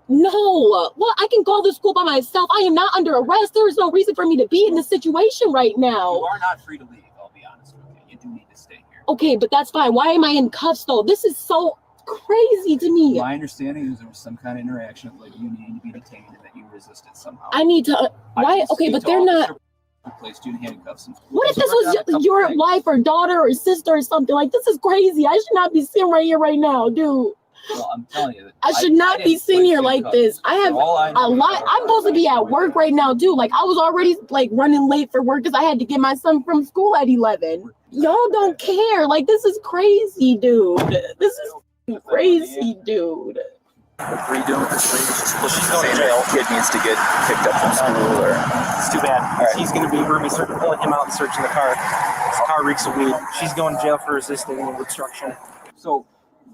No. Well, I can go to school by myself. I am not under arrest. There is no reason for me to be in this situation right now. You are not free to leave, I'll be honest with you. You do need to stay here. Okay, but that's fine. Why am I in cuffs though? This is so crazy to me. My understanding is there was some kind of interaction of like you needing to be detained and that you resisted somehow. I need to. Why? Okay, but they're not. Placed you in handcuffs. What if this was your wife or daughter or sister or something? Like, this is crazy. I should not be sitting right here right now, dude. Well, I'm telling you. I should not be sitting here like this. I have a lot. I'm supposed to be at work right now, too. Like, I was already like running late for work because I had to get my son from school at 11. Y'all don't care. Like, this is crazy, dude. This is crazy, dude. What are you doing with this lady? Well, she's going to jail. Kid needs to get picked up from school, or it's too bad. He's going to be pulling him out and searching the car. His car reeks of weed. She's going to jail for resisting obstruction. So,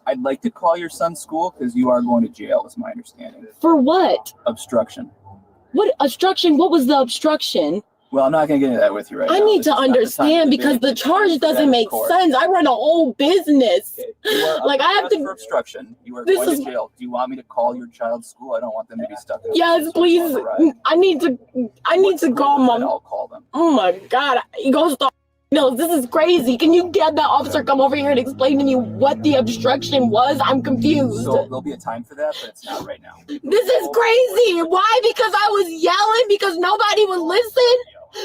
I'd like to call your son's school because you are going to jail, is my understanding. For what? Obstruction. What obstruction? What was the obstruction? Well, I'm not going to get into that with you right now. I need to understand because the charge doesn't make sense. I run a whole business. Like, I have to. For obstruction. You are going to jail. Do you want me to call your child's school? I don't want them to be stuck in. Yes, please. I need to call my. I'll call them. Oh my God! He goes to. No, this is crazy. Can you get that officer come over here and explain to me what the obstruction was? I'm confused. So there'll be a time for that, but it's not right now. This is crazy. Why? Because I was yelling because nobody would listen.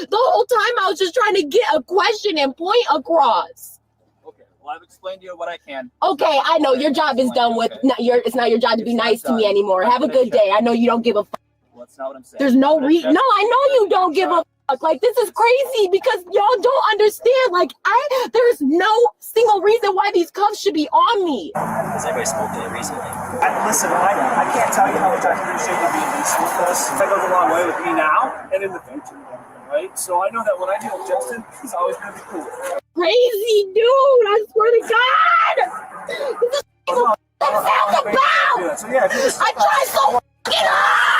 The whole time I was just trying to get a question and point across. Okay, well, I've explained to you what I can. Okay, I know your job is done with. It's not your job to be nice to me anymore. Have a good day. I know you don't give a fuck. Well, that's not what I'm saying. There's no reason. No, I know you don't give a fuck. Like, this is crazy because y'all don't understand. Like, there's no single reason why these cuffs should be on me. Has anybody smoked it recently? Listen, I can't tell you how much I appreciate you being decent with us. That goes a long way with me now and in the future, right? So I know that when I deal with Justin, he's always going to be cool. Crazy dude, I swear to God. This is what it's about. So yeah, I try so fucking hard.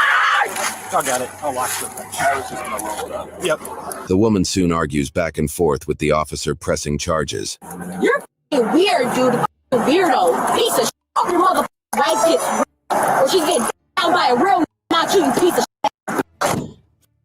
I got it. I'll watch it. I was just going to roll it up. Yep. The woman soon argues back and forth with the officer pressing charges. You're fucking weird, dude. Weirdo. Piece of shit. Your motherfucking wife gets or she's getting down by a real not you piece of shit.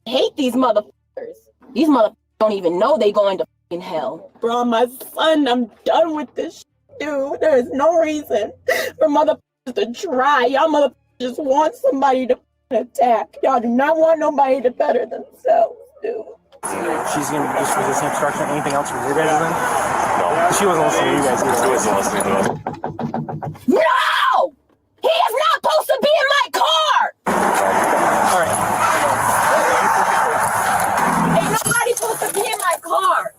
I hate these motherfuckers. These motherfuckers don't even know they going to fucking hell. Bro, my son, I'm done with this shit, dude. There is no reason for motherfuckers to try. Y'all motherfuckers just want somebody to attack. Y'all do not want nobody to better themselves, dude. She's going to just resist obstruction. Anything else from your guys' end? No. She wasn't listening to you guys either. She wasn't listening to us. No! He is not supposed to be in my car! All right. Ain't nobody supposed to be in my car.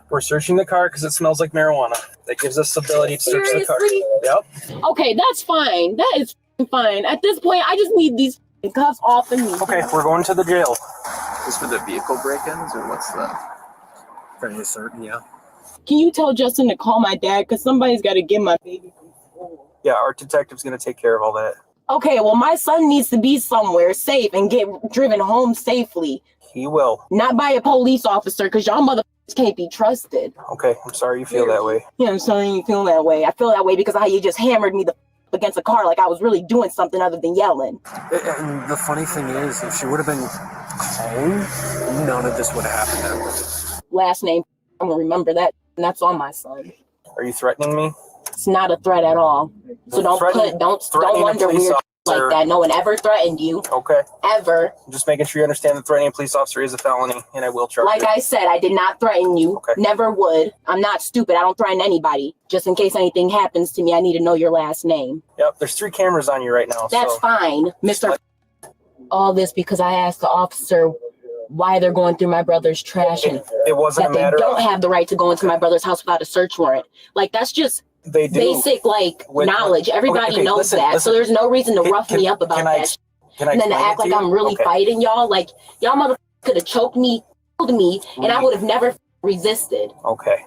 We're searching the car because it smells like marijuana. That gives us the ability to search the car. Yep. Okay, that's fine. That is fine. At this point, I just need these cuffs off of me. Okay, we're going to the jail. Is for the vehicle break-ins, or what's the? Fairly certain, yeah. Can you tell Justin to call my dad? Because somebody's got to get my baby from school. Yeah, our detective's going to take care of all that. Okay, well, my son needs to be somewhere safe and get driven home safely. He will. Not by a police officer, because y'all motherfuckers can't be trusted. Okay, I'm sorry you feel that way. Yeah, I'm sorry you feel that way. I feel that way because of how you just hammered me against a car like I was really doing something other than yelling. And the funny thing is, if she would have been home, none of this would have happened. Last name, I'm gonna remember that, and that's on my son. Are you threatening me? It's not a threat at all. So don't wonder weird like that. No one ever threatened you. Okay. Ever. I'm just making sure you understand that threatening a police officer is a felony, and I will charge you. Like I said, I did not threaten you. Okay. Never would. I'm not stupid. I don't threaten anybody. Just in case anything happens to me, I need to know your last name. Yep, there's 3 cameras on you right now. That's fine, Mr. All this because I asked the officer why they're going through my brother's trash and it wasn't that a matter they don't of, have the right to go into my brother's house without a search warrant. Like, that's just they do. Basic knowledge. Everybody knows that. So there's no reason to rough me up about that. And then to act like I'm really fighting y'all. Like, y'all motherfuckers could have choked me, killed me, and I would have never resisted. Okay.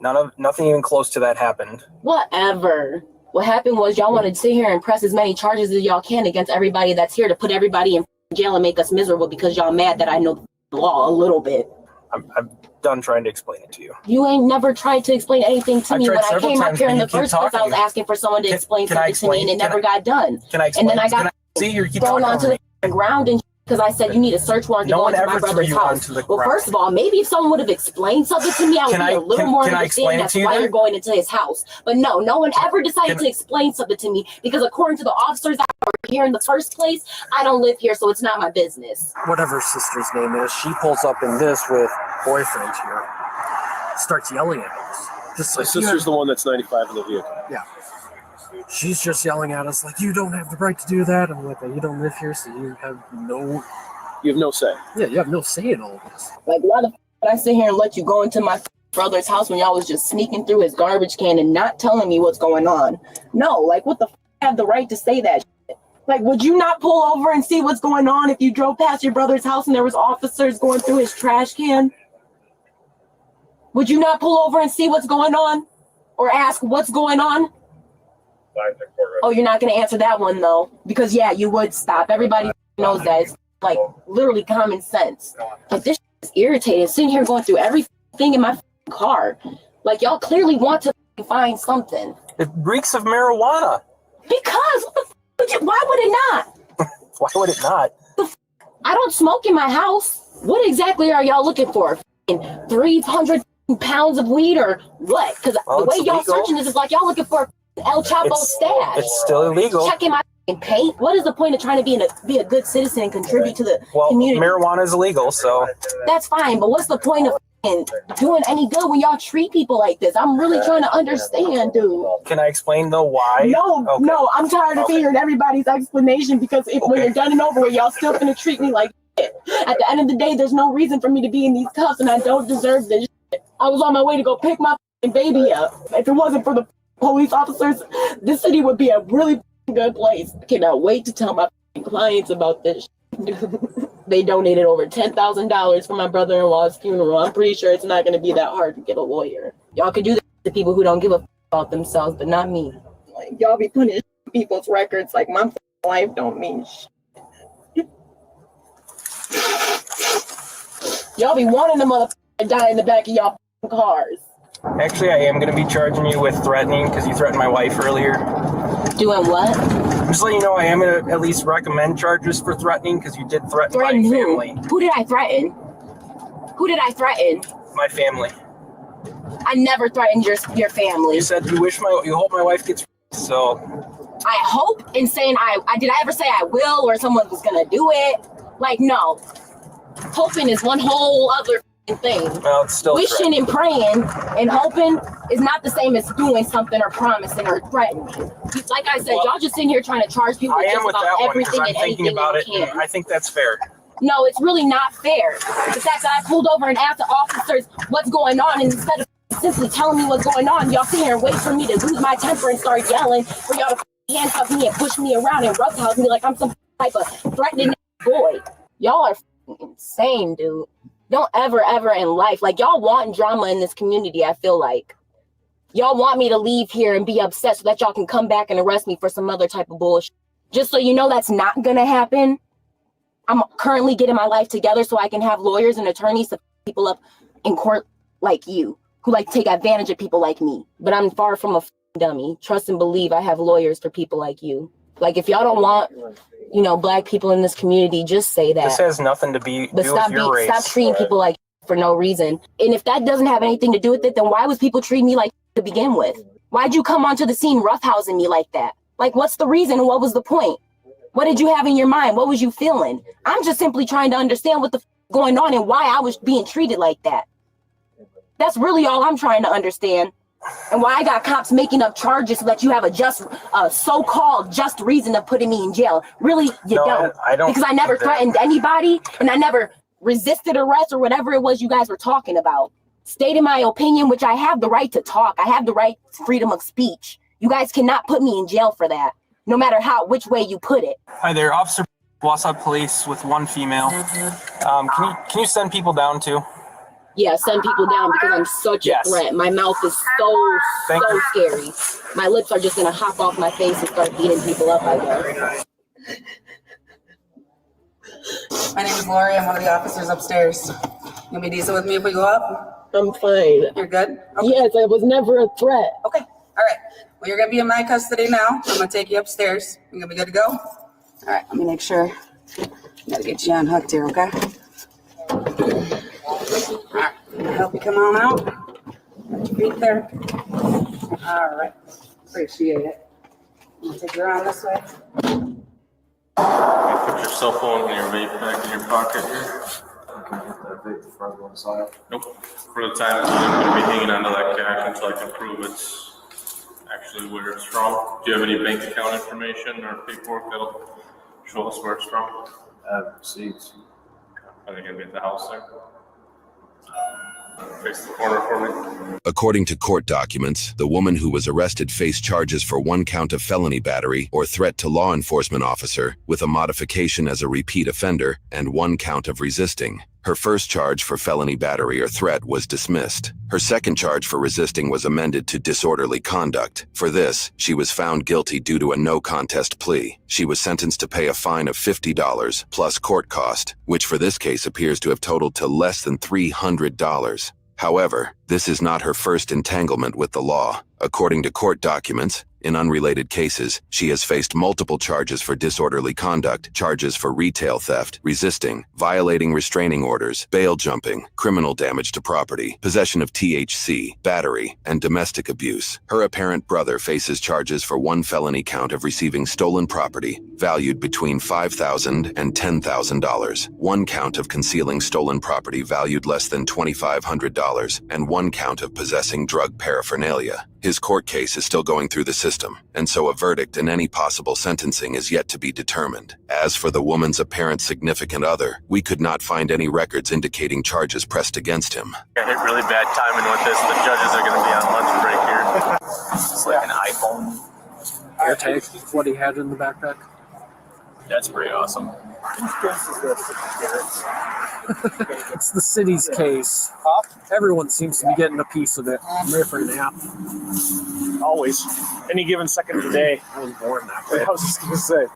Nothing even close to that happened. Whatever. What happened was y'all wanted to sit here and press as many charges as y'all can against everybody that's here to put everybody in jail and make us miserable because y'all mad that I know the law a little bit. I'm done trying to explain it to you. You ain't never tried to explain anything to me. When I came up here in the first place, I was asking for someone to explain something to me, and it never got done. And then I got thrown onto the ground and because I said you need a search warrant to go into my brother's house. Well, first of all, maybe if someone would have explained something to me, I would be a little more understanding that's why you're going into his house. But no one ever decided to explain something to me because according to the officers that were here in the first place, I don't live here, so it's not my business. Whatever sister's name is, she pulls up in this with boyfriend here, starts yelling at us. Just My like, sister's the one that's 95 in the vehicle. Yeah. She's just yelling at us like, you don't have the right to do that. I'm like, you don't live here, so you have no say. Yeah, you have no say in all this. Like, why the f did I sit here and let you go into my brother's house when y'all was just sneaking through his garbage can and not telling me what's going on? No, like, what the f have the right to say that shit? Like, would you not pull over and see what's going on if you drove past your brother's house and there was officers going through his trash can? Would you not pull over and see what's going on? Or ask what's going on? Oh, you're not going to answer that one, though. Because, yeah, you would stop. Everybody knows that. It's, like, literally common sense. But this is irritating. Sitting here going through everything in my car. Like, y'all clearly want to find something. It reeks of marijuana. Because, why would it not? Why would it not? I don't smoke in my house. What exactly are y'all looking for? 300 pounds of weed or what? Because the way y'all searching this is like y'all looking for El Chapo stash. It's still illegal. Checking my paint. What is the point of trying to be a good citizen and contribute to the community? Marijuana is illegal, so that's fine. But what's the point of doing any good when y'all treat people like this? I'm really trying to understand, dude. Can I explain though why? No, I'm tired of hearing everybody's explanation because when you're done and over with, y'all still gonna treat me like shit. At the end of the day, there's no reason for me to be in these cuffs, and I don't deserve this shit. I was on my way to go pick my baby up. If it wasn't for the police officers, this city would be a really good place. I cannot wait to tell my clients about this. They donated over $10,000 for my brother-in-law's funeral. I'm pretty sure it's not going to be that hard to get a lawyer. Y'all could do this to people who don't give a f about themselves, but not me. Like, y'all be putting people's records like my life don't mean shit. Y'all be wanting the motherfucker to die in the back of y'all cars. Actually, I am going to be charging you with threatening because you threatened my wife earlier. Doing what? Just letting you know, I am going to at least recommend charges for threatening because you did threaten my family. Who did I threaten? Who did I threaten? My family. I never threatened your family. You said you hope my wife gets so. I hope in saying did I ever say I will or someone was going to do it? Like, no. Hoping is one whole other thing. Well, it's still wishing and praying and hoping is not the same as doing something or promising or threatening. Like I said, y'all just sitting here trying to charge people I am with about that everything one and I'm thinking anything about it. can. I think that's fair. No, it's really not fair. The fact that I pulled over and asked the officers what's going on, and instead of simply telling me what's going on, y'all sit here and wait for me to lose my temper and start yelling for y'all to handcuff me and push me around and roughhouse me like I'm some type of threatening boy. Y'all are insane, dude. Don't ever in life, like, y'all want drama in this community. I feel like y'all want me to leave here and be upset so that y'all can come back and arrest me for some other type of bullshit. Just so you know, that's not gonna happen. I'm currently getting my life together so I can have lawyers and attorneys to people up in court like you, who like to take advantage of people like me. But I'm far from a dummy. Trust and believe I have lawyers for people like you. Like, if y'all don't want, black people in this community, just say that. This has nothing to do with your race. Stop treating people like for no reason. And if that doesn't have anything to do with it, then why was people treating me like to begin with? Why'd you come onto the scene roughhousing me like that? Like, what's the reason and what was the point? What did you have in your mind? What was you feeling? I'm just simply trying to understand what the going on and why I was being treated like that. That's really all I'm trying to understand. And why I got cops making up charges so that you have a so-called just reason of putting me in jail. Really, you don't. I don't. Because I never threatened anybody, and I never resisted arrest or whatever it was you guys were talking about. Stated my opinion, which I have the right to talk. I have the right to freedom of speech. You guys cannot put me in jail for that, no matter which way you put it. Hi there, Officer Wausau Police with one female. Can you send people down too? Yeah, send people down because I'm such a threat. My mouth is so scary. My lips are just gonna hop off my face and start beating people up, I guess. My name is Lori. I'm one of the officers upstairs. You'll be decent with me if we go up? I'm fine. You're good? Okay. Yes, I was never a threat. Okay. All right. Well, you're gonna be in my custody now. I'm gonna take you upstairs. You're gonna be good to go? All right. Let me make sure Gotta get you unhooked here, okay? Alright, help you come on out. Put your feet there. Alright, appreciate it. I'm gonna take you around this way. Put your cell phone and your vape back in your pocket here. Nope. For the time, I'm going to be hanging onto that cash until I can prove it's actually where it's from. Do you have any bank account information or paperwork that'll show us where it's from? I have receipts. Are they going to be at the house there? Face the corner for me. According to court documents, the woman who was arrested faced charges for 1 count of felony battery or threat to law enforcement officer with a modification as a repeat offender and 1 count of resisting. Her first charge for felony battery or threat was dismissed. Her second charge for resisting was amended to disorderly conduct. For this, she was found guilty due to a no contest plea. She was sentenced to pay a fine of $50 plus court cost, which for this case appears to have totaled to less than $300. However, this is not her first entanglement with the law. According to court documents, in unrelated cases, she has faced multiple charges for disorderly conduct, charges for retail theft, resisting, violating restraining orders, bail jumping, criminal damage to property, possession of THC, battery, and domestic abuse. Her apparent brother faces charges for 1 felony count of receiving stolen property, valued between $5,000 and $10,000, 1 count of concealing stolen property valued less than $2,500, and 1 count of possessing drug paraphernalia. His court case is still going through the system, and so a verdict and any possible sentencing is yet to be determined. As for the woman's apparent significant other, we could not find any records indicating charges pressed against him. I hit really bad timing with this. The judges are going to be on lunch break here. It's like an iPhone AirTag, what he had in the backpack. That's pretty awesome. It's the city's case. Everyone seems to be getting a piece of it. I'm ready for a nap. Always. Any given second of the day. I was born that way. I was just going to say.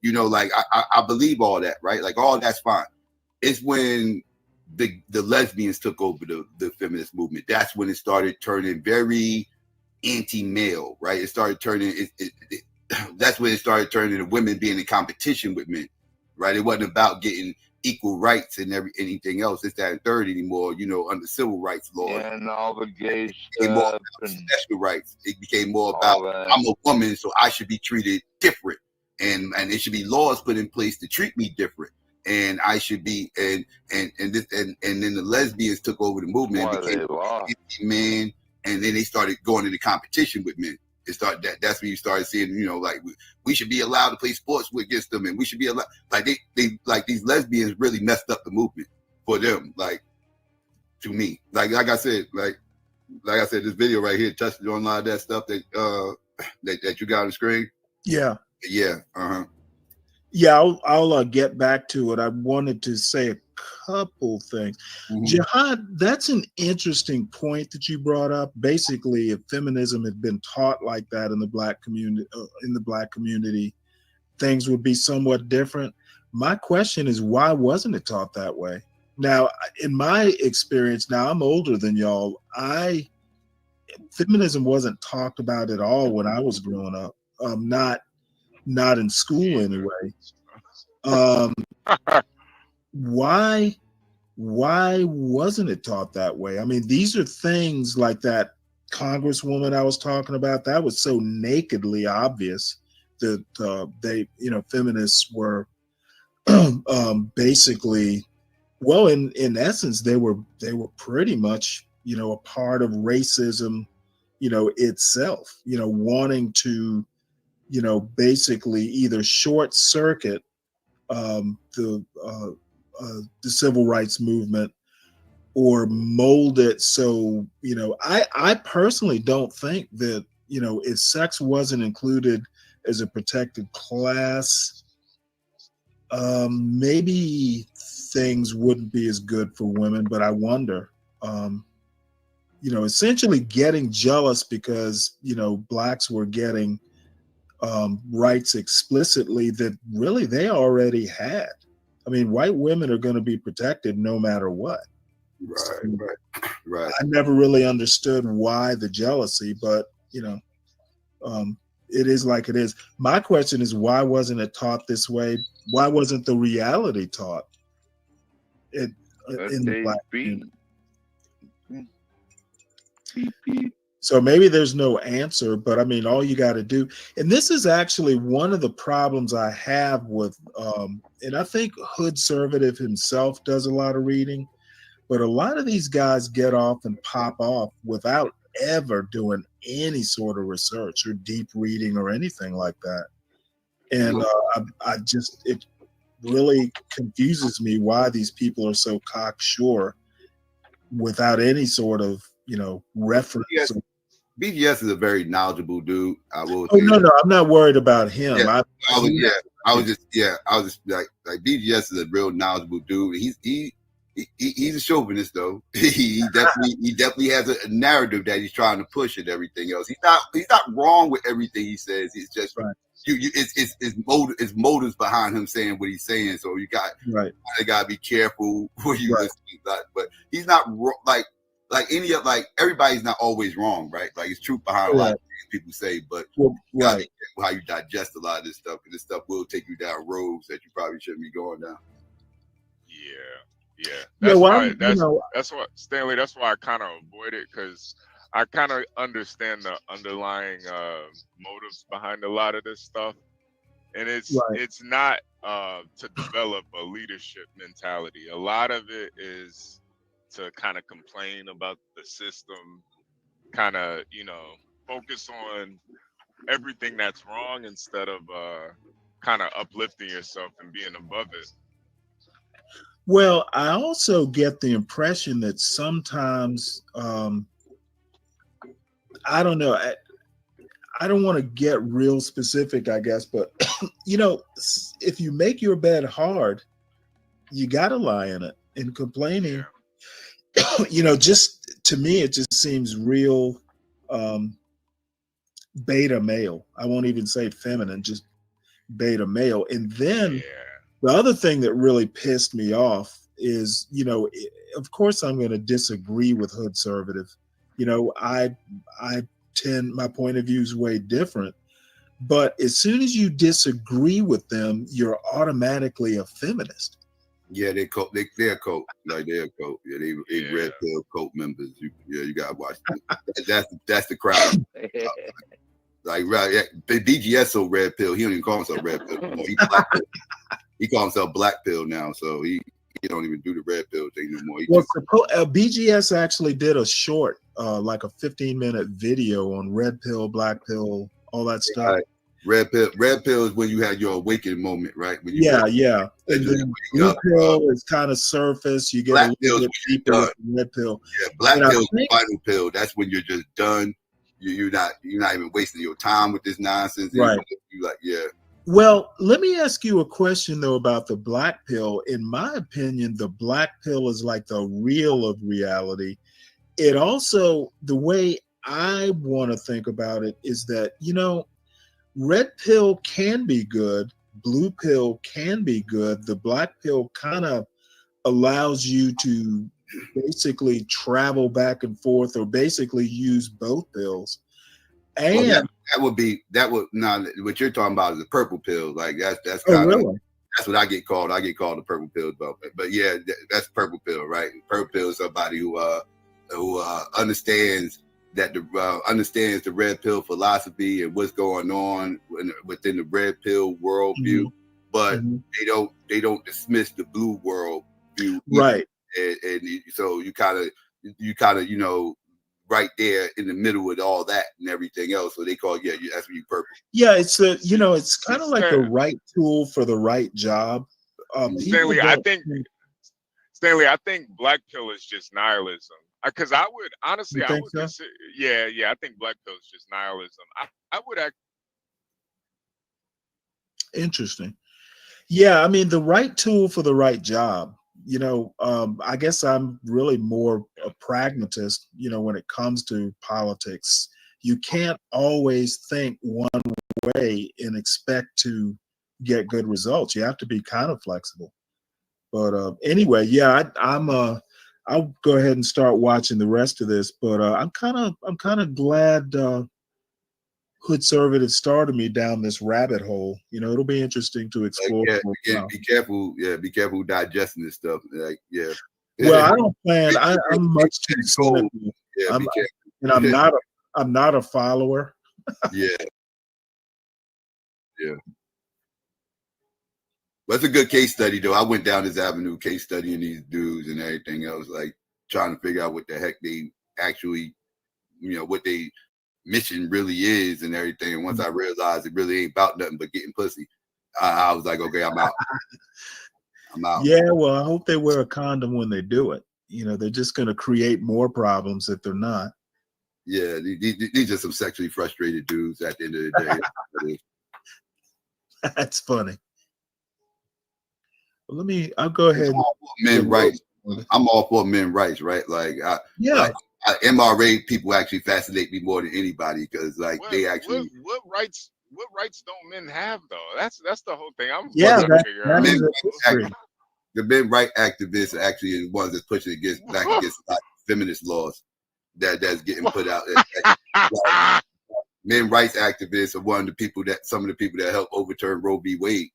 You know, like I believe all that, right? Like all that's fine. It's when the lesbians took over the feminist movement. That's when it started turning very anti-male, right? It started turning that's when it started turning to women being in competition with men, right? It wasn't about getting equal rights and anything else. It's that and third anymore, you know, under civil rights laws. And all the gay It became more stuff about and special rights. It became more all about that. I'm a woman, so I should be treated different. And it should be laws put in place to treat me different. And I should be and then the lesbians took over the movement and became men, and then they started going into competition with men. That's when you started seeing, you know, like we should be allowed to play sports against them, and we should be allowed, like they like these lesbians really messed up the movement for them, like, to me. Like I said, this video right here touched on a lot of that stuff that that you got on the screen. Yeah. Yeah. Yeah, I'll get back to it. I wanted to say a couple things. Jihad, that's an interesting point that you brought up. Basically, if feminism had been taught like that in the black community, things would be somewhat different. My question is, why wasn't it taught that way? Now, in my experience, now I'm older than y'all. Feminism wasn't talked about at all when I was growing up. Not in school anyway. Why wasn't it taught that way? I mean, these are things like that congresswoman I was talking about. That was so nakedly obvious that they, you know, feminists were basically, well, in essence, they were pretty much, you know, a part of racism, you know, itself. You know, wanting to, you know, basically either short circuit the civil rights movement or mold it. So, you know, I personally don't think that, you know, if sex wasn't included as a protected class, maybe things wouldn't be as good for women. But I wonder, you know, essentially getting jealous because, you know, blacks were getting rights explicitly that really they already had. I mean, white women are going to be protected no matter what. Right. I never really understood why the jealousy, but you know, it is like it is. My question is, why wasn't it taught this way? Why wasn't the reality taught in the black community? So maybe there's no answer, but I mean, all you got to do, and this is actually one of the problems I have with, and I think Hood Servative himself does a lot of reading, but a lot of these guys get off and pop off without ever doing any sort of research or deep reading or anything like that. And it really confuses me why these people are so cocksure without any sort of, you know, reference. BGS is a very knowledgeable dude. I will. Oh no, I'm not worried about him. Yeah, I was just like BGS is a real knowledgeable dude. He's a chauvinist though. he definitely has a narrative that he's trying to push and everything else. He's not wrong with everything he says. It's just it's motives behind him saying what he's saying. So you gotta be careful who you listen to. But he's not like any of everybody's not always wrong, right? Like it's truth behind a lot of things people say, but you gotta be careful how you digest a lot of this stuff, because this stuff will take you down roads that you probably shouldn't be going down. Yeah. That's why, Stanley, that's why I kind of avoid it, because I kind of understand the underlying motives behind a lot of this stuff. And it's not to develop a leadership mentality. A lot of it is to kind of complain about the system, kind of, you know, focus on everything that's wrong instead of kind of uplifting yourself and being above it. Well, I also get the impression that sometimes, I don't know, I don't want to get real specific, I guess, but you know, if you make your bed hard, you got to lie in it. And complaining, you know, just to me, it just seems real beta male. I won't even say feminine, just beta male. And then the other thing that really pissed me off is, of course I'm going to disagree with Hood Conservative. I tend, my point of view is way different. But as soon as you disagree with them, you're automatically a feminist. Yeah, they're a cult. They're a cult. Like they're a cult. Yeah, they red pill cult members. You gotta watch them. That's the crowd. Like right, the BGS so red pill. He don't even call himself red pill anymore. He black pill. He calls himself black pill now. So he don't even do the red pill thing no more. BGS actually did a short, like a 15-minute video on red pill, black pill, all that stuff. Right. Red pill is when you had your awakening moment, right? When you yeah. And then blue pill is kind of surface. You get a little bit deeper with the red pill. Yeah, black pill is the final pill. That's when you're just done. You're not even wasting your time with this nonsense. Right. You like, yeah. Well, let me ask you a question though about the black pill. In my opinion, the black pill is like the real of reality. It also, the way I want to think about it is that, red pill can be good, blue pill can be good. The black pill kind of allows you to basically travel back and forth, or basically use both pills. And what you're talking about is the purple pill. Like that's that's what I get called. I get called the purple pill, but yeah, that's purple pill, right? Purple pill is somebody who understands that understands the red pill philosophy and what's going on within the red pill worldview, but they don't dismiss the blue world view, right? And so you kind of right there in the middle with all that and everything else. So they call that's what you purple. Yeah, it's it's kind of like the right tool for the right job. Stanley, I think black pill is just nihilism. Because I would honestly, I would consider, I think black pill is just nihilism. I would act. Interesting. Yeah, I mean, the right tool for the right job. I guess I'm really more a pragmatist, when it comes to politics. You can't always think one way and expect to get good results. You have to be kind of flexible. But anyway, I'll go ahead and start watching the rest of this. But I'm kind of glad Hood Conservative started me down this rabbit hole. It'll be interesting to explore. Be careful. Yeah, be careful digesting this stuff. Like, yeah. Well, I don't plan. I'm much too cynical. Yeah, be careful. And I'm not a follower. Yeah. But it's a good case study, though. I went down this avenue, case studying these dudes and everything else, like trying to figure out what the heck they actually, what they mission really is and everything. And once I realized it really ain't about nothing but getting pussy, I was like, okay, I'm out. I'm out. Yeah, well, I hope they wear a condom when they do it. They're just going to create more problems if they're not. Yeah, these are some sexually frustrated dudes at the end of the day. That's funny. Well, I'll go ahead. Men rights. I'm all for men rights, right? Like, MRA people actually fascinate me more than anybody because, like, they actually. What rights don't men have though? That's the whole thing. I'm trying to figure out. The men right activists are actually the ones that's pushing back against feminist laws that's getting put out. Like, men rights activists are some of the people that helped overturn Roe v. Wade.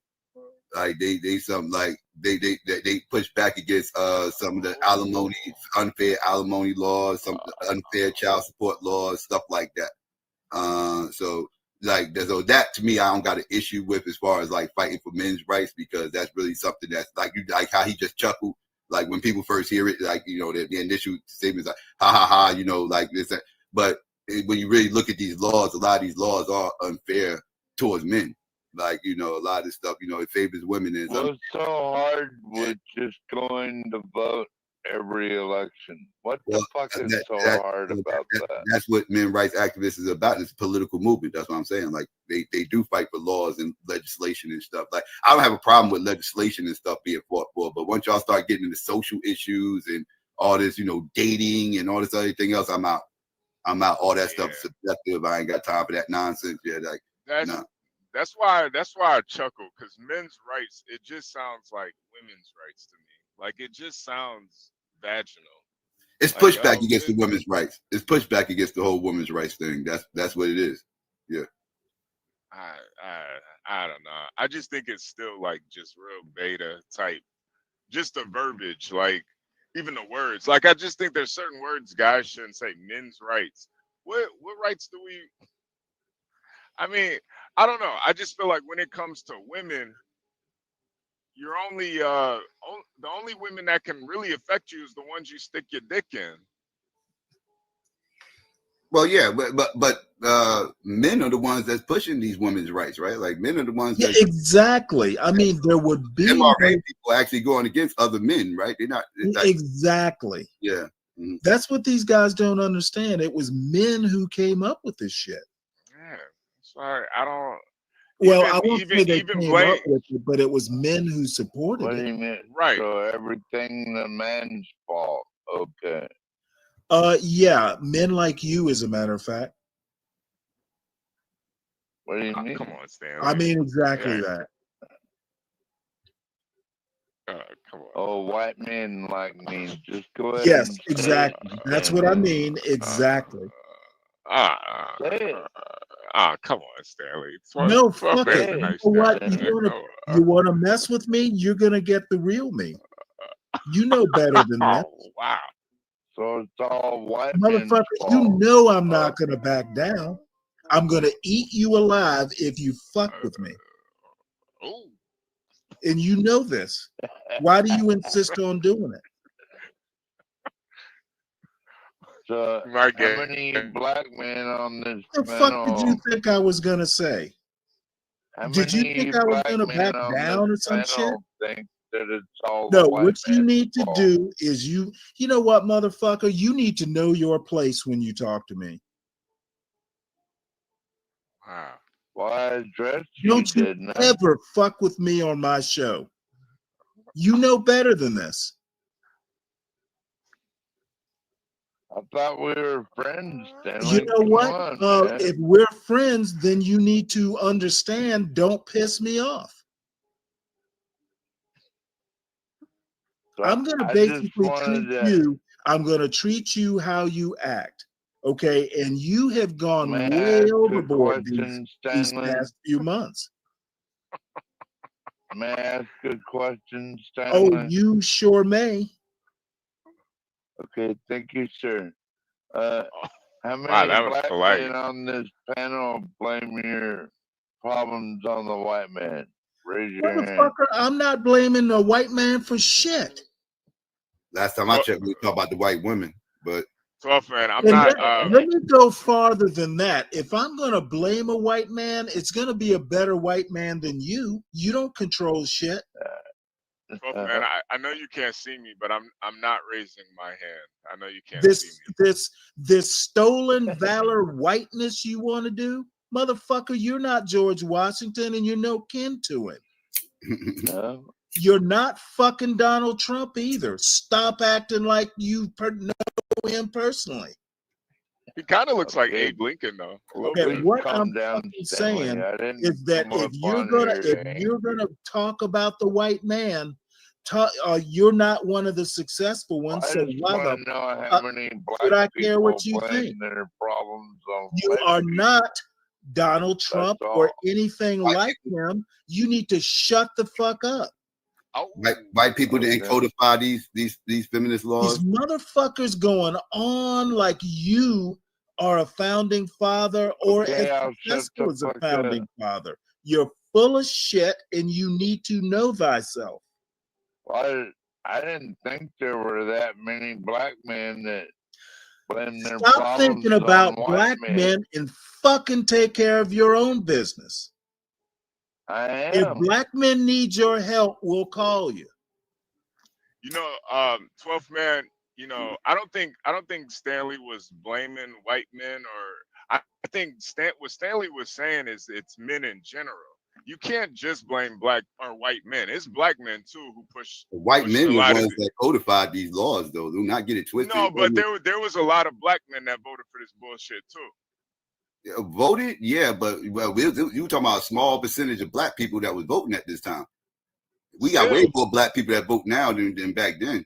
Like they push back against some of the unfair alimony laws, some unfair child support laws, stuff like that. So that to me, I don't got an issue with as far as like fighting for men's rights, because that's really something that's like how he just chuckled. Like when people first hear it, like, the initial statement is like, ha ha ha, like this. But when you really look at these laws, a lot of these laws are unfair towards men. Like, a lot of this stuff, it favors women. What's so hard with just going to vote every election? What the fuck is so hard about that? That's what men rights activists is about. It's a political movement. That's what I'm saying. Like they do fight for laws and legislation and stuff. Like I don't have a problem with legislation and stuff being fought for, but once y'all start getting into social issues and all this, dating and all this other thing else, I'm out. All that stuff is subjective. I ain't got time for that nonsense. Yeah, like why I chuckle, because men's rights, it just sounds like women's rights to me. Like it just sounds vaginal. It's Like, pushback against the women's rights. It's pushback against the whole women's rights thing. That's what it is. Yeah. I don't know. I just think it's still like just real beta type. Just the verbiage, like even the words. Like I just think there's certain words guys shouldn't say. Men's rights. What rights do we? I mean, I don't know. I just feel like when it comes to women, you're only the only women that can really affect you is the ones you stick your dick in. Well, yeah, but men are the ones that's pushing these women's rights, right? Like men are the ones that exactly. I mean, there would be MRA people actually going against other men, right? They're not exactly. Yeah. That's what these guys don't understand. It was men who came up with this shit. Yeah. Sorry, I don't. Well, I won't say they came up with it, but it was men who supported What it. do you mean? Right. So everything the man's fault. Okay. Yeah, men like you, as a matter of fact. What do you mean? Come on, Stanley. I mean exactly that. Come on. Oh, white men like me. Just go ahead. Yes, and exactly. That's what I mean. Exactly. Come on, Stanley. No, fuck it. You Nice know what? Stanley. You want to mess with me? You're gonna get the real me. You know better than that. Oh, wow. So it's all white men's Motherfucker, fault. you know I'm not gonna back down. I'm gonna eat you alive if you fuck with me. And you know this. Why do you insist on doing it? So how many black men on this What the fuck did you think I was gonna say? Did you think I was gonna back down or some shit? Think that it's all No, the white what you man's need to fault. do is you know what, motherfucker? You need to know your place when you talk to me. Wow. Well, I addressed you, Don't you didn't I? ever fuck with me on my show. You know better than this. I thought we were friends, Stanley. You know Come what? on, man. If we're friends, then you need to understand, don't piss me off. So I'm going to I basically just wanted treat to- you, I'm going to treat you how you act. Okay? And you have gone May I way ask a overboard question, these Stanley? past few months. May I ask a question, Oh, Stanley? you sure may. Okay, thank you, sir. How many Wow, that was black polite. men on this panel blame your problems on the white man? Raise your hand. Motherfucker, I'm not blaming the white man for shit. Last time I checked, we talked about the white women, but 12 man, I'm And not. let me go farther than that. If I'm going to blame a white man, it's going to be a better white man than you. You don't control shit. 12 man, I know you can't see me, but I'm not raising my hand. I know you can't see This stolen valor whiteness you want to do, motherfucker. You're not George Washington, and you're no kin to him. You're not fucking Donald Trump either. Stop acting like you know him personally. He kind of looks like Abe Lincoln, though. A little Okay, bit. what I'm fucking saying is that if you're gonna talk about the white man, you're not one of the successful ones. So why the know how many should I black care what people you blame think? their problems on You white are people. not Donald Trump That's or all. anything like him. You need to shut the fuck up. white people didn't codify these feminist laws. These motherfuckers going on like you are a founding father or Okay, as I'll shut successful the as a fuck founding up. father. You're full of shit and you need to know thyself. Well, I didn't think there were that many black men that blame their Stop problems thinking about on white black men. men and fucking take care of your own business. I If am. black men need your help, we'll call you. You know, 12th man. You know, I don't think Stanley was blaming white men, or I think what Stanley was saying is it's men in general. You can't just blame black or white men. It's black men too who push. The white push men a were lot ones of that codified these laws, though. Do not get it twisted. No, but there was a lot of black men that voted for this bullshit too. Voted, yeah, but well, you talking about a small percentage of black people that was voting at this time. We got way more black people that vote now than back then.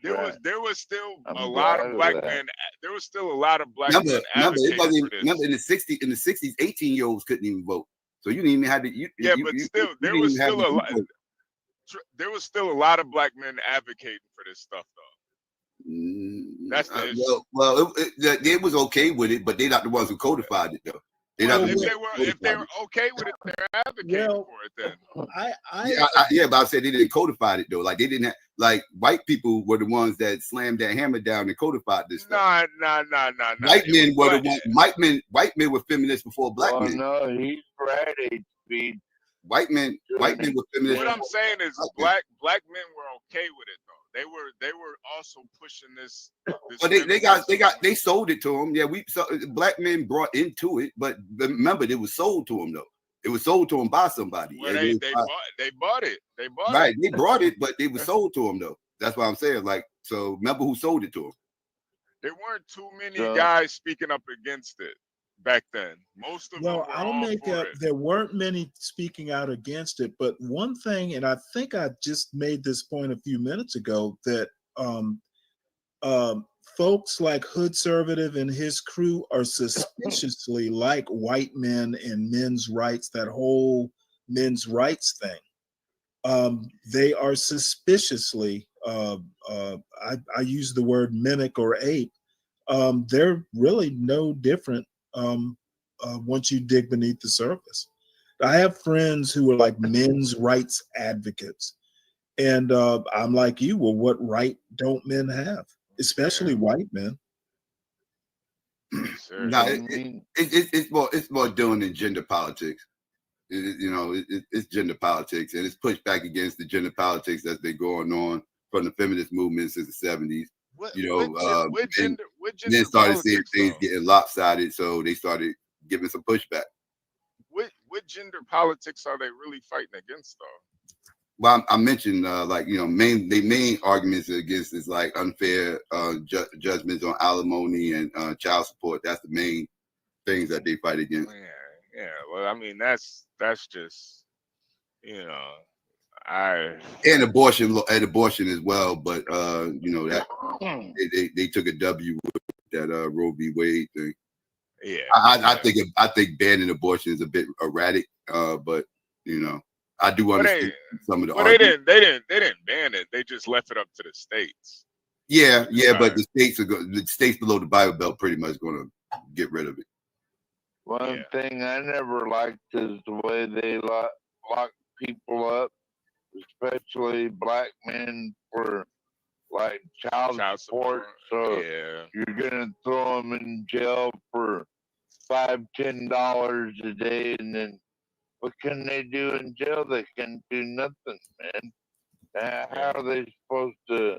There was still a lot of black men. There was still a lot of black men Remember, advocating for this. remember in the 60s, 18-year-olds couldn't even vote. So you didn't even have to. There was still a lot of black men advocating for this stuff, though. That's the issue. Well, they was okay with it, but they're not the ones who codified it, though. If they were okay with it, they're advocating for it. Then but I said they didn't codify it though. Like they didn't have, like white people were the ones that slammed that hammer down and codified this stuff. Nah. White men were the ones. White men were feminists before black men. No, he's ready. White men were feminists. What I'm saying is, black men were okay with it though. They were also pushing this. They sold it to them. Yeah, black men brought into it, but remember, it was sold to them though. It was sold to them by somebody. Well, they bought it. They bought right. it. They brought it, but it was sold to them though. That's what I'm saying. Like, so remember who sold it to them? There weren't too many guys speaking up against it back then. Most of them were all for it. There weren't many speaking out against it, but one thing, and I think I just made this point a few minutes ago, that folks like Hoodservative and his crew are suspiciously like white men and men's rights, that whole men's rights thing. They are suspiciously, I use the word mimic or ape. They're really no different once you dig beneath the surface. I have friends who are like men's rights advocates. And I'm like you, well, what right don't men have? Especially white men. No, it's more doing in gender politics. It's gender politics, and it's pushed back against the gender politics that's been going on from the feminist movement since the 70s. Then started seeing things getting lopsided, so they started giving some pushback. What gender politics are they really fighting against, though? Well, I mentioned the main arguments against is like unfair judgments on alimony and child support. That's the main things that they fight against. Yeah. Well, I mean that's just and abortion as well. But that they took a W with that Roe v. Wade thing. Yeah, I think banning abortion is a bit erratic. But I do understand some of the arguments. They didn't ban it. They just left it up to the states. Yeah, but the states below the Bible Belt pretty much going to get rid of it. One thing I never liked is the way they lock people up, especially black men, for like child support. So you're gonna throw them in jail for $5-10 a day, and then what can they do in jail? They can do nothing, man. How are they supposed to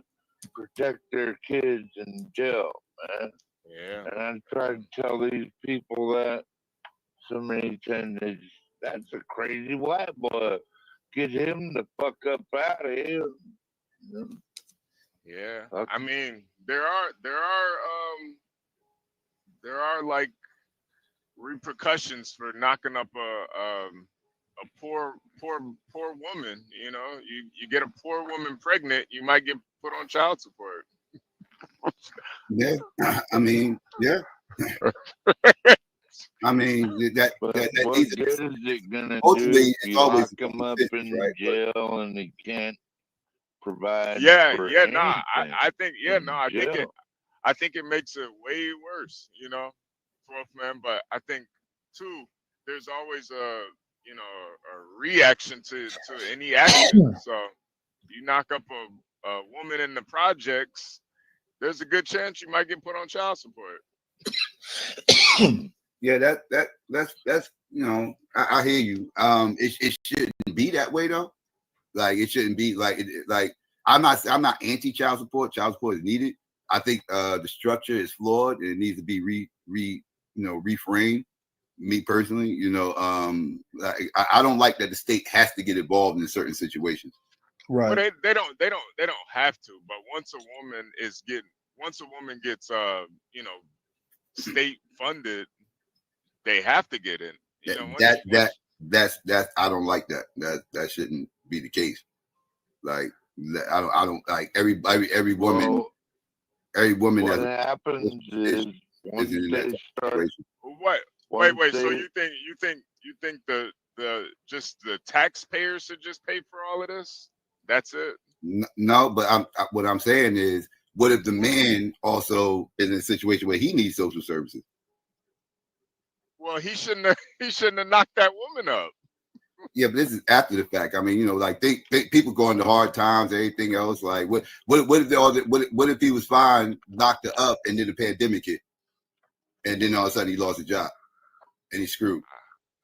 protect their kids in jail, man? Yeah. And I try to tell these people that so many times. That's a crazy white boy. Get him the fuck up out of here. Yeah. I mean, there are like repercussions for knocking up a poor woman. You get a poor woman pregnant, you might get put on child support. Yeah, I mean, yeah. I mean that what good is it gonna do? You lock him up in jail and he can't provide. I think it makes it way worse, fourth man. But I think too, there's always a reaction to any action. So you knock up a woman in the projects, there's a good chance you might get put on child support. Yeah, that's I hear you. It shouldn't be that way though. Like it shouldn't be like I'm not anti child support. Child support is needed. I think the structure is flawed and it needs to be reframed. Me personally, I don't like that the state has to get involved in certain situations. Right. Well, they don't have to. But once a woman gets state funded, they have to get in. You know, That's I don't like that. That shouldn't be the case. Like I don't like every woman. Every woman what that happens is once in that they start. situation. What? once Wait. So they- you think the just the taxpayers should just pay for all of this? That's it? No, but what I'm saying is, what if the man also is in a situation where he needs social services? Well, he shouldn't have knocked that woman up. Yeah, but this is after the fact. I mean, you know, like people going to hard times, everything else. Like, what if he was fine, knocked her up, and then the pandemic hit, and then all of a sudden he lost his job, and he's screwed.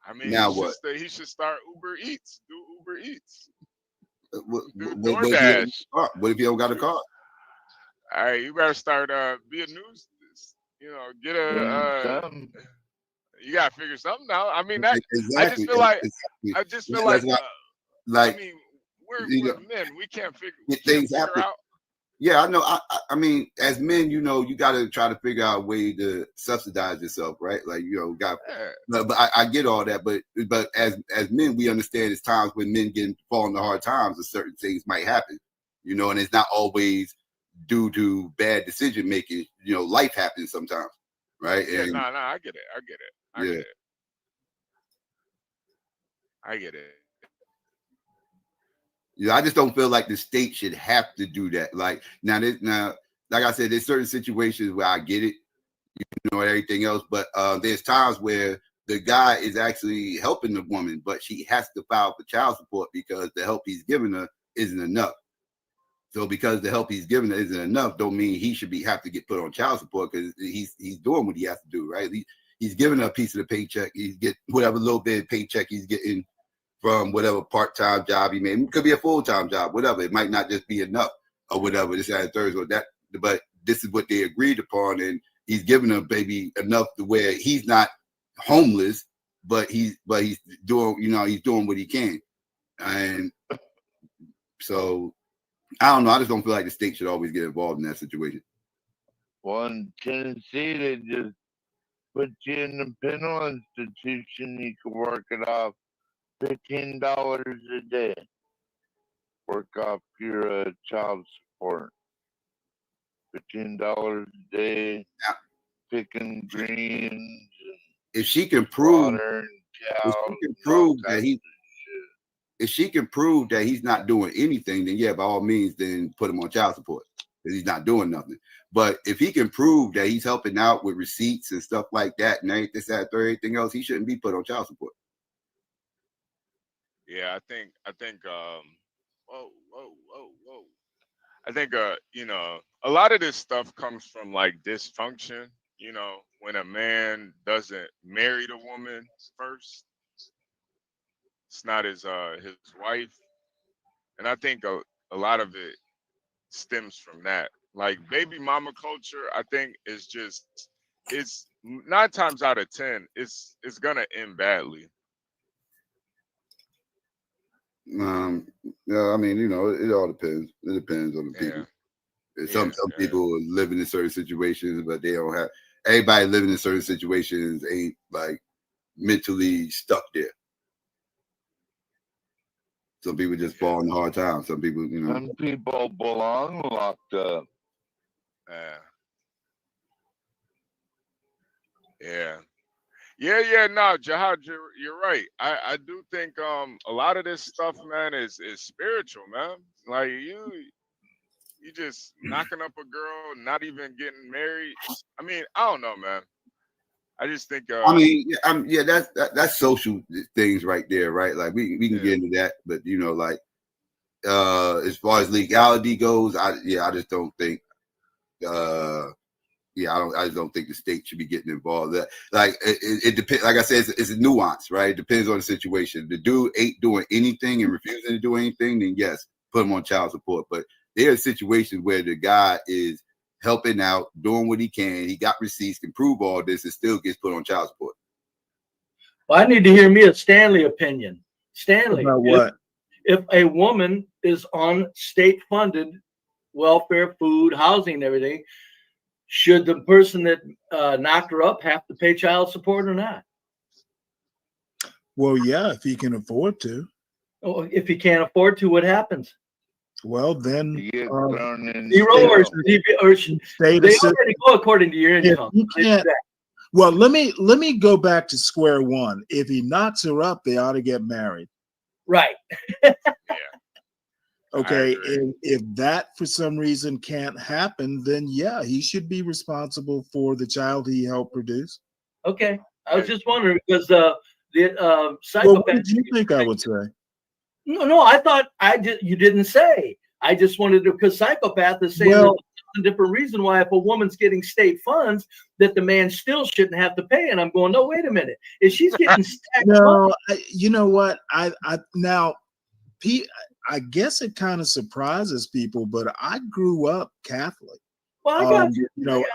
I mean, now what? He should start Uber Eats. Do Uber Eats. What DoorDash. if he don't got a car? All right, you better start be a news. You know, get a. You gotta figure something out. I mean, that Exactly. I just feel like Exactly. I just feel That's like, like I mean, we're know, men. We can't figure things happen. out. Yeah, I know. I mean, as men, you know, you got to try to figure out a way to subsidize yourself, right? Like, you know, but I get all that, but as men, we understand it's times when men fall into hard times, and certain things might happen, you know, and it's not always due to bad decision making. You know, life happens sometimes, right? Yeah, and, no, I get it. I get it. Yeah, I just don't feel like the state should have to do that. Like now, like I said, there's certain situations where I get it, you know, everything else. But there's times where the guy is actually helping the woman, but she has to file for child support because the help he's giving her isn't enough. So because the help he's giving her isn't enough, don't mean he should have to get put on child support because he's doing what he has to do, right? He's giving her a piece of the paycheck. He's getting whatever little bit of paycheck he's getting from whatever part-time job he made. It could be a full-time job, whatever. It might not just be enough or whatever. This and Thursday, but this is what they agreed upon, and he's giving them baby enough to where he's not homeless, but he's doing, you know, he's doing what he can. And so I don't know. I just don't feel like the state should always get involved in that situation. Well, in Tennessee, they just put you in the penal institution. You can work it off. $15 a day. Work off your child support. $15 a day. Picking greens. If she can prove, if she can prove that he's not doing anything, then yeah, by all means, then put him on child support because he's not doing nothing. But if he can prove that he's helping out with receipts and stuff like that, and everything else, he shouldn't be put on child support. Yeah, I think whoa. I think you know, a lot of this stuff comes from like dysfunction, you know, when a man doesn't marry the woman first. It's not his wife. And I think a lot of it stems from that. Like baby mama culture, I think it's 9 times out of 10, it's gonna end badly. Yeah, I mean, you know, it all depends. It depends on the people. Some people live in certain situations, but they don't have. Everybody living in certain situations ain't like mentally stuck there. Some people just fall in hard times. Some people, you know. Some people belong locked up. Yeah. No, Jihad, you're right. I do think a lot of this stuff, man, is spiritual, man. Like you just knocking up a girl, not even getting married. I mean, I don't know, man. I just think. I mean, that's social things right there, right? Like we can get into that, but you know, like as far as legality goes, I just don't think. I just don't think the state should be getting involved. It depends. Like I said, it's a nuance, right? It depends on the situation. The dude ain't doing anything and refusing to do anything, then yes, put him on child support. But there are situations where the guy is helping out, doing what he can. He got receipts, can prove all this, and still gets put on child support. Well, I need to hear me a Stanley opinion. Stanley, about what? If a woman is on state-funded welfare, food, housing, and everything, should the person that knocked her up have to pay child support or not? Well, yeah, if he can afford to. Oh, if he can't afford to, what happens? Well, then zero or they already go according to your income. You can't. Well, let me go back to square one. If he knocks her up, they ought to get married. Right. Okay. If that for some reason can't happen, then yeah, he should be responsible for the child he helped produce. Okay. I was just wondering because the psychopath. Well, what did you think I would say? No, I thought you didn't say. I just wanted to, because psychopath is saying there's a different reason why if a woman's getting state funds that the man still shouldn't have to pay. And I'm going, no, wait a minute. If she's getting no, you know what? I guess it kind of surprises people, but I grew up Catholic. Well, I got you. You know,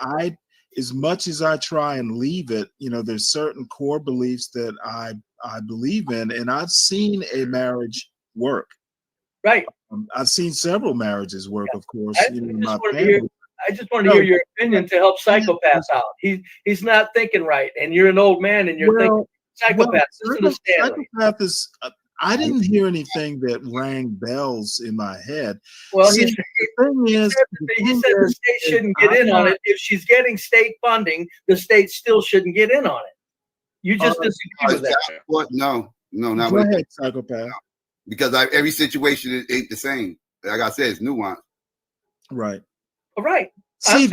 as much as I try and leave it, you know, there's certain core beliefs that I believe in, and I've seen a marriage work. Right. I've seen several marriages work, of course. I just want to hear your opinion to help psychopaths out. He's not thinking right, and you're an old man, and you're thinking psychopath. Psychopath is. I didn't hear anything that rang bells in my head. Well, he said the state shouldn't get in on it. If she's getting state funding, the state still shouldn't get in on it. You just disagree with that. What? No, not Go with ahead, psychopath. Because every situation ain't the same. Like I said, it's nuanced. Right. All right. See,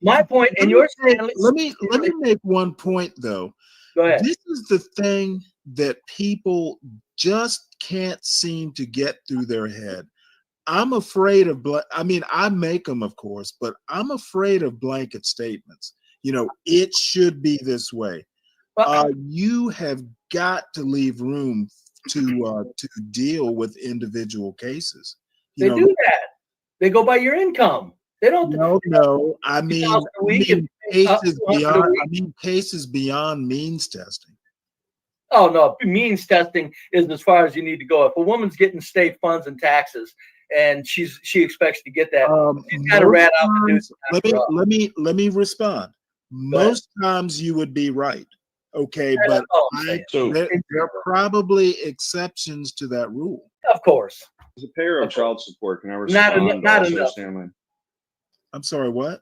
my point, and yours. Let me make one point though. Go ahead. This is the thing that people just can't seem to get through their head. I'm afraid of. I mean, I make them, of course, but I'm afraid of blanket statements. You know, it should be this way. You have got to leave room to deal with individual cases. They do that. They go by your income. They don't. No. I mean cases beyond means testing. Oh no, means testing is as far as you need to go. If a woman's getting state funds and taxes, and she expects to get that, she's got to rat out the news. Let me respond. Most times you would be right. Okay, but there are probably exceptions to that rule. Of course. As a payer of child support, can I respond? Not enough. Stanley? I'm sorry, what?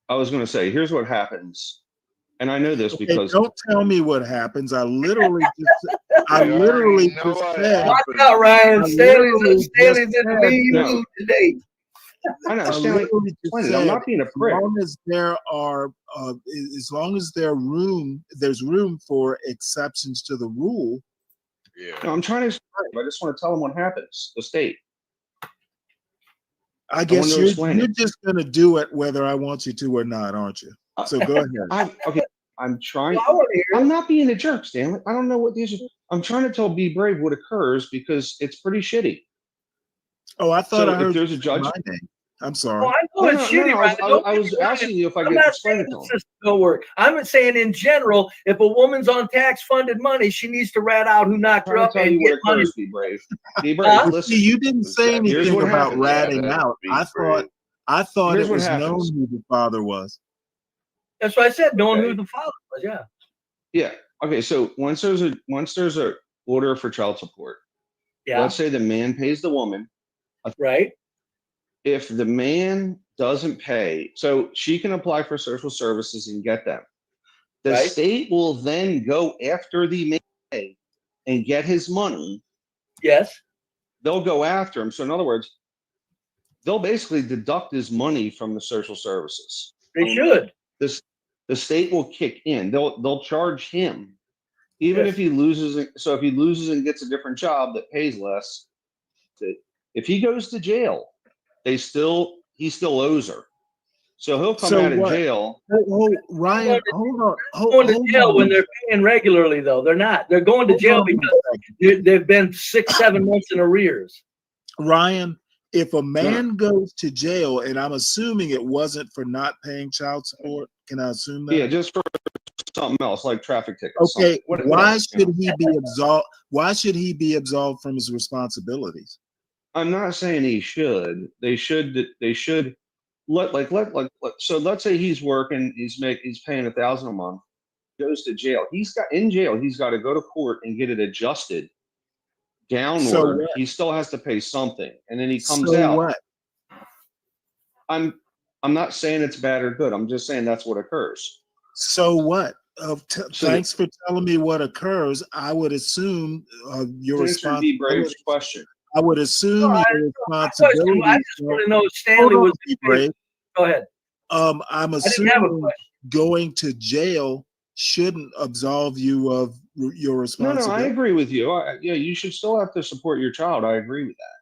I was going to say, here's what happens. And I know this because don't tell me what happens. I literally just said. Watch out, Ryan. Stanley's in the lead mood today. I know, Stanley. I'm not being a prick. As long as there are, as long as there's room for exceptions to the rule. Yeah. No, I'm trying to explain. I just want to tell them what happens. The state. I guess you're just going to do it whether I want you to or not, aren't you? So go ahead. I'm trying. I'm not being a jerk, Stanley. I don't know what these are. I'm trying to tell Be Brave what occurs because it's pretty shitty. Oh, I thought I heard there's a judge. I'm sorry. I know it's shitty, right? I was asking you if I could explain it to them. Don't work. I'm saying in general, if a woman's on tax-funded money, she needs to rat out who knocked her up and get money. Be brave. Be brave. Listen, you didn't say anything about ratting out. I thought it was known who the father was. That's what I said. Knowing who the father was. Yeah. Yeah. Okay. So once there's a order for child support, let's say the man pays the woman. Right. If the man doesn't pay, so she can apply for social services and get them. The state will then go after the man and get his money. Yes. They'll go after him. So in other words, they'll basically deduct his money from the social services. They should. The state will kick in. They'll charge him, even if he loses. So if he loses and gets a different job that pays less, if he goes to jail, he still owes her. So he'll come out of jail. Ryan, hold on. Going to jail when they're paying regularly, though. They're not. They're going to jail because they've been 6-7 months in arrears. Ryan, if a man goes to jail, and I'm assuming it wasn't for not paying child support, can I assume that? Yeah, just for something else like traffic tickets. Okay, why should he be absolved? Why should he be absolved from his responsibilities? I'm not saying he should. They should. So let's say he's working. He's paying $1,000 a month. goes to jail. He's got to go to court and get it adjusted downward. So he still has to pay something, and then he comes so out. what? I'm not saying it's bad or good. I'm just saying that's what occurs. So what? Thanks for telling me what occurs. I would assume your Answer Brave's question. I would assume your responsibility. I just want to know if Stanley was Brave. Go ahead. I'm assuming going to jail shouldn't absolve you of your responsibility. No, I agree with you. Yeah, you should still have to support your child. I agree with that.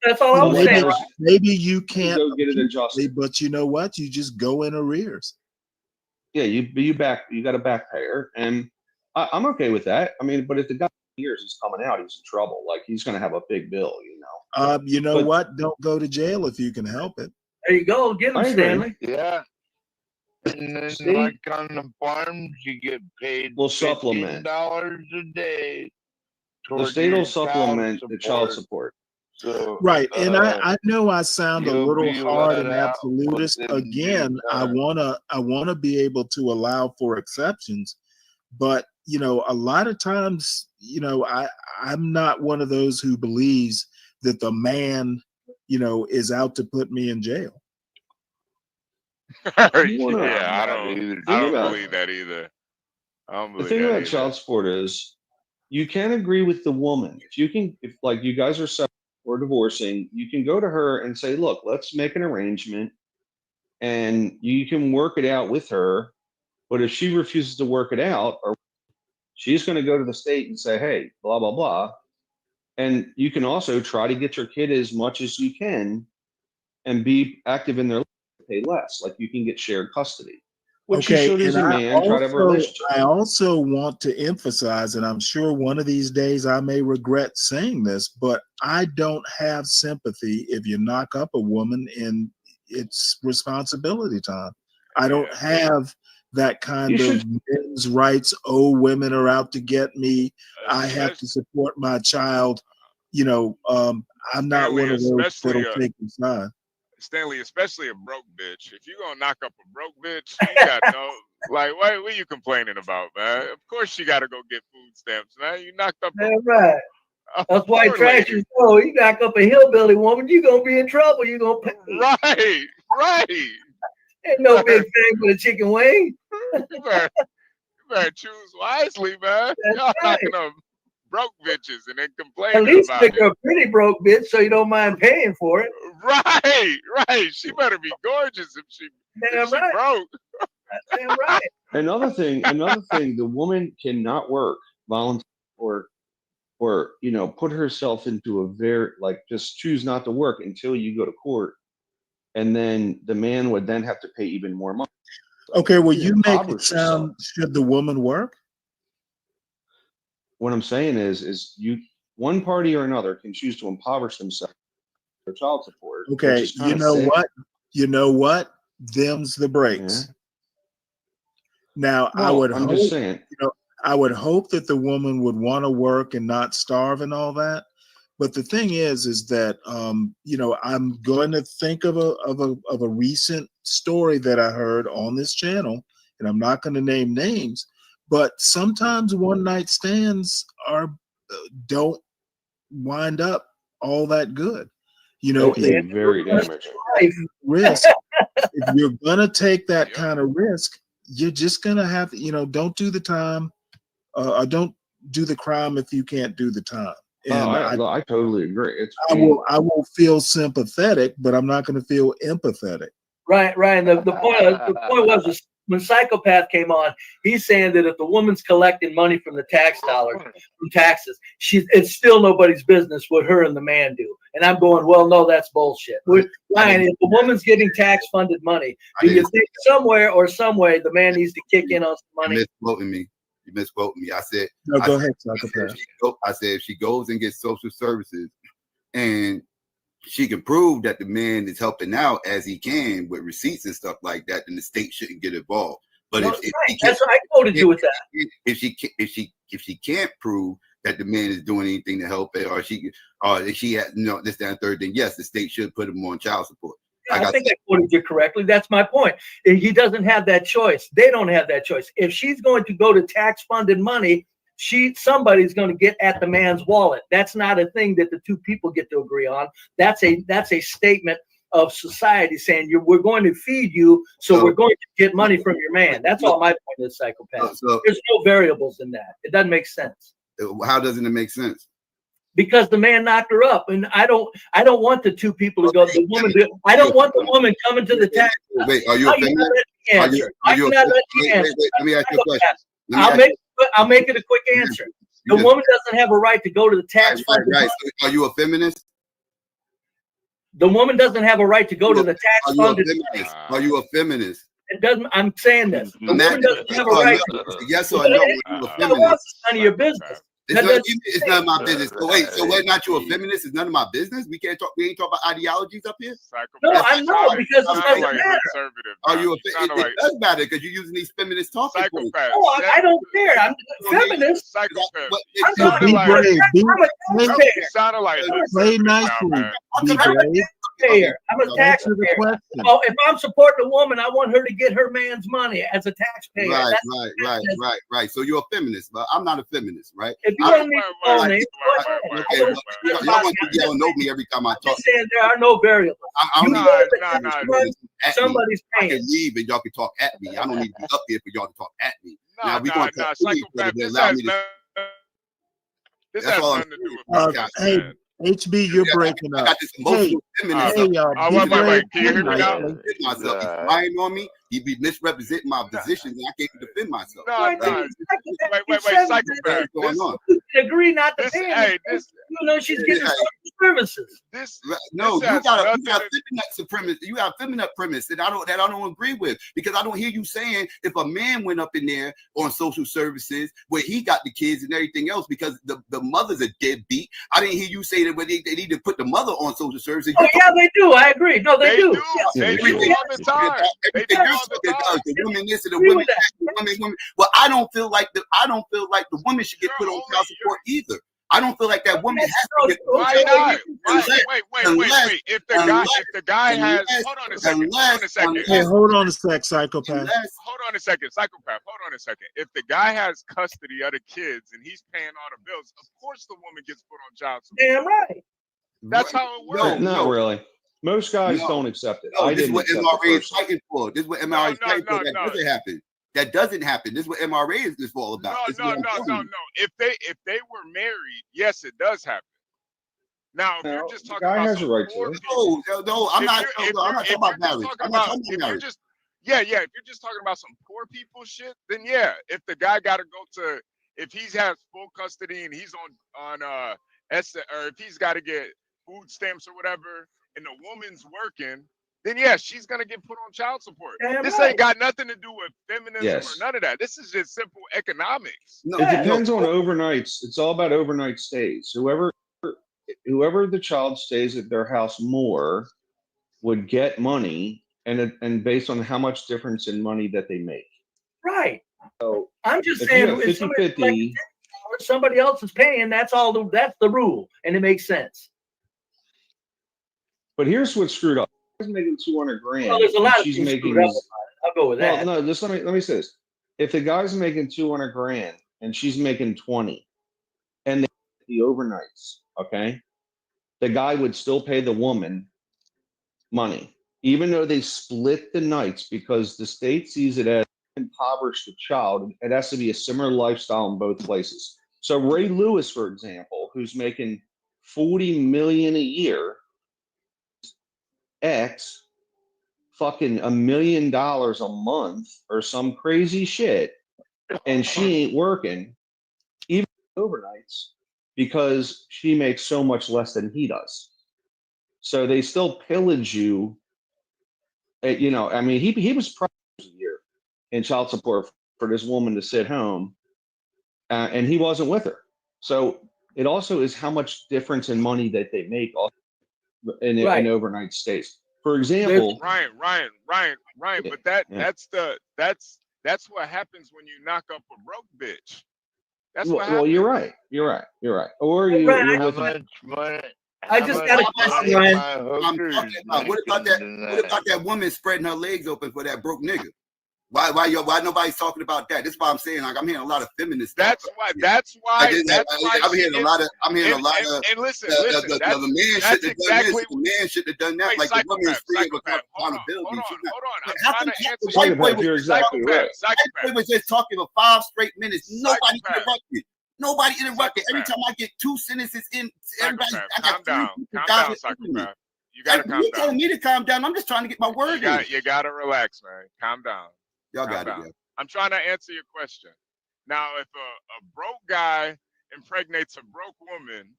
That's all I was saying. Right? Maybe you can't go get it adjusted, but you know what? You just go in arrears. Yeah, you got a back payer, and I'm okay with that. I mean, but if the guy years he's coming out, he's in trouble. Like he's going to have a big bill, you know. You know what? Don't go to jail if you can help it. There you go. Get him, Stanley. Yeah. And then, like on the farms, you get paid supplement $15 a day. The state will supplement the child support. So, right, and I know I sound a little hard and out absolutist. Again, I wanna be able to allow for exceptions, but you know, a lot of times, you know, I'm not one of those who believes that the man, you know, is out to put me in jail. Yeah, I don't believe that either. The thing about child support is you can agree with the woman. If like you guys are separate or divorcing, you can go to her and say, look, let's make an arrangement and you can work it out with her. But if she refuses to work it out, or she's going to go to the state and say, hey, blah, blah, blah. And you can also try to get your kid as much as you can and be active in their life, pay less. Like you can get shared custody. Which you should as a man try to have a relationship. I also want to emphasize, and I'm sure one of these days I may regret saying this, but I don't have sympathy if you knock up a woman in its responsibility time. I don't have that kind of men's rights. Oh, women are out to get me. I have to support my child. You know, I'm not one of those that'll take the side. Stanley, especially a broke bitch. If you're gonna knock up a broke bitch, you got no what are you complaining about, man? Of course she gotta go get food stamps, man. You knocked up right. That's why trashers know you knock up a hillbilly woman, you're gonna be in trouble. You're gonna pay. Right. Ain't no big thing with a chicken wing. You better choose wisely, man. Y'all knocking up broke bitches and then complaining At least about pick it. a pretty broke bitch so you don't mind paying for it. Right. She better be gorgeous if she broke. Damn right. Another thing, the woman cannot work voluntarily or you know, put herself into a very just choose not to work until you go to court. And then the man would then have to pay even more money. Okay, well, you make it sound, should the woman work? What I'm saying is one party or another can choose to impoverish themselves for child support. Okay, you know what? Them's the breaks. Yeah. Now, I would hope that the woman would want to work and not starve and all that. But the thing is that you know, I'm going to think of a recent story that I heard on this channel, and I'm not going to name names. But sometimes one night stands don't wind up all that good. You know, it's very damaging. Risk. If you're gonna take that kind of risk, you're just gonna have to, you know, don't do the time, or don't do the crime if you can't do the time. And I totally agree. I will feel sympathetic, but I'm not going to feel empathetic. Right. The point was when Psychopath came on, he's saying that if the woman's collecting money from the tax dollars, from taxes, it's still nobody's business what her and the man do. And I'm going, well, no, that's bullshit. Ryan, if the woman's getting tax-funded money, do you think somewhere or some way the man needs to kick in on some money? You misquoted me. I said, no, go ahead, Psychopath. I said, if she goes and gets social services and she can prove that the man is helping out as he can with receipts and stuff like that, then the state shouldn't get involved. But that's what I quoted you with that. If she can't prove that the man is doing anything to help it, or she has this, that, and third, then yes, the state should put him on child support. I think I quoted you correctly. That's my point. He doesn't have that choice. They don't have that choice. If she's going to go to tax-funded money, somebody's going to get at the man's wallet. That's not a thing that the two people get to agree on. That's a statement of society saying we're going to feed you, so we're going to get money from your man. That's all my point is psychopath. There's no variables in that. It doesn't make sense. How doesn't it make sense? Because the man knocked her up, and I don't want the two people to go. The woman, I don't want the woman coming to the tax. Wait, are you a feminist? Let me ask you a question. I'll make it a quick answer. The woman doesn't have a right to go to the tax. Right. So are you a feminist? The woman doesn't have a right to go to the tax funded. Are you a feminist? It doesn't. I'm saying this. The woman doesn't have a right. Yes or no? Are you a feminist? It's none of your business. It's none of my business. So wait, so we're not you a feminist? It's none of my business. We can't talk. We ain't talk about ideologies up here. No, I know because it doesn't matter. Are you? It does matter because you're using these feminist talking points. Oh, I don't care. I'm feminist. Sounded like play nicely. I'm a taxpayer. Oh, if I'm supporting a woman, I want her to get her man's money as a taxpayer. Right. So you're a feminist, but I'm not a feminist, right? If you want me to y'all want to yell and know me every time I talk. Saying there are no variables. Somebody's paying. I can leave and y'all can talk at me. I don't need to be up here for y'all to talk at me. Now we going to talk to each other to allow me to. This has nothing to do with hey, HB, you're breaking up. I got this emotional feminist. Wait. Can you hear me now? He's lying on me. He be misrepresenting my position, and I can't defend myself. Wait, psychopath. Agree not to pay. She's getting services. You got a feminine supremacy. You have a feminine premise that I don't agree with, because I don't hear you saying if a man went up in there on social services where he got the kids and everything else because the mother's a deadbeat. I didn't hear you say that they need to put the mother on social services. Oh yeah, they do. I agree. No, they do. They do all the time. The women this and the women that, Well, I don't feel like the woman should get put on child support either. I don't feel like that woman has to get put on child support. Wait. If the guy has, hold on a second. Hey, hold on a sec, psychopath. Hold on a second, psychopath. Hold on a second. If the guy has custody of the kids and he's paying all the bills, of course the woman gets put on child support. Damn right. That's how it works. Not really. Most guys don't accept it. This is what MRA is fighting for. This is what MRA is fighting for. That doesn't happen. That doesn't happen. This is what MRA is all about. No. If they were married, yes, it does happen. Now, if you're just talking about has a right to it. No, I'm not talking about marriage. I'm not talking about marriage. If you're just talking about some poor people shit, then yeah, if the guy got to go to, if he has full custody and he's on or if he's got to get food stamps or whatever, and the woman's working, then yeah, she's gonna get put on child support. This ain't got nothing to do with feminism or none of that. This is just simple economics. It depends on overnights. It's all about overnight stays. Whoever the child stays at their house more would get money, and based on how much difference in money that they make. Right. So I'm just saying, if somebody else is paying, that's the rule, and it makes sense. But here's what's screwed up. She's making $200,000. Well, there's a lot of things screwed up. I'll go with that. No, just let me say this. If the guy's making $200,000 and she's making 20, and the overnights, okay, the guy would still pay the woman money, even though they split the nights, because the state sees it as impoverished the child. It has to be a similar lifestyle in both places. So Ray Lewis, for example, who's making $40 million a year, X fucking $1 million a month or some crazy shit, and she ain't working even overnights because she makes so much less than he does. So they still pillage you. I mean, he was probably a year in child support for this woman to sit home, and he wasn't with her. So it also is how much difference in money that they make in overnight stays. For example, Ryan, but that's what happens when you knock up a broke bitch. That's what happens. Well, you're right. Or you're with I just got a question, Ryan. I'm talking about what about that woman spreading her legs open for that broke nigga? Why nobody's talking about that? That's why I'm saying, like, I'm hearing a lot of feminists. That's why I'm hearing a lot of. And listen, the man should have done this. The man should have done that. Wait, like the woman is free of accountability. Hold on. The psychopath, you're exactly right. Psychopath was just talking for 5 straight minutes. Nobody interrupted. Nobody interrupted. Every time I get 2 sentences in, everybody. Calm down, psychopath. You gotta calm down. You telling me to calm down? I'm just trying to get my word in. You gotta relax, man. Calm down. Y'all got it. Yeah. I'm trying to answer your question. Now, if a broke guy impregnates a broke woman,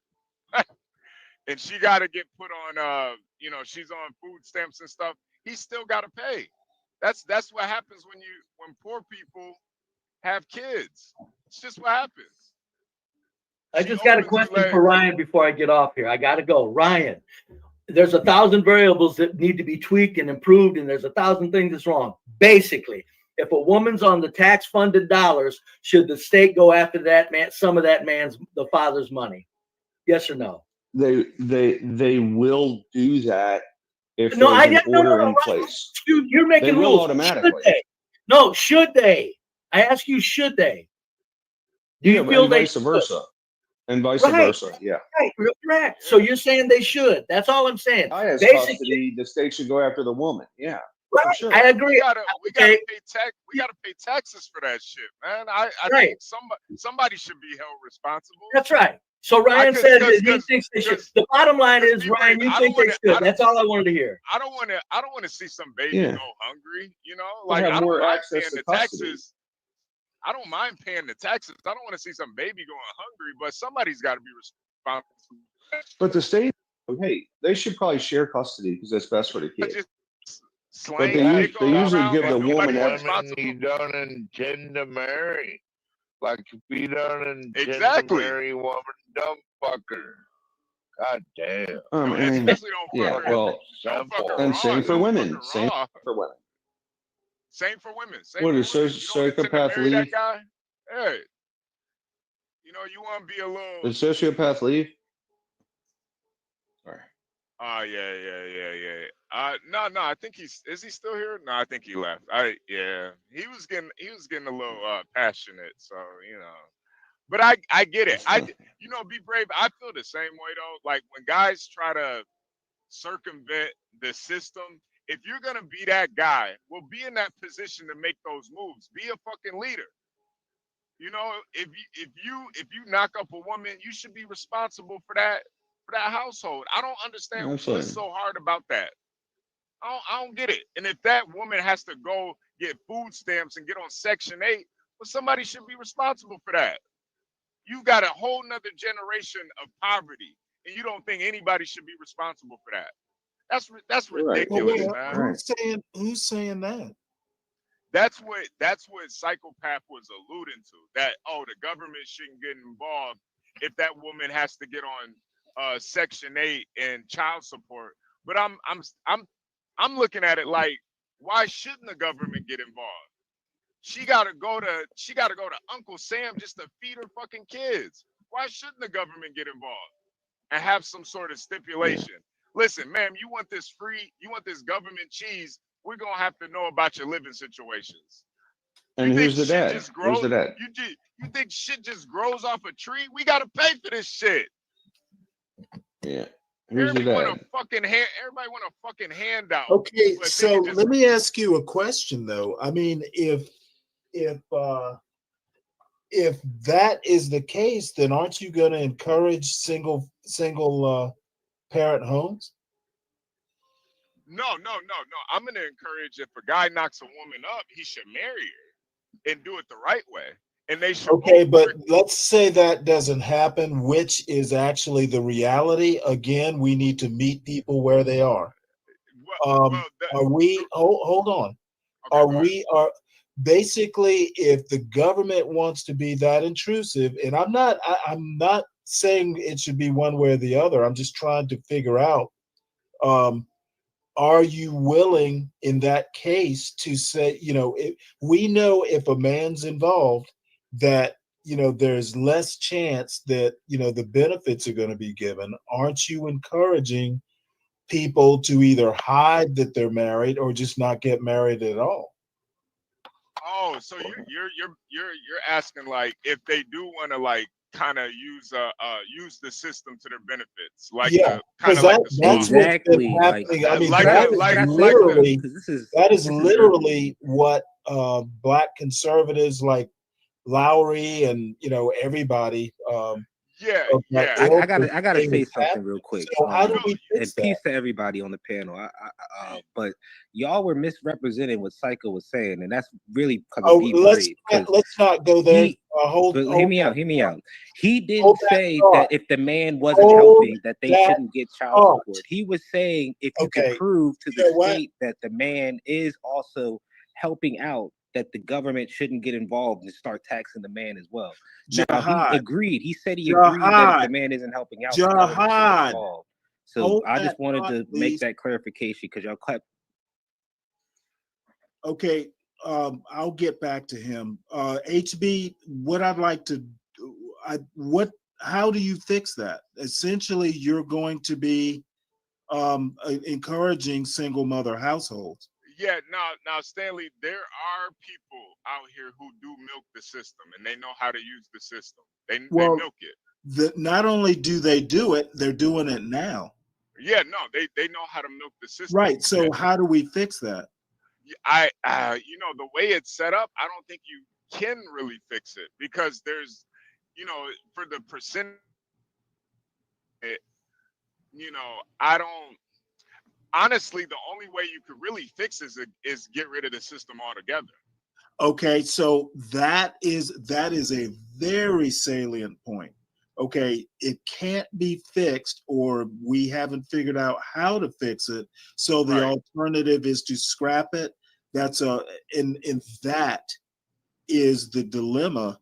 and she got to get put on, she's on food stamps and stuff, he's still got to pay. That's what happens when poor people have kids. It's just what happens. I just got a question for Ryan before I get off here. I got to go. Ryan, there's 1,000 variables that need to be tweaked and improved, and there's 1,000 things that's wrong. Basically, if a woman's on the tax-funded dollars, should the state go after that man, some of that the father's money? Yes or no? They will do that if there's an order in place. Dude, you're making rules. Will automatically. Should they? No, should they? I ask you, should they? Do you feel vice versa? And vice versa, yeah. Right, correct. So you're saying they should. That's all I'm saying. As custody, the state should go after the woman. Yeah. Right. Sure. I agree. We gotta pay taxes for that shit, man. I think somebody should be held responsible. That's right. So Ryan says that he thinks they should. The bottom line is, Ryan, you think they should. That's all I wanted to hear. I don't want to see some baby go hungry. Like I don't mind paying the taxes. I don't mind paying the taxes. I don't want to see some baby going hungry, but somebody's got to be responsible. But the state, they should probably share custody because that's best for the kid. But they usually give the woman you don't intend to marry. Like if you don't intend to marry a woman, don't fuck her. God damn. And same for women. Same for women. Same for women. What does sociopath leave? That guy? Hey, you want to be a little. Does sociopath leave? Sorry. Oh yeah. No. I think is he still here? No, I think he left. He was getting a little passionate. So but I get it. Be brave. I feel the same way though. Like when guys try to circumvent the system. If you're gonna be that guy, well, be in that position to make those moves. Be a fucking leader. If you knock up a woman, you should be responsible for that household. I don't understand what's so hard about that. I don't get it. And if that woman has to go get food stamps and get on Section 8, well, somebody should be responsible for that. You got a whole nother generation of poverty, and you don't think anybody should be responsible for that. That's ridiculous, man. Who's saying that? That's what Psychopath was alluding to. That the government shouldn't get involved if that woman has to get on Section 8 and child support. But I'm looking at it like, why shouldn't the government get involved? She gotta go to Uncle Sam just to feed her fucking kids. Why shouldn't the government get involved and have some sort of stipulation? Listen, ma'am, you want this government cheese, we're going to have to know about your living situations. And who's the dad? Who's the dad? You think shit just grows off a tree? We got to pay for this shit. Yeah. Who's the dad? Everybody want a fucking handout. Okay, so let me ask you a question, though. I mean, if that is the case, then aren't you going to encourage single parent homes? No. I'm going to encourage if a guy knocks a woman up, he should marry her and do it the right way. And they should. Okay, but let's say that doesn't happen, which is actually the reality. Again, we need to meet people where they are. Are we? Hold on. Okay, are basically, if the government wants to be that intrusive, and I'm not saying it should be one way or the other. I'm just trying to figure out, are you willing in that case to say, we know if a man's involved that there's less chance that, the benefits are going to be given. Aren't you encouraging people to either hide that they're married or just not get married at all? Oh, so you're asking like if they do want to like kind of use the system to their benefits, like Yeah, the kind of because like the that's school. what's been happening. I mean, like that is literally what Black conservatives like Lowry and everybody. I gotta say something real quick. So how do we and fix peace that? to everybody on the panel. But y'all were misrepresenting what Psycho was saying, and that's really because of let's not go there. Hear me out. He didn't Hold that say thought. that if the man wasn't Hold helping, that they that shouldn't get child thought. support. He was saying if you Okay. can prove to You know the what? state that the man is also helping out, that the government shouldn't get involved and start taxing the man as well. Now Jihad. he agreed. He said he agreed that if Jihad. the man isn't helping out, the government shouldn't get Jihad. involved. So Hold I just that wanted thought, to please. make that clarification because y'all kept. Okay, I'll get back to him. HB, what I'd like to, how do you fix that? Essentially, you're going to be encouraging single mother households. Yeah, now Stanley, there are people out here who do milk the system and they know how to use the system. They milk it. Not only do they do it, they're doing it now. Yeah, no, they know how to milk the system. Right. So how do we fix that? The way it's set up, I don't think you can really fix it because there's, for the percent, I don't. Honestly, the only way you could really fix is get rid of the system altogether. Okay, so that is a very salient point. Okay, it can't be fixed, or we haven't figured out how to fix it. So the alternative is to scrap it. That's and that is the dilemma,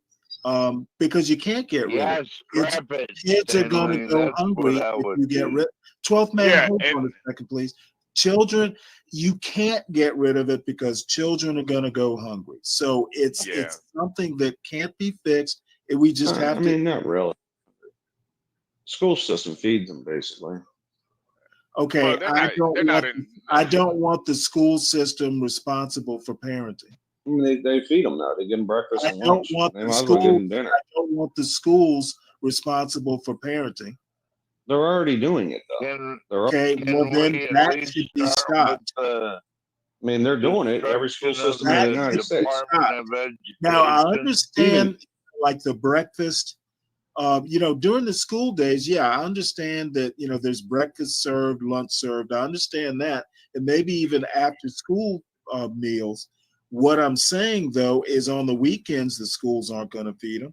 because you can't get rid of it. Scrap it. Kids are going to go hungry if you get rid. 12th man, hold on a second, please. Children, you can't get rid of it because children are going to go hungry. So it's something that can't be fixed, and we just have to. I mean, not really. School system feeds them basically. Okay, I don't want the school system responsible for parenting. I mean, they feed them now. They give them breakfast and lunch. They might as well give them dinner. I don't want the schools responsible for parenting. They're already doing it though. Okay, well then that should be stopped. I mean, they're doing it. Every school system in the United States. Now I understand, like the breakfast. During the school days, I understand that there's breakfast served, lunch served. I understand that, and maybe even after school meals. What I'm saying though is on the weekends the schools aren't going to feed them.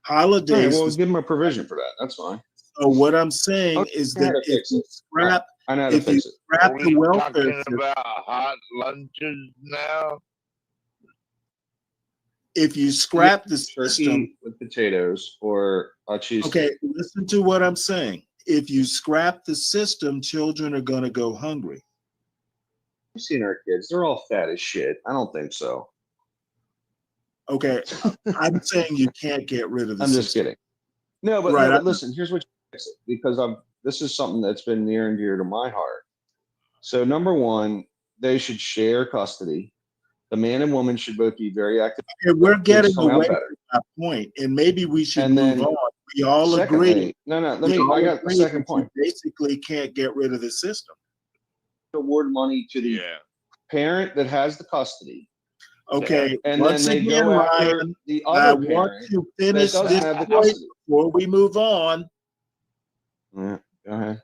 Holidays. Well, give them a provision for that. That's fine. So what I'm saying is that if you scrap the welfare system, about hot lunches now. If you scrap the system with potatoes or a cheese. Okay, listen to what I'm saying. If you scrap the system, children are going to go hungry. You've seen our kids; they're all fat as shit. I don't think so. Okay, I'm saying you can't get rid of the system. I'm just kidding. No, but listen. Here's what you fix it, because this is something that's been near and dear to my heart. So number one, they should share custody. The man and woman should both be very active. Okay, we're getting away from that point, and maybe we should move on. We all agree. No. I got the second point. You basically can't get rid of the system. Award money to the parent that has the custody. Okay, and once then they again, go after Ryan, the I other want parent to finish that doesn't this have the point custody. before we move on. Yeah, go ahead.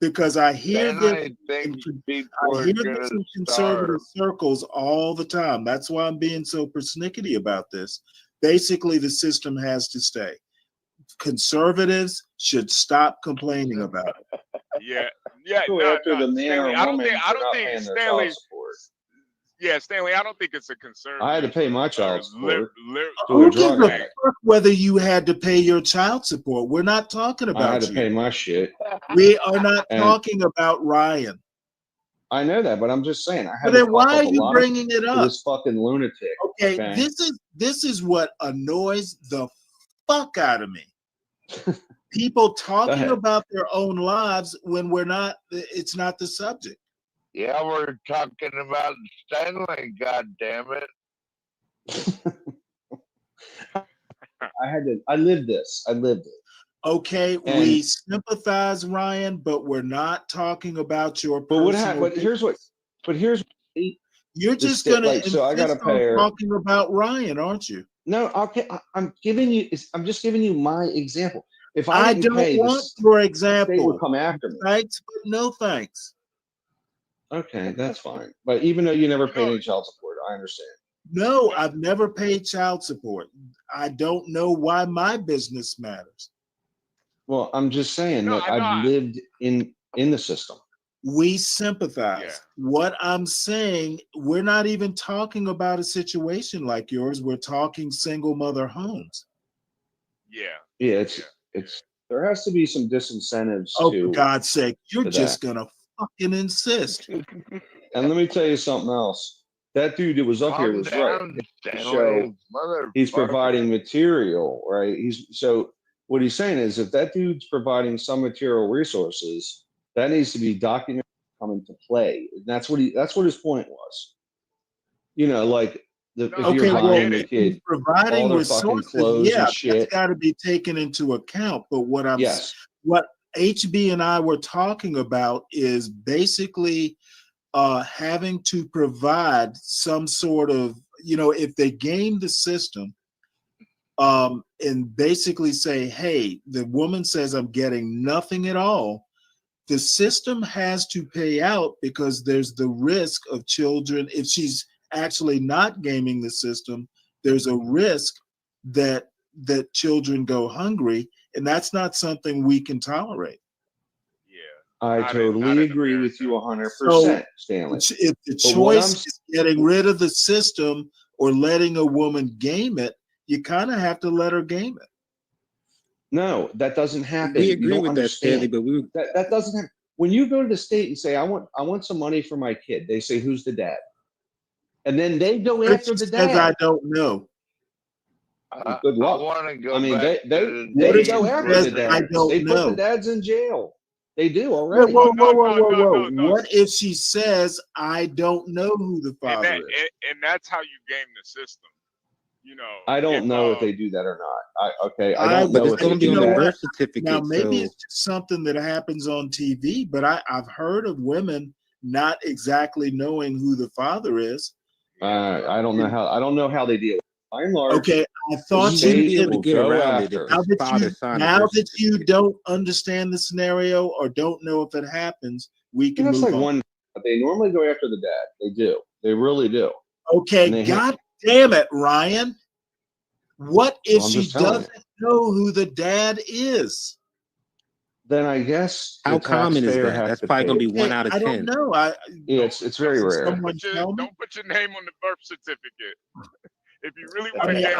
Because I hear Then this, I think people I are hear gonna this in conservative starve. circles all the time. That's why I'm being so persnickety about this. Basically, the system has to stay. Conservatives should stop complaining about it. Go after the man Stanley, or I don't woman think for not Stanley. paying their child support. Yeah, Stanley, I don't think it's a conservative. I had to pay my child support to a Who gives drug a addict. fuck whether you had to pay your child support? We're not talking I had about to you. pay my shit. We are not And talking about Ryan. I know that, but I'm just saying I But had to then why cough are up a you lot bringing it for up? this fucking lunatic. Okay, this is what annoys the fuck out of me. People talking about their own lives when we're not. It's not the subject. Yeah, we're talking about Stanley. God damn it! I lived this. I lived it. Okay, we sympathize, Ryan, but we're not talking about your But what personal. happened? Here's you're just gonna like, so I got to insist pay on her. talking about Ryan, aren't you? No, okay. I'm just giving you my example. If I didn't don't pay, want the your state example. would come after me. Thanks, but no thanks. Okay, that's fine. But even though you never paid any child support, I understand. No, I've never paid child support. I don't know why my business matters. Well, I'm just saying that I've lived in the system. We sympathize. What I'm saying, we're not even talking about a situation like yours. We're talking single mother homes. Yeah, it's there has to be some disincentives Oh, to. for God's sake, you're to just that. gonna fucking insist. And let me tell you something else. That dude that was up here Calm was right. down, To Stanley, show he's motherfucker. providing material, right? What he's saying is if that dude's providing some material resources, that needs to be documented, come into play. And that's what his point was. You know, like if you're buying the kid providing all their fucking resources, clothes and that's shit. got to be taken into account. But what Yes. what HB and I were talking about is basically having to provide some sort of, if they game the system, and basically say, hey, the woman says I'm getting nothing at all. The system has to pay out because there's the risk of children. If she's actually not gaming the system, there's a risk that children go hungry, and that's not something we can tolerate. I totally agree with you 100%, So, Stanley. if the choice is getting rid of the system or letting a woman game it, you kind of have to let her game it. No, that doesn't happen. We You agree don't with that, Stanley, understand. but that doesn't happen. When you go to the state and say, I want some money for my kid, they say, who's the dad? And then they go after the dad. I don't know. Good luck. I want to go I mean, back they go after the I dads. don't They put the know. dads in jail. They do already. Whoa. What if she says, I don't know who the father is? And that's how you game the system. I don't know if they do that or not. I don't know if they do that. Birth certificate. Now, maybe so. it's just something that happens on TV, but I've heard of women not exactly knowing who the father is. I don't know how they deal with it. By and large, okay, I thought you you be able to get around it. Now that you don't understand the scenario or don't know if it happens, we can move on. They normally go after the dad. They do. They really do. Okay, God damn it, Ryan. What if she doesn't know who the dad is? Then I guess how common is that? That's probably gonna be 1 out of 10. I don't know. It's very rare. Don't put your name on the birth certificate. If you really want to get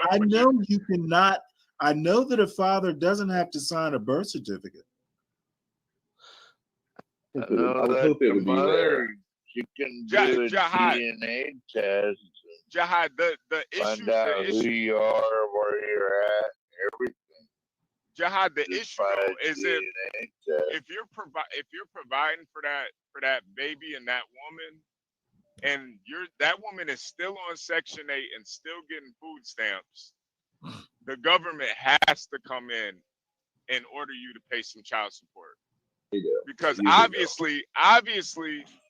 I know you cannot. I know that a father doesn't have to sign a birth certificate. I would hope it would be rare. You can do a DNA test. Jihad, the find out who you are, where you're at, everything. Jihad, the issue though is if you're providing for that baby and that woman, and that woman is still on Section 8 and still getting food stamps, the government has to come in and order you to pay some child support. They do. Because obviously,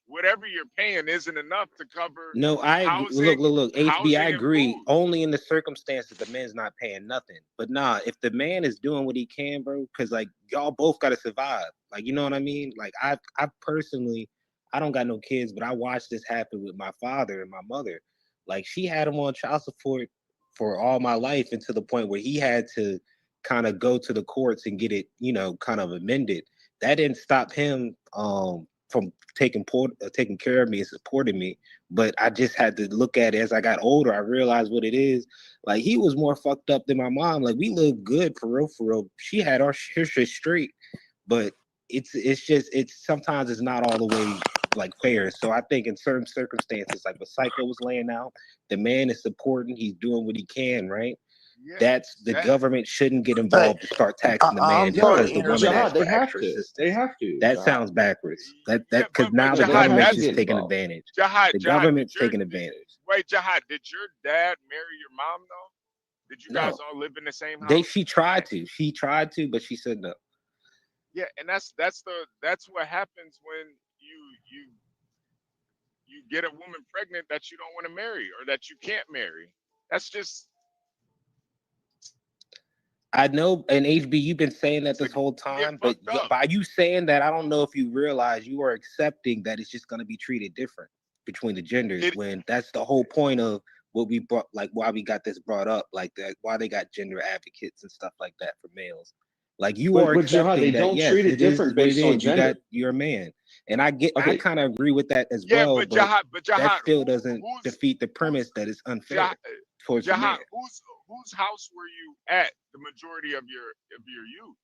whatever you're paying isn't enough to cover. No, look. HB, I agree. Only in the circumstances the man's not paying nothing. But nah, if the man is doing what he can, bro, because like y'all both gotta survive. Like, you know what I mean? Like I personally, I don't got no kids, but I watched this happen with my father and my mother. Like she had him on child support for all my life, and to the point where he had to kind of go to the courts and get it, kind of amended. That didn't stop him from taking care of me and supporting me. But I just had to look at it as I got older. I realized what it is. Like he was more fucked up than my mom. Like we lived good for real. She had her shit straight, but it's sometimes it's not all the way like fair. So I think in certain circumstances, like what Psycho was laying out, the man is supporting, he's doing what he can, right? That's the government shouldn't get involved to start taxing the man just because the woman asks for extra assistance. They have to. That sounds backwards. That because now the government's just taking advantage. The government's taking advantage. Wait, Jihad, did your dad marry your mom though? Did you guys all live in the same house? She tried to, but she said no. Yeah, and that's what happens when you get a woman pregnant that you don't want to marry or that you can't marry. That's just. I know, and HB, you've been saying that this whole time, but by you saying that, I don't know if you realize you are accepting that it's just going to be treated different between the genders, when that's the whole point of what we brought, like why we got this brought up, like that, why they got gender advocates and stuff like that for males. Like you are accepting they that, don't yes, treat it different based on gender. You're a man, and I kind of agree with that as well. But Jihad, that still doesn't defeat the premise that it's unfair towards the man. Whose house were you at the majority of your youth?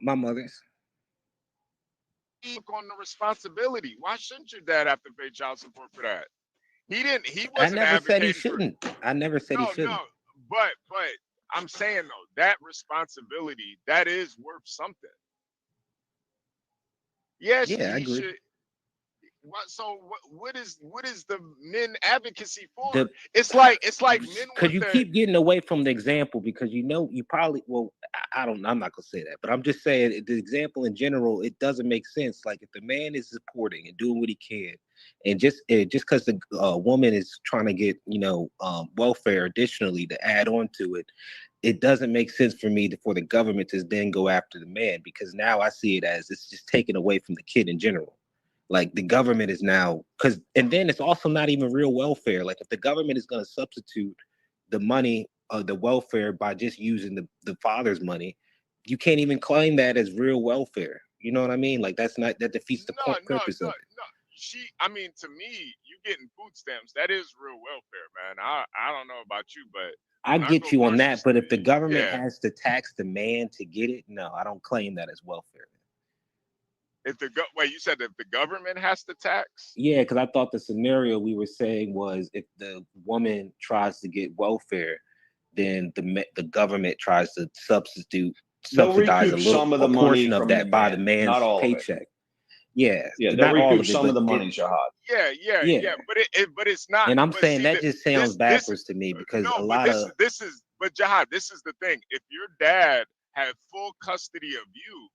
My mother's. Took on the responsibility. Why shouldn't your dad have to pay child support for that? He didn't. He wasn't. I never said he shouldn't. I never said he shouldn't. No, but I'm saying though, that responsibility, that is worth something. Yes, yeah, I agree. Should. What is the men advocacy for? It's like men. Because you keep getting away from the example because you probably I don't know, I'm not gonna say that, but I'm just saying the example in general, it doesn't make sense. Like if the man is supporting and doing what he can, and just because the woman is trying to get welfare additionally to add on to it, it doesn't make sense for me for the government to then go after the man, because now I see it as it's just taken away from the kid in general. Like the government is now, and then it's also not even real welfare. Like if the government is going to substitute the money of the welfare by just using the father's money, you can't even claim that as real welfare. You know what I mean? Like that defeats the purpose of it. I mean, to me, you getting food stamps, that is real welfare, man. I don't know about you, but I get you on that. But if the government has to tax the man to get it, no, I don't claim that as welfare. You said if the government has to tax? Yeah, because I thought the scenario we were saying was if the woman tries to get welfare, then the government tries to subsidize a little portion of that by the man's paycheck. Yeah, they'll recoup some of the money, Jihad. Yeah. But it's not. And I'm saying that just sounds backwards to me because But Jihad, this is the thing. If your dad had full custody of you,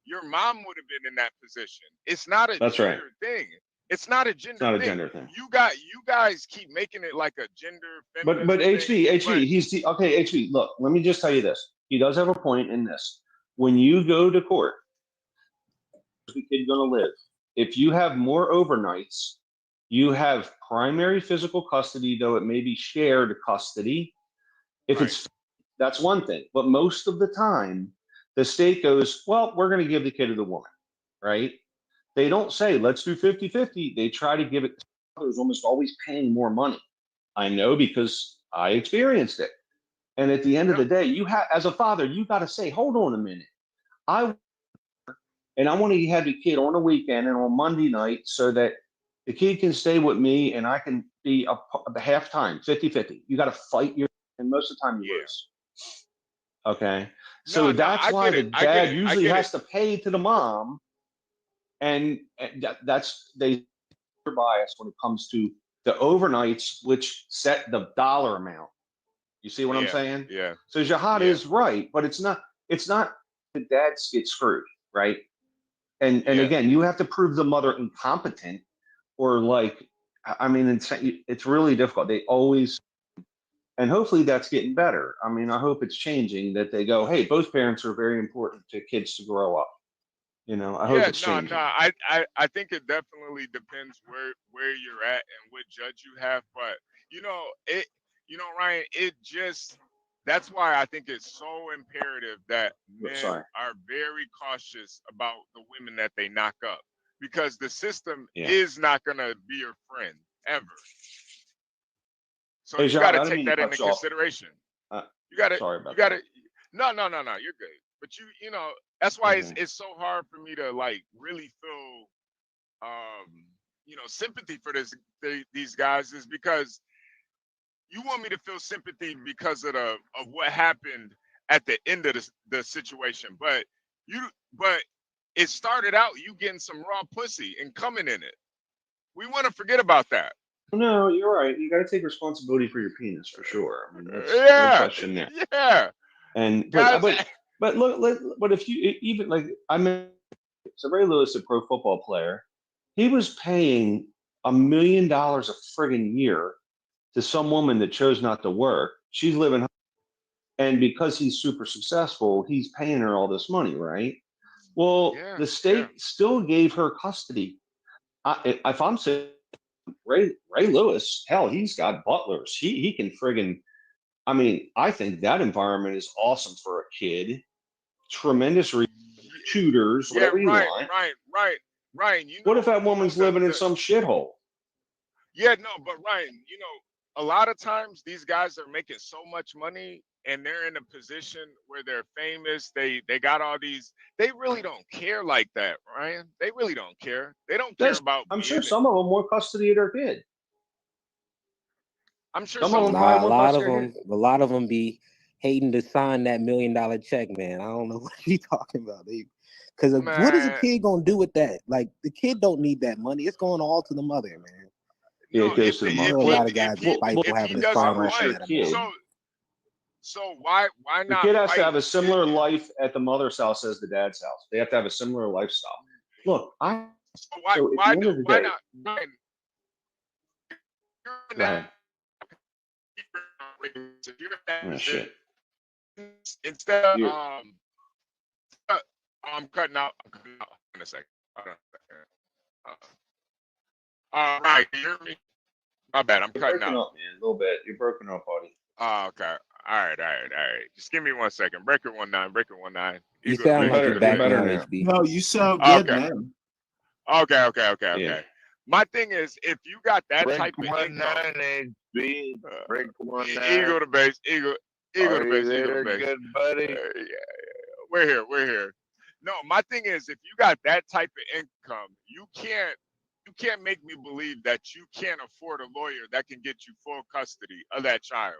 your mom would have been in that position. It's not a gender thing. It's not a gender thing. You guys keep making it like a gender feminist But HB, HB, look, let me just tell you this. He does have a point in this. When you go to court, where's the kid gonna live? If you have more overnights, you have primary physical custody, though it may be shared custody. That's one thing. But most of the time, the state goes, well, we're going to give the kid to the woman, right? They don't say, let's do 50-50. They try to give it. There's almost always paying more money. I know because I experienced it. And at the end of the day, as a father, you got to say, hold on a minute. I want to have the kid on a weekend and on Monday night so that the kid can stay with me and I can be a halftime, 50-50. You got to fight and most of the time you lose. Okay. So that's why the dad usually has to pay to the mom, and that's they bias when it comes to the overnights, which set the dollar amount. You see what I'm saying? Yeah. So Jihad is right, but it's not the dads get screwed, right? And again, you have to prove the mother incompetent, or it's really difficult. They always. And hopefully that's getting better. I mean, I hope it's changing that they go, hey, both parents are very important to kids to grow up. I hope it's changing. I think it definitely depends where you're at and what judge you have. But Ryan, that's why I think it's so imperative that men are very cautious about the women that they knock up, because the system is not gonna be your friend ever. So you got to take that into consideration. You got to. No, you're good. But that's why it's so hard for me to really feel sympathy for these guys is because you want me to feel sympathy because of what happened at the end of the situation, but it started out you getting some raw pussy and coming in it. We want to forget about that. No, you're right. You got to take responsibility for your penis for sure. I mean, that's no question there. Yeah. And Guys, but look, but if you even like I mean, so Ray Lewis, a pro football player, he was paying $1 million a friggin' year to some woman that chose not to work. She's living, and because he's super successful, he's paying her all this money, right? Well, the state still gave her custody. If I'm saying Ray Lewis, hell, he's got butlers. He can friggin'. I mean, I think that environment is awesome for a kid. Tremendous tutors, whatever you want. Ryan. What if that woman's living in some shithole? Yeah, no, but Ryan, a lot of times these guys are making so much money and they're in a position where they're famous. They got all these. They really don't care like that, Ryan. They really don't care. They don't care about. I'm sure some of them want custody of their kid. I'm sure some of them. Nah, a lot of them be hating to sign that $1 million check, man. I don't know what you talking about. Because what is a kid gonna do with that? Like the kid don't need that money. It's going all to the mother, man. Yeah, it goes to the mother. A lot of guys spiteful having to sign off on that amount. So why not? The kid has to have a similar life at the mother's house as the dad's house. They have to have a similar lifestyle. Look, why not? Go ahead. Oh, shit. Instead of I'm cutting out in a second. Right, you hear me? My bad, I'm cutting out. Up, man, a little bit. You're broken up, buddy. Oh, okay. All right. Just give me 1 second. Breaker 19. You sound like you're back now, HB. No, you sound good, man. Okay. Yeah. My thing is, if you got that type of income, HB, break 19. Eagle to base, Eagle to base, Good buddy. We're here. No, my thing is, if you got that type of income, you can't make me believe that you can't afford a lawyer that can get you full custody of that child.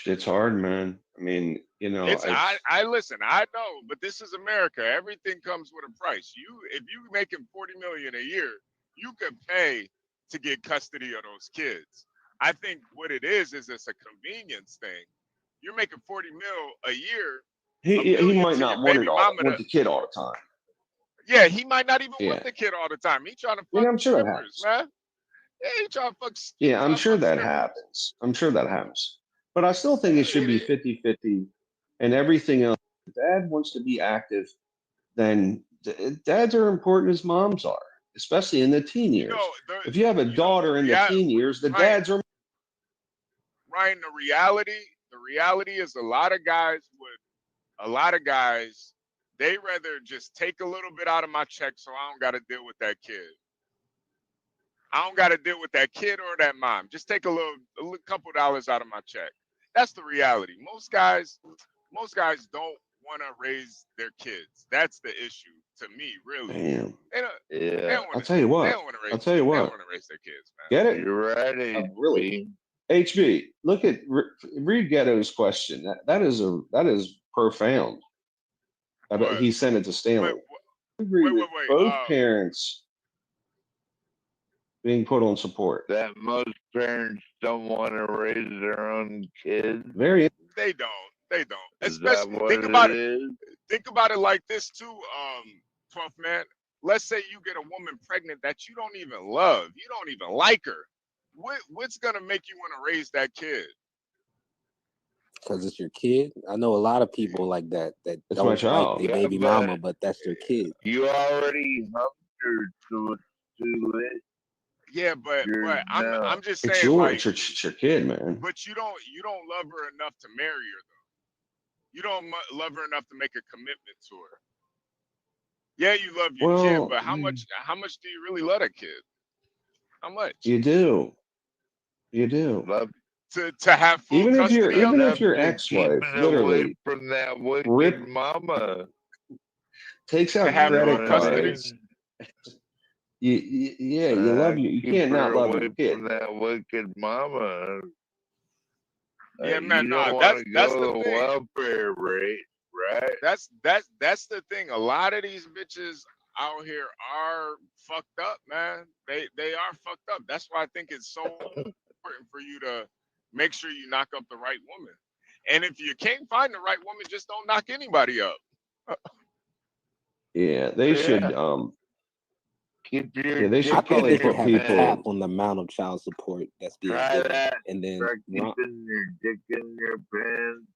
It's hard, man. I mean, I listen. I know, but this is America. Everything comes with a price. If you making $40 million a year, you could pay to get custody of those kids. I think what it is it's a convenience thing. You're making $40 mil a year. He might not want the kid all the time. Yeah, he might not even want the kid all the time. He trying to fuck I'm sure strippers, that happens. man. Yeah, he trying to fuck. Yeah, I'm sure that happens. But I still think it should be 50-50 and everything else. If dad wants to be active, then dads are important as moms are, especially in the teen years. If you have a daughter in the teen years, the dads are. Ryan, the reality is a lot of guys, they rather just take a little bit out of my check so I don't got to deal with that kid. I don't got to deal with that kid or that mom. Just take a couple dollars out of my check. That's the reality. Most guys don't want to raise their kids. That's the issue to me, really. Damn. I'll tell you what. They don't want to raise their kids, man. Get it? You're ready. Really. HB, look at read Ghetto's question. That is profound. I bet he sent it to Stanley. Wait. Both parents being put on support. That most parents don't want to raise their own kids. They don't. Especially think about it like this too, 12th man. Let's say you get a woman pregnant that you don't even love. You don't even like her. What's gonna make you want to raise that kid? Because it's your kid. I know a lot of people like that don't like their baby mama, but that's their kid. You already humped her to it. Yeah, but I'm just saying, it's your kid, man. But you don't love her enough to marry her though. You don't love her enough to make a commitment to her. Yeah, you love your kid, but how much do you really love a kid? How much? You do. Love to have full even custody if your ex-wife literally from that wicked mama takes out credit cards You love you keep can't not her love away your kid. from that wicked mama. Yeah, man. You Nah, don't want to that's go the the thing. welfare rate, right? That's the thing. A lot of these bitches out here are fucked up, man. They are fucked up. That's why I think it's so important for you to make sure you knock up the right woman. And if you can't find the right woman, just don't knock anybody up. Yeah, they should. Keep your Yeah, they I should think probably they should put have a cap people. on the amount of child support that's being Try given, that. and then Try keeping your dick in your pants.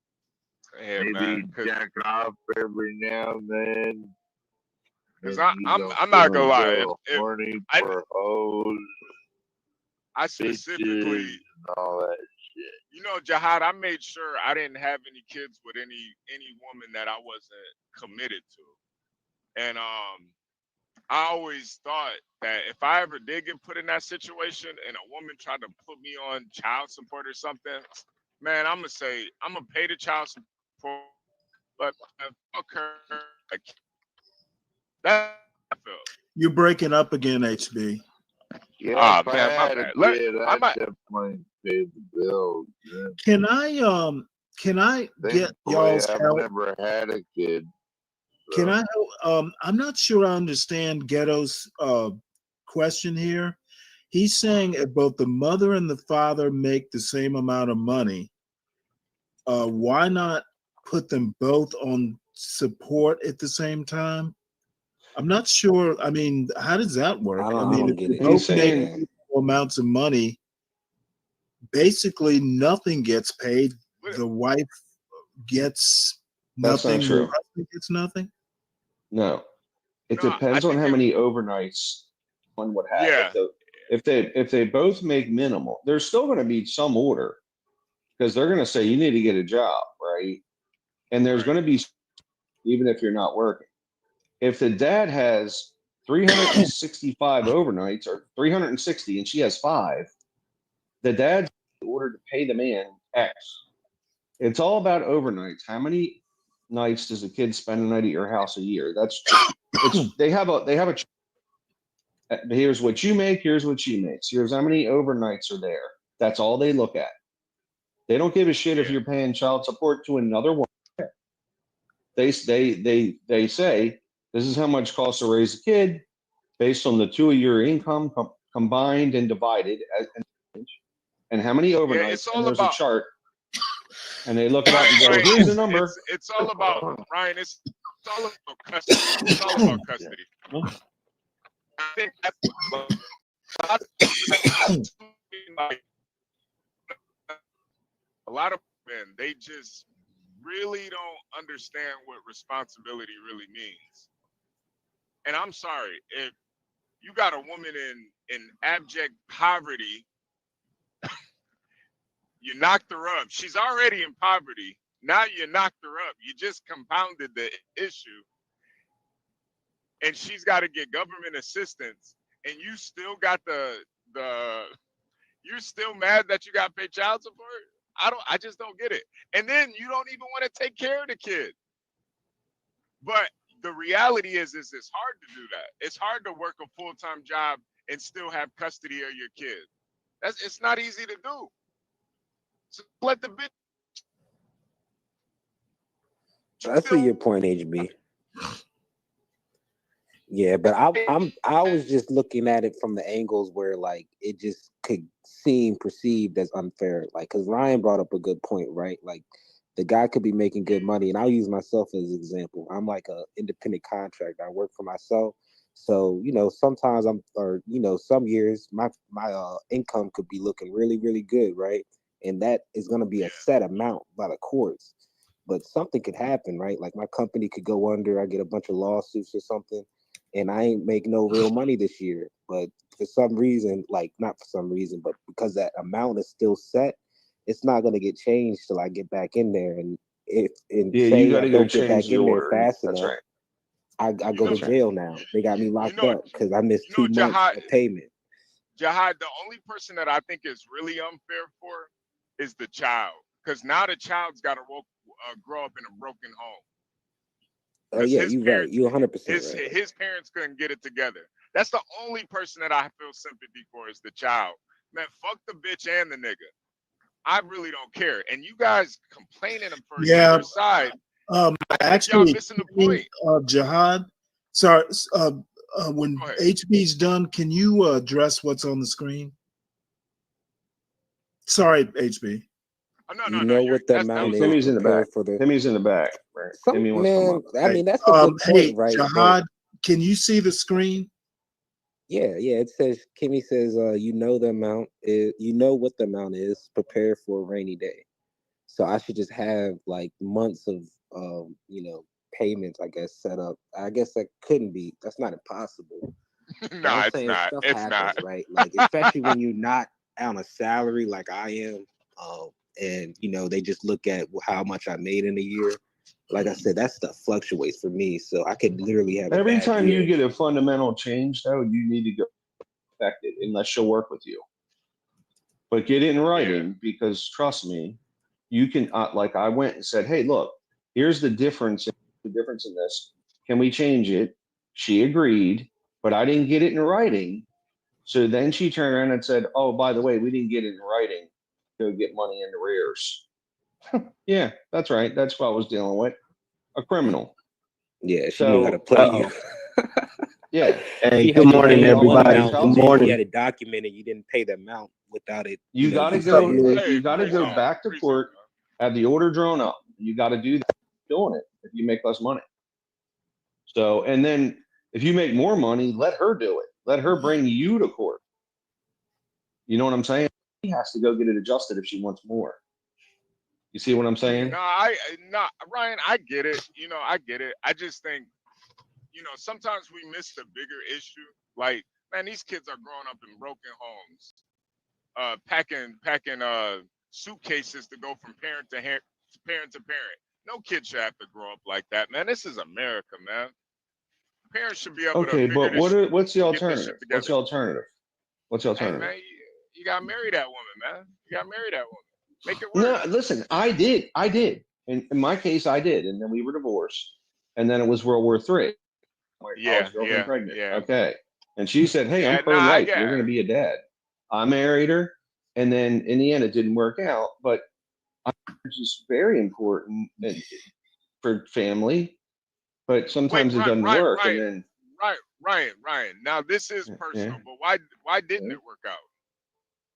Yeah, Maybe man. jack off every now and then. Cause Then you I'm don't not feel gonna lie. so horny for hoes, I bitches, specifically, and all that shit. you know, Jihad, I made sure I didn't have any kids with any woman that I wasn't committed to. And I always thought that if I ever did get put in that situation and a woman tried to put me on child support or something, man, I'm gonna pay the child support, but fuck her. Like, that's how I feel. You're breaking up again, HB. Yeah, if I Man, my had a bad. kid, I'd definitely pay the bills. Yeah. Can I get Thankfully, y'all's I've help? never had a kid. Can I help? I'm not sure I understand Ghetto's question here. He's saying if both the mother and the father make the same amount of money, why not put them both on support at the same time? I'm not sure. I mean, how does that work? I I mean, don't if get they it. both make Yeah. equal amounts of money, basically nothing gets paid. The wife gets That's nothing. not The true. husband gets nothing. No, it No, I depends on think how many overnights one would have. Yeah. If they both make minimal, there's still going to be some order because they're going to say you need to get a job, right? And there's going to be, even if you're not working. If the dad has 365 overnights or 360 and she has 5, the dad ordered to pay the man X. It's all about overnights. How many nights does a kid spend a night at your house a year? They have a here's what you make, here's what she makes. Here's how many overnights are there. That's all they look at. They don't give a shit if you're paying child support to another one. They say this is how much it costs to raise a kid based on the two of your income combined and divided, and how many overnights. Yeah, it's all and there's about a chart, and they look it up and go, Ryan, "Here's the number." It's all about Ryan. It's all about custody. It's all about custody. I think that's a lot of men. They just really don't understand what responsibility really means. And I'm sorry if you got a woman in abject poverty. You knocked her up. She's already in poverty. Now you knocked her up. You just compounded the issue. And she's got to get government assistance. And you still got you're still mad that you got to pay child support? I just don't get it. And then you don't even want to take care of the kid. But the reality is it's hard to do that. It's hard to work a full-time job and still have custody of your kid. It's not easy to do. So let the bitch. I see your point, HB. Yeah, but I was just looking at it from the angles where like it just could seem perceived as unfair. Like, because Ryan brought up a good point, right? Like the guy could be making good money, and I'll use myself as an example. I'm like a independent contractor. I work for myself. So, sometimes some years my income could be looking really, really good, right? And that is going to be a set amount by the courts. But something could happen, right? Like my company could go under, I get a bunch of lawsuits or something, and I ain't make no real money this year. But for some reason, like not for some reason, but because that amount is still set, it's not going to get changed till I get back in there. And You got to go don't get change back the in there order. fast That's enough, right. I go to jail now. They got me locked up because I missed 2 months Jihad, of payment. Jihad, the only person that I think is really unfair for is the child. Because now the child's got to grow up in a broken home. Oh yeah, you right. You 100% right. His parents couldn't get it together. That's the only person that I feel sympathy for is the child. Man, fuck the bitch and the nigga. I really don't care. And you guys complaining for either side. I think y'all Actually, missing the point. Jihad, sorry, when HB's done, can you address what's on the screen? Sorry, HB. Oh, no, You know what the amount is. Timmy's in the back. For the Timmy's in the back. Right? Timmy wants to come up. I mean, that's a good point, Hey, right? Jihad, can you see the screen? Yeah. It says Kimmy says, you know the amount is, you know what the amount is. Prepare for a rainy day. So I should just have like months of, payments, I guess, set up. I guess that couldn't be. That's not impossible. No, it's not. Stuff It's happens, not. right? Like especially when you're not on a salary like I am, and they just look at how much I made in a year. Like I said, that stuff fluctuates for me, so I could literally have every time you get a fundamental change, though, you need to go affect it unless she'll work with you. But get it in writing because trust me, you can. Like I went and said, "Hey, look, here's the difference. The difference in this. Can we change it?" She agreed, but I didn't get it in writing. So then she turned around and said, "Oh, by the way, we didn't get it in writing. Go get money in arrears." Yeah, that's right. That's what I was dealing with. A criminal. Yeah, she knew how to play you. Yeah. Hey, good morning, everybody. Good morning. You had it documented. You didn't pay the amount without it. You got to go. You got to go back to court. Have the order drawn up. You got to do that. Doing it if you make less money. So, and then if you make more money, let her do it. Let her bring you to court. You know what I'm saying? She has to go get it adjusted if she wants more. You see what I'm saying? No, Ryan, I get it. I get it. I just think, sometimes we miss the bigger issue. Like, man, these kids are growing up in broken homes, packing suitcases to go from parent to parent. No kid should have to grow up like that, man. This is America, man. Parents should be able to figure but this what's the get this alternative? shit together. What's the alternative? What's the Hey, alternative? man, you gotta marry that woman, man. You gotta marry that woman. Make it work. No, listen, I did. In my case, I did, and then we were divorced, and then it was World War III. My college girlfriend pregnant. Yeah. Okay, and she said, "Hey, I'm No, I pro-life. get You're it. going to be a dad." I married her, and then in the end, it didn't work out. But marriage is very important for family, but sometimes it doesn't work, and then Ryan. Now this is personal, but why didn't it work out?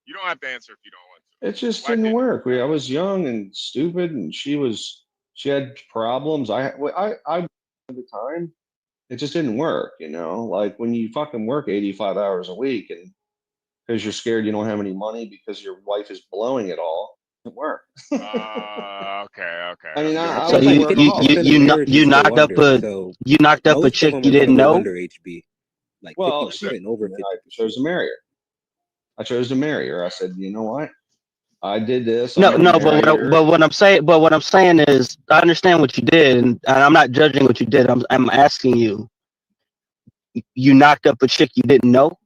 You don't have to answer if you don't want to. it just didn't work. I was young and stupid, and she had problems. I at the time, it just didn't work. Like when you fucking work 85 hours a week, and because you're scared you don't have any money because your wife is blowing it all, it doesn't work. Okay. I mean, I So was a workaholic. you knocked up a chick you didn't know. HB. Like Well, 50%, over 50%. I chose to marry her. I said, you know what? I did this. But what I'm saying is, I understand what you did, and I'm not judging what you did. I'm asking you. You knocked up a chick you didn't know.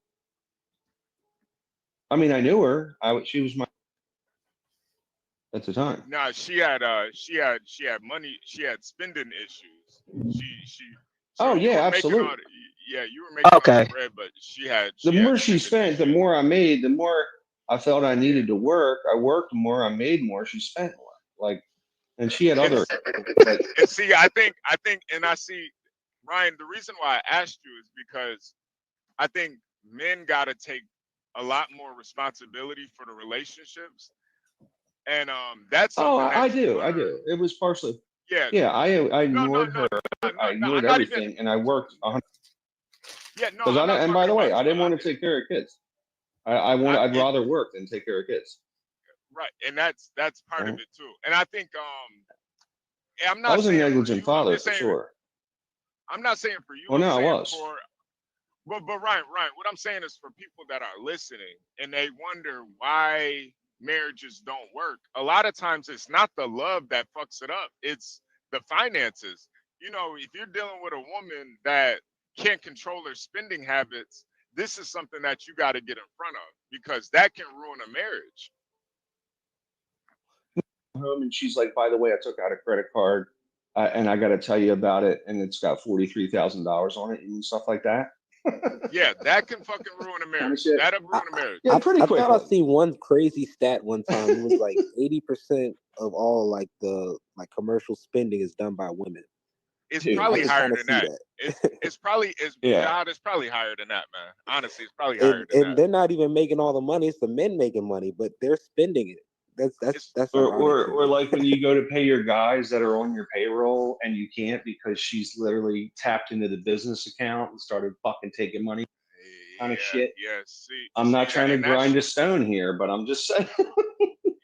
I mean, I knew her. She was my at the time. No, she had money. She had spending issues. Oh yeah, absolutely. You were making all the bread, but the more she spent, the more I made. The more I felt I needed to work. I worked more. I made more. She spent more. Like, and she had other. And see, I think, and I see, Ryan. The reason why I asked you is because I think men got to take a lot more responsibility for the relationships, and that's something. I do. It was partially. Yeah. I ignored her. I ignored everything, and I worked 100. Yeah, no. Because and by the way, I didn't want to take care of kids. I'd rather work than take care of kids. Right, and that's part of it too. And I think I'm not. I was a negligent father for sure. I'm not saying for you. Oh no, I was. But Ryan, what I'm saying is for people that are listening and they wonder why marriages don't work. A lot of times it's not the love that fucks it up. It's the finances. If you're dealing with a woman that can't control her spending habits, this is something that you got to get in front of because that can ruin a marriage. Home and she's like, by the way, I took out a credit card and I got to tell you about it, and it's got $43,000 on it and stuff like that. Yeah, that can fucking ruin a marriage. That'll ruin a marriage. Yeah, pretty I quickly. thought I seen one crazy stat one time. It was like 80% of all like the like commercial spending is done by women. It's Dude, probably just higher kinda than see that. that. It's probably Yeah. God, it's probably higher than that, man. Honestly, it's probably higher And than and that. they're not even making all the money. It's the men making money, but they're spending it. That's ironic. Or like when you go to pay your guys that are on your payroll and you can't because she's literally tapped into the business account and started fucking taking money, kind of shit. Yeah, see, I'm not trying to and that grind shit- a stone here, but I'm just saying.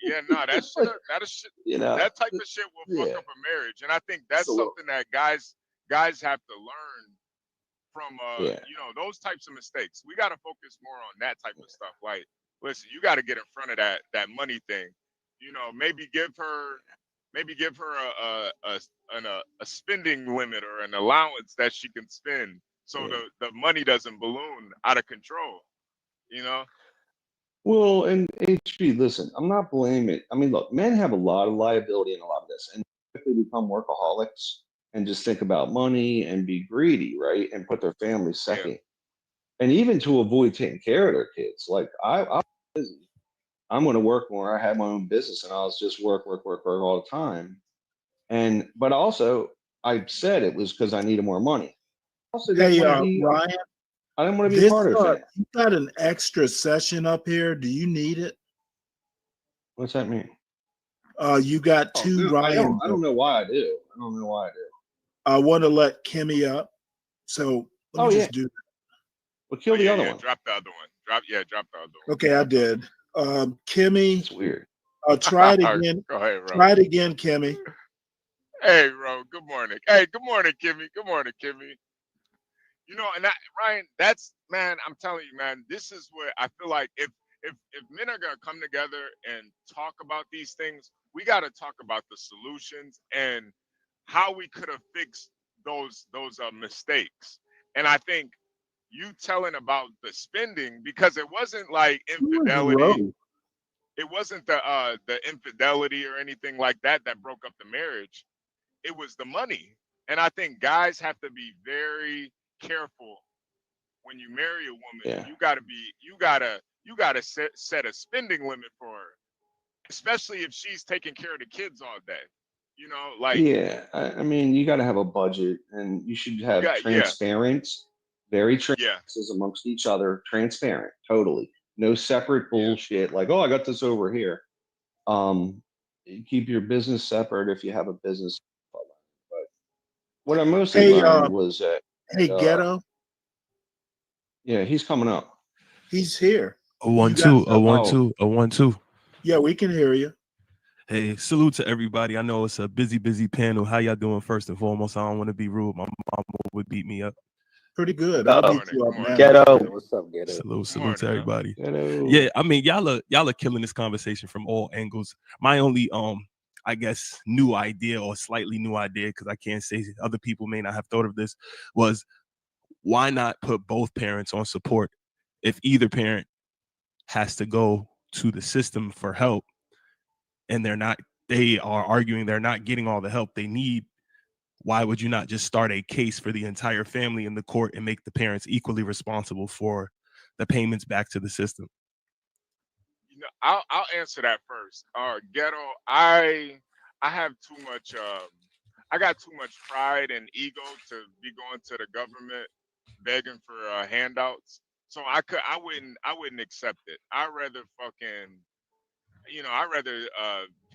Yeah, no, that shit, You know, that type of shit will fuck up a marriage, and I think that's something that guys have to learn from, you know, those types of mistakes. We got to focus more on that type of stuff. Like, listen, you got to get in front of that money thing. You know, maybe give her a spending limit or an allowance that she can spend, so the money doesn't balloon out of control. You know. Well, and HB, listen, I'm not blaming. I mean, look, men have a lot of liability in a lot of this, and if they become workaholics and just think about money and be greedy, right, and put their family second, and even to avoid taking care of their kids. Like I'm busy. I'm going to work more. I had my own business, and I was just work all the time. But also, I said it was because I needed more money. Also, Hey, Ryan. I didn't want to be a part of it. You got an extra session up here. Do you need it? What's that mean? You got two Ryan. I don't know why I do. I don't know why I do. I want to let Kimmy up. So let me just do that. Well, kill the other one. Drop the other one. Drop the other one. Okay, I did. Kimmy. It's weird. Try it again. Go ahead, Ro. Try it again, Kimmy. Hey, Ro. Good morning. Hey, good morning, Kimmy. Good morning, Kimmy. You know, and Ryan, that's, man, I'm telling you, man, this is what I feel like. If men are gonna come together and talk about these things, we got to talk about the solutions and how we could have fixed those mistakes. And I think you telling about the spending, because it wasn't like infidelity. It wasn't the infidelity or anything like that broke up the marriage. It was the money. And I think guys have to be very careful when you marry a woman. Yeah. You gotta set a spending limit for her, especially if she's taking care of the kids all day. You know, like, Yeah, I mean, you got to have a budget, and you should have transparent, very transparent amongst each other, transparent, totally. No separate bullshit like, oh, I got this over here. Keep your business separate if you have a business. But what I mostly learned was that. Hey, Ghetto. Yeah, he's coming up. He's here. A 1-2, a 1-2, a 1-2. Yeah, we can hear you. Hey, salute to everybody. I know it's a busy panel. How y'all doing first and foremost? I don't want to be rude. My mom would beat me up. Pretty good. I'll beat you up now. Ghetto. What's up, Ghetto? Salute to everybody. Ghetto. Yeah, I mean, y'all are killing this conversation from all angles. My only I guess new idea, or slightly new idea, because I can't say other people may not have thought of this, was why not put both parents on support? If either parent has to go to the system for help and they are arguing they're not getting all the help they need, why would you not just start a case for the entire family in the court and make the parents equally responsible for the payments back to the system? You know, I'll answer that first. Ghetto, I have too much I got too much pride and ego to be going to the government begging for handouts. So I wouldn't accept it. I'd rather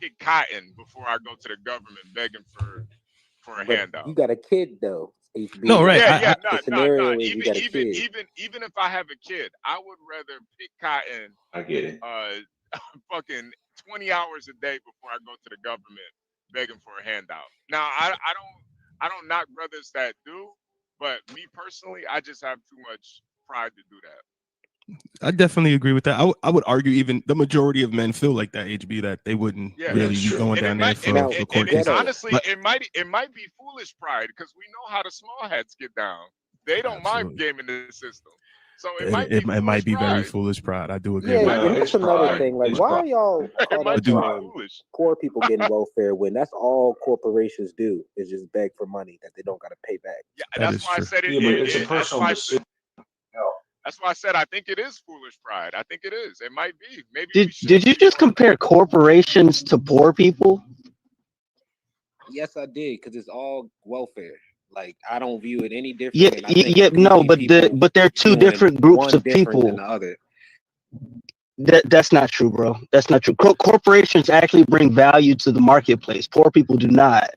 pick cotton before I go to the government begging for a handout. You got a kid though. HB. No, right. No. Even Even if I have a kid, I would rather pick cotton. I get it. Fucking 20 hours a day before I go to the government begging for a handout. Now I don't knock brothers that do, but me personally, I just have too much pride to do that. I definitely agree with that. I would argue even the majority of men feel like that, HB, that they wouldn't really be going down there for court cases. Honestly, it might be foolish pride, because we know how the small hats get down. They don't mind gaming the system. So it might be very foolish pride. I do agree Yeah, with and that. that's another thing. Like, why are y'all It caught might up be on foolish. poor people getting welfare when that's all corporations do is just beg for money that they don't got to pay back? Yeah, That that's is why I true. said it. Yeah, but it's a That's personal why. decision. That's why I said I think it is foolish pride. I think it is. It might be. Maybe we should. Did you just compare corporations to poor people? Yes, I did, because it's all welfare. Like, I don't view it any different. Yeah, And I think no, greedy but people they're two doing different groups one of different than people. the other. That's not true, bro. That's not true. Corporations actually bring value to the marketplace. Poor people do not,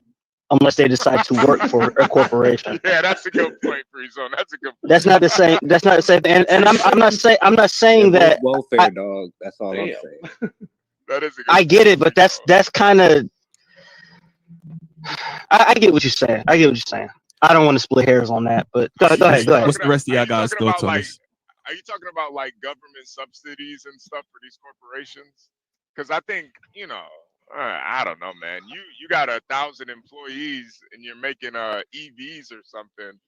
unless they decide to work for a corporation. Yeah, that's a good point, Free-Zone. That's a good point. That's not the same. That's not the same. And I'm not saying They're that. both welfare, dog. That's all I'm Damn. saying. That is a good I get it, but that's kind of. I get what you're saying. I get what you're saying. I don't want to split hairs on that, but go ahead. What's the rest of y'all guys' thoughts on this? Are you talking about like government subsidies and stuff for these corporations? Because I think I don't know, man. You got 1,000 employees and you're making EVs or something.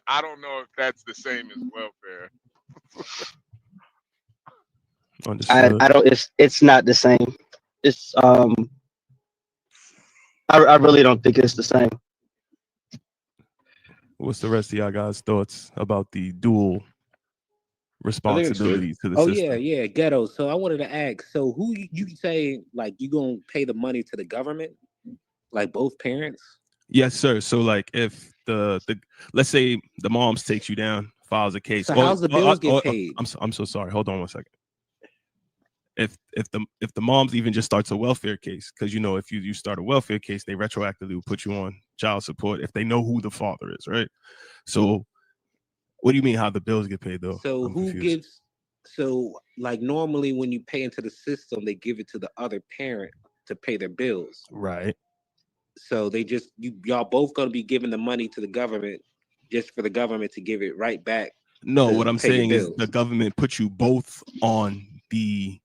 I don't know if that's the same as welfare. I don't. It's not the same. It's I really don't think it's the same. What's the rest of y'all guys' thoughts about the dual responsibilities to the system? Yeah, ghetto. So I wanted to ask, so who you say, like, you gonna pay the money to the government, like both parents? Yes, sir. So like if the let's say the moms takes you down, files a case. So how's the bills get paid? I'm so sorry. Hold on one second. If the moms even just starts a welfare case, because if you start a welfare case, they retroactively will put you on child support if they know who the father is, right? So what do you mean how the bills get paid though? So I'm who confused. gives? So like normally when you pay into the system, they give it to the other parent to pay their bills. Right. So they just y'all both gonna be giving the money to the government just for the government to give it right back. No, to what I'm pay your saying is bills. the government puts you both on the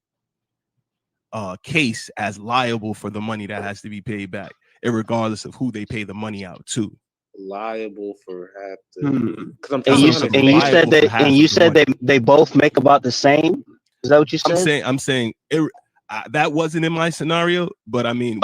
case as liable for the money that has to be paid back, regardless of who they pay the money out to. Liable for half the. And you said that they both make about the same. Is that what you said? I'm saying that wasn't in my scenario, but I mean,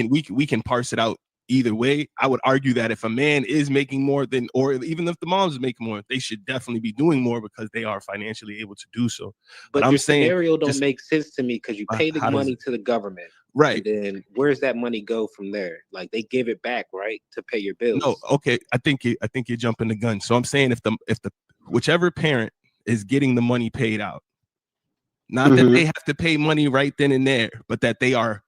we can parse it out either way. I would argue that if a man is making more than, or even if the moms is making more, they should definitely be doing more because they are financially able to do so. But I'm your saying scenario don't make sense to me because you pay the how does money it- to the government, right? And then where's that money go from there? Like they give it back, right, to pay your bills. No, okay. I think you're jumping the gun. So I'm saying if the whichever parent is getting the money paid out, not that they have to pay money right then and there, but that they are,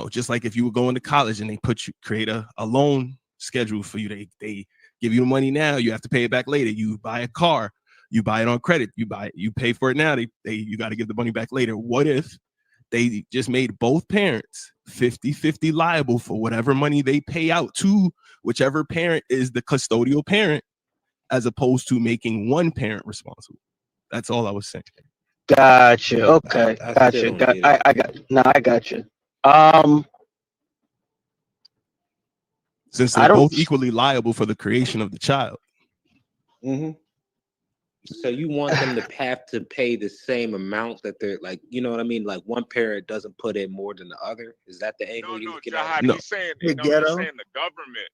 just like if you were going to college and they create a loan schedule for you. They give you the money now, you have to pay it back later. You buy a car, you buy it on credit, you pay for it now, you got to give the money back later. What if they just made both parents 50-50 liable for whatever money they pay out to whichever parent is the custodial parent, as opposed to making one parent responsible? That's all I was saying. Gotcha. Okay. Gotcha. I got you. Since they're both equally liable for the creation of the child. Mm-hmm. So you want them to have to pay the same amount that they're like, you know what I mean? Like one parent doesn't put in more than the other. Is that the angle you're looking at? No. He's saying Hey, he's ghetto. saying the government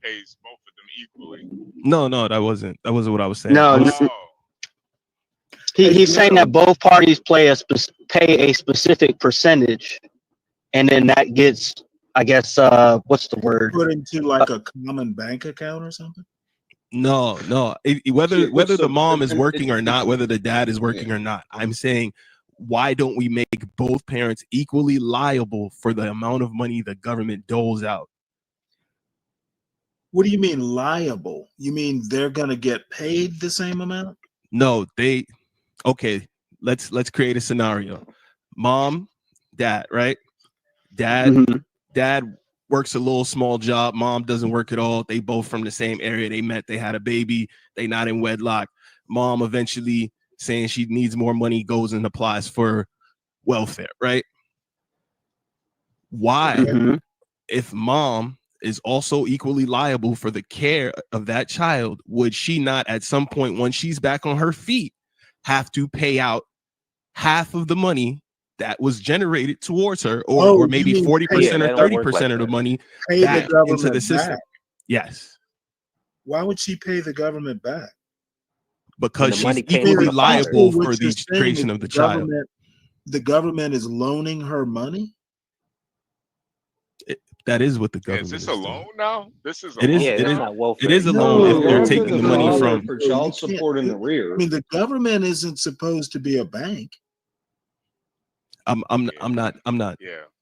pays both of them equally. No, that wasn't what I was saying. No, he's saying that both parties pay a specific percentage, and then that gets, I guess, what's the word? Put into like a common bank account or something. No. Whether the mom is working or not, whether the dad is working or not, I'm saying, why don't we make both parents equally liable for the amount of money the government doles out? What do you mean liable? You mean they're gonna get paid the same amount? No, okay, let's create a scenario. Mom, dad, right? Dad works a little small job. Mom doesn't work at all. They both from the same area. They met, they had a baby. They not in wedlock. Mom eventually saying she needs more money, goes and applies for welfare, right? Why, if mom is also equally liable for the care of that child, would she not at some point, once she's back on her feet, have to pay out half of the money that was generated towards her, or maybe 40% or 30% of the money back into the system? Yes. Why would she pay the government back? Because she's equally liable for the creation of the child. The government is loaning her money? That is what the government is. This a loan now? This is a It is. loan It is. now? It is a loan if they're taking the money from. for child support in the rear. I mean, the government isn't supposed to be a bank. I'm not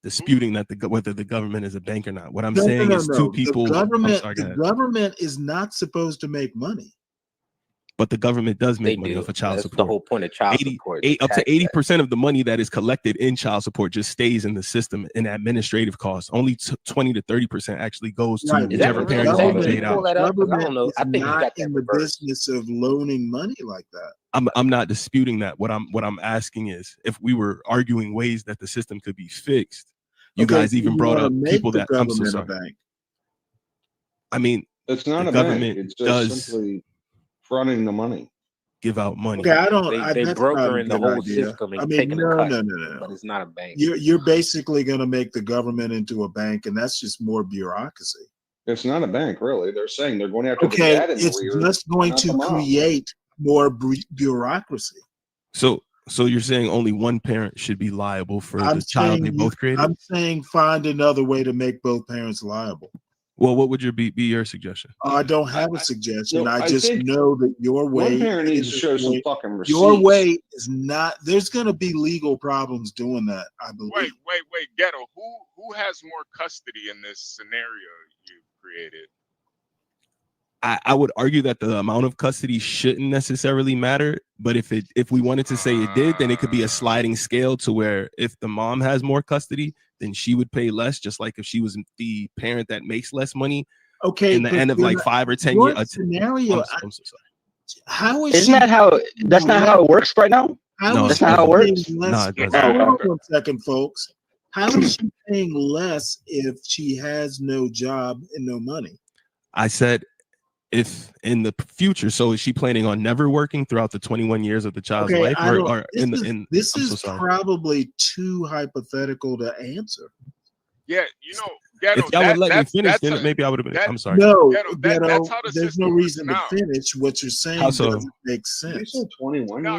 disputing that whether the government is a bank or not. What I'm saying is two people. The government is not supposed to make money. But the government does make money off of child support. That's the whole point of child support. Up to 80% of the money that is collected in child support just stays in the system in administrative costs. Only 20 to 30% actually goes to whichever parent is paid out. The government is not in the business of loaning money like that. I'm not disputing that. What I'm asking is, if we were arguing ways that the system could be fixed, you guys even brought up people that I'm so sorry. I mean, it's not a government bank. It's just simply fronting the money. Give out money. Okay, I don't. They that's broker not a in the good whole idea. system and I mean, taking a cut. No. But it's not a bank. You're basically going to make the government into a bank, and that's just more bureaucracy. It's not a bank, really. They're saying they're going after the Okay, dad in the it's rear, just going not to the mom. create more bureaucracy. So you're saying only one parent should be liable for the child they both created? I'm saying find another way to make both parents liable. Well, what would be your suggestion? I don't have a suggestion. I just think know that your way. One parent needs to show some fucking receipts. Your way is not. There's going to be legal problems doing that, I believe. Wait, Ghetto. Who has more custody in this scenario you created? I would argue that the amount of custody shouldn't necessarily matter, but if we wanted to say it did, then it could be a sliding scale to where if the mom has more custody, then she would pay less, just like if she was the parent that makes less money. Okay, in the end of like 5 or 10 years. Scenario. I'm so sorry. How is Isn't that how? That's not how it works right now. That's not how it works. No, it doesn't. Hold on 1 second, folks. How is she paying less if she has no job and no money? I said, if in the future, so is she planning on never working throughout the 21 years of the child's life? This is probably too hypothetical to answer. Yeah, Ghetto, if y'all would let me finish, then maybe I would have been. I'm sorry. No, Ghetto, that's how the there's no reason to finish. What you're saying doesn't make sense. 21 No.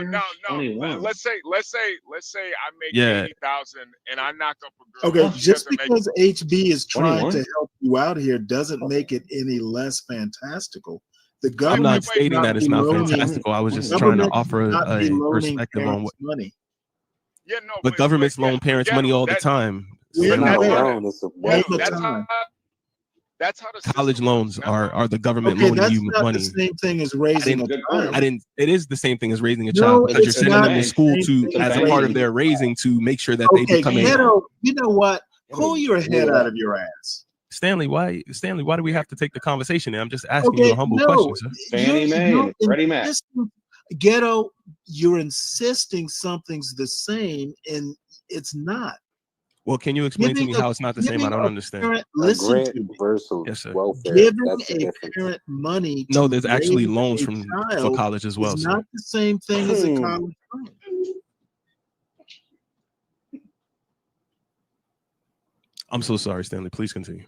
Let's say I make 80,000 and I knock up a girl. Okay, just because HB is trying to help you out here doesn't make it any less fantastical. The government. I'm not stating that it's not fantastical. I was just trying to offer a perspective on what money. Yeah, no. But governments loan parents money all the time. That's how the college loans are the government loaning you money. That's the same thing as raising a child. It is the same thing as raising a child because you're sending them to school as a part of their raising to make sure that they become a. You know what? Pull your head out of your ass. Stanley, why do we have to take the conversation there? I'm just asking you a humble question, sir. Fannie Mae, Freddie Mac. Ghetto, you're insisting something's the same and it's not. Well, can you explain to me how it's not the same? I don't understand. Listen to me. Yes, sir. Giving a parent money. No, there's actually loans for college as well. It's not the same thing as a college loan. I'm so sorry, Stanley. Please continue.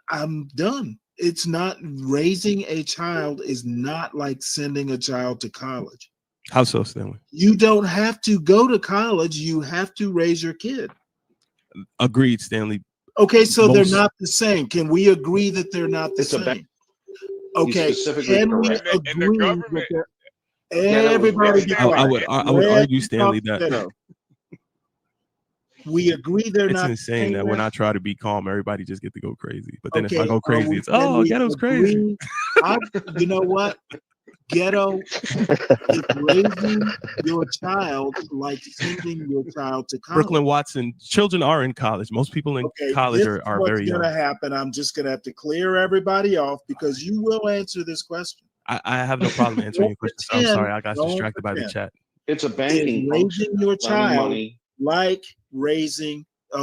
I'm done. It's not raising a child is not like sending a child to college. How so, Stanley? You don't have to go to college. You have to raise your kid. Agreed, Stanley. Okay, so they're not the same. Can we agree that they're not the same? Okay, can we agree that everybody be quiet. I would argue, Stanley, that we agree they're not. It's insane that when I try to be calm, everybody just get to go crazy. But then if I go crazy, it's Ghetto's crazy. You know what? Ghetto is raising your child like sending your child to college. Brooklyn Watson, children are in college. Most people in college are very young. What's going to happen? I'm just going to have to clear everybody off because you will answer this question. I have no problem answering your question. So I'm sorry, I got distracted by the chat. It's a banking raising your child like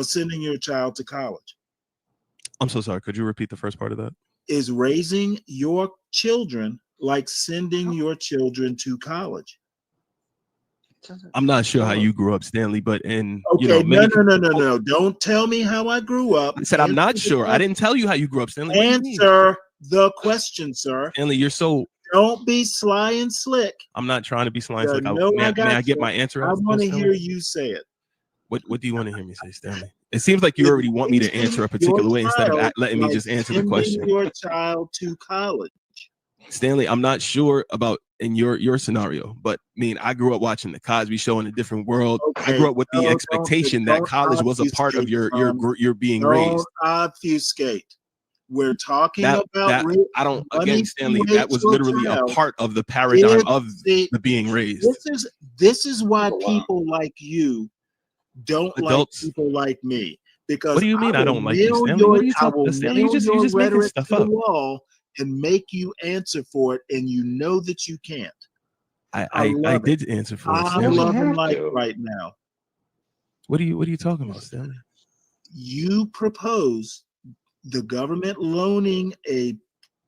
sending your child to college. I'm so sorry. Could you repeat the first part of that? Is raising your children like sending your children to college? I'm not sure how you grew up, Stanley, but Okay, no. Don't tell me how I grew up. I said I'm not sure. I didn't tell you how you grew up, Stanley. Answer the question, sir. Stanley, you're so. Don't be sly and slick. I'm not trying to be sly and slick. May I get my answer? I want to hear you say it. What do you want to hear me say, Stanley? It seems like you already want me to answer a particular way instead of letting me just answer the question. Your child to college. Stanley, I'm not sure about in your scenario, but I mean, I grew up watching the Cosby Show in a different world. Okay, I grew up with the expectation that college was a part of your being raised. Obfuscate. We're talking about I don't again, Stanley. That was literally a part of the paradigm of the being raised. This is why people like you don't like people like me. Because what do you mean I don't like you, Stanley? What are you talking about, Stanley? You just making stuff up. Wall and make you answer for it, and you know that you can't. I did answer for it. I'm loving life right now. What are you talking about, Stanley? You propose the government loaning a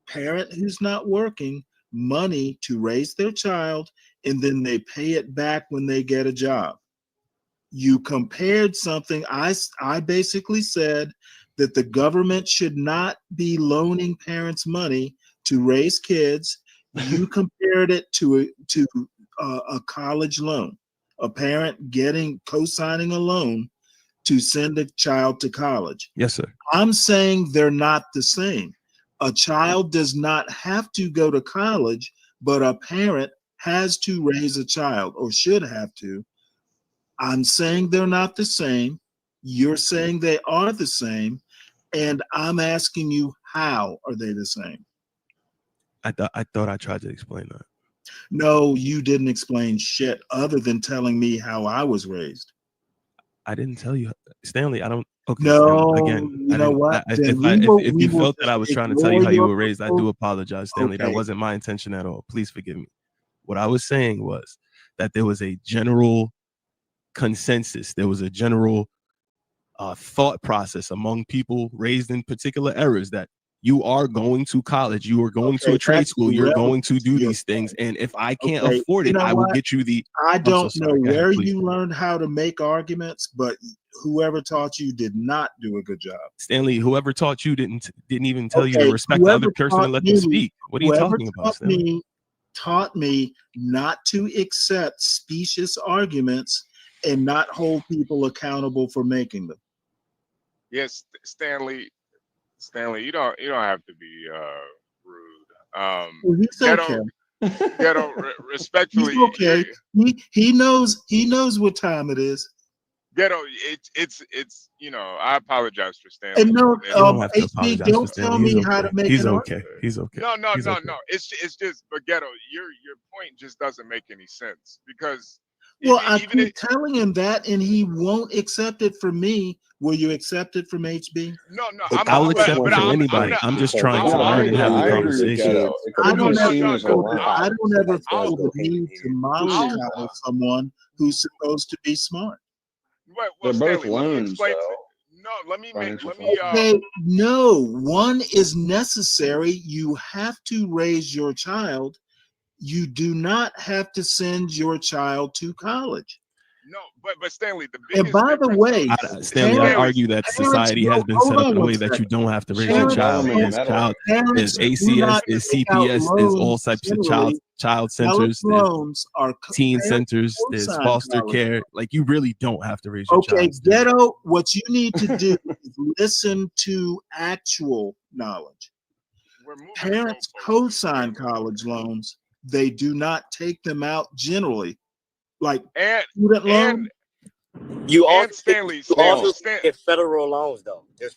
parent who's not working money to raise their child, and then they pay it back when they get a job. You compared something. I basically said that the government should not be loaning parents money to raise kids. You compared it to a college loan, a parent co-signing a loan to send a child to college. Yes, sir. I'm saying they're not the same. A child does not have to go to college, but a parent has to raise a child or should have to. I'm saying they're not the same. You're saying they are the same. And I'm asking you, how are they the same? I thought I tried to explain that. No, you didn't explain shit other than telling me how I was raised. I didn't tell you, Stanley. I don't. Okay. No, Stanley, again, you know what? If you felt that I was trying to tell you how you were raised, I do apologize, Stanley. Okay. That wasn't my intention at all. Please forgive me. What I was saying was that there was a general consensus. There was a general thought process among people raised in particular eras that you are going to college, you are going to a trade school, you're going to do these things, and if I can't afford it, I will get you the. I don't know where you learned how to make arguments, but whoever taught you did not do a good job. Stanley, whoever taught you didn't even tell you to respect the other person and let them speak. What are you talking about, Stanley? Taught me not to accept specious arguments and not hold people accountable for making them. Yes, Stanley, you don't have to be rude. Well, he's okay. Ghetto, respectfully. He's okay. He knows what time it is. Ghetto, it's I apologize for Stanley. And no, HB, don't tell me how to make He's an okay. argument. He's okay. No. He's okay. It's just, but Ghetto, your point just doesn't make any sense because. Well, I keep telling him that, and he won't accept it from me. Will you accept it from HB? No. I'll accept it from anybody. I'm just trying to learn and have a conversation. I don't ever feel the need to mollycoddle someone who's supposed to be smart. Well, They're both Stanley, loans, so. No, let me. Okay, no, one is necessary. You have to raise your child. You do not have to send your child to college. No, but Stanley, the biggest. And by the way, Stanley, I argue that society has been set up in a way that you don't have to raise your child. This child is ACS, is CPS, is all types of child centers, teen centers, there's foster care. Like you really don't have to raise your child. Okay, Ghetto, what you need to do is listen to actual knowledge. Parents co-sign college loans. They do not take them out generally, like student loan. You also get federal loans though. You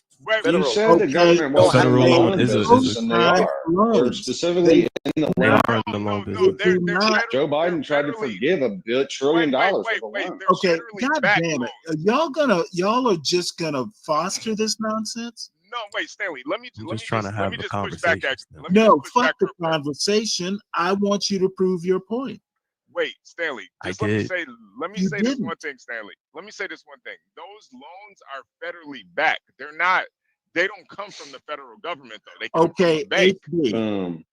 said the government won't federal loan is and they are. They're specifically in the loan. Joe Biden tried to forgive $1 trillion worth of loans. Okay, God damn it! Y'all are just gonna foster this nonsense? No, wait, Stanley. Let me trying to have a conversation. No, fuck the conversation. I want you to prove your point. Wait, Stanley. Let me say this one thing, Stanley. Let me say this one thing. Those loans are federally backed. They're not they don't come from the federal government though. They come from Okay, a bank. HB.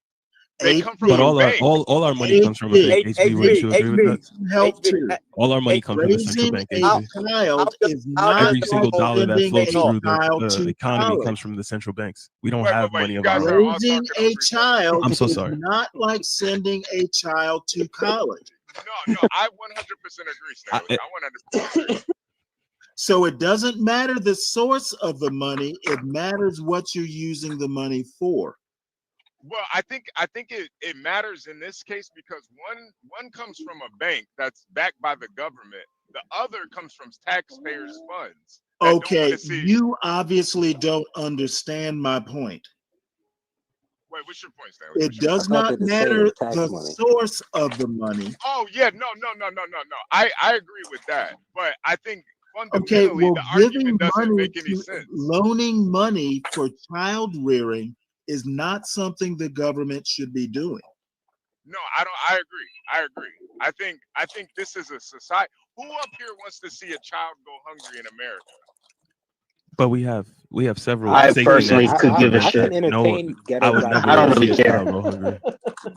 They come from But a bank. all our money comes from a bank. HB, wouldn't you agree with that? Help too. All our money comes from the central Raising bank. a HB. child is not Every single like dollar that sending flows a through child the to economy college. comes from the central banks. We don't have money of our own. Raising a child I'm so is sorry. not like sending a child to college. No, I 100% agree, Stanley. I 100% agree. So it doesn't matter the source of the money; it matters what you're using the money for. Well, I think it matters in this case because one comes from a bank that's backed by the government. The other comes from taxpayers' funds. Okay, you obviously don't understand my point. Wait, what's your point, Stanley? It does not matter the source of the money. Oh yeah, no. I agree with that, but I think Okay, fundamentally well, the giving argument doesn't money make any to sense. loaning money for child rearing is not something the government should be doing. No, I don't. I agree. I think this is a society. Who up here wants to see a child go hungry in America? But we have several. I safety personally nets. could give a I shit. can entertain I would ghetto never I don't want to really see a care. child go hungry.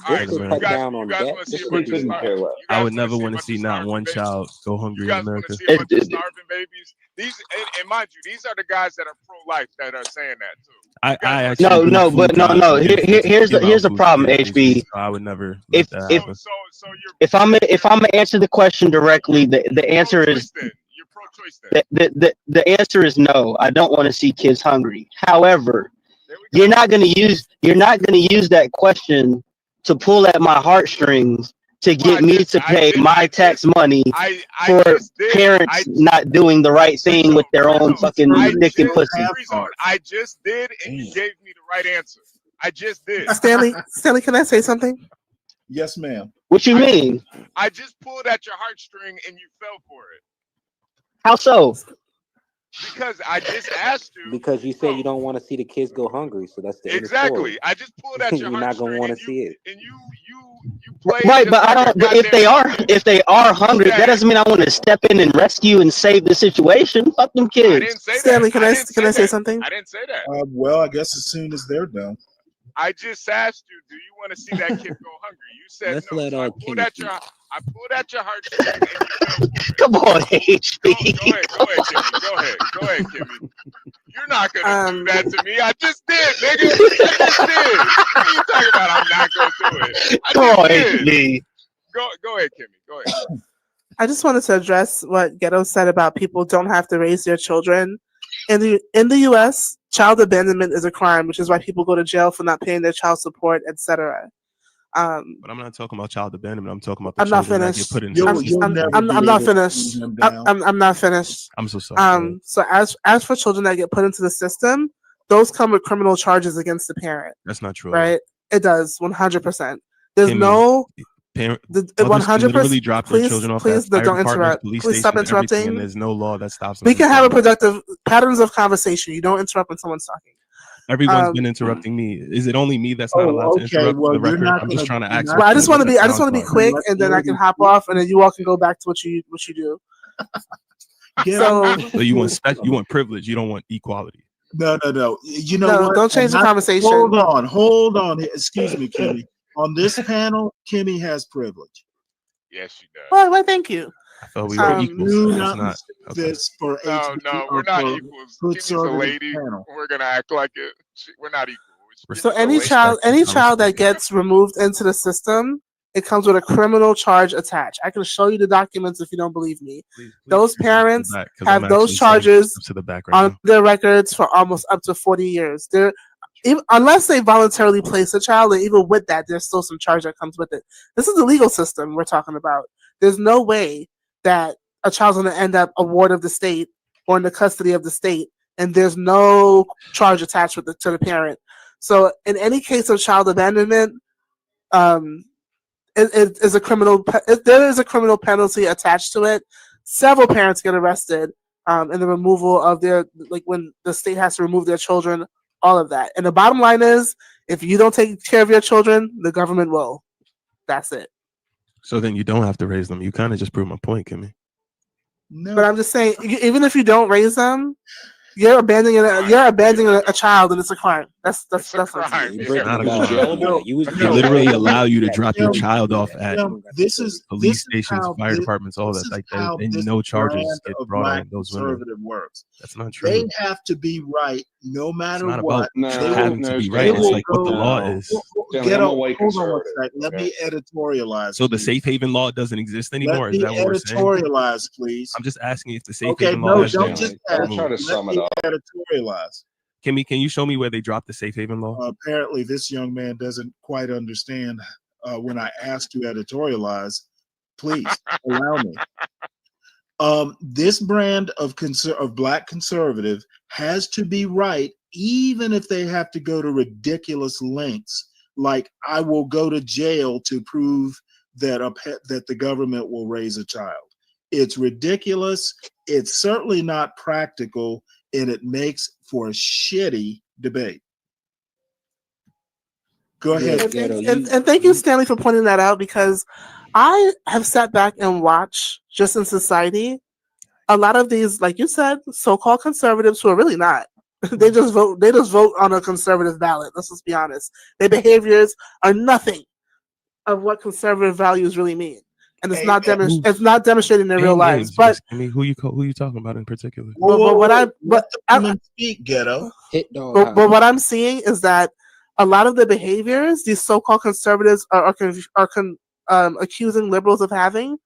Alright, so you guys want to see a bunch of starving? I would never want to see not one child go hungry in America. See a bunch of starving babies. These and mind you, these are the guys that are pro-life that are saying that too. I actually No. Here's the problem, HB. So I would never let that happen. If I'm gonna answer the question directly, the answer is the answer is no. I don't want to see kids hungry. However, you're not gonna use that question to pull at my heartstrings to get me to pay my tax money for parents not doing the right thing with their own fucking dick and pussy. I just did, and you gave me the right answer. I just did. Stanley, can I say something? Yes, ma'am. What you mean? I just pulled at your heartstring, and you fell for it. How so? Because I just asked you. Because you said you don't want to see the kids go hungry, so that's the Exactly. I just pulled at your You're not gonna want to see it. And you played Right, but I like don't. But if they are hungry, that doesn't mean I want to step in and rescue and save the situation. Fuck them kids. Stanley, can I say something? I didn't say that. Well, I guess as soon as they're done. I just asked you, do you want to see that kid go hungry? You said Let's no. let So I pulled at your heartstring and you fell for it. Come on, HB. Go ahead, Kimmy. You're not gonna do that to me. I just did, nigga. I just did. What are you talking about? I'm not gonna do it. Come on, HB. Go ahead, Kimmy. Go ahead. I just wanted to address what Ghetto said about people don't have to raise their children. In the U.S., child abandonment is a crime, which is why people go to jail for not paying their child support, etc. But I'm not talking about child abandonment. I'm talking about the I'm not children that finished. get put in the system. I'm not finished. I'm not finished. I'm so sorry. So as for children that get put into the system, those come with criminal charges against the parent. That's not true. Right? It does 100%. There's Kimmy, no. Parent, 100%. literally drop their children off at fire don't departments, interrupt. police Please stop stations, everything, interrupting. and there's no law that stops them. We can have a productive patterns of conversation. You don't interrupt when someone's talking. Everyone's been interrupting me. Is it only me that's not allowed to interrupt the record? I'm just trying to ask. Well, I just want to be quick, and then I can hop off, and then you all can go back to what you do. So you want privilege. You don't want equality. No. You know what? Don't change the conversation. Hold on. Excuse me, Kimmy. On this panel, Kimmy has privilege. Yes, she does. Well, thank you. I thought we were equals. Do That's not not this for No, we're not equals. Kimmy's a lady. We're gonna act like it. We're not equal. So any child that gets removed into the system, it comes with a criminal charge attached. I can show you the documents if you don't believe me. Those parents have those charges on their records for almost up to 40 years. Unless they voluntarily place a child, and even with that, there's still some charge that comes with it. This is the legal system we're talking about. There's no way that a child's going to end up a ward of the state or in the custody of the state, and there's no charge attached to the parent. So in any case of child abandonment, there is a criminal penalty attached to it. Several parents get arrested in the removal of their, like when the state has to remove their children, all of that. And the bottom line is, if you don't take care of your children, the government will. That's it. So then you don't have to raise them. You kind of just proved my point, Kimmy. No. But I'm just saying, even if you don't raise them, You're abandoning a child, and it's a crime. That's crime. You breaking Not the a law. crime. You They literally allow you to Okay, drop your child off at this is police this is stations, how fire this, departments, all this that. is Like that, how and this no charges brand get of brought black on those women. conservative works. That's not They true. have to be right no It's matter not what. about They will, having to be right. they It's will like what the go. law is. Stanley, I'm a white Hold on one conservative. second. Let Okay. me editorialize. So the please. safe haven law doesn't exist anymore. Let Is me that what we're saying? editorialize, please. I'm just asking if the safe Okay, haven law no, has don't been just I'll ask. try to Let sum it me up. editorialize. Can you show me where they dropped the safe haven law? Apparently, this young man doesn't quite understand when I asked to editorialize. Please allow me. This brand of black conservative has to be right, even if they have to go to ridiculous lengths. Like, I will go to jail to prove that that the government will raise a child. It's ridiculous. It's certainly not practical, and it makes for a shitty debate. Go ahead. And thank you, Stanley, for pointing that out, because I have sat back and watched just in society a lot of these, like you said, so-called conservatives who are really not. They just vote on a conservative ballot. Let's just be honest. Their behaviors are nothing of what conservative values really mean, and it's not demonstrated in their real lives. But I mean, who you talking about in particular? Let the women speak, Ghetto. But what I'm seeing is that a lot of the behaviors these so-called conservatives are accusing liberals of having,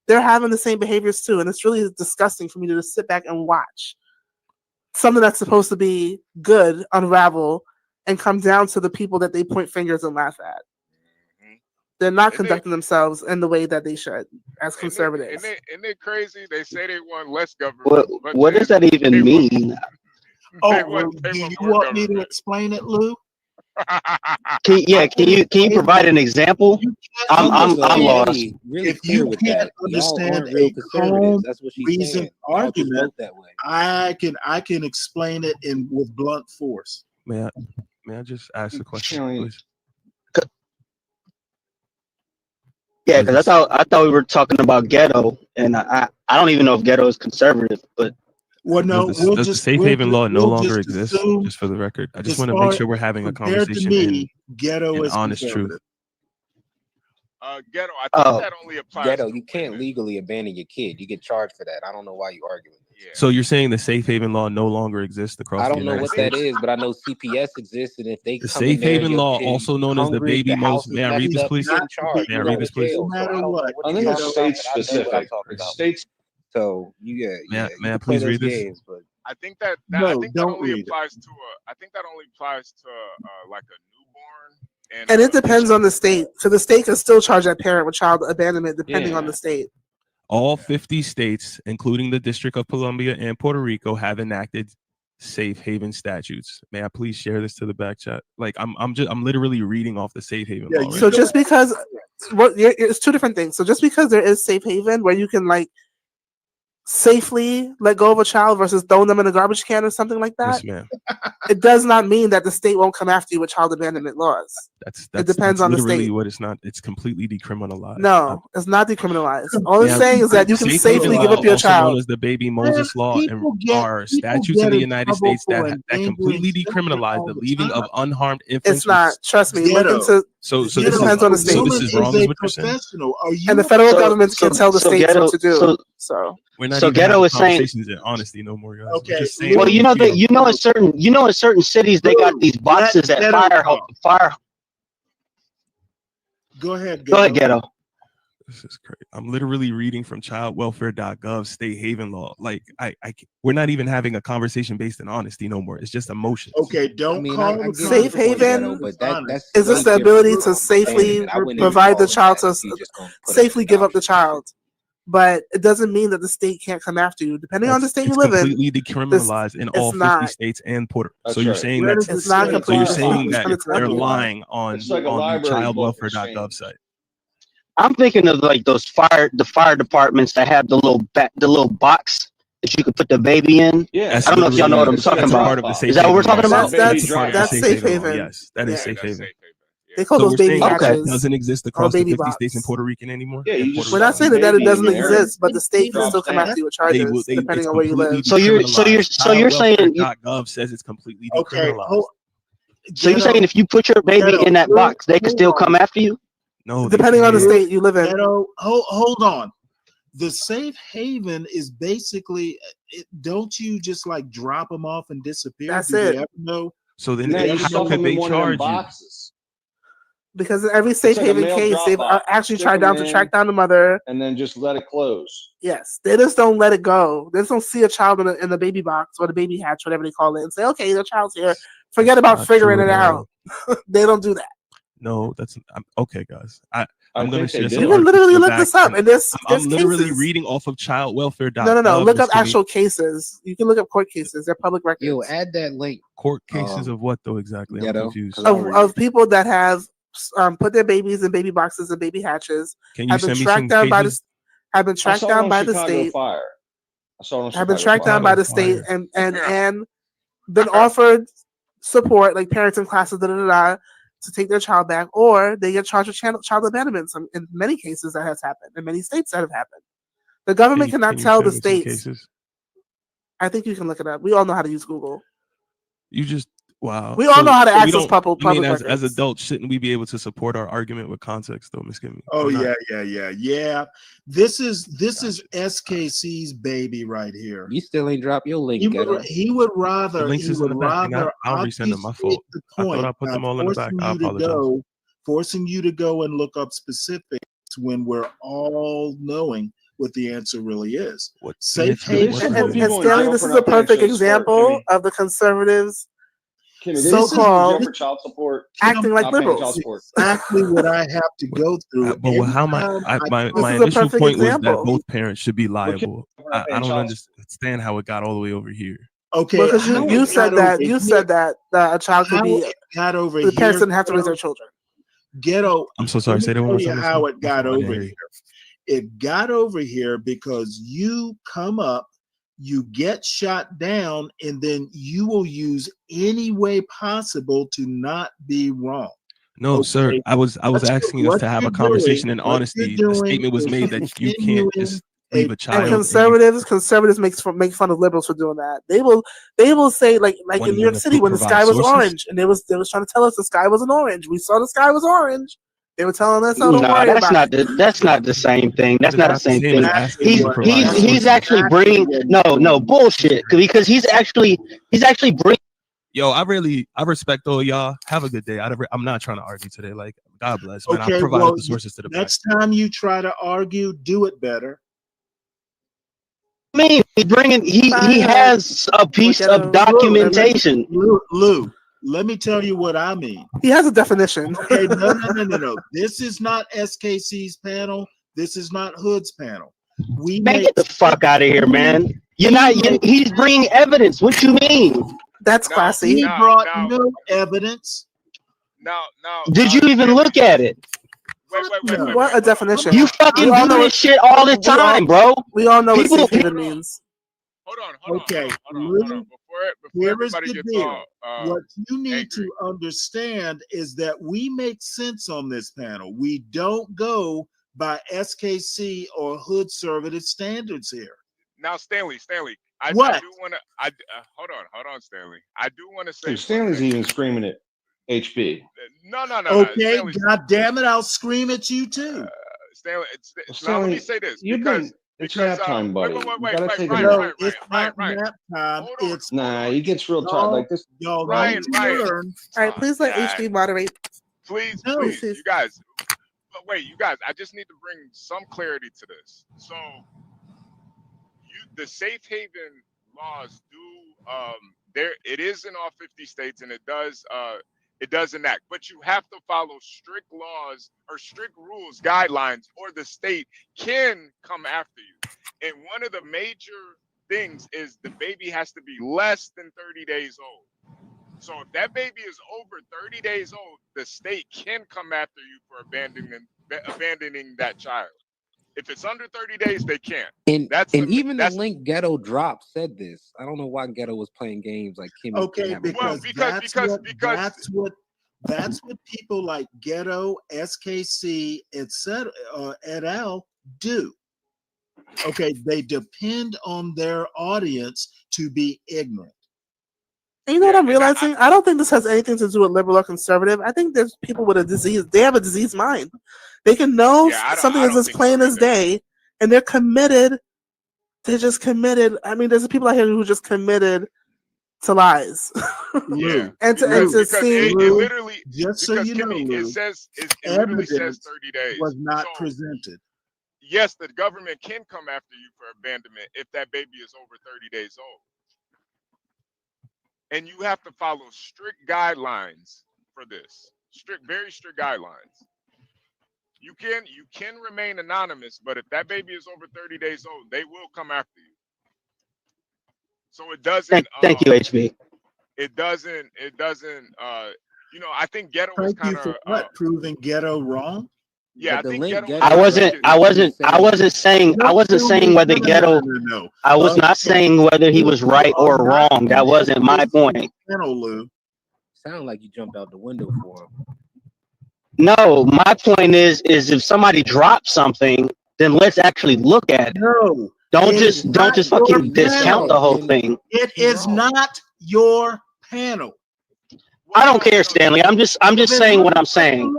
they're having the same behaviors too, and it's really disgusting for me to just sit back and watch something that's supposed to be good unravel and come down to the people that they point fingers and laugh at. They're not conducting themselves in the way that they should as conservatives. Isn't it crazy? They say they want less government. What does that even mean? Do you want me to explain it, Lou? Can you provide an example? I'm lost. If you can't understand a calm, reasoned argument, I can explain it with blunt force. May I just ask a question, please? Yeah, because I thought we were talking about Ghetto, and I don't even know if Ghetto is conservative, but well, no, does the safe haven law no longer exist? Just for the record, I just want to make sure we're having a conversation in Ghetto is honest truth. Ghetto, I think that only applies. Ghetto, you can't legally abandon your kid. You get charged for that. I don't know why you're arguing. So you're saying the safe haven law no longer exists across I the don't know United what States? that is, but I know CPS exists, and if they The come in safe there, haven your law, kid also known as the hungry, baby house Moses. is May I read messed this, up, please? you getting charged. May I You're read going this, to please? jail. So I don't know what I you're think it's talking state about, but I know what I'm specific. talking about. States. So May I you please play read those this? games, but I think that No, that don't only read it. applies to like a newborn. And it depends on the state. So the state can still charge that parent with child abandonment depending on Yeah. the state. All 50 states, including the District of Columbia and Puerto Rico, have enacted safe haven statutes. May I please share this to the back chat? Like I'm literally reading off the safe haven law. Right So now. just because it's two different things. So just because there is safe haven where you can like safely let go of a child versus throwing them in a garbage can or something like that, Yes, ma'am. it does not mean that the state won't come after you with child abandonment laws. It depends on the literally state. what it's not. It's completely decriminalized. No, it's not decriminalized. All it's Yeah, saying is that you can safe safely haven give law, up your also child. known as the baby Moses law, and are statutes in the United States that completely decriminalize the leaving of unharmed infants. It's not. Trust me. Look into. So it this depends on the state. So this is wrong, is what you're saying. And the federal government can tell the states what to do. We're not So even Ghetto having is saying- conversations in honesty no more, guys. Okay. We're just saying Well, what you we know feel. that in certain cities they got these boxes at fire. Go ahead, Go ahead, Ghetto. This is crazy. I'm literally reading from childwelfare.gov state haven law. Like we're not even having a conversation based in honesty no more. It's just emotions. Okay, don't call the Safe haven but that's is just the ability to safely provide the child to safely give up the child. But it doesn't mean that the state can't come after you. Depending on the state you live in, completely decriminalized in all 50 states and Puerto. So you're saying that it's not so you're completely. saying that It's they're not. lying on It's like a the library book childwelfare.gov site. I'm thinking of like the fire departments that have the little box that you could put the baby in. Yeah, I don't know if y'all know what I'm talking That's about. part of the safe Is that what we're haven talking law. about? That's safe haven. Yes, that is safe haven. They call So those we're baby saying that hatches. doesn't exist Or across the baby 50 states and box. Puerto Rican anymore. Yeah, you And just Puerto We're not stuff saying the that it baby in doesn't there. exist, but the state can Drops still come down. after you with They charges, will. depending It's on where you completely live. So you're saying Child.welfare.gov says it's completely Okay, decriminalized. so you're saying if you put your baby in that box, they can still come after you? No, Depending on the can't. state you live in. Ghetto, hold on. The safe haven is basically, don't you just like drop them off and disappear? That's Do they it. ever know? So then, No, you how stuff could them in they one of them charge you? boxes. Because in every It's safe like a haven mail case, drop they've box. actually Stick tried 'em to in, track down the mother. and then just let it close. Yes, they just don't let it go. They just don't see a child in the baby box or the baby hatch, whatever they call it, and say, "Okay, the child's here." Forget That's about not figuring true it at all. out. They don't do that. No, that's okay, guys. I'm going to think they share did. some You can articles literally in the look back, this up, and there's I'm literally cases. reading off of childwelfare.gov. No. Look up Just give me actual cases. You can look up court cases. They're public records. Yo, add that link. court cases of what though exactly? I'm Ghetto, confused. 'cause I'll read Of people that have put their babies in baby boxes and baby hatches, Can you have been send me tracked some down by the cases? have been I tracked saw it down on by the Chicago state, Fire. I saw it on have been Chicago tracked down by Fire. the state, and been offered support, like parenting classes, to take their child back, or they get charged with child abandonment. In many cases, that has happened. In many states, that have happened. The government cannot Can you tell the send me some states. cases? I think you can look it up. We all know how to use Google. You just wow. We all know how to we access don't. public I mean, as records. adults, shouldn't we be able to support our argument with context, though, Miss Kimmy? Oh I'm not- yeah. This is SKC's baby right here. You still ain't drop your link, Ghetto. He would rather The links is in the back, and I'll resend them. My fault. I thought I put them all in the back. I apologize. Forcing you to go and look up specifics when we're all knowing what the answer really is. Safe haven. And Stanley, this is a perfect example of the conservatives so-called for child support, acting like not paying child liberals. support. Exactly what I have to go through. But how my This is a initial perfect point was that example. both parents should be liable. I don't understand how it got all the way over here. Okay, Because you said that a child could be got over the parents here, didn't have to raise their children. Ghetto. I'm so sorry. Let me Say that one more tell time. you how it got I didn't over hear here. you. It got over here because you come up, you get shot down, and then you will use any way possible to not be wrong. No, sir. I was asking us to have a conversation in honesty. The statement was made that you can't just leave a child. And conservatives make fun of liberals for doing that. They will say like in New York City when the sky was orange, and they was trying to tell us the sky wasn't orange. We saw the sky was orange. They were telling us, "Oh, don't worry about it." That's not the same thing. That's not the same thing. Exactly He's actually bringing no bullshit because he's actually bringing. Yo, I respect all y'all. Have a good day. I'm not trying to argue today. Like, God bless, man. Okay, I provided the sources to the back. next time you try to argue, do it better. I mean, he has a piece of documentation. Lou, let me tell you what I mean. He has a definition. Okay, no. This is not SKC's panel. This is not Hood's panel. Get the fuck out of here, man. He's bringing evidence. What you mean? That's classy. He brought no evidence. Did you even look at it? Wait. What a definition. You fucking do this shit all the time, bro. We all know what People- safe haven means. Okay, Lou, here is the deal. What you need to understand is that we make sense on this panel. We don't go by SKC or Hood conservative standards here. Now, Stanley, I What? do want to. Hold on, Stanley. I do want to say. Stanley's even screaming at HB. No. Okay, Stanley, God damn it, I'll scream at you too. Stanley, now Stanley, let me say this it's nap time, buddy. Wait, You gotta take a No, nap. it's not nap time. It's Nah, he gets real tired like this. y'all Ryan, need to learn. All right, please let HB moderate. Please, No. you guys. But wait, you guys. I just need to bring some clarity to this. So, the safe haven laws do. There, it is in all 50 states, and it does enact. But you have to follow strict laws or strict rules, guidelines, or the state can come after you. And one of the major things is the baby has to be less than 30 days old. So if that baby is over 30 days old, the state can come after you for abandoning that child. If it's under 30 days, they can't. And even the link Ghetto dropped said this. I don't know why Ghetto was playing games like Kimmy. Okay, because that's what That's what people like Ghetto, SKC, etc., et al. Do. Okay, they depend on their audience to be ignorant. And you know what I'm realizing? I don't think this has anything to do with liberal or conservative. I think there's people with a disease. They have a diseased mind. They can know something is as plain as day, and they're committed. They're just committed. I mean, there's people out here who just committed to lies. Yeah, and to because see. it literally, just so you know, Kimmy, it literally says 30 days. Was not presented. Yes, the government can come after you for abandonment if that baby is over 30 days old. And you have to follow strict guidelines for this. Very strict guidelines. You can remain anonymous, but if that baby is over 30 days old, they will come after you. So it doesn't. Thank you, HB. It doesn't. You know, I think Ghetto was kind of proving Ghetto wrong. Yeah, I think Ghetto. I wasn't saying whether Ghetto. No. I was not saying whether he was right or wrong. That wasn't my point. Sound like you jumped out the window for him. No, my point is if somebody drops something, then let's actually look at it. No. Don't just fucking discount the whole thing. It is not your panel. I don't care, Stanley. I'm just saying what I'm saying.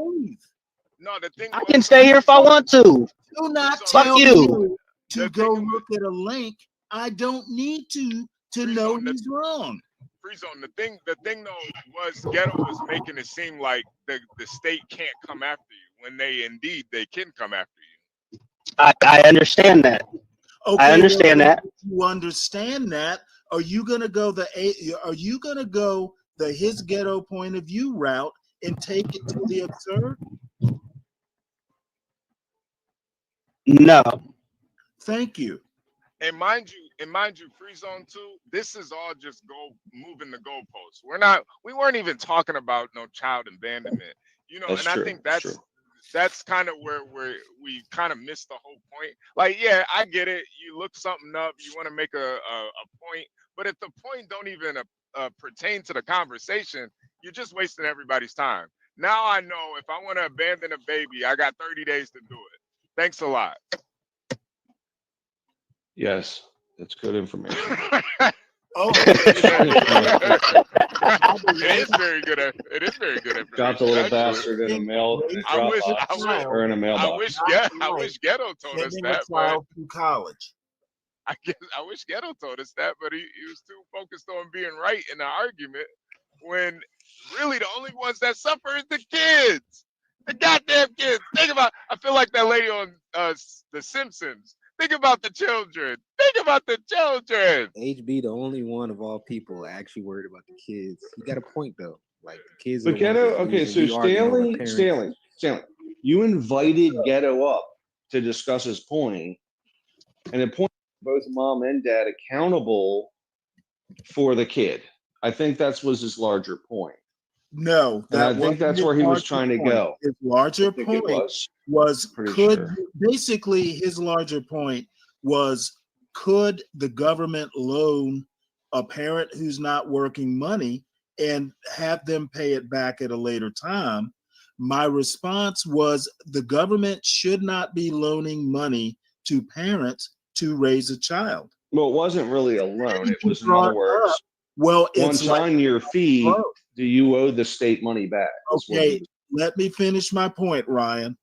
No, the thing I can stay here if I want to. Do not Fuck tell you. me to go look at a link. I don't need to know he's wrong. Free zone. The thing though was Ghetto was making it seem like the state can't come after you when they can come after you. I understand that. Okay, I understand that. You understand that? Are you gonna go the his Ghetto point of view route and take it to the absurd? No. Thank you. And mind you, Free Zone 2, this is all just moving the goalposts. We weren't even talking about no child abandonment. You know, That's and true. I think that's kind of where we kind of missed the whole point. Like, yeah, I get it. You look something up, you want to make a point, but if the point don't even pertain to the conversation, you're just wasting everybody's time. Now I know if I want to abandon a baby, I got 30 days to do it. Thanks a lot. Yes, that's good information. Oh, it is very good. It is very good information. Dropped a little bastard in a mail. I wish Ghetto told us that. But through college. I wish Ghetto told us that, but he was too focused on being right in the argument when really the only ones that suffer is the kids. The goddamn kids. Think about. I feel like that lady on The Simpsons. Think about the children. Think about the children. HB, the only one of all people actually worried about the kids. You got a point though. Like the kids. But Ghetto, okay, so Stanley, you invited Ghetto up to discuss his point, and it pointed both mom and dad accountable for the kid. I think that was his larger point. No, I think that's where he was trying to go. His larger point was basically his larger point was could the government loan a parent who's not working money and have them pay it back at a later time? My response was the government should not be loaning money to parents to raise a child. Well, it wasn't really a loan. It was, in other words, it's on your fee, do you owe the state money back? Okay, let me finish my point, Ryan.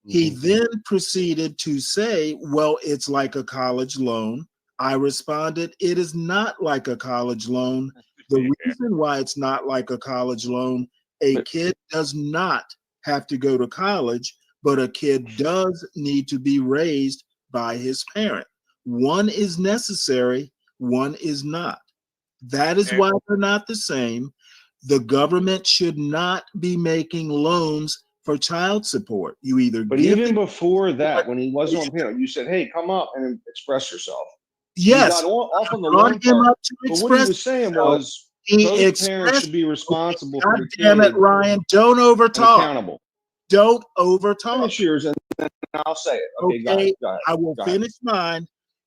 He then proceeded to say, well, it's like a college loan. I responded, it is not like a college loan. The reason why it's not like a college loan, a kid does not have to go to college, but a kid does need to be raised by his parent. One is necessary, one is not. That is why they're not the same. The government should not be making loans for child support. You either But even before that, when he wasn't on panel, you said, hey, come up and express yourself. Yes. You got off on the loan part, but what he was saying was both parents should be responsible for the kid. Damn it, Ryan. Don't overtalk. Accountable. Don't overtalk. Finish yours and then I'll say it. Okay, got it. I will finish mine.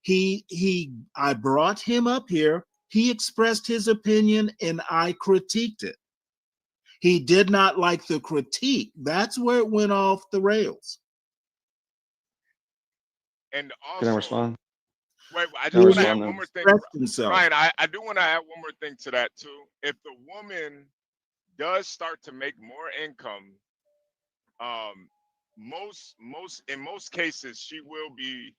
I brought him up here. He expressed his opinion and I critiqued it. He did not like the critique. That's where it went off the rails. And also, Can I respond? Wait, I Can I just want to add respond one now? more thing. Himself. Ryan, I do want to add one more thing to that too. If the woman does start to make more income, in most cases she will be,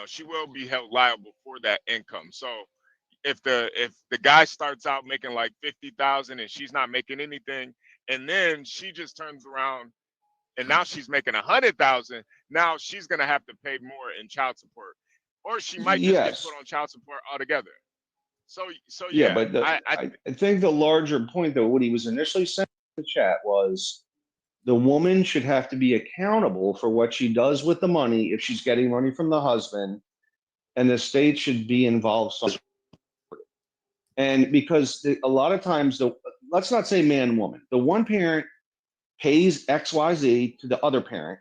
she will be held liable for that income. So if the guy starts out making like 50,000 and she's not making anything, and then she just turns around and now she's making 100,000, now she's gonna have to pay more in child support, or she might just get put on child support altogether. So Yeah, yeah, but I think the larger point, though, what he was initially saying in the chat was the woman should have to be accountable for what she does with the money if she's getting money from the husband, and the state should be involved. And because a lot of times, let's not say man and woman, the one parent pays XYZ to the other parent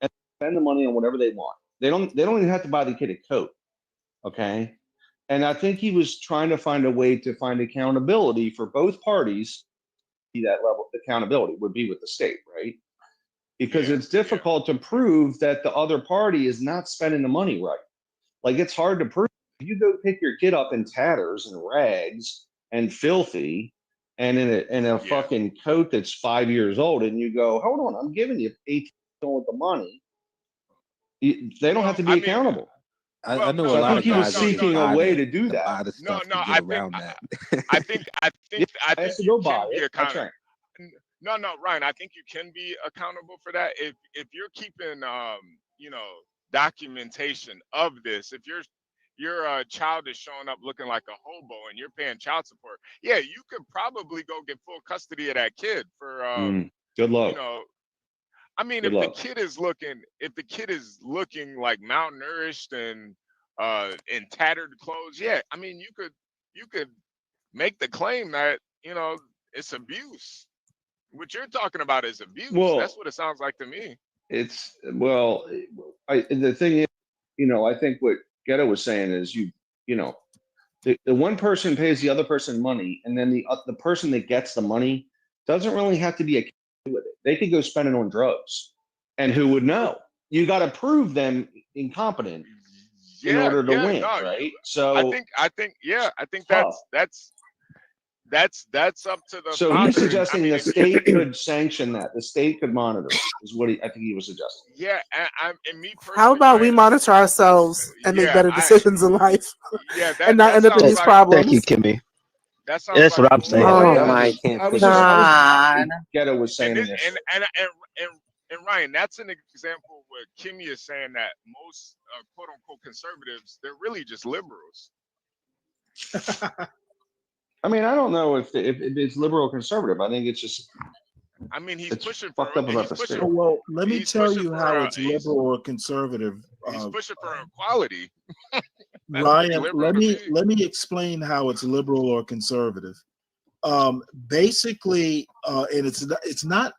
and spend the money on whatever they want. They don't even have to buy the kid a coat. Okay. And I think he was trying to find a way to find accountability for both parties. That level of accountability would be with the state, right? Because it's difficult to prove that the other party is not spending the money right. Like, it's hard to prove. If you go pick your kid up in tatters and rags and filthy and in a fucking coat that's 5 years old, and you go, hold on, I'm giving you 18 with the money. They don't have to be accountable. I know So a lot I think of he was guys seeking a way to do that. a lot of stuff to get around that. I think to you go buy can be it. That's accountable. right. No, Ryan, I think you can be accountable for that if you're keeping documentation of this. If your child is showing up looking like a hobo and you're paying child support, yeah, you could probably go get full custody of that kid for Good luck. I mean, Good if luck. the kid is looking like malnourished and in tattered clothes, yeah, I mean you could make the claim that it's abuse. What you're talking about is abuse. Well, That's what it sounds like to me. the thing is, I think what Ghetto was saying is the one person pays the other person money, and then the person that gets the money doesn't really have to be accountable with it. They could go spend it on drugs, and who would know? You got to prove them incompetent in order to win, right? So I think that's up to the. So he's suggesting the state could sanction that. The state could monitor it, is what I think he was suggesting. Yeah, and me personally. How about we monitor ourselves and make better decisions in life, and not end up in these problems? Thank you, Kimmy. That's what I'm saying. Ghetto was saying and Ryan, that's an example where Kimmy is saying that most quote unquote conservatives, they're really just liberals. I mean, I don't know if it's liberal or conservative. I think it's just. I mean, he's pushing fucked for. up about the state. Well, let me tell you how it's liberal or conservative. He's pushing for equality. Ryan, let me explain how it's liberal or conservative. Basically, and it's not.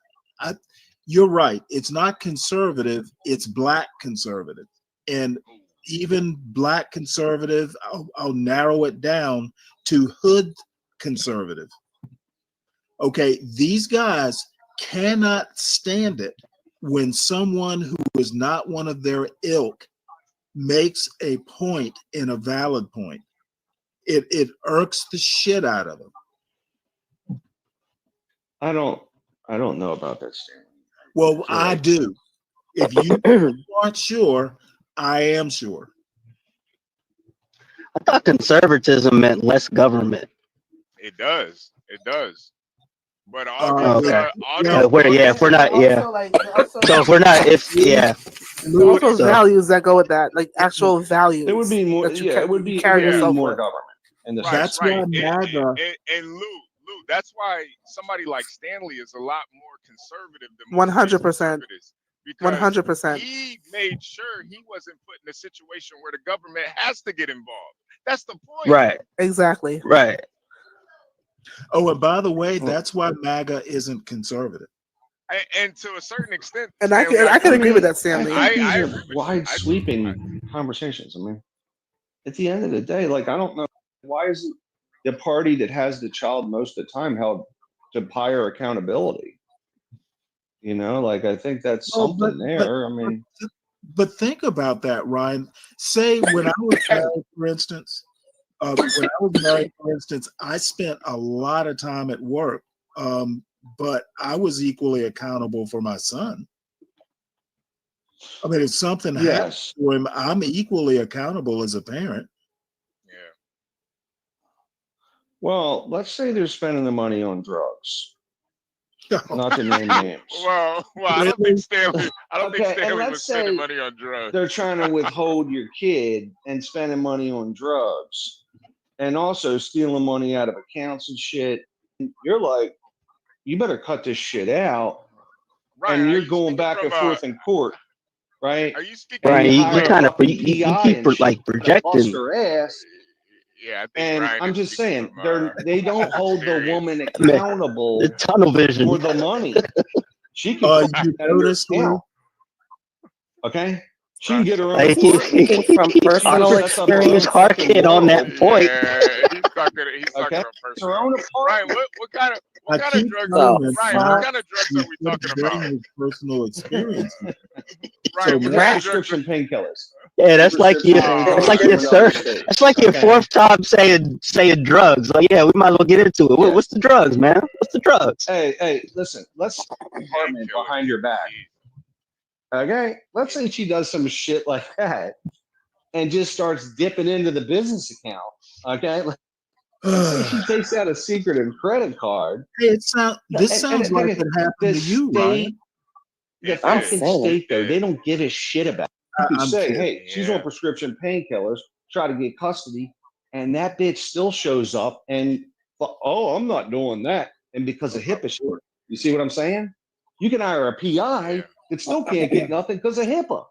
You're right. It's not conservative. It's black conservative, and even black conservative. I'll narrow it down to hood conservative. Okay, these guys cannot stand it when someone who is not one of their ilk makes a point in a valid point. It irks the shit out of them. I don't know about that, Stanley. Well, I do. If you aren't sure, I am sure. I thought conservatism meant less government. It does. But if we're not, Also values that go with that, like actual values. It would be more. It would be more government. And that's why MAGA. And Lou, that's why somebody like Stanley is a lot more conservative than 100%. 100%. He made sure he wasn't put in a situation where the government has to get involved. That's the point. Right. Exactly. Right. Oh, and by the way, that's why MAGA isn't conservative. And to a certain extent, and I can agree with that, Stanley. These are wide sweeping conversations. I mean, at the end of the day, like, I don't know why is the party that has the child most of the time held higher accountability. You know, like I think that's something there. I mean, but think about that, Ryan. Say when I was married, for instance, I spent a lot of time at work, but I was equally accountable for my son. I mean, if something happens to him, I'm equally accountable as a parent. Well, let's say they're spending the money on drugs. Not to name names. Well, I don't think Stanley. I don't think Stanley was spending money on drugs. They're trying to withhold your kid and spending money on drugs, and also stealing money out of accounts and shit. You're like, you better cut this shit out. Ryan, and you're going back and forth in court, right? Are you speaking? Right, you kind of you keep like projecting. Bust her ass. Yeah, I think and Ryan I'm just saying, from, they don't hold the woman accountable The tunnel vision. for the money. She can you notice now? Okay, she can get her own. Like, from personal experience, Harkit on that point. Yeah, he's talking from personal. Ryan, what kind of drugs? Ryan, what kind of drugs are we talking about? Personal experience. Ryan, So prescription painkillers. Yeah, that's like your that's like your fourth time saying drugs. Like, yeah, we might as well get into it. What's the drugs, man? What's the drugs? Hey, listen, let's apartment behind your back. Okay, let's say she does some shit like that and just starts dipping into the business account. Okay, let's say she takes out a secret and credit card. Hey, this sounds like it happened to you, right? The fucking state, though, they don't give a shit about it. You can say, hey, she's on prescription painkillers, try to get custody, and that bitch still shows up and, oh, I'm not doing that. And because of HIPAA shit, you see what I'm saying? You can hire a PI that still can't get nothing because of HIPAA.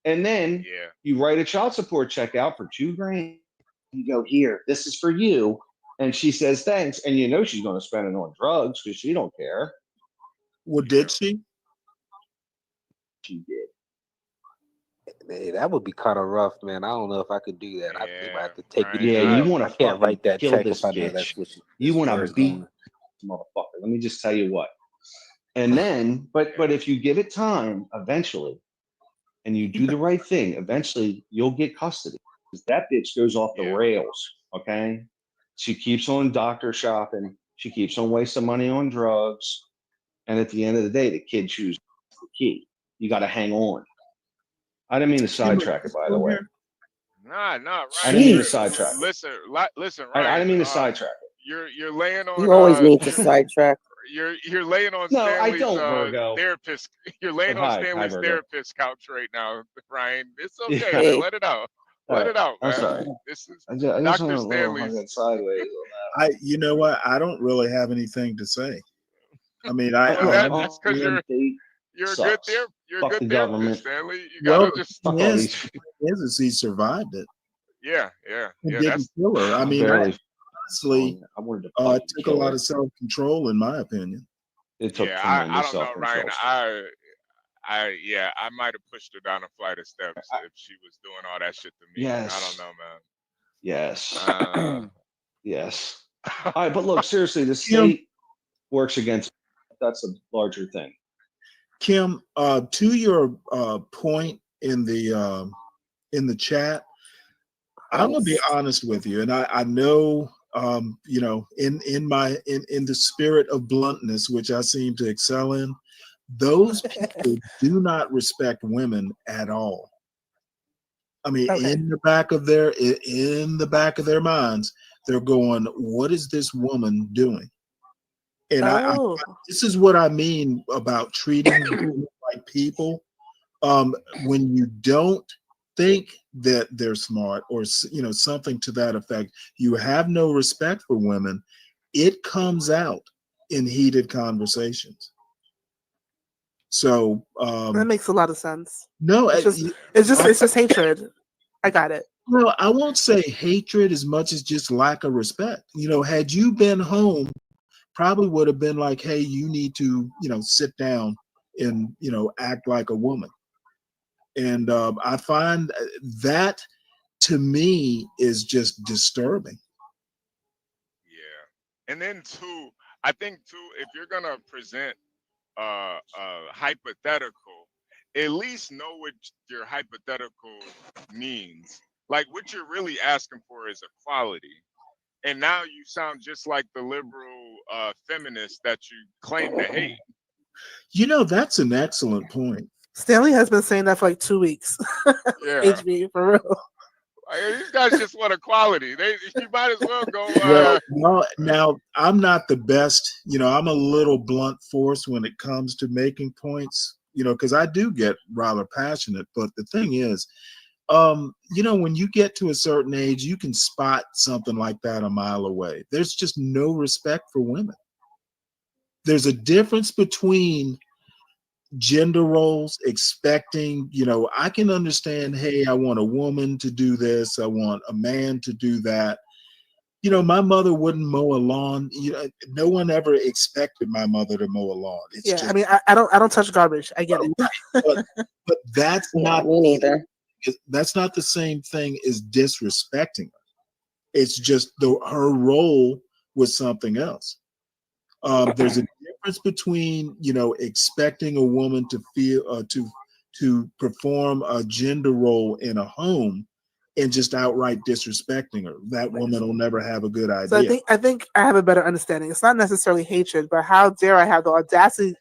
And then you write a child support check out for $2,000. You go, here, this is for you. And she says, thanks. And you know she's going to spend it on drugs because she don't care. Well, did she? She did. Hey, that would be kind of rough, man. I don't know if I could do that. I think I have to take it. Yeah, you want to can't write that kill check this if I know bitch. that's what You want to beat this motherfucker. Let me just tell you what. And then, but if you give it time, eventually, and you do the right thing, eventually you'll get custody. Because that bitch goes off the rails. Okay, she keeps on doctor shopping. She keeps on wasting money on drugs. And at the end of the day, the kid chooses the key. You got to hang on. I didn't mean to sidetrack it, by the way. Nah, Ryan. I didn't mean to sidetrack. Listen, Ryan. I didn't mean to sidetrack it. You're laying on. You always need to sidetrack. You're laying on No, I Stanley's don't, Virgo. therapist. You're laying But on hi, Stanley's Virgo. therapist couch right now, Ryan. It's okay. Yeah. Man. Let it out. Let it out, man. I'm sorry. This is I just Dr. went Stanley's. sideways on that. You know what? I don't really have anything to say. I mean, That's because you're a good therapist. You're a good therapist, Stanley. You gotta just. He survived it. Yeah. It didn't kill her. I mean, honestly, I wanted to took a lot of self-control, in my opinion. It took I don't know, Ryan. I might have pushed her down a flight of steps if she was doing all that shit to me. Yes. I don't know, man. Yes. Yes. All right, but look, seriously, the state works against. That's a larger thing. Kim, to your point in the chat, I'm gonna be honest with you, and I know, you know, in the spirit of bluntness, which I seem to excel in, those people do not respect women at all. I mean, in the back of their minds, they're going, "What is this woman doing?" And this is what I mean about treating women like people. When you don't think that they're smart, or something to that effect, you have no respect for women. It comes out in heated conversations. So that makes a lot of sense. No, it's just hatred. I got it. Well, I won't say hatred as much as just lack of respect. Had you been home, probably would have been like, hey, you need to, sit down and, act like a woman. And I find that, to me, is just disturbing. Yeah. And then too, I think too, if you're gonna present hypothetical, at least know what your hypothetical means. Like what you're really asking for is equality. And now you sound just like the liberal feminist that you claim to hate. You know, that's an excellent point. Stanley has been saying that for like 2 weeks. Yeah. HB, for real. These guys just want equality. You might as well go. Well, no, now I'm not the best. You know, I'm a little blunt force when it comes to making points. You know, because I do get rather passionate. But the thing is, you know, when you get to a certain age, you can spot something like that a mile away. There's just no respect for women. There's a difference between gender roles, expecting, you know, I can understand, hey, I want a woman to do this, I want a man to do that. You know, my mother wouldn't mow a lawn. You know, no one ever expected my mother to mow a lawn. It's just, I mean, I don't touch garbage. I get it. but that's not me neither. That's not the same thing as disrespecting her. It's just her role was something else. There's a difference between, you know, expecting a woman to feel to perform a gender role in a home and just outright disrespecting her. That woman will never have a good idea. So I think I have a better understanding. It's not necessarily hatred, but how dare I have the audacity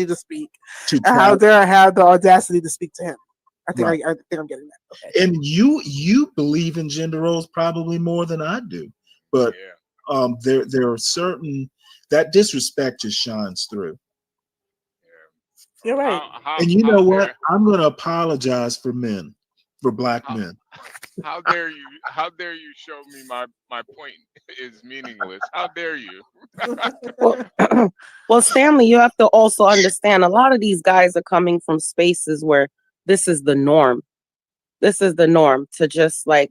to speak? And how dare I have the audacity to speak to him? I think Right. I think I'm getting that. Okay. And you believe in gender roles probably more than I do, but there are certain that disrespect just shines through. You're right. And you know what? I'm going to apologize for men, for black men. How dare you? How dare you show me my point is meaningless? How dare you? Well, Stanley, you have to also understand a lot of these guys are coming from spaces where this is the norm. This is the norm to just like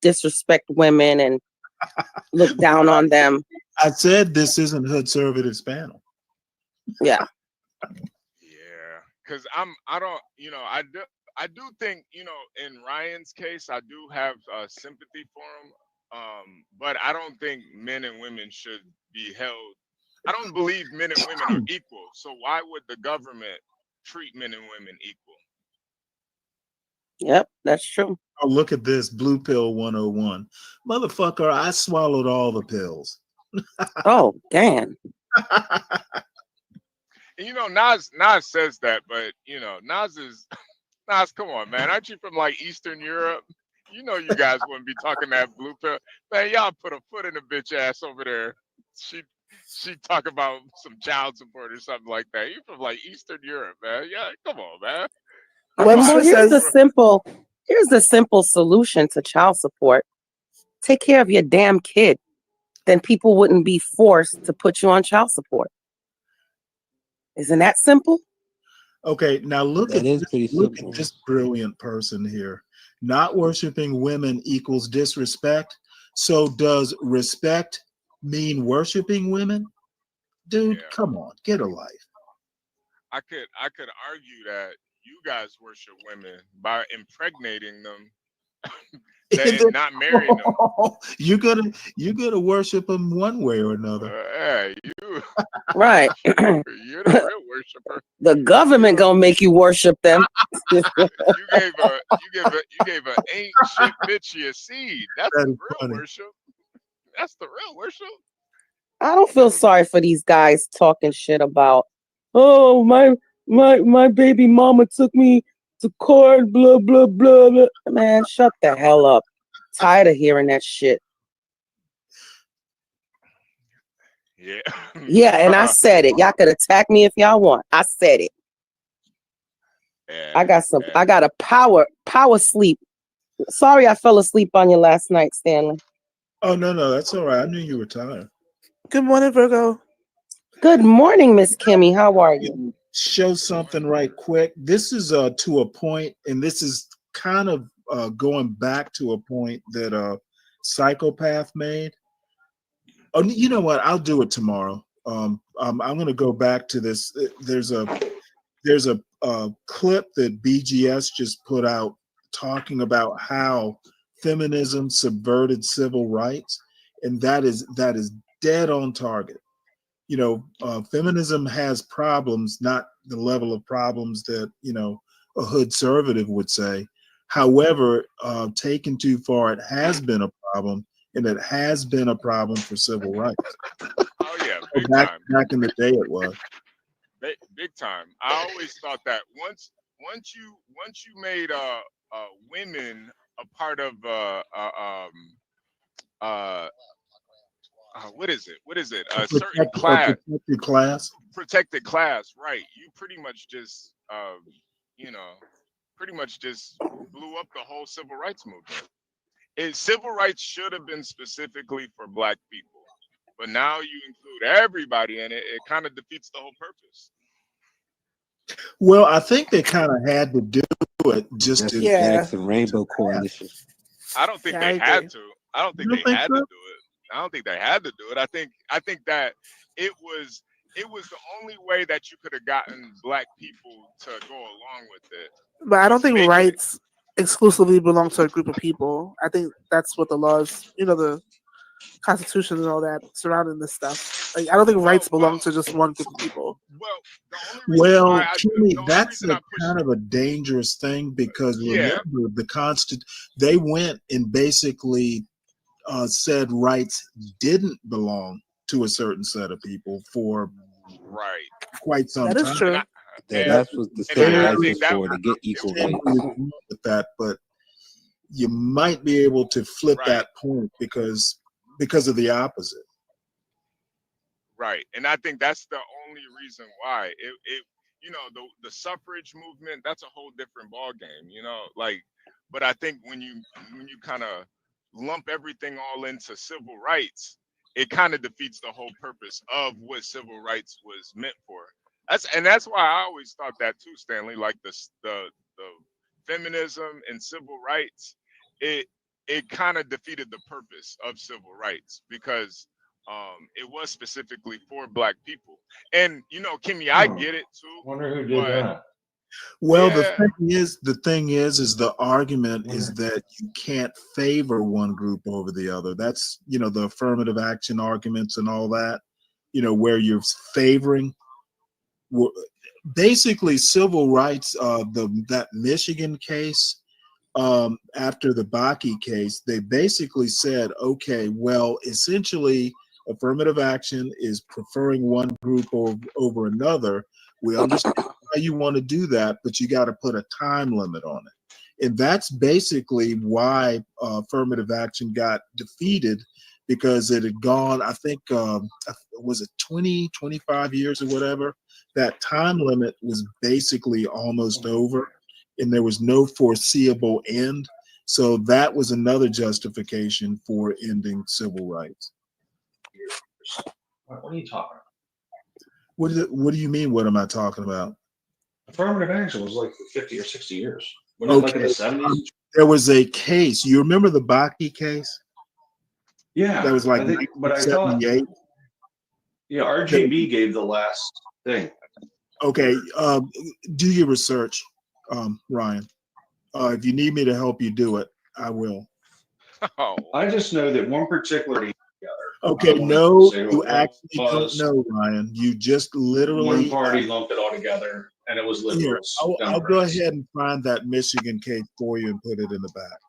disrespect women and look down on them. I said this isn't Hood Conservatives panel. Yeah. Because I don't, you know, I do think, you know, in Ryan's case, I do have sympathy for him. But I don't think men and women should be held. I don't believe men and women are equal. So why would the government treat men and women equal? Yep, that's true. Oh, look at this blue pill 101. Motherfucker, I swallowed all the pills. Oh, damn. And, you know, Nas says that, but you know, Nas, come on, man. Aren't you from like Eastern Europe? You know, you guys wouldn't be talking that blue pill. Man, y'all put a foot in a bitch ass over there. She talk about some child support or something like that. You from like Eastern Europe, man. Yeah, come on, man. Well, here's the simple solution to child support. Take care of your damn kid. Then people wouldn't be forced to put you on child support. Isn't that simple? Okay, now look That at is this, pretty look simple. at this brilliant person here. Not worshiping women equals disrespect. So does respect mean worshiping women? Dude, come on, get a life. I could argue that you guys worship women by impregnating them and not marrying them. You're gonna worship them one way or another. Yeah, you Right. you're the real worshiper. The government gonna make you worship them. You gave a ain't shit bitch your seed. That's the real worship. That's the real worship. I don't feel sorry for these guys talking shit about, oh, my baby mama took me to court, blah, blah, blah, blah. Man, shut the hell up. Tired of hearing that shit. Yeah. Yeah, and I said it. Y'all could attack me if y'all want. I said it. Yeah, I got a power sleep. Sorry I fell asleep on you last night, Stanley. Oh no, that's all right. I knew you were tired. Good morning, Virgo. Good morning, Miss Kimmy. How are you? Show something right quick. This is to a point, and this is kind of going back to a point that Psychopath made. Oh, you know what? I'll do it tomorrow. I'm going to go back to this. There's a clip that BGS just put out talking about how feminism subverted civil rights, and that is dead on target. feminism has problems, not the level of problems that a hood conservative would say. However, taken too far, it has been a problem, and it has been a problem for civil rights. Oh yeah, big back time. back in the day, it was. Big time. I always thought that once you made women a part of what is it? A certain class. Protected class. Protected class, right? You pretty much just pretty much just blew up the whole civil rights movement. Civil rights should have been specifically for black people, but now you include everybody in it. It kind of defeats the whole purpose. Well, I think they kind of had to do it just to Jackson Rainbow Coalition. I don't think they had to. I don't think they had to do it. I don't think they had to do it. I think that it was the only way that you could have gotten black people to go along with it. But I don't think rights exclusively belong to a group of people. I think that's what the laws, the Constitution and all that surrounding this stuff. Like, I don't think rights belong to just one group of people. Well, Kimmy, that's a kind of a dangerous thing because remember they went and basically said rights didn't belong to a certain set of people for quite some time. That is true. That's what the civil rights was for, to get equal rights. With that, but you might be able to flip that point because of the opposite. Right, and I think that's the only reason why the suffrage movement, that's a whole different ball game, but I think when you kind of lump everything all into civil rights, it kind of defeats the whole purpose of what civil rights was meant for. That's why I always thought that too, Stanley, like the feminism and civil rights, it kind of defeated the purpose of civil rights because it was specifically for black people. And Kimmy, I get it too. Wonder who did that. Well, the thing is the argument is that you can't favor one group over the other. That's the affirmative action arguments and all that. Where you're favoring. Basically, civil rights. That Michigan case. After the Bakke case, they basically said, okay, well, essentially, affirmative action is preferring one group over another. We understand how you want to do that, but you got to put a time limit on it. And that's basically why affirmative action got defeated, because it had gone, I think, was it 20, 25 years or whatever? That time limit was basically almost over, and there was no foreseeable end. So that was another justification for ending civil rights. What are you talking about? What do you mean? What am I talking about? Affirmative action was like 50 or 60 years. Wasn't it like in the 70s? There was a case. You remember the Bakke case? Yeah. That was like but I thought, yeah, RGB gave the last thing. Okay. Do your research, Ryan. If you need me to help you do it, I will. I just know that one particular. Okay, no, you actually don't know, Ryan. You just literally one party lumped it all together, and it was liberals. I'll go ahead and find that Michigan case for you and put it in the back.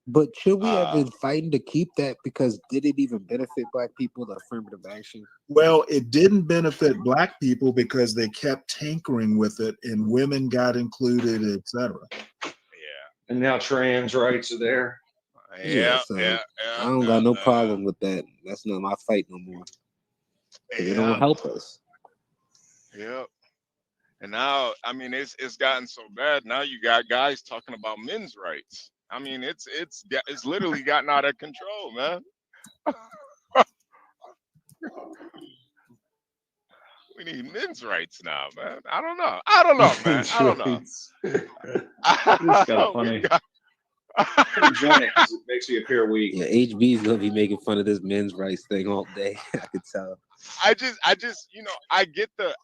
But should we have been fighting to keep that? Because did it even benefit black people, the affirmative action? Well, it didn't benefit black people because they kept tinkering with it, and women got included, etc. Yeah. And now trans rights are there. Yeah. I don't got no problem with that. That's not my fight no more. It don't help us. Yep. And now, I mean, it's gotten so bad. Now you got guys talking about men's rights. I mean, it's literally gotten out of control, man. We need men's rights now, man. I don't know, man. I don't know. It's kind of funny. Enjoy it because it makes me appear weak. Yeah, HB's gonna be making fun of this men's rights thing all day. I could tell. I just, I get the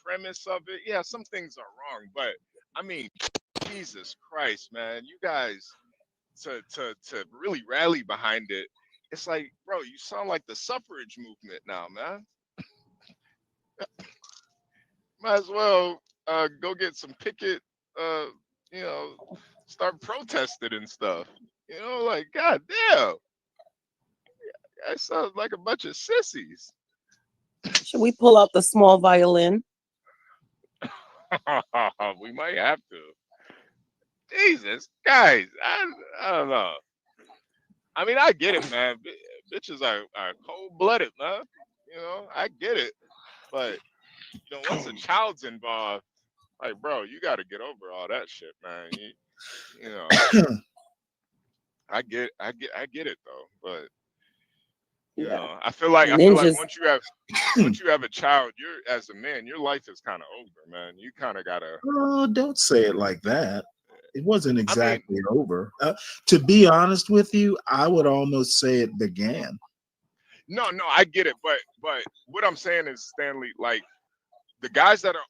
premise of it. Yeah, some things are wrong, but I mean, Jesus Christ, man, you guys to really rally behind it. it's like, bro, you sound like the suffrage movement now, man. Might as well go get some picket, you know, start protesting and stuff. You know, like, god damn, that sounds like a bunch of sissies. Should we pull out the small violin? We might have to. Jesus, guys, I don't know. I mean, I get it, man. Bitches are cold blooded, man. You know, I get it. But you know, once a child's involved, like, bro, you got to get over all that shit, man. You know, I get it though. But you know, I feel like Ninjas. once you have a child, you're as a man, your life is kind of over, man. You kind of gotta. Oh, don't say it like that. It wasn't exactly over. To be honest with you, I would almost say it began. No, I get it, but what I'm saying is, Stanley, like the guys that are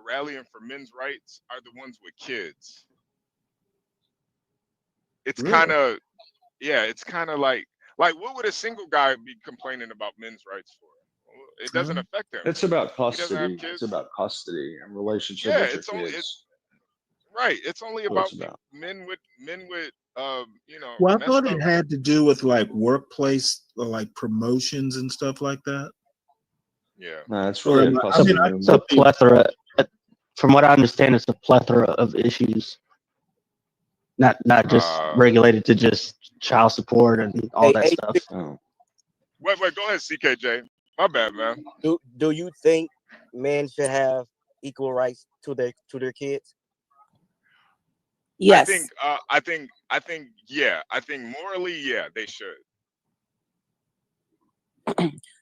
rallying for men's rights are the ones with kids. It's Really? kind of it's kind of like what would a single guy be complaining about men's rights for? It doesn't affect him. It's about He doesn't have custody. kids. It's about custody and relationship Yeah, with it's your only kids. right. It's only That's what it's about about. men with you know, Well, I messed thought up. it had to do with like workplace, like promotions and stuff like that. Yeah. No, it's Or really am a I custody mean, I It's a could be wrong. plethora. From what I understand, it's a plethora of issues. Not just regulated to just child support and all that stuff. Oh. Wait, go ahead, CKJ. My bad, man. Do you think men should have equal rights to their kids? Yes. I think yeah. I think morally, yeah, they should.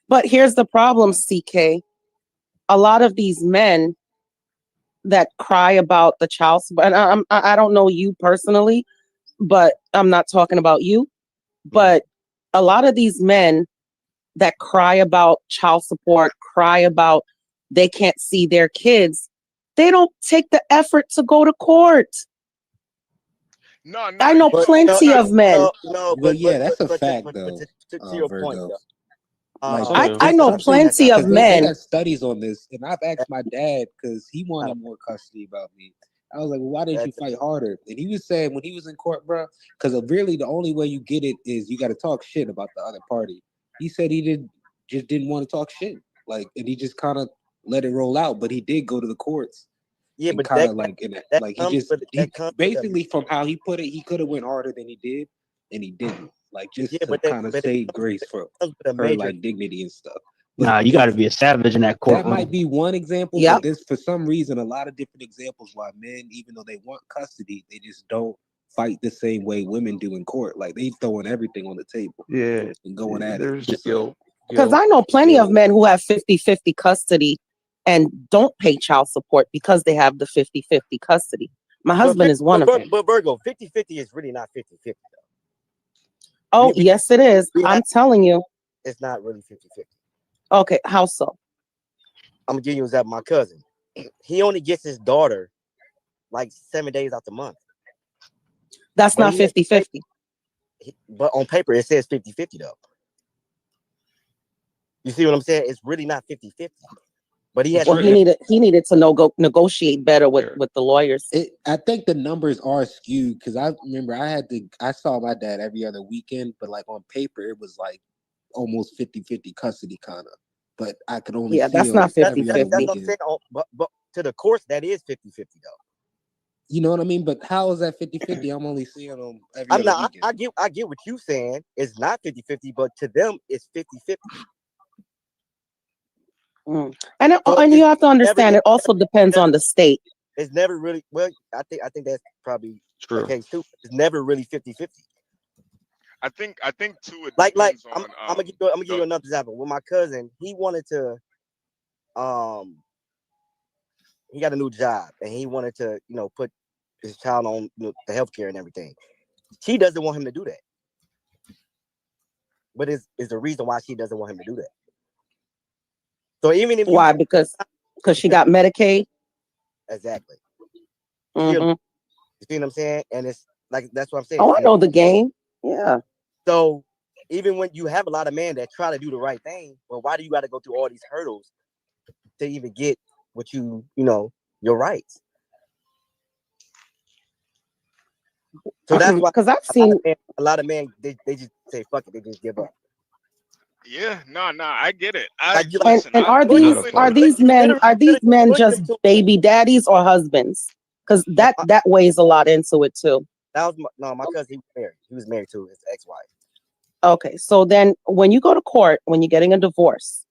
But here's the problem, CK. A lot of these men that cry about the child support, and I don't know you personally, but I'm not talking about you. But a lot of these men that cry about child support, cry about they can't see their kids, they don't take the effort to go to court. No, I know plenty of men. But yeah, that's a fact, but though. to your point, Virgo. though. Like, I know plenty of they men. got studies on this, and I've asked my dad because he wanted more custody about me. I was like, well, why didn't you fight harder? And he was saying when he was in court, bro, because really the only way you get it is you got to talk shit about the other party. He said he didn't want to talk shit, like, and he just kind of let it roll out. But he did go to the courts. Yeah, but kind of like basically from how he put it, he could have went harder than he did, and he didn't. Like just to kind of save grace for her like dignity and stuff. Nah, you got to be a savage in that courtroom. That might be one example, but there's for some reason a lot of different examples why men, even though they want custody, they just don't fight the same way women do in court. Like they throwing everything on the table, and going at it. Because I know plenty of men who have 50-50 custody and don't pay child support because they have the 50-50 custody. My husband is one of them. But Virgo, 50-50 is really not 50-50 though. Oh, yes, it is. I'm telling you. It's not really 50-50. Okay, how so? I'm gonna give you an example. My cousin, he only gets his daughter like 7 days out the month. That's not 50-50. But on paper, it says 50-50 though. You see what I'm saying? It's really not 50-50. But he has. Well, he needed to negotiate better with the lawyers. I think the numbers are skewed because I remember I saw my dad every other weekend, but like on paper, it was like almost 50-50 custody kind of. But I could only see that's not 50-50. That's what I'm saying. But to the courts, that is 50-50 though. You know what I mean? But how is that 50-50? I'm only seeing them every other weekend. I get what you're saying. It's not 50-50, but to them, it's 50-50. And you have to understand, it also depends on the state. It's never really, well, I think that's probably the case too. It's never really 50-50. I think too. It like on, I'm gonna give you another example. With my cousin, he wanted to, he got a new job and he wanted to, put his child on the healthcare and everything. She doesn't want him to do that. But is the reason why she doesn't want him to do that. So even if why? Because she got Medicaid. Exactly. Mm-hmm. You see what I'm saying? And it's like that's what I'm saying. Oh, I know the game. Yeah. So even when you have a lot of men that try to do the right thing, well, why do you got to go through all these hurdles to even get what you know, your rights? So that's why, because I've seen a lot of men they just say fuck it, they just give up. Yeah, no, I get it. And are these men just baby daddies or husbands? Because that weighs a lot into it too. That was my cousin. He was married. He was married to his ex-wife. Okay, so then when you go to court, when you're getting a divorce,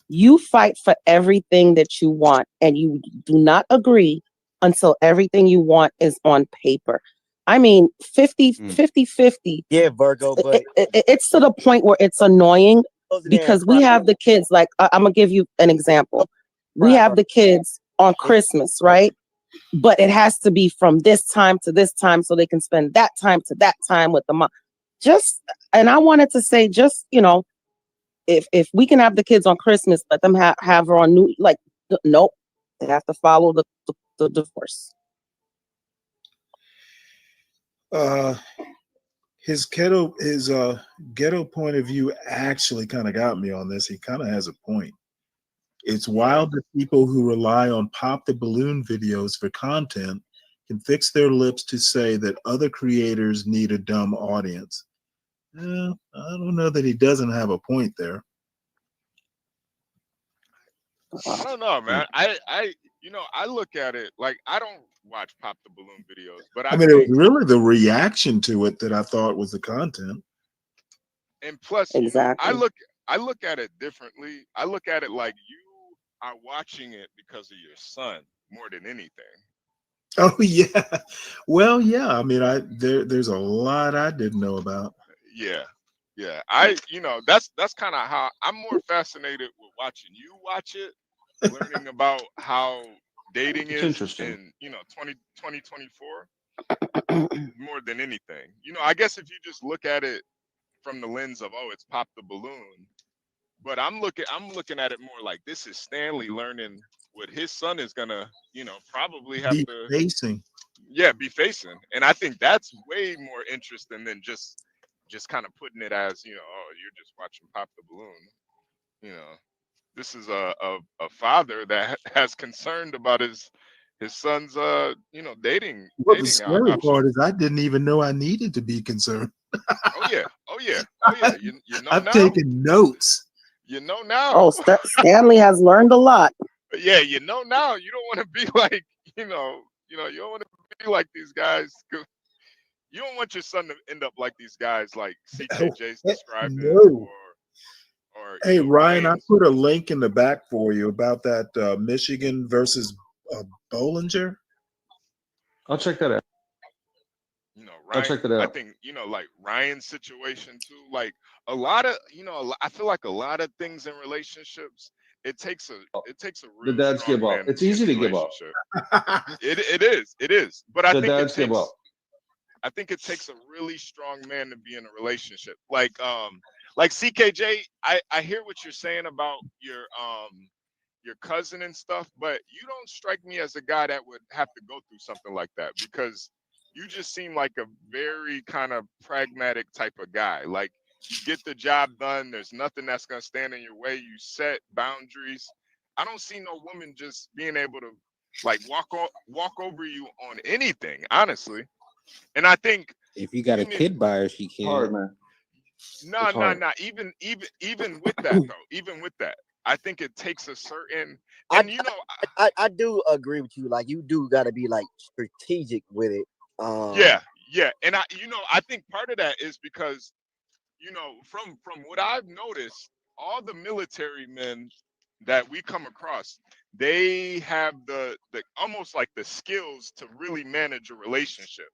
you fight for everything that you want, and you do not agree until everything you want is on paper. I mean, 50. Yeah, Virgo, but it's to the point where it's annoying because we have the kids. Like, I'm gonna give you an example. We have the kids on Christmas, right? But it has to be from this time to this time so they can spend that time to that time with the mom. And I wanted to say, just, you know, if we can have the kids on Christmas, let them have her on New, like, nope, they have to follow the divorce. His ghetto point of view actually kind of got me on this. He kind of has a point. It's wild that people who rely on pop the balloon videos for content can fix their lips to say that other creators need a dumb audience. I don't know that he doesn't have a point there. I don't know, man. I look at it like I don't watch pop the balloon videos, but I mean, it was really the reaction to it that I thought was the content. And plus, exactly. I look at it differently. I look at it like you are watching it because of your son more than anything. Oh yeah, well yeah. I mean, there's a lot I didn't know about. Yeah. That's kind of how I'm more fascinated with watching you watch it, learning about how dating is in 2024 more than anything. I guess if you just look at it from the lens of it's pop the balloon, but I'm looking at it more like this is Stanley learning what his son is gonna probably have be to facing. Yeah, be facing, and I think that's way more interesting than just kind of putting it as you're just watching pop the balloon. This is a father that has concerned about his son's dating. Well, the scary part is I didn't even know I needed to be concerned. Oh yeah. You know I've now. taken notes. You know now. Oh, Stanley has learned a lot. Yeah, you know now. You don't want to be like you don't want to be like these guys. You don't want your son to end up like these guys, like CKJ's describing. No. Or hey, Ryan, I put a link in the back for you about that Michigan versus Bollinger. I'll check that out. Ryan, I'll check that out. I think like Ryan's situation too. Like a lot of I feel like a lot of things in relationships. It takes a real The dads strong give up. man It's to be in easy a to give up. It is. But I The think dads give up. I think it takes a really strong man to be in a relationship. Like CKJ, I hear what you're saying about your cousin and stuff, but you don't strike me as a guy that would have to go through something like that because you just seem like a very kind of pragmatic type of guy. Like you get the job done. There's nothing that's gonna stand in your way. You set boundaries. I don't see no woman just being able to like walk over you on anything, honestly. And I think if you got a kid by her, she can't. Hard, man. No. Even with that though, even with that, I think it takes a certain. And I do agree with you. Like you do got to be like strategic with it. Yeah, and I think part of that is because from what I've noticed, all the military men that we come across, they have the almost like the skills to really manage a relationship.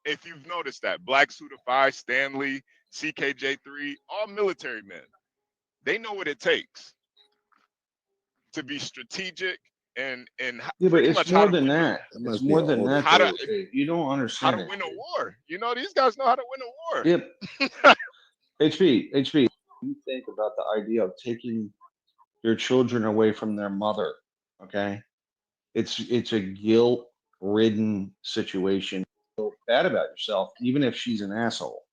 If you've noticed that, Black Suit of 5, Stanley, CKJ3, all military men, they know what it takes to be strategic and Yeah, but pretty it's much more how to than win that. It's more than that. how to You don't understand how to it. win a war. These guys know how to win a war. Yep. HP. You think about the idea of taking your children away from their mother. Okay, it's a guilt-ridden situation. Feel bad about yourself, even if she's an asshole.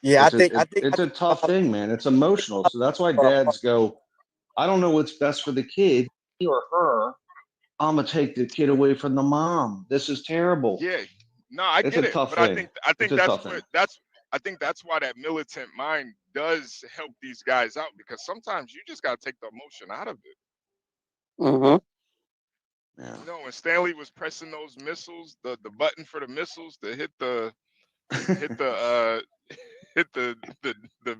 Yeah, It's a tough thing, man. It's emotional. So that's why dads go, I don't know what's best for the kid, he or her. I'm gonna take the kid away from the mom. This is terrible. Yeah, no, I It's get a it, tough but I thing. think that's why that militant mind does help these guys out, because sometimes you just gotta take the emotion out of it. Yeah. You know, when Stanley was pressing those missiles, the button for the missiles to hit the hit the the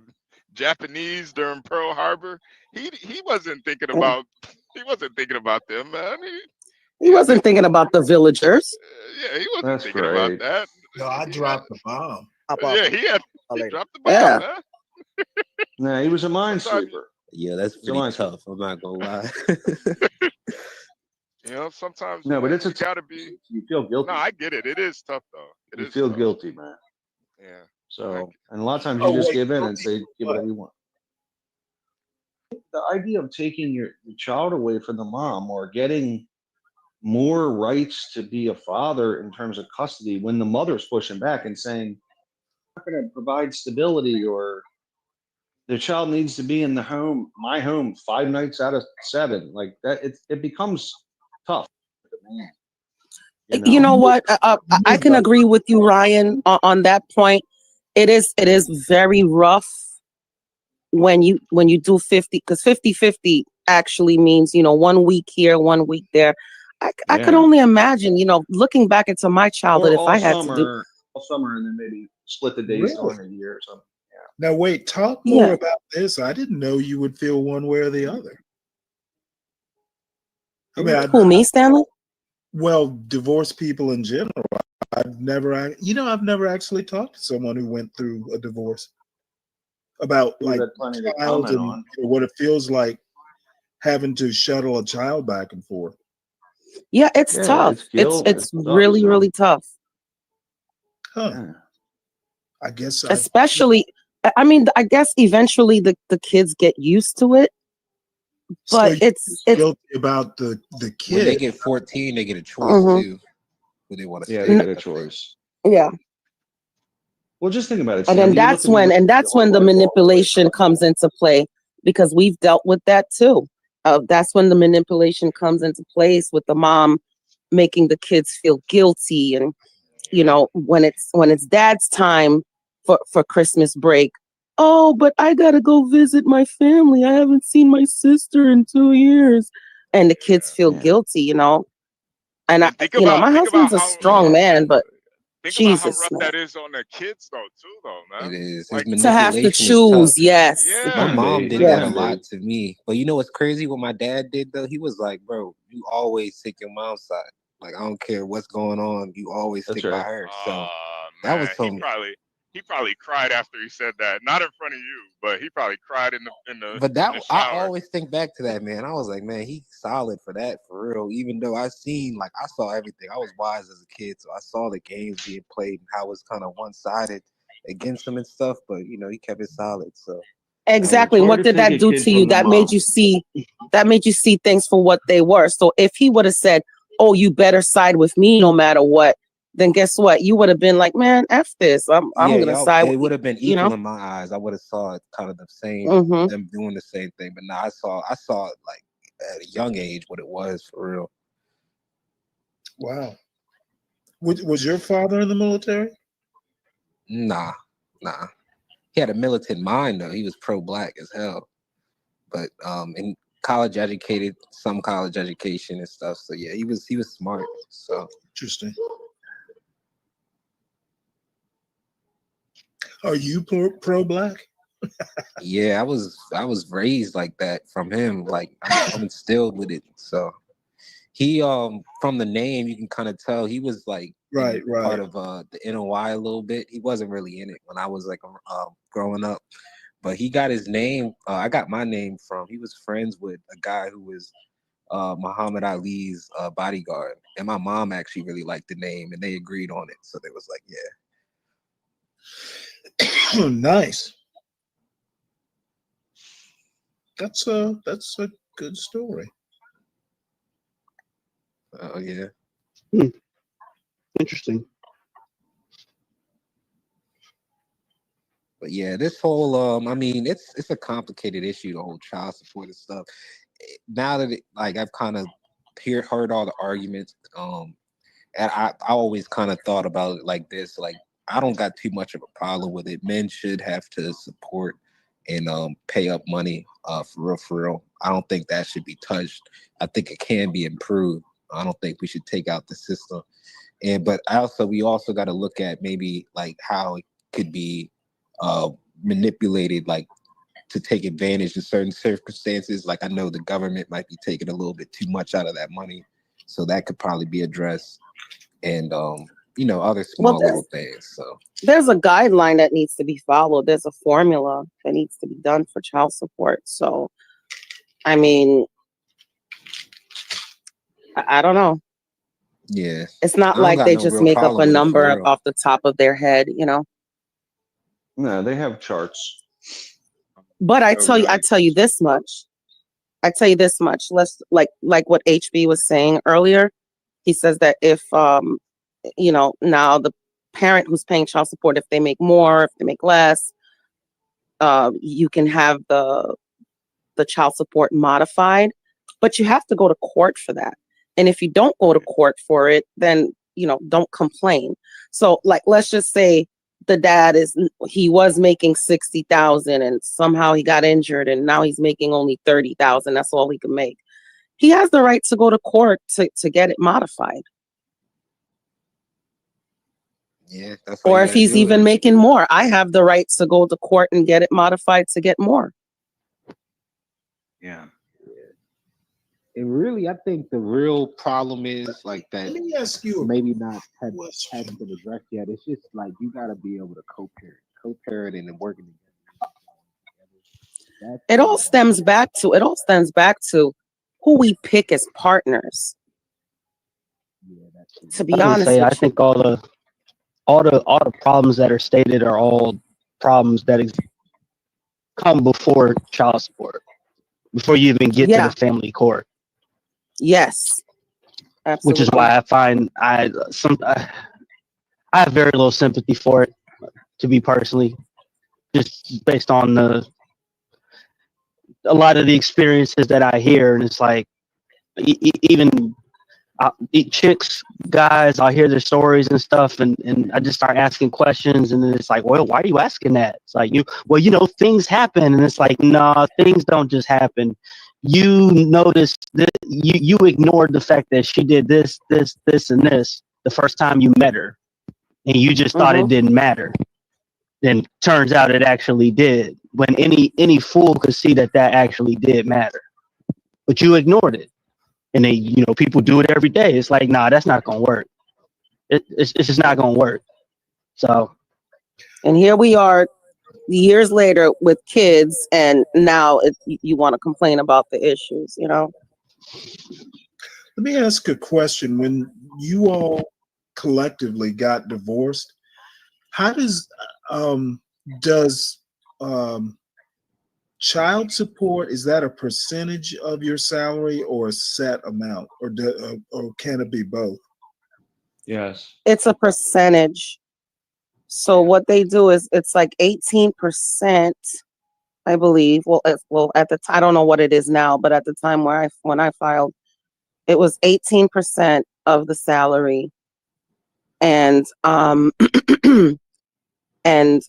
Japanese during Pearl Harbor, he wasn't thinking about them, man. He wasn't thinking about the villagers. Yeah, he wasn't thinking about that. No, I dropped the bomb. Yeah, he dropped the bomb, Yeah. man. Nah, he was a minesweeper. Yeah, that's He's a pretty minesweeper. tough. I'm not gonna lie. You know, sometimes No, but it's you gotta be. you feel guilty. No, I get it. It is tough though. You feel guilty, man. Yeah. So, and a lot of times you just give in and say, give whatever you want. The idea of taking your child away from the mom or getting more rights to be a father in terms of custody when the mother's pushing back and saying, I'm not going to provide stability, or the child needs to be in the home, my home, 5 nights out of 7, like that, it becomes tough. You know what? I can agree with you, Ryan, on that point. It is very rough when you do 50, because 50-50 actually means, 1 week here, 1 week there. I could only imagine, looking back into my childhood, if I had to do all summer, and then maybe split the days on a year or something. Now wait, talk more about this. I didn't know you would feel one way or the other. I mean, Who, me, Stanley? Well, divorced people in general. I've never actually talked to someone who went through a divorce about like child and what it feels like having to shuttle a child back and forth. Yeah, it's tough. It's really, really tough. Huh. I guess Especially, I mean, I guess eventually the kids get used to it. But so it's guilty about the kid. When they get 14, they get a choice too. Who they want to Yeah, stay they get with. a choice. Yeah. Well, just think about it. And then that's when the manipulation comes into play, because we've dealt with that too. That's when the manipulation comes into place with the mom making the kids feel guilty, and when it's dad's time for Christmas break. Oh, but I gotta go visit my family. I haven't seen my sister in 2 years, and the kids feel guilty. And my husband's a strong man, but Think about how Jesus, rough man. that is on the kids though, too, though, man. It is. Like, To have to Manipulation is choose, tough. yes. My mom did Yeah. that a lot to me. But you know what's crazy? What my dad did though, he was like, "Bro, you always take your mom's side. Like, I don't care what's going on, you always stick by her." So that was some. He probably cried after he said that. Not in front of you, but he probably cried in the But that in the I shower. always think back to that, man. I was like, man, he's solid for that, for real. Even though I saw everything. I was wise as a kid, so I saw the games being played and how it was kind of one-sided against him and stuff. But he kept it solid. So Exactly. What did that do to you? That made you see things for what they were. So if he would have said, "Oh, you better side with me no matter what," then guess what? You would have been like, "Man, F this. I'm gonna side with it you." would have been equal in my eyes. I would have saw it kind of the same, them doing the same thing. But now I saw it like at a young age what it was for real. Wow. Was your father in the military? Nah. He had a militant mind though. He was pro-black as hell. But in college educated, some college education and stuff. So yeah, he was smart. So interesting. Are you pro-black? Yeah, I was raised like that from him. Like I'm instilled with it. So he from the name you can kind of tell he was like right part of the NOI a little bit. He wasn't really in it when I was like growing up, but he got his name. I got my name from. He was friends with a guy who was Muhammad Ali's bodyguard, and my mom actually really liked the name, and they agreed on it. So they was like, yeah. Nice. That's a good story. Oh yeah. Interesting. But yeah, this whole I mean, it's a complicated issue, the whole child support and stuff. Now that like I've kind of heard all the arguments, and I always kind of thought about it like this, like I don't got too much of a problem with it. Men should have to support and pay up money for real. I don't think that should be touched. I think it can be improved. I don't think we should take out the system. But we also got to look at maybe like how it could be manipulated, like to take advantage in certain circumstances. Like I know the government might be taking a little bit too much out of that money, so that could probably be addressed. And other small little things. So there's a guideline that needs to be followed. There's a formula that needs to be done for child support. So, I mean, I don't know. Yeah, it's not like they just make up a number off the top of their head, No, they have charts. But I tell you this much. Let's like what HB was saying earlier. He says that if now the parent who's paying child support, if they make more, if they make less, you can have the child support modified, but you have to go to court for that. And if you don't go to court for it, then don't complain. So like, let's just say the dad was making 60,000 and somehow he got injured and now he's making only 30,000. That's all he can make. He has the right to go to court to get it modified. Yeah, that's or if he's even making more, I have the right to go to court and get it modified to get more. Yeah. And really, I think the real problem is like that. Let me ask you, maybe not hasn't been addressed yet. It's just like you got to be able to co-parent and working together. It all stems back to who we pick as partners. To be honest, I think all the problems that are stated are all problems that come before child support, before you even get to the family court. Yes, absolutely. Which is why I find I have very little sympathy for it, to be personally, just based on a lot of the experiences that I hear, and it's like even chicks, guys, I hear their stories and stuff, and I just start asking questions, and then it's like, well, why are you asking that? It's like, things happen, and it's like, no, things don't just happen. You noticed that you ignored the fact that she did this, and this the first time you met her, and you just thought it didn't matter. Then turns out it actually did. When any fool could see that actually did matter, but you ignored it. And then, people do it every day. It's like, nah, that's not going to work. It's just not going to work. So. And here we are years later with kids, and now you want to complain about the issues, Let me ask a question. When you all collectively got divorced, how does child support, is that a percentage of your salary or a set amount, or can it be both? Yes, it's a percentage. So what they do is it's like 18%, I believe. Well, at the time, I don't know what it is now, but at the time when I filed, it was 18% of the salary, and and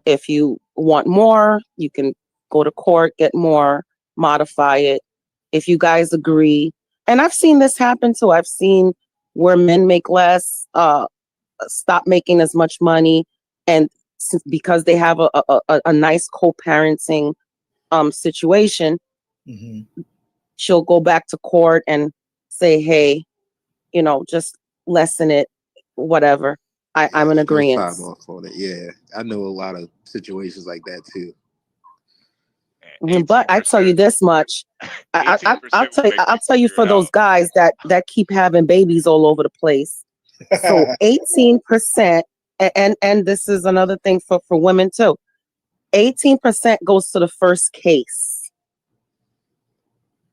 if you want more, you can go to court, get more, modify it. If you guys agree, and I've seen this happen too. I've seen where men make less, stop making as much money, and because they have a nice co-parenting situation, she'll go back to court and say, hey, just lessen it, whatever. I'm in agreement. Yeah, I know a lot of situations like that too. But I tell you this much, I'll tell you for those guys that keep having babies all over the place. So 18%, and this is another thing for women too. 18% goes to the first case.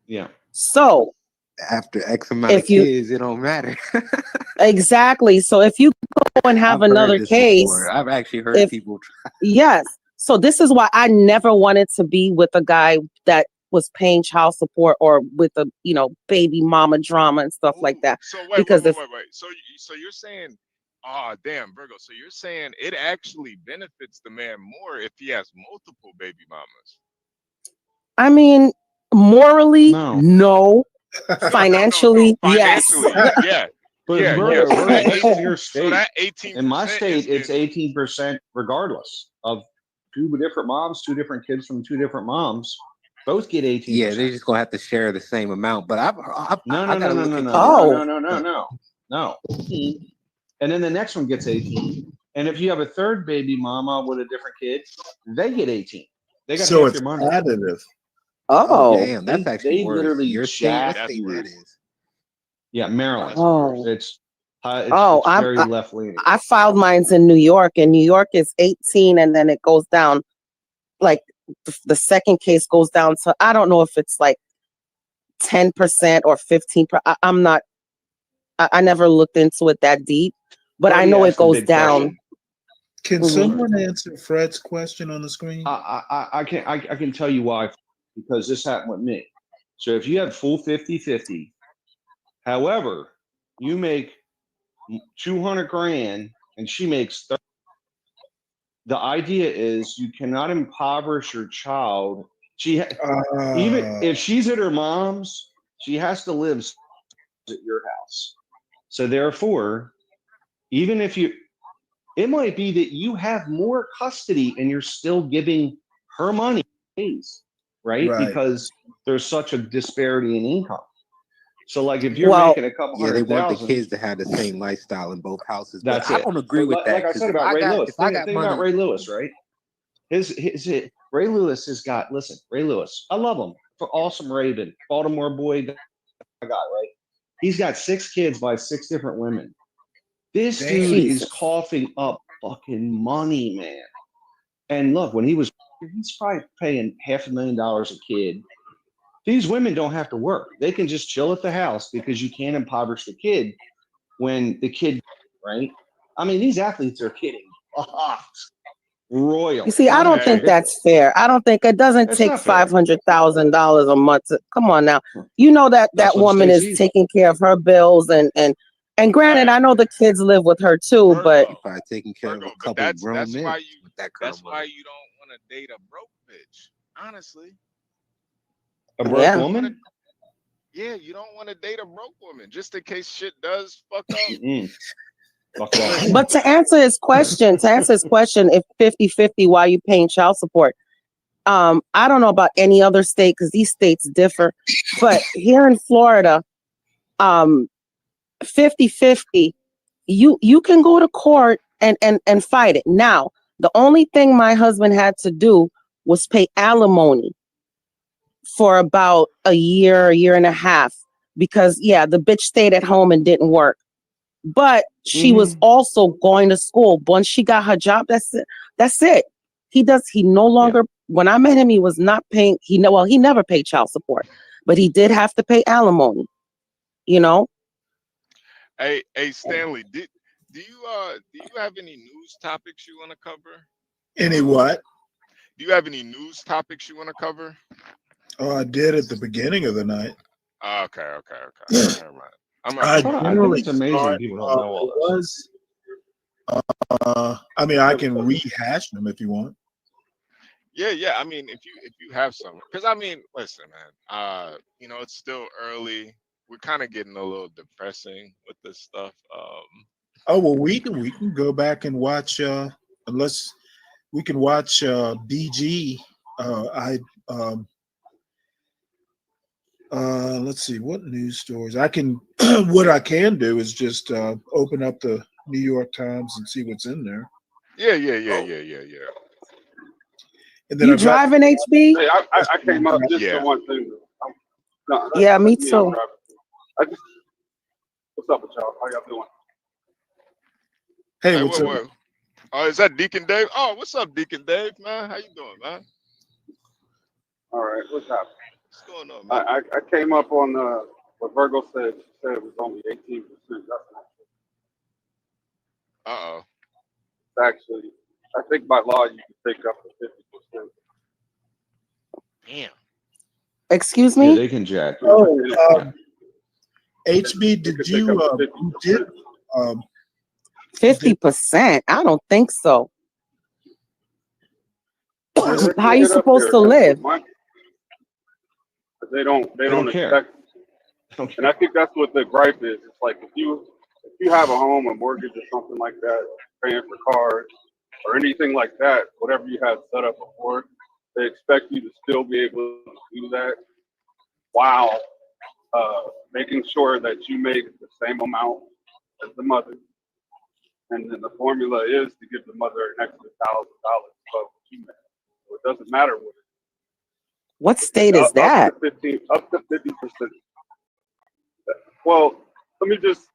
Yeah. So after X amount of kids, it don't matter. Exactly. So if you go and have I've heard another this case, before. I've actually heard people try. yes. So this is why I never wanted to be with a guy that was paying child support or with a, baby mama drama and stuff like that. So wait. So you're saying, damn, Virgo. So you're saying it actually benefits the man more if he has multiple baby mamas. I mean, morally, no. Financially, yes. Yeah. But Yeah, Virgo, so that that's 18 in your state. So that 18%. In my state, it's 18% regardless of two different moms, two different kids from two different moms. Both get 18%. Yeah, they're just gonna have to share the same amount. But I No. And then the next one gets 18. And if you have a third baby mama with a different kid, they get 18. They got so half it's your money. additive. Oh, damn, that's actually they worse. literally Your state, what jack state you. that is? Yeah, Maryland. Oh. It's I'm very left leaning. I filed mines in New York, and New York is 18, and then it goes down. Like the second case goes down to, I don't know if it's like 10% or 15%. I'm not. I never looked into it that deep, but I know it goes down. Can someone answer Fred's question on the screen? I can tell you why, because this happened with me. So if you have full 50-50, however, you make 200 grand and she makes 30. The idea is you cannot impoverish your child. Even if she's at her mom's, she has to live at your house. So therefore, even if it might be that you have more custody and you're still giving her money, right? Because there's such a disparity in income. So, like, if you're making a couple they $100,000, want the kids to have the same lifestyle in both houses. But that's I it. don't agree with that. Like I said about Ray Lewis. If I got Think money, about Ray Lewis, right? Ray Lewis has got. Listen, Ray Lewis, I love him. For awesome Raven, Baltimore boy, guy, right? He's got 6 kids by 6 different women. This dude is coughing up fucking money, man. And look, when he's probably paying $500,000 a kid. These women don't have to work. They can just chill at the house because you can't impoverish the kid when the kid, right? I mean, these athletes are kidding. Royal. You see, I don't think that's fair. I don't think it doesn't take $500,000 a month. Come on now, you know that woman is taking care of her bills and granted, I know the kids live with her too, but by taking care of a couple of grown men. That's why you don't want to date a broke bitch. Honestly. A broke woman? Yeah, you don't want to date a broke woman just in case shit does fuck up. But to answer his question, if 50-50 while you paying child support, I don't know about any other state because these states differ, but here in Florida, 50-50, you can go to court and fight it. Now, the only thing my husband had to do was pay alimony for about a year and a half because the bitch stayed at home and didn't work. But she was also going to school. Once she got her job, that's it. He no longer, when I met him, he was not paying, he never paid child support, but he did have to pay alimony, Hey, Stanley, do you have any news topics you want to cover? Any what? Do you have any news topics you want to cover? Oh, I did at the beginning of the night. Okay. Never mind. I think it's amazing people don't know all this. I mean, I can rehash them if you want. Yeah. I mean, if you have some, because I mean, listen, man. It's still early. We're kind of getting a little depressing with this stuff. Oh well, we can go back and watch. Unless we can watch BG. Let's see what news stories I can. What I can do is just open up the New York Times and see what's in there. Yeah. And then you driving, HB? Hey, I came up just for one thing. Me too. What's up with y'all? How y'all doing? Hey, what's up? Oh, is that Deacon Dave? Oh, what's up, Deacon Dave, man? How you doing, man? All right, what's happening? What's going on, man? I came up on What Virgo said, she said it was only 18%. That's not Uh-oh. true. Actually, I think by law you can take up to 50%. Damn. Excuse Yeah, me? they can jack you. Oh, HB, did you did 50%? I don't think so. They How are you get up supposed there, to live? They don't care. expect. And I think that's what the gripe is. It's like if you have a home, a mortgage, or something like that, paying for cars or anything like that, whatever you had set up before, they expect you to still be able to do that while making sure that you make the same amount as the mother. And then the formula is to give the mother an extra $1,000 above what you make. So it doesn't matter what. What state is that? Up to 50%. Well, let me just.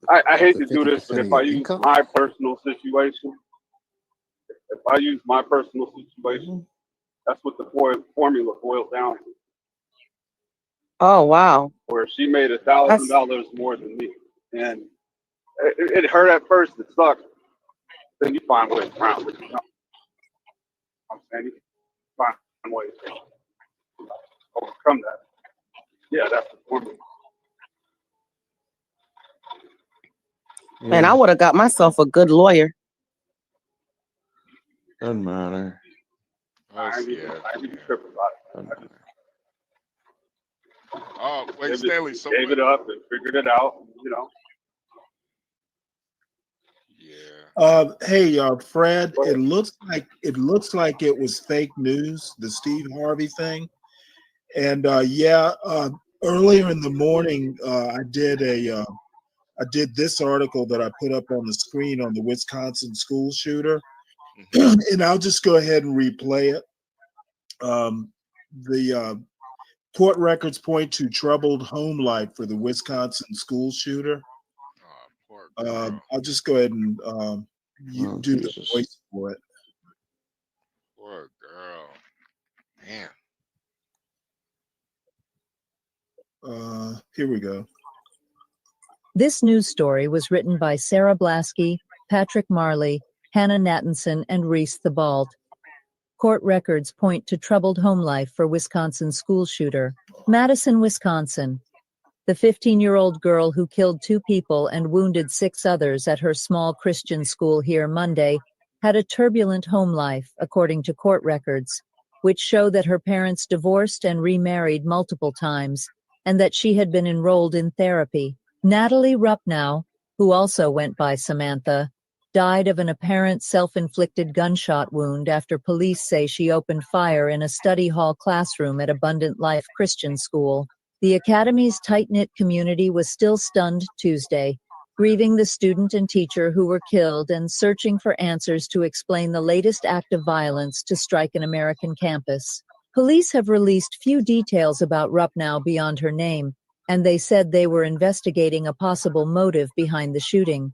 I hate to do this, but if I use my personal situation, that's what the formula boils down to. Oh, wow. Where she made $1,000 more than me, and it hurt at first. It sucked. Then you find ways around it. You know? I'm saying you find ways to overcome that. Yeah, that's the formula. Man, I would have got myself a good lawyer. Doesn't matter. I need to trip about it. Oh, wait, Stanley. So gave it up and figured it out. You know. Hey, Fred. It looks like it was fake news, the Steve Harvey thing. And earlier in the morning, I did this article that I put up on the screen on the Wisconsin school shooter, and I'll just go ahead and replay it. The court records point to troubled home life for the Wisconsin school shooter. I'll just go ahead and do the voice for it. Poor girl. Damn. Here we go. This news story was written by Sarah Blasky, Patrick Marley, Hannah Nathanson, and Reese Thibault. Court records point to troubled home life for Wisconsin school shooter. Madison, Wisconsin. The 15-year-old girl who killed 2 people and wounded 6 others at her small Christian school here Monday had a turbulent home life, according to court records, which show that her parents divorced and remarried multiple times, and that she had been enrolled in therapy. Natalie Ruppnow, who also went by Samantha, died of an apparent self-inflicted gunshot wound after police say she opened fire in a study hall classroom at Abundant Life Christian School. The academy's tight-knit community was still stunned Tuesday, grieving the student and teacher who were killed and searching for answers to explain the latest act of violence to strike an American campus. Police have released few details about Ruppnow beyond her name, and they said they were investigating a possible motive behind the shooting.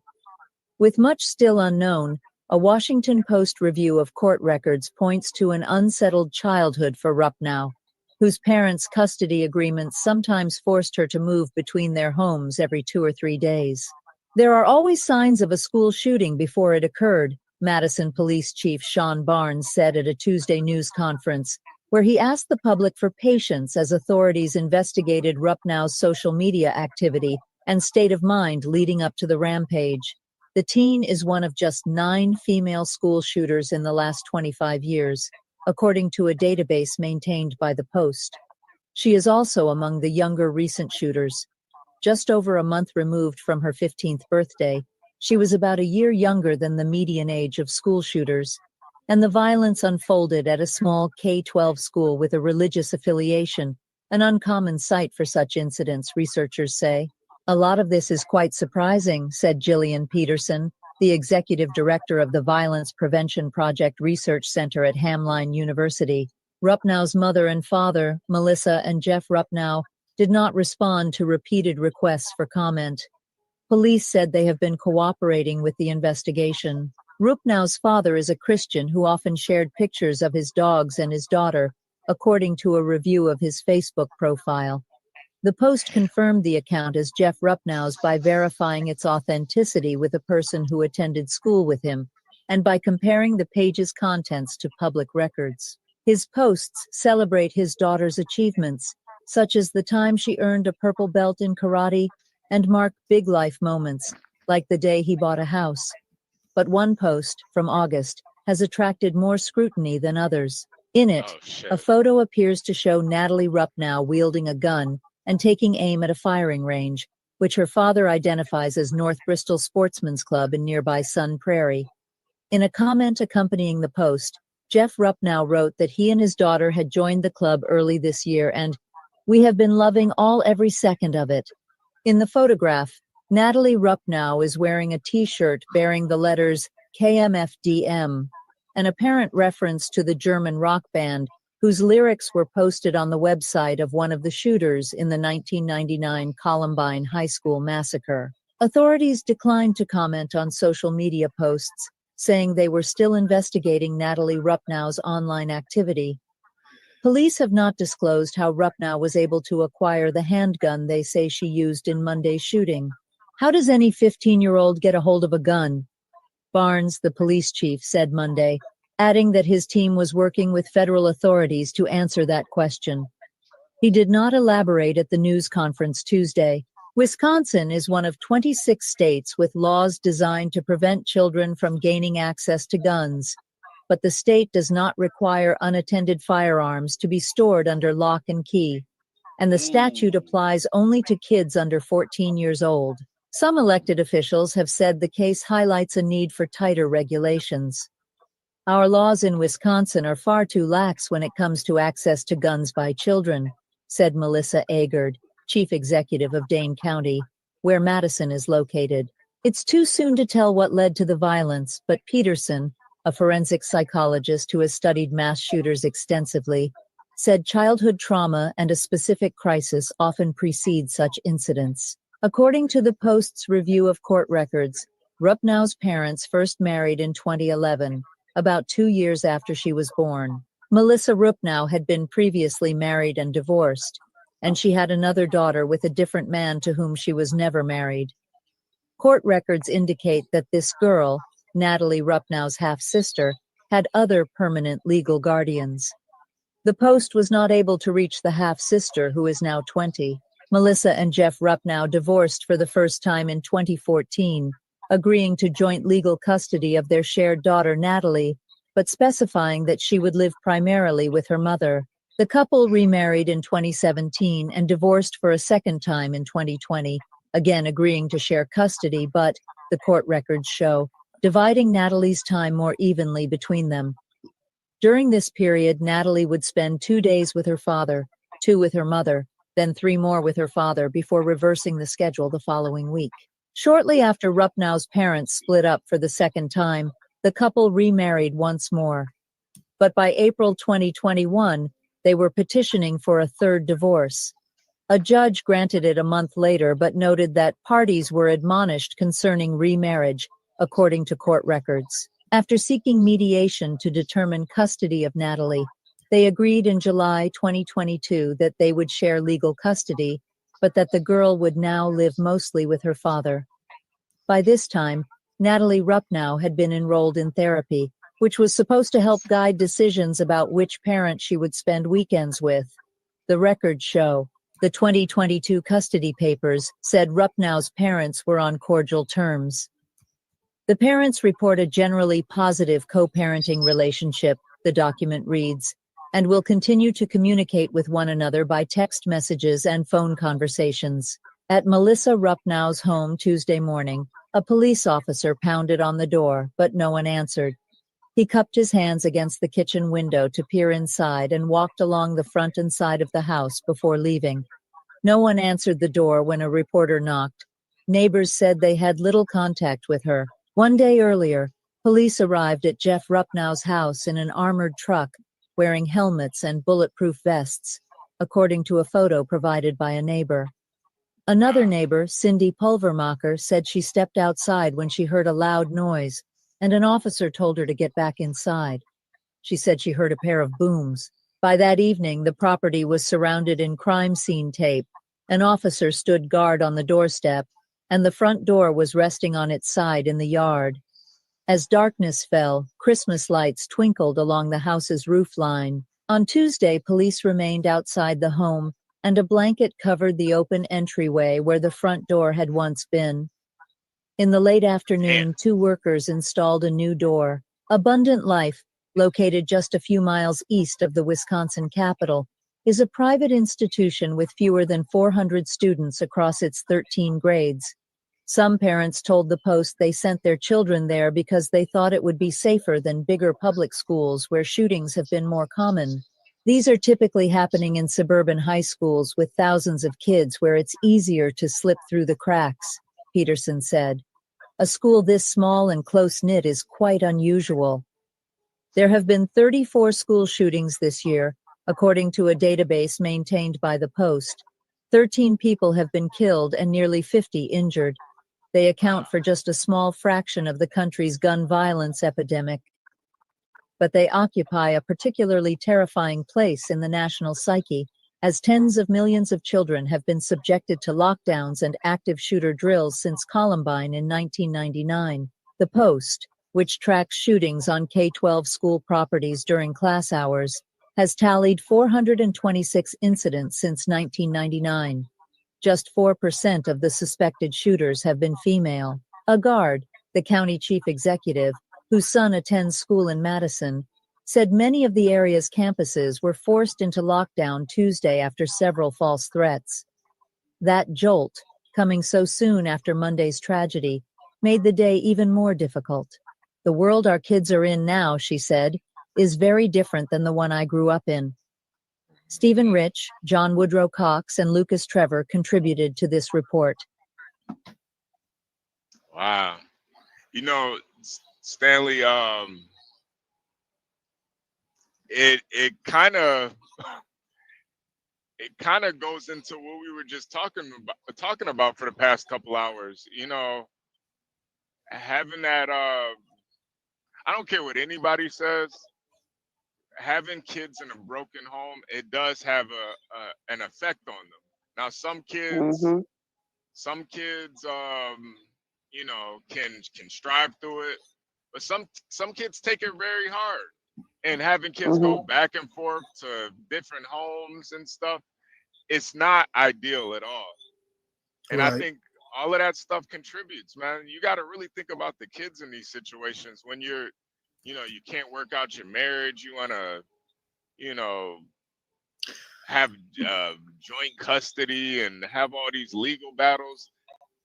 With much still unknown, a Washington Post review of court records points to an unsettled childhood for Ruppnow, whose parents' custody agreements sometimes forced her to move between their homes every 2 or 3 days. There are always signs of a school shooting before it occurred, Madison Police Chief Sean Barnes said at a Tuesday news conference, where he asked the public for patience as authorities investigated Ruppnow's social media activity and state of mind leading up to the rampage. The teen is one of just 9 female school shooters in the last 25 years, according to a database maintained by the Post. She is also among the younger recent shooters. Just over a month removed from her 15th birthday, she was about a year younger than the median age of school shooters, and the violence unfolded at a small K-12 school with a religious affiliation, an uncommon sight for such incidents, researchers say. A lot of this is quite surprising, said Jillian Peterson, the executive director of the Violence Prevention Project Research Center at Hamline University. Ruppnow's mother and father, Melissa and Jeff Ruppnow, did not respond to repeated requests for comment. Police said they have been cooperating with the investigation. Ruppnow's father is a Christian who often shared pictures of his dogs and his daughter, according to a review of his Facebook profile. The Post confirmed the account as Jeff Rupnow's by verifying its authenticity with a person who attended school with him, and by comparing the page's contents to public records. His posts celebrate his daughter's achievements, such as the time she earned a purple belt in karate, and mark big life moments, like the day he bought a house. But one post, from August, has attracted more scrutiny than others. In it, a photo appears to show Natalie Rupnow wielding a gun and taking aim at a firing range, which her father identifies as North Bristol Sportsman's Club in nearby Sun Prairie. In a comment accompanying the post, Jeff Rupnow wrote that he and his daughter had joined the club early this year and, "We have been loving every second of it." In the photograph, Natalie Rupnow is wearing a t-shirt bearing the letters KMFDM, an apparent reference to the German rock band whose lyrics were posted on the website of one of the shooters in the 1999 Columbine High School massacre. Authorities declined to comment on social media posts, saying they were still investigating Natalie Rupnow's online activity. Police have not disclosed how Rupnow was able to acquire the handgun they say she used in Monday's shooting. How does any 15-year-old get a hold of a gun? Barnes, the police chief, said Monday, adding that his team was working with federal authorities to answer that question. He did not elaborate at the news conference Tuesday. Wisconsin is one of 26 states with laws designed to prevent children from gaining access to guns, but the state does not require unattended firearms to be stored under lock and key, and the statute applies only to kids under 14 years old. Some elected officials have said the case highlights a need for tighter regulations. Our laws in Wisconsin are far too lax when it comes to access to guns by children, said Melissa Agard, chief executive of Dane County, where Madison is located. It's too soon to tell what led to the violence, but Peterson, a forensic psychologist who has studied mass shooters extensively, said childhood trauma and a specific crisis often precede such incidents. According to the Post's review of court records, Rupnow's parents first married in 2011, about 2 years after she was born. Melissa Rupnow had been previously married and divorced, and she had another daughter with a different man to whom she was never married. Court records indicate that this girl, Natalie Rupnow's half-sister, had other permanent legal guardians. The Post was not able to reach the half-sister, who is now 20. Melissa and Jeff Rupnow divorced for the first time in 2014, agreeing to joint legal custody of their shared daughter Natalie, but specifying that she would live primarily with her mother. The couple remarried in 2017 and divorced for a second time in 2020, again agreeing to share custody, but, the court records show, dividing Natalie's time more evenly between them. During this period, Natalie would spend 2 days with her father, 2 with her mother, then 3 more with her father before reversing the schedule the following week. Shortly after Rupnow's parents split up for the second time, the couple remarried once more. But by April 2021, they were petitioning for a third divorce. A judge granted it a month later, but noted that parties were admonished concerning remarriage, according to court records. After seeking mediation to determine custody of Natalie, they agreed in July 2022 that they would share legal custody, but that the girl would now live mostly with her father. By this time, Natalie Rupnow had been enrolled in therapy, which was supposed to help guide decisions about which parent she would spend weekends with. The records show. The 2022 custody papers said Rupnow's parents were on cordial terms. The parents report a generally positive co-parenting relationship, the document reads, and will continue to communicate with one another by text messages and phone conversations. At Melissa Rupnow's home Tuesday morning, a police officer pounded on the door, but no one answered. He cupped his hands against the kitchen window to peer inside and walked along the front and side of the house before leaving. No one answered the door when a reporter knocked. Neighbors said they had little contact with her. One day earlier, police arrived at Jeff Rupnow's house in an armored truck, wearing helmets and bulletproof vests, according to a photo provided by a neighbor. Another neighbor, Cindy Pulvermacher, said she stepped outside when she heard a loud noise, and an officer told her to get back inside. She said she heard a pair of booms. By that evening, the property was surrounded in crime scene tape, An officer stood guard on the doorstep, and the front door was resting on its side in the yard. As darkness fell, Christmas lights twinkled along the house's roof line. On Tuesday, police remained outside the home, and a blanket covered the open entryway where the front door had once been. In the late afternoon, 2 workers installed a new door. Abundant Life, located just a few miles east of the Wisconsin capital, is a private institution with fewer than 400 students across its 13 grades. Some parents told the Post they sent their children there because they thought it would be safer than bigger public schools where shootings have been more common. These are typically happening in suburban high schools with thousands of kids where it's easier to slip through the cracks, Peterson said. A school this small and close-knit is quite unusual. There have been 34 school shootings this year, according to a database maintained by the Post. 13 people have been killed and nearly 50 injured. They account for just a small fraction of the country's gun violence epidemic. But they occupy a particularly terrifying place in the national psyche, as tens of millions of children have been subjected to lockdowns and active shooter drills since Columbine in 1999. The Post, which tracks shootings on K-12 school properties during class hours, has tallied 426 incidents since 1999. Just 4% of the suspected shooters have been female. A guard, the county chief executive, whose son attends school in Madison, said many of the area's campuses were forced into lockdown Tuesday after several false threats. That jolt, coming so soon after Monday's tragedy, made the day even more difficult. The world our kids are in now, she said, is very different than the one I grew up in. Stephen Rich, John Woodrow Cox, and Lucas Trevor contributed to this report. Wow. You know, Stanley, it kind of goes into what we were just talking about for the past couple hours. You know, having that I don't care what anybody says, having kids in a broken home, it does have an effect on them. Now some kids you know, can strive through it, but some kids take it very hard. And having kids go back and forth to different homes and stuff, it's not ideal at all. And I think all of that stuff contributes, man. You got to really think about the kids in these situations when you can't work out your marriage. You want to, you know, have joint custody and have all these legal battles.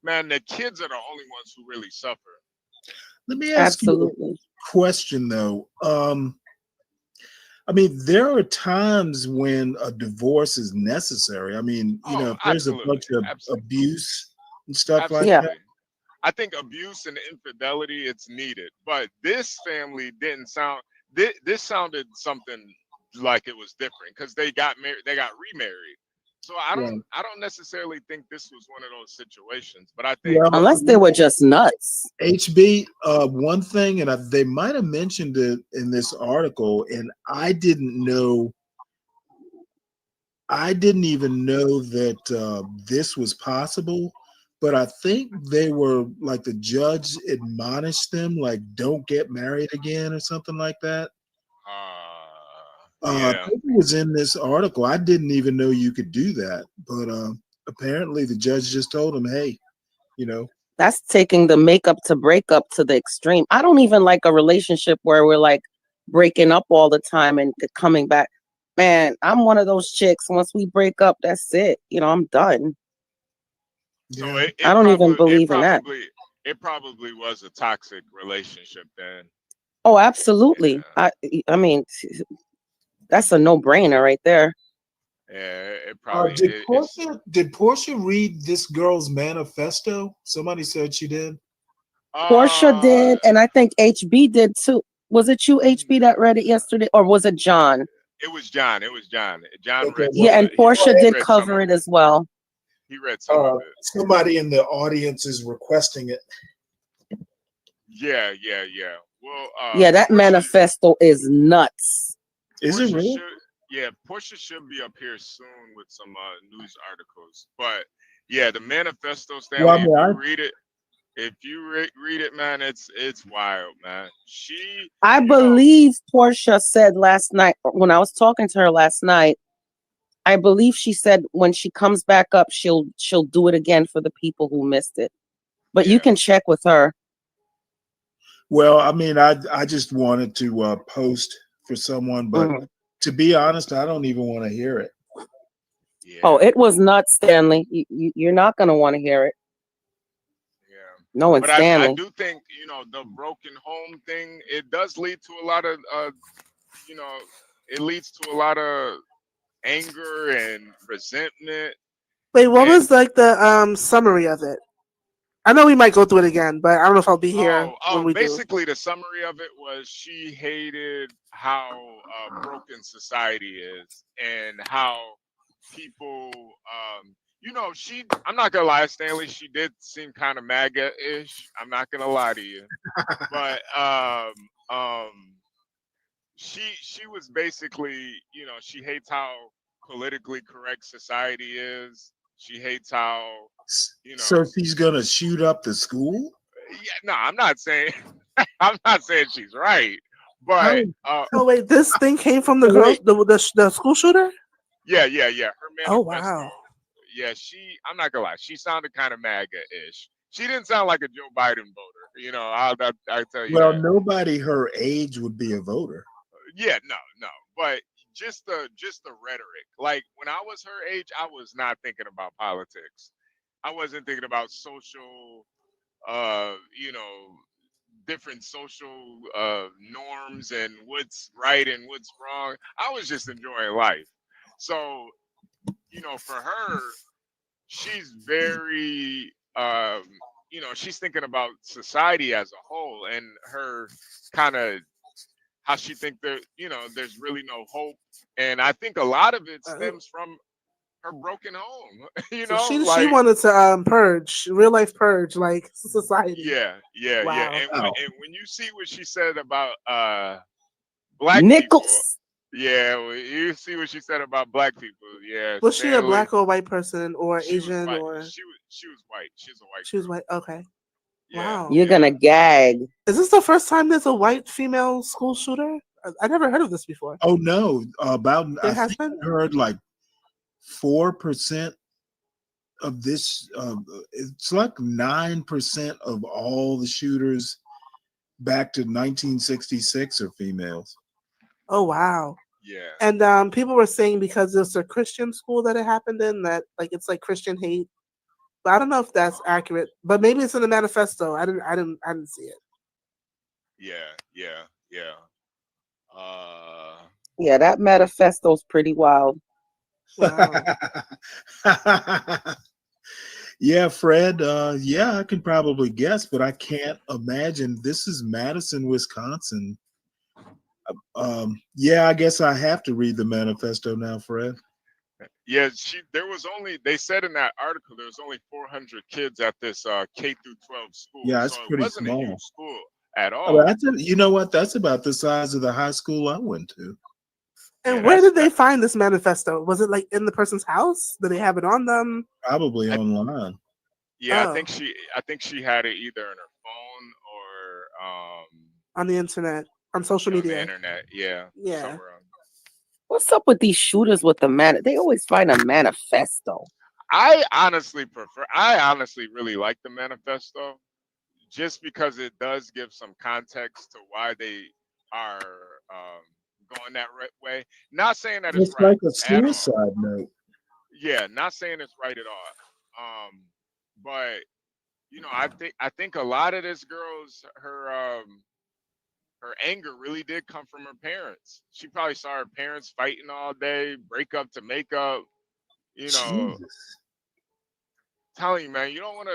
Man, the kids are the only ones who really suffer. Let me ask you a question, though. I mean, there are times when a divorce is necessary. I mean, you know, if there's a bunch of abuse and stuff like that. I think abuse and infidelity, it's needed. But this family didn't sound. This sounded something like it was different because they got married. They got remarried. So I don't necessarily think this was one of those situations. But I think unless they were just nuts. HB, one thing, and they might have mentioned it in this article, and I didn't know. I didn't even know that this was possible. But I think they were like the judge admonished them, like, don't get married again or something like that. I think it was in this article. I didn't even know you could do that. But apparently the judge just told them, hey, you know. That's taking the makeup to breakup to the extreme. I don't even like a relationship where we're like breaking up all the time and coming back. Man, I'm one of those chicks. Once we break up, that's it. You know, I'm done. So I don't even believe in that. It probably was a toxic relationship then. Oh, absolutely. I mean, that's a no-brainer right there. Yeah, it probably did Portia read this girl's manifesto? Somebody said she did. Portia did, and I think HB did too. Was it you, HB, that read it yesterday, or was it John? It was John. John read. Yeah, and Portia did cover it as well. He read some of it. Somebody in the audience is requesting it. Yeah. Well, yeah, that manifesto is nuts. Is it really? Yeah, Portia should be up here soon with some news articles. But yeah, the manifesto, Well, I Stanley. If mean, you read it, read it, man, it's wild, man. I believe Portia said last night when I was talking to her last night. I believe she said when she comes back up, she'll do it again for the people who missed it. But you can check with her. well, I mean, I just wanted to post for someone, but to be honest, I don't even want to hear it. Yeah. Oh, it was nuts, Stanley. You're not going to want to hear it. Yeah. No, and But Stanley. I do think, the broken home thing, it does lead to a lot of, it leads to a lot of anger and resentment. Wait, what was like the summary of it? I know we might go through it again, but I don't know if I'll be here when we do. Basically, the summary of it was she hated how broken society is and how people, I'm not gonna lie, Stanley, she did seem kind of MAGA-ish. I'm not gonna lie to you, but she was basically, she hates how politically correct society is. She hates how, So she's gonna shoot up the school? Yeah, no, I'm not saying I'm not saying she's right, but Oh wait, this thing came from the girl, the school shooter. yeah. Her manifesto. Oh wow. Yeah, I'm not gonna lie, she sounded kind of MAGA-ish. She didn't sound like a Joe Biden voter. I'll tell you Well, that. nobody her age would be a voter. Yeah, no, but just the rhetoric. Like when I was her age, I was not thinking about politics. I wasn't thinking about social, different social norms and what's right and what's wrong. I was just enjoying life. So, for her, she's very, she's thinking about society as a whole and her kind of how she think that, there's really no hope. And I think a lot of it stems from her broken home. So she wanted to purge, real life purge, like society. Yeah. Wow. And when you see what she said about black Nichols. people, yeah, you see what she said about black people. Yeah. Was she a Stanley, black or white person or she was Asian white. or? She was white. She's a white. She was white. Okay. Wow. You're gonna gag. Is this the first time there's a white female school shooter? I never heard of this before. Oh no, about There I has think been? I heard like 4% of this. It's like 9% of all the shooters back to 1966 are females. Oh wow. Yeah. And people were saying because it's a Christian school that it happened in, that like it's like Christian hate. But I don't know if that's accurate. But maybe it's in the manifesto. I didn't see it. Yeah. Yeah, that manifesto's pretty wild. Wow. Yeah, Fred. Yeah, I can probably guess, but I can't imagine. This is Madison, Wisconsin. Yeah, I guess I have to read the manifesto now, Fred. Yeah, they said in that article there was only 400 kids at this K through 12 school. Yeah, it's so pretty it wasn't small. a huge school at Oh, all. you know what? That's about the size of the high school I went to. And where did they find this manifesto? Was it like in the person's house? Did they have it on them? Probably online. Yeah, Oh. I think she had it either on her phone or On the internet, on social on media. the internet. Yeah. Yeah. Somewhere on. What's up with these shooters with the man? They always find a manifesto. I honestly really like the manifesto just because it does give some context to why they are going that way. Not saying that it's It's right like a at all. suicide note. Yeah, not saying it's right at all. But I think a lot of this girl's her anger really did come from her parents. She probably saw her parents fighting all day, break up to make up. Jesus. Telling you, man, you don't want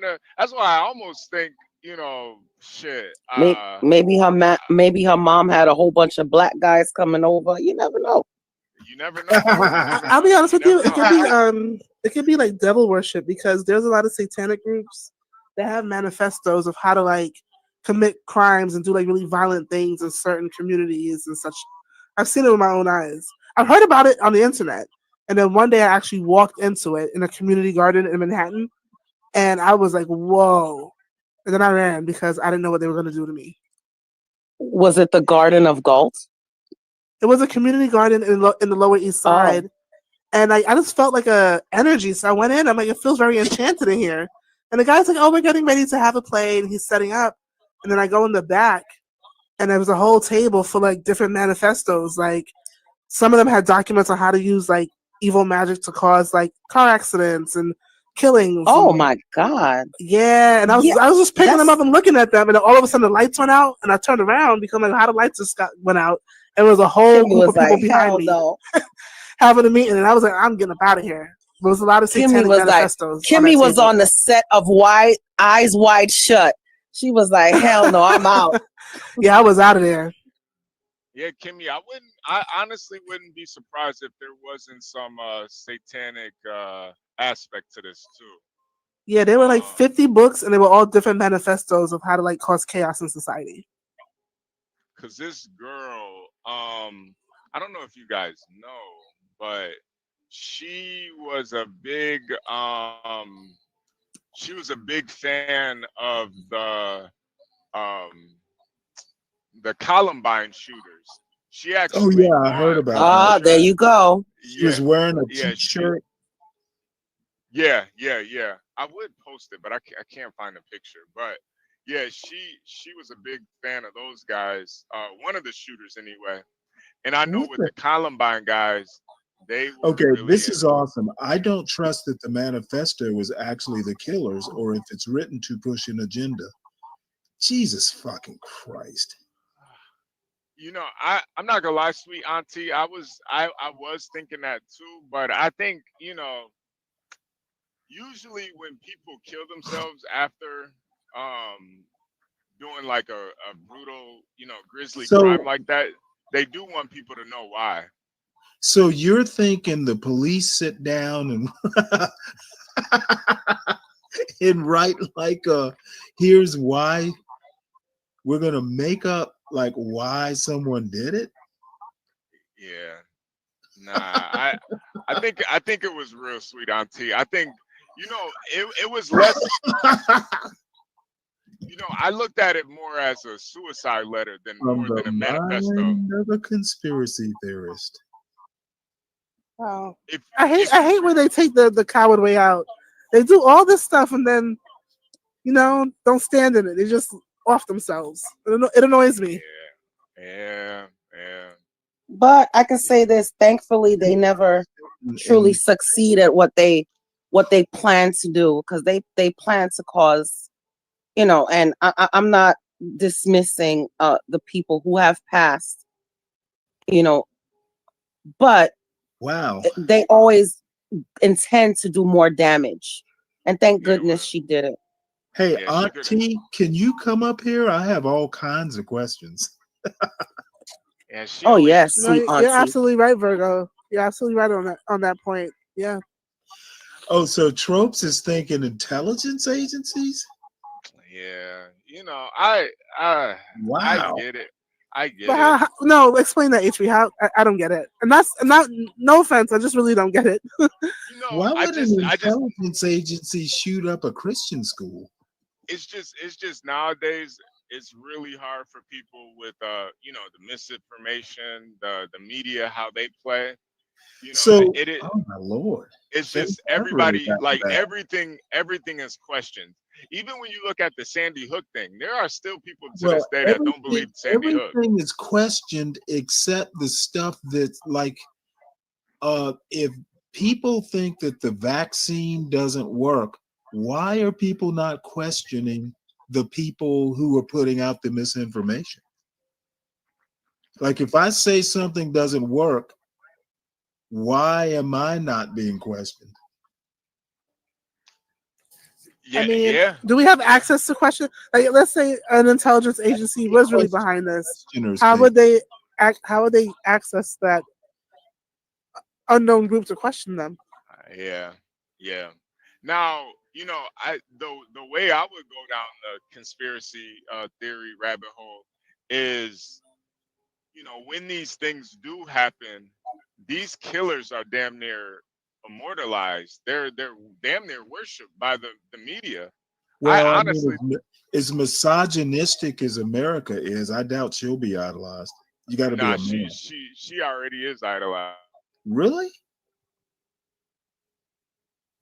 to. That's why I almost think, shit. Maybe her mom had a whole bunch of black guys coming over. You never know. You never know. I'll be honest with you. It could be like devil worship, because there's a lot of satanic groups that have manifestos of how to like commit crimes and do like really violent things in certain communities and such. I've seen it with my own eyes. I heard about it on the internet, and then one day I actually walked into it in a community garden in Manhattan, and I was like, "Whoa!" And then I ran because I didn't know what they were going to do to me. Was it the Garden of Galt? It was a community garden in the Lower East Side, and I just felt like a energy. So I went in. I'm like, it feels very enchanted in here. And the guy's like, "Oh, we're getting ready to have a play," and he's setting up. And then I go in the back, and there was a whole table full of like different manifestos. Like some of them had documents on how to use like evil magic to cause like car accidents and killings. Oh and, my God. Yeah, and I was just picking them up and looking at them, and then all of a sudden the lights went out, and I turned around because like, how the lights just went out, and it was a whole Kimmy group was of people like, behind hell me no. having a meeting, and I was like, I'm getting up out of here. There was a lot of Kimmy satanic was like, manifestos. Kimmy was on the set of Eyes Wide Shut. She was like, hell no, I'm out. Yeah, I was out of there. Yeah, Kimmy, I honestly wouldn't be surprised if there wasn't some satanic aspect to this too. Yeah, they were like 50 books, and they were all different manifestos of how to like cause chaos in society. Cause this girl, I don't know if you guys know, but she was a big fan of the Columbine shooters. She actually Oh yeah, I heard about that. There you go. She was wearing a yeah, t-shirt. Yeah. I would post it, but I can't find a picture. But yeah, she was a big fan of those guys. One of the shooters anyway. And I know with the Columbine guys, they were Okay, really this is awesome. I don't trust that the manifesto was actually the killers or if it's written to push an agenda. Jesus fucking Christ. You know, I'm not gonna lie, sweet auntie. I was thinking that too, but I think, you know, usually when people kill themselves after doing like a brutal, you know, grisly crime like that, they do want people to know why. So you're thinking the police sit down and and write like here's why we're gonna make up like why someone did it? Yeah. Nah, I think it was real, sweet auntie. I think, you know, it was less. You know, I looked at it more as a suicide letter than From more the than a manifesto. mind of a conspiracy theorist. Wow. I hate when they take the coward way out. They do all this stuff and then, you know, don't stand in it. They just off themselves. It annoys me. Yeah. But I can say this, thankfully they never truly succeed at what they plan to do, because they plan to cause, you know, and I'm not dismissing the people who have passed, you know, but wow, they always intend to do more damage. And thank goodness she did it. Hey, Auntie, can you come up here? I have all kinds of questions. Oh yes, sweet auntie. You're absolutely right, Virgo. You're absolutely right on that point. Yeah. Oh, so Tropes is thinking intelligence agencies? Yeah. You know, I get it. I get But it. no, explain that, HB. How I don't get it, and that's not no offense. I just really don't get it. You know, Why would an intelligence agency shoot up a Christian school? It's just nowadays it's really hard for people with you know, the misinformation, the media, how they play. You know, So, it is. oh my Lord! It's They just separated everybody, that like bad. everything is questioned. Even when you look at the Sandy Hook thing, there are still people to Well, this day that don't believe Sandy Hook. everything is questioned except the stuff that's like, if people think that the vaccine doesn't work, why are people not questioning the people who are putting out the misinformation? Like, if I say something doesn't work, why am I not being questioned? Yeah, I mean, yeah. do we have access to questions? Like, let's say an intelligence agency was really behind this. How would they access that unknown group to question them? Yeah. Now, you know, the way I would go down the conspiracy theory rabbit hole is, you know, when these things do happen, these killers are damn near immortalized. They're damn near worshipped by the media. Well, I I honestly, mean, as misogynistic as America is, I doubt she'll be idolized. You got to be nah, a man. she already is idolized. Really?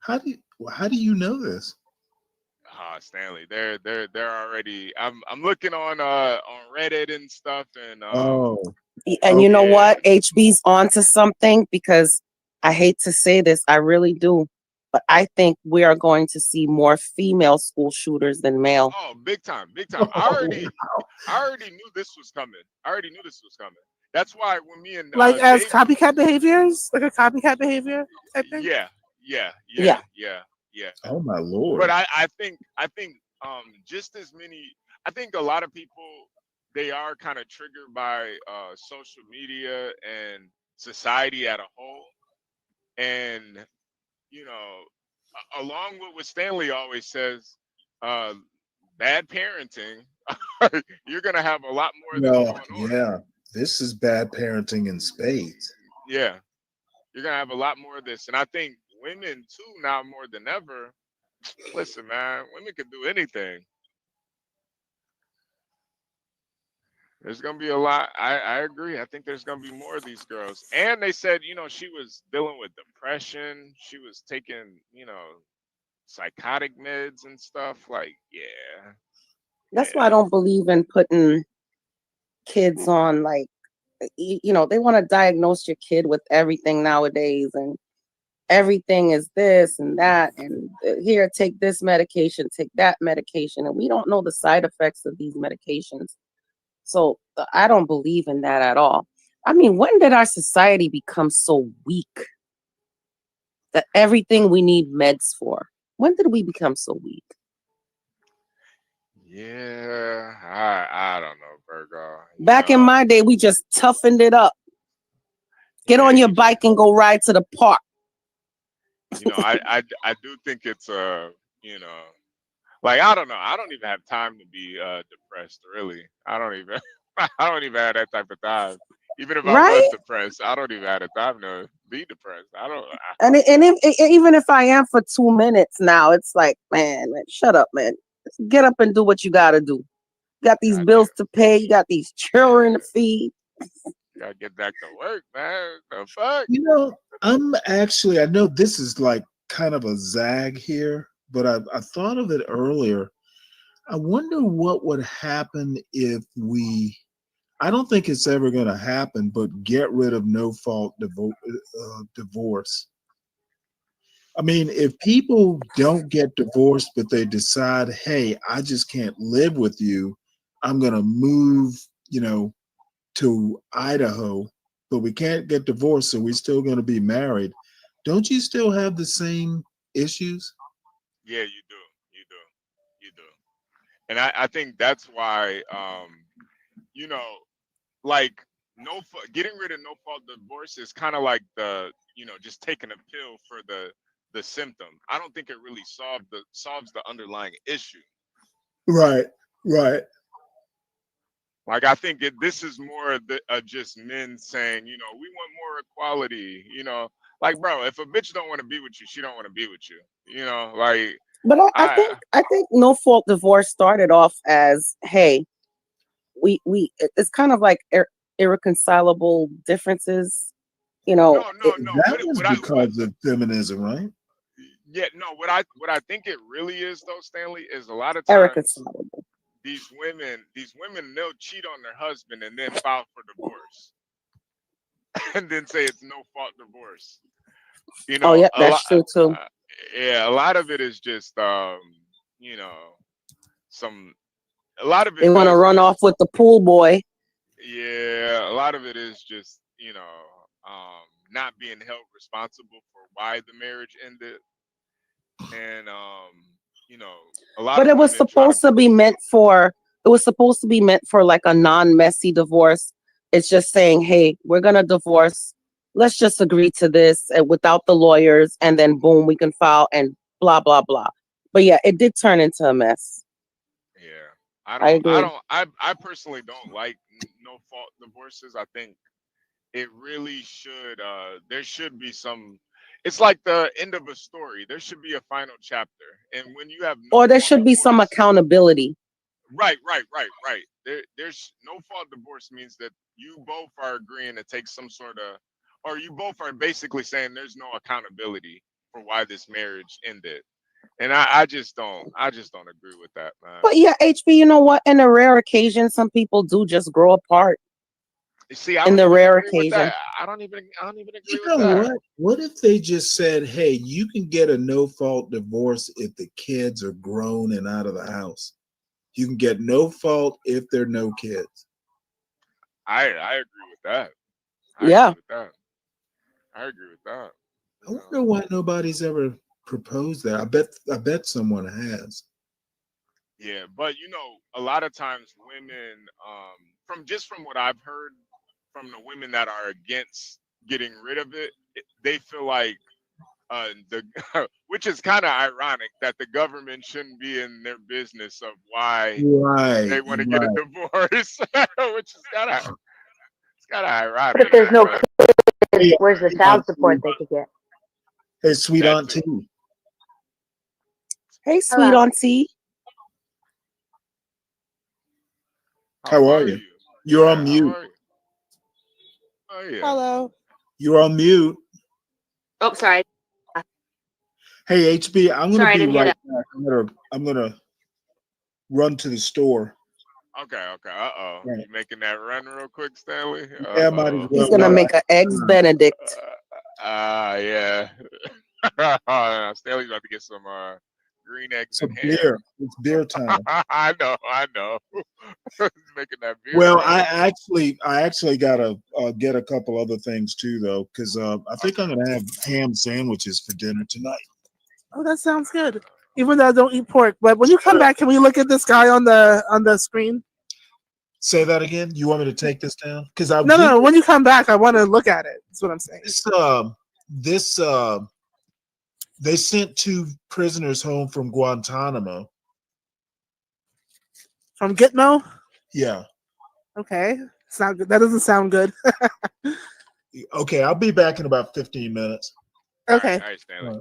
How do you know this? Stanley, they're already. I'm looking on Reddit and stuff, and Oh, And you know yeah. what? HB's onto something, because I hate to say this, I really do, but I think we are going to see more female school shooters than male. Oh, big time, big time. I already knew this was coming. That's why when me and Like as Dave, copycat behaviors, like a copycat behavior type thing. yeah. Oh my lord! But I think just as many. I think a lot of people, they are kind of triggered by social media and society at a whole, and you know, along with what Stanley always says, bad parenting. You're gonna have a lot more of this Well, going on. yeah, this is bad parenting in spades. Yeah, you're gonna have a lot more of this, and I think women too now more than ever. Listen, man, women can do anything. There's gonna be a lot. I agree. I think there's gonna be more of these girls. And they said, she was dealing with depression. She was taking, psychotic meds and stuff. Like, yeah. That's why I don't believe in putting kids on, like, they want to diagnose your kid with everything nowadays, and everything is this and that, and here, take this medication, take that medication, and we don't know the side effects of these medications. So I don't believe in that at all. I mean, when did our society become so weak that everything we need meds for? When did we become so weak? Yeah, I don't know, Virgo. Back in my day, we just toughened it up. Get on your bike and go ride to the park. I do think it's like, I don't know. I don't even have time to be depressed, really. I don't even have that type of time. Even if I was depressed, I don't even have the time to be depressed. Even if I am for 2 minutes now, it's like, man, shut up, man. Get up and do what you gotta do. You got these bills to pay. You got these children to feed. Gotta get back to work, man. The fuck? I know this is like kind of a zag here, but I thought of it earlier. I wonder what would happen if I don't think it's ever going to happen, but get rid of no-fault divorce. I mean, if people don't get divorced, but they decide, hey, I just can't live with you, I'm going to move, to Idaho, but we can't get divorced, so we're still going to be married. Don't you still have the same issues? Yeah, you do. And I think that's why, like getting rid of no fault divorce is kind of like just taking a pill for the symptom. I don't think it really solves the underlying issue. Right. Like, I think this is more just men saying, we want more equality. Like, bro, if a bitch don't want to be with you, she don't want to be with you. Like. But I think no fault divorce started off as, hey, it's kind of like irreconcilable differences. No. That was because of feminism, right? Yeah, no. What I think it really is, though, Stanley, is a lot of times these women, they'll cheat on their husband and then file for divorce, and then say it's no fault divorce. Oh yeah, that's true too. Yeah, a lot of it is just a lot of it. They want to run off with the pool boy. Yeah, a lot of it is just not being held responsible for why the marriage ended, and a lot. But it was supposed to be meant for. It was supposed to be meant for like a non-messy divorce. It's just saying, hey, we're gonna divorce. Let's just agree to this without the lawyers, and then boom, we can file and blah blah blah. But yeah, it did turn into a mess. Yeah, I agree. I personally don't like no fault divorces. I think it really should. There should be some. It's like the end of a story. There should be a final chapter, and when you have no Or there fault should be some divorce, accountability. right. There's no fault divorce means that you both are agreeing to take some sort of, or you both are basically saying there's no accountability for why this marriage ended. And I just don't agree with that, man. But yeah, HB, you know what? In a rare occasion, some people do just grow apart. You see, I In don't the even rare agree with occasion. that. I don't even agree You with know that. what if they just said, hey, you can get a no-fault divorce if the kids are grown and out of the house. You can get no fault if there are no kids. I agree with that. I Yeah. agree with that. I agree with that. I wonder why nobody's ever proposed that. I bet someone has. Yeah, but a lot of times women, from what I've heard from the women that are against getting rid of it, they feel like which is kind of ironic that the government shouldn't be in their business of why they want to get a divorce, which is kind of ironic. But if there's no kids, Hey, where's the child support they could get? Hey, sweet auntie. Hey, sweet Hello. auntie. How are you? You're on mute. Oh yeah. Hello. You're on mute. Oh, sorry. Hey, HB, I'm gonna Sorry, I be didn't hear right that. back. I'm gonna run to the store. Okay. Uh-oh. Right. You making that run real quick, Stanley? Yeah, might as well. He's gonna make an eggs Benedict. Yeah. Stanley's about to get some green eggs Some and ham. beer. It's beer time. I know. He's making that beer. Well, run. I actually gotta get a couple other things too, though, because I think I'm gonna have ham sandwiches for dinner tonight. Oh, that sounds good. Even though I don't eat pork, but when you come back, can we look at this guy on the screen? Say that again. You want me to take this down? Because No. When you come back, I want to look at it. That's what I'm saying. This they sent 2 prisoners home from Guantanamo. From Gitmo? Yeah. Okay. It's not good. That doesn't sound good. Okay, I'll be back in about 15 minutes. Okay. All right, Stanley.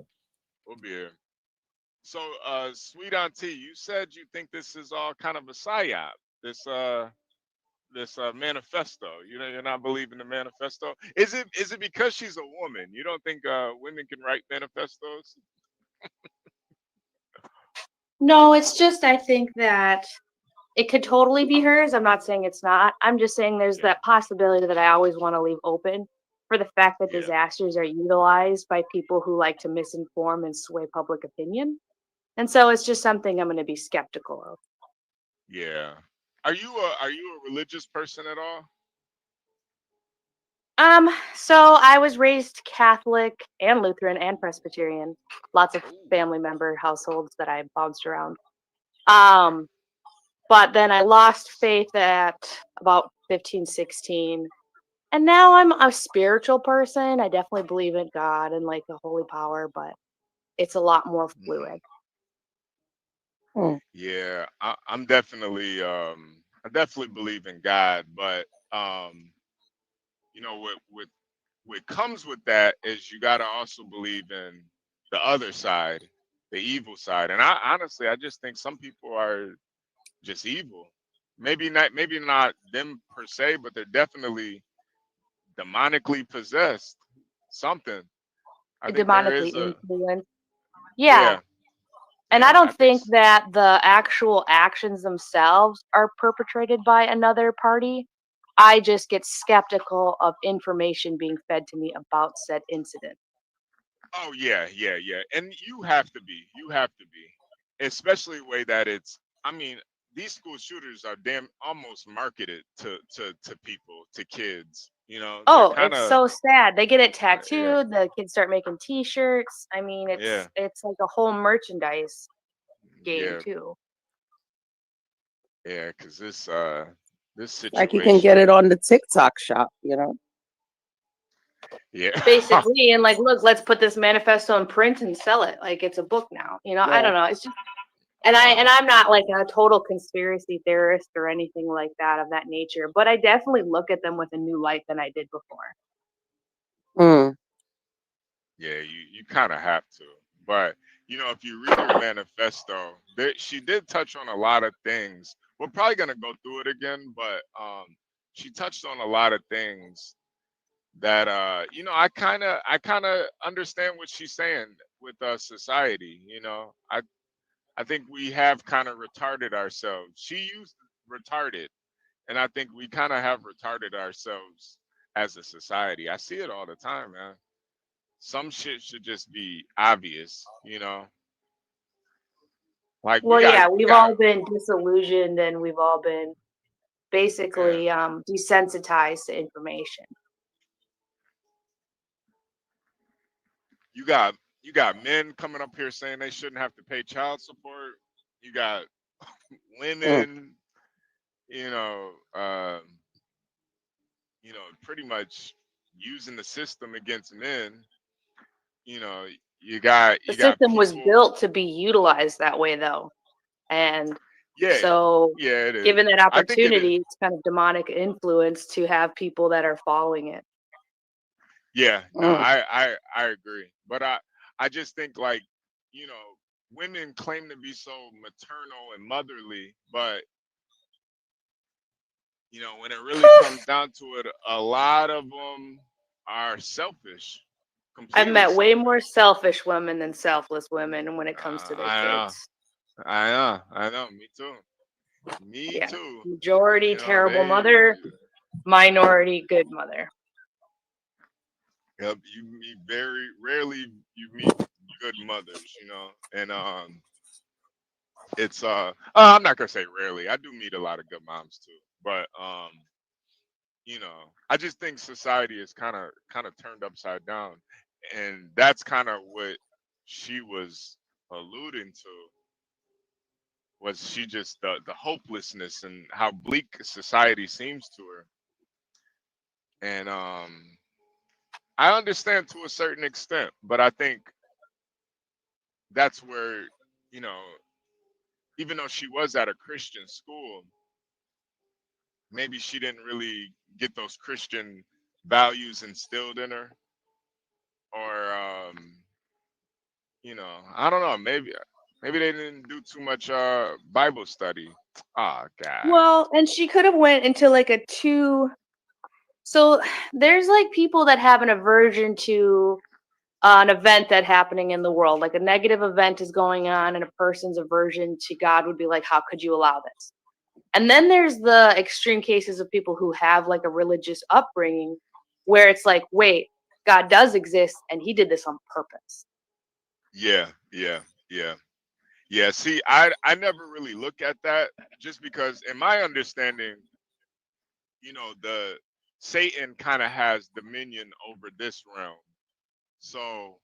We'll be here. So, sweet auntie, you said you think this is all kind of a psyop. This manifesto. You're not believing the manifesto. Is it because she's a woman? You don't think women can write manifestos? No, it's just I think that it could totally be hers. I'm not saying it's not. I'm just saying there's that possibility that I always want to leave open for the fact that disasters are utilized by people who like to misinform and sway public opinion. And so it's just something I'm going to be skeptical of. Yeah. Are you a religious person at all? So I was raised Catholic and Lutheran and Presbyterian. Lots of family member households that I bounced around. But then I lost faith at about 15, 16. And now I'm a spiritual person. I definitely believe in God and like the holy power, but it's a lot more fluid. Yeah, I'm definitely I definitely believe in God, but what comes with that is you got to also believe in the other side, the evil side. And I honestly, I just think some people are just evil. Maybe not them per se, but they're definitely demonically possessed. Something. I think there Demonically is a influenced. Yeah. And I don't think that the actual actions themselves are perpetrated by another party. I just get skeptical of information being fed to me about said incident. Oh yeah. And you have to be, especially the way that it's. I mean, these school shooters are almost marketed to people, to kids. Oh, it's so sad. They get it tattooed. The kids start making T-shirts. I mean, it's like a whole merchandise game too. Yeah, because this situation. Like you can get it on the TikTok shop, Yeah. Basically, and like, look, let's put this manifesto in print and sell it. Like it's a book now. I don't know. It's just. And I'm not like a total conspiracy theorist or anything like that of that nature, but I definitely look at them with a new light than I did before. Yeah, you kind of have to. But if you read her manifesto, she did touch on a lot of things. We're probably gonna go through it again, but she touched on a lot of things that I kind of understand what she's saying with society. I think we have kind of retarded ourselves. She used retarded, and I think we kind of have retarded ourselves as a society. I see it all the time, man. Some shit should just be obvious. Like we've all been disillusioned and we've all been basically desensitized to information. You got men coming up here saying they shouldn't have to pay child support. You got women, pretty much using the system against men. You got the people, system was built to be utilized that way, though, and so it is. Given that opportunity, it's kind of demonic influence to have people that are following it. Yeah, no, I agree, but I just think women claim to be so maternal and motherly, but when it really comes down to it, a lot of them are selfish. I've met way more selfish women than selfless women when it comes to their kids. I know. Me too. Me too. Majority terrible mother, minority good mother. Yep, you meet very rarely. You meet good mothers, and it's I'm not gonna say rarely. I do meet a lot of good moms too, but I just think society is kind of turned upside down, and that's kind of what she was alluding to. Was she just the hopelessness and how bleak society seems to her? And I understand to a certain extent, but I think that's where, even though she was at a Christian school, maybe she didn't really get those Christian values instilled in her, or I don't know, maybe they didn't do too much Bible study. Oh God. Well, and she could have went into like a so there's like people that have an aversion to an event that happening in the world, like a negative event is going on and a person's aversion to God would be like, how could you allow this? And then there's the extreme cases of people who have like a religious upbringing where it's like, wait, God does exist and he did this on purpose. Yeah. See, I never really look at that, just because in my understanding, the Satan kind of has dominion over this realm. So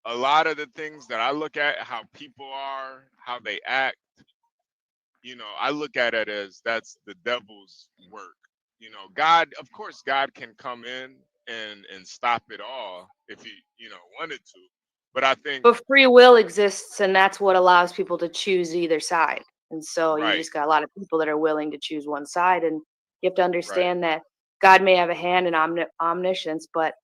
a lot of the things that I look at, how people are, how they act, I look at it as that's the devil's work. God, of course, God can come in and stop it all if he, wanted to. But I think free will exists, and that's what allows people to choose either side. And so you just got a lot of people that are willing to choose one side, and you have to understand that God may have a hand in omniscience, but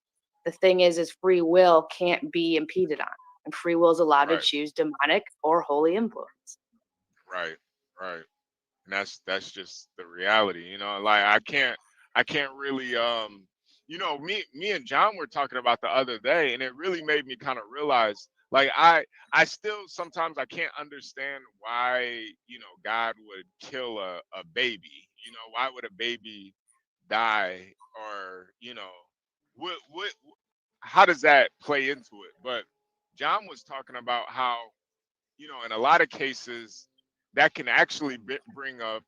the thing is free will can't be impeded on, and free will is allowed to choose demonic or holy influence. Right. And that's just the reality, like I can't really me and John were talking about the other day, and it really made me kind of realize, like I still sometimes I can't understand why God would kill a baby. Why would a baby die, or what how does that play into it? But John was talking about how in a lot of cases that can actually bring a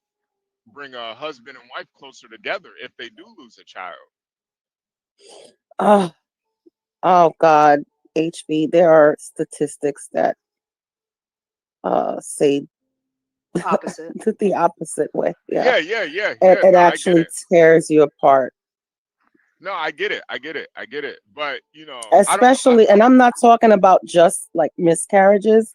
husband and wife closer together if they do lose a child. Oh God, HB, there are statistics that say opposite. the opposite way. Yeah. It actually tears you apart. No, I get it. But Especially, and I'm not talking about just like miscarriages.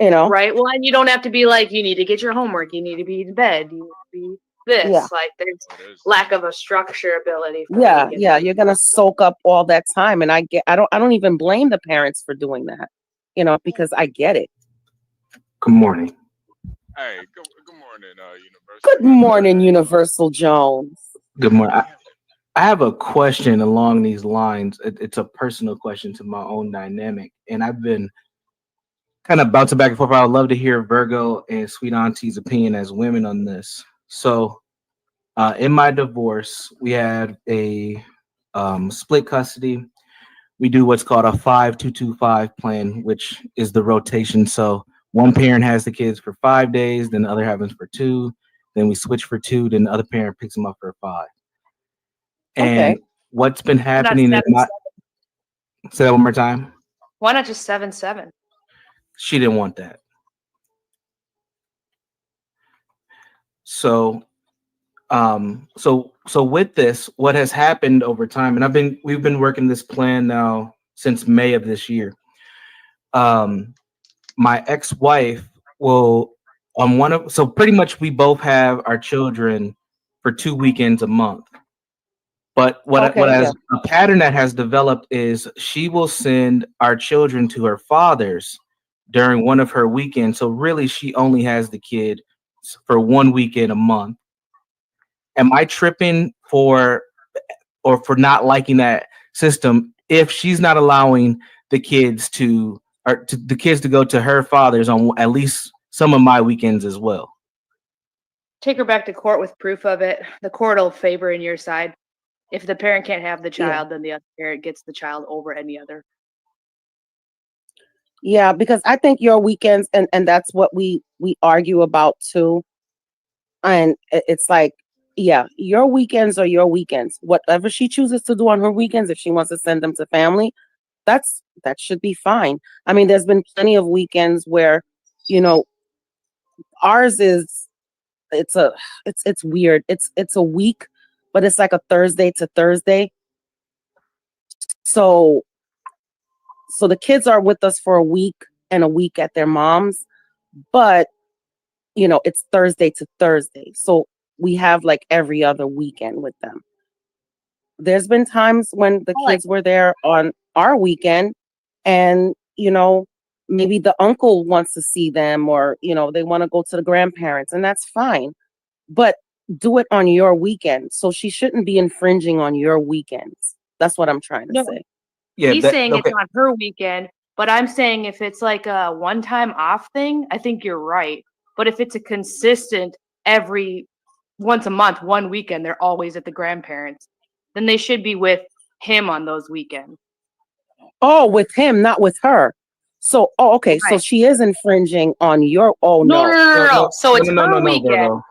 You know? Right. Well, and you don't have to be like, you need to get your homework. You need to be in bed. You need to be this. Yeah. Like, there's lack of a structure ability. For Yeah, weekends. yeah. You're gonna soak up all that time, and I don't even blame the parents for doing that. You know, because I get it. Good morning. Hey, good morning, Universal. Good morning, Universal Jones. Good morning. I have a question along these lines. It's a personal question to my own dynamic, and I've been kind of bouncing back and forth. I would love to hear Virgo and Sweet Auntie's opinion as women on this. So, in my divorce, we had a split custody. We do what's called a 5-2-2-5 plan, which is the rotation. So one parent has the kids for 5 days, then the other happens for 2. Then we switch for 2. Then the other parent picks them up for 5. And what's been happening is my. Say that one more time. Why not just 7-7? She didn't want that. So with this, what has happened over time, and we've been working this plan now since May of this year. My ex-wife will so pretty much we both have our children for 2 weekends a month. But what a pattern that has developed is she will send our children to her father's during one of her weekends. So really she only has the kid for 1 weekend a month. Am I tripping for not liking that system if she's not allowing the kids to go to her father's on at least some of my weekends as well? Take her back to court with proof of it. The court will favor in your side. If the parent can't have the child, then the other parent gets the child over any other. Yeah, because I think your weekends, and that's what we argue about too. And it's like, yeah, your weekends are your weekends. Whatever she chooses to do on her weekends, if she wants to send them to family, that should be fine. I mean, there's been plenty of weekends where, ours is it's weird. It's a week, but it's like a Thursday to Thursday. So the kids are with us for a week and a week at their mom's, but it's Thursday to Thursday. So we have like every other weekend with them. There's been times when the kids were there on our weekend and, maybe the uncle wants to see them or, they want to go to the grandparents, and that's fine. But do it on your weekend. So she shouldn't be infringing on your weekends. That's what I'm trying to say. Yeah, he's saying it's on her weekend, but I'm saying if it's like a one-time off thing, I think you're right. But if it's a consistent every once a month, 1 weekend, they're always at the grandparents, then they should be with him on those weekends. Oh, with him, not with her. So, okay. Right. So she is infringing on your. Oh no. So it's her weekend,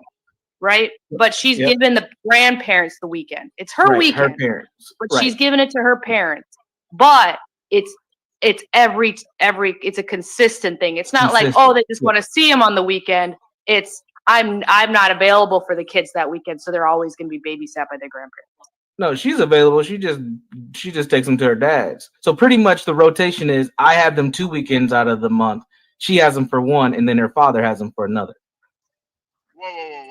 right? But she's giving the grandparents the weekend. It's her weekend, her parents, but she's giving it to her parents. But it's every it's a consistent thing. It's not like, oh, they just want to see him on the weekend. It's I'm not available for the kids that weekend, so they're always going to be babysat by their grandparents. No, she's available. She just takes them to her dad's. So pretty much the rotation is I have them 2 weekends out of the month. She has them for 1, and then her father has them for another. Whoa.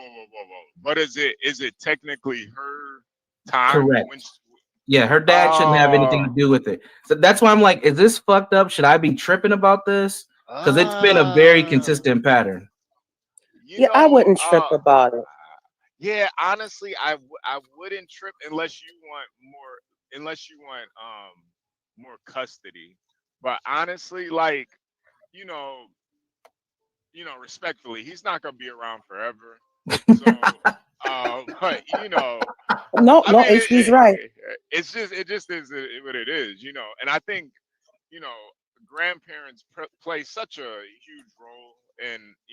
But is it technically her time? Correct. Yeah, her dad shouldn't have anything to do with it. So that's why I'm like, is this fucked up? Should I be tripping about this? Because it's been a very consistent pattern. I wouldn't trip about it. Yeah, honestly, I wouldn't trip unless you want more custody. But honestly, like, respectfully, he's not gonna be around forever. So, but no, HB's right. It just is what it is, And I think, grandparents play such a huge role in